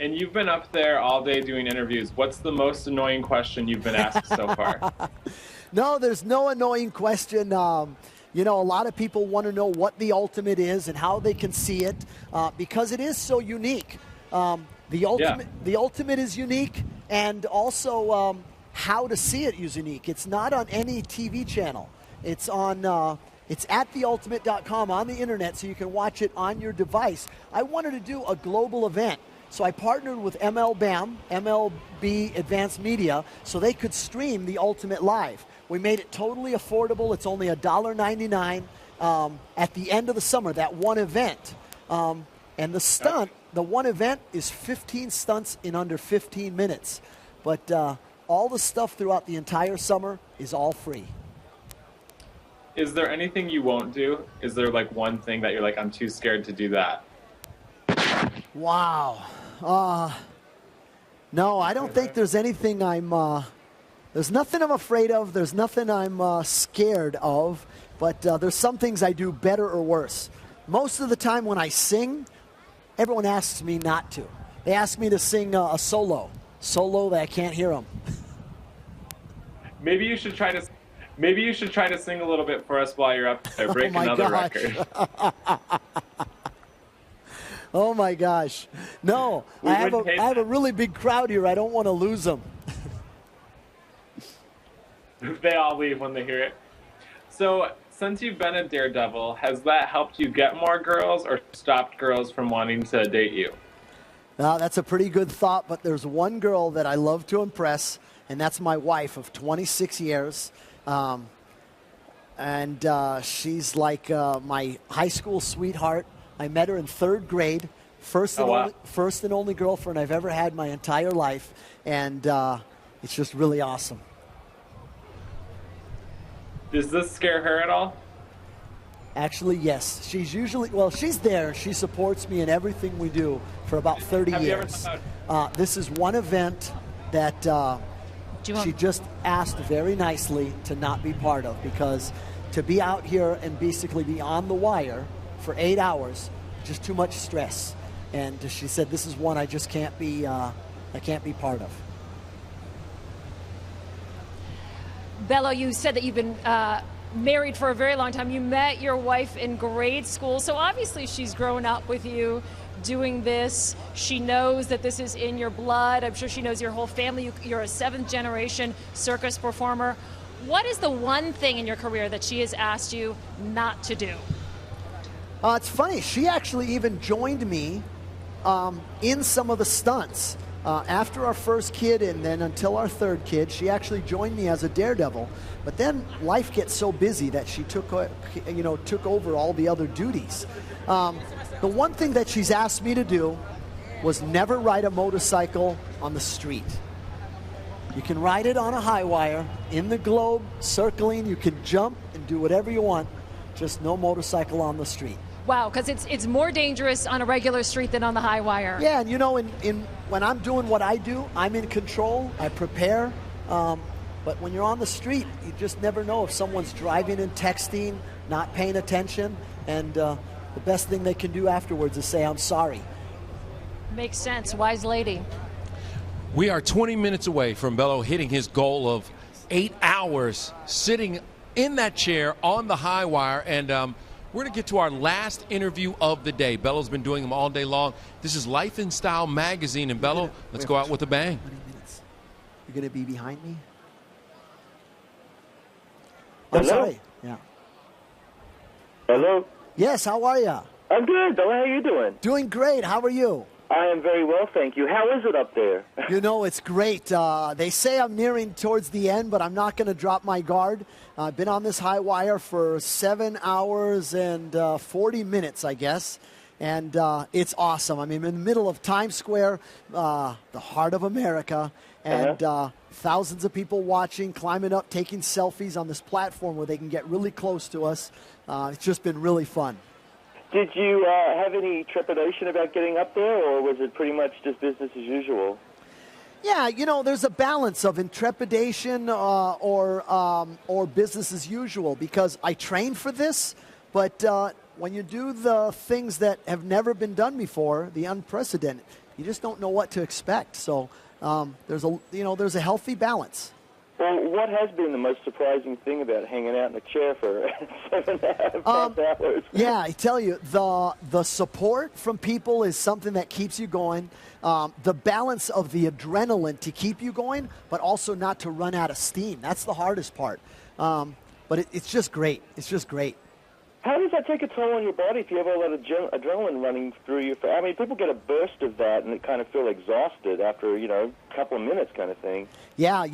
And you've been up there all day doing interviews. What's the most annoying question you've been asked so far? No, there's no annoying question. A lot of people want to know what the ultimate is and how they can see it because it is so unique. The ultimate is unique, and also how to see it is unique. It's not on any TV channel. It's on. It's at theultimate.com on the internet, so you can watch it on your device. I wanted to do a global event, so I partnered with MLB Advanced Media, so they could stream the Ultimate live. We made it totally affordable. It's only $1.99 at the end of the summer, that one event. And the stunt, the one event is 15 stunts in under 15 minutes. But all the stuff throughout the entire summer is all free. Is there anything you won't do? Is there like one thing that you're like, I'm too scared to do that? Wow. No, I don't think there's anything there's nothing I'm afraid of. There's nothing I'm scared of. But there's some things I do better or worse. Most of the time when I sing, everyone asks me not to. They ask me to sing a solo that I can't hear them. Maybe you should try to sing a little bit for us while you're up there. Break another record. Oh my gosh. No, I have a really big crowd here. I don't want to lose them. They all leave when they hear it. So, since you've been a daredevil, has that helped you get more girls or stopped girls from wanting to date you? That's a pretty good thought, but there's one girl that I love to impress, and that's my wife of 26 years. And she's like my high school sweetheart. I met her in 3rd grade. First and only girlfriend I've ever had my entire life. And it's just really awesome. Does this scare her at all? Actually, yes. She's there. She supports me in everything we do for about 30 years. This is one event that she just asked very nicely to not be part of, because to be out here and basically be on the wire for 8 hours, just too much stress. And she said, this is one I just can't be part of. Bello, you said that you've been married for a very long time. You met your wife in grade school, so obviously she's grown up with you doing this. She knows that this is in your blood. I'm sure she knows your whole family. You're a 7th generation circus performer. What is the one thing in your career that she has asked you not to do? It's funny. She actually even joined me in some of the stunts. After our first kid and then until our 3rd kid, she actually joined me as a daredevil. But then life gets so busy that she took over all the other duties. The one thing that she's asked me to do was never ride a motorcycle on the street. You can ride it on a high wire, in the globe, circling. You can jump and do whatever you want, just no motorcycle on the street. Wow, because it's more dangerous on a regular street than on the high wire. Yeah, and when I'm doing what I do, I'm in control. I prepare. But when you're on the street, you just never know if someone's driving and texting, not paying attention, and the best thing they can do afterwards is say, I'm sorry. Makes sense. Wise lady. We are 20 minutes away from Bello hitting his goal of 8 hours sitting in that chair on the high wire, and we're going to get to our last interview of the day. Bello's been doing them all day long. This is Life and Style magazine, and Bello, let's go out with a bang. 20 minutes. You're going to be behind me? Hello? I'm sorry. Yeah. Hello? Yes, how are you? I'm good, Bello. How are you doing? Doing great. How are you? I am very well, thank you. How is it up there? It's great. They say I'm nearing towards the end, but I'm not going to drop my guard. I've been on this high wire for 7 hours and 40 minutes, I guess. And it's awesome. I'm in the middle of Times Square, the heart of America, and thousands of people watching, climbing up, taking selfies on this platform where they can get really close to us. It's just been really fun. Did you have any trepidation about getting up there, or was it pretty much just business as usual? Yeah, there's a balance of intrepidation or business as usual, because I trained for this, but when you do the things that have never been done before, the unprecedented, you just don't know what to expect. So there's a healthy balance. Well, what has been the most surprising thing about hanging out in a chair for 7.5 hours? Yeah, I tell you, the support from people is something that keeps you going. The balance of the adrenaline to keep you going, but also not to run out of steam. That's the hardest part. But it's just great. It's just great. How does that take a toll on your body if you have all that adrenaline running through you? I mean, people get a burst of that and they kind of feel exhausted after, a couple of minutes kind of thing. Yeah,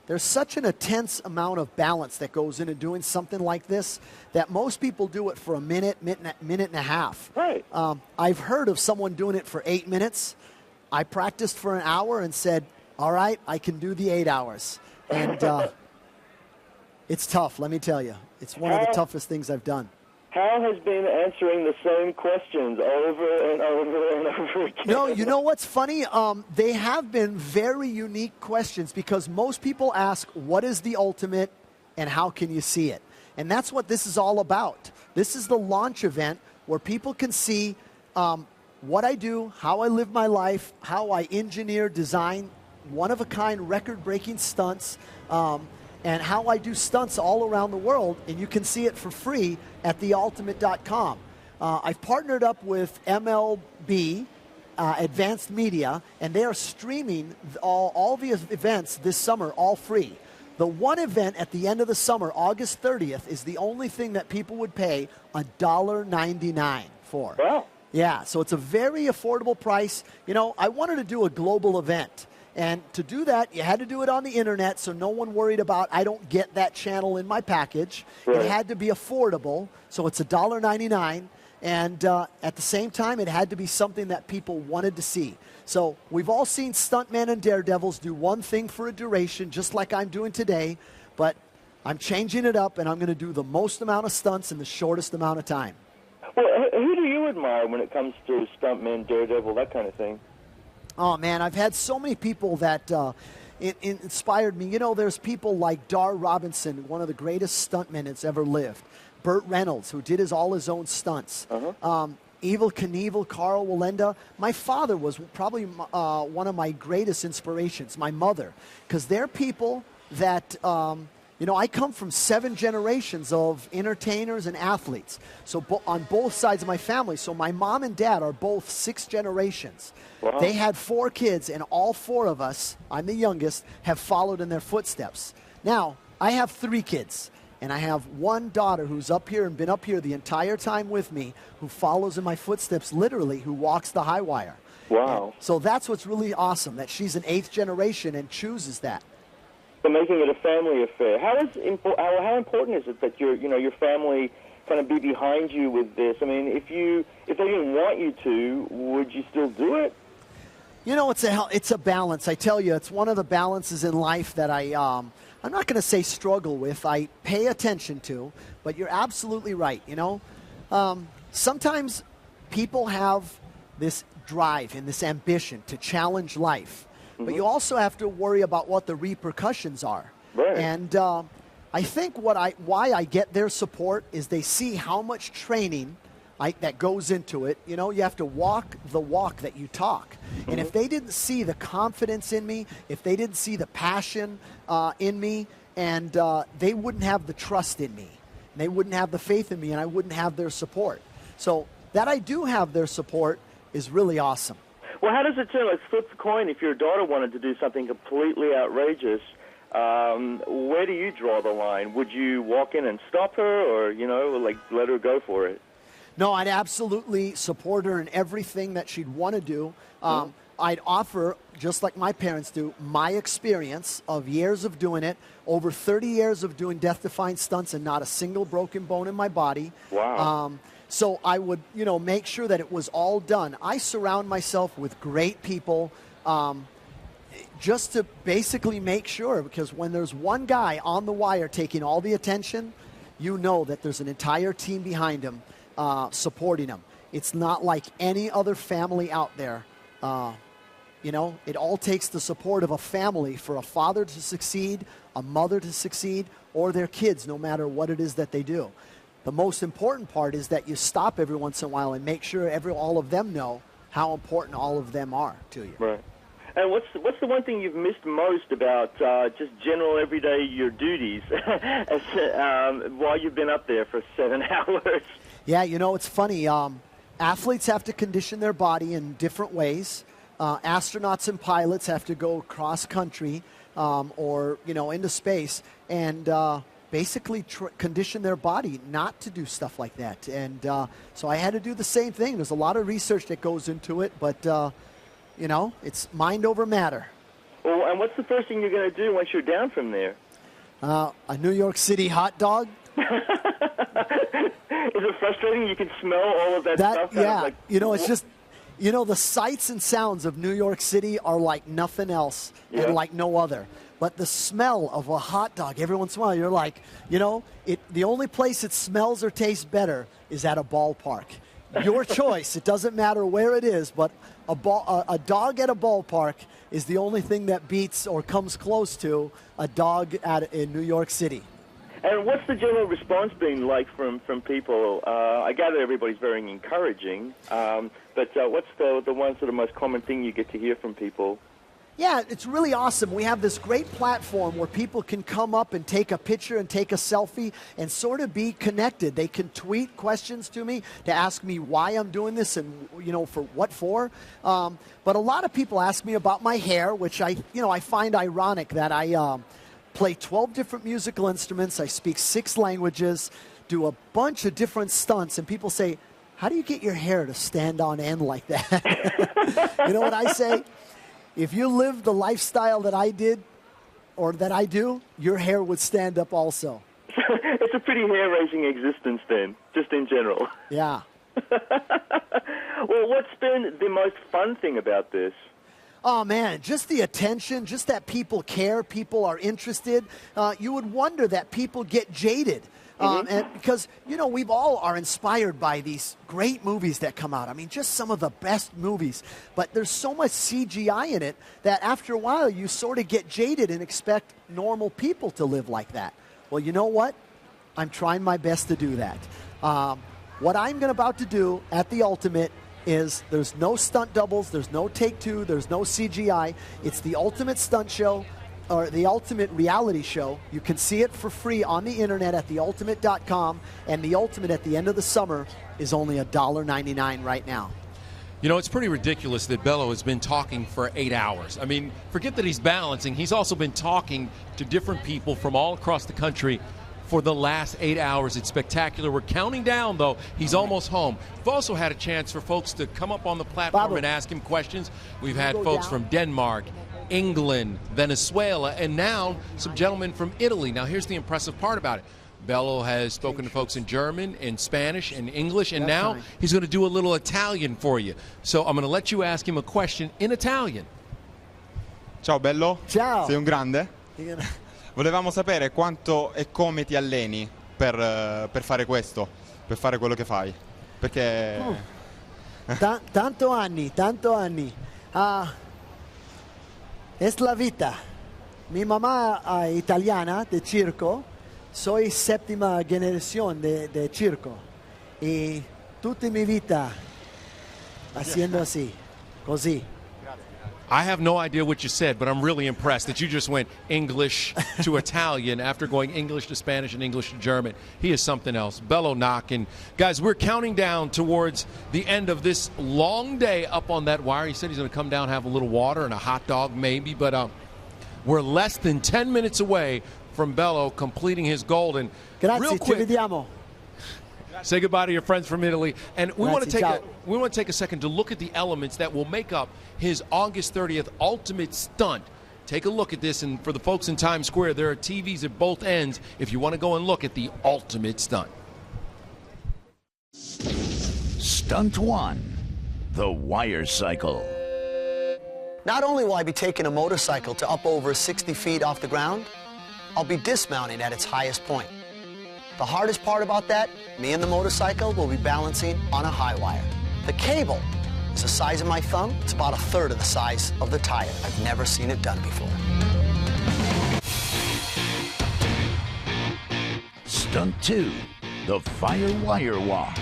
there's such an intense amount of balance that goes into doing something like this that most people do it for a minute and a half. Right. I've heard of someone doing it for 8 minutes. I practiced for an hour and said, all right, I can do the 8 hours. And it's tough, let me tell you. It's one of the toughest things I've done. Hal has been answering the same questions over and over and over again. No, you know what's funny? They have been very unique questions because most people ask, what is the ultimate and how can you see it? And that's what this is all about. This is the launch event where people can see what I do, how I live my life, how I engineer, design one-of-a-kind, record-breaking stunts, and how I do stunts all around the world, and you can see it for free at theultimate.com. I've partnered up with MLB, Advanced Media, and they are streaming all the events this summer, all free. The one event at the end of the summer, August 30th, is the only thing that people would pay $1.99 for. Wow. Yeah, so it's a very affordable price. You know, I wanted to do a global event. And to do that, you had to do it on the internet, so no one worried about, I don't get that channel in my package. Right. It had to be affordable, so it's $1.99. And at the same time, it had to be something that people wanted to see. So we've all seen stuntmen and daredevils do one thing for a duration, just like I'm doing today, but I'm changing it up, and I'm going to do the most amount of stunts in the shortest amount of time. Well, who do you admire when it comes to stuntmen, daredevil, that kind of thing? Oh, man, I've had so many people that inspired me. You know, there's people like Dar Robinson, one of the greatest stuntmen that's ever lived. Burt Reynolds, who did all his own stunts. Evel Knievel, Carl Wallenda. My father was probably one of my greatest inspirations, my mother, because they're people that, you know, I come from 7 generations of entertainers and athletes, so on both sides of my family. So my mom and dad are both 6 generations. Wow. They had 4 kids, and all 4 of us, I'm the youngest, have followed in their footsteps. Now, I have 3 kids. And I have one daughter who's up here and been up here the entire time with me, who follows in my footsteps, literally, who walks the high wire. Wow. And so that's what's really awesome, that she's an 8th generation and chooses that. So making it a family affair. How important is it that your family kind of be behind you with this? I mean, if they didn't want you to, would you still do it? You know, it's a balance. I tell you, it's one of the balances in life that I'm not going to say struggle with. I pay attention to, but you're absolutely right. You know, sometimes people have this drive and this ambition to challenge life, but you also have to worry about what the repercussions are. Right. And I think why I get their support is they see how much training that goes into it. You know, you have to walk the walk that you talk. And if they didn't see the confidence in me, if they didn't see the passion in me, and they wouldn't have the trust in me, they wouldn't have the faith in me, and I wouldn't have their support. So that I do have their support is really awesome. Well, how does it turn? Let's flip the coin. If your daughter wanted to do something completely outrageous, where do you draw the line? Would you walk in and stop her, or, you know, like let her go for it? No, I'd absolutely support her in everything that she'd want to do. I'd offer, just like my parents do, my experience of years of doing it, over 30 years of doing death-defying stunts and not a single broken bone in my body. Wow. So I would, you know, make sure that it was all done. I surround myself with great people just to basically make sure, because when there's one guy on the wire taking all the attention, you know that there's an entire team behind him supporting him. It's not like any other family out there. You know, it all takes the support of a family for a father to succeed, a mother to succeed, or their kids, no matter what it is that they do. The most important part is that you stop every once in a while and make sure all of them know how important all of them are to you. Right. And what's the one thing you've missed most about just general everyday your duties while you've been up there for 7 hours? Yeah, you know, it's funny. Athletes have to condition their body in different ways. Astronauts and pilots have to go cross-country or, you know, into space and basically condition their body not to do stuff like that. And so I had to do the same thing. There's a lot of research that goes into it, but, you know, it's mind over matter. Well, and what's the first thing you're going to do once you're down from there? A New York City hot dog. Is it frustrating? You can smell all of that stuff? Yeah, like, you know, it's just, you know, the sights and sounds of New York City are like nothing else and like no other. but the smell of a hot dog, every once in a while, you're like, you know, the only place it smells or tastes better is at a ballpark. Your choice. It doesn't matter where it is, but a dog at a ballpark is the only thing that beats or comes close to a dog in New York City. And what's the general response been like from people? I gather everybody's very encouraging, but what's the one sort of most common thing you get to hear from people? Yeah, it's really awesome. We have this great platform where people can come up and take a picture and take a selfie and sort of be connected. They can tweet questions to me to ask me why I'm doing this and, you know, for what for. But a lot of people ask me about my hair, which I find ironic that I play 12 different musical instruments. I speak 6 languages, do a bunch of different stunts, and people say, how do you get your hair to stand on end like that? You know what I say? If you lived the lifestyle that I did or that I do, your hair would stand up also. It's a pretty hair-raising existence then, just in general. Yeah. Well, what's been the most fun thing about this? Oh, man, just the attention, just that people care, people are interested. You would wonder that people get jaded. And because, you know, we all are inspired by these great movies that come out. I mean, just some of the best movies. But there's so much CGI in it that after a while you sort of get jaded and expect normal people to live like that. Well, you know what? I'm trying my best to do that. What I'm about to do at the Ultimate is there's no stunt doubles, there's no take two, there's no CGI. It's the ultimate stunt show, or the ultimate reality show. You can see it for free on the internet at theultimate.com, and the Ultimate at the end of the summer is only $1.99 right now. You know, it's pretty ridiculous that Bello has been talking for 8 hours. I mean, forget that he's balancing. He's also been talking to different people from all across the country for the last 8 hours. It's spectacular. We're counting down, though. He's almost home. We've also had a chance for folks to come up on the platform and ask him questions. We've had folks from Denmark, England, Venezuela, and now some gentlemen from Italy. Now, here's the impressive part about it. Bello has spoken to folks in German, in Spanish, in English, and now he's going to do a little Italian for you. So I'm going to let you ask him a question in Italian. Ciao Bello. Ciao. Sei un grande? Volevamo sapere quanto e come ti alleni per fare questo, per fare quello che fai. Perché... Tanto anni. Es la vida. Mi mamá italiana de circo. Soy séptima generación de circo. Y tutta mi vida haciendo así, così. I have no idea what you said, but I'm really impressed that you just went English to Italian after going English to Spanish and English to German. He is something else. Bello Nock. And guys, we're counting down towards the end of this long day up on that wire. He said he's going to come down, have a little water and a hot dog maybe, but we're less than 10 minutes away from Bello completing his goal. And real quick, ci vediamo. Say goodbye to your friends from Italy. And we want to take a second to look at the elements that will make up his August 30th ultimate stunt. Take a look at this, and for the folks in Times Square, there are TVs at both ends if you want to go and look at the ultimate stunt. Stunt 1, the wire cycle. Not only will I be taking a motorcycle to up over 60 feet off the ground, I'll be dismounting at its highest point. The hardest part about that, me and the motorcycle will be balancing on a high wire. The cable is the size of my thumb. It's about 1/3 of the size of the tire. I've never seen it done before. Stunt 2, the fire wire walk.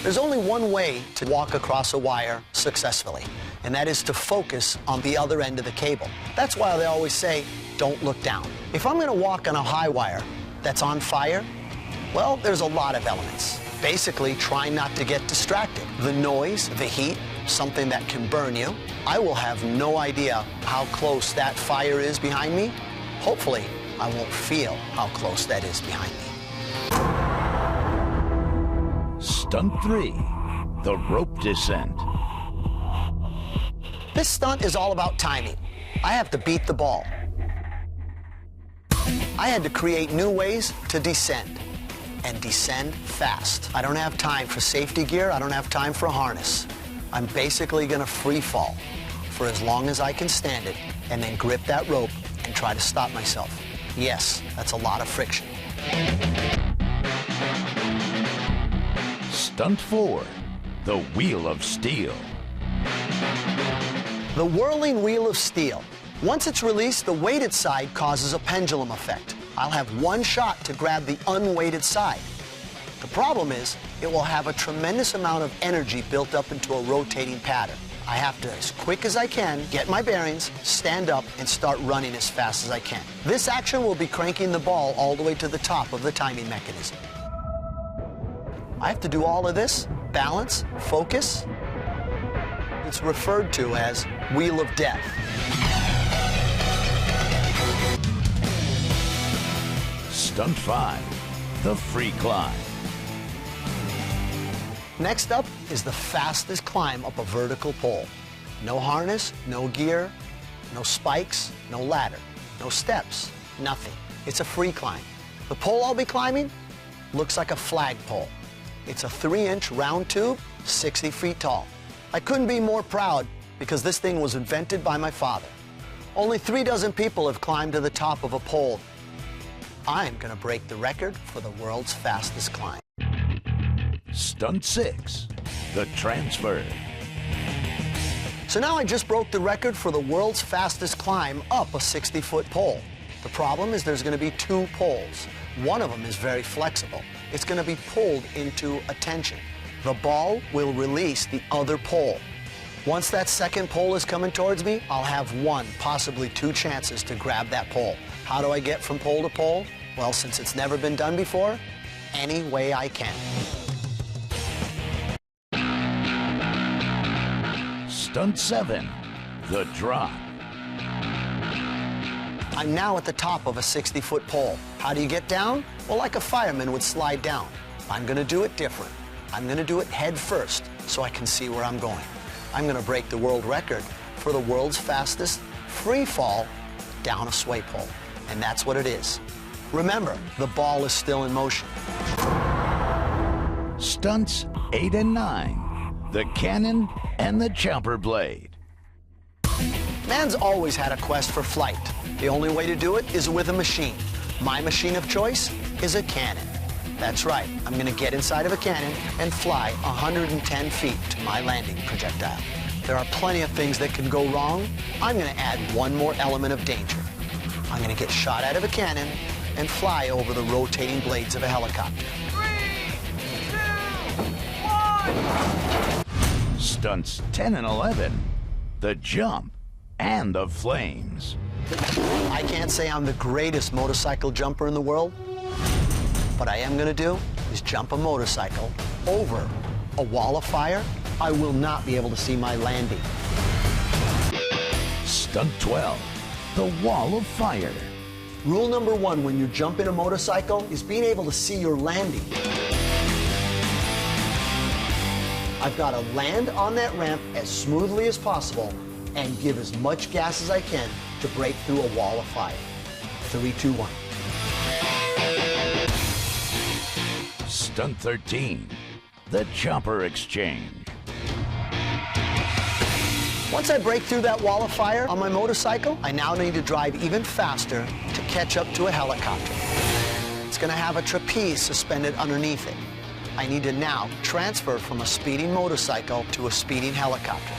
There's only one way to walk across a wire successfully, and that is to focus on the other end of the cable. That's why they always say, don't look down. If I'm going to walk on a high wire that's on fire, well, there's a lot of elements. Basically, try not to get distracted. The noise, the heat, something that can burn you. I will have no idea how close that fire is behind me. Hopefully, I won't feel how close that is behind me. Stunt 3, the rope descent. This stunt is all about timing. I have to beat the ball. I had to create new ways to descend, and descend fast. I don't have time for safety gear. I don't have time for a harness. I'm basically going to free fall for as long as I can stand it, and then grip that rope and try to stop myself. Yes, that's a lot of friction. Stunt 4, the Wheel of Steel. The whirling wheel of steel. Once it's released, the weighted side causes a pendulum effect. I'll have one shot to grab the unweighted side. The problem is, it will have a tremendous amount of energy built up into a rotating pattern. I have to, as quick as I can, get my bearings, stand up, and start running as fast as I can. This action will be cranking the ball all the way to the top of the timing mechanism. I have to do all of this, balance, focus. It's referred to as Wheel of Death. Stunt 5, the Free Climb. Next up is the fastest climb up a vertical pole. No harness, no gear, no spikes, no ladder, no steps, nothing. It's a free climb. The pole I'll be climbing looks like a flagpole. It's a 3-inch round tube, 60 feet tall. I couldn't be more proud because this thing was invented by my father. Only 3 dozen people have climbed to the top of a pole. I'm gonna break the record for the world's fastest climb. Stunt 6, the Transfer. So now I just broke the record for the world's fastest climb up a 60-foot pole. The problem is there's gonna be 2 poles. One of them is very flexible. It's gonna be pulled into a tension. The ball will release the other pole. Once that second pole is coming towards me, I'll have 1, possibly 2 chances to grab that pole. How do I get from pole to pole? Well, since it's never been done before, any way I can. Stunt 7, the Drop. I'm now at the top of a 60-foot pole. How do you get down? Well, like a fireman would slide down. I'm gonna do it different. I'm gonna do it head first so I can see where I'm going. I'm gonna break the world record for the world's fastest free fall down a sway pole. And that's what it is. Remember, the ball is still in motion. Stunts 8 and 9, the Cannon and the Chopper Blade. Man's always had a quest for flight. The only way to do it is with a machine. My machine of choice is a cannon. That's right, I'm gonna get inside of a cannon and fly 110 feet to my landing projectile. There are plenty of things that can go wrong. I'm gonna add one more element of danger. I'm gonna get shot out of a cannon and fly over the rotating blades of a helicopter. 3, 2, 1. Stunts 10 and 11, the Jump and the Flames. I can't say I'm the greatest motorcycle jumper in the world. What I am gonna do is jump a motorcycle over a wall of fire. I will not be able to see my landing. Stunt 12, the Wall of Fire. Rule number 1 when you jump in a motorcycle is being able to see your landing. I've got to land on that ramp as smoothly as possible and give as much gas as I can to break through a wall of fire. 3, 2, 1. Stunt 13, the Chopper Exchange. Once I break through that wall of fire on my motorcycle, I now need to drive even faster to catch up to a helicopter. It's going to have a trapeze suspended underneath it. I need to now transfer from a speeding motorcycle to a speeding helicopter.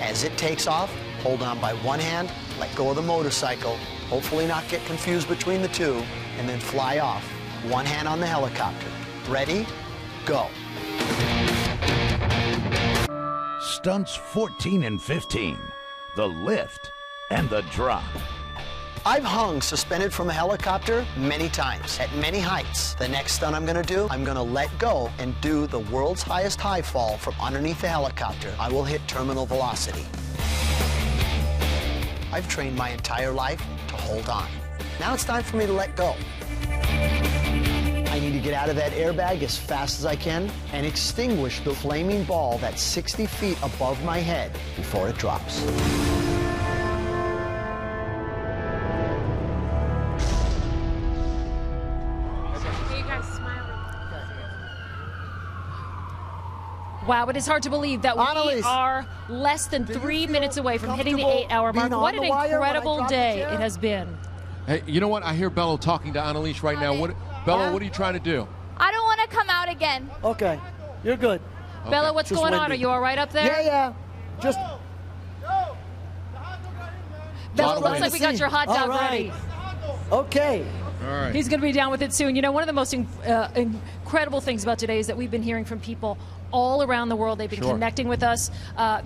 As it takes off, hold on by one hand, let go of the motorcycle, hopefully not get confused between the two, and then fly off. One hand on the helicopter. Ready? Go. Stunts 14 and 15, the Lift and the Drop. I've hung suspended from a helicopter many times, at many heights. The next stunt I'm gonna do, I'm gonna let go and do the world's highest high fall from underneath the helicopter. I will hit terminal velocity. I've trained my entire life to hold on. Now it's time for me to let go. I need to get out of that airbag as fast as I can and extinguish the flaming ball that's 60 feet above my head before it drops. Wow, it is hard to believe that we Annalise, are less than 3 minutes away from hitting the 8-hour mark. being What on an the wire when I incredible dropped the day chair? it has been. Hey, you know what? I hear Bello talking to Annalise right now. Bello, what are you trying to do? I don't want to come out again. Okay, you're good. Bella, what's Just going on? windy. Are you all right up there? Yeah. Just Bella, looks like we got your hot dog All right. ready. Okay. All right. He's going to be down with it soon. You know, one of the most incredible things about today is that we've been hearing from people all around the world. They've been connecting with us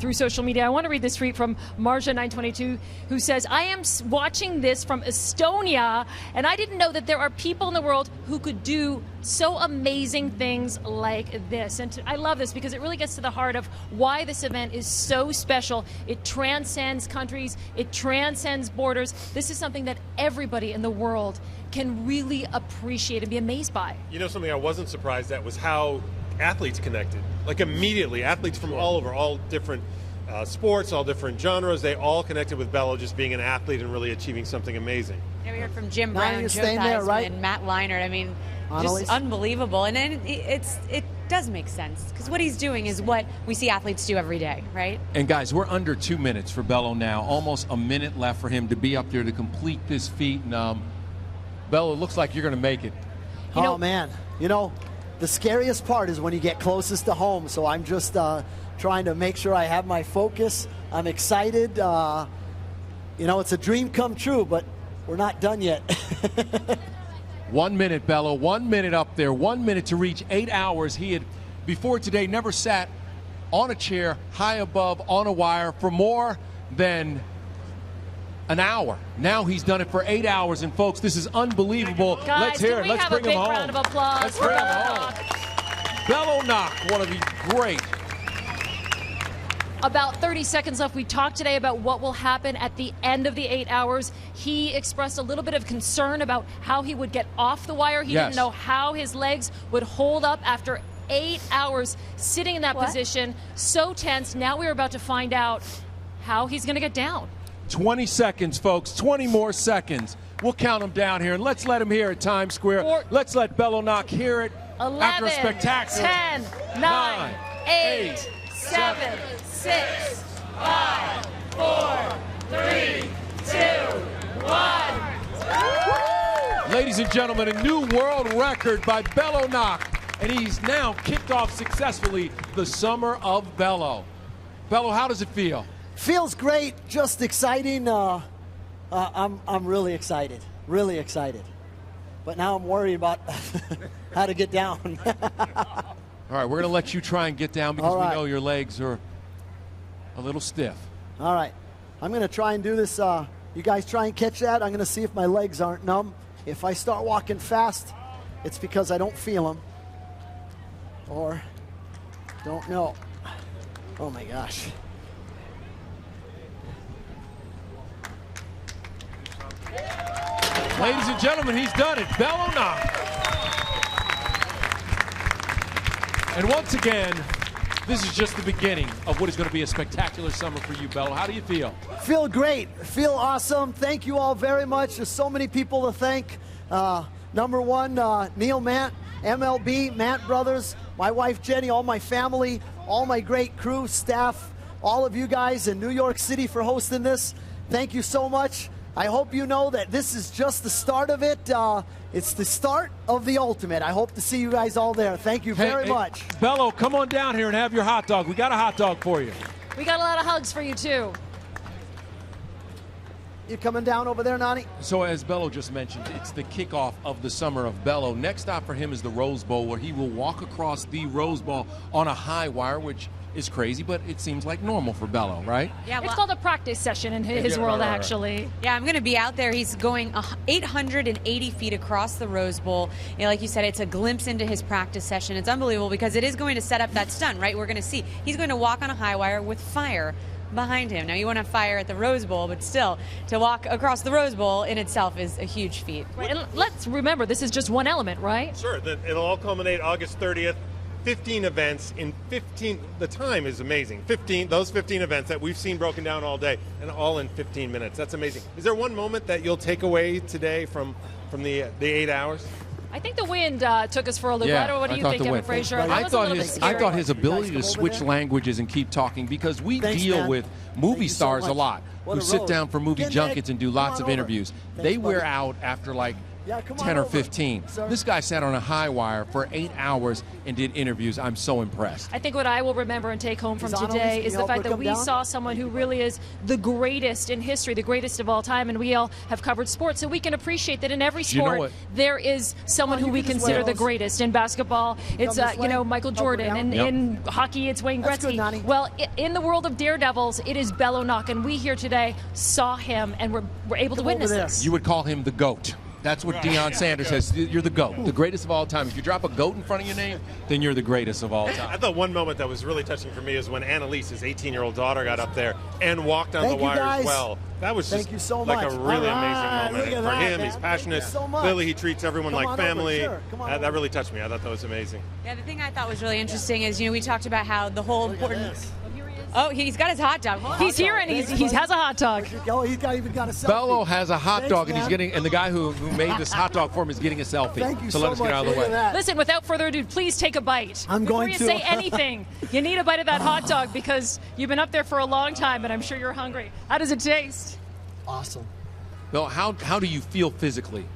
through social media. I want to read this tweet from Marja922, who says, I am watching this from Estonia, and I didn't know that there are people in the world who could do so amazing things like this. And I love this because it really gets to the heart of why this event is so special. It transcends countries. It transcends borders. This is something that everybody in the world can really appreciate and be amazed by. You know, something I wasn't surprised at was how athletes connected. Like immediately, athletes from all over, all different sports, all different genres, they all connected with Bello just being an athlete and really achieving something amazing. Yeah, we heard from Jim Now Brown, you're Joe staying there, Theismann, right? Matt Leinart. I mean, Annalise? just unbelievable. And then it does make sense because what he's doing is what we see athletes do every day, right? And guys, we're under 2 minutes for Bello now. Almost a minute left for him to be up there to complete this feat. And Bello, it looks like you're going to make it. Man, the scariest part is when you get closest to home. So I'm just trying to make sure I have my focus. I'm excited. It's a dream come true, but we're not done yet. 1 minute, Bello. 1 minute up there. 1 minute to reach 8 hours. He had, before today, never sat on a chair high above on a wire for more than an hour. Now he's done it for 8 hours, and folks, this is unbelievable. Guys, let's hear it. can we Let's have bring a big him home. round of applause Let's for bring him Bello home. Nock? Bello Nock, one of the great. About 30 seconds left. We talked today about what will happen at the end of the 8 hours. He expressed a little bit of concern about how he would get off the wire. He didn't know how his legs would hold up after 8 hours sitting in that position. So tense. Now we're about to find out how he's going to get down. 20 seconds, folks. 20 more seconds. We'll count them down here, and let's let him hear it, Times Square. Let's let Bello Nock hear it 11, after a spectacular 10, 9, 8, 7, 6, 5, 4, 3, 2, 1. Ladies and gentlemen, a new world record by Bello Nock, and he's now kicked off successfully the Summer of Bello. Bello, how does it feel? Feels great, just exciting. I'm really excited, but now I'm worried about how to get down. All right, we're going to let you try and get down because we know your legs are a little stiff. All right, I'm going to try and do this. You guys try and catch that. I'm going to see if my legs aren't numb. If I start walking fast, it's because I don't feel them or don't know. Oh my gosh. Ladies and gentlemen, he's done it. Bello Nock. And once again, this is just the beginning of what is going to be a spectacular summer for you, Bello. How do you feel? Feel great. Feel awesome. Thank you all very much. There's so many people to thank. Number one, Neil Matt, MLB, Matt Brothers, my wife Jenny, all my family, all my great crew, staff, all of you guys in New York City for hosting this. Thank you so much. I hope you know that this is just the start of it. It's the start of the ultimate. I hope to see you guys all there. Thank you very much. Bello, come on down here and have your hot dog. We got a hot dog for you. We got a lot of hugs for you, too. You coming down over there, Nani? So as Bello just mentioned, it's the kickoff of the Summer of Bello. Next stop for him is the Rose Bowl, where he will walk across the Rose Bowl on a high wire, which is crazy, but it seems like normal for Bello, right? Yeah, it's called a practice session in his world, actually. Yeah, I'm going to be out there. He's going 880 feet across the Rose Bowl. You know, like you said, it's a glimpse into his practice session. It's unbelievable because it is going to set up that stunt, right? We're going to see. He's going to walk on a high wire with fire behind him. Now, you won't have fire at the Rose Bowl, but still, to walk across the Rose Bowl in itself is a huge feat. Right, and let's remember, this is just one element, right? Sure. It'll all culminate August 30th. 15 events in 15, the time is amazing. 15 events that we've seen broken down all day and all in 15 minutes. That's amazing. Is there one moment that you'll take away today from the 8 hours? I think the wind took us for a loop. Yeah, I don't know. What do you thought think, the Evan wind. Frazier? I That was a little bit I scary. thought his ability to come over switch there? languages and keep talking, because we Thanks, deal man. with movie you so stars a much. lot What who a sit road. down for movie Get junkets back. and do Come lots on of over. interviews. Thanks, They wear buddy. out after like Yeah, come 10 on or over, 15. sir. This guy sat on a high wire for 8 hours and did interviews. I'm so impressed. I think what I will remember and take home from Is Anna today Lisa, is you the help fact her that come we down? saw someone who really is the greatest in history, the greatest of all time, and we all have covered sports, so we can appreciate that in every You know sport what? there is someone who we can just consider wear the those. greatest. In basketball, it's this way? Michael Help her Jordan, down? and Yep. in hockey, it's Wayne That's good, Gretzky. Nani. Well, in the world of daredevils, it is Bello Nock, and we here today saw him, and we're able to Come over witness there. this. You would call him the GOAT. That's what Deion Sanders says. You're the GOAT, the greatest of all time. If you drop a GOAT in front of your name, then you're the greatest of all I time. thought one moment that was really touching for me is when Annalise, his 18-year-old daughter, got up there and walked on Thank the you, wire guys. as well. That was Thank just you so like much. a really All right, amazing moment. look at And for that, him, man. he's passionate. Thank you so much. Clearly, he treats everyone Come like on over, family. sure. Come on That over. really touched me. I thought that was amazing. Yeah, the thing I thought was really interesting is, we talked about how the whole Look at important. this. Oh, he's got his hot dog. He's here, and he has a hot dog. Oh, he's even got a selfie. Bello has a hot Thanks, dog, and he's man. getting, and the guy who made this hot dog for him is getting a selfie. Thank you so so let us much. get out of the Look at way. that. Listen, without further ado, please take a bite. I'm Before going you to. say anything, you need a bite of that hot dog because you've been up there for a long time, and I'm sure you're hungry. How does it taste? Awesome. Bill, how do you feel physically?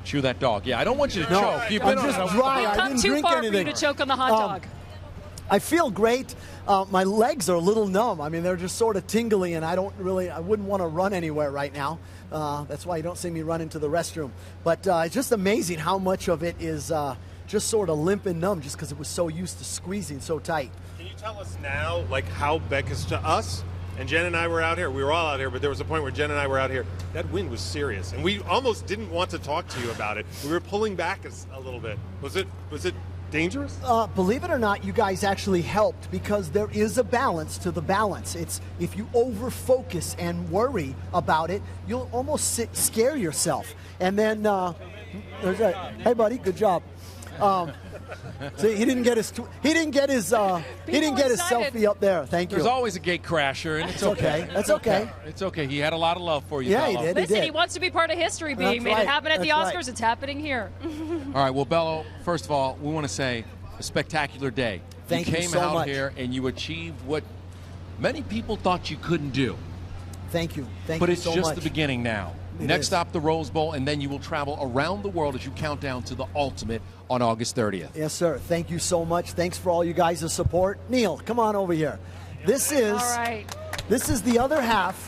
Chew that dog. Yeah, I don't want you to No, choke. You've I'm been just on dry. We've I come didn't too drink far for you anything. to choke on the hot dog. I feel great. My legs are a little numb. I mean, they're just sort of tingly, and I wouldn't want to run anywhere right now. That's why you don't see me run into the restroom. But it's just amazing how much of it is just sort of limp and numb just because it was so used to squeezing so tight. Can you tell us now, like how Becca's to us? And Jen and I were out here. We were all out here, but there was a point where Jen and I were out here. That wind was serious, and we almost didn't want to talk to you about it. We were pulling back a little bit. Was it dangerous? Believe it or not, you guys actually helped because there is a balance to the balance. It's if you over-focus and worry about it, you'll almost scare yourself. And then there's that. Hey, buddy, good job. See, he didn't get his selfie up there. Thank you. There's always a gate crasher, and it's okay. That's okay. It's okay. He had a lot of love for you. Yeah, he Bello. did. Listen, he wants to be part of history being That's made. right. It happened at the That's Oscars. right. It's happening here. All right, well, Bello, first of all, we want to say a spectacular day. Thank you came so out much. here and you achieved what many people thought you couldn't do. Thank you. Thank But you it's so just much. the beginning now. It Next is. stop, the Rose Bowl, and then you will travel around the world as you count down to the ultimate on August 30th. Yes, sir. Thank you so much. Thanks for all you guys' support. Neil, come on over here. This is All right. This is the other half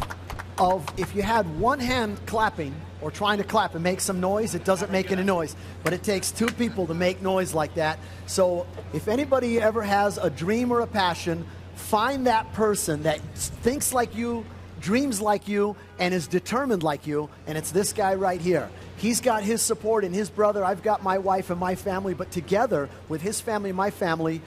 of if you had one hand clapping or trying to clap and make some noise, it doesn't make any noise. But it takes two people to make noise like that. So if anybody ever has a dream or a passion, find that person that thinks like you, dreams like you, and is determined like you, and it's this guy right here. He's got his support and his brother. I've got my wife and my family, but together with his family and my family,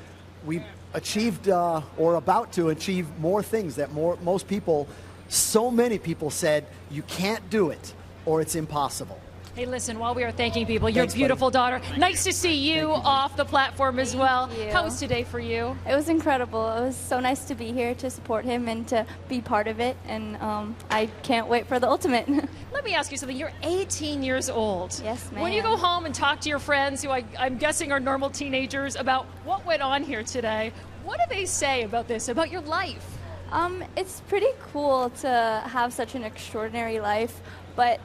we achieved or about to achieve more things that most people, so many people said, you can't do it or it's impossible. Hey, listen, while we are thanking people, your Thanks, beautiful daughter. Nice to see you off the platform as well. Thank you. How was today for you? It was incredible. It was so nice to be here to support him and to be part of it. And I can't wait for the ultimate. Let me ask you something. You're 18 years old. Yes, ma'am. When you go home and talk to your friends, who I'm guessing are normal teenagers, about what went on here today, what do they say about this, about your life? It's pretty cool to have such an extraordinary life, but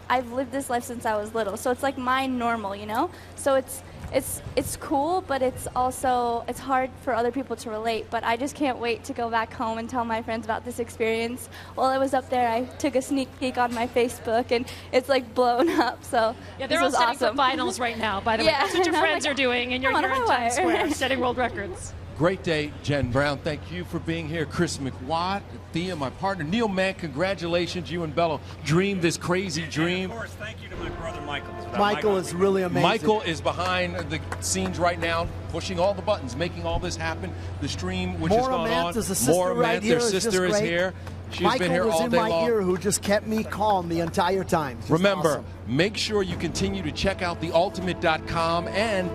I've lived this life since I was little, so it's like my normal, you know? So it's cool, but it's also, it's hard for other people to relate, but I just can't wait to go back home and tell my friends about this experience. While I was up there, I took a sneak peek on my Facebook, and it's like blown up, so Yeah, they're this all was setting awesome. for finals right now, by the way. Yeah. That's what your I'm friends like, are doing, and you're I'm on here a in high Times wire. Square setting world records. Great day, Jen Brown. Thank you for being here. Chris McWatt, Thea, my partner. Neil Mann, congratulations. You and Bello dreamed this crazy dream. Of course, thank you to my brother Michael. Michael is really amazing. Michael is behind the scenes right now, pushing all the buttons, making all this happen. The stream, which has Maura gone Mantz on. is a sister Maura right Mantz, here, their is just sister, is great. here. She's Michael been here was all in day my long. ear, who just kept me calm the entire time. Just Remember, awesome. make sure you continue to check out theultimate.com and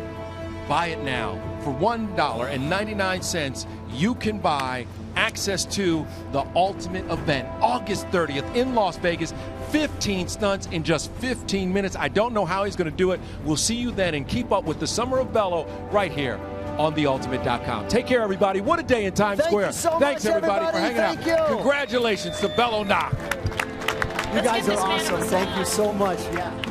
Buy it now. For $1.99, you can buy access to the ultimate event, August 30th in Las Vegas. 15 stunts in just 15 minutes. I don't know how he's going to do it. We'll see you then, and keep up with the Summer of Bello right here on theultimate.com. Take care, everybody. What a day in Times Square. You so Thanks, much, everybody, for hanging Thank out. you. Congratulations to Bello Nock. You guys are awesome. Thank you so much. Yeah.